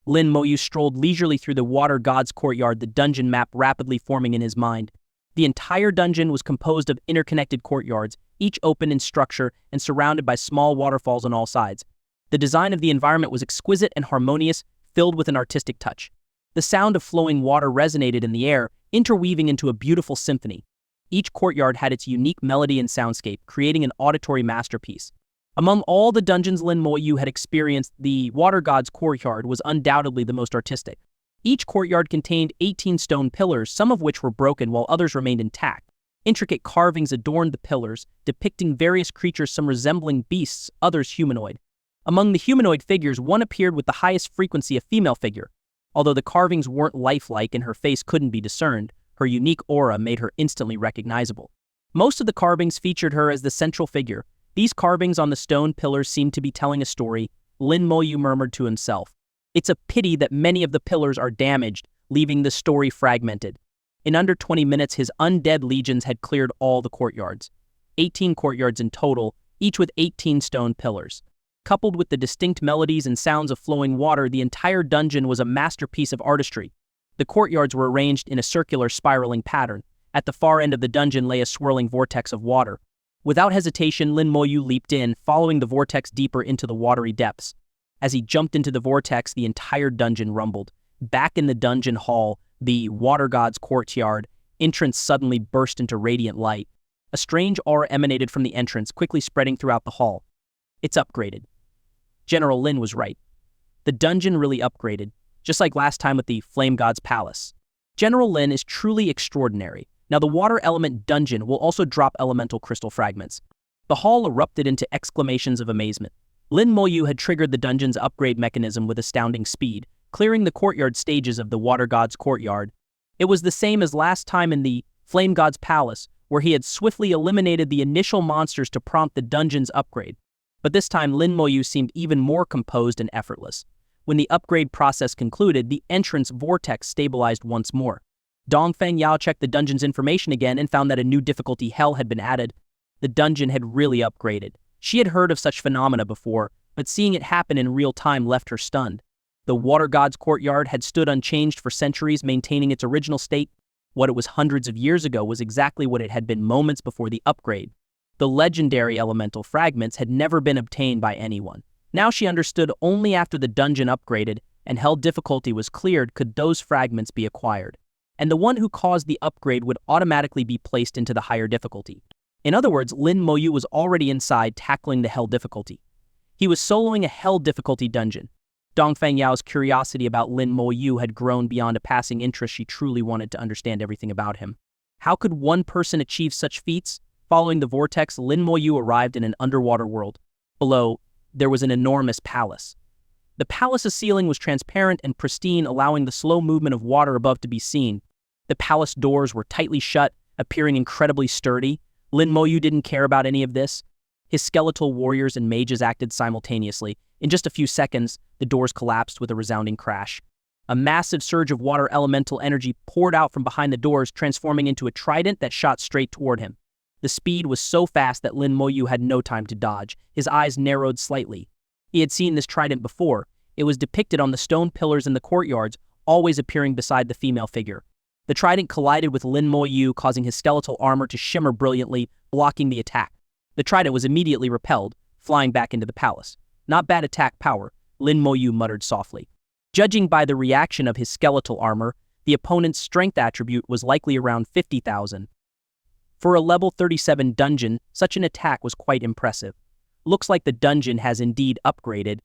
Lin Moyu strolled leisurely through the water god's courtyard, the dungeon map rapidly forming in his mind. The entire dungeon was composed of interconnected courtyards, each open in structure and surrounded by small waterfalls on all sides. The design of the environment was exquisite and harmonious, filled with an artistic touch. The sound of flowing water resonated in the air, interweaving into a beautiful symphony. Each courtyard had its unique melody and soundscape, creating an auditory masterpiece. Among all the dungeons Lin Moyu had experienced, the Water God's courtyard was undoubtedly the most artistic. Each courtyard contained 18 stone pillars, some of which were broken while others remained intact. Intricate carvings adorned the pillars, depicting various creatures, some resembling beasts, others humanoid. Among the humanoid figures, one appeared with the highest frequency, a female figure. Although the carvings weren't lifelike and her face couldn't be discerned, her unique aura made her instantly recognizable. Most of the carvings featured her as the central figure. These carvings on the stone pillars seemed to be telling a story. Lin Moyu murmured to himself. It's a pity that many of the pillars are damaged, leaving the story fragmented. In under 20 minutes, his undead legions had cleared all the courtyards. 18 courtyards in total, each with 18 stone pillars. Coupled with the distinct melodies and sounds of flowing water, the entire dungeon was a masterpiece of artistry. The courtyards were arranged in a circular spiraling pattern. At the far end of the dungeon lay a swirling vortex of water. Without hesitation, Lin Moyu leaped in, following the vortex deeper into the watery depths. As he jumped into the vortex, the entire dungeon rumbled. Back in the dungeon hall, the Water God's courtyard, entrance suddenly burst into radiant light. A strange aura emanated from the entrance, quickly spreading throughout the hall. It's upgraded. General Lin was right. The dungeon really upgraded, just like last time with the Flame God's Palace. General Lin is truly extraordinary. Now the water element dungeon will also drop elemental crystal fragments. The hall erupted into exclamations of amazement. Lin Moyu had triggered the dungeon's upgrade mechanism with astounding speed, clearing the courtyard stages of the Water God's courtyard. It was the same as last time in the Flame God's Palace, where he had swiftly eliminated the initial monsters to prompt the dungeon's upgrade. But this time, Lin Moyu seemed even more composed and effortless. When the upgrade process concluded, the entrance vortex stabilized once more. Dongfeng Yao checked the dungeon's information again and found that a new difficulty, hell, had been added. The dungeon had really upgraded. She had heard of such phenomena before, but seeing it happen in real time left her stunned. The Water God's courtyard had stood unchanged for centuries, maintaining its original state. What it was hundreds of years ago was exactly what it had been moments before the upgrade. The legendary elemental fragments had never been obtained by anyone. Now she understood only after the dungeon upgraded and hell difficulty was cleared could those fragments be acquired. And the one who caused the upgrade would automatically be placed into the higher difficulty. In other words, Lin Moyu was already inside tackling the hell difficulty. He was soloing a hell difficulty dungeon. Dongfeng Yao's curiosity about Lin Moyu had grown beyond a passing interest. She truly wanted to understand everything about him. How could one person achieve such feats? Following the vortex, Lin Moyu arrived in an underwater world. Below, there was an enormous palace. The palace's ceiling was transparent and pristine, allowing the slow movement of water above to be seen. The palace doors were tightly shut, appearing incredibly sturdy. Lin Moyu didn't care about any of this. His skeletal warriors and mages acted simultaneously. In just a few seconds, the doors collapsed with a resounding crash. A massive surge of water elemental energy poured out from behind the doors, transforming into a trident that shot straight toward him. The speed was so fast that Lin Moyu had no time to dodge. His eyes narrowed slightly. He had seen this trident before. It was depicted on the stone pillars in the courtyards, always appearing beside the female figure. The trident collided with Lin Moyu, causing his skeletal armor to shimmer brilliantly, blocking the attack. The trident was immediately repelled, flying back into the palace. Not bad attack power, Lin Moyu muttered softly. Judging by the reaction of his skeletal armor, the opponent's strength attribute was likely around 50,000. For a level 37 dungeon, such an attack was quite impressive. Looks like the dungeon has indeed upgraded.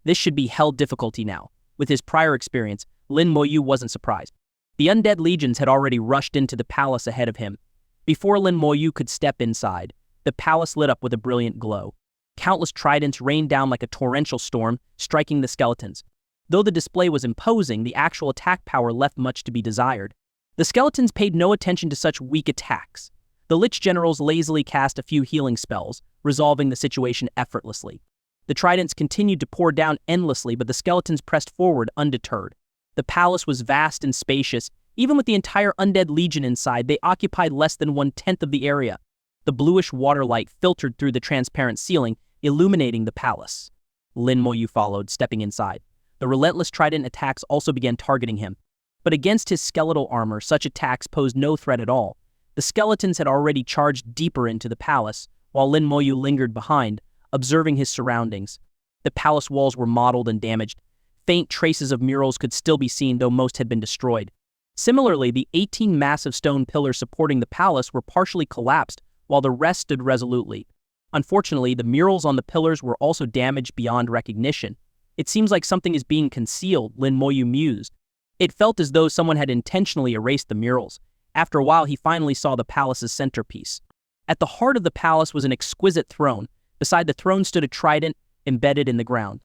This should be hell difficulty now. With his prior experience, Lin Moyu wasn't surprised. The undead legions had already rushed into the palace ahead of him. Before Lin Moyu could step inside, the palace lit up with a brilliant glow. Countless tridents rained down like a torrential storm, striking the skeletons. Though the display was imposing, the actual attack power left much to be desired. The skeletons paid no attention to such weak attacks. The Lich generals lazily cast a few healing spells, resolving the situation effortlessly. The tridents continued to pour down endlessly, but the skeletons pressed forward undeterred. The palace was vast and spacious. Even with the entire undead legion inside, they occupied less than 1/10 of the area. The bluish water light filtered through the transparent ceiling, illuminating the palace. Lin Moyu followed, stepping inside. The relentless trident attacks also began targeting him. But against his skeletal armor, such attacks posed no threat at all. The skeletons had already charged deeper into the palace, while Lin Moyu lingered behind, observing his surroundings. The palace walls were mottled and damaged. Faint traces of murals could still be seen, though most had been destroyed. Similarly, the 18 massive stone pillars supporting the palace were partially collapsed, while the rest stood resolutely. Unfortunately, the murals on the pillars were also damaged beyond recognition. It seems like something is being concealed, Lin Moyu mused. It felt as though someone had intentionally erased the murals. After a while, he finally saw the palace's centerpiece. At the heart of the palace was an exquisite throne. Beside the throne stood a trident embedded in the ground.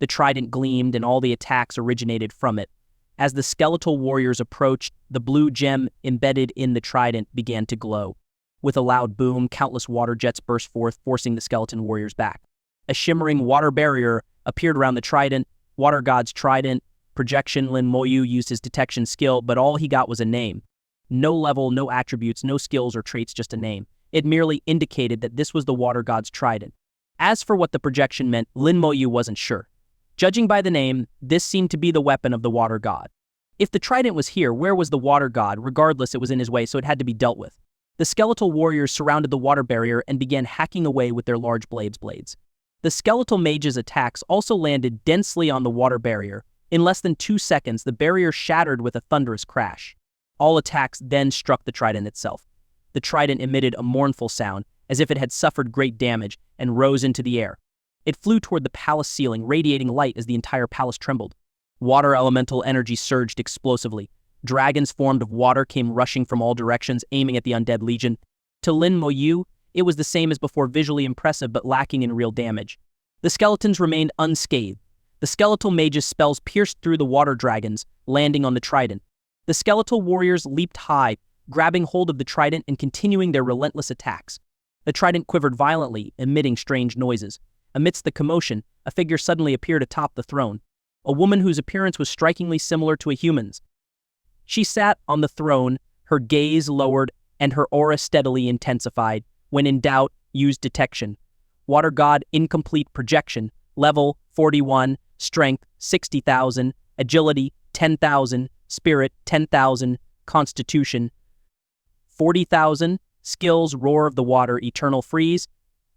The trident gleamed, and all the attacks originated from it. As the skeletal warriors approached, the blue gem embedded in the trident began to glow. With a loud boom, countless water jets burst forth, forcing the skeleton warriors back. A shimmering water barrier appeared around the trident. Water god's trident. Projection. Lin Moyu used his detection skill, but all he got was a name. No level, no attributes, no skills or traits, just a name. It merely indicated that this was the water god's trident. As for what the projection meant, Lin Moyu wasn't sure. Judging by the name, this seemed to be the weapon of the water god. If the trident was here, where was the water god? Regardless, it was in his way, so it had to be dealt with. The skeletal warriors surrounded the water barrier and began hacking away with their large blades. The skeletal mage's attacks also landed densely on the water barrier. In less than 2 seconds, the barrier shattered with a thunderous crash. All attacks then struck the trident itself. The trident emitted a mournful sound, as if it had suffered great damage, and rose into the air. It flew toward the palace ceiling, radiating light as the entire palace trembled. Water elemental energy surged explosively. Dragons formed of water came rushing from all directions, aiming at the undead legion. To Lin Moyu, it was the same as before, visually impressive but lacking in real damage. The skeletons remained unscathed. The skeletal mage's spells pierced through the water dragons, landing on the trident. The skeletal warriors leaped high, grabbing hold of the trident and continuing their relentless attacks. The trident quivered violently, emitting strange noises. Amidst the commotion, a figure suddenly appeared atop the throne. A woman whose appearance was strikingly similar to a human's. She sat on the throne, her gaze lowered, and her aura steadily intensified. When in doubt, use detection. Water God incomplete projection. Level 41. Strength 60,000. Agility 10,000. Spirit 10,000. Constitution 40,000. Skills Roar of the Water, Eternal Freeze.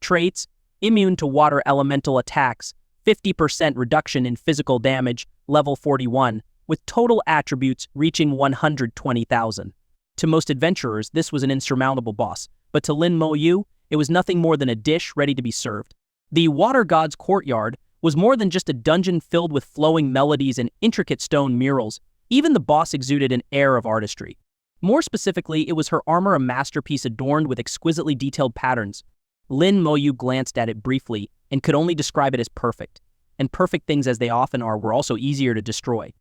Traits immune to water elemental attacks. 50% reduction in physical damage. Level 41. With total attributes reaching 120,000. To most adventurers, this was an insurmountable boss, but to Lin Moyu, it was nothing more than a dish ready to be served. The Water God's courtyard was more than just a dungeon filled with flowing melodies and intricate stone murals. Even the boss exuded an air of artistry. More specifically, it was her armor, a masterpiece adorned with exquisitely detailed patterns. Lin Moyu glanced at it briefly and could only describe it as perfect. And perfect things, as they often are, were also easier to destroy.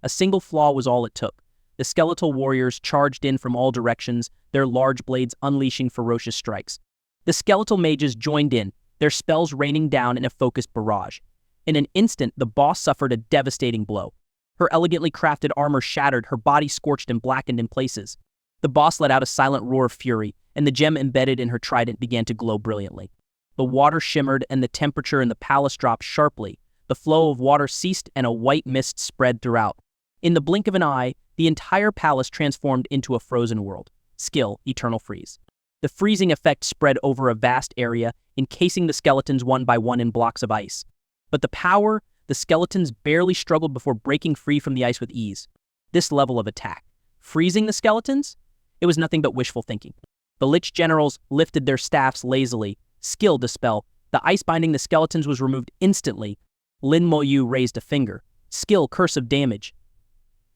A single flaw was all it took. The skeletal warriors charged in from all directions, their large blades unleashing ferocious strikes. The skeletal mages joined in, their spells raining down in a focused barrage. In an instant, the boss suffered a devastating blow. Her elegantly crafted armor shattered, her body scorched and blackened in places. The boss let out a silent roar of fury, and the gem embedded in her trident began to glow brilliantly. The water shimmered, and the temperature in the palace dropped sharply. The flow of water ceased, and a white mist spread throughout. In the blink of an eye, the entire palace transformed into a frozen world. Skill, eternal freeze. The freezing effect spread over a vast area, encasing the skeletons one by one in blocks of ice. But the power, the skeletons barely struggled before breaking free from the ice with ease. This level of attack, freezing the skeletons? It was nothing but wishful thinking. The Lich generals lifted their staffs lazily. Skill dispel. The ice binding the skeletons was removed instantly. Lin Moyu raised a finger. Skill, curse of damage.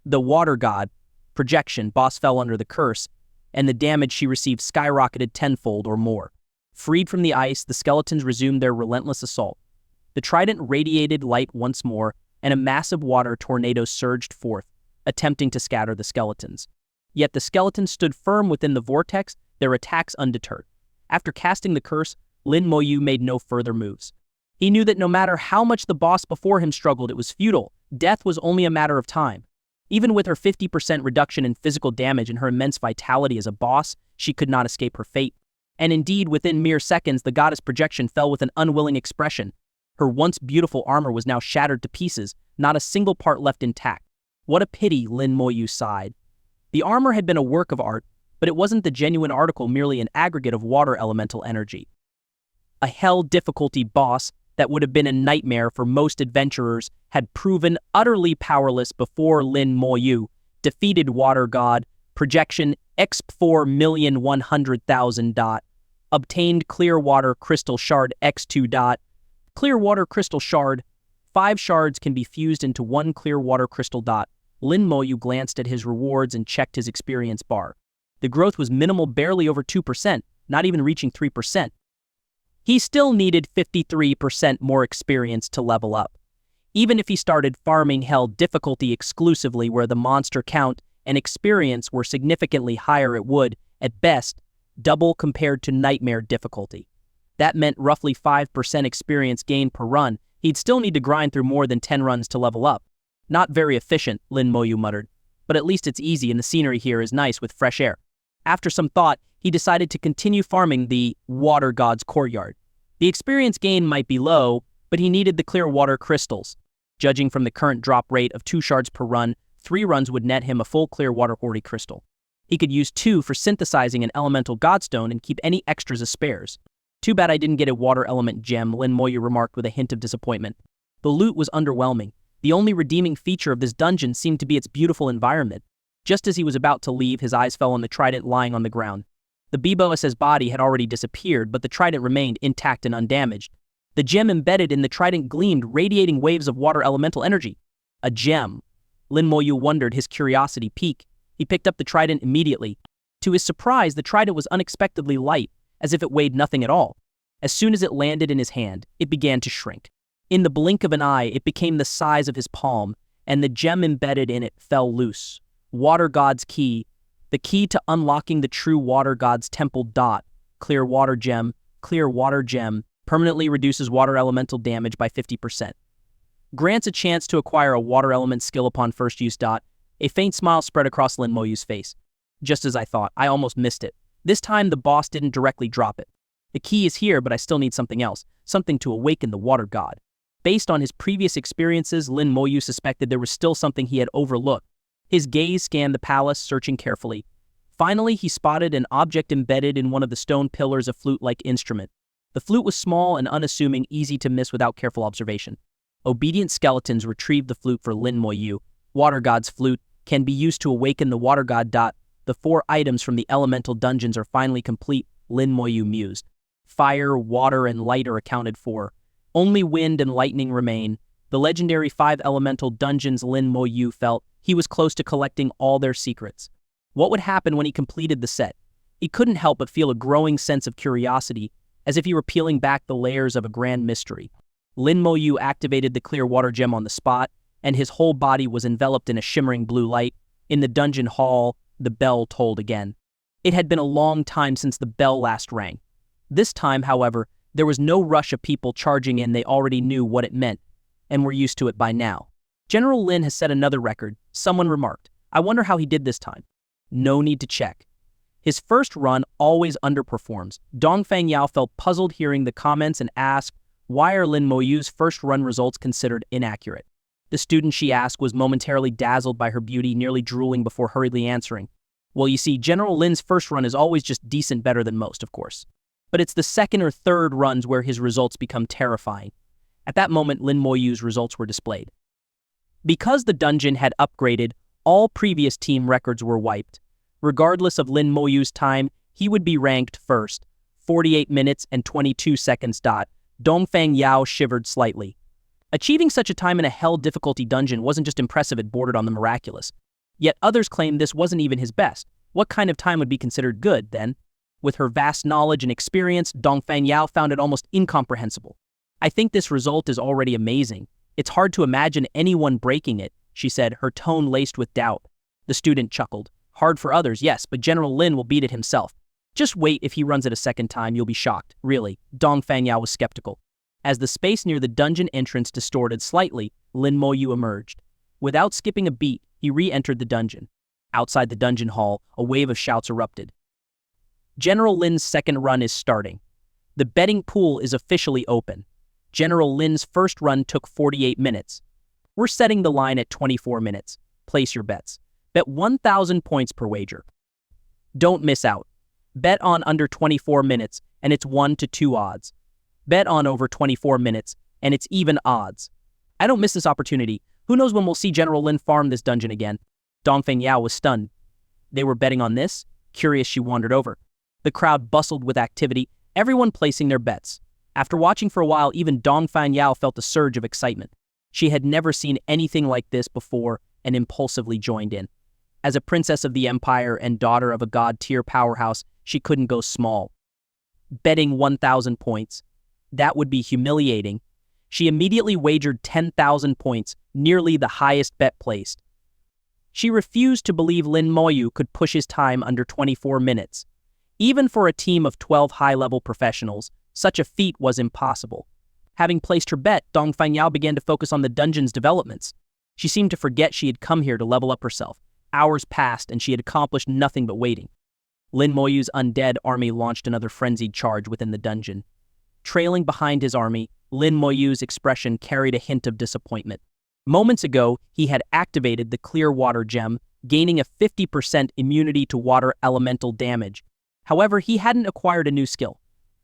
The water god, projection, boss fell under the curse, and the damage she received skyrocketed tenfold or more. Freed from the ice, the skeletons resumed their relentless assault. The trident radiated light once more, and a massive water tornado surged forth, attempting to scatter the skeletons. Yet the skeletons stood firm within the vortex, their attacks undeterred. After casting the curse, Lin Moyu made no further moves. He knew that no matter how much the boss before him struggled, it was futile. Death was only a matter of time. Even with her 50% reduction in physical damage and her immense vitality as a boss, she could not escape her fate. And indeed, within mere seconds, the goddess projection fell with an unwilling expression. Her once beautiful armor was now shattered to pieces, not a single part left intact. What a pity, Lin Moyu sighed. The armor had been a work of art, but it wasn't the genuine article, merely an aggregate of water elemental energy. A hell difficulty boss that would have been a nightmare for most adventurers had proven utterly powerless before Lin Moyu defeated water god, projection exp 4,100,000. Obtained clear water crystal shard x2. Clear water crystal shard. 5 shards can be fused into 1 clear water crystal. Lin Moyu glanced at his rewards and checked his experience bar. The growth was minimal, barely over 2%, not even reaching 3%. He still needed 53% more experience to level up. Even if he started farming hell difficulty exclusively, where the monster count and experience were significantly higher, it would, at best, double compared to nightmare difficulty. That meant roughly 5% experience gain per run. He'd still need to grind through more than 10 runs to level up. Not very efficient, Lin Moyu muttered, but at least it's easy and the scenery here is nice with fresh air. After some thought, he decided to continue farming the water god's courtyard. The experience gain might be low, but he needed the clear water crystals. Judging from the current drop rate of 2 shards per run, 3 runs would net him a full clear water Hori crystal. He could use 2 for synthesizing an elemental godstone and keep any extras as spares. Too bad I didn't get a water element gem, Lin Moyu remarked with a hint of disappointment. The loot was underwhelming. The only redeeming feature of this dungeon seemed to be its beautiful environment. Just as he was about to leave, his eyes fell on the trident lying on the ground. The Beboas's body had already disappeared, but the trident remained intact and undamaged. The gem embedded in the trident gleamed, radiating waves of water elemental energy. A gem. Lin Moyu wondered, his curiosity piqued. He picked up the trident immediately. To his surprise, the trident was unexpectedly light, as if it weighed nothing at all. As soon as it landed in his hand, it began to shrink. In the blink of an eye, it became the size of his palm, and the gem embedded in it fell loose. Water God's key. The key to unlocking the true Water God's temple. Clear water gem. Clear water gem. Permanently reduces water elemental damage by 50%. Grants a chance to acquire a water element skill upon first use. A faint smile spread across Lin Moyu's face. Just as I thought, I almost missed it. This time the boss didn't directly drop it. The key is here, but I still need something else. Something to awaken the water god. Based on his previous experiences, Lin Moyu suspected there was still something he had overlooked. His gaze scanned the palace, searching carefully. Finally, he spotted an object embedded in one of the stone pillars, a flute-like instrument. The flute was small and unassuming, easy to miss without careful observation. Obedient skeletons retrieved the flute for Lin Moyu. Water God's flute can be used to awaken the water god. The 4 items from the elemental dungeons are finally complete, Lin Moyu mused. Fire, water, and light are accounted for. Only wind and lightning remain. The legendary 5 elemental dungeons, Lin Moyu felt he was close to collecting all their secrets. What would happen when he completed the set? He couldn't help but feel a growing sense of curiosity, as if he were peeling back the layers of a grand mystery. Lin Moyu activated the clear water gem on the spot, and his whole body was enveloped in a shimmering blue light. In the dungeon hall, the bell tolled again. It had been a long time since the bell last rang. This time, however, there was no rush of people charging in. They already knew what it meant, and were used to it by now. General Lin has set another record, someone remarked. I wonder how he did this time. No need to check. His first run always underperforms. Dongfang Yao felt puzzled hearing the comments and asked, why are Lin Moyu's first run results considered inaccurate? The student she asked was momentarily dazzled by her beauty, nearly drooling before hurriedly answering. Well, you see, General Lin's first run is always just decent, better than most, of course. But it's the second or third runs where his results become terrifying. At that moment, Lin Moyu's results were displayed. Because the dungeon had upgraded, all previous team records were wiped. Regardless of Lin Moyu's time, he would be ranked first. 48 minutes and 22 seconds. Dongfang Yao shivered slightly. Achieving such a time in a hell difficulty dungeon wasn't just impressive, it bordered on the miraculous. Yet others claimed this wasn't even his best. What kind of time would be considered good, then? With her vast knowledge and experience, Dongfang Yao found it almost incomprehensible. I think this result is already amazing. It's hard to imagine anyone breaking it, she said, her tone laced with doubt. The student chuckled. Hard for others, yes, but General Lin will beat it himself. Just wait, if he runs it a second time, you'll be shocked. Really, Dongfang Yao was skeptical. As the space near the dungeon entrance distorted slightly, Lin Moyu emerged. Without skipping a beat, he re-entered the dungeon. Outside the dungeon hall, a wave of shouts erupted. General Lin's second run is starting. The betting pool is officially open. General Lin's first run took 48 minutes. We're setting the line at 24 minutes. Place your bets. Bet 1,000 points per wager. Don't miss out. Bet on under 24 minutes, and it's 1 to 2 odds. Bet on over 24 minutes, and it's even odds. I don't miss this opportunity. Who knows when we'll see General Lin farm this dungeon again? Dongfeng Yao was stunned. They were betting on this? Curious, she wandered over. The crowd bustled with activity, everyone placing their bets. After watching for a while, even Dongfeng Yao felt a surge of excitement. She had never seen anything like this before and impulsively joined in. As a princess of the empire and daughter of a god-tier powerhouse, she couldn't go small. Betting 1,000 points. That would be humiliating. She immediately wagered 10,000 points, nearly the highest bet placed. She refused to believe Lin Moyu could push his time under 24 minutes. Even for a team of 12 high-level professionals, such a feat was impossible. Having placed her bet, Dongfeng Yao began to focus on the dungeon's developments. She seemed to forget she had come here to level up herself. Hours passed, and she had accomplished nothing but waiting. Lin Moyu's undead army launched another frenzied charge within the dungeon. Trailing behind his army, Lin Moyu's expression carried a hint of disappointment. Moments ago, he had activated the Clear Water Gem, gaining a 50% immunity to water elemental damage. However, he hadn't acquired a new skill.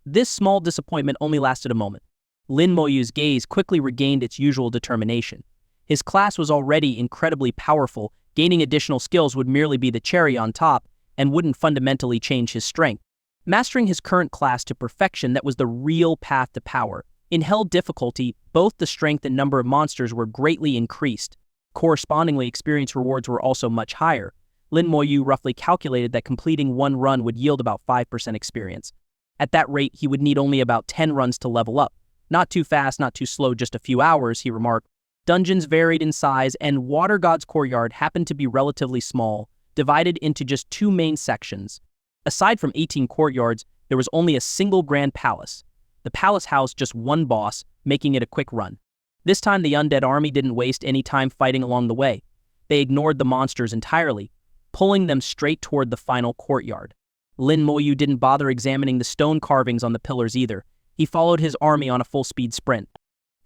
This small disappointment only lasted a moment. Lin Moyu's gaze quickly regained its usual determination. His class was already incredibly powerful. Gaining additional skills would merely be the cherry on top and wouldn't fundamentally change his strength. Mastering his current class to perfection, that was the real path to power. In hell difficulty, both the strength and number of monsters were greatly increased. Correspondingly, experience rewards were also much higher. Lin Moyu roughly calculated that completing one run would yield about 5% experience. At that rate, he would need only about 10 runs to level up. Not too fast, not too slow, just a few hours, he remarked. Dungeons varied in size, and Water God's courtyard happened to be relatively small, divided into just 2 main sections. Aside from 18 courtyards, there was only a single grand palace. The palace housed just one boss, making it a quick run. This time, the undead army didn't waste any time fighting along the way. They ignored the monsters entirely, pulling them straight toward the final courtyard. Lin Moyu didn't bother examining the stone carvings on the pillars either. He followed his army on a full-speed sprint.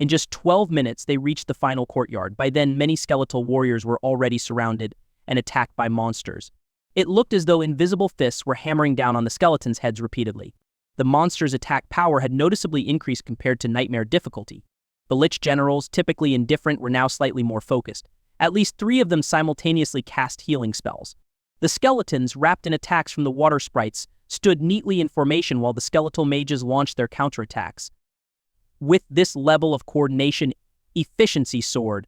In just 12 minutes, they reached the final courtyard. By then, many skeletal warriors were already surrounded and attacked by monsters. It looked as though invisible fists were hammering down on the skeletons' heads repeatedly. The monsters' attack power had noticeably increased compared to nightmare difficulty. The Lich generals, typically indifferent, were now slightly more focused. At least 3 of them simultaneously cast healing spells. The skeletons, wrapped in attacks from the water sprites, stood neatly in formation while the skeletal mages launched their counterattacks. With this level of coordination, efficiency soared.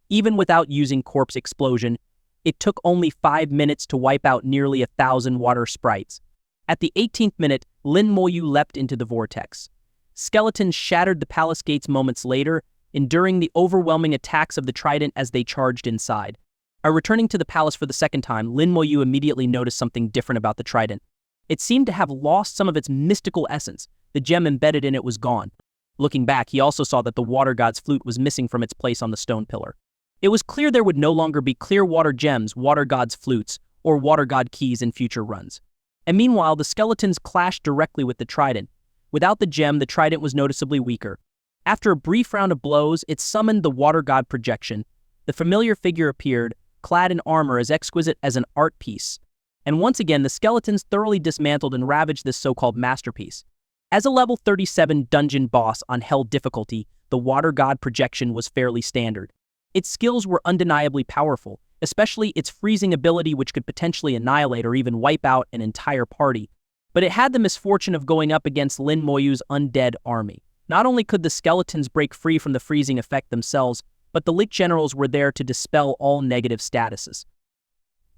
Even without using corpse explosion, it took only 5 minutes to wipe out nearly 1,000 water sprites. At the 18th minute, Lin Moyu leapt into the vortex. Skeletons shattered the palace gates moments later, enduring the overwhelming attacks of the trident as they charged inside. Returning to the palace for the second time, Lin Moyu immediately noticed something different about the trident. It seemed to have lost some of its mystical essence. The gem embedded in it was gone. Looking back, he also saw that the water god's flute was missing from its place on the stone pillar. It was clear there would no longer be clear water gems, water god's flutes, or water god keys in future runs. And meanwhile, the skeletons clashed directly with the trident. Without the gem, the trident was noticeably weaker. After a brief round of blows, it summoned the water god projection, The familiar figure appeared, clad in armor as exquisite as an art piece. And once again, the skeletons thoroughly dismantled and ravaged this so-called masterpiece. As a level 37 dungeon boss on Hell difficulty, the Water God projection was fairly standard. Its skills were undeniably powerful, especially its freezing ability, which could potentially annihilate or even wipe out an entire party. But it had the misfortune of going up against Lin Moyu's undead army. Not only could the skeletons break free from the freezing effect themselves, but the Lich generals were there to dispel all negative statuses.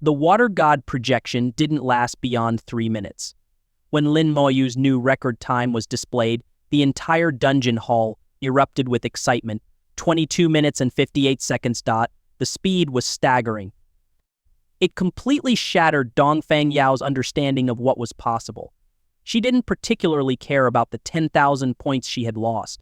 The Water God projection didn't last beyond 3 minutes. When Lin Moyu's new record time was displayed, the entire dungeon hall erupted with excitement. 22 minutes and 58 seconds. The speed was staggering. It completely shattered Dongfang Yao's understanding of what was possible. She didn't particularly care about the 10,000 points she had lost.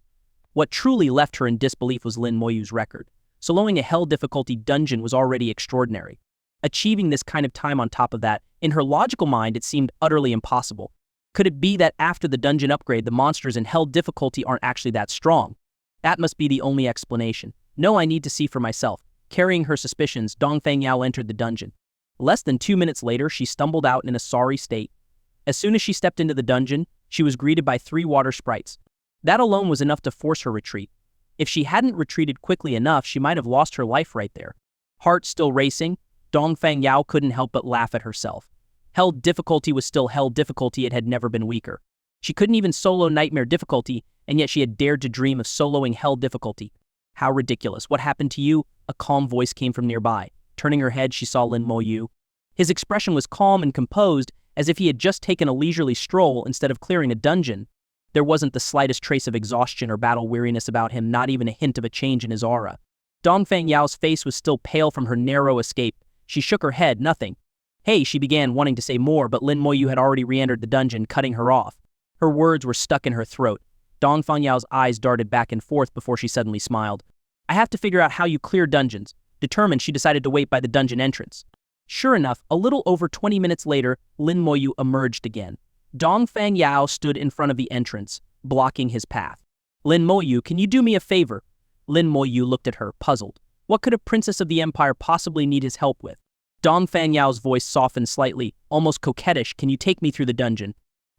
What truly left her in disbelief was Lin Moyu's record. Soloing a Hell difficulty dungeon was already extraordinary. Achieving this kind of time on top of that, in her logical mind, it seemed utterly impossible. Could it be that after the dungeon upgrade, the monsters in Hell difficulty aren't actually that strong? That must be the only explanation. No, I need to see for myself. Carrying her suspicions, Dongfang Yao entered the dungeon. Less than 2 minutes later, she stumbled out in a sorry state. As soon as she stepped into the dungeon, she was greeted by 3 water sprites. That alone was enough to force her retreat. If she hadn't retreated quickly enough, she might have lost her life right there. Heart still racing, Dongfang Yao couldn't help but laugh at herself. Hell difficulty was still Hell difficulty, it had never been weaker. She couldn't even solo Nightmare difficulty, and yet she had dared to dream of soloing Hell difficulty. How ridiculous. What happened to you? A calm voice came from nearby. Turning her head, she saw Lin Moyu. His expression was calm and composed, as if he had just taken a leisurely stroll instead of clearing a dungeon. There wasn't the slightest trace of exhaustion or battle weariness about him, not even a hint of a change in his aura. Dongfang Yao's face was still pale from her narrow escape. She shook her head, nothing. Hey, she began, wanting to say more, but Lin Moyu had already re-entered the dungeon, cutting her off. Her words were stuck in her throat. Dongfang Yao's eyes darted back and forth before she suddenly smiled. I have to figure out how you clear dungeons. Determined, she decided to wait by the dungeon entrance. Sure enough, a little over 20 minutes later, Lin Moyu emerged again. Dongfang Yao stood in front of the entrance, blocking his path. Lin Moyu, can you do me a favor? Lin Moyu looked at her, puzzled. What could a princess of the empire possibly need his help with? Dongfang Yao's voice softened slightly, almost coquettish. Can you take me through the dungeon?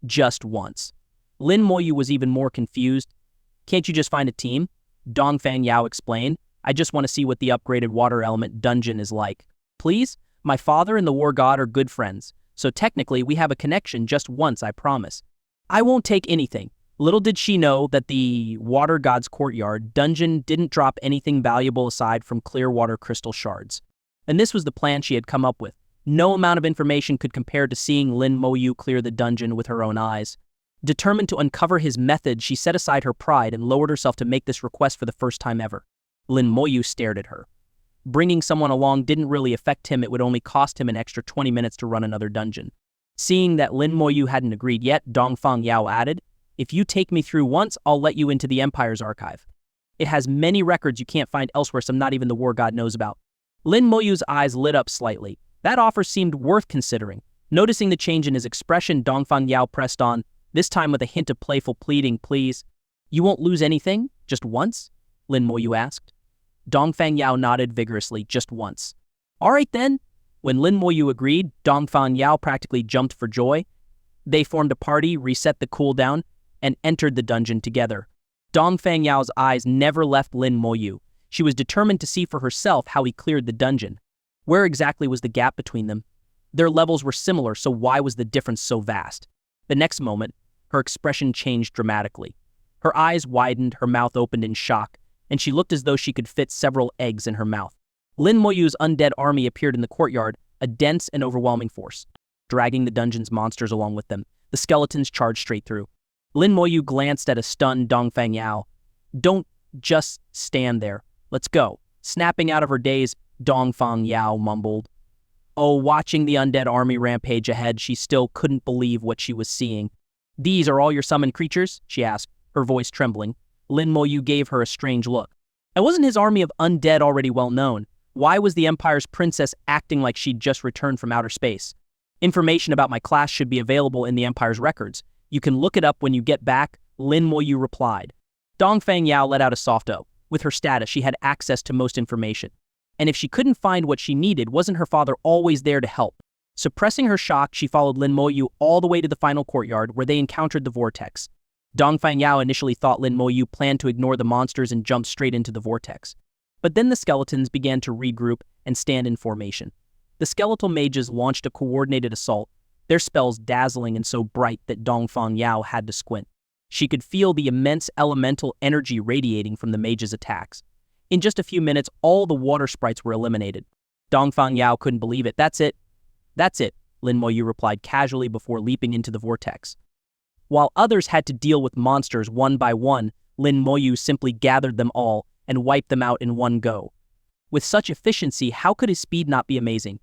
Just once. Lin Moyu was even more confused. Can't you just find a team? Dongfang Yao explained. I just want to see what the upgraded water element dungeon is like. Please? My father and the war god are good friends, so technically we have a connection just once, I promise. I won't take anything. Little did she know that the water god's courtyard dungeon didn't drop anything valuable aside from clear water crystal shards. And this was the plan she had come up with. No amount of information could compare to seeing Lin Moyu clear the dungeon with her own eyes. Determined to uncover his method, she set aside her pride and lowered herself to make this request for the first time ever. Lin Moyu stared at her. Bringing someone along didn't really affect him, it would only cost him an extra 20 minutes to run another dungeon. Seeing that Lin Moyu hadn't agreed yet, Dongfang Yao added, if you take me through once, I'll let you into the Empire's archive. It has many records you can't find elsewhere, some not even the war god knows about. Lin Moyu's eyes lit up slightly. That offer seemed worth considering. Noticing the change in his expression, Dongfang Yao pressed on, this time with a hint of playful pleading, please. You won't lose anything? Just once? Lin Moyu asked. Dongfang Yao nodded vigorously, just once. All right then. When Lin Moyu agreed, Dongfang Yao practically jumped for joy. They formed a party, reset the cooldown, and entered the dungeon together. Dongfang Yao's eyes never left Lin Moyu. She was determined to see for herself how he cleared the dungeon. Where exactly was the gap between them? Their levels were similar, so why was the difference so vast? The next moment, her expression changed dramatically. Her eyes widened, her mouth opened in shock, and she looked as though she could fit several eggs in her mouth. Lin Moyu's undead army appeared in the courtyard, a dense and overwhelming force. Dragging the dungeon's monsters along with them, the skeletons charged straight through. Lin Moyu glanced at a stunned Dongfang Yao. Don't just stand there. Let's go. Snapping out of her daze, Dongfang Yao mumbled. Oh, watching the undead army rampage ahead, she still couldn't believe what she was seeing. These are all your summoned creatures? She asked, her voice trembling. Lin Moyu gave her a strange look. And wasn't his army of undead already well known? Why was the Empire's princess acting like she'd just returned from outer space? Information about my class should be available in the Empire's records. You can look it up when you get back, Lin Moyu replied. Dongfang Yao let out a soft "oh." With her status, she had access to most information. and if she couldn't find what she needed, wasn't her father always there to help? Suppressing her shock, she followed Lin Moyu all the way to the final courtyard where they encountered the vortex. Dong Fangyao initially thought Lin Moyu planned to ignore the monsters and jump straight into the vortex. But then the skeletons began to regroup and stand in formation. The skeletal mages launched a coordinated assault, their spells dazzling and so bright that Dong Fangyao had to squint. She could feel the immense elemental energy radiating from the mages' attacks. In just a few minutes, all the water sprites were eliminated. Dong Fangyao couldn't believe it. That's it, Lin Moyu replied casually before leaping into the vortex. While others had to deal with monsters one by one, Lin Moyu simply gathered them all and wiped them out in one go. With such efficiency, how could his speed not be amazing?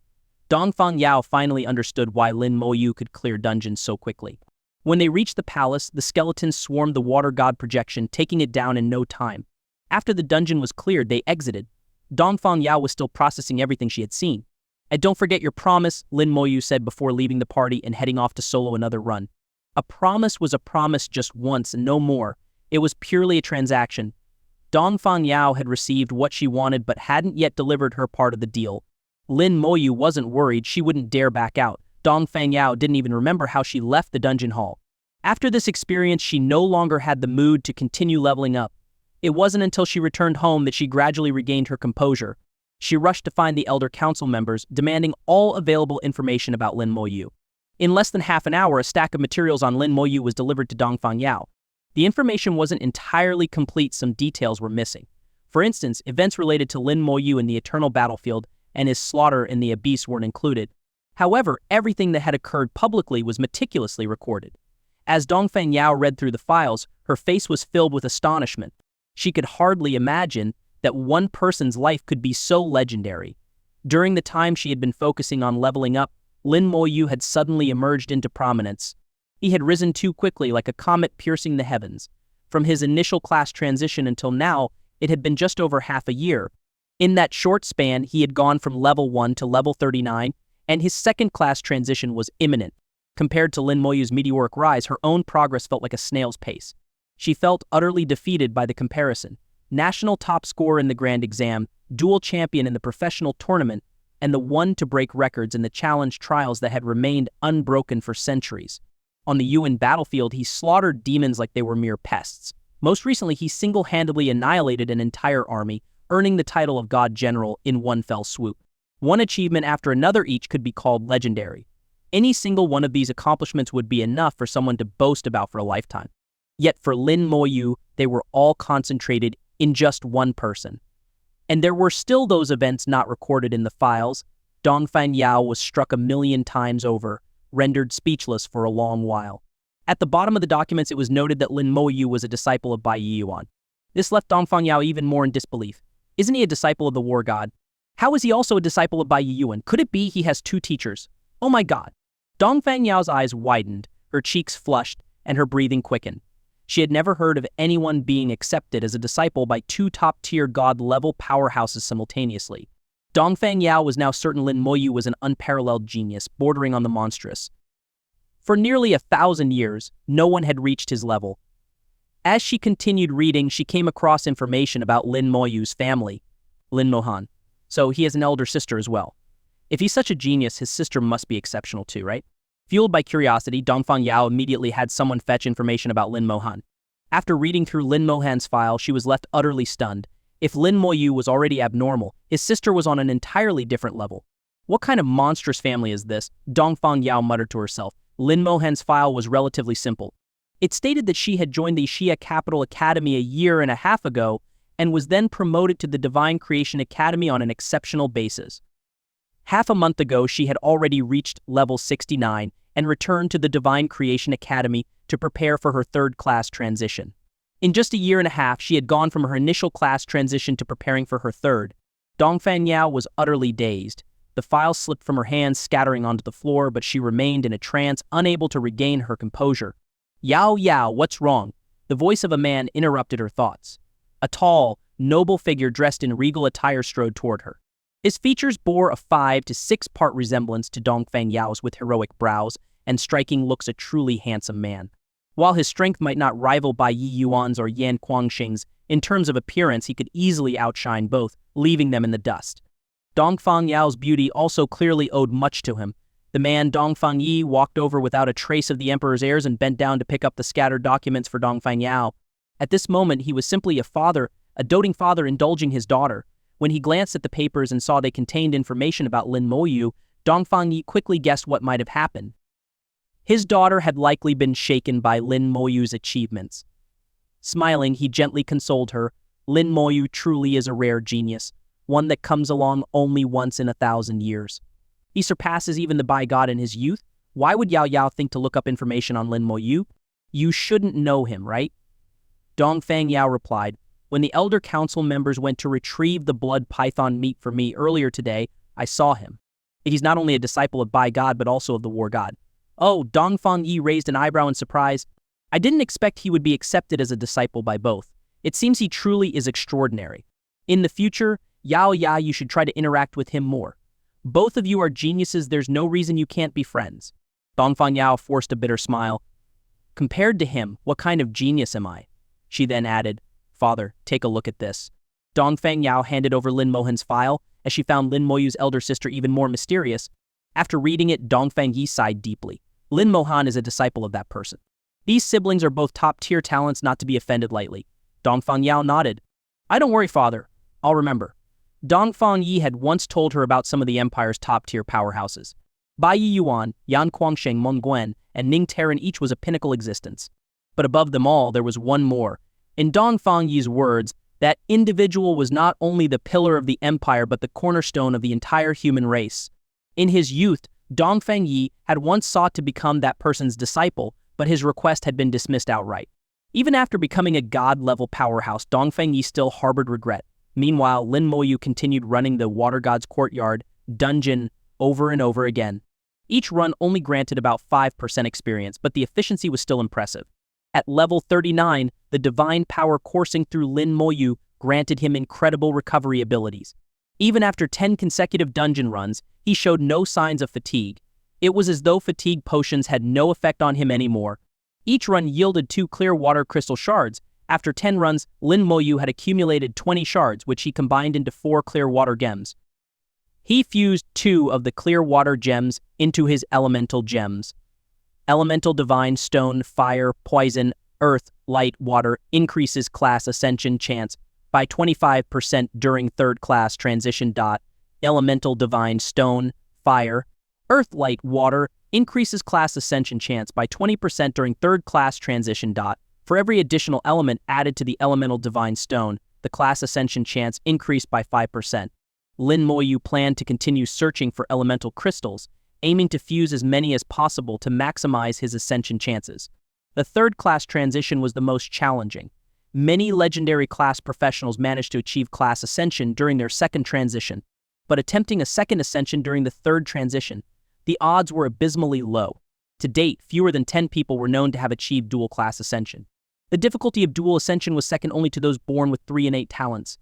Dong Fangyao finally understood why Lin Moyu could clear dungeons so quickly. When they reached the palace, the skeletons swarmed the water god projection, taking it down in no time. After the dungeon was cleared, they exited. Dong Fangyao was still processing everything she had seen. "And don't forget your promise," Lin Moyu said before leaving the party and heading off to solo another run. A promise was a promise just once and no more. It was purely a transaction. Dong Fangyao had received what she wanted but hadn't yet delivered her part of the deal. Lin Moyu wasn't worried. She wouldn't dare back out. Dong Fangyao didn't even remember how she left the dungeon hall. After this experience, she no longer had the mood to continue leveling up. It wasn't until she returned home that she gradually regained her composure. She rushed to find the Elder Council members, demanding all available information about Lin Moyu. In less than half an hour, a stack of materials on Lin Moyu was delivered to Dong Fangyao. The information wasn't entirely complete. Some details were missing. For instance, events related to Lin Moyu in the Eternal Battlefield and his slaughter in the Abyss weren't included. However, everything that had occurred publicly was meticulously recorded. As Dong Fangyao read through the files, her face was filled with astonishment. She could hardly imagine that one person's life could be so legendary. During the time she had been focusing on leveling up, Lin Moyu had suddenly emerged into prominence. He had risen too quickly, like a comet piercing the heavens. From his initial class transition until now, it had been just over half a year. In that short span, he had gone from level 1 to level 39, and his second class transition was imminent. Compared to Lin Moyu's meteoric rise, her own progress felt like a snail's pace. She felt utterly defeated by the comparison. National top scorer in the grand exam, dual champion in the professional tournament, and the one to break records in the challenge trials that had remained unbroken for centuries. On the Yuan battlefield, he slaughtered demons like they were mere pests. Most recently, he single-handedly annihilated an entire army, earning the title of God General in one fell swoop. One achievement after another each could be called legendary. Any single one of these accomplishments would be enough for someone to boast about for a lifetime. Yet for Lin Moyu, they were all concentrated in just one person. And there were still those events not recorded in the files. Dong Fangyao was struck 1,000,000 times over, rendered speechless for a long while. At the bottom of the documents, it was noted that Lin Moyu was a disciple of Bai Yiyuan. This left Dong Fangyao even more in disbelief. Isn't he a disciple of the war god? How is he also a disciple of Bai Yiyuan? Could it be he has two teachers? Oh my god. Dong Fangyao's eyes widened, her cheeks flushed, and her breathing quickened. She had never heard of anyone being accepted as a disciple by two top-tier god-level powerhouses simultaneously. Dong Fangyao was now certain Lin Moyu was an unparalleled genius, bordering on the monstrous. For nearly 1,000 years, no one had reached his level. As she continued reading, she came across information about Lin Moyu's family, Lin Mohan. So he has an elder sister as well. If he's such a genius, his sister must be exceptional too, right? Fueled by curiosity, Dong Fangyao immediately had someone fetch information about Lin Mohan. After reading through Lin Mohan's file, she was left utterly stunned. If Lin Moyu was already abnormal, his sister was on an entirely different level. What kind of monstrous family is this? Dong Fangyao muttered to herself. Lin Mohan's file was relatively simple. It stated that she had joined the Xia Capital Academy a year and a half ago and was then promoted to the Divine Creation Academy on an exceptional basis. Half a month ago, she had already reached level 69 and returned to the Divine Creation Academy to prepare for her third class transition. In just a year and a half, she had gone from her initial class transition to preparing for her third. Dong Fangyao was utterly dazed. The file slipped from her hands, scattering onto the floor, but she remained in a trance, unable to regain her composure. Yao Yao, what's wrong? The voice of a man interrupted her thoughts. A tall, noble figure dressed in regal attire strode toward her. His features bore a 5 to 6 part resemblance to Dong Fangyao's, with heroic brows and striking looks, a truly handsome man. While his strength might not rival Bai Yiyuan's or Yan Kuangxing's, in terms of appearance he could easily outshine both, leaving them in the dust. Dongfang Yao's beauty also clearly owed much to him. The man Dongfang Yi walked over without a trace of the emperor's heirs and bent down to pick up the scattered documents for Dongfang Yao. At this moment, he was simply a doting father indulging his daughter. When he glanced at the papers and saw they contained information about Lin Moyu, Dongfang Yi quickly guessed what might have happened. His daughter had likely been shaken by Lin Moyu's achievements. Smiling, he gently consoled her. Lin Moyu truly is a rare genius, one that comes along only once in 1,000 years. He surpasses even the Bai God in his youth. Why would Yao Yao think to look up information on Lin Moyu? You shouldn't know him, right? Dongfang Yao replied, when the elder council members went to retrieve the blood python meat for me earlier today, I saw him. He's not only a disciple of Bai God, but also of the war god. Oh, Dongfang Yi raised an eyebrow in surprise. I didn't expect he would be accepted as a disciple by both. It seems he truly is extraordinary. In the future, Yao Ya, you should try to interact with him more. Both of you are geniuses, there's no reason you can't be friends. Dongfang Yao forced a bitter smile. Compared to him, what kind of genius am I? She then added, Father, take a look at this. Dongfang Yao handed over Lin Mohan's file, as she found Lin Moyu's elder sister even more mysterious. After reading it, Dongfang Yi sighed deeply. Lin Mohan is a disciple of that person. These siblings are both top-tier talents not to be offended lightly. Dongfang Yao nodded. I don't worry, Father. I'll remember. Dongfang Yi had once told her about some of the Empire's top-tier powerhouses. Bai Yi Yuan, Yan Guangsheng Meng Guan, and Ning Terran each was a pinnacle existence. But above them all, there was one more. In Dongfang Yi's words, that individual was not only the pillar of the Empire but the cornerstone of the entire human race. In his youth, Dongfang Yi had once sought to become that person's disciple, but his request had been dismissed outright. Even after becoming a god-level powerhouse, Dongfang Yi still harbored regret. Meanwhile, Lin Moyu continued running the Water God's Courtyard dungeon over and over again. Each run only granted about 5% experience, but the efficiency was still impressive. At level 39, the divine power coursing through Lin Moyu granted him incredible recovery abilities. Even after 10 consecutive dungeon runs, he showed no signs of fatigue. It was as though fatigue potions had no effect on him anymore. Each run yielded 2 clear water crystal shards. After 10 runs, Lin Moyu had accumulated 20 shards, which he combined into 4 clear water gems. He fused 2 of the clear water gems into his elemental gems. Elemental Divine Stone, Fire, Poison, Earth, Light, Water increases class ascension chance by 25% during 3rd class transition. Elemental Divine Stone, Fire, Earth, Light, Water increases class ascension chance by 20% during 3rd class transition. For every additional element added to the Elemental Divine Stone, the class ascension chance increased by 5%. Lin Moyu planned to continue searching for elemental crystals, aiming to fuse as many as possible to maximize his ascension chances. The 3rd class transition was the most challenging. Many legendary class professionals managed to achieve class ascension during their 2nd transition, but attempting a 2nd ascension during the 3rd transition, the odds were abysmally low. To date, fewer than 10 people were known to have achieved dual class ascension. The difficulty of dual ascension was second only to those born with 3 innate talents.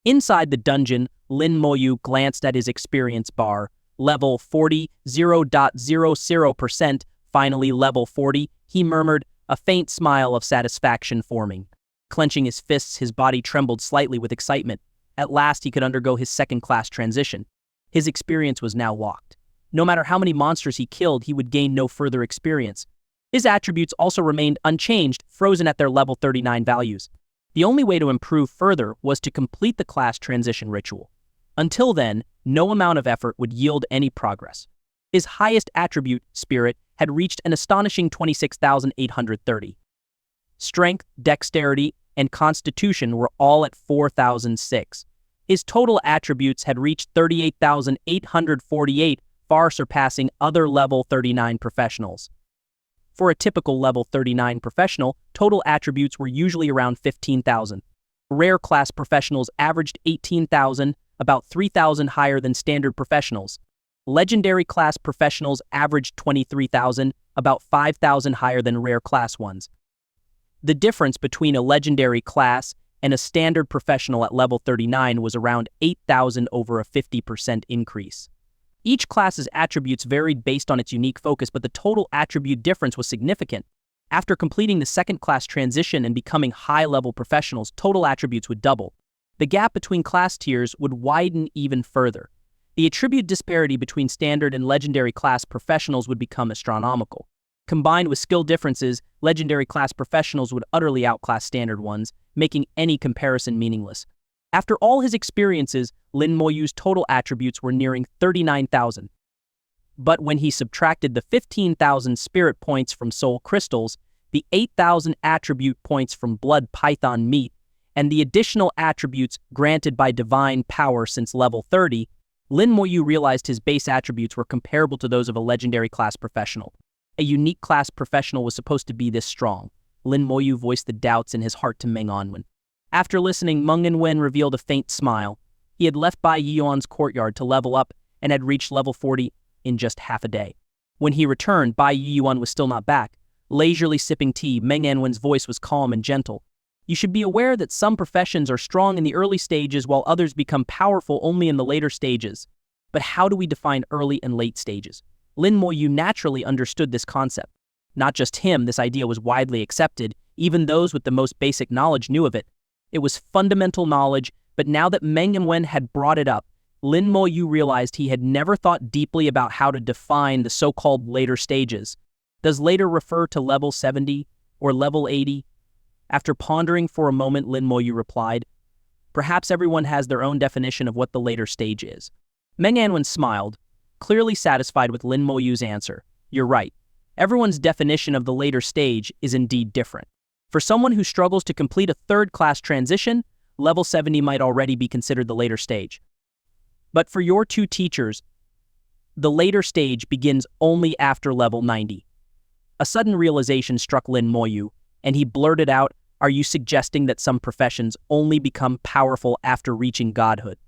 Inside the dungeon, Lin Moyu glanced at his experience bar. Level 40, 0.00%, finally level 40, he murmured, a faint smile of satisfaction forming. Clenching his fists, his body trembled slightly with excitement. At last he could undergo his 2nd class transition. His experience was now locked. No matter how many monsters he killed, he would gain no further experience. His attributes also remained unchanged, frozen at their level 39 values. The only way to improve further was to complete the class transition ritual. Until then, no amount of effort would yield any progress. His highest attribute, Spirit, had reached an astonishing 26,830. Strength, Dexterity, and Constitution were all at 4,006. His total attributes had reached 38,848, far surpassing other level 39 professionals. For a typical level 39 professional, total attributes were usually around 15,000. Rare class professionals averaged 18,000, about 3,000 higher than standard professionals. Legendary class professionals averaged 23,000, about 5,000 higher than rare class ones. The difference between a legendary class and a standard professional at level 39 was around 8,000 over a 50% increase. Each class's attributes varied based on its unique focus, but the total attribute difference was significant. After completing the 2nd class transition and becoming high-level professionals, total attributes would double. The gap between class tiers would widen even further. The attribute disparity between standard and legendary class professionals would become astronomical. Combined with skill differences, legendary class professionals would utterly outclass standard ones, making any comparison meaningless. After all his experiences, Lin Moyu's total attributes were nearing 39,000. But when he subtracted the 15,000 spirit points from soul crystals, the 8,000 attribute points from blood python meat, and the additional attributes granted by divine power since level 30, Lin Moyu realized his base attributes were comparable to those of a legendary class professional. A unique class professional was supposed to be this strong. Lin Moyu voiced the doubts in his heart to Meng Anwen. After listening, Meng Anwen revealed a faint smile. He had left Bai Yuan's courtyard to level up and had reached level 40 in just half a day. When he returned, Bai Yuan was still not back. Leisurely sipping tea, Meng Anwen's voice was calm and gentle. You should be aware that some professions are strong in the early stages while others become powerful only in the later stages. But how do we define early and late stages? Lin Moyu naturally understood this concept. Not just him, this idea was widely accepted. Even those with the most basic knowledge knew of it. It was fundamental knowledge, but now that Meng Anwen had brought it up, Lin Moyu realized he had never thought deeply about how to define the so-called later stages. Does later refer to level 70 or level 80? After pondering for a moment, Lin Moyu replied, "Perhaps everyone has their own definition of what the later stage is." Meng Anwen smiled, clearly satisfied with Lin Moyu's answer. "You're right. Everyone's definition of the later stage is indeed different. For someone who struggles to complete a third-class transition, level 70 might already be considered the later stage. But for your two teachers, the later stage begins only after level 90. A sudden realization struck Lin Moyu, and he blurted out, "Are you suggesting that some professions only become powerful after reaching godhood?"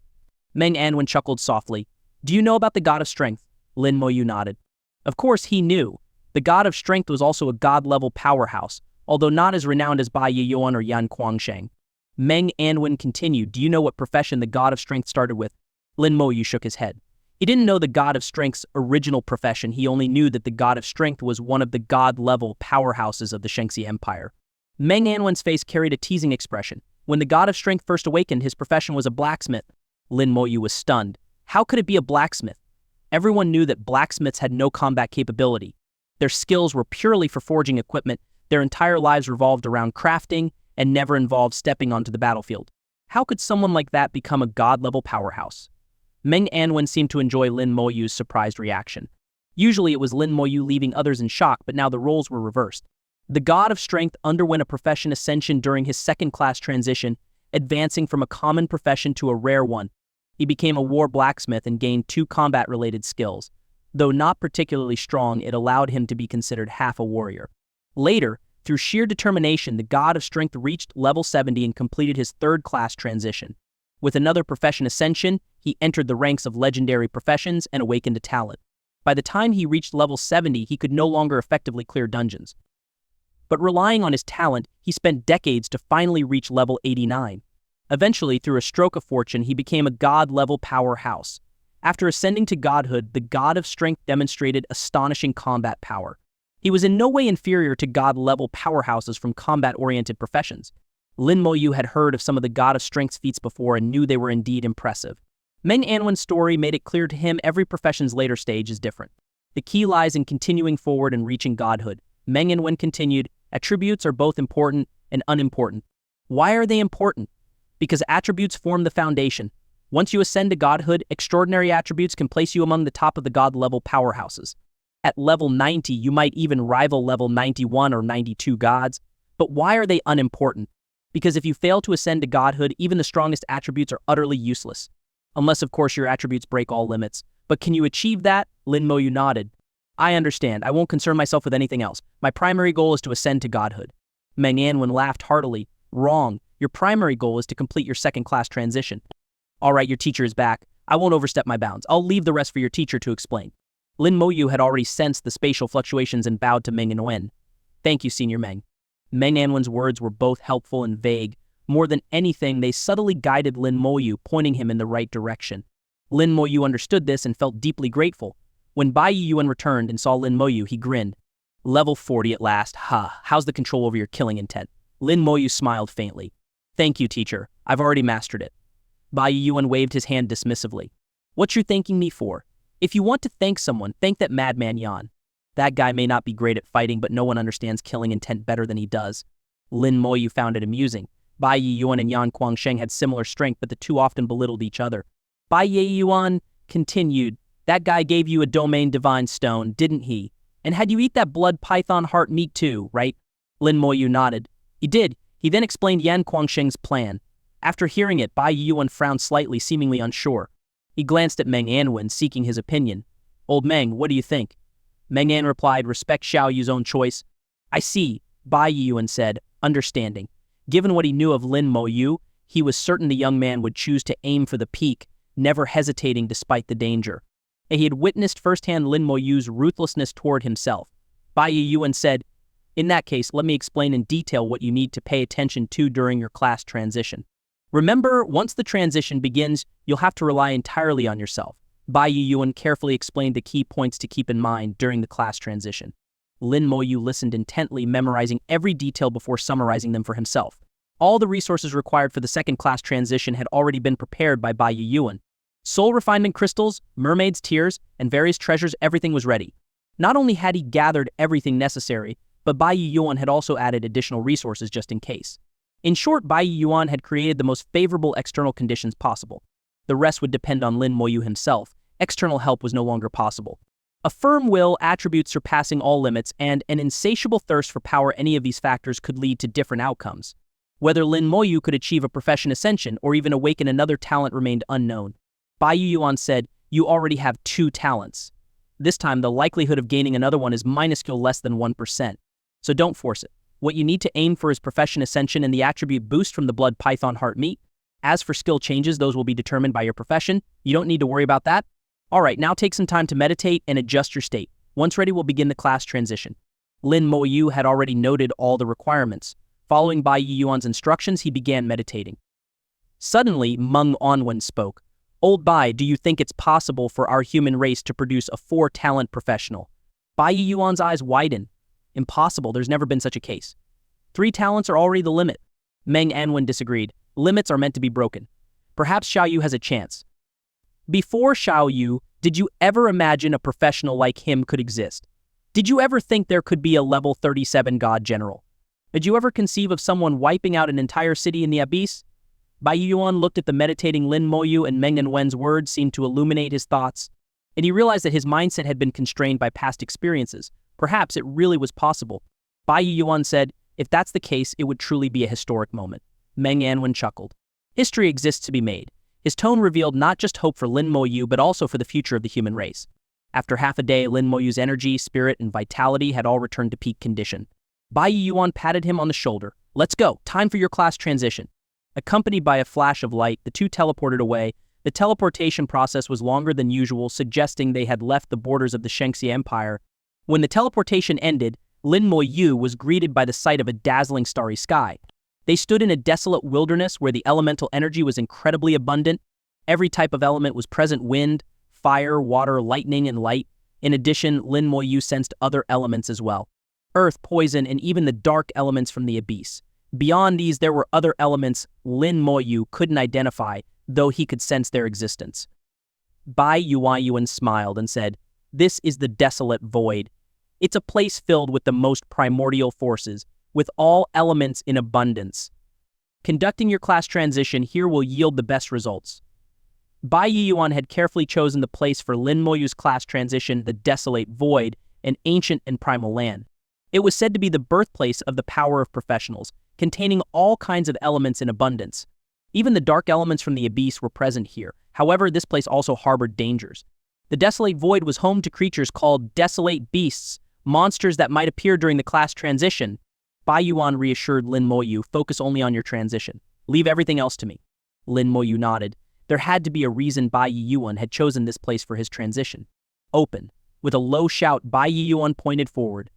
Meng Anwen chuckled softly. "Do you know about the god of strength?" Lin Moyu nodded. Of course he knew. The god of strength was also a god-level powerhouse, although not as renowned as Bai Yuan or Yan Kuangsheng. Meng Anwen continued, "Do you know what profession the god of strength started with?" Lin Moyu shook his head. He didn't know the god of strength's original profession. He only knew that the god of strength was one of the god-level powerhouses of the Shengxi Empire. Meng Anwen's face carried a teasing expression. When the god of strength first awakened, his profession was a blacksmith. Lin Moyu was stunned. How could it be a blacksmith? Everyone knew that blacksmiths had no combat capability. Their skills were purely for forging equipment. Their entire lives revolved around crafting and never involved stepping onto the battlefield. How could someone like that become a god-level powerhouse? Meng Anwen seemed to enjoy Lin Moyu's surprised reaction. Usually it was Lin Moyu leaving others in shock, but now the roles were reversed. The god of strength underwent a profession ascension during his second-class transition, advancing from a common profession to a rare one. He became a war blacksmith and gained 2 combat-related skills. Though not particularly strong, it allowed him to be considered half a warrior. Later, through sheer determination, the god of strength reached level 70 and completed his third-class transition. With another profession ascension, he entered the ranks of legendary professions and awakened a talent. By the time he reached level 70, he could no longer effectively clear dungeons. But relying on his talent, he spent decades to finally reach level 89. Eventually, through a stroke of fortune, he became a god-level powerhouse. After ascending to godhood, the god of strength demonstrated astonishing combat power. He was in no way inferior to god-level powerhouses from combat-oriented professions. Lin Moyu had heard of some of the god of strength's feats before and knew they were indeed impressive. Meng Anwen's story made it clear to him every profession's later stage is different. The key lies in continuing forward and reaching godhood. Meng Anwen continued, "Attributes are both important and unimportant." Why are they important? Because attributes form the foundation. Once you ascend to godhood, extraordinary attributes can place you among the top of the god-level powerhouses. At level 90, you might even rival level 91 or 92 gods. But why are they unimportant? Because if you fail to ascend to godhood, even the strongest attributes are utterly useless. Unless, of course, your attributes break all limits. But can you achieve that? Lin Moyu nodded. "I understand. I won't concern myself with anything else. My primary goal is to ascend to godhood." Meng Anwen laughed heartily. "Wrong. Your primary goal is to complete your second-class transition." "All right, your teacher is back. I won't overstep my bounds. I'll leave the rest for your teacher to explain." Lin Moyu had already sensed the spatial fluctuations and bowed to Meng Anwen. "Thank you, Senior Meng." Meng Anwen's words were both helpful and vague. More than anything, they subtly guided Lin Moyu, pointing him in the right direction. Lin Moyu understood this and felt deeply grateful. When Bai Yuan returned and saw Lin Moyu, he grinned. "Level 40 at last. Ha, how's the control over your killing intent?" Lin Moyu smiled faintly. "Thank you, teacher. I've already mastered it." Bai Yuan waved his hand dismissively. What you thanking me for? If you want to thank someone, thank that madman Yan. That guy may not be great at fighting, but no one understands killing intent better than he does. Lin Moyu found it amusing. Bai Yuan and Yan Guangsheng had similar strength, but the two often belittled each other. Bai Yuan continued, that guy gave you a domain divine stone, didn't he? And had you eat that blood python heart meat too, right? Lin Moyu nodded. He did. He then explained Yan Guangsheng's plan. After hearing it, Bai Yuan frowned slightly, seemingly unsure. He glanced at Meng Anwen, seeking his opinion. Old Meng, what do you think? Meng An replied, respect Xiao Yu's own choice. I see, Bai Yuan said, understanding. Given what he knew of Lin Moyu, he was certain the young man would choose to aim for the peak, never hesitating despite the danger. He had witnessed firsthand Lin Moyu's ruthlessness toward himself. Bai Yuan said, in that case, let me explain in detail what you need to pay attention to during your class transition. Remember, once the transition begins, you'll have to rely entirely on yourself. Bai Yuan carefully explained the key points to keep in mind during the class transition. Lin Moyu listened intently, memorizing every detail before summarizing them for himself. All the resources required for the second class transition had already been prepared by Bai Yuan. Soul refinement crystals, mermaids' tears, and various treasures, everything was ready. Not only had he gathered everything necessary, but Bai Yuan had also added additional resources just in case. In short, Bai Yuan had created the most favorable external conditions possible. The rest would depend on Lin Moyu himself. External help was no longer possible. A firm will, attributes surpassing all limits, and an insatiable thirst for power, any of these factors could lead to different outcomes. Whether Lin Moyu could achieve a profession ascension or even awaken another talent remained unknown. Bai Yuan said, you already have 2 talents. This time, the likelihood of gaining another one is minuscule, less than 1%. So don't force it. What you need to aim for is profession ascension and the attribute boost from the blood python heart meat. As for skill changes, those will be determined by your profession. You don't need to worry about that. Alright, now take some time to meditate and adjust your state. Once ready, we'll begin the class transition. Lin Moyu had already noted all the requirements. Following Bai Yuan's instructions, he began meditating. Suddenly, Meng Anwen spoke. Old Bai, do you think it's possible for our human race to produce a 4-talent professional? Bai Yuan's eyes widened. Impossible, there's never been such a case. 3 talents are already the limit. Meng Anwen disagreed. Limits are meant to be broken. Perhaps Xiao Yu has a chance. Before Xiao Yu, did you ever imagine a professional like him could exist? Did you ever think there could be a level 37 god general? Did you ever conceive of someone wiping out an entire city in the abyss? Bai Yuan looked at the meditating Lin Moyu, and Meng Anwen's words seemed to illuminate his thoughts, and he realized that his mindset had been constrained by past experiences. Perhaps it really was possible. Bai Yuan said, if that's the case, it would truly be a historic moment. Meng Anwen chuckled. History exists to be made. His tone revealed not just hope for Lin Moyu, but also for the future of the human race. After half a day, Lin Moyu's energy, spirit, and vitality had all returned to peak condition. Bai Yuan patted him on the shoulder. Let's go, time for your class transition. Accompanied by a flash of light, the two teleported away. The teleportation process was longer than usual, suggesting they had left the borders of the Shengxi Empire. When the teleportation ended, Lin Moyu was greeted by the sight of a dazzling starry sky. They stood in a desolate wilderness where the elemental energy was incredibly abundant. Every type of element was present: wind, fire, water, lightning, and light. In addition, Lin Moyu sensed other elements as well: earth, poison, and even the dark elements from the abyss. Beyond these, there were other elements Lin Moyu couldn't identify, though he could sense their existence. Bai Yuan smiled and said, "This is the desolate void. It's a place filled with the most primordial forces, with all elements in abundance. Conducting your class transition here will yield the best results." Bai Yuan had carefully chosen the place for Lin Moyu's class transition, the desolate void, an ancient and primal land. It was said to be the birthplace of the power of professionals, containing all kinds of elements in abundance. Even the dark elements from the abyss were present here. However, this place also harbored dangers. The desolate void was home to creatures called desolate beasts, monsters that might appear during the class transition. Bai Yuan reassured Lin Moyu, "Focus only on your transition. Leave everything else to me." Lin Moyu nodded. There had to be a reason Bai Yuan had chosen this place for his transition. Open. With a low shout, Bai Yuan pointed forward.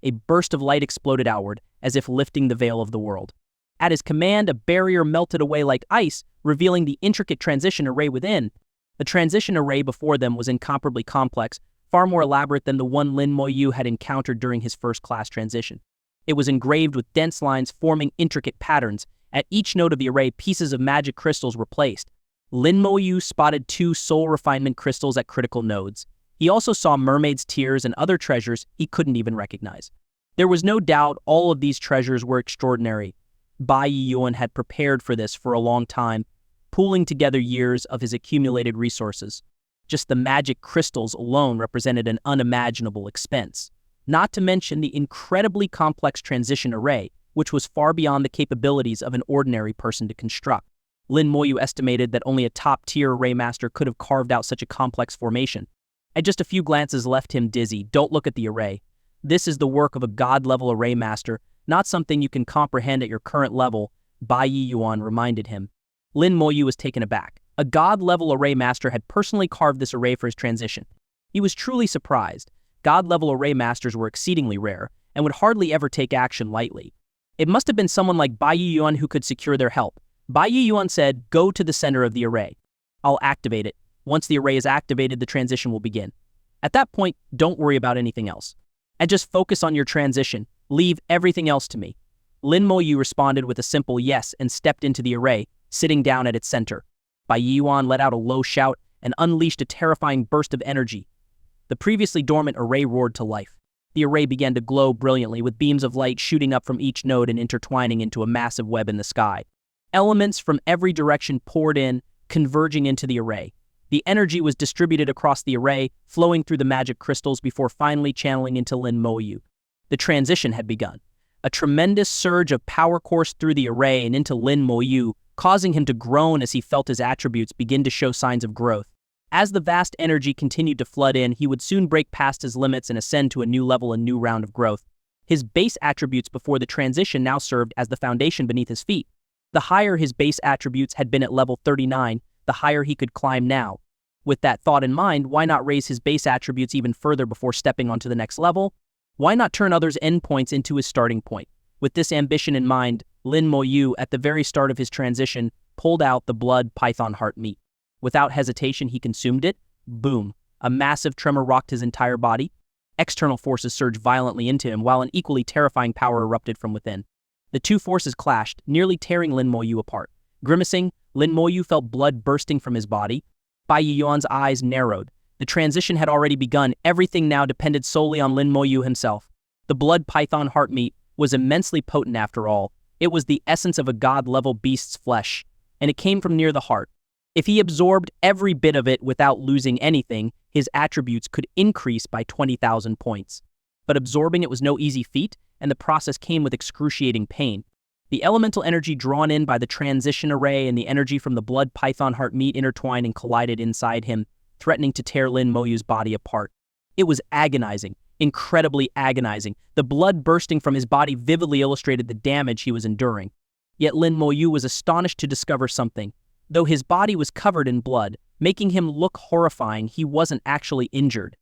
A burst of light exploded outward, as if lifting the veil of the world. At his command, a barrier melted away like ice, revealing the intricate transition array within. The transition array before them was incomparably complex, far more elaborate than the one Lin Moyu had encountered during his first class transition. It was engraved with dense lines forming intricate patterns. At each node of the array, pieces of magic crystals were placed. Lin Moyu spotted 2 soul refinement crystals at critical nodes. He also saw mermaids' tears and other treasures he couldn't even recognize. There was no doubt all of these treasures were extraordinary. Bai Yiyuan had prepared for this for a long time, pooling together years of his accumulated resources. Just the magic crystals alone represented an unimaginable expense, not to mention the incredibly complex transition array, which was far beyond the capabilities of an ordinary person to construct. Lin Moyu estimated that only a top-tier array master could have carved out such a complex formation. At just a few glances left him dizzy. Don't look at the array. This is the work of a god-level array master, not something you can comprehend at your current level, Bai Yiyuan reminded him. Lin Moyu was taken aback. A god-level array master had personally carved this array for his transition. He was truly surprised. God-level array masters were exceedingly rare, and would hardly ever take action lightly. It must have been someone like Bai Yiyuan who could secure their help. Bai Yiyuan said, "Go to the center of the array. I'll activate it. Once the array is activated, the transition will begin. At that point, don't worry about anything else. And just focus on your transition. Leave everything else to me." Lin Moyu responded with a simple yes and stepped into the array, sitting down at its center. Bai Yiyuan let out a low shout and unleashed a terrifying burst of energy. The previously dormant array roared to life. The array began to glow brilliantly, with beams of light shooting up from each node and intertwining into a massive web in the sky. Elements from every direction poured in, converging into the array. The energy was distributed across the array, flowing through the magic crystals before finally channeling into Lin Moyu. The transition had begun. A tremendous surge of power coursed through the array and into Lin Moyu, causing him to groan as he felt his attributes begin to show signs of growth. As the vast energy continued to flood in, he would soon break past his limits and ascend to a new level, a new round of growth. His base attributes before the transition now served as the foundation beneath his feet. The higher his base attributes had been at level 39, the higher he could climb now. With that thought in mind, why not raise his base attributes even further before stepping onto the next level? Why not turn others' endpoints into his starting point? With this ambition in mind, Lin Moyu, at the very start of his transition, pulled out the blood python heart meat. Without hesitation, he consumed it. Boom. A massive tremor rocked his entire body. External forces surged violently into him, while an equally terrifying power erupted from within. The two forces clashed, nearly tearing Lin Moyu apart. Grimacing, Lin Moyu felt blood bursting from his body. Bai Yiyuan's eyes narrowed. The transition had already begun. Everything now depended solely on Lin Moyu himself. The blood python heart meat was immensely potent after all. It was the essence of a god-level beast's flesh, and it came from near the heart. If he absorbed every bit of it without losing anything, his attributes could increase by 20,000 points. But absorbing it was no easy feat, and the process came with excruciating pain. The elemental energy drawn in by the transition array and the energy from the blood python heart meat intertwined and collided inside him, threatening to tear Lin Moyu's body apart. It was agonizing, incredibly agonizing. The blood bursting from his body vividly illustrated the damage he was enduring. Yet Lin Moyu was astonished to discover something. Though his body was covered in blood, making him look horrifying, he wasn't actually injured.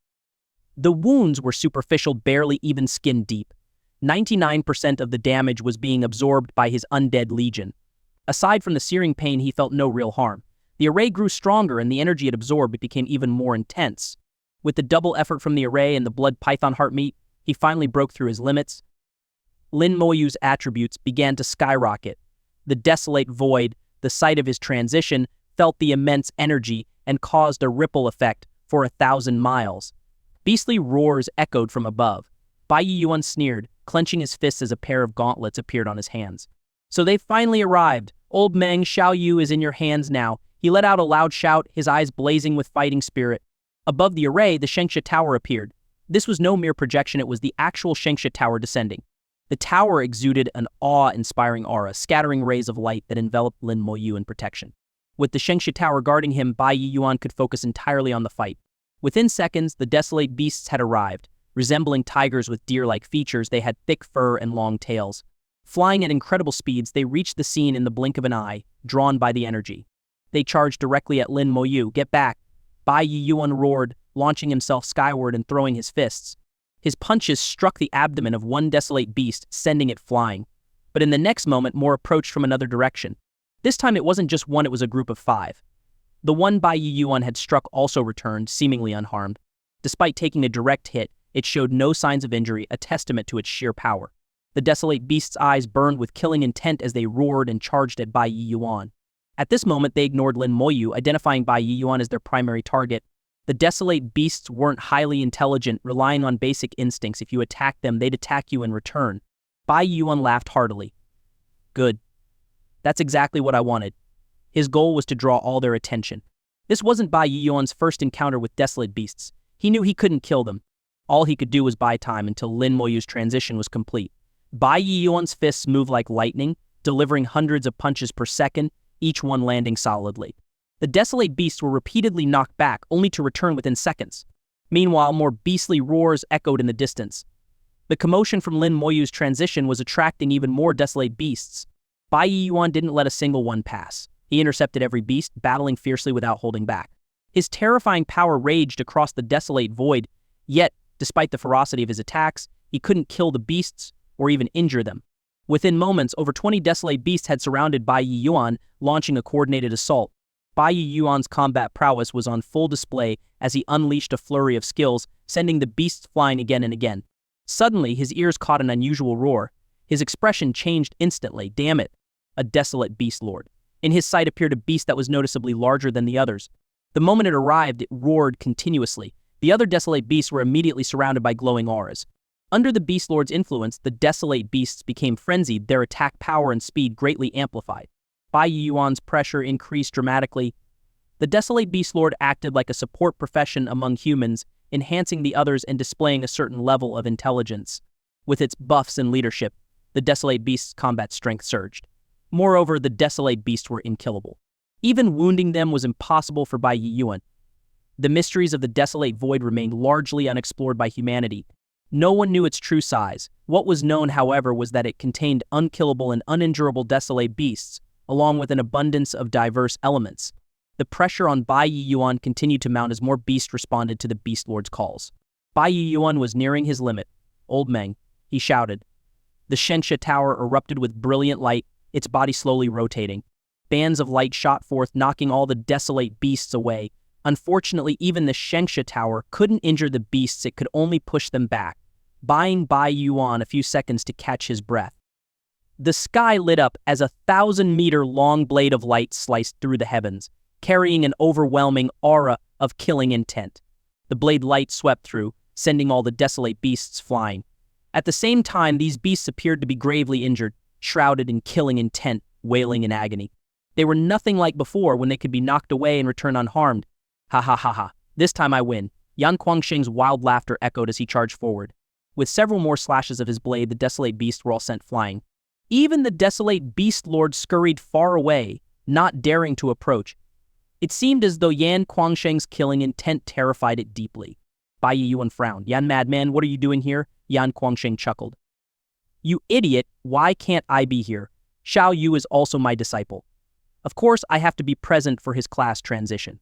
The wounds were superficial, barely even skin deep. 99% of the damage was being absorbed by his undead legion. Aside from the searing pain, he felt no real harm. The array grew stronger, and the energy it absorbed became even more intense. With the double effort from the array and the blood python heart meat, he finally broke through his limits. Lin Moyu's attributes began to skyrocket. The desolate void, the site of his transition, felt the immense energy and caused a ripple effect for 1,000 miles. Beastly roars echoed from above. Bai Yiyuan sneered, clenching his fists as a pair of gauntlets appeared on his hands. "So they've finally arrived. Old Meng Xiaoyu is in your hands now." He let out a loud shout, his eyes blazing with fighting spirit. Above the array, the Shengsha Tower appeared. This was no mere projection, it was the actual Shengsha Tower descending. The tower exuded an awe-inspiring aura, scattering rays of light that enveloped Lin Moyu in protection. With the Shengsha Tower guarding him, Bai Yiyuan could focus entirely on the fight. Within seconds, the desolate beasts had arrived. Resembling tigers with deer-like features, they had thick fur and long tails. Flying at incredible speeds, they reached the scene in the blink of an eye, drawn by the energy. They charged directly at Lin Moyu. "Get back!" Bai Yiyuan roared, launching himself skyward and throwing his fists. His punches struck the abdomen of one desolate beast, sending it flying. But in the next moment, more approached from another direction. This time it wasn't just one, it was a group of 5. The one Bai Yiyuan had struck also returned, seemingly unharmed. Despite taking a direct hit, it showed no signs of injury, a testament to its sheer power. The desolate beast's eyes burned with killing intent as they roared and charged at Bai Yiyuan. At this moment, they ignored Lin Moyu, identifying Bai Yiyuan as their primary target. The desolate beasts weren't highly intelligent, relying on basic instincts. If you attack them, they'd attack you in return. Bai Yiyuan laughed heartily. Good. That's exactly what I wanted. His goal was to draw all their attention. This wasn't Bai Yiyuan's first encounter with desolate beasts. He knew he couldn't kill them. All he could do was buy time until Lin Moyu's transition was complete. Bai Yiyuan's fists moved like lightning, delivering hundreds of punches per second, each one landing solidly. The desolate beasts were repeatedly knocked back, only to return within seconds. Meanwhile, more beastly roars echoed in the distance. The commotion from Lin Moyu's transition was attracting even more desolate beasts. Bai Yiyuan didn't let a single one pass. He intercepted every beast, battling fiercely without holding back. His terrifying power raged across the desolate void, yet, despite the ferocity of his attacks, he couldn't kill the beasts or even injure them. Within moments, over 20 desolate beasts had surrounded Bai Yiyuan, launching a coordinated assault. Bai Yiyuan's combat prowess was on full display as he unleashed a flurry of skills, sending the beasts flying again and again. Suddenly, his ears caught an unusual roar. His expression changed instantly. Damn it! A desolate beast lord. In his sight appeared a beast that was noticeably larger than the others. The moment it arrived, it roared continuously. The other desolate beasts were immediately surrounded by glowing auras. Under the beast lord's influence, the desolate beasts became frenzied, their attack power and speed greatly amplified. Bai Yiyuan's pressure increased dramatically. The desolate beast lord acted like a support profession among humans, enhancing the others and displaying a certain level of intelligence. With its buffs and leadership, the desolate beast's combat strength surged. Moreover, the desolate beasts were unkillable. Even wounding them was impossible for Bai Yiyuan. The mysteries of the desolate void remained largely unexplored by humanity. No one knew its true size. What was known, however, was that it contained unkillable and uninjurable desolate beasts, along with an abundance of diverse elements. The pressure on Bai Yiyuan continued to mount as more beasts responded to the Beast Lord's calls. Bai Yiyuan was nearing his limit. "Old Meng," he shouted. The Shensha Tower erupted with brilliant light, its body slowly rotating. Bands of light shot forth, knocking all the desolate beasts away. Unfortunately, even the Shensha Tower couldn't injure the beasts, it could only push them back, buying Bai Yuan a few seconds to catch his breath. The sky lit up as a 1,000-meter-long blade of light sliced through the heavens, carrying an overwhelming aura of killing intent. The blade light swept through, sending all the desolate beasts flying. At the same time, these beasts appeared to be gravely injured, shrouded in killing intent, wailing in agony. They were nothing like before when they could be knocked away and return unharmed. Ha ha ha ha, this time I win. Yan Kuangsheng's wild laughter echoed as he charged forward. With several more slashes of his blade, the desolate beasts were all sent flying. Even the desolate beast lord scurried far away, not daring to approach. It seemed as though Yan Kuangsheng's killing intent terrified it deeply. Bai Yiyuan frowned. "Yan madman, what are you doing here?" Yan Kuangsheng chuckled. "You idiot, why can't I be here? Xiao Yu is also my disciple. Of course, I have to be present for his class transition."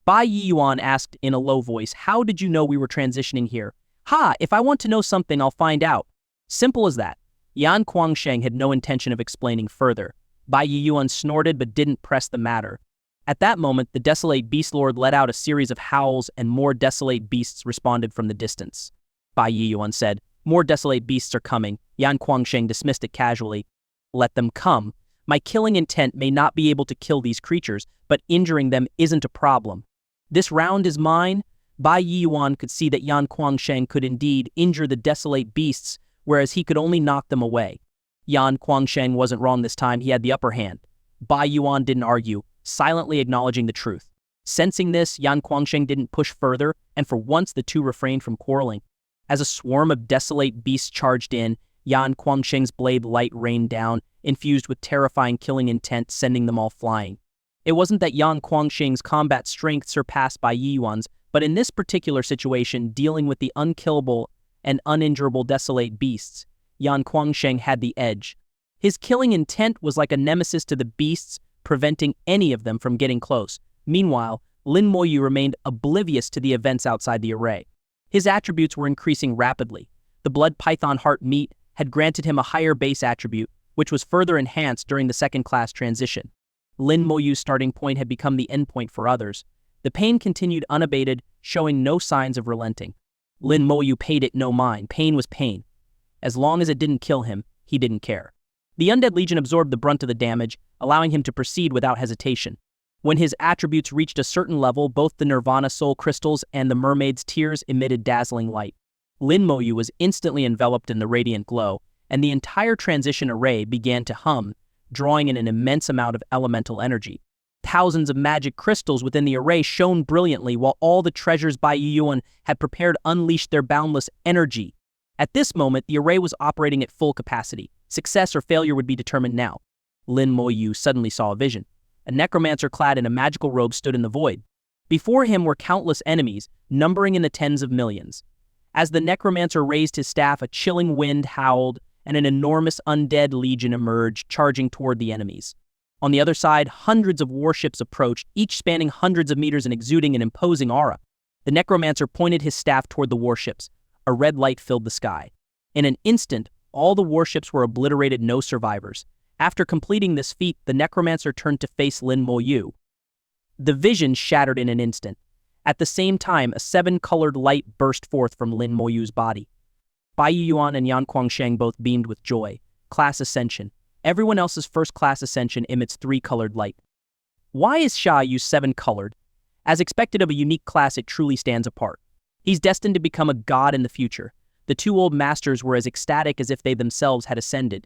Bai Yiyuan asked in a low voice, "How did you know we were transitioning here?" "Ha, if I want to know something, I'll find out." Simple as that. Yan Kuangsheng had no intention of explaining further. Bai Yiyuan snorted but didn't press the matter. At that moment, the desolate beast lord let out a series of howls and more desolate beasts responded from the distance. Bai Yiyuan said, "More desolate beasts are coming." Yan Kuangsheng dismissed it casually. "Let them come. My killing intent may not be able to kill these creatures, but injuring them isn't a problem. This round is mine." Bai Yiyuan could see that Yan Kuangsheng could indeed injure the desolate beasts, whereas he could only knock them away. Yan Kuangsheng wasn't wrong this time, he had the upper hand. Bai Yuan didn't argue, silently acknowledging the truth. Sensing this, Yan Kuangsheng didn't push further, and for once the two refrained from quarreling. As a swarm of desolate beasts charged in, Yan Kuangsheng's blade light rained down, infused with terrifying killing intent, sending them all flying. It wasn't that Yan Kuangsheng's combat strength surpassed Bai Yiyuan's, but in this particular situation, dealing with the unkillable and uninjurable desolate beasts, Yan Kuangsheng had the edge. His killing intent was like a nemesis to the beasts, preventing any of them from getting close. Meanwhile, Lin Moyu remained oblivious to the events outside the array. His attributes were increasing rapidly. The blood python heart meat had granted him a higher base attribute, which was further enhanced during the second-class transition. Lin Moyu's starting point had become the endpoint for others. The pain continued unabated, showing no signs of relenting. Lin Moyu paid it no mind. Pain was pain. As long as it didn't kill him, he didn't care. The Undead Legion absorbed the brunt of the damage, allowing him to proceed without hesitation. When his attributes reached a certain level, both the Nirvana Soul Crystals and the Mermaid's Tears emitted dazzling light. Lin Moyu was instantly enveloped in the radiant glow, and the entire transition array began to hum, drawing in an immense amount of elemental energy. Thousands of magic crystals within the array shone brilliantly, while all the treasures Bai Yuan had prepared unleashed their boundless energy. At this moment, the array was operating at full capacity. Success or failure would be determined now. Lin Moyu suddenly saw a vision. A necromancer clad in a magical robe stood in the void. Before him were countless enemies, numbering in the tens of millions. As the necromancer raised his staff, a chilling wind howled, and an enormous undead legion emerged, charging toward the enemies. On the other side, hundreds of warships approached, each spanning hundreds of meters and exuding an imposing aura. The necromancer pointed his staff toward the warships. A red light filled the sky. In an instant, all the warships were obliterated, no survivors. After completing this feat, the necromancer turned to face Lin Moyu. The vision shattered in an instant. At the same time, a seven-colored light burst forth from Lin Moyu's body. Bai Yuan and Yan Kuangsheng both beamed with joy. Class Ascension. Everyone else's first-class ascension emits three-colored light. Why is Sha Yu seven-colored? As expected of a unique class, it truly stands apart. He's destined to become a god in the future. The two old masters were as ecstatic as if they themselves had ascended.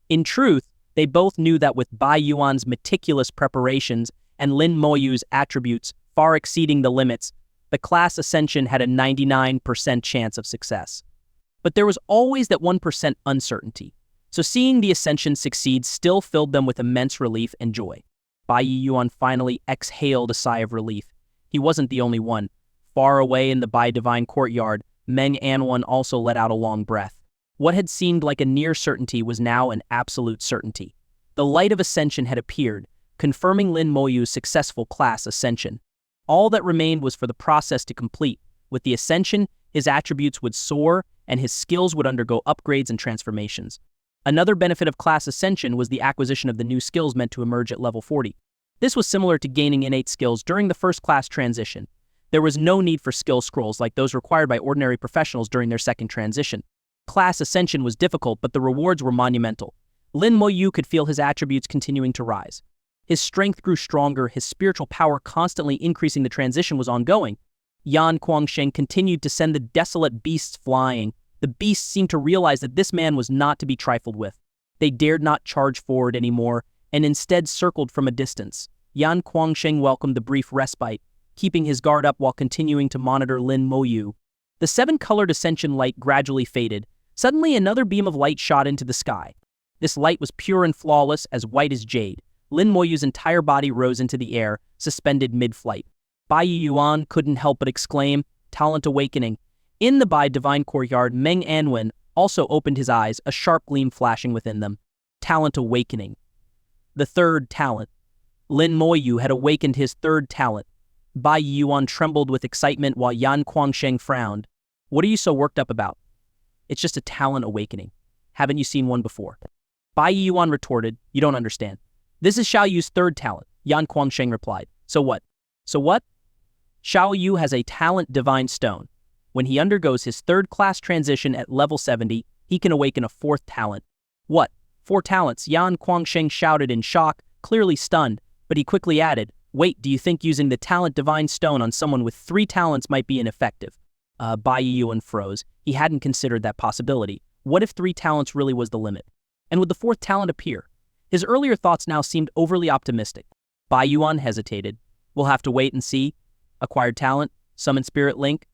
In truth, they both knew that with Bai Yuan's meticulous preparations and Lin Moyu's attributes far exceeding the limits, the class ascension had a 99% chance of success. But there was always that 1% uncertainty. So seeing the ascension succeed still filled them with immense relief and joy. Bai Yuan finally exhaled a sigh of relief. He wasn't the only one. Far away in the Bai Divine Courtyard, Meng Anwen also let out a long breath. What had seemed like a near certainty was now an absolute certainty. The light of ascension had appeared, confirming Lin Moyu's successful class ascension. All that remained was for the process to complete. With the ascension, his attributes would soar, and his skills would undergo upgrades and transformations. Another benefit of class ascension was the acquisition of the new skills meant to emerge at level 40. This was similar to gaining innate skills during the first class transition. There was no need for skill scrolls like those required by ordinary professionals during their second transition. Class ascension was difficult, but the rewards were monumental. Lin Moyu could feel his attributes continuing to rise. His strength grew stronger, his spiritual power constantly increasing. The transition was ongoing. Yan Kuangsheng continued to send the desolate beasts flying. The beasts seemed to realize that this man was not to be trifled with. They dared not charge forward anymore, and instead circled from a distance. Yan Kuangsheng welcomed the brief respite, keeping his guard up while continuing to monitor Lin Moyu. The seven-colored ascension light gradually faded. Suddenly, another beam of light shot into the sky. This light was pure and flawless, as white as jade. Lin Moyu's entire body rose into the air, suspended mid-flight. Bai Yuan couldn't help but exclaim, "Talent awakening." In the Bai Divine Courtyard, Meng Anwen also opened his eyes, a sharp gleam flashing within them. Talent awakening. The third talent. Lin Moyu had awakened his third talent. Bai Yuan trembled with excitement while Yan Kuangsheng frowned. "What are you so worked up about?" "It's just a talent awakening. Haven't you seen one before?" Bai Yuan retorted, "You don't understand. This is Xiao Yu's third talent," Yan Kuangsheng replied. "So what?" "So what?" "Xiao Yu has a talent divine stone. When he undergoes his third-class transition at level 70, he can awaken a fourth talent." "What? 4 talents?" Yan Kuangsheng shouted in shock, clearly stunned, but he quickly added, "Wait, do you think using the talent divine stone on someone with 3 talents might be ineffective?" Bai Yuan froze. He hadn't considered that possibility. What if 3 talents really was the limit? And would the 4th talent appear? His earlier thoughts now seemed overly optimistic. Bai Yuan hesitated. "We'll have to wait and see. Acquired talent, summon spirit link,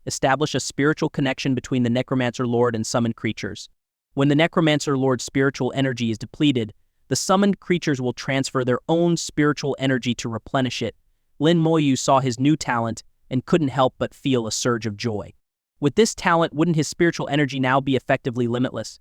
establish a spiritual connection between the Necromancer Lord and summoned creatures. When the Necromancer Lord's spiritual energy is depleted, the summoned creatures will transfer their own spiritual energy to replenish it." Lin Moyu saw his new talent and couldn't help but feel a surge of joy. With this talent, wouldn't his spiritual energy now be effectively limitless?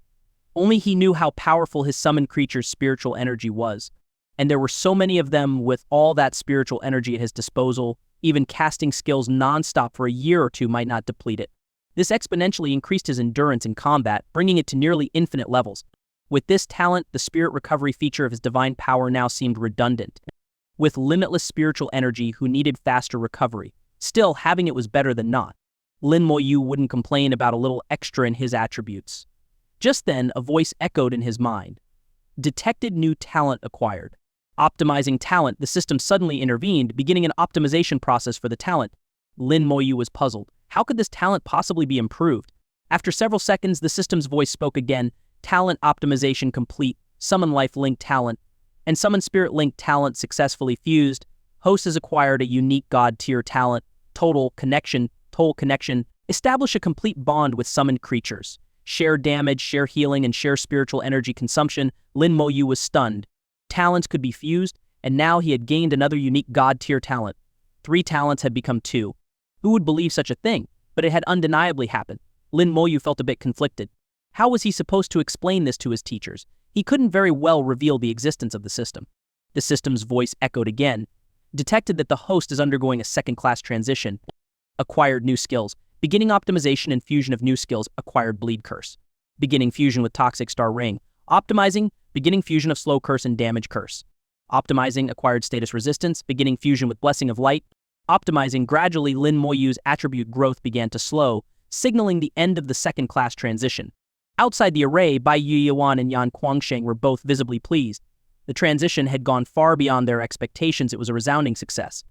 Only he knew how powerful his summoned creature's spiritual energy was. And there were so many of them with all that spiritual energy at his disposal, even casting skills non-stop for a year or 2 might not deplete it. This exponentially increased his endurance in combat, bringing it to nearly infinite levels. With this talent, the spirit recovery feature of his divine power now seemed redundant. With limitless spiritual energy, who needed faster recovery? Still, having it was better than not. Lin Moyu wouldn't complain about a little extra in his attributes. Just then, a voice echoed in his mind. Detected new talent acquired. Optimizing talent, the system suddenly intervened, beginning an optimization process for the talent. Lin Moyu was puzzled. How could this talent possibly be improved? After several seconds, the system's voice spoke again. Talent optimization complete. Summon life link talent. And summon spirit link talent successfully fused. Host has acquired a unique god tier talent. Toll connection. Establish a complete bond with summoned creatures. Share damage, share healing, and share spiritual energy consumption. Lin Moyu was stunned. Talents could be fused, and now he had gained another unique god tier talent. 3 talents had become 2. Who would believe such a thing? But it had undeniably happened. Lin Moyu felt a bit conflicted. How was he supposed to explain this to his teachers? He couldn't very well reveal the existence of the system. The system's voice echoed again. Detected that the host is undergoing a second-class transition. Acquired new skills. Beginning optimization and fusion of new skills. Acquired bleed curse. Beginning fusion with toxic star ring. Optimizing. Beginning fusion of slow curse and damage curse. Optimizing. Acquired status resistance. Beginning fusion with blessing of light. Optimizing. Gradually, Lin Moyu's attribute growth began to slow, signaling the end of the second-class transition. Outside the array, Bai Yuan and Yan Guangsheng were both visibly pleased. The transition had gone far beyond their expectations. It was a resounding success.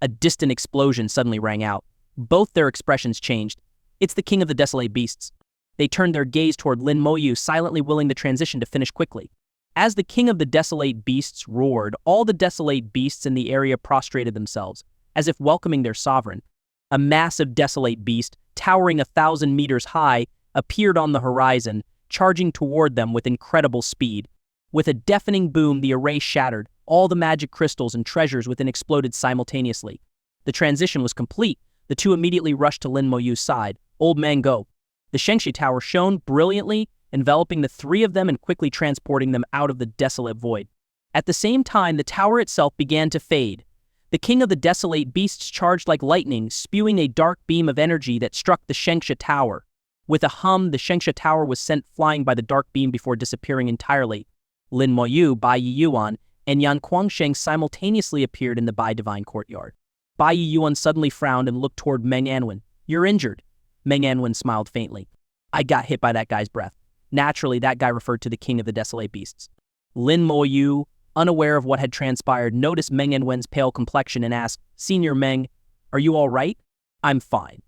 A distant explosion suddenly rang out. Both their expressions changed. It's the king of the desolate beasts. They turned their gaze toward Lin Moyu, silently willing the transition to finish quickly. As the king of the desolate beasts roared, all the desolate beasts in the area prostrated themselves, as if welcoming their sovereign. A massive desolate beast, towering 1,000 meters high, appeared on the horizon, charging toward them with incredible speed. With a deafening boom, the array shattered. All the magic crystals and treasures within exploded simultaneously. The transition was complete. The two immediately rushed to Lin Moyu's side. Old man, go. The Shengshi Tower shone brilliantly, enveloping the 3 of them and quickly transporting them out of the desolate void. At the same time, the tower itself began to fade. The king of the desolate beasts charged like lightning, spewing a dark beam of energy that struck the Shengshi Tower. With a hum, the Shengshi Tower was sent flying by the dark beam before disappearing entirely. Lin Moyu, Bai Yuan, and Yan Guangsheng simultaneously appeared in the Bai Divine Courtyard. Bai Yuan suddenly frowned and looked toward Meng Anwen. You're injured. Meng Anwen smiled faintly. I got hit by that guy's breath. Naturally, that guy referred to the king of the desolate beasts. Lin Moyu, unaware of what had transpired, noticed Meng Anwen's pale complexion and asked, Senior Meng, are you all right? I'm fine.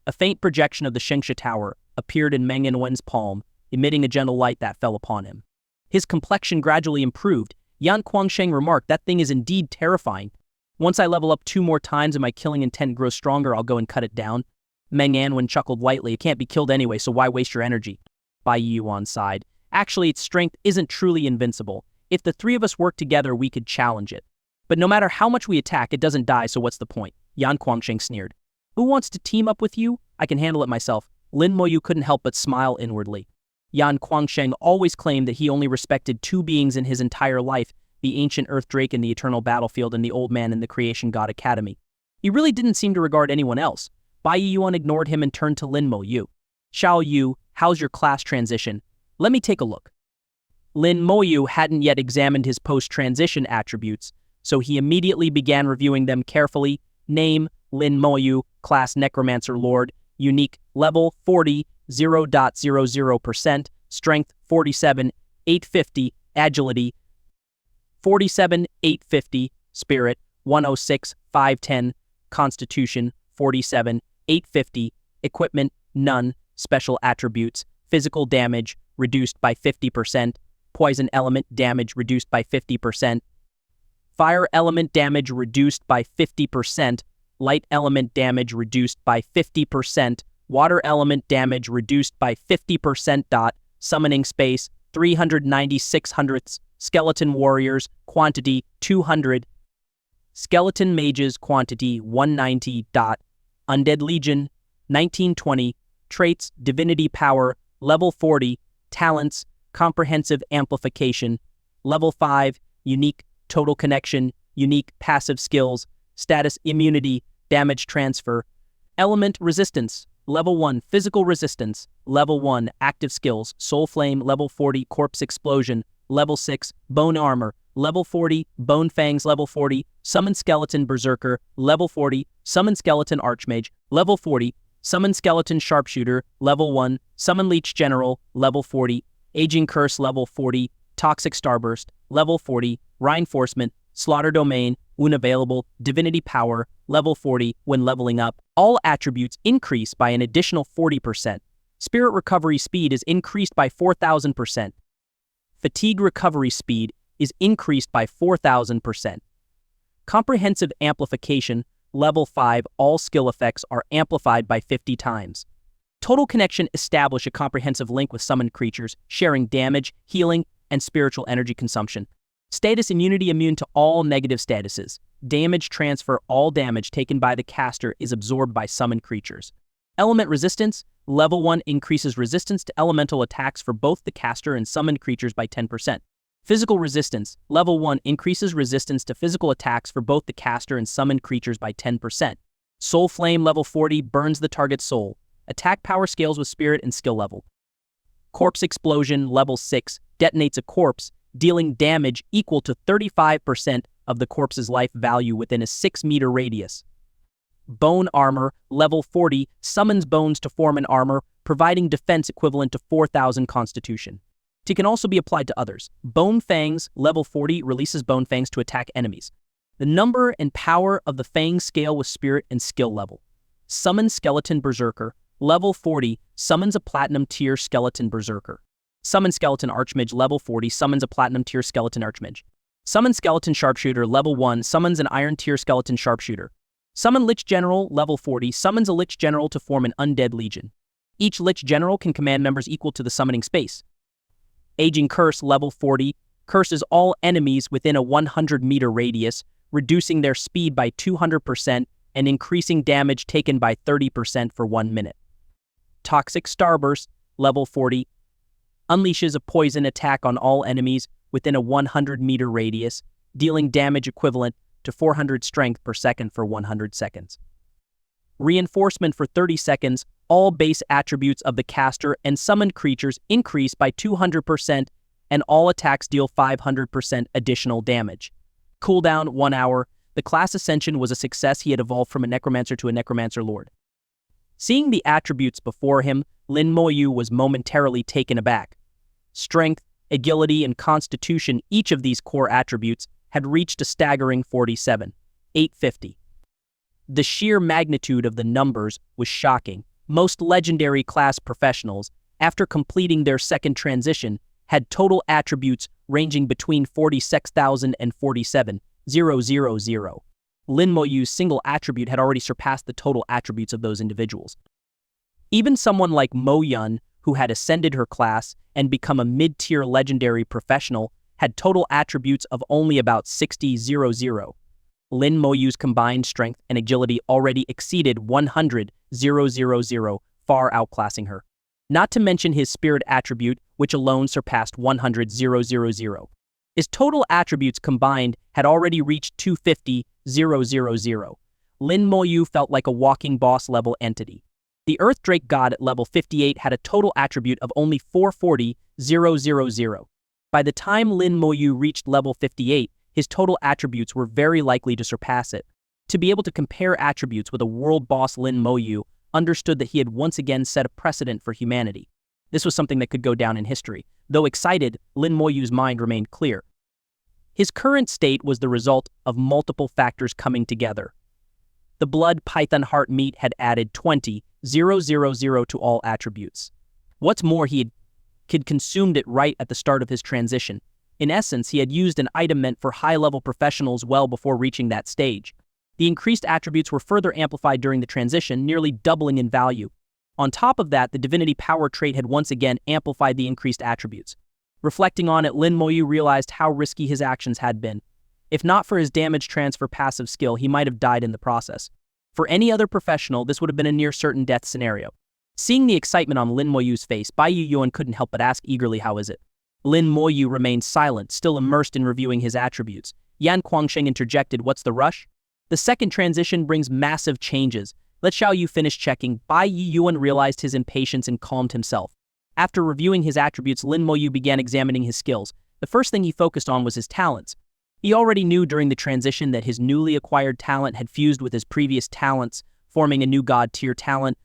A faint projection of the Shengshi Tower appeared in Meng Anwen's palm, emitting a gentle light that fell upon him. His complexion gradually improved. Yan Guangsheng remarked, that thing is indeed terrifying. Once I level up 2 more times and my killing intent grows stronger, I'll go and cut it down. Meng Anwen chuckled lightly. It can't be killed anyway, so why waste your energy? Bai Yuan sighed. Actually, its strength isn't truly invincible. If the 3 of us work together, we could challenge it. But no matter how much we attack, it doesn't die, so what's the point? Yan Guangsheng sneered. Who wants to team up with you? I can handle it myself. Lin Moyu couldn't help but smile inwardly. Yan Guangsheng always claimed that he only respected 2 beings in his entire life, the ancient Earth Drake in the Eternal Battlefield and the old man in the Creation God Academy. He really didn't seem to regard anyone else. Bai Yuan ignored him and turned to Lin Moyu. Xiao Yu, how's your class transition? Let me take a look. Lin Moyu hadn't yet examined his post-transition attributes, so he immediately began reviewing them carefully. Name, Lin Moyu, class Necromancer Lord, unique, level 40, 0.00%, strength 47, 850, agility 47, 850, spirit 106, 510, constitution 47, 850, equipment none, special attributes, physical damage reduced by 50%, poison element damage reduced by 50%, fire element damage reduced by 50%, light element damage reduced by 50%, water element damage reduced by 50%. Summoning space 396 hundredths, skeleton warriors quantity 200, skeleton mages quantity 190. Undead legion 1920, traits divinity power level 40, talents comprehensive amplification level 5, unique total connection, unique passive skills, status immunity, damage transfer, element resistance, level 1 physical resistance, level 1 active skills, soul flame, level 40 corpse explosion, level 6 bone armor, level 40 bone fangs, level 40 summon skeleton berserker, level 40 summon skeleton archmage, level 40 Summon Skeleton Sharpshooter, level 1, Summon Leech General, level 40, Aging Curse, level 40, Toxic Starburst, level 40, Reinforcement, Slaughter Domain, unavailable, Divinity Power, level 40. When leveling up, all attributes increase by an additional 40%. Spirit Recovery Speed is increased by 4,000%. Fatigue Recovery Speed is increased by 4,000%. Comprehensive Amplification, level 5, all skill effects are amplified by 50 times. Total Connection establish a comprehensive link with summoned creatures, sharing damage, healing, and spiritual energy consumption. Status Immunity immune to all negative statuses. Damage transfer, all damage taken by the caster is absorbed by summoned creatures. Element Resistance, level 1 increases resistance to elemental attacks for both the caster and summoned creatures by 10%. Physical Resistance, level 1 increases resistance to physical attacks for both the caster and summoned creatures by 10%. Soul Flame, level 40, burns the target's soul. Attack power scales with spirit and skill level. Corpse Explosion, level 6, detonates a corpse, dealing damage equal to 35% of the corpse's life value within a 6-meter radius. Bone Armor, level 40, summons bones to form an armor, providing defense equivalent to 4,000 constitution. It can also be applied to others. Bone Fangs, level 40, releases Bone Fangs to attack enemies. The number and power of the fangs scale with spirit and skill level. Summon Skeleton Berserker, level 40, summons a Platinum tier Skeleton Berserker. Summon Skeleton Archmage, level 40, summons a Platinum tier Skeleton Archmage. Summon Skeleton Sharpshooter, level 1, summons an Iron tier Skeleton Sharpshooter. Summon Lich General, level 40, summons a Lich General to form an Undead Legion. Each Lich General can command members equal to the summoning space. Aging Curse, level 40, curses all enemies within a 100-meter radius, reducing their speed by 200% and increasing damage taken by 30% for 1 minute. Toxic Starburst, level 40, unleashes a poison attack on all enemies within a 100-meter radius, dealing damage equivalent to 400 strength per second for 100 seconds. Reinforcement for 30 seconds, all base attributes of the caster and summoned creatures increase by 200% and all attacks deal 500% additional damage. Cooldown 1 hour. The class ascension was a success. He had evolved from a Necromancer to a Necromancer Lord. Seeing the attributes before him, Lin Moyu was momentarily taken aback. Strength, agility, and constitution, each of these core attributes, had reached a staggering 47,850. The sheer magnitude of the numbers was shocking. Most legendary class professionals, after completing their second transition, had total attributes ranging between 46,000 and 47,000. Lin Moyu's single attribute had already surpassed the total attributes of those individuals. Even someone like Mo Yun, who had ascended her class and become a mid-tier legendary professional, had total attributes of only about 60,000. Lin Moyu's combined strength and agility already exceeded 100,000, far outclassing her. Not to mention his spirit attribute, which alone surpassed 100,000. His total attributes combined had already reached 250,000. Lin Moyu felt like a walking boss-level entity. The Earth Drake God at level 58 had a total attribute of only 440,000. By the time Lin Moyu reached level 58, his total attributes were very likely to surpass it. To be able to compare attributes with a world boss, Lin Moyu understood that he had once again set a precedent for humanity. This was something that could go down in history. Though excited, Lin Moyu's mind remained clear. His current state was the result of multiple factors coming together. The Blood Python Heart Meat had added 20,000 to all attributes. What's more, he had consumed it right at the start of his transition. In essence, he had used an item meant for high-level professionals well before reaching that stage. The increased attributes were further amplified during the transition, nearly doubling in value. On top of that, the Divinity Power trait had once again amplified the increased attributes. Reflecting on it, Lin Moyu realized how risky his actions had been. If not for his damage transfer passive skill, he might have died in the process. For any other professional, this would have been a near-certain death scenario. Seeing the excitement on Lin Moyu's face, Bai Yuan couldn't help but ask eagerly, "How is it?" Lin Moyu remained silent, still immersed in reviewing his attributes. Yan Guangsheng interjected, "What's the rush?" The second transition brings massive changes. Let Xiao Yu finish checking. Bai Yuan realized his impatience and calmed himself. After reviewing his attributes, Lin Moyu began examining his skills. The first thing he focused on was his talents. He already knew during the transition that his newly acquired talent had fused with his previous talents, forming a new god-tier talent,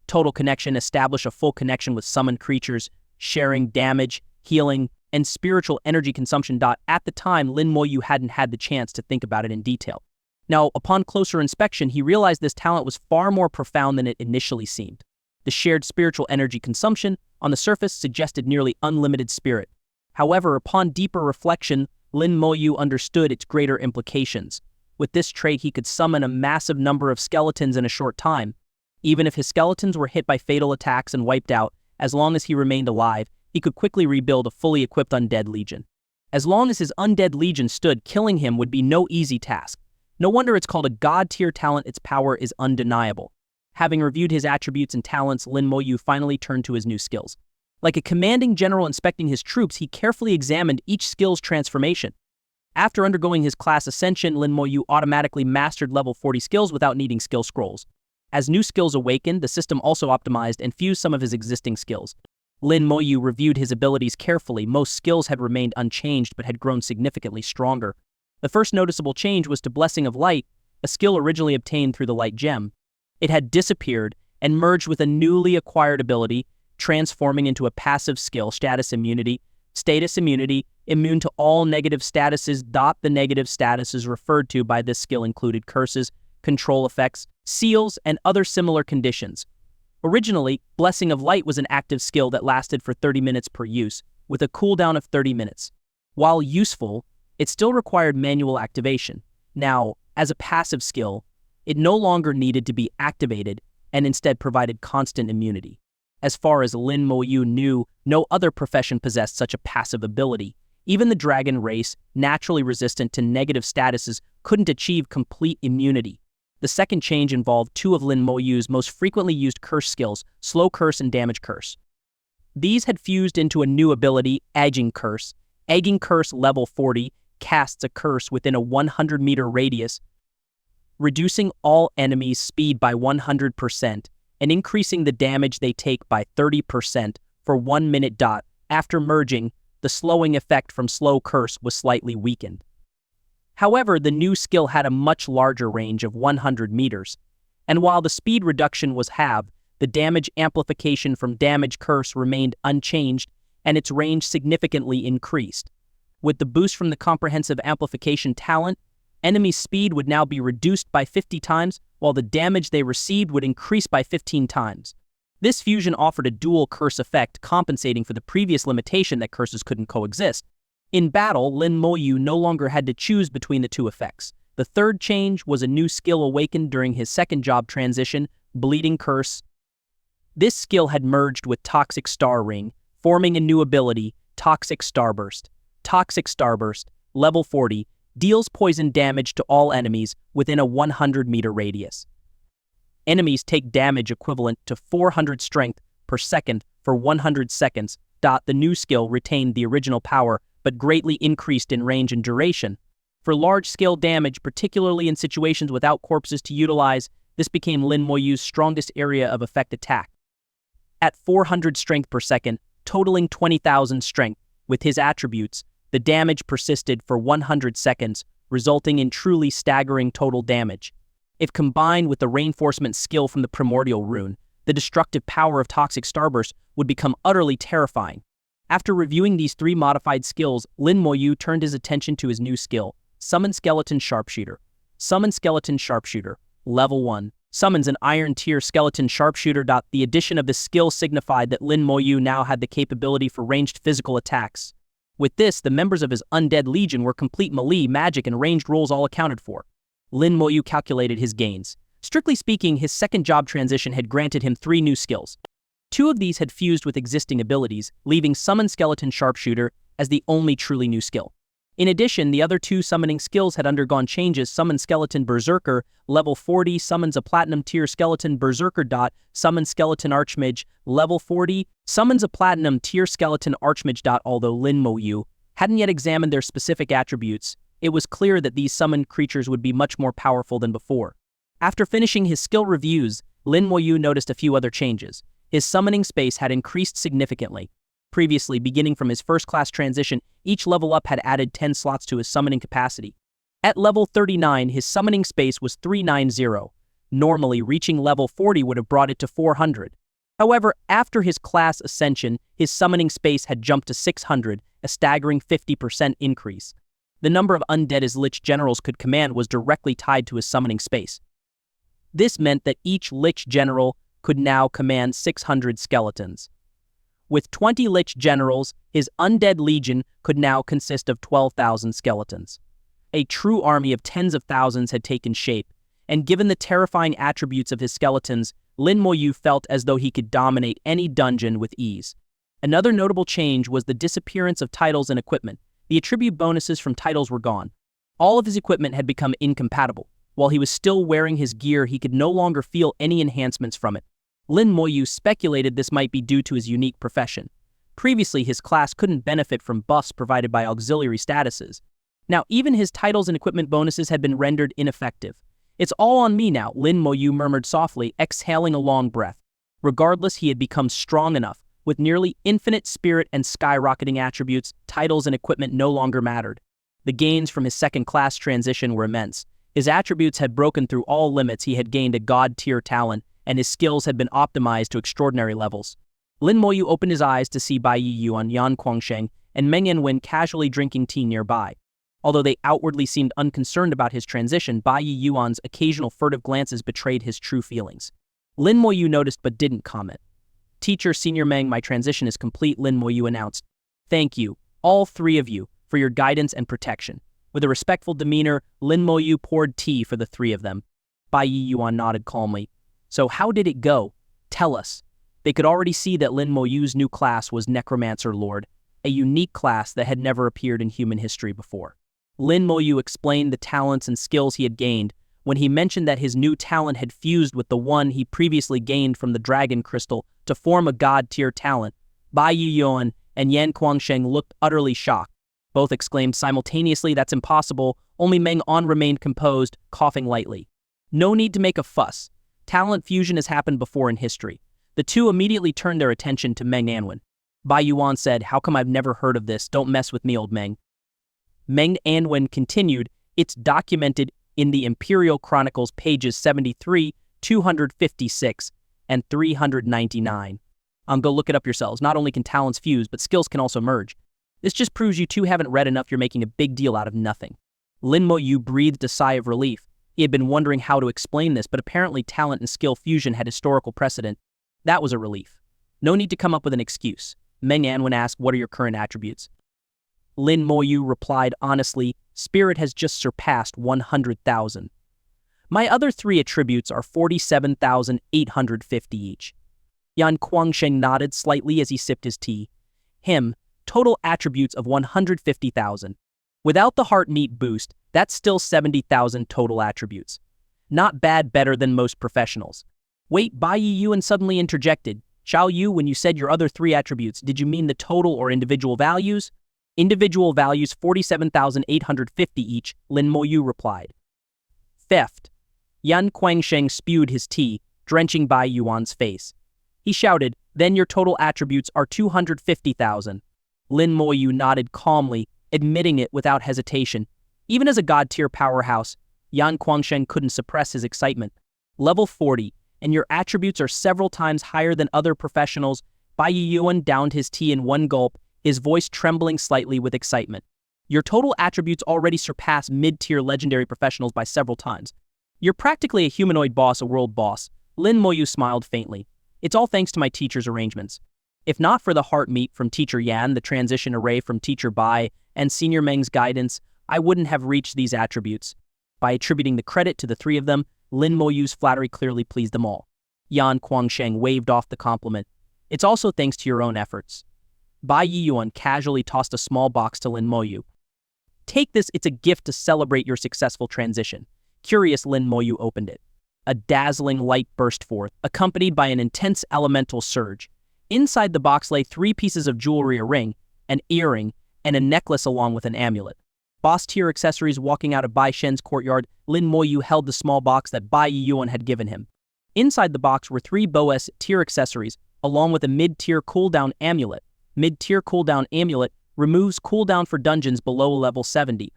Total connection, establish a full connection with summoned creatures, sharing damage, healing, and spiritual energy consumption. At the time, Lin Moyu hadn't had the chance to think about it in detail. Now, upon closer inspection, he realized this talent was far more profound than it initially seemed. The shared spiritual energy consumption, on the surface, suggested nearly unlimited spirit. However, upon deeper reflection, Lin Moyu understood its greater implications. With this trait, he could summon a massive number of skeletons in a short time. Even if his skeletons were hit by fatal attacks and wiped out, as long as he remained alive, he could quickly rebuild a fully equipped undead legion. As long as his undead legion stood, killing him would be no easy task. No wonder it's called a god-tier talent. Its power is undeniable. Having reviewed his attributes and talents, Lin Moyu finally turned to his new skills. Like a commanding general inspecting his troops, he carefully examined each skill's transformation. After undergoing his class ascension, Lin Moyu automatically mastered level 40 skills without needing skill scrolls. As new skills awakened, the system also optimized and fused some of his existing skills. Lin Moyu reviewed his abilities carefully. Most skills had remained unchanged but had grown significantly stronger. The first noticeable change was to Blessing of Light, a skill originally obtained through the Light Gem. It had disappeared and merged with a newly acquired ability, transforming into a passive skill, Status Immunity, immune to all negative statuses. The negative statuses referred to by this skill included curses, control effects, seals, and other similar conditions. Originally, Blessing of Light was an active skill that lasted for 30 minutes per use, with a cooldown of 30 minutes. While useful, it still required manual activation. Now, as a passive skill, it no longer needed to be activated and instead provided constant immunity. As far as Lin Moyu knew, no other profession possessed such a passive ability. Even the dragon race, naturally resistant to negative statuses, couldn't achieve complete immunity. The second change involved two of Lin Moyu's most frequently used curse skills, Slow Curse and Damage Curse. These had fused into a new ability, Egging Curse. Egging Curse level 40 casts a curse within a 100-meter radius, reducing all enemies' speed by 100% and increasing the damage they take by 30% for 1 minute. After merging, the slowing effect from Slow Curse was slightly weakened. However, the new skill had a much larger range of 100 meters, and while the speed reduction was halved, the damage amplification from Damage Curse remained unchanged and its range significantly increased. With the boost from the Comprehensive Amplification talent, enemy speed would now be reduced by 50 times, while the damage they received would increase by 15 times. This fusion offered a dual curse effect, compensating for the previous limitation that curses couldn't coexist. In battle, Lin Moyu no longer had to choose between the two effects. The third change was a new skill awakened during his second job transition, Bleeding Curse. This skill had merged with Toxic Star Ring, forming a new ability, Toxic Starburst. Toxic Starburst, level 40, deals poison damage to all enemies within a 100-meter radius. Enemies take damage equivalent to 400 strength per second for 100 seconds. The new skill retained the original power, but greatly increased in range and duration. For large-scale damage, particularly in situations without corpses to utilize, this became Lin Moyu's strongest area of effect attack. At 400 strength per second, totaling 20,000 strength, with his attributes, the damage persisted for 100 seconds, resulting in truly staggering total damage. If combined with the reinforcement skill from the Primordial Rune, the destructive power of Toxic Starburst would become utterly terrifying. After reviewing these three modified skills, Lin Moyu turned his attention to his new skill, Summon Skeleton Sharpshooter. Summon Skeleton Sharpshooter, level 1. Summons an Iron Tier Skeleton Sharpshooter. The addition of this skill signified that Lin Moyu now had the capability for ranged physical attacks. With this, the members of his Undead Legion were complete melee, magic, and ranged rolls all accounted for. Lin Moyu calculated his gains. Strictly speaking, his second job transition had granted him 3 new skills. 2 of these had fused with existing abilities, leaving Summon Skeleton Sharpshooter as the only truly new skill. In addition, the other 2 summoning skills had undergone changes. Summon Skeleton Berserker, level 40, summons a Platinum Tier Skeleton Berserker. Summon Skeleton Archmage, level 40, summons a Platinum Tier Skeleton Archmage. Although Lin Moyu hadn't yet examined their specific attributes, it was clear that these summoned creatures would be much more powerful than before. After finishing his skill reviews, Lin Moyu noticed a few other changes. His summoning space had increased significantly. Previously, beginning from his first class transition, each level up had added 10 slots to his summoning capacity. At level 39, his summoning space was 390. Normally, reaching level 40 would have brought it to 400. However, after his class ascension, his summoning space had jumped to 600, a staggering 50% increase. The number of undead his Lich generals could command was directly tied to his summoning space. This meant that each Lich general could now command 600 skeletons. With 20 Lich generals, his undead legion could now consist of 12,000 skeletons. A true army of tens of thousands had taken shape, and given the terrifying attributes of his skeletons, Lin Moyu felt as though he could dominate any dungeon with ease. Another notable change was the disappearance of titles and equipment. The attribute bonuses from titles were gone. All of his equipment had become incompatible. While he was still wearing his gear, he could no longer feel any enhancements from it. Lin Moyu speculated this might be due to his unique profession. Previously, his class couldn't benefit from buffs provided by auxiliary statuses. Now, even his titles and equipment bonuses had been rendered ineffective. "It's all on me now," Lin Moyu murmured softly, exhaling a long breath. Regardless, he had become strong enough. With nearly infinite spirit and skyrocketing attributes, titles and equipment no longer mattered. The gains from his second-class transition were immense. His attributes had broken through all limits. He had gained a god-tier talent, and his skills had been optimized to extraordinary levels. Lin Moyu opened his eyes to see Bai Yiyuan, Yan Guangsheng, and Meng Yanwen casually drinking tea nearby. Although they outwardly seemed unconcerned about his transition, Bai Yiyuan's occasional furtive glances betrayed his true feelings. Lin Moyu noticed but didn't comment. "Teacher Senior Meng, my transition is complete," Lin Moyu announced. "Thank you, all three of you, for your guidance and protection." With a respectful demeanor, Lin Moyu poured tea for the three of them. Bai Yiyuan nodded calmly. "So how did it go? Tell us." They could already see that Lin Moyu's new class was Necromancer Lord, a unique class that had never appeared in human history before. Lin Moyu explained the talents and skills he had gained. When he mentioned that his new talent had fused with the one he previously gained from the Dragon Crystal to form a god-tier talent, Bai Yiyuan and Yan Guangsheng looked utterly shocked. Both exclaimed simultaneously, "That's impossible." Only Meng An remained composed, coughing lightly. "No need to make a fuss. Talent fusion has happened before in history." The two immediately turned their attention to Meng Anwen. Bai Yuan said, "How come I've never heard of this? Don't mess with me, old Meng." Meng Anwen continued, "It's documented in the Imperial Chronicles pages 73, 256, and 399. Go look it up yourselves. Not only can talents fuse, but skills can also merge. This just proves you two haven't read enough. You're making a big deal out of nothing." Lin Moyu breathed a sigh of relief. He had been wondering how to explain this, but apparently talent and skill fusion had historical precedent. That was a relief. "No need to come up with an excuse." Meng Anwen asked, "What are your current attributes?" Lin Moyu replied honestly, "Spirit has just surpassed 100,000. My other three attributes are 47,850 each." Yan Guangsheng nodded slightly as he sipped his tea. Total attributes of 150,000. Without the heart meat boost, that's still 70,000 total attributes. Not bad, better than most professionals. Wait, Bai Yiyuan suddenly interjected. "Xiao Yu, when you said your other three attributes, did you mean the total or individual values?" "Individual values 47,850 each," Lin Moyu replied. "Theft." Yan Guangsheng spewed his tea, drenching Bai Yuan's face. He shouted, "Then your total attributes are 250,000. Lin Moyu nodded calmly, admitting it without hesitation. Even as a god-tier powerhouse, Yan Guangsheng couldn't suppress his excitement. "Level 40, and your attributes are several times higher than other professionals." Bai Yiyuan downed his tea in one gulp, his voice trembling slightly with excitement. "Your total attributes already surpass mid-tier legendary professionals by several times. You're practically a humanoid boss, a world boss." Lin Moyu smiled faintly. "It's all thanks to my teacher's arrangements. If not for the heart meat from Teacher Yan, the transition array from Teacher Bai, and Senior Meng's guidance, I wouldn't have reached these attributes." By attributing the credit to the three of them, Lin Moyu's flattery clearly pleased them all. Yan Guangsheng waved off the compliment. "It's also thanks to your own efforts." Bai Yiyuan casually tossed a small box to Lin Moyu. "Take this, it's a gift to celebrate your successful transition." Curious, Lin Moyu opened it. A dazzling light burst forth, accompanied by an intense elemental surge. Inside the box lay 3 pieces of jewelry: a ring, an earring, and a necklace along with an amulet. Boss-tier accessories. Walking out of Bai Shen's courtyard, Lin Moyu held the small box that Bai Yiyuan had given him. Inside the box were 3 Boss-tier accessories, along with a mid-tier cooldown amulet. Mid-tier cooldown amulet removes cooldown for dungeons below level 70.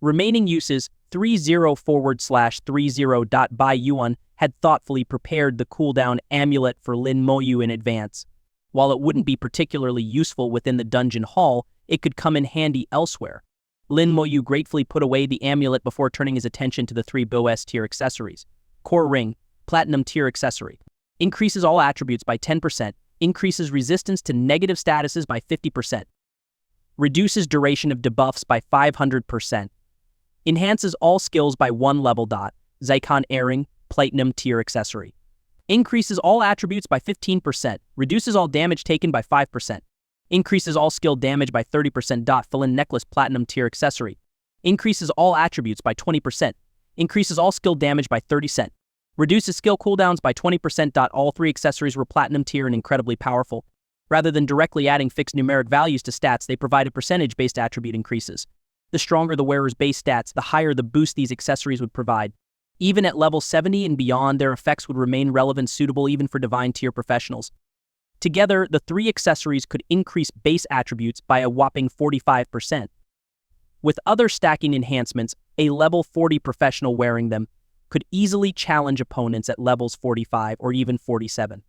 Remaining uses: 30/30.Bai Yuan had thoughtfully prepared the cooldown amulet for Lin Moyu in advance. While it wouldn't be particularly useful within the dungeon hall, it could come in handy elsewhere. Lin Moyu gratefully put away the amulet before turning his attention to the 3 Boas tier accessories. Core Ring, Platinum tier accessory. Increases all attributes by 10%, increases resistance to negative statuses by 50%. Reduces duration of debuffs by 500%. Enhances all skills by 1 level. Zycon Earring, Platinum tier accessory. Increases all attributes by 15%, reduces all damage taken by 5%. Increases all skill damage by 30%. Felin Necklace Platinum tier accessory. Increases all attributes by 20%. Increases all skill damage by 30%. Reduces skill cooldowns by 20%. All 3 accessories were Platinum tier and incredibly powerful. Rather than directly adding fixed numeric values to stats, they provided percentage-based attribute increases. The stronger the wearer's base stats, the higher the boost these accessories would provide. Even at level 70 and beyond, their effects would remain relevant, suitable even for divine tier professionals. Together, the 3 accessories could increase base attributes by a whopping 45%. With other stacking enhancements, a level 40 professional wearing them could easily challenge opponents at levels 45 or even 47.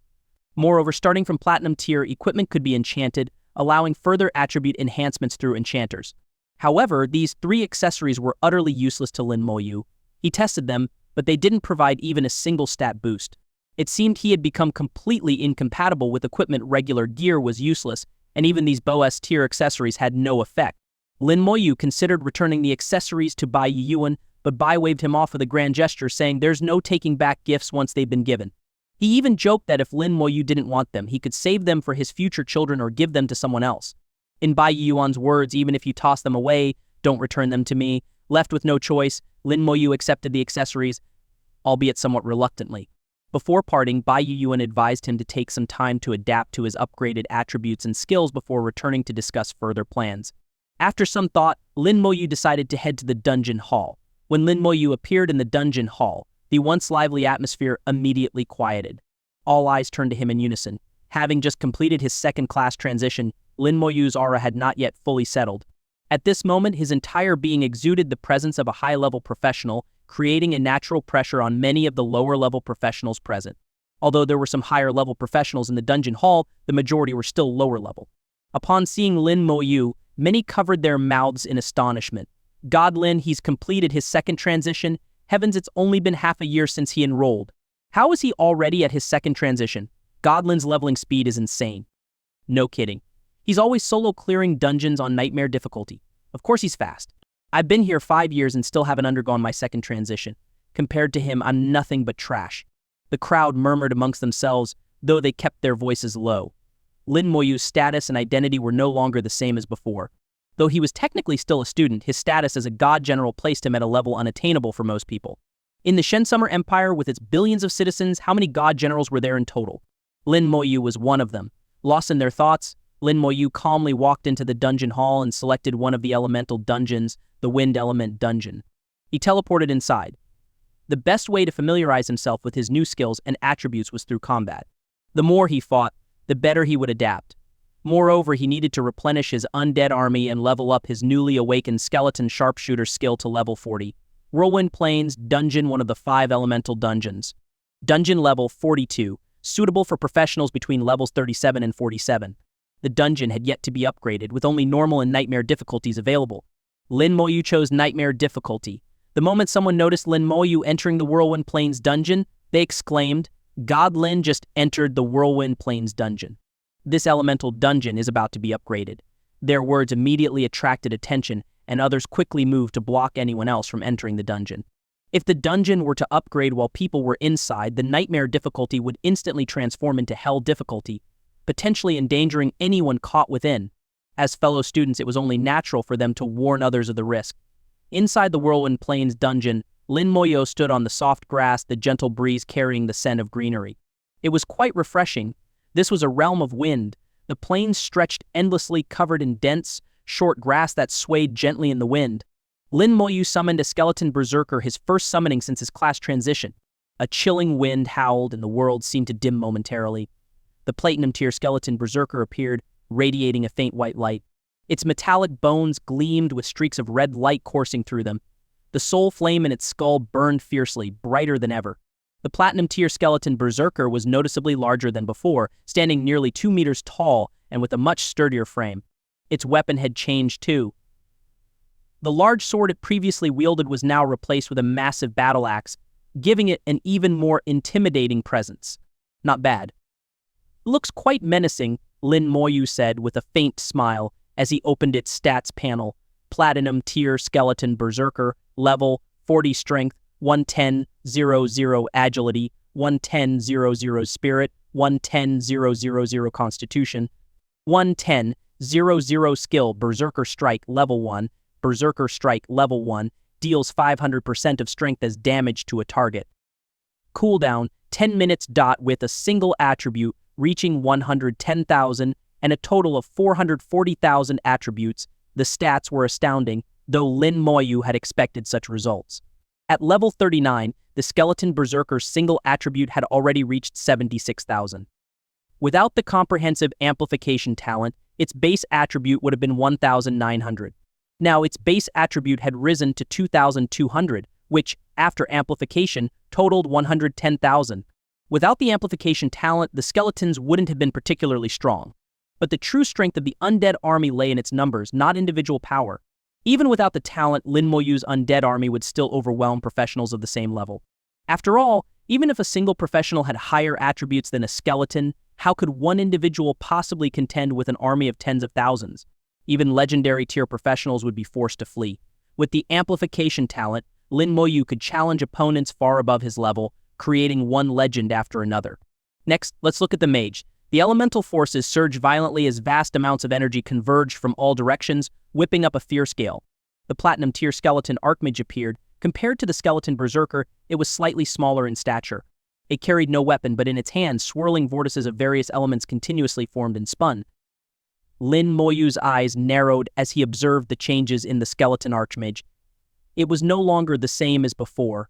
Moreover, starting from Platinum tier, equipment could be enchanted, allowing further attribute enhancements through enchanters. However, these 3 accessories were utterly useless to Lin Moyu. He tested them, but they didn't provide even a single stat boost. It seemed he had become completely incompatible with equipment. Regular gear was useless, and even these Boas tier accessories had no effect. Lin Moyu considered returning the accessories to Bai Yuan, but Bai waved him off with a grand gesture, saying there's no taking back gifts once they've been given. He even joked that if Lin Moyu didn't want them, he could save them for his future children or give them to someone else. In Bai Yuan's words, even if you toss them away, don't return them to me. Left with no choice, Lin Moyu accepted the accessories, albeit somewhat reluctantly. Before parting, Bai Yuan advised him to take some time to adapt to his upgraded attributes and skills before returning to discuss further plans. After some thought, Lin Moyu decided to head to the dungeon hall. When Lin Moyu appeared in the dungeon hall, the once lively atmosphere immediately quieted. All eyes turned to him in unison. Having just completed his second-class transition, Lin Moyu's aura had not yet fully settled. At this moment, his entire being exuded the presence of a high-level professional, creating a natural pressure on many of the lower-level professionals present. Although there were some higher-level professionals in the dungeon hall, the majority were still lower-level. Upon seeing Lin Moyu, many covered their mouths in astonishment. God Lin, he's completed his second transition. Heavens, it's only been half a year since he enrolled. How is he already at his second transition? Godlin's leveling speed is insane. No kidding. He's always solo clearing dungeons on nightmare difficulty. Of course he's fast. I've been here 5 years and still haven't undergone my second transition. Compared to him, I'm nothing but trash. The crowd murmured amongst themselves, though they kept their voices low. Lin Moyu's status and identity were no longer the same as before. Though he was technically still a student, his status as a god general placed him at a level unattainable for most people. In the Shensummer Empire, with its billions of citizens, how many god generals were there in total? Lin Moyu was one of them. Lost in their thoughts, Lin Moyu calmly walked into the dungeon hall and selected one of the elemental dungeons, the Wind Element Dungeon. He teleported inside. The best way to familiarize himself with his new skills and attributes was through combat. The more he fought, the better he would adapt. Moreover, he needed to replenish his undead army and level up his newly awakened skeleton sharpshooter skill to level 40. Whirlwind Plains Dungeon, one of the 5 elemental dungeons. Dungeon level 42, suitable for professionals between levels 37 and 47. The dungeon had yet to be upgraded, with only normal and nightmare difficulties available. Lin Moyu chose nightmare difficulty. The moment someone noticed Lin Moyu entering the Whirlwind Plains dungeon, they exclaimed, God Lin just entered the Whirlwind Plains dungeon. This elemental dungeon is about to be upgraded. Their words immediately attracted attention, and others quickly moved to block anyone else from entering the dungeon. If the dungeon were to upgrade while people were inside, the nightmare difficulty would instantly transform into hell difficulty, potentially endangering anyone caught within. As fellow students, it was only natural for them to warn others of the risk. Inside the Whirlwind Plains dungeon, Lin Moyo stood on the soft grass, the gentle breeze carrying the scent of greenery. It was quite refreshing. This was a realm of wind. The plains stretched endlessly, covered in dense, short grass that swayed gently in the wind. Lin Moyu summoned a skeleton berserker, his first summoning since his class transition. A chilling wind howled and the world seemed to dim momentarily. The platinum tier skeleton berserker appeared, radiating a faint white light. Its metallic bones gleamed with streaks of red light coursing through them. The soul flame in its skull burned fiercely, brighter than ever. The platinum-tier skeleton berserker was noticeably larger than before, standing nearly 2 meters tall and with a much sturdier frame. Its weapon had changed too. The large sword it previously wielded was now replaced with a massive battle axe, giving it an even more intimidating presence. Not bad. "Looks quite menacing," Lin Moyu said with a faint smile as he opened its stats panel. Platinum tier skeleton berserker, level 40 strength, 110-0-0 agility, 110-0-0 spirit, 110-0-0 constitution, 110-0-0 skill, berserker strike level 1, berserker strike level 1, deals 500% of strength as damage to a target. Cooldown 10 minutes. With a single attribute reaching 110,000 and a total of 440,000 attributes, the stats were astounding, though Lin Moyu had expected such results. At level 39, the skeleton berserker's single attribute had already reached 76,000. Without the comprehensive amplification talent, its base attribute would have been 1,900. Now its base attribute had risen to 2,200, which, after amplification, totaled 110,000. Without the amplification talent, the skeletons wouldn't have been particularly strong. But the true strength of the undead army lay in its numbers, not individual power. Even without the talent, Lin Moyu's undead army would still overwhelm professionals of the same level. After all, even if a single professional had higher attributes than a skeleton, how could one individual possibly contend with an army of tens of thousands? Even legendary tier professionals would be forced to flee. With the amplification talent, Lin Moyu could challenge opponents far above his level, creating one legend after another. Next, let's look at the mage. The elemental forces surged violently as vast amounts of energy converged from all directions, whipping up a fierce gale. The platinum tier skeleton archmage appeared. Compared to the skeleton berserker, it was slightly smaller in stature. It carried no weapon, but in its hands, swirling vortices of various elements continuously formed and spun. Lin Moyu's eyes narrowed as he observed the changes in the skeleton archmage. It was no longer the same as before.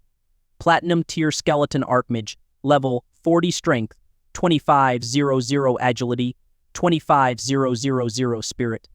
Platinum tier skeleton archmage, level 40 strength, 25-0-0 agility, 25-0-0 spirit,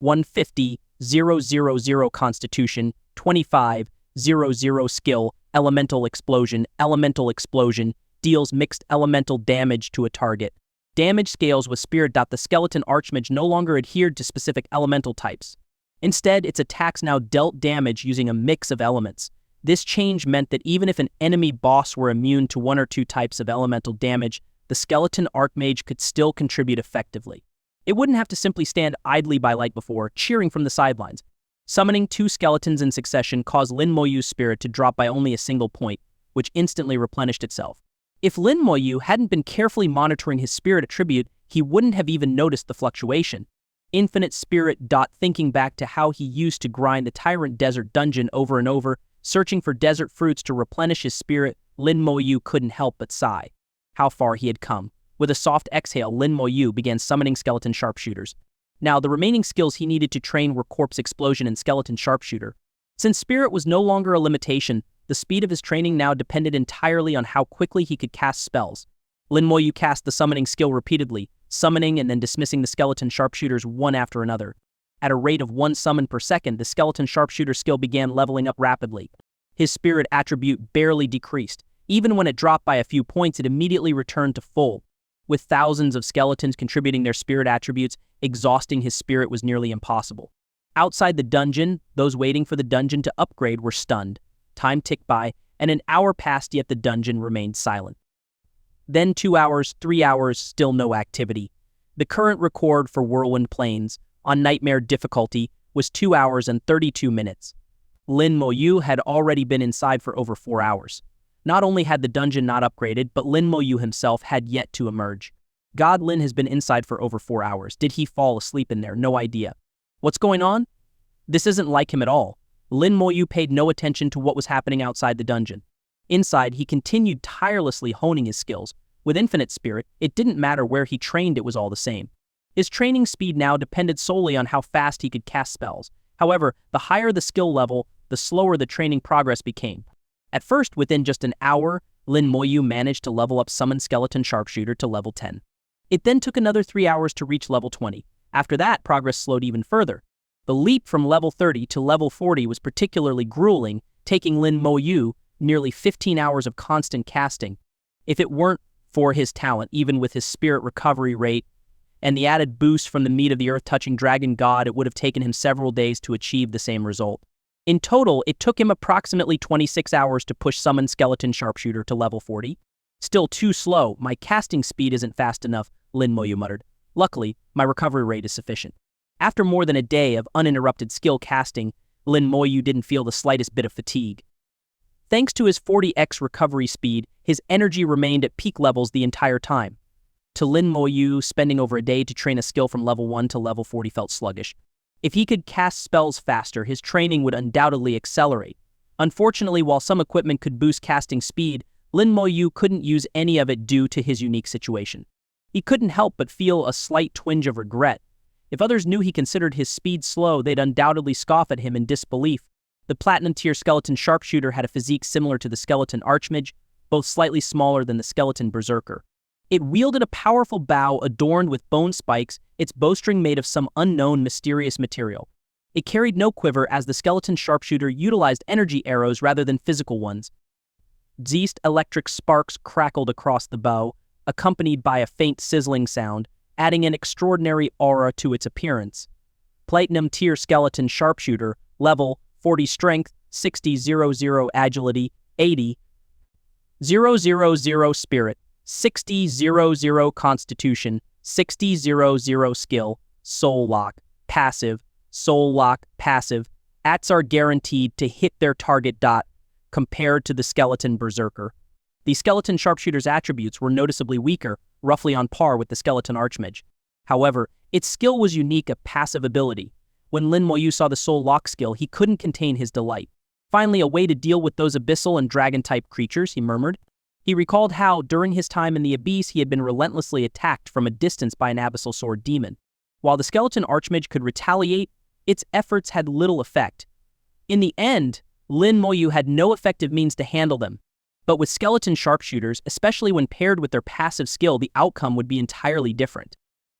150-0-0 constitution, 25-0-0 skill, elemental explosion. Elemental explosion deals mixed elemental damage to a target. Damage scales with spirit. The skeleton archmage no longer adhered to specific elemental types. Instead, its attacks now dealt damage using a mix of elements. This change meant that even if an enemy boss were immune to one or two types of elemental damage, the skeleton archmage could still contribute effectively. It wouldn't have to simply stand idly by like before, cheering from the sidelines. Summoning two skeletons in succession caused Lin Moyu's spirit to drop by only a single point, which instantly replenished itself. If Lin Moyu hadn't been carefully monitoring his spirit attribute, he wouldn't have even noticed the fluctuation. Infinite spirit. Thinking back to how he used to grind the Tyrant Desert dungeon over and over, searching for desert fruits to replenish his spirit, Lin Moyu couldn't help but sigh. How far he had come. With a soft exhale, Lin Moyu began summoning skeleton sharpshooters. Now, the remaining skills he needed to train were Corpse Explosion and Skeleton Sharpshooter. Since spirit was no longer a limitation, the speed of his training now depended entirely on how quickly he could cast spells. Lin Moyu cast the summoning skill repeatedly, summoning and then dismissing the skeleton sharpshooters one after another. At a rate of 1 summon per second, the skeleton sharpshooter skill began leveling up rapidly. His spirit attribute barely decreased. Even when it dropped by a few points, it immediately returned to full. With thousands of skeletons contributing their spirit attributes, exhausting his spirit was nearly impossible. Outside the dungeon, those waiting for the dungeon to upgrade were stunned. Time ticked by, and an hour passed, yet the dungeon remained silent. Then 2 hours, 3 hours, still no activity. The current record for Whirlwind Plains, on Nightmare difficulty, was 2 hours and 32 minutes. Lin Moyu had already been inside for over 4 hours. Not only had the dungeon not upgraded, but Lin Moyu himself had yet to emerge. God, Lin has been inside for over 4 hours. Did he fall asleep in there? No idea. What's going on? This isn't like him at all. Lin Moyu paid no attention to what was happening outside the dungeon. Inside, he continued tirelessly honing his skills. With infinite spirit, it didn't matter where he trained, it was all the same. His training speed now depended solely on how fast he could cast spells. However, the higher the skill level, the slower the training progress became. At first, within just an hour, Lin Moyu managed to level up Summon Skeleton Sharpshooter to level 10. It then took another 3 hours to reach level 20. After that, progress slowed even further. The leap from level 30 to level 40 was particularly grueling, taking Lin Mo-yu nearly 15 hours of constant casting. If it weren't for his talent, even with his spirit recovery rate and the added boost from the meat of the earth-touching dragon god, it would have taken him several days to achieve the same result. In total, it took him approximately 26 hours to push Summon Skeleton Sharpshooter to level 40. Still too slow, my casting speed isn't fast enough, Lin Mo-yu muttered. Luckily, my recovery rate is sufficient. After more than a day of uninterrupted skill casting, Lin Mo-yu didn't feel the slightest bit of fatigue. Thanks to his 40x recovery speed, his energy remained at peak levels the entire time. To Lin Mo-yu, spending over a day to train a skill from level 1 to level 40 felt sluggish. If he could cast spells faster, his training would undoubtedly accelerate. Unfortunately, while some equipment could boost casting speed, Lin Mo-yu couldn't use any of it due to his unique situation. He couldn't help but feel a slight twinge of regret. If others knew he considered his speed slow, they'd undoubtedly scoff at him in disbelief. The Platinum-tier Skeleton Sharpshooter had a physique similar to the Skeleton Archmage, both slightly smaller than the Skeleton Berserker. It wielded a powerful bow adorned with bone spikes, its bowstring made of some unknown mysterious material. It carried no quiver as the Skeleton Sharpshooter utilized energy arrows rather than physical ones. Zeist electric sparks crackled across the bow, accompanied by a faint sizzling sound, adding an extraordinary aura to its appearance. Platinum-tier Skeleton Sharpshooter, level 40 strength, 60-00 agility, 80-000 spirit, 60-00 constitution, 60-00 skill, soul lock, passive, ats are guaranteed to hit their target dot, compared to the Skeleton Berserker. The Skeleton Sharpshooter's attributes were noticeably weaker, roughly on par with the Skeleton Archmage. However, its skill was unique, a passive ability. When Lin Mo-yu saw the Soul Lock skill, he couldn't contain his delight. Finally, a way to deal with those abyssal and dragon-type creatures, he murmured. He recalled how, during his time in the Abyss, he had been relentlessly attacked from a distance by an abyssal sword demon. While the Skeleton Archmage could retaliate, its efforts had little effect. In the end, Lin Mo-yu had no effective means to handle them. But with Skeleton Sharpshooters, especially when paired with their passive skill, the outcome would be entirely different.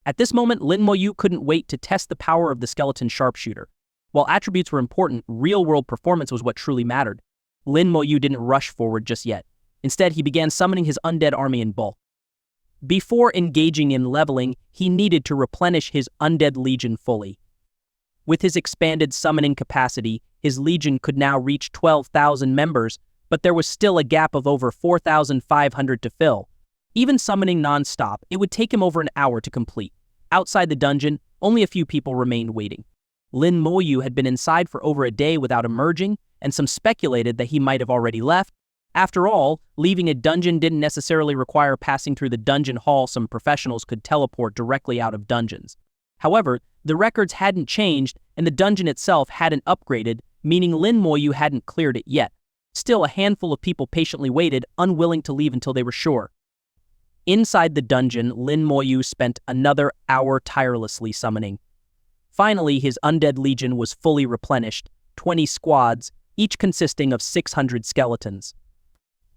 At this moment, Lin Mo-yu couldn't wait to test the power of the Skeleton Sharpshooter. While attributes were important, real-world performance was what truly mattered. Lin Mo-yu didn't rush forward just yet. Instead, he began summoning his undead army in bulk. Before engaging in leveling, he needed to replenish his undead legion fully. With his expanded summoning capacity, his legion could now reach 12,000 members, but there was still a gap of over 4,500 to fill. Even summoning non-stop, it would take him over an hour to complete. Outside the dungeon, only a few people remained waiting. Lin Mo-yu had been inside for over a day without emerging, and some speculated that he might have already left. After all, leaving a dungeon didn't necessarily require passing through the dungeon hall. Some professionals could teleport directly out of dungeons. However, the records hadn't changed, and the dungeon itself hadn't upgraded, meaning Lin Mo-yu hadn't cleared it yet. Still, a handful of people patiently waited, unwilling to leave until they were sure. Inside the dungeon, Lin Mo-yu spent another hour tirelessly summoning. Finally, his undead legion was fully replenished, 20 squads, each consisting of 600 skeletons.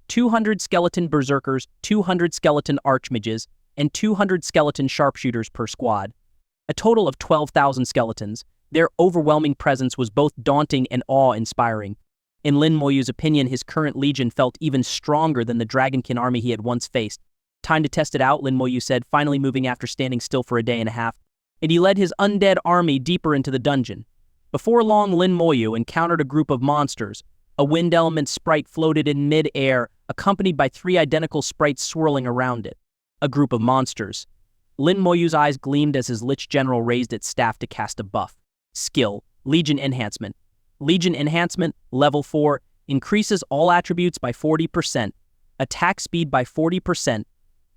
200 skeleton berserkers, 200 skeleton archmages, and 200 skeleton sharpshooters per squad. A total of 12,000 skeletons. Their overwhelming presence was both daunting and awe-inspiring. In Lin Mo-yu's opinion, his current legion felt even stronger than the Dragonkin army he had once faced. Time to test it out, Lin Mo-yu said, finally moving after standing still for a day and a half. And he led his undead army deeper into the dungeon. Before long, Lin Mo-yu encountered a group of monsters. A wind element sprite floated in mid-air, accompanied by 3 identical sprites swirling around it. A group of monsters. Lin Mo-yu's eyes gleamed as his Lich General raised its staff to cast a buff. Skill, Legion Enhancement. Legion Enhancement, Level 4, increases all attributes by 40%, attack speed by 40%,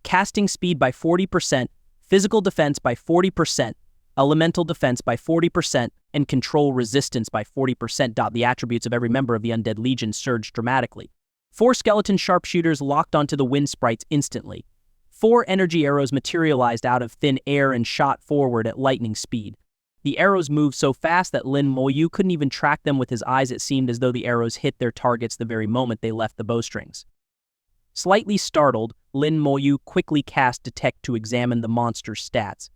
casting speed by 40%, physical defense by 40%, elemental defense by 40%, and control resistance by 40%. The attributes of every member of the Undead Legion surged dramatically. 4 skeleton sharpshooters locked onto the wind sprites instantly. 4 energy arrows materialized out of thin air and shot forward at lightning speed. The arrows moved so fast that Lin Mo-yu couldn't even track them with his eyes. It seemed as though the arrows hit their targets the very moment they left the bowstrings. Slightly startled, Lin Mo-yu quickly cast Detect to examine the monster's stats.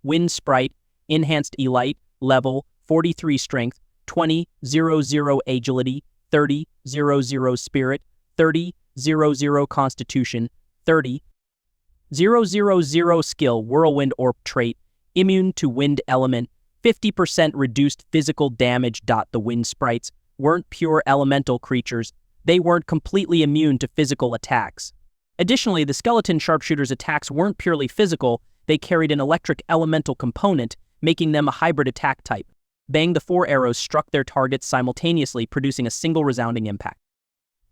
Wind Sprite, Enhanced Elite, Level, 43 Strength, 20-00 Agility, 30-0-0 spirit, 30-0-0 constitution, 30-0-0 skill, whirlwind orb trait, immune to wind element, 50% reduced physical damage. The wind sprites weren't pure elemental creatures, they weren't completely immune to physical attacks. Additionally, the skeleton sharpshooter's attacks weren't purely physical, they carried an electric elemental component, making them a hybrid attack type. Bang, the 4 arrows struck their targets simultaneously, producing a single resounding impact.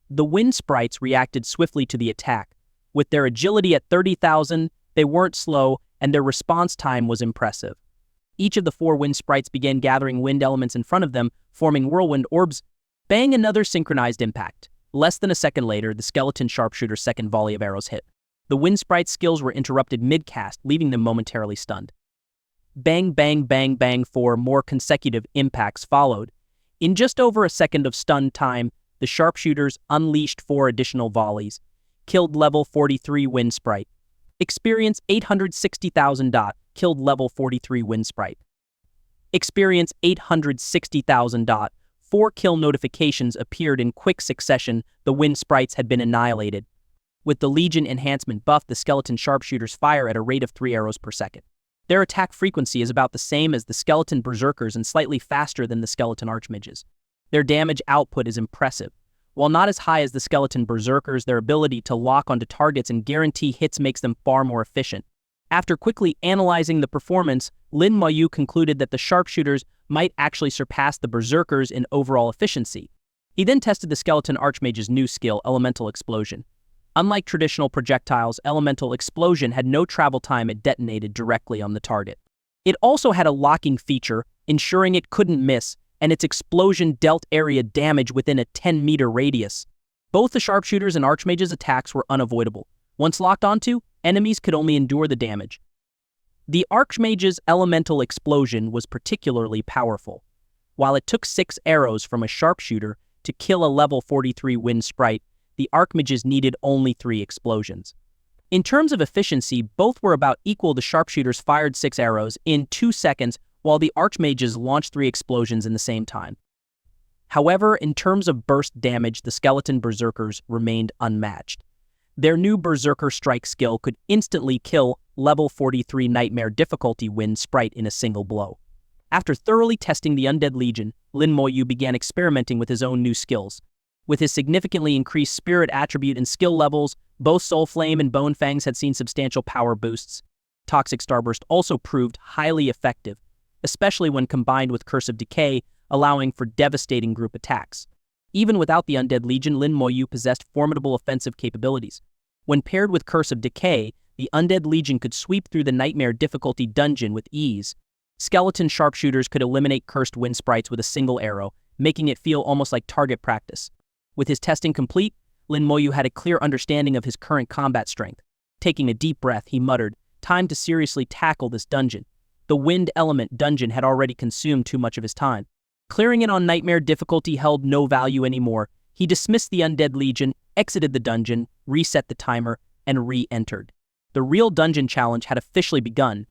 The wind sprites reacted swiftly to the attack. With their agility at 30,000, they weren't slow, and their response time was impressive. Each of the 4 wind sprites began gathering wind elements in front of them, forming whirlwind orbs. Bang, another synchronized impact. Less than a second later, the skeleton sharpshooter's second volley of arrows hit. The wind sprite's skills were interrupted mid-cast, leaving them momentarily stunned. Bang, bang, bang, bang, 4 more consecutive impacts followed. In just over a second of stun time, the sharpshooters unleashed 4 additional volleys, killed level 43 wind sprite. Experience 860,000. Killed level 43 wind sprite. Experience 860,000. 4 kill notifications appeared in quick succession. The wind sprites had been annihilated. With the Legion enhancement buff, the skeleton sharpshooters fire at a rate of 3 arrows per second. Their attack frequency is about the same as the skeleton berserkers and slightly faster than the skeleton archmages. Their damage output is impressive. While not as high as the skeleton berserkers, their ability to lock onto targets and guarantee hits makes them far more efficient. After quickly analyzing the performance, Lin Moyu concluded that the sharpshooters might actually surpass the berserkers in overall efficiency. He then tested the skeleton archmage's new skill, Elemental Explosion. Unlike traditional projectiles, Elemental Explosion had no travel time. It detonated directly on the target. It also had a locking feature, ensuring it couldn't miss, and its explosion dealt area damage within a 10-meter radius. Both the sharpshooters and archmage's attacks were unavoidable. Once locked onto, enemies could only endure the damage. The archmage's elemental explosion was particularly powerful. While it took 6 arrows from a sharpshooter to kill a level 43 wind sprite, the archmages needed only 3 explosions. In terms of efficiency, both were about equal. The sharpshooters fired 6 arrows in 2 seconds, while the archmages launched 3 explosions in the same time. However, in terms of burst damage, the skeleton berserkers remained unmatched. Their new berserker strike skill could instantly kill level 43 nightmare difficulty wind sprite in a single blow. After thoroughly testing the Undead Legion, Lin Moyu began experimenting with his own new skills. With his significantly increased spirit attribute and skill levels, both Soul Flame and Bone Fangs had seen substantial power boosts. Toxic Starburst also proved highly effective, especially when combined with Curse of Decay, allowing for devastating group attacks. Even without the Undead Legion, Lin Moyu possessed formidable offensive capabilities. When paired with Curse of Decay, the Undead Legion could sweep through the Nightmare difficulty dungeon with ease. Skeleton sharpshooters could eliminate cursed wind sprites with a single arrow, making it feel almost like target practice. With his testing complete, Lin Moyu had a clear understanding of his current combat strength. Taking a deep breath, he muttered, "Time to seriously tackle this dungeon." The Wind Element dungeon had already consumed too much of his time. Clearing it on Nightmare difficulty held no value anymore. He dismissed the Undead Legion, exited the dungeon, reset the timer, and re-entered. The real dungeon challenge had officially begun.